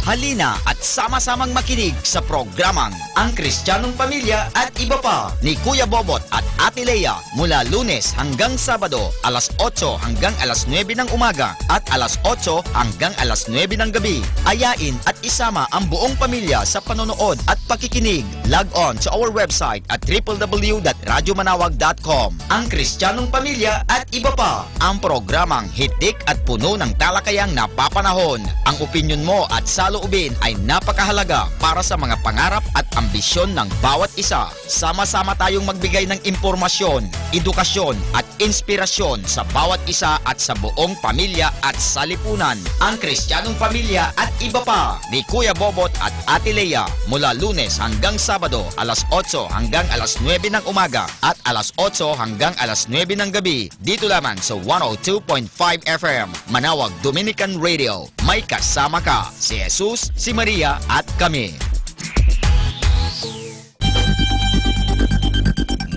Halina at sama-samang makinig sa programang Ang Kristiyanong Pamilya at Iba Pa ni Kuya Bobot at Ate Lea mula Lunes hanggang Sabado alas 8 hanggang alas 9 ng umaga at alas 8 hanggang alas 9 ng gabi. Ayain at isama ang buong pamilya sa panonood at pakikinig. Log on to our website at www.radyomanawag.com. Ang Kristiyanong Pamilya at Iba Pa, ang programang hitik at puno ng talakayang napapanahon. Ang opinyon mo at saloobin ay napakahalaga para sa mga pangarap at ambisyon ng bawat isa. Sama-sama tayong magbigay ng impormasyon, edukasyon at inspirasyon sa bawat isa at sa buong pamilya at salipunan. Ang Kristiyanong Pamilya at Iba Pa ni Kuya Bobot at Ate Lea mula Lunes hanggang Sabado alas 8 hanggang alas 9 ng umaga at alas 8 hanggang alas 9 ng gabi dito lamang sa 102.5 FM Manawag Dominican Radio. May kasama ka si Jesus, si Maria at kami.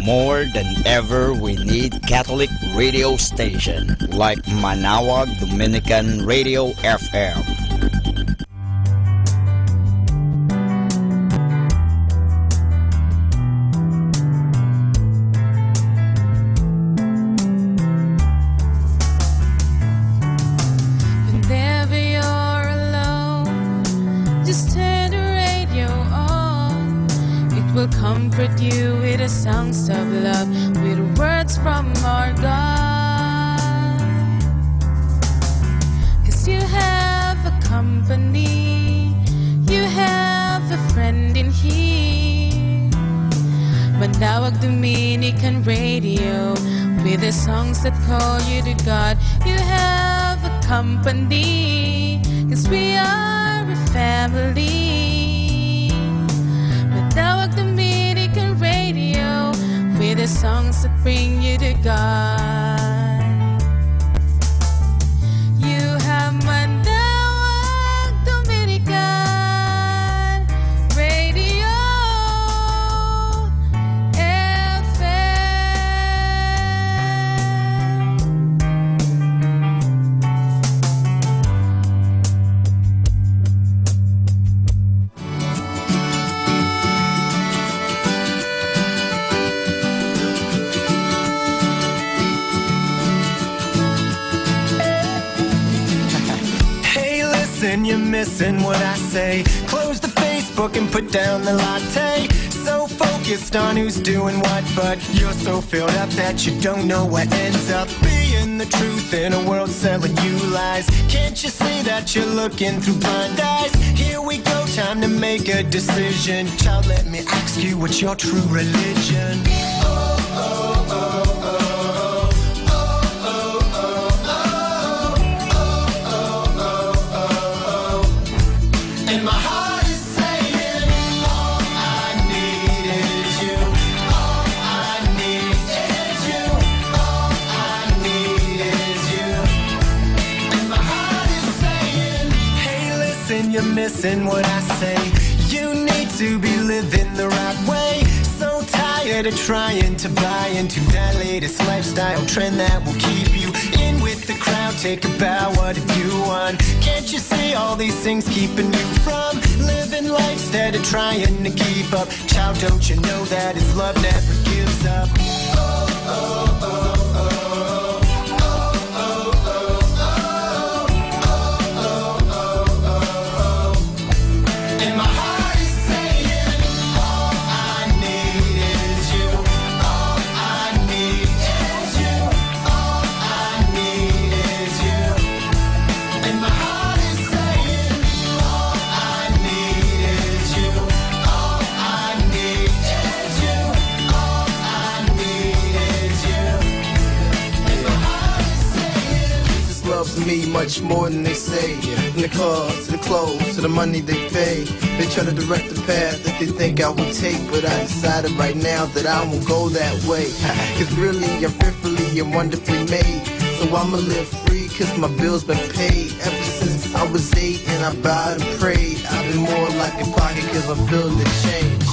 More than ever, we need Catholic radio station like Manawag Dominican Radio FM. Comfort you with the songs of love, with words from our God. 'Cause you have a company, you have a friend in here. Manawag Dominican Radio, with the songs that call you to God. You have a company, 'cause we are a family. Manawag Dominican Radio, with the songs that bring you to God. You have Manawag Dominican Radio Listen, you're missing what I say. Close the Facebook and put down the latte. So focused on who's doing what, but you're so filled up that you don't know what ends up being the truth in a world selling you lies. Can't you see that you're looking through blind eyes? Here we go, time to make a decision. Child, let me ask you, what's your true religion? Oh, oh, oh, oh. listen, you're missing what I say. You need to be living the right way. So tired of trying to buy into that latest lifestyle trend that will keep you in with the crowd. Take a bow, what have you won? Can't you see all these things keeping you from living life instead of trying to keep up? Child, don't you know that his love never gives up? Oh, oh, oh, oh. Me much more than they say. From the cars to the clothes to the money they pay, they try to direct the path that they think I would take, but I decided right now that I won't go that way. Cause really I'm fearfully and wonderfully made, so I'ma live free cause my bills been paid. Ever since I was 8 and I bowed and prayed, I've been more like a pocket cause I'm feeling the change.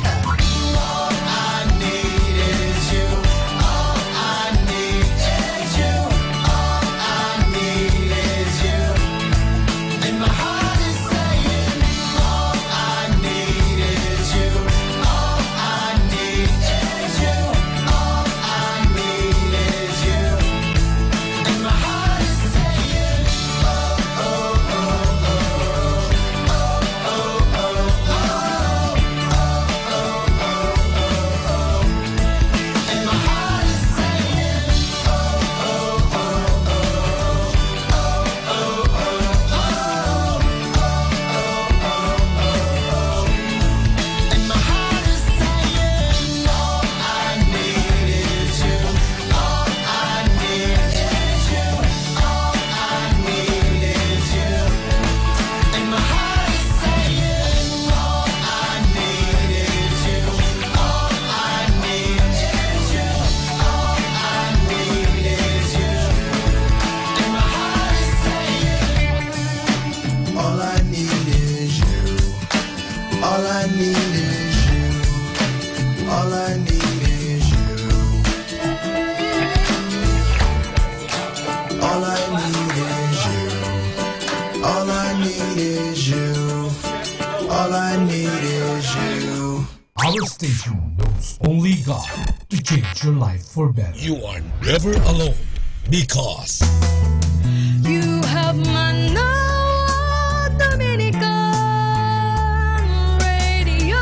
Our station knows only God to change your life for better. You are never alone because You have Manawag Dominican Radio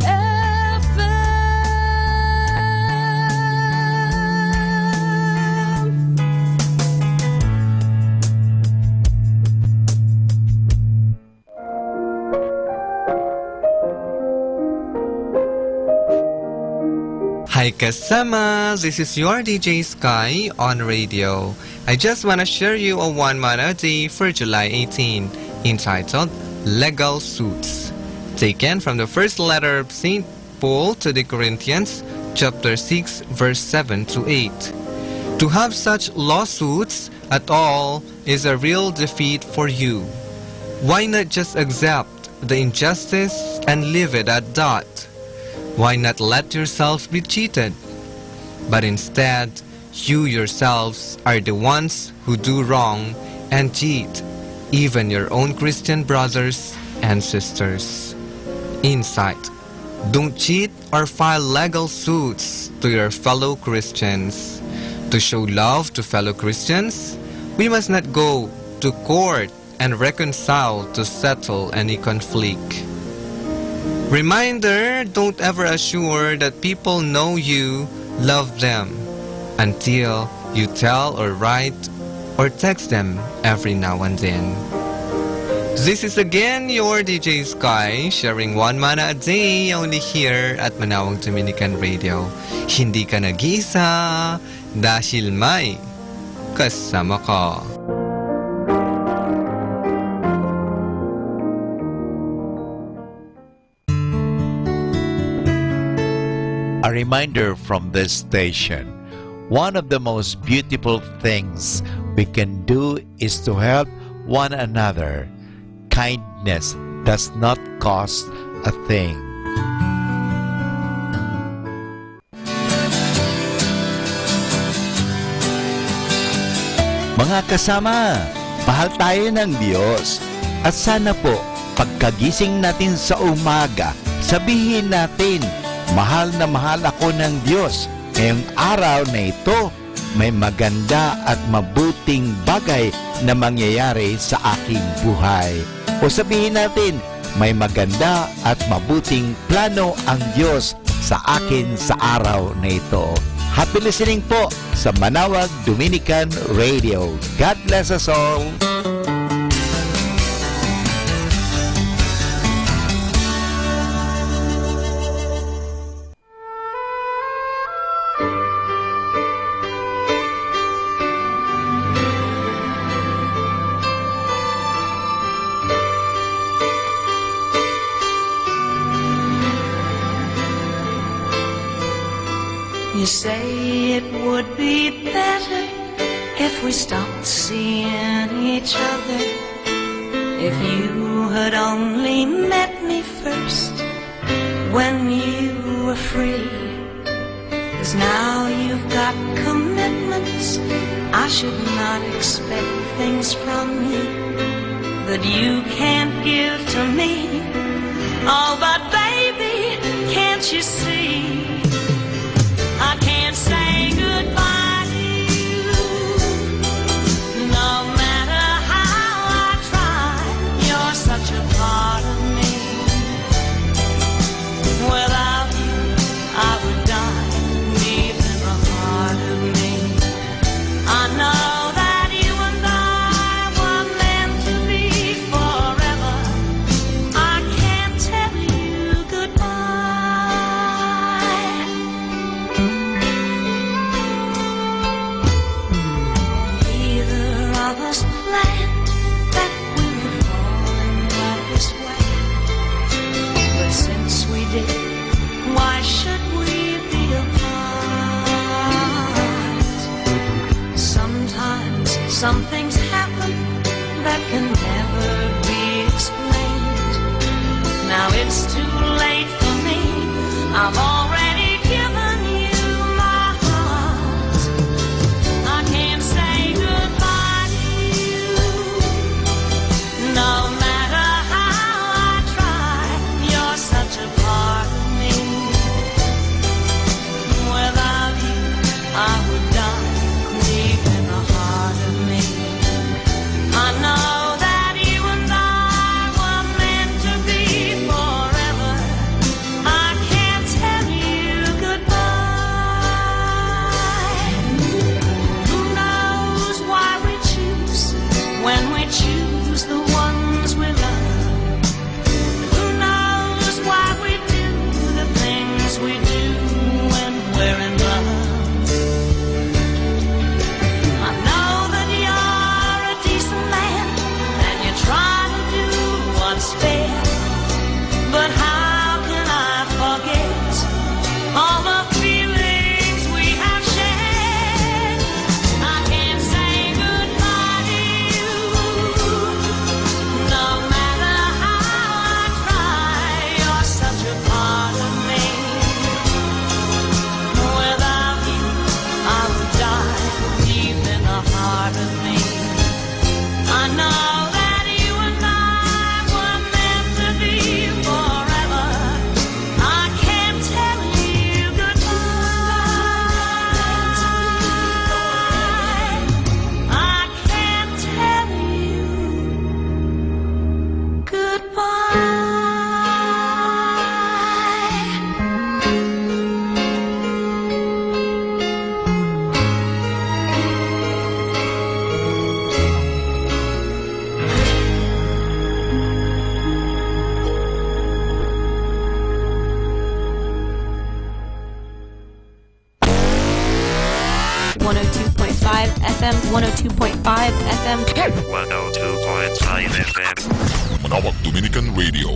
FM. Hi kasama, this is your DJ Sky on radio. I just want to share you a one mana day for July 18 entitled Legal Suits, taken from the first letter of St. Paul to the Corinthians, chapter 6, verse 7 to 8. To have such lawsuits at all is a real defeat for you. Why not just accept the injustice and leave it at that? Why not let yourselves be cheated? But instead, you yourselves are the ones who do wrong and cheat, even your own Christian brothers and sisters. Insight: don't cheat or file legal suits to your fellow Christians. To show love to fellow Christians, we must not go to court and reconcile to settle any conflict. Reminder, don't ever assure that people know you love them until you tell or write or text them every now and then. This is again your DJ Sky, sharing one mana a day only here at Manawag Dominican Radio. Hindi ka nag-iisa dahil may kasama ka. A reminder from this station: one of the most beautiful things we can do is to help one another. Kindness does not cost a thing. Mga kasama, mahal tayo ng Diyos. At sana po, pagkagising natin sa umaga, sabihin natin, mahal na mahal ako ng Diyos. Ngayong araw na ito, may maganda at mabuting bagay na mangyayari sa aking buhay. O sabihin natin, may maganda at mabuting plano ang Diyos sa akin sa araw na ito. Happy listening po sa Manawag Dominican Radio. God bless us all. You say it would be better if we stopped seeing each other. If you had only met me first when you were free. 'Cause now you've got commitments. I should not expect things from you that you can't give to me. Oh, but baby, can't you see? I can't say goodbye to you, no matter how I try. You're such a part of me. Without you, I would die deep in the heart of me. I know that you and I were meant to be forever. I can't tell you goodbye. Of us planned that we would fall in love this way, but since we did, why should we be apart? Sometimes some things happen that can never be explained. Now it's too late for me, I've already given you my heart. I can't say goodbye. No matter how I try, you're such a part of me. Without you, I would die deep in the heart of me. I know that you and I were meant to be forever. I can't tell you goodbye. Who knows why we choose when we choose the ones we love? Who knows why we do the things we do when we're in love? I know that you're a decent man and you try to do what's fair, but how can I forget all the feelings we have shared? I can't say goodbye to you, no matter how I try. You're such a part of me. Without you, I would die deep in the heart of me. I know that you and I were meant to be forever. I can't tell you goodbye. I can't tell you goodbye. FM 102.5 FM 102.5 FM. Manawag Dominican Radio.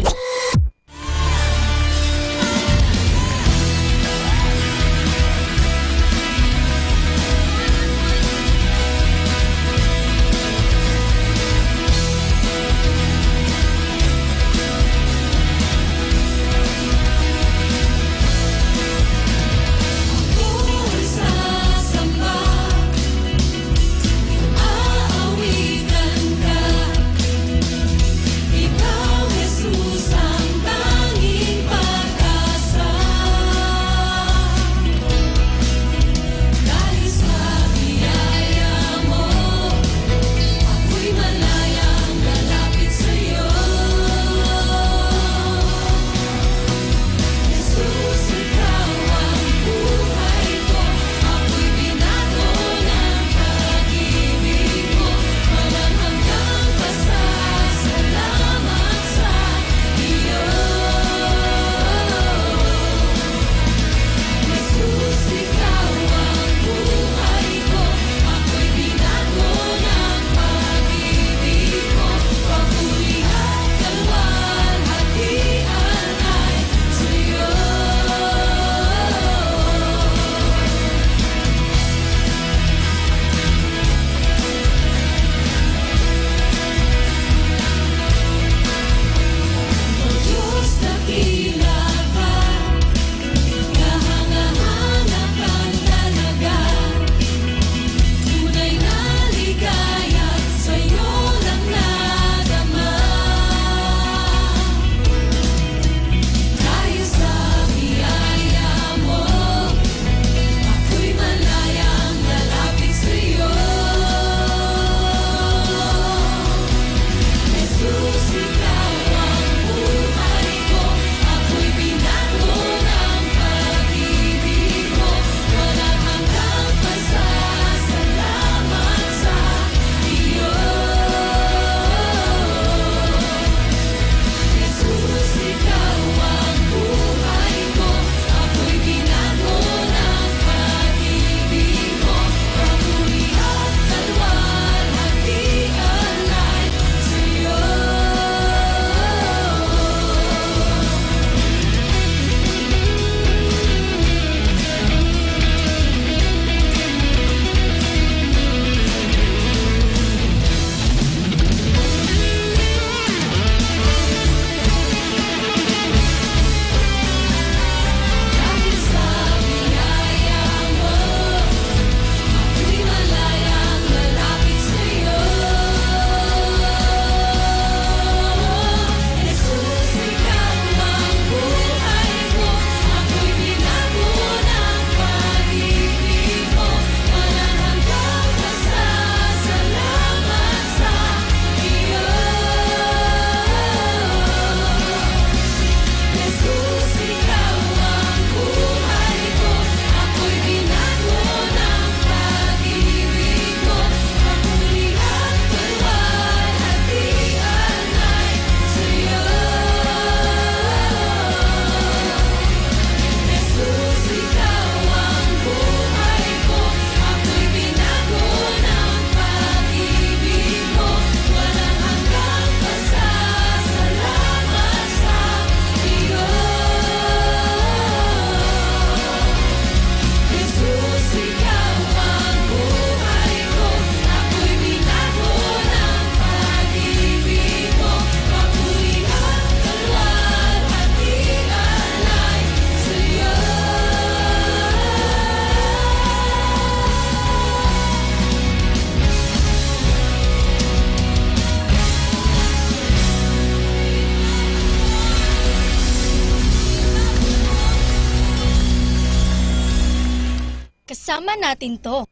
Isama natin to.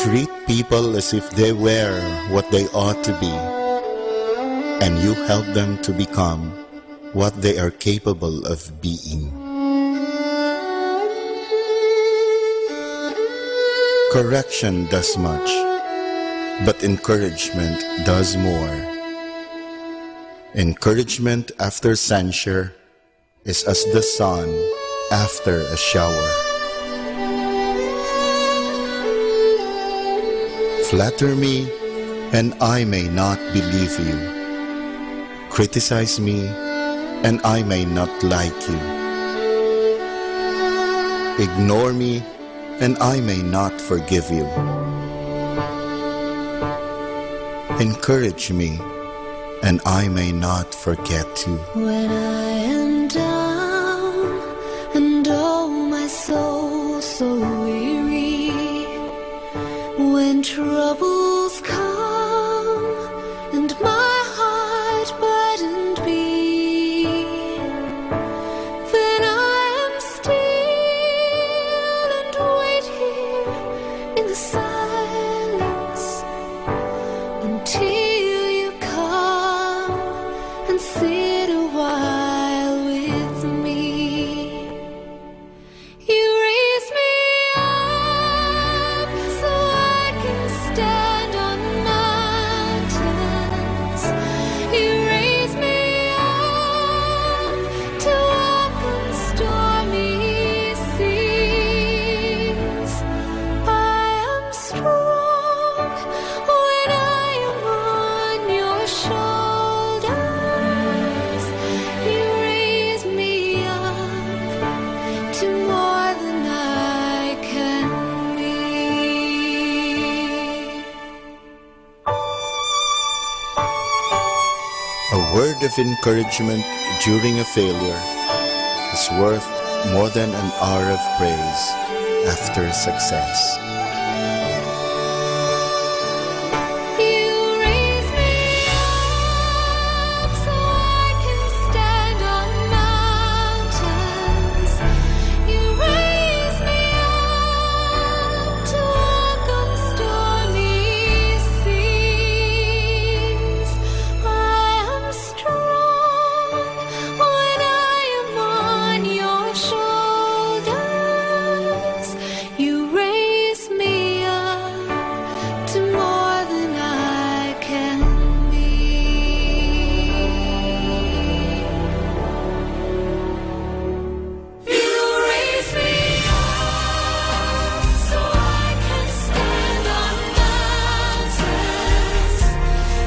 Treat people as if they were what they ought to be, and you help them to become what they are capable of being. Correction does much, but encouragement does more. Encouragement after censure is as the sun after a shower. Flatter me, and I may not believe you. Criticize me, and I may not like you. Ignore me, and I may not forgive you. Encourage me, and I may not forget you. When I am down and oh my soul so weary, when troubles come and my heart burdened be, then I am still and wait here in the silence until you come and sit a while with me. You raise me up so I can stand on mountains. You raise me up to walk on stormy seas. I am strong when I am on your shoulders. You raise me up to more than I can be. A word of encouragement during a failure is worth more than an hour of praise after success. You raise me up so I can stand on mountains. You raise me up to walk on stormy seas. I am strong when I am on your shoulders. You raise me up to more than I can be. You raise me up so I can stand on mountains.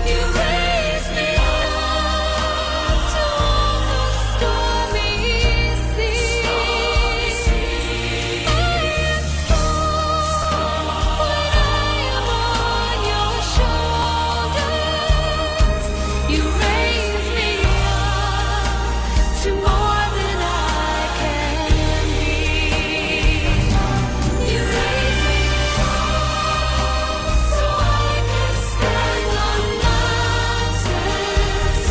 You raise me up to walk on stormy seas. I am strong when I am on your shoulders. You raise me up to more than I can be. You raise me up so I can stand on mountains.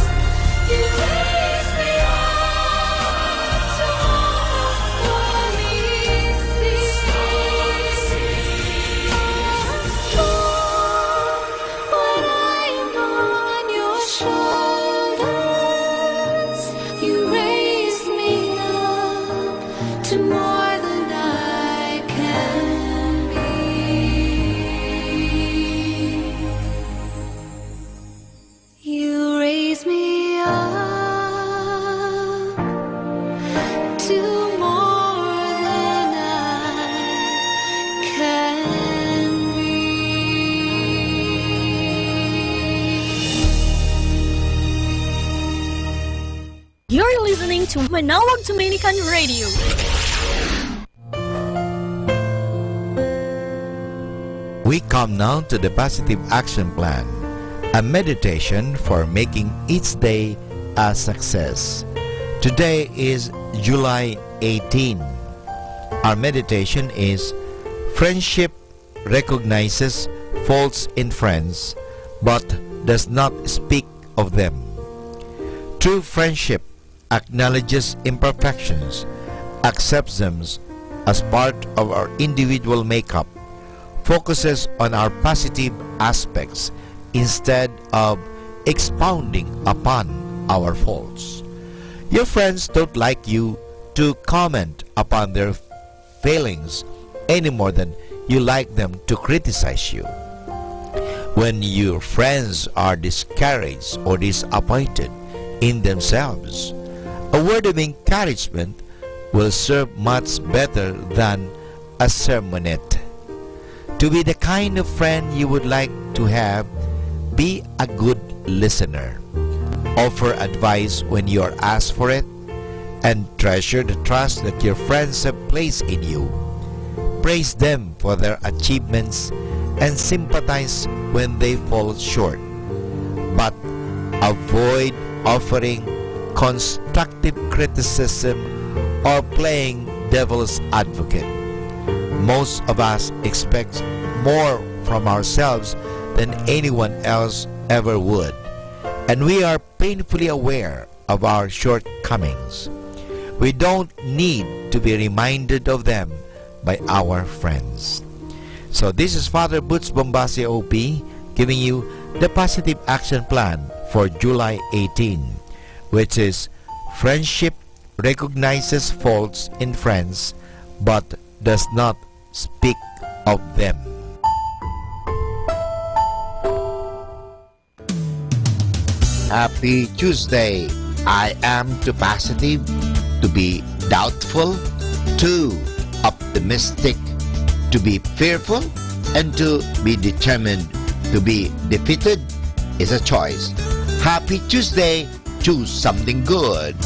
You raise me up to walk on stormy seas. I'm strong when I am on your shoulders. You raise me up to more than I can be. You raise me up to more than I can be. You're listening to Manawag Dominican Radio. We come now to the Positive Action Plan, a meditation for making each day a success. Today is July 18. Our meditation is Friendship recognizes faults in friends but does not speak of them. True friendship acknowledges imperfections, accepts them as part of our individual makeup focuses on our positive aspects instead of expounding upon our faults. Your friends don't like you to comment upon their failings any more than you like them to criticize you. When your friends are discouraged or disappointed in themselves, a word of encouragement will serve much better than a sermonette. To be the kind of friend you would like to have, be a good listener. Offer advice when you are asked for it, and treasure the trust that your friends have placed in you. Praise them for their achievements and sympathize when they fall short. But avoid offering constructive criticism or playing devil's advocate. Most of us expect more from ourselves than anyone else ever would, and we are painfully aware of our shortcomings. We don't need to be reminded of them by our friends. So this is Father Boots Bombasi OP giving you the Positive Action Plan for July 18, which is friendship recognizes faults in friends but does not speak of them. Happy Tuesday. I am too positive to be doubtful, too optimistic to be fearful, and to be determined to be defeated is a choice. Happy Tuesday. Choose something good.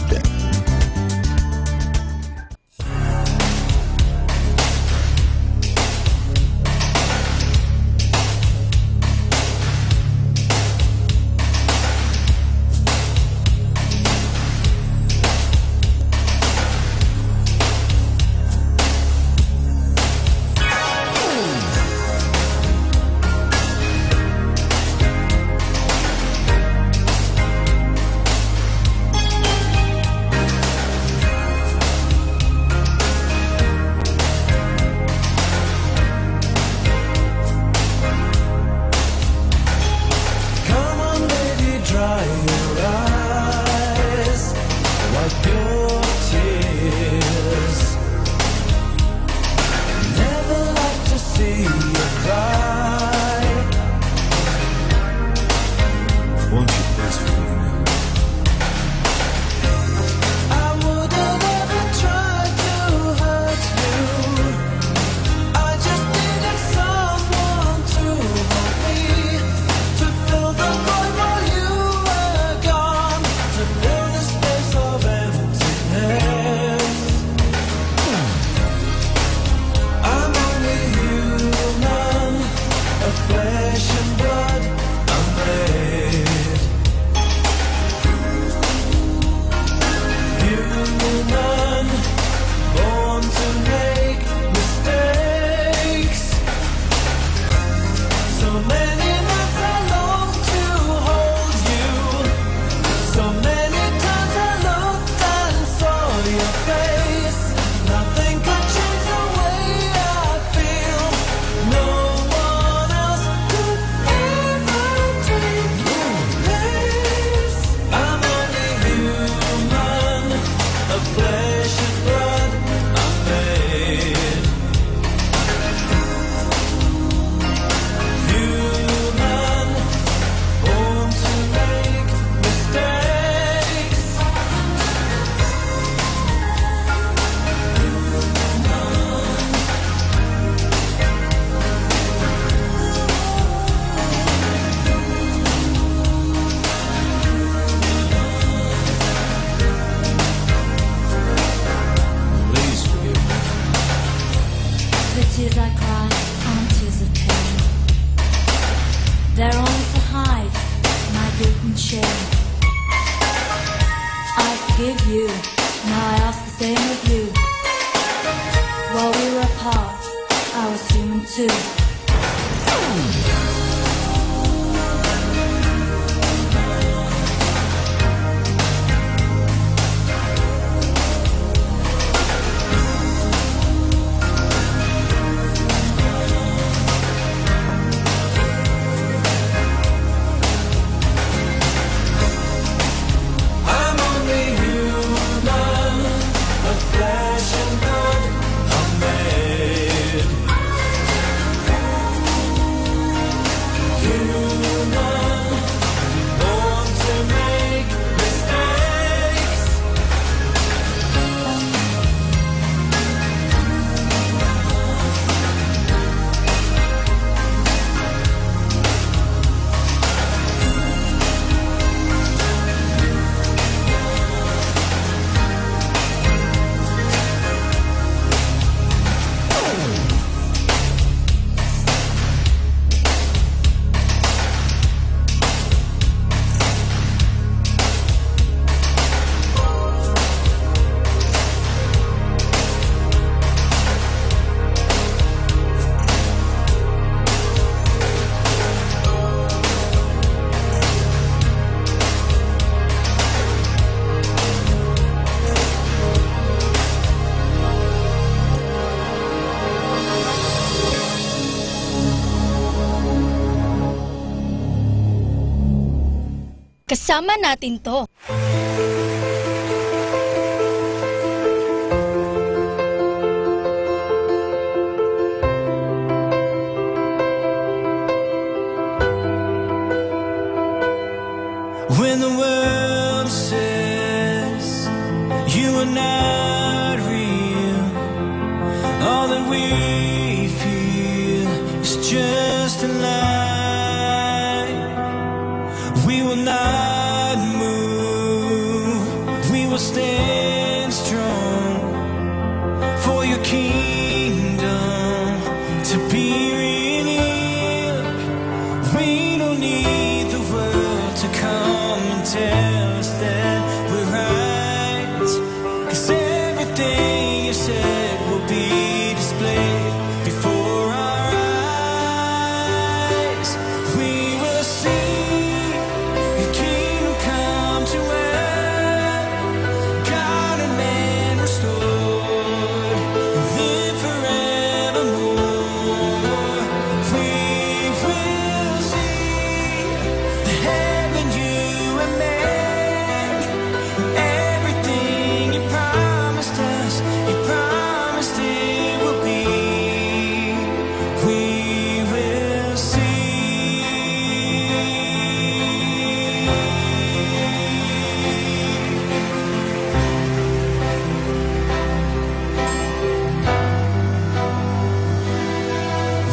Kasama natin to. When the world says you are not real, all that we feel is just a lie. We will not move, we will stand strong for your kingdom to be revealed. We don't need the world to come and tell us that we're right, 'cause everything you said will be displayed before our eyes. We will see your kingdom come to earth, God and man restored, and live forevermore. We will see the heaven you have made, everything you promised us, you promised it will be. We will see.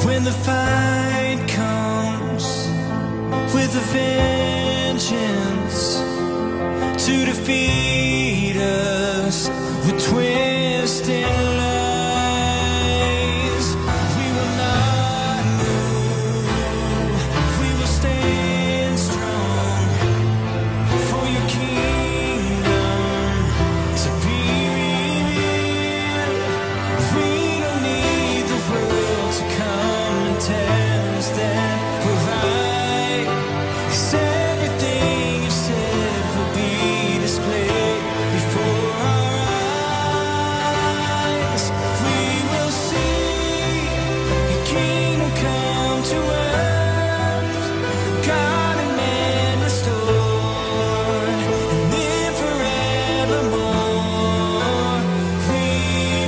When the fight comes with a vengeance to defeat us with twisted lies, we will not move, we will stand strong for your kingdom to be revealed. We don't need the world to come and tell us that we're right, 'cause everything you said will be displayed before our eyes. We will see your kingdom come to earth, God and man restored, and live forevermore. We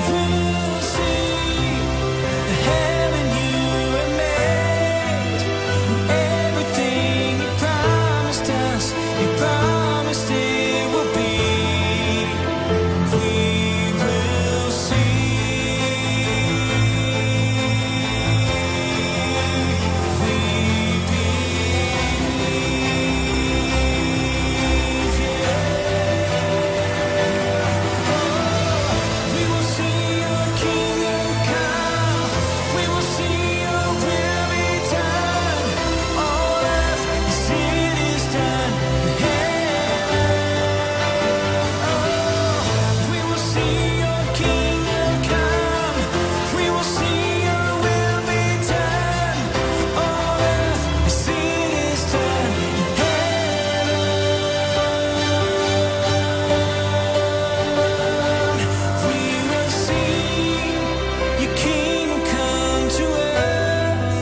will see the heaven you have made, everything you promised us, you promised it will be. We will see. We believe, we will see your kingdom come, we will see your will be done on earth as it is done in heaven. We will see your kingdom come, we will see your will be done on earth as it is done in heaven. We will see your kingdom come to earth,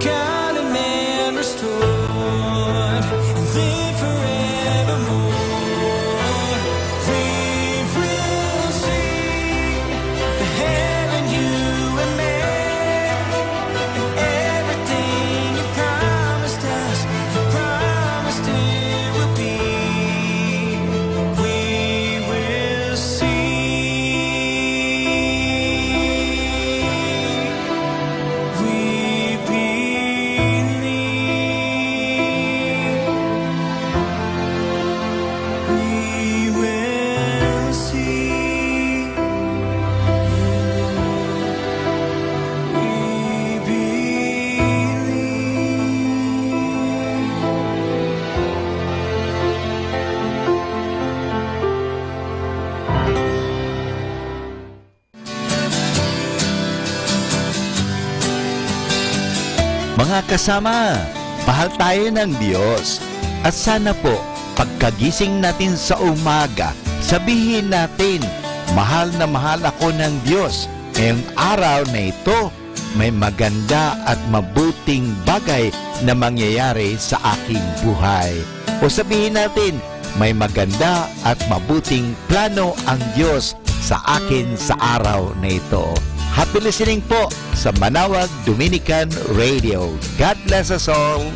God and man restored, and live forevermore. We will see the heaven you have made, and everything you promised us, you promised it will be. We will see. We believe. We will see. We Mga kasama, mahal tayo ng Diyos. At sana po, pagkagising natin sa umaga, sabihin natin, mahal na mahal ako ng Diyos ngayong araw na ito may maganda at mabuting bagay na mangyayari sa aking buhay. O sabihin natin, may maganda at mabuting plano ang Diyos sa akin sa araw na ito. Happy listening po sa Manawag Dominican Radio. God bless us all.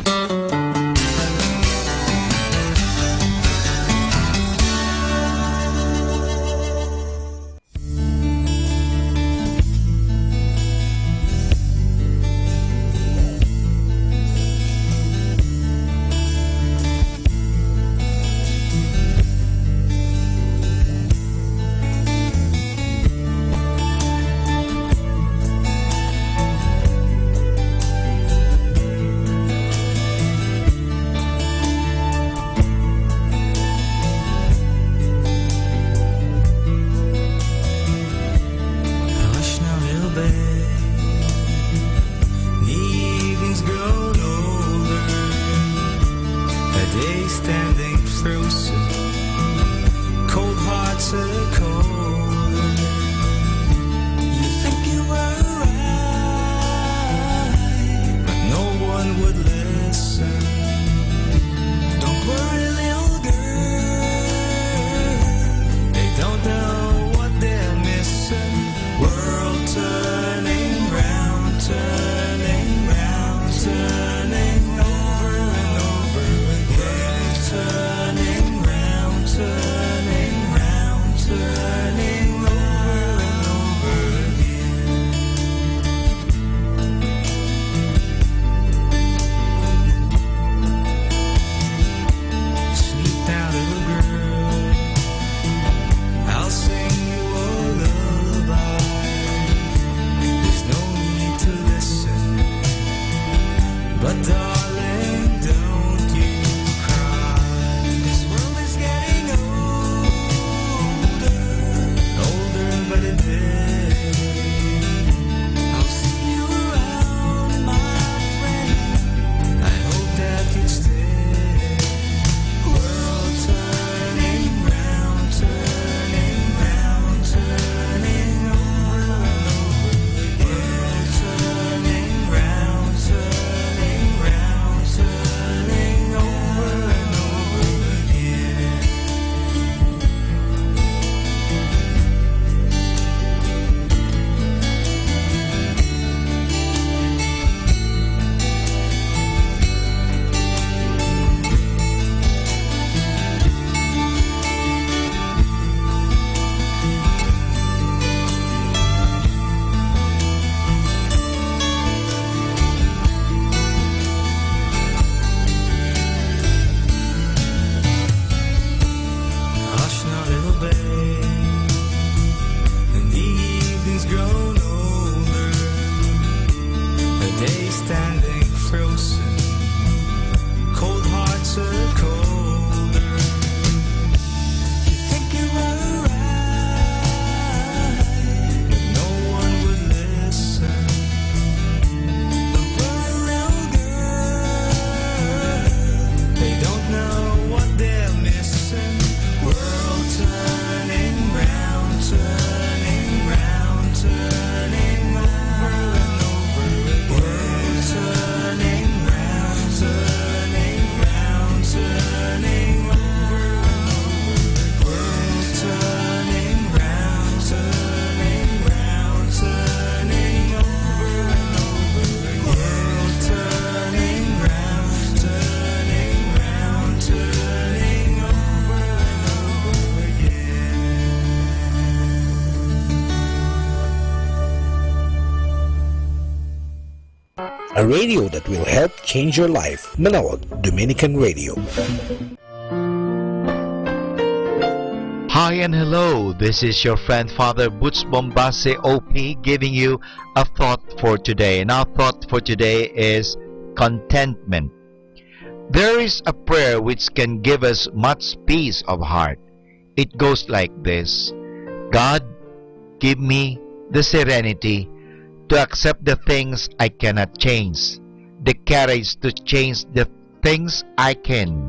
A radio that will help change your life. Manawag Dominican Radio. Hi and hello, this is your friend Father Butch Bombase OP giving you a thought for today. And our thought for today is contentment. There is a prayer which can give us much peace of heart. It goes like this: God, give me the serenity to accept the things I cannot change, the courage to change the things I can,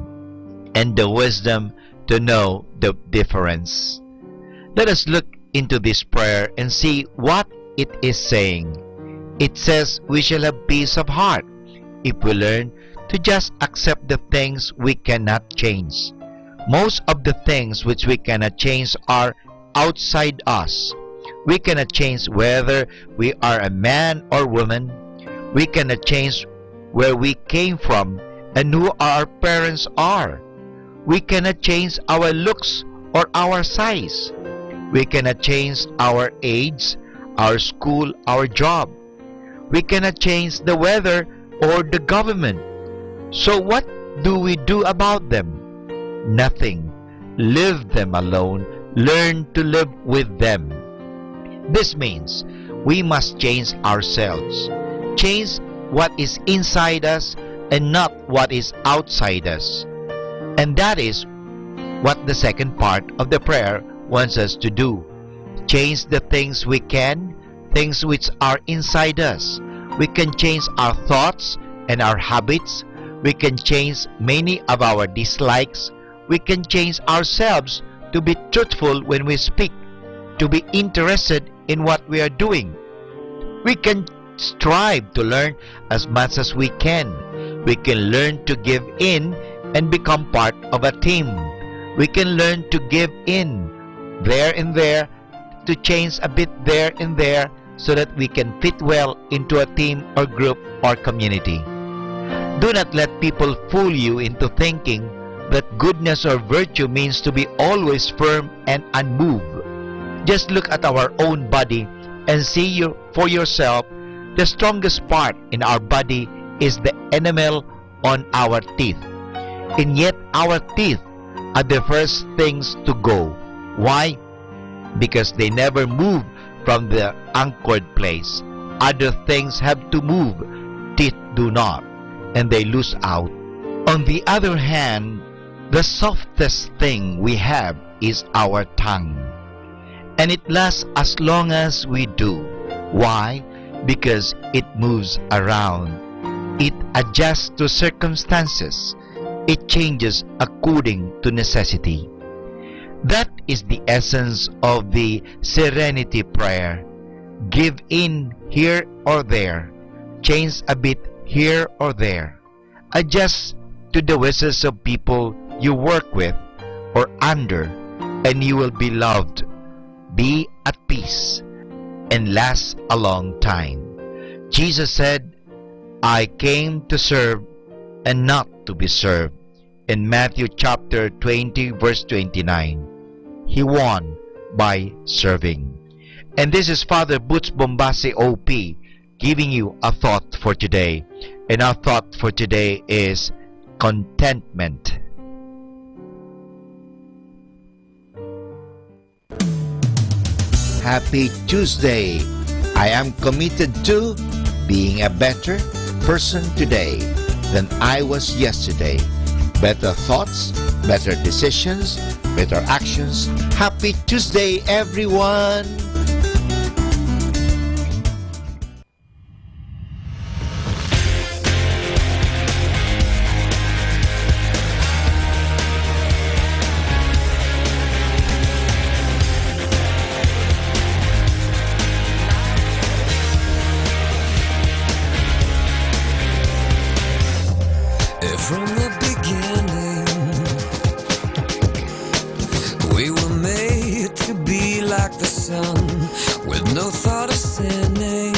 and the wisdom to know the difference. Let us look into this prayer and see what it is saying. It says we shall have peace of heart if we learn to just accept the things we cannot change. Most of the things which we cannot change are outside us. We cannot change whether we are a man or woman. We cannot change where we came from and who our parents are. We cannot change our looks or our size. We cannot change our age, our school, our job. We cannot change the weather or the government. So what do we do about them? Nothing. Leave them alone. Learn to live with them. This means we must change ourselves. Change what is inside us and not what is outside us. And that is what the second part of the prayer wants us to do. Change the things we can, things which are inside us. We can change our thoughts and our habits. We can change many of our dislikes. We can change ourselves to be truthful when we speak, to be interested in what we are doing. We can strive to learn as much as we can. We can learn to give in and become part of a team. We can learn to give in there and there, to change a bit there and there, so that we can fit well into a team or group or community. Do not let people fool you into thinking that goodness or virtue means to be always firm and unmoved. Just look at our own body and see for yourself. The strongest part in our body is the enamel on our teeth. And yet our teeth are the first things to go. Why? Because they never move from the anchored place. Other things have to move. Teeth do not, and they lose out. On the other hand, the softest thing we have is our tongue. And it lasts as long as we do. Why? Because it moves around. It adjusts to circumstances. It changes according to necessity. That is the essence of the serenity prayer. Give in here or there. Change a bit here or there. Adjust to the wishes of people you work with or under, and you will be loved. Be at peace and last a long time. Jesus said, I came to serve and not to be served. In Matthew chapter 20 verse 29. He won by serving. And this is Father Butch Bombasi OP giving you a thought for today. And our thought for today is contentment. Happy Tuesday! I am committed to being a better person today than I was yesterday. Better thoughts, better decisions, better actions. Happy Tuesday, everyone! From the beginning, we were made to be like the sun, with no thought of sinning.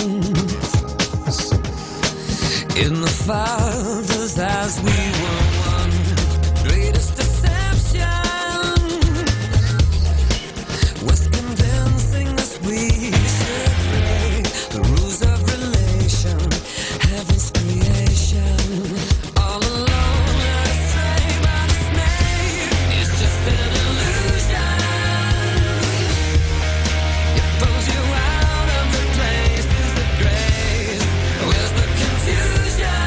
In the Father's eyes we were one. Greatest deception was convincing us we should break the rules of relation, heaven's creation. Confusion.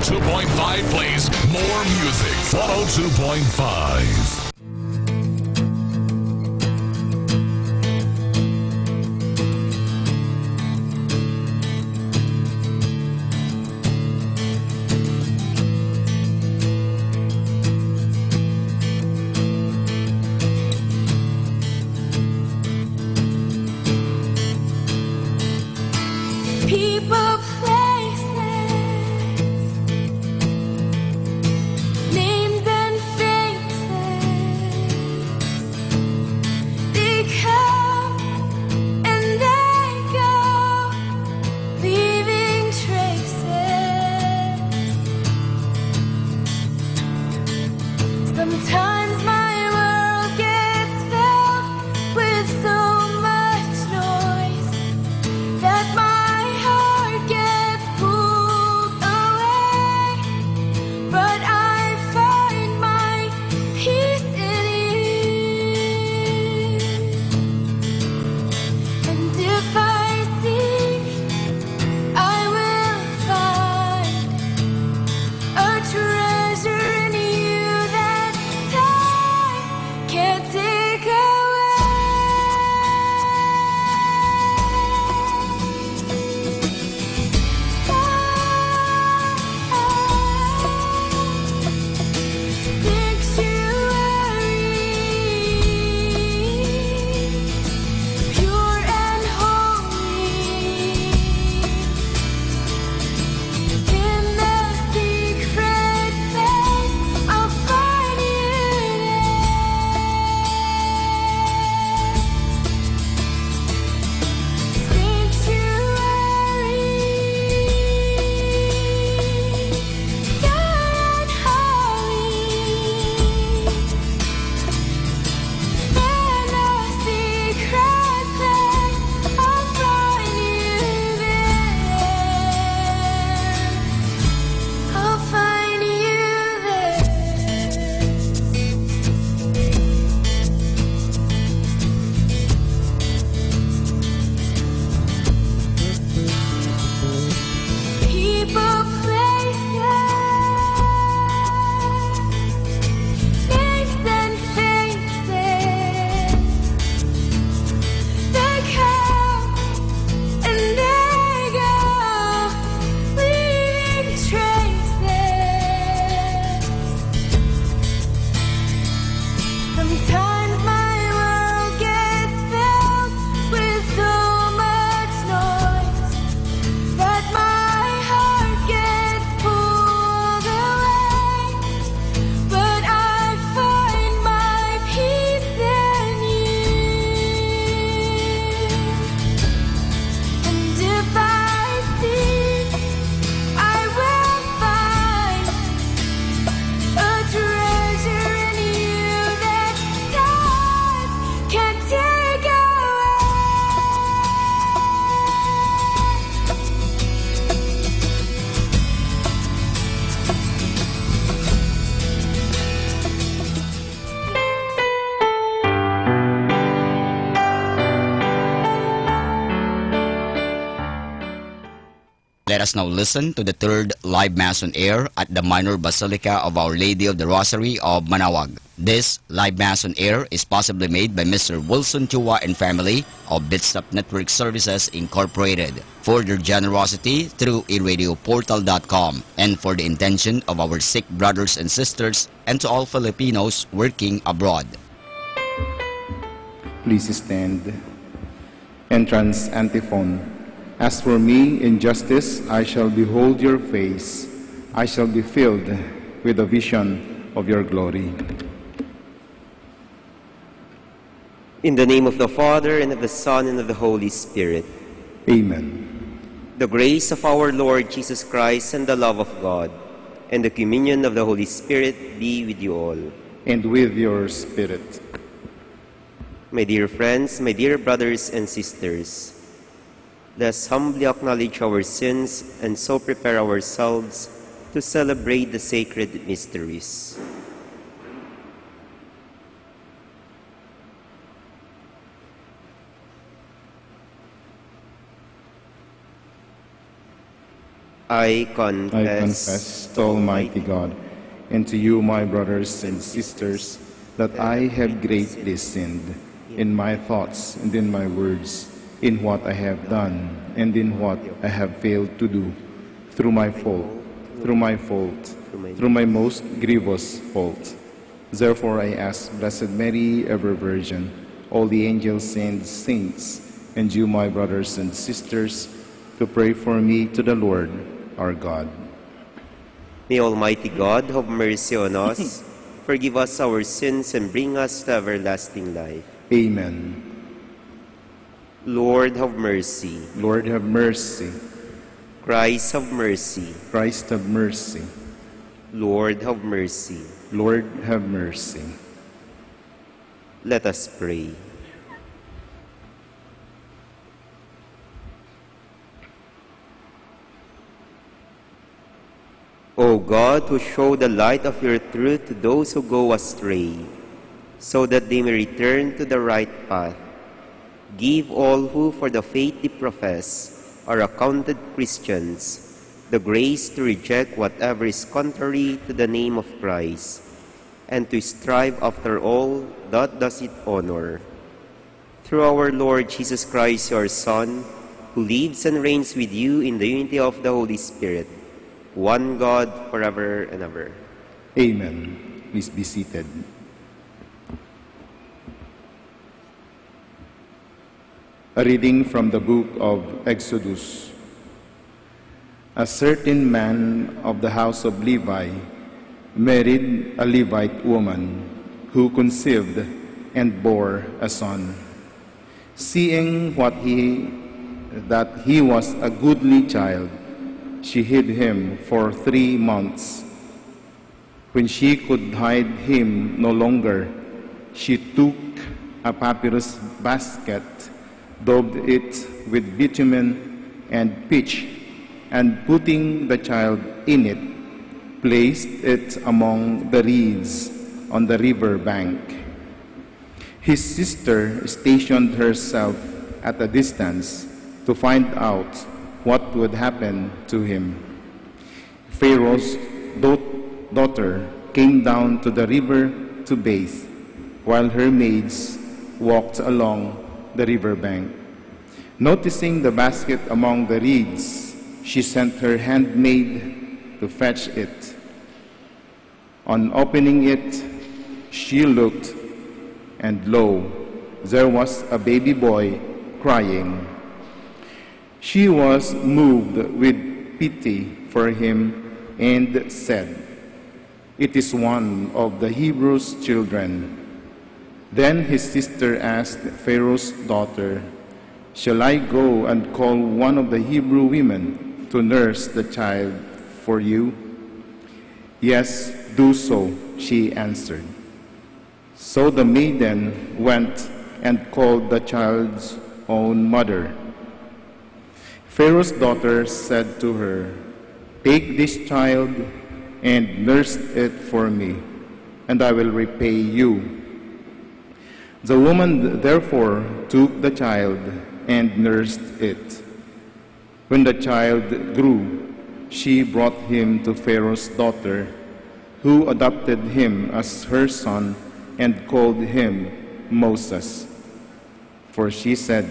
102.5 plays more music. 102.5. People, places, names and faces. They come and they go, leaving traces. Sometimes my world gets filled with so much noise that my heart gets pulled away, but I find my peace in you. And if I seek, I will find a treasure in you that time can't take away. Pure and holy, in the secret place, I'll find you I'll find you there. People, places, names and faces. They come and they go, leaving traces. Sometimes my world gets filled with so much noise that my heart gets pulled away, but I find my peace in you. And if I seek, I will find a treasure in you that time can't take away. Let us now listen to the third live Mass on air at the Minor Basilica of Our Lady of the Rosary of Manawag. This live Mass on air is possibly made by Mr. Wilson Chua and family of Bitsap Network Services Incorporated for their generosity through eradioportal.com and for the intention of our sick brothers and sisters and to all Filipinos working abroad. Please stand. Entrance antiphon. As for me, in justice, I shall behold your face. I shall be filled with a vision of your glory. In the name of the Father, and of the Son, and of the Holy Spirit. Amen. The grace of our Lord Jesus Christ, and the love of God, and the communion of the Holy Spirit be with you all. And with your spirit. My dear friends, my dear brothers and sisters, let us humbly acknowledge our sins and so prepare ourselves to celebrate the sacred mysteries. I I confess confess to Almighty God and to you, my brothers and sisters, that I have greatly sinned in my thoughts and in my words, in what I have done and in what I have failed to do, through my fault, through my most grievous fault. Therefore I ask Blessed Mary, ever Virgin, all the angels and saints, and you, my brothers and sisters, to pray for me to the Lord our God. May Almighty God have mercy on us, forgive us our sins, and bring us to everlasting life. Amen. Lord, have mercy. Lord, have mercy. Christ, have mercy. Christ, have mercy. Lord, have mercy. Lord, have mercy. Let us pray. O God, who show the light of your truth to those who go astray, so that they may return to the right path, give all who for the faith they profess are accounted Christians the grace to reject whatever is contrary to the name of Christ, and to strive after all that does it honor. Through our Lord Jesus Christ, your Son, who lives and reigns with you in the unity of the Holy Spirit, one God, forever and ever. Amen. Please be seated. A reading from the book of Exodus. A certain man of the house of Levi married a Levite woman who conceived and bore a son. Seeing that he was a goodly child, she hid him for 3 months. When she could hide him no longer, she took a papyrus basket, daubed it with bitumen and pitch, and putting the child in it, placed it among the reeds on the river bank. His sister stationed herself at a distance to find out what would happen to him. Pharaoh's daughter came down to the river to bathe, while her maids walked along the river bank. Noticing the basket among the reeds, she sent her handmaid to fetch it. On opening it, she looked, and lo, there was a baby boy crying. She was moved with pity for him and said, "It is one of the Hebrews' children." Then his sister asked Pharaoh's daughter, "Shall I go and call one of the Hebrew women to nurse the child for you?" "Yes, do so," she answered. So the maiden went and called the child's own mother. Pharaoh's daughter said to her, "Take this child and nurse it for me, and I will repay you." The woman therefore took the child and nursed it. When the child grew, she brought him to Pharaoh's daughter, who adopted him as her son and called him Moses. For she said,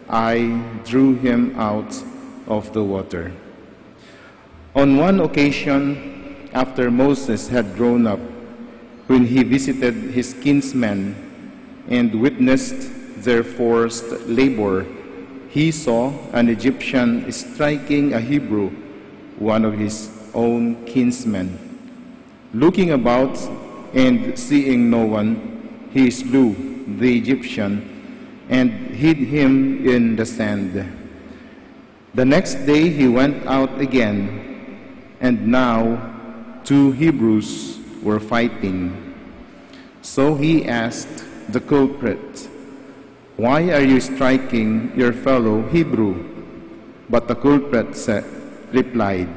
"I drew him out of the water." On one occasion, after Moses had grown up, when he visited his kinsmen and witnessed their forced labor, he saw an Egyptian striking a Hebrew, one of his own kinsmen. Looking about and seeing no one, he slew the Egyptian and hid him in the sand. The next day he went out again, and now 2 Hebrews were fighting. So he asked the culprit, "Why are you striking your fellow Hebrew?" But the culprit replied,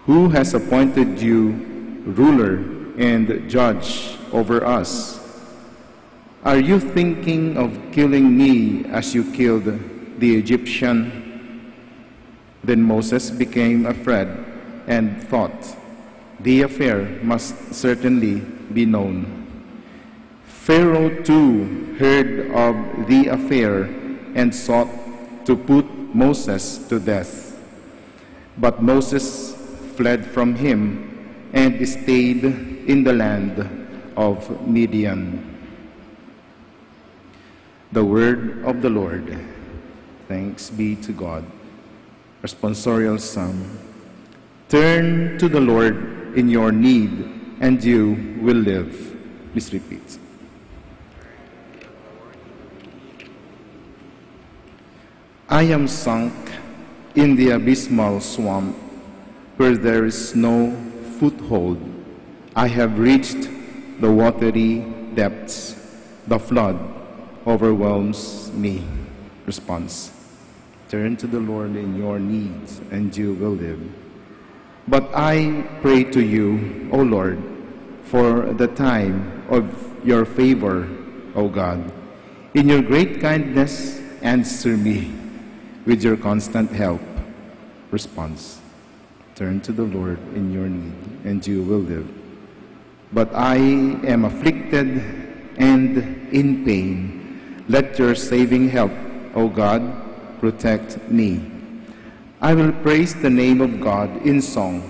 "Who has appointed you ruler and judge over us? Are you thinking of killing me as you killed the Egyptian?" Then Moses became afraid and thought, the affair must certainly be known. Pharaoh too heard of the affair and sought to put Moses to death. But Moses fled from him and stayed in the land of Midian. The word of the Lord. Thanks be to God. Responsorial Psalm. Turn to the Lord in your need, and you will live. Please repeat. I am sunk in the abysmal swamp where there is no foothold. I have reached the watery depths. The flood overwhelms me. Response. Turn to the Lord in your needs, and you will live. But I pray to you, O Lord, for the time of your favor, O God. In your great kindness, answer me with your constant help. Response. Turn to the Lord in your need, and you will live. But I am afflicted and in pain. Let your saving help, O God, protect me. I will praise the name of God in song,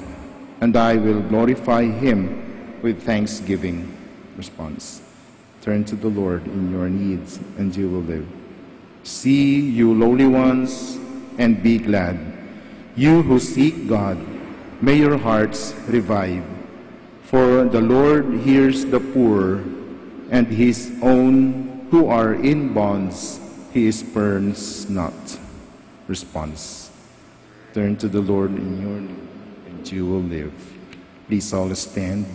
and I will glorify him with thanksgiving. Response. Turn to the Lord in your needs, and you will live. See, you lowly ones, and be glad. You who seek God, may your hearts revive. For the Lord hears the poor, and his own who are in bonds he spurns not. Response. Turn to the Lord in your need, and you will live. Please all stand.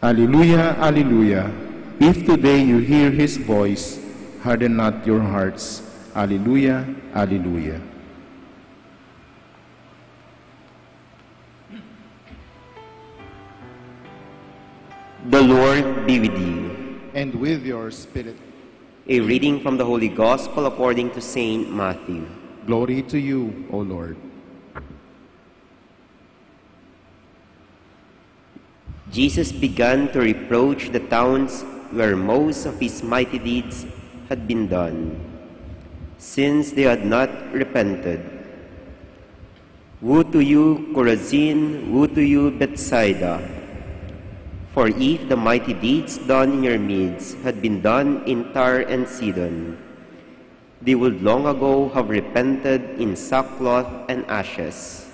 Alleluia, alleluia. If today you hear his voice, harden not your hearts. Alleluia, alleluia. The Lord be with you. And with your spirit. A reading from the Holy Gospel according to Saint Matthew. Glory to you, O Lord. Jesus began to reproach the towns where most of his mighty deeds had been done, since they had not repented. Woe to you, Chorazin! Woe to you, Bethsaida! For if the mighty deeds done in your midst had been done in Tyre and Sidon, they would long ago have repented in sackcloth and ashes.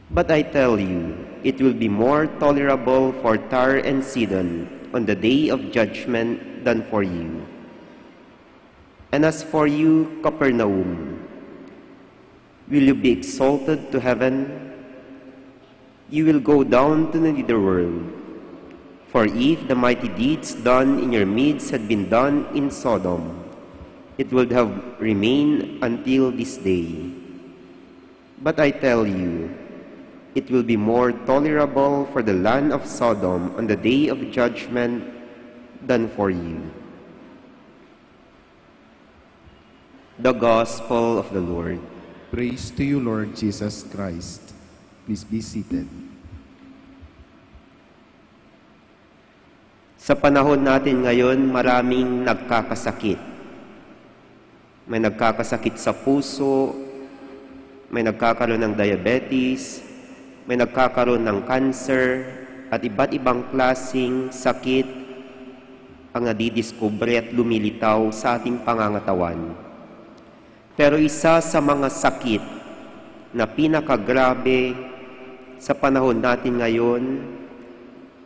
But I tell you, it will be more tolerable for Tyre and Sidon on the day of judgment than for you. And as for you, Capernaum, will you be exalted to heaven? You will go down to the netherworld. For if the mighty deeds done in your midst had been done in Sodom, it would have remained until this day. But I tell you, it will be more tolerable for the land of Sodom on the day of judgment than for you. The Gospel of the Lord. Praise to you, Lord Jesus Christ. Please be seated. Sa panahon natin ngayon, maraming nagkakasakit. May nagkakasakit sa puso, may nagkakaroon ng diabetes, may nagkakaroon ng cancer, at iba't ibang klasing sakit ang nadidiskubre at lumilitaw sa ating pangangatawan. Pero isa sa mga sakit na pinakagrabe sa panahon natin ngayon,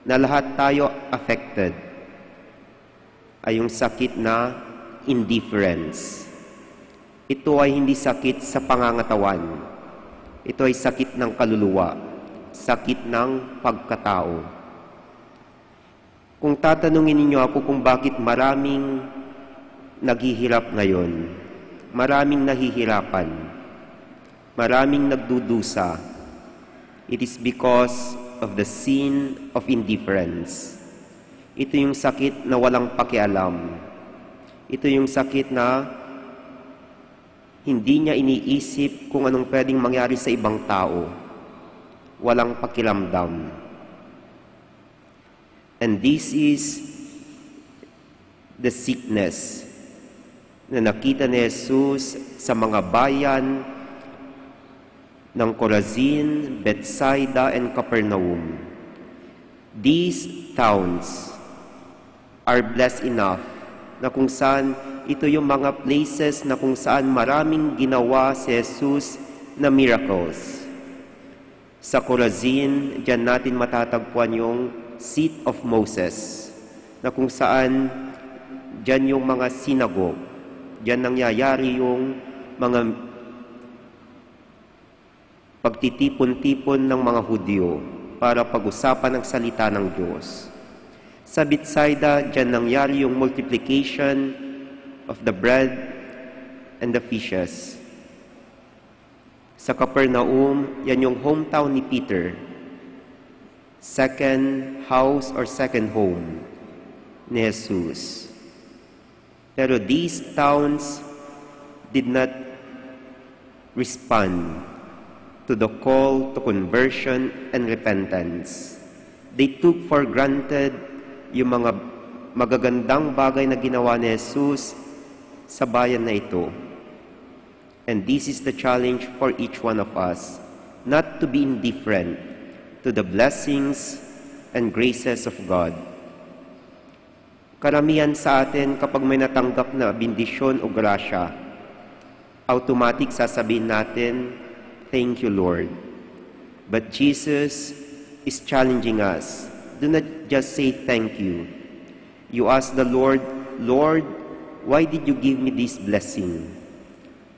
na lahat tayo affected, ay yung sakit na indifference. Ito ay hindi sakit sa pangangatawan. Ito ay sakit ng kaluluwa, sakit ng pagkatao. Kung tatanungin ninyo ako kung bakit maraming naghihirap ngayon, maraming nahihirapan, maraming nagdudusa, it is because of the sin of indifference. Ito yung sakit na walang pakialam. Ito yung sakit na Hindi niya iniisip kung anong pwedeng mangyari sa ibang tao. Walang pakiramdam. And this is the sickness na nakita ni Jesus sa mga bayan ng Corazin, Bethsaida, and Capernaum. These towns are blessed enough na kung saan ito yung mga places na kung saan maraming ginawa si Jesus na miracles. Sa Corazin, diyan natin matatagpuan yung seat of Moses, na kung saan diyan yung mga synagogue, diyan nangyayari yung mga pagtitipon-tipon ng mga Hudyo para pag-usapan ang salita ng Diyos. Sa Bethsaida, diyan nangyari yung multiplication of the bread and the fishes. Sa Capernaum, yan yung hometown ni Peter. Second house or second home ni Jesus. Pero these towns did not respond to the call to conversion and repentance. They took for granted yung mga magagandang bagay na ginawa ni Jesus sa bayan na ito. And this is the challenge for each one of us, not to be indifferent to the blessings and graces of God. Karamihan sa atin kapag may natanggap na bendisyon o grasya, automatic sasabihin natin, "Thank you, Lord." But Jesus is challenging us. Do not just say thank you. You ask the Lord, "Lord, why did you give me this blessing?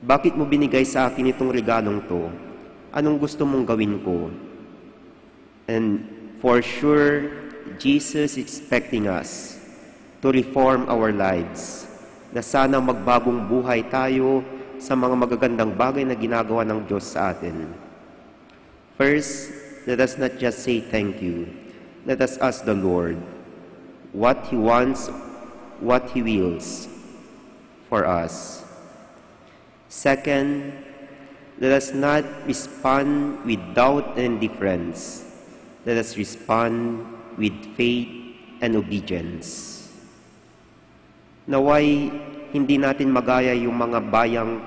Bakit mo binigay sa akin itong regalong to? Anong gusto mong gawin ko?" And for sure, Jesus is expecting us to reform our lives, na sana magbagong buhay tayo sa mga magagandang bagay na ginagawa ng Diyos sa atin. First, let us not just say thank you. Let us ask the Lord what He wants, what He wills for us. Second, let us not respond with doubt and indifference. Let us respond with faith and obedience. Naway, hindi natin magaya yung mga bayang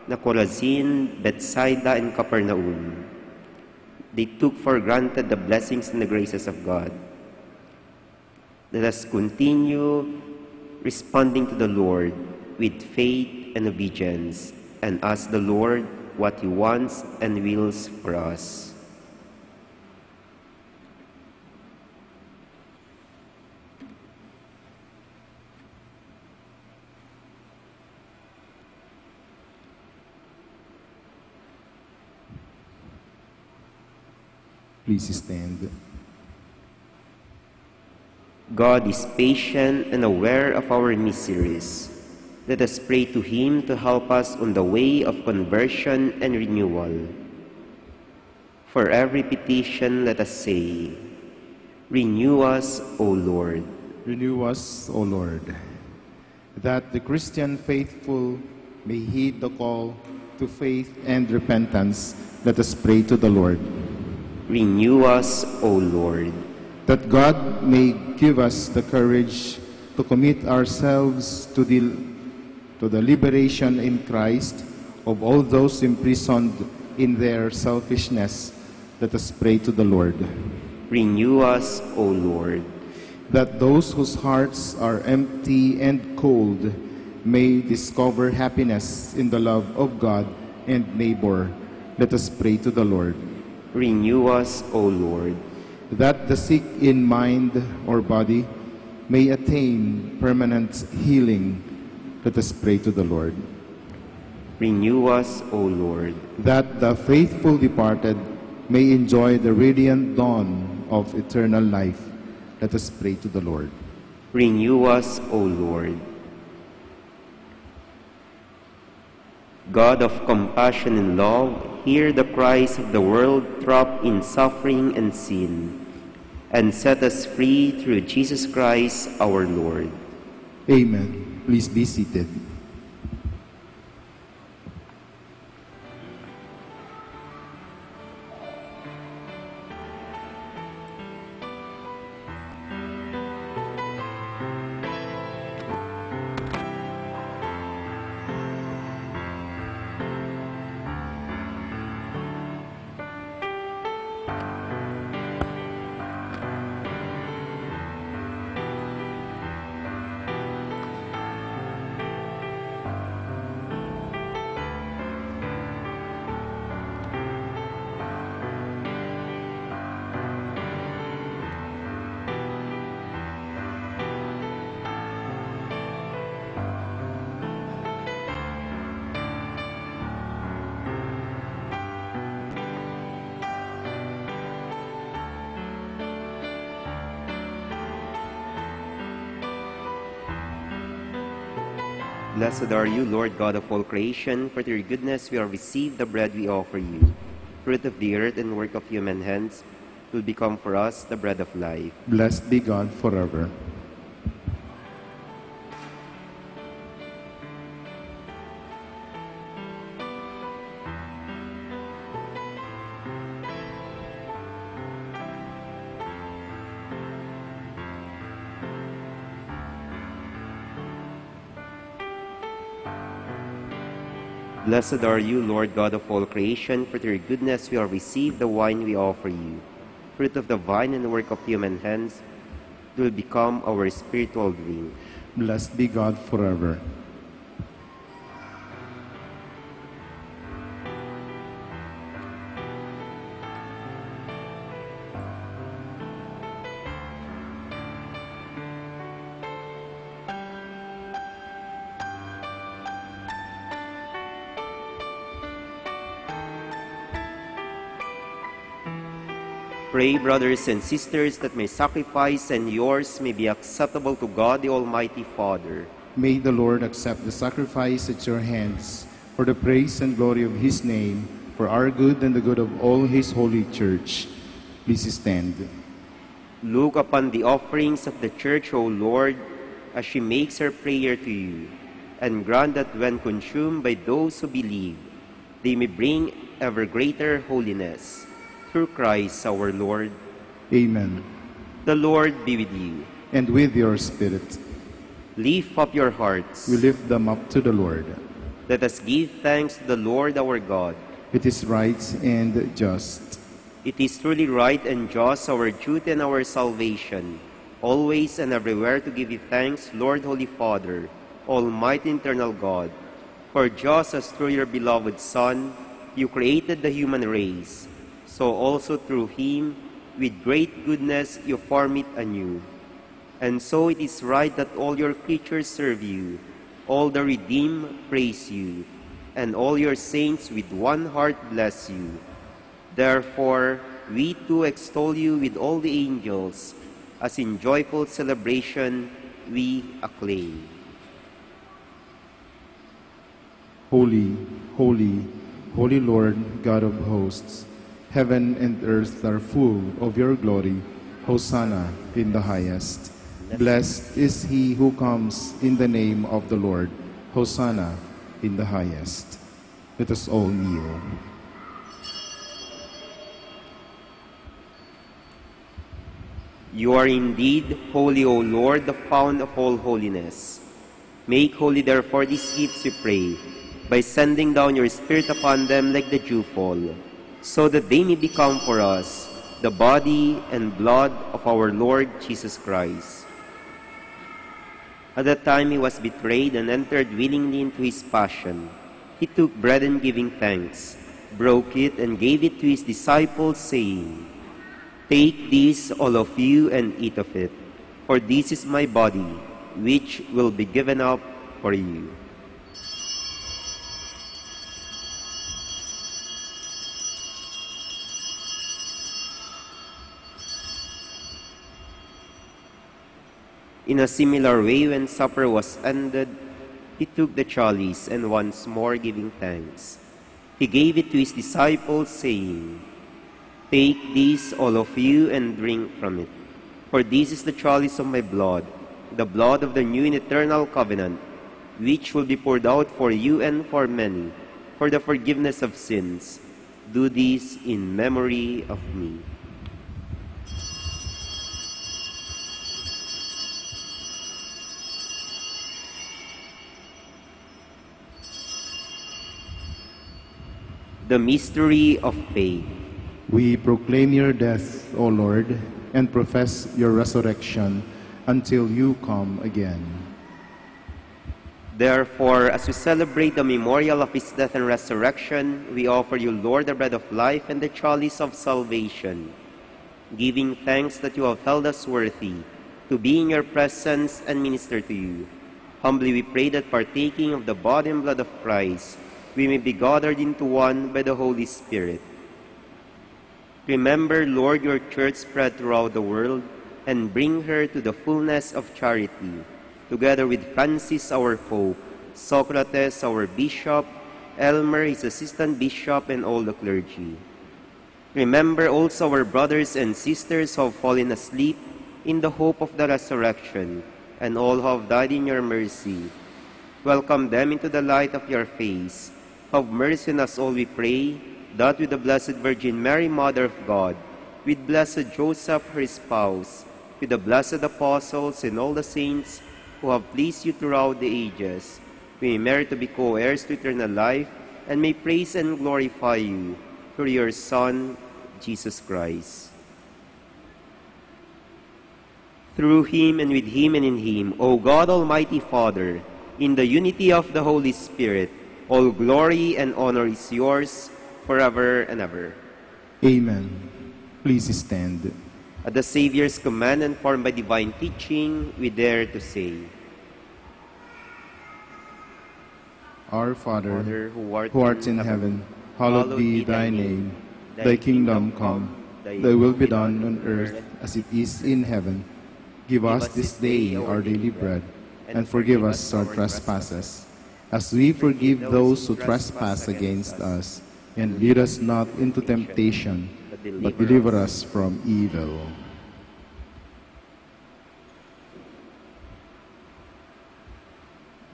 na Corazin, Bethsaida, and Capernaum. They took for granted the blessings and the graces of God. Let us continue responding to the Lord with faith and obedience and ask the Lord what He wants and wills for us. Please stand. God is patient and aware of our miseries. Let us pray to Him to help us on the way of conversion and renewal. For every petition, let us say, "Renew us, O Lord." Renew us, O Lord, that the Christian faithful may heed the call to faith and repentance. Let us pray to the Lord. Renew us, O Lord. That God may give us the courage to commit ourselves to the liberation in Christ of all those imprisoned in their selfishness. Let us pray to the Lord. Renew us, O Lord. That those whose hearts are empty and cold may discover happiness in the love of God and neighbor. Let us pray to the Lord. Renew us, O Lord. That the sick in mind or body may attain permanent healing. Let us pray to the Lord. Renew us, O Lord. That the faithful departed may enjoy the radiant dawn of eternal life. Let us pray to the Lord. Renew us, O Lord. God of compassion and love, hear the cries of the world trapped in suffering and sin, and set us free through Jesus Christ our Lord. Amen. Please be seated. Blessed are you, Lord God of all creation, for through your goodness we have received the bread we offer you. Fruit of the earth and work of human hands will become for us the bread of life. Blessed be God forever. Blessed are you, Lord God of all creation, for through your goodness we have received the wine we offer you. Fruit of the vine and work of human hands will become our spiritual drink. Blessed be God forever. Pray, brothers and sisters, that my sacrifice and yours may be acceptable to God, the Almighty Father. May the Lord accept the sacrifice at your hands for the praise and glory of his name, for our good and the good of all his holy church. Please stand. Look upon the offerings of the church, O Lord, as she makes her prayer to you, and grant that when consumed by those who believe, they may bring ever greater holiness. Through Christ our Lord. Amen. The Lord be with you. And with your spirit. Lift up your hearts. We lift them up to the Lord. Let us give thanks to the Lord our God. It is right and just. It is truly right and just, our duty and our salvation, always and everywhere to give you thanks, Lord, Holy Father, Almighty eternal God. For just as through your beloved Son, you created the human race, so also through him, with great goodness, you form it anew. And so it is right that all your creatures serve you, all the redeemed praise you, and all your saints with one heart bless you. Therefore, we too extol you with all the angels, as in joyful celebration we acclaim. Holy, holy, holy Lord, God of hosts, heaven and earth are full of your glory. Hosanna in the highest. Blessed is he who comes in the name of the Lord. Hosanna in the highest. Let us all kneel. You are indeed holy, O Lord, the fount of all holiness. Make holy therefore these gifts, we pray, by sending down your Spirit upon them like the dewfall, so that they may become for us the body and blood of our Lord Jesus Christ. At that time he was betrayed and entered willingly into his passion. He took bread and giving thanks, broke it and gave it to his disciples, saying, "Take this, all of you, and eat of it, for this is my body, which will be given up for you." In a similar way, when supper was ended, he took the chalice, and once more giving thanks, he gave it to his disciples, saying, "Take this, all of you, and drink from it. For this is the chalice of my blood, the blood of the new and eternal covenant, which will be poured out for you and for many, for the forgiveness of sins. Do this in memory of me." The mystery of faith. We proclaim your death, O Lord, and profess your resurrection until you come again. Therefore, as we celebrate the memorial of his death and resurrection, we offer you, Lord, the bread of life and the chalice of salvation, giving thanks that you have held us worthy to be in your presence and minister to you. Humbly we pray that partaking of the body and blood of Christ, we may be gathered into one by the Holy Spirit. Remember, Lord, your church spread throughout the world, and bring her to the fullness of charity, together with Francis our Pope, Socrates, our bishop, Elmer, his assistant bishop, and all the clergy. Remember also our brothers and sisters who have fallen asleep in the hope of the resurrection, and all who have died in your mercy. Welcome them into the light of your face. Have mercy on us all, we pray, that with the Blessed Virgin Mary, Mother of God, with blessed Joseph, her spouse, with the blessed apostles and all the saints who have pleased you throughout the ages, we may merit to be co-heirs to eternal life, and may praise and glorify you through your Son, Jesus Christ. Through him, and with him, and in him, O God, Almighty Father, in the unity of the Holy Spirit, all glory and honor is yours forever and ever. Amen. Please stand. At the Savior's command and formed by divine teaching, we dare to say, Our Father, who art in heaven, hallowed be thy name. Thy kingdom come, thy will be done on earth as it is in heaven. Give us this day our daily bread, and forgive us our trespasses, as we forgive those who trespass against us. And lead us not into temptation, but deliver us from evil.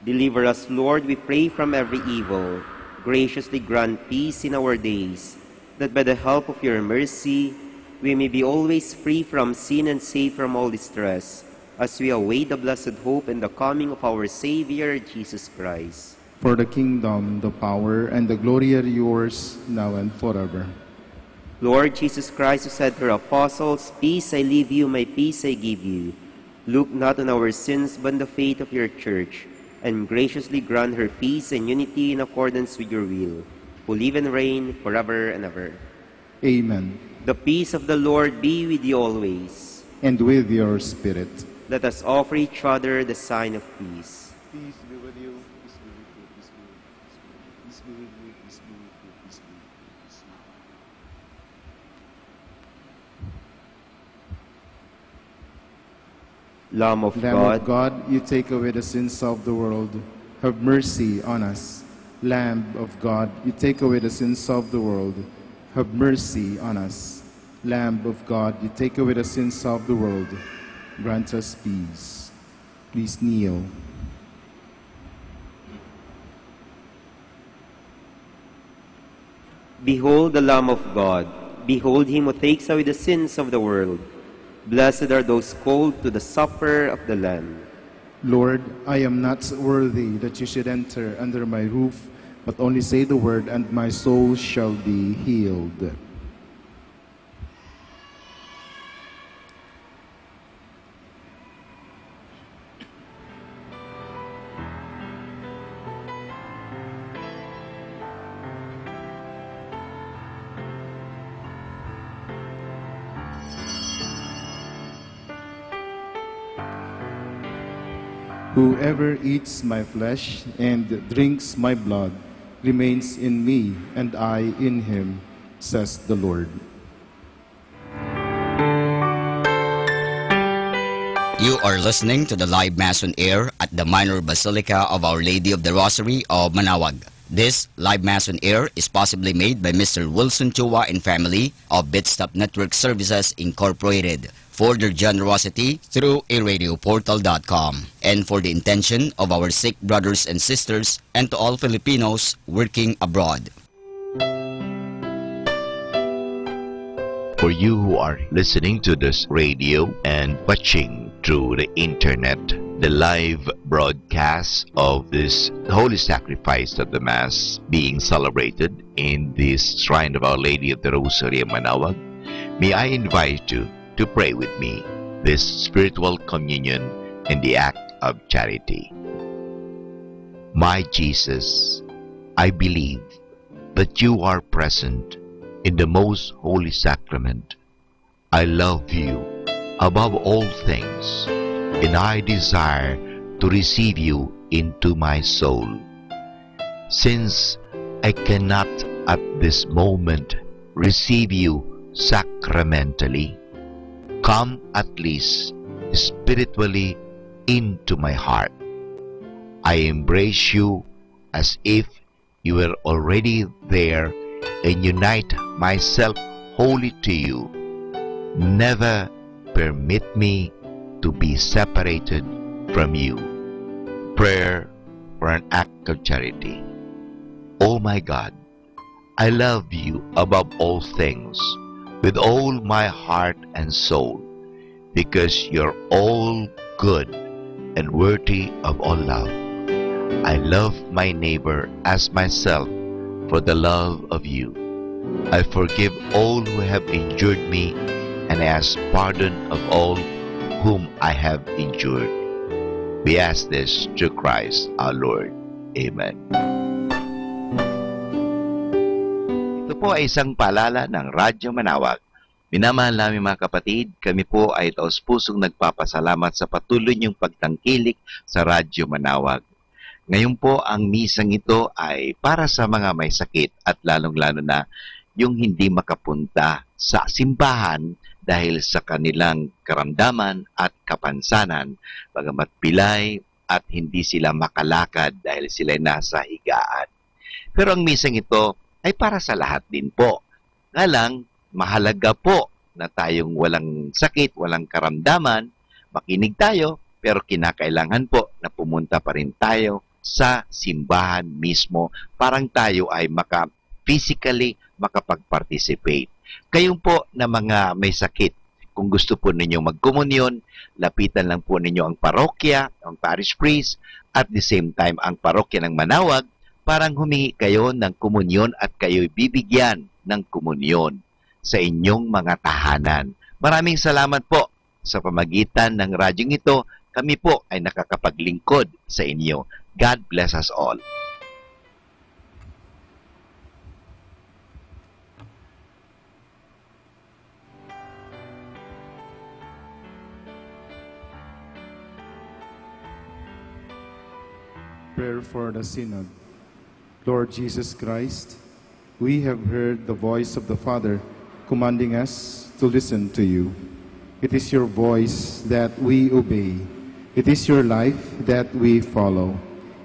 Deliver us, Lord, we pray, from every evil. Graciously grant peace in our days, that by the help of your mercy, we may be always free from sin and safe from all distress, as we await the blessed hope and the coming of our Savior, Jesus Christ. For the kingdom, the power, and the glory are yours, now and forever. Lord Jesus Christ, who said to your apostles, Peace I leave you, my peace I give you, look not on our sins, but on the faith of your church, and graciously grant her peace and unity in accordance with your will, who live and reign forever and ever. Amen. The peace of the Lord be with you always. And with your spirit. Let us offer each other the sign of peace. Peace be with you. Peace be with you. Peace be with you. Peace be with you. Peace be with you. Peace be with you. Lamb of God, you take away the sins of the world. Have mercy on us. Lamb of God, you take away the sins of the world. Have mercy on us. Lamb of God, you take away the sins of the world. Grant us peace. Please kneel. Behold the Lamb of God. Behold him who takes away the sins of the world. Blessed are those called to the supper of the Lamb. Lord, I am not worthy that you should enter under my roof, but only say the word, and my soul shall be healed. Whoever eats my flesh and drinks my blood remains in me, and I in him, says the Lord. You are listening to the live Mass on air at the Minor Basilica of Our Lady of the Rosary of Manaoag. This live Mass on air is possibly made by Mr. Wilson Chua and family of Bitstop Network Services Incorporated for their generosity through aradioportal.com, and for the intention of our sick brothers and sisters, and to all Filipinos working abroad. For you who are listening to this radio and watching through the internet, the live broadcast of this holy sacrifice of the Mass being celebrated in this shrine of Our Lady of the Rosary of Manaoag, may I invite you to pray with me this spiritual communion in the act of charity. My Jesus, I believe that you are present in the most holy sacrament. I love you above all things, and I desire to receive you into my soul. Since I cannot at this moment receive you sacramentally, come at least spiritually into my heart. I embrace you as if you were already there and unite myself wholly to you. Never permit me to be separated from you. Prayer for an act of charity. Oh my God, I love you above all things with all my heart and soul, because you're all good and worthy of all love. I love my neighbor as myself for the love of you. I forgive all who have injured me, and I ask pardon of all whom I have injured. We ask this through Christ our Lord. Amen. Ito po ay isang paalala ng Radyo Manawag. Minamahal namin mga kapatid, kami po ay taos-pusong nagpapasalamat sa patuloy niyong pagtangkilik sa Radyo Manawag. Ngayon po, ang misang ito ay para sa mga may sakit at lalong-lalo na yung hindi makapunta sa simbahan dahil sa kanilang karamdaman at kapansanan, bagamat pilay at hindi sila makalakad dahil sila nasa higaan. Pero ang misang ito ay para sa lahat din po. Nga lang, mahalaga po na tayong walang sakit, walang karamdaman, makinig tayo, pero kinakailangan po na pumunta pa rin tayo sa simbahan mismo, parang tayo ay physically makapag-participate. Kayong po na mga may sakit, kung gusto po ninyo magkomunyon, lapitan lang po ninyo ang parokya, ang parish priest, at the same time ang parokya ng Manawag, parang humingi kayo ng komunyon at kayo'y bibigyan ng komunyon sa inyong mga tahanan. Maraming salamat po sa pamagitan ng radyong ito. Kami po ay nakakapaglingkod sa inyo. God bless us all. Prayer for the Synod. Lord Jesus Christ, we have heard the voice of the Father commanding us to listen to you. It is your voice that we obey. It is your life that we follow.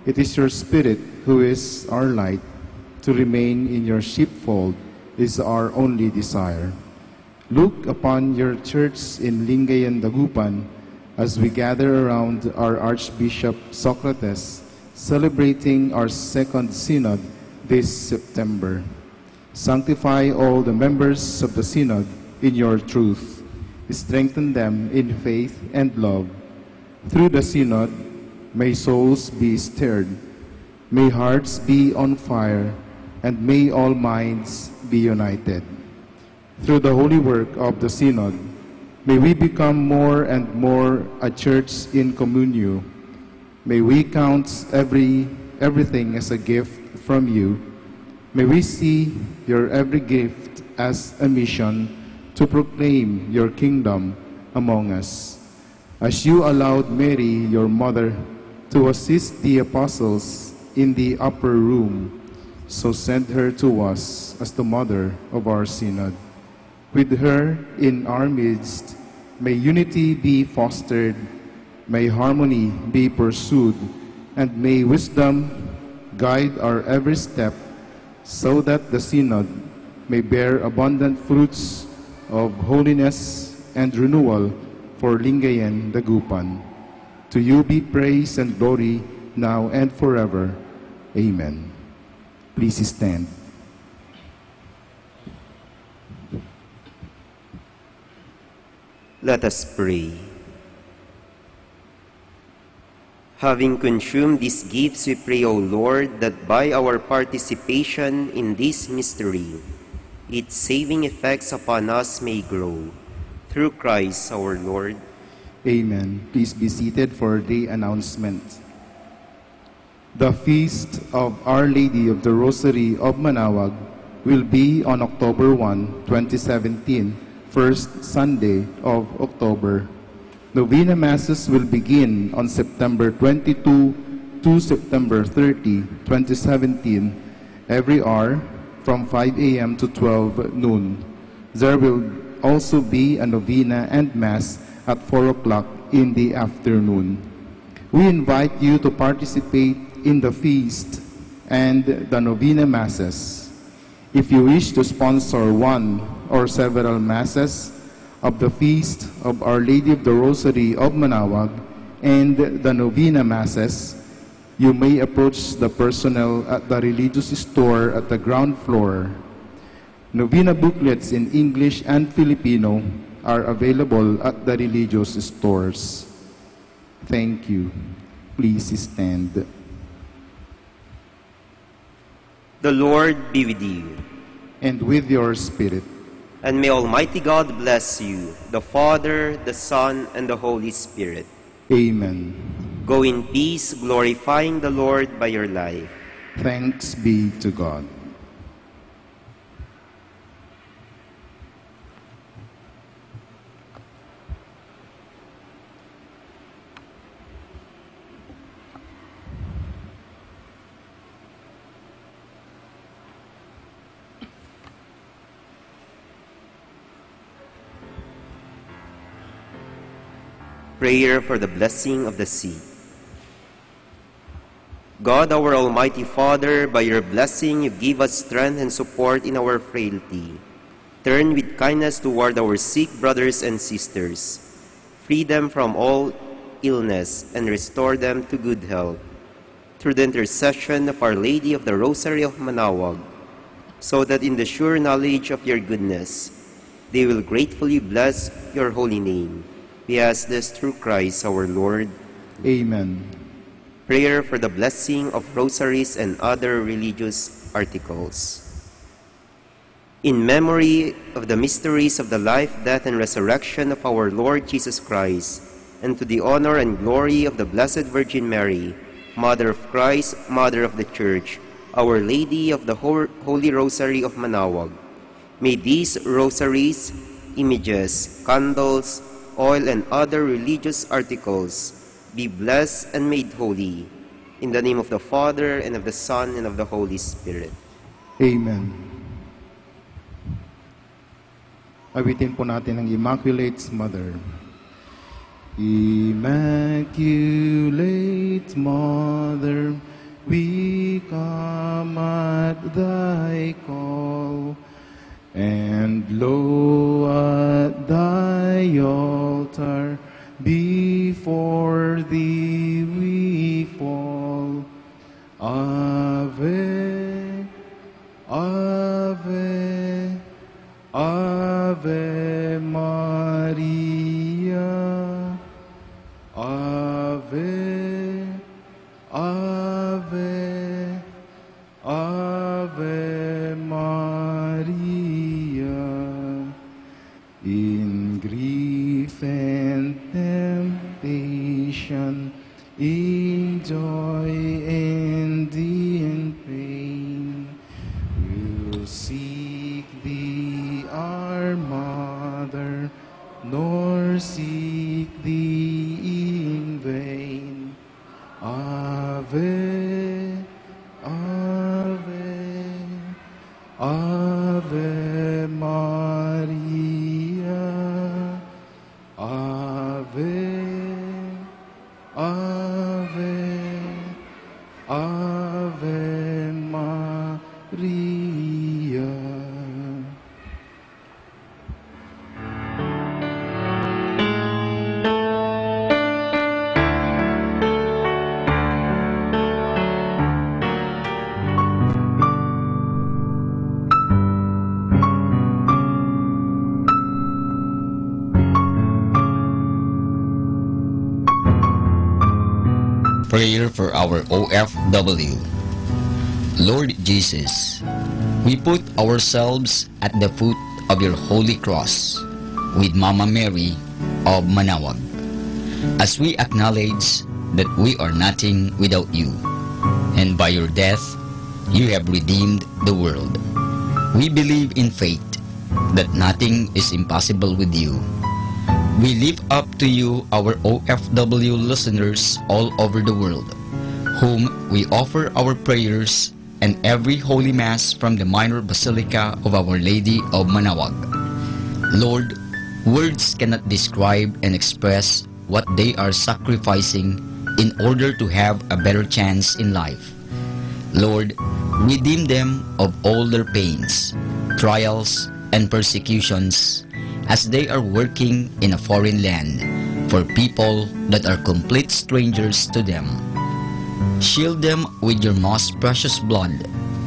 It is your Spirit who is our light. To remain in your sheepfold is our only desire. Look upon your church in Lingayen, Dagupan, as we gather around our Archbishop Socrates, celebrating our second synod this September. Sanctify all the members of the synod in your truth. Strengthen them in faith and love. Through the synod, may souls be stirred, may hearts be on fire, and may all minds be united. Through the holy work of the synod, may we become more and more a church in communio. May we count everything as a gift from you. May we see your every gift as a mission to proclaim your kingdom among us. As you allowed Mary, your mother, to assist the apostles in the upper room, so send her to us as the mother of our synod. With her in our midst, may unity be fostered, may harmony be pursued, and may wisdom guide our every step, so that the synod may bear abundant fruits of holiness and renewal for Lingayen, Dagupan. To you be praise and glory now and forever. Amen. Please stand. Let us pray. Having consumed these gifts, we pray, O Lord, that by our participation in this mystery, its saving effects upon us may grow. Through Christ our Lord. Amen. Please be seated for the announcement. The feast of Our Lady of the Rosary of Manawag will be on October 1, 2017, first Sunday of October. Novena Masses will begin on September 22 to September 30, 2017, every hour from 5 a.m. to 12 noon. There will also be a novena and Mass at 4 o'clock in the afternoon. We invite you to participate in the feast and the Novena Masses. If you wish to sponsor one or several Masses of the Feast of Our Lady of the Rosary of Manaoag and the Novena Masses, you may approach the personnel at the religious store at the ground floor. Novena booklets in English and Filipino are available at the religious stores. Thank you. Please stand. The Lord be with you. And with your spirit. And may Almighty God bless you, the Father, the Son, and the Holy Spirit. Amen. Go in peace, glorifying the Lord by your life. Thanks be to God. Prayer for the blessing of the sea. God, our Almighty Father, by your blessing you give us strength and support in our frailty. Turn with kindness toward our sick brothers and sisters. Free them from all illness and restore them to good health. Through the intercession of Our Lady of the Rosary of Manaoag, so that in the sure knowledge of your goodness, they will gratefully bless your holy name. We ask this through Christ our Lord. Amen. Prayer for the blessing of rosaries and other religious articles. In memory of the mysteries of the life, death, and resurrection of our Lord Jesus Christ, and to the honor and glory of the Blessed Virgin Mary, Mother of Christ, Mother of the Church, Our Lady of the Holy Rosary of Manaoag, may these rosaries, images, candles, oil, and other religious articles be blessed and made holy. In the name of the Father, and of the Son, and of the Holy Spirit. Amen. Awitin po natin ang Immaculate Mother. Immaculate Mother, we come at thy call, and lo, at thy altar before thee we fall. Ave, Ave, Ave Maria. Ave, Ave, Ave Maria. In grief and temptation, in joy and in pain, we'll seek thee, our Mother, nor seek thee in vain. Ave, Ave, Ave Maria. Ave, Ave, Ave Maria. Prayer for our OFW. Lord Jesus, we put ourselves at the foot of your holy cross with Mama Mary of Manaoag, as we acknowledge that we are nothing without you, and by your death you have redeemed the world. We believe in faith that nothing is impossible with you. We lift up to you our OFW listeners all over the world, whom we offer our prayers and every Holy Mass from the Minor Basilica of Our Lady of Manaoag. Lord, words cannot describe and express what they are sacrificing in order to have a better chance in life. Lord, redeem them of all their pains, trials, and persecutions as they are working in a foreign land for people that are complete strangers to them. Shield them with your most precious blood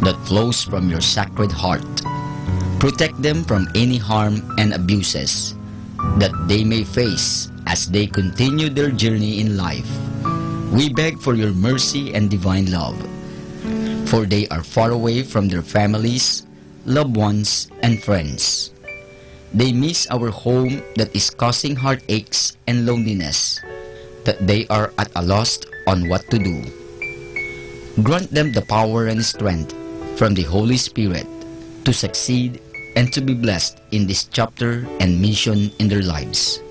that flows from your sacred heart. Protect them from any harm and abuses that they may face as they continue their journey in life. We beg for your mercy and divine love, for they are far away from their families, loved ones, and friends. They miss our home that is causing heartaches and loneliness, that they are at a loss on what to do. Grant them the power and strength from the Holy Spirit to succeed and to be blessed in this chapter and mission in their lives.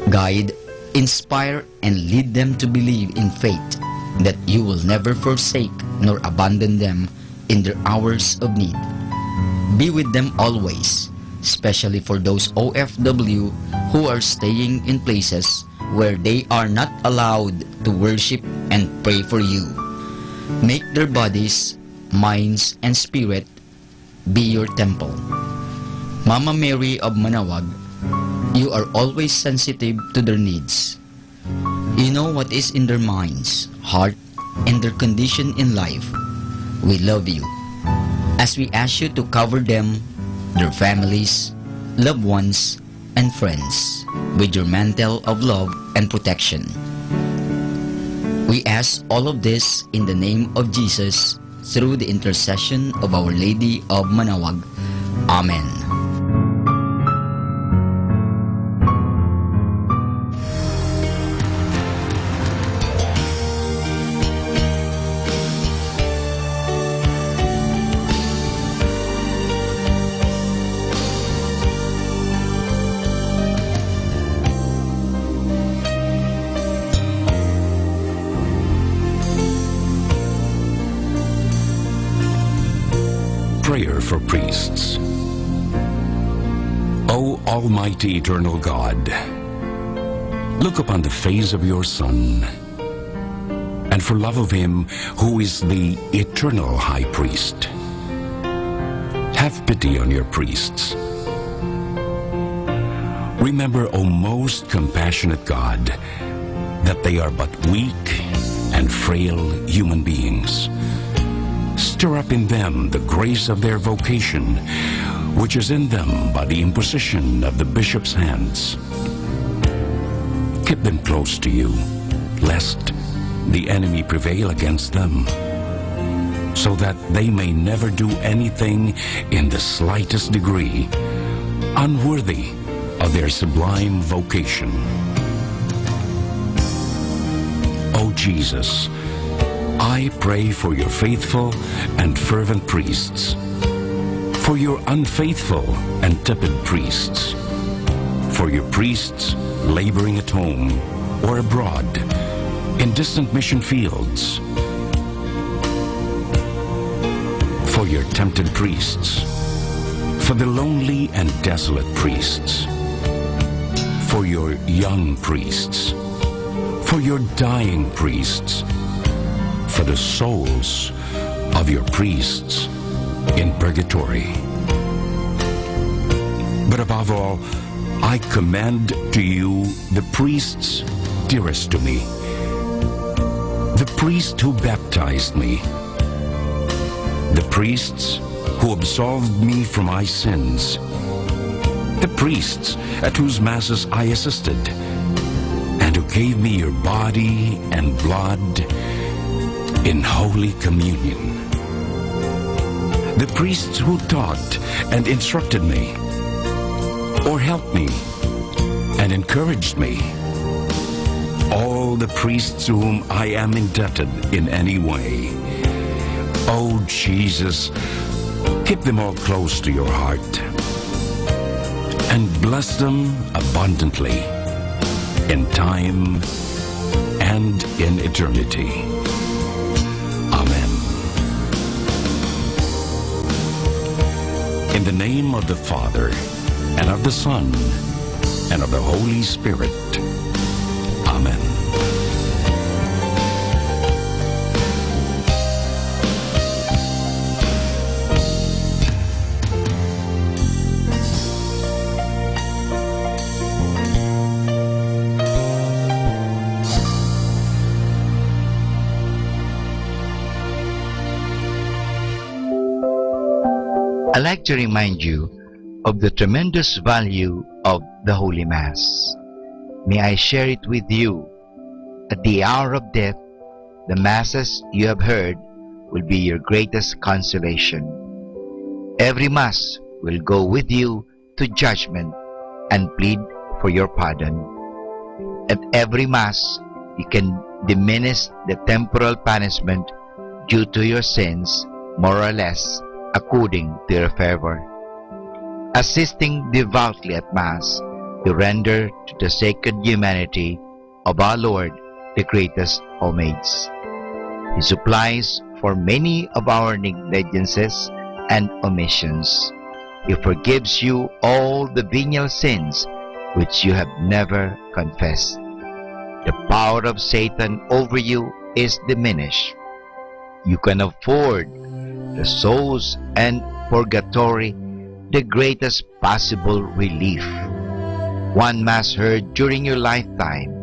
Guide, inspire, and lead them to believe in faith that you will never forsake nor abandon them in their hours of need. Be with them always, especially for those OFW who are staying in places where they are not allowed to worship and pray for you. Make their bodies, minds, and spirit be your temple. Mama Mary of Manawag, you are always sensitive to their needs. You know what is in their minds, heart, and their condition in life. We love you, as we ask you to cover them, their families, loved ones, and friends with your mantle of love and protection. We ask all of this in the name of Jesus, through the intercession of Our Lady of Manawag. Amen. Prayer for priests. O Almighty Eternal God, look upon the face of your Son, and for love of him who is the eternal High Priest, have pity on your priests. Remember, O most compassionate God, that they are but weak and frail human beings. Stir up in them the grace of their vocation, which is in them by the imposition of the bishop's hands. Keep them close to you, lest the enemy prevail against them, so that they may never do anything in the slightest degree unworthy of their sublime vocation. O Jesus, I pray for your faithful and fervent priests, for your unfaithful and tepid priests, for your priests laboring at home or abroad in distant mission fields, for your tempted priests, for the lonely and desolate priests, for your young priests, for your dying priests, for the souls of your priests in purgatory. But above all, I commend to you the priests dearest to me, the priest who baptized me, the priests who absolved me from my sins, the priests at whose masses I assisted, and who gave me your body and blood in Holy Communion. The priests who taught and instructed me, or helped me and encouraged me. All the priests to whom I am indebted in any way. Oh Jesus, keep them all close to your heart and bless them abundantly in time and in eternity. Amen. In the name of the Father, and of the Son, and of the Holy Spirit. Amen. I'd like to remind you of the tremendous value of the Holy Mass. May I share it with you. At the hour of death, the Masses you have heard will be your greatest consolation. Every Mass will go with you to judgment and plead for your pardon. At every Mass, you can diminish the temporal punishment due to your sins, more or less, according to your fervor. Assisting devoutly at Mass, you render to the sacred humanity of our Lord the greatest homage. He supplies for many of our negligences and omissions. He forgives you all the venial sins which you have never confessed. The power of Satan over you is diminished. You can afford the souls and purgatory the greatest possible relief. One Mass heard during your lifetime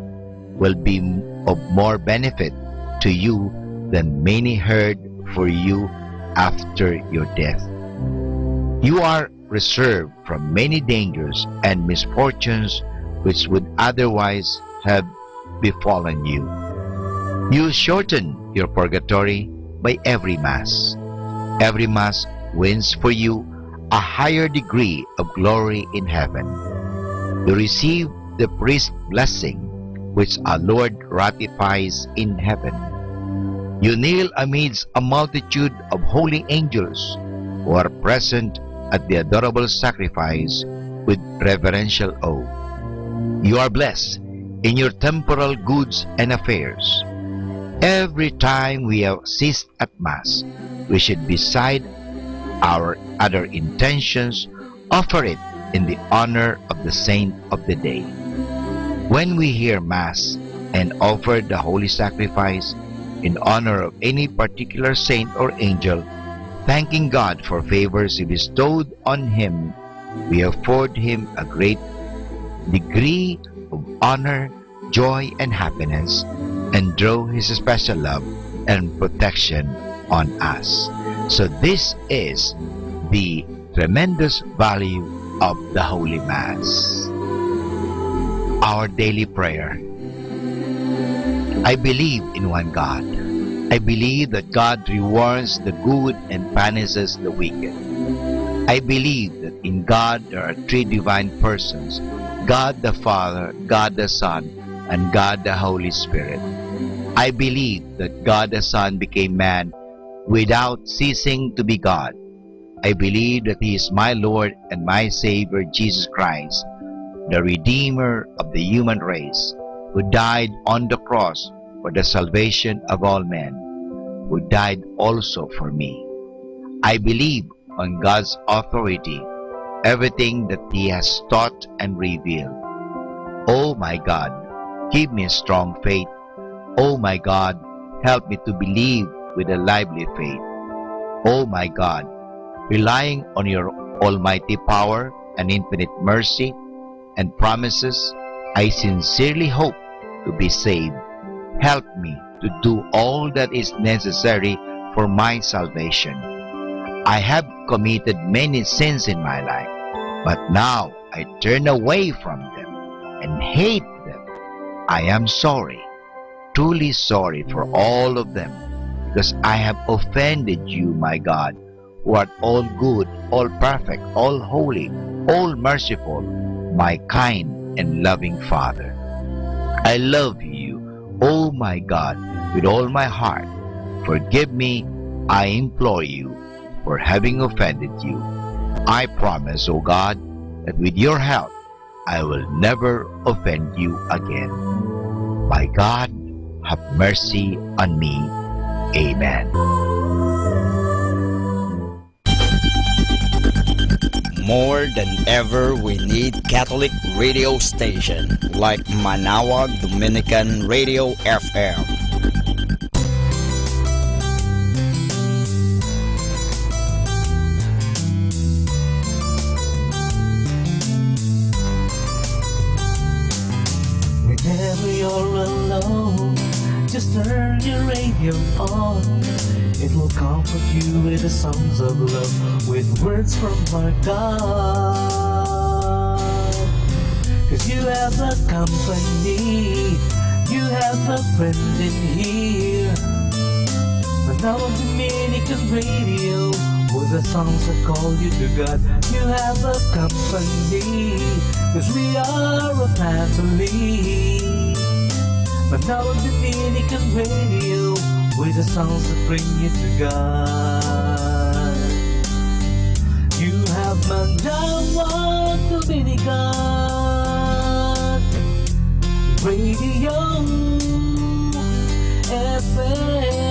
will be of more benefit to you than many heard for you after your death. You are reserved from many dangers and misfortunes which would otherwise have befallen you. You shorten your purgatory by every Mass. Every Mass wins for you a higher degree of glory in heaven. You receive the priest's blessing, which our Lord ratifies in heaven. You kneel amidst a multitude of holy angels who are present at the adorable sacrifice with reverential awe. You are blessed in your temporal goods and affairs. Every time we have ceased at Mass, we should, beside our other intentions, offer it in the honor of the saint of the day. When we hear Mass and offer the holy sacrifice in honor of any particular saint or angel, thanking God for favors He bestowed on him, we afford him a great degree of honor, joy, and happiness, and draw His special love and protection on us. So this is the tremendous value of the Holy Mass. Our daily prayer. I believe in one God. I believe that God rewards the good and punishes the wicked. I believe that in God there are three divine persons, God the Father, God the Son, and God the Holy Spirit. I believe that God the Son became man without ceasing to be God. I believe that He is my Lord and my Savior, Jesus Christ, the Redeemer of the human race, who died on the cross for the salvation of all men, who died also for me. I believe on God's authority, everything that He has taught and revealed. Oh my God, give me a strong faith. Oh my God, help me to believe with a lively faith. Oh my God, relying on your almighty power and infinite mercy and promises, I sincerely hope to be saved. Help me to do all that is necessary for my salvation. I have committed many sins in my life, but now I turn away from them and hate them. I am sorry, truly sorry for all of them, because I have offended you, my God, who art all good, all perfect, all holy, all merciful, my kind and loving Father. I love you, oh my God, with all my heart. Forgive me, I implore you, for having offended you. I promise, O God, that with your help, I will never offend you again. My God, have mercy on me. Amen. More than ever, we need Catholic radio station like Manawag Dominican Radio FM. Whenever you're alone, Just turn your radio on. It will comfort you with the songs of love, with words from our God. 'Cause you have a company, you have a friend in here. Manawag Dominican Radio, with the songs that call you to God. You have a company, 'cause we are a family. Manawag Dominican Radio, with the songs that bring you to God. You have Manawag Dominican Radio FM.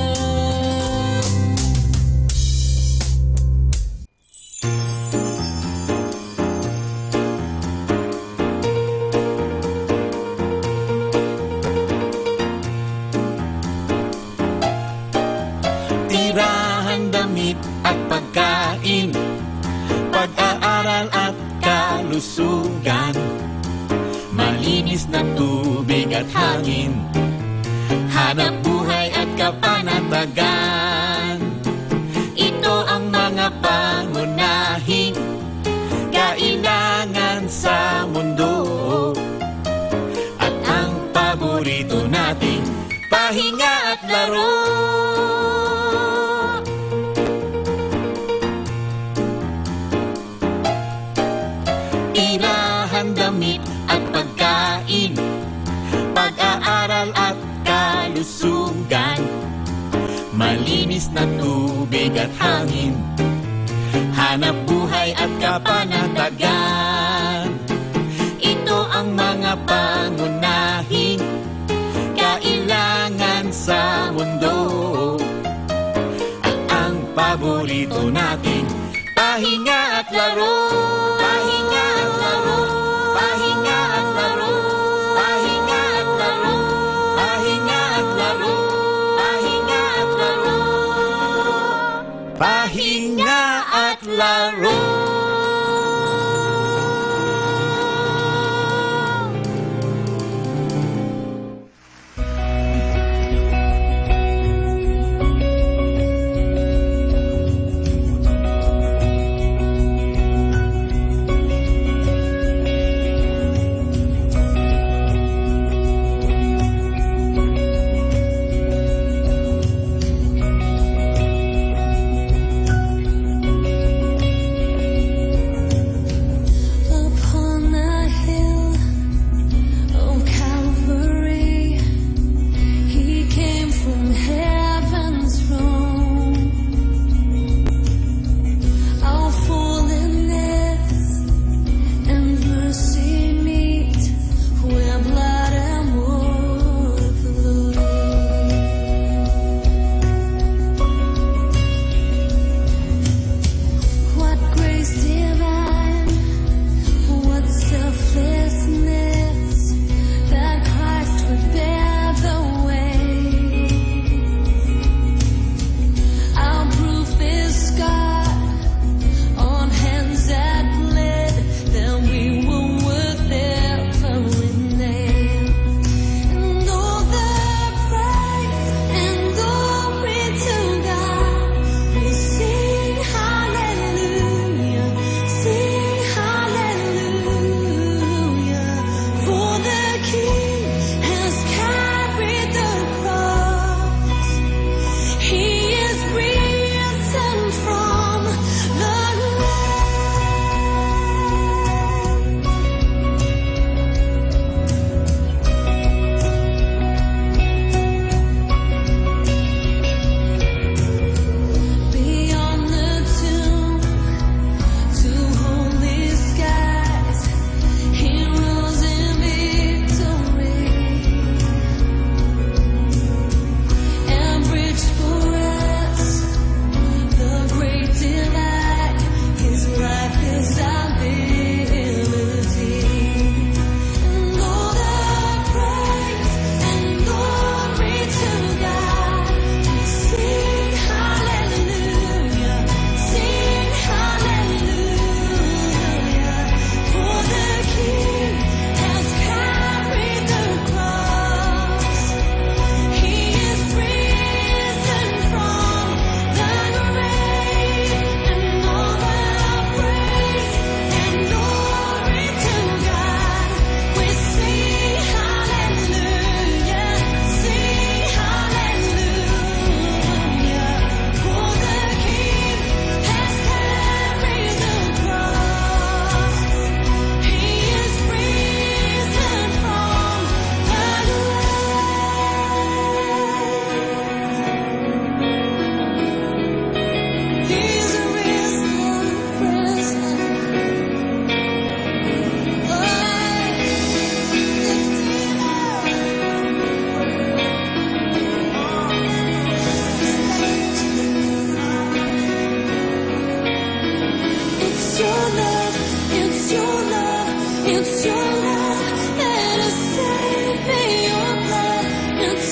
At pagkain, pag-aaral at kalusugan, malinis na tubig at hangin, hanap buhay at kapanatagan. Ito ang mga pangunahing kailangan sa mundo, at ang paborito nating pahinga at laro. Damit at pagkain, pag-aaral at kalusugan, malinis na tubig at hangin, hanap buhay at kapanatagan. Ito ang mga pangunahing kailangan sa mundo, at ang paborito nating pahinga at laro. Pahinga at laro. Pahinga at laro. Pahinga at laro. Pahinga at laro. Pahinga at laro. Pahinga at laro.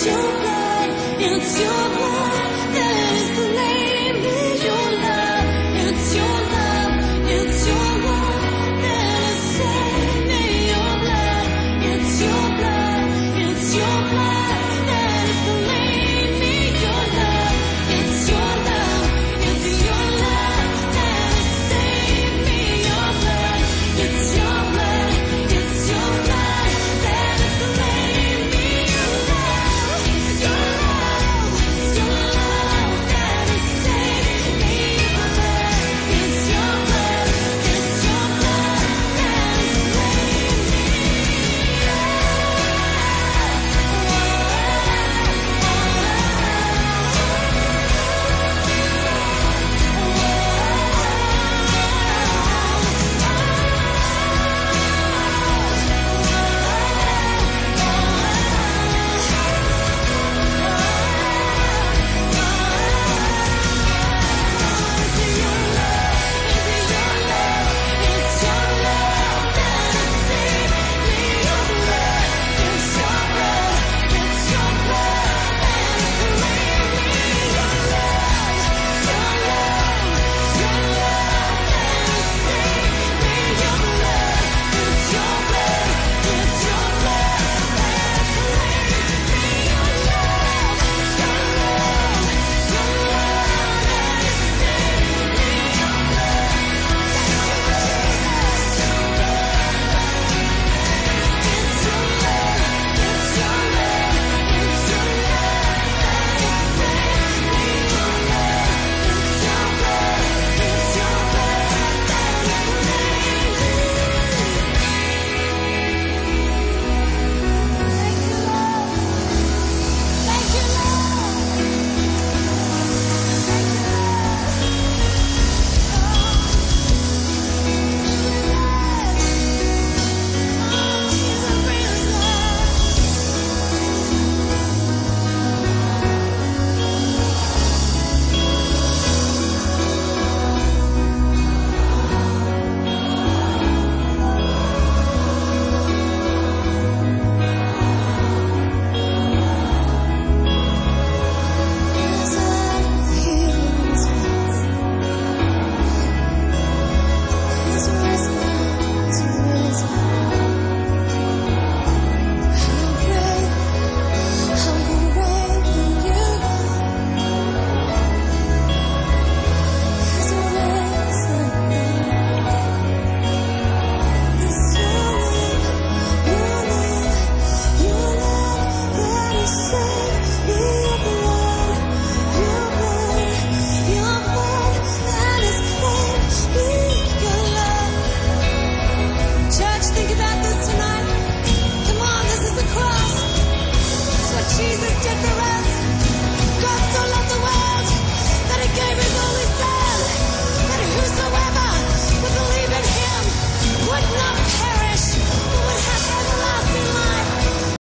It's your blood, it's your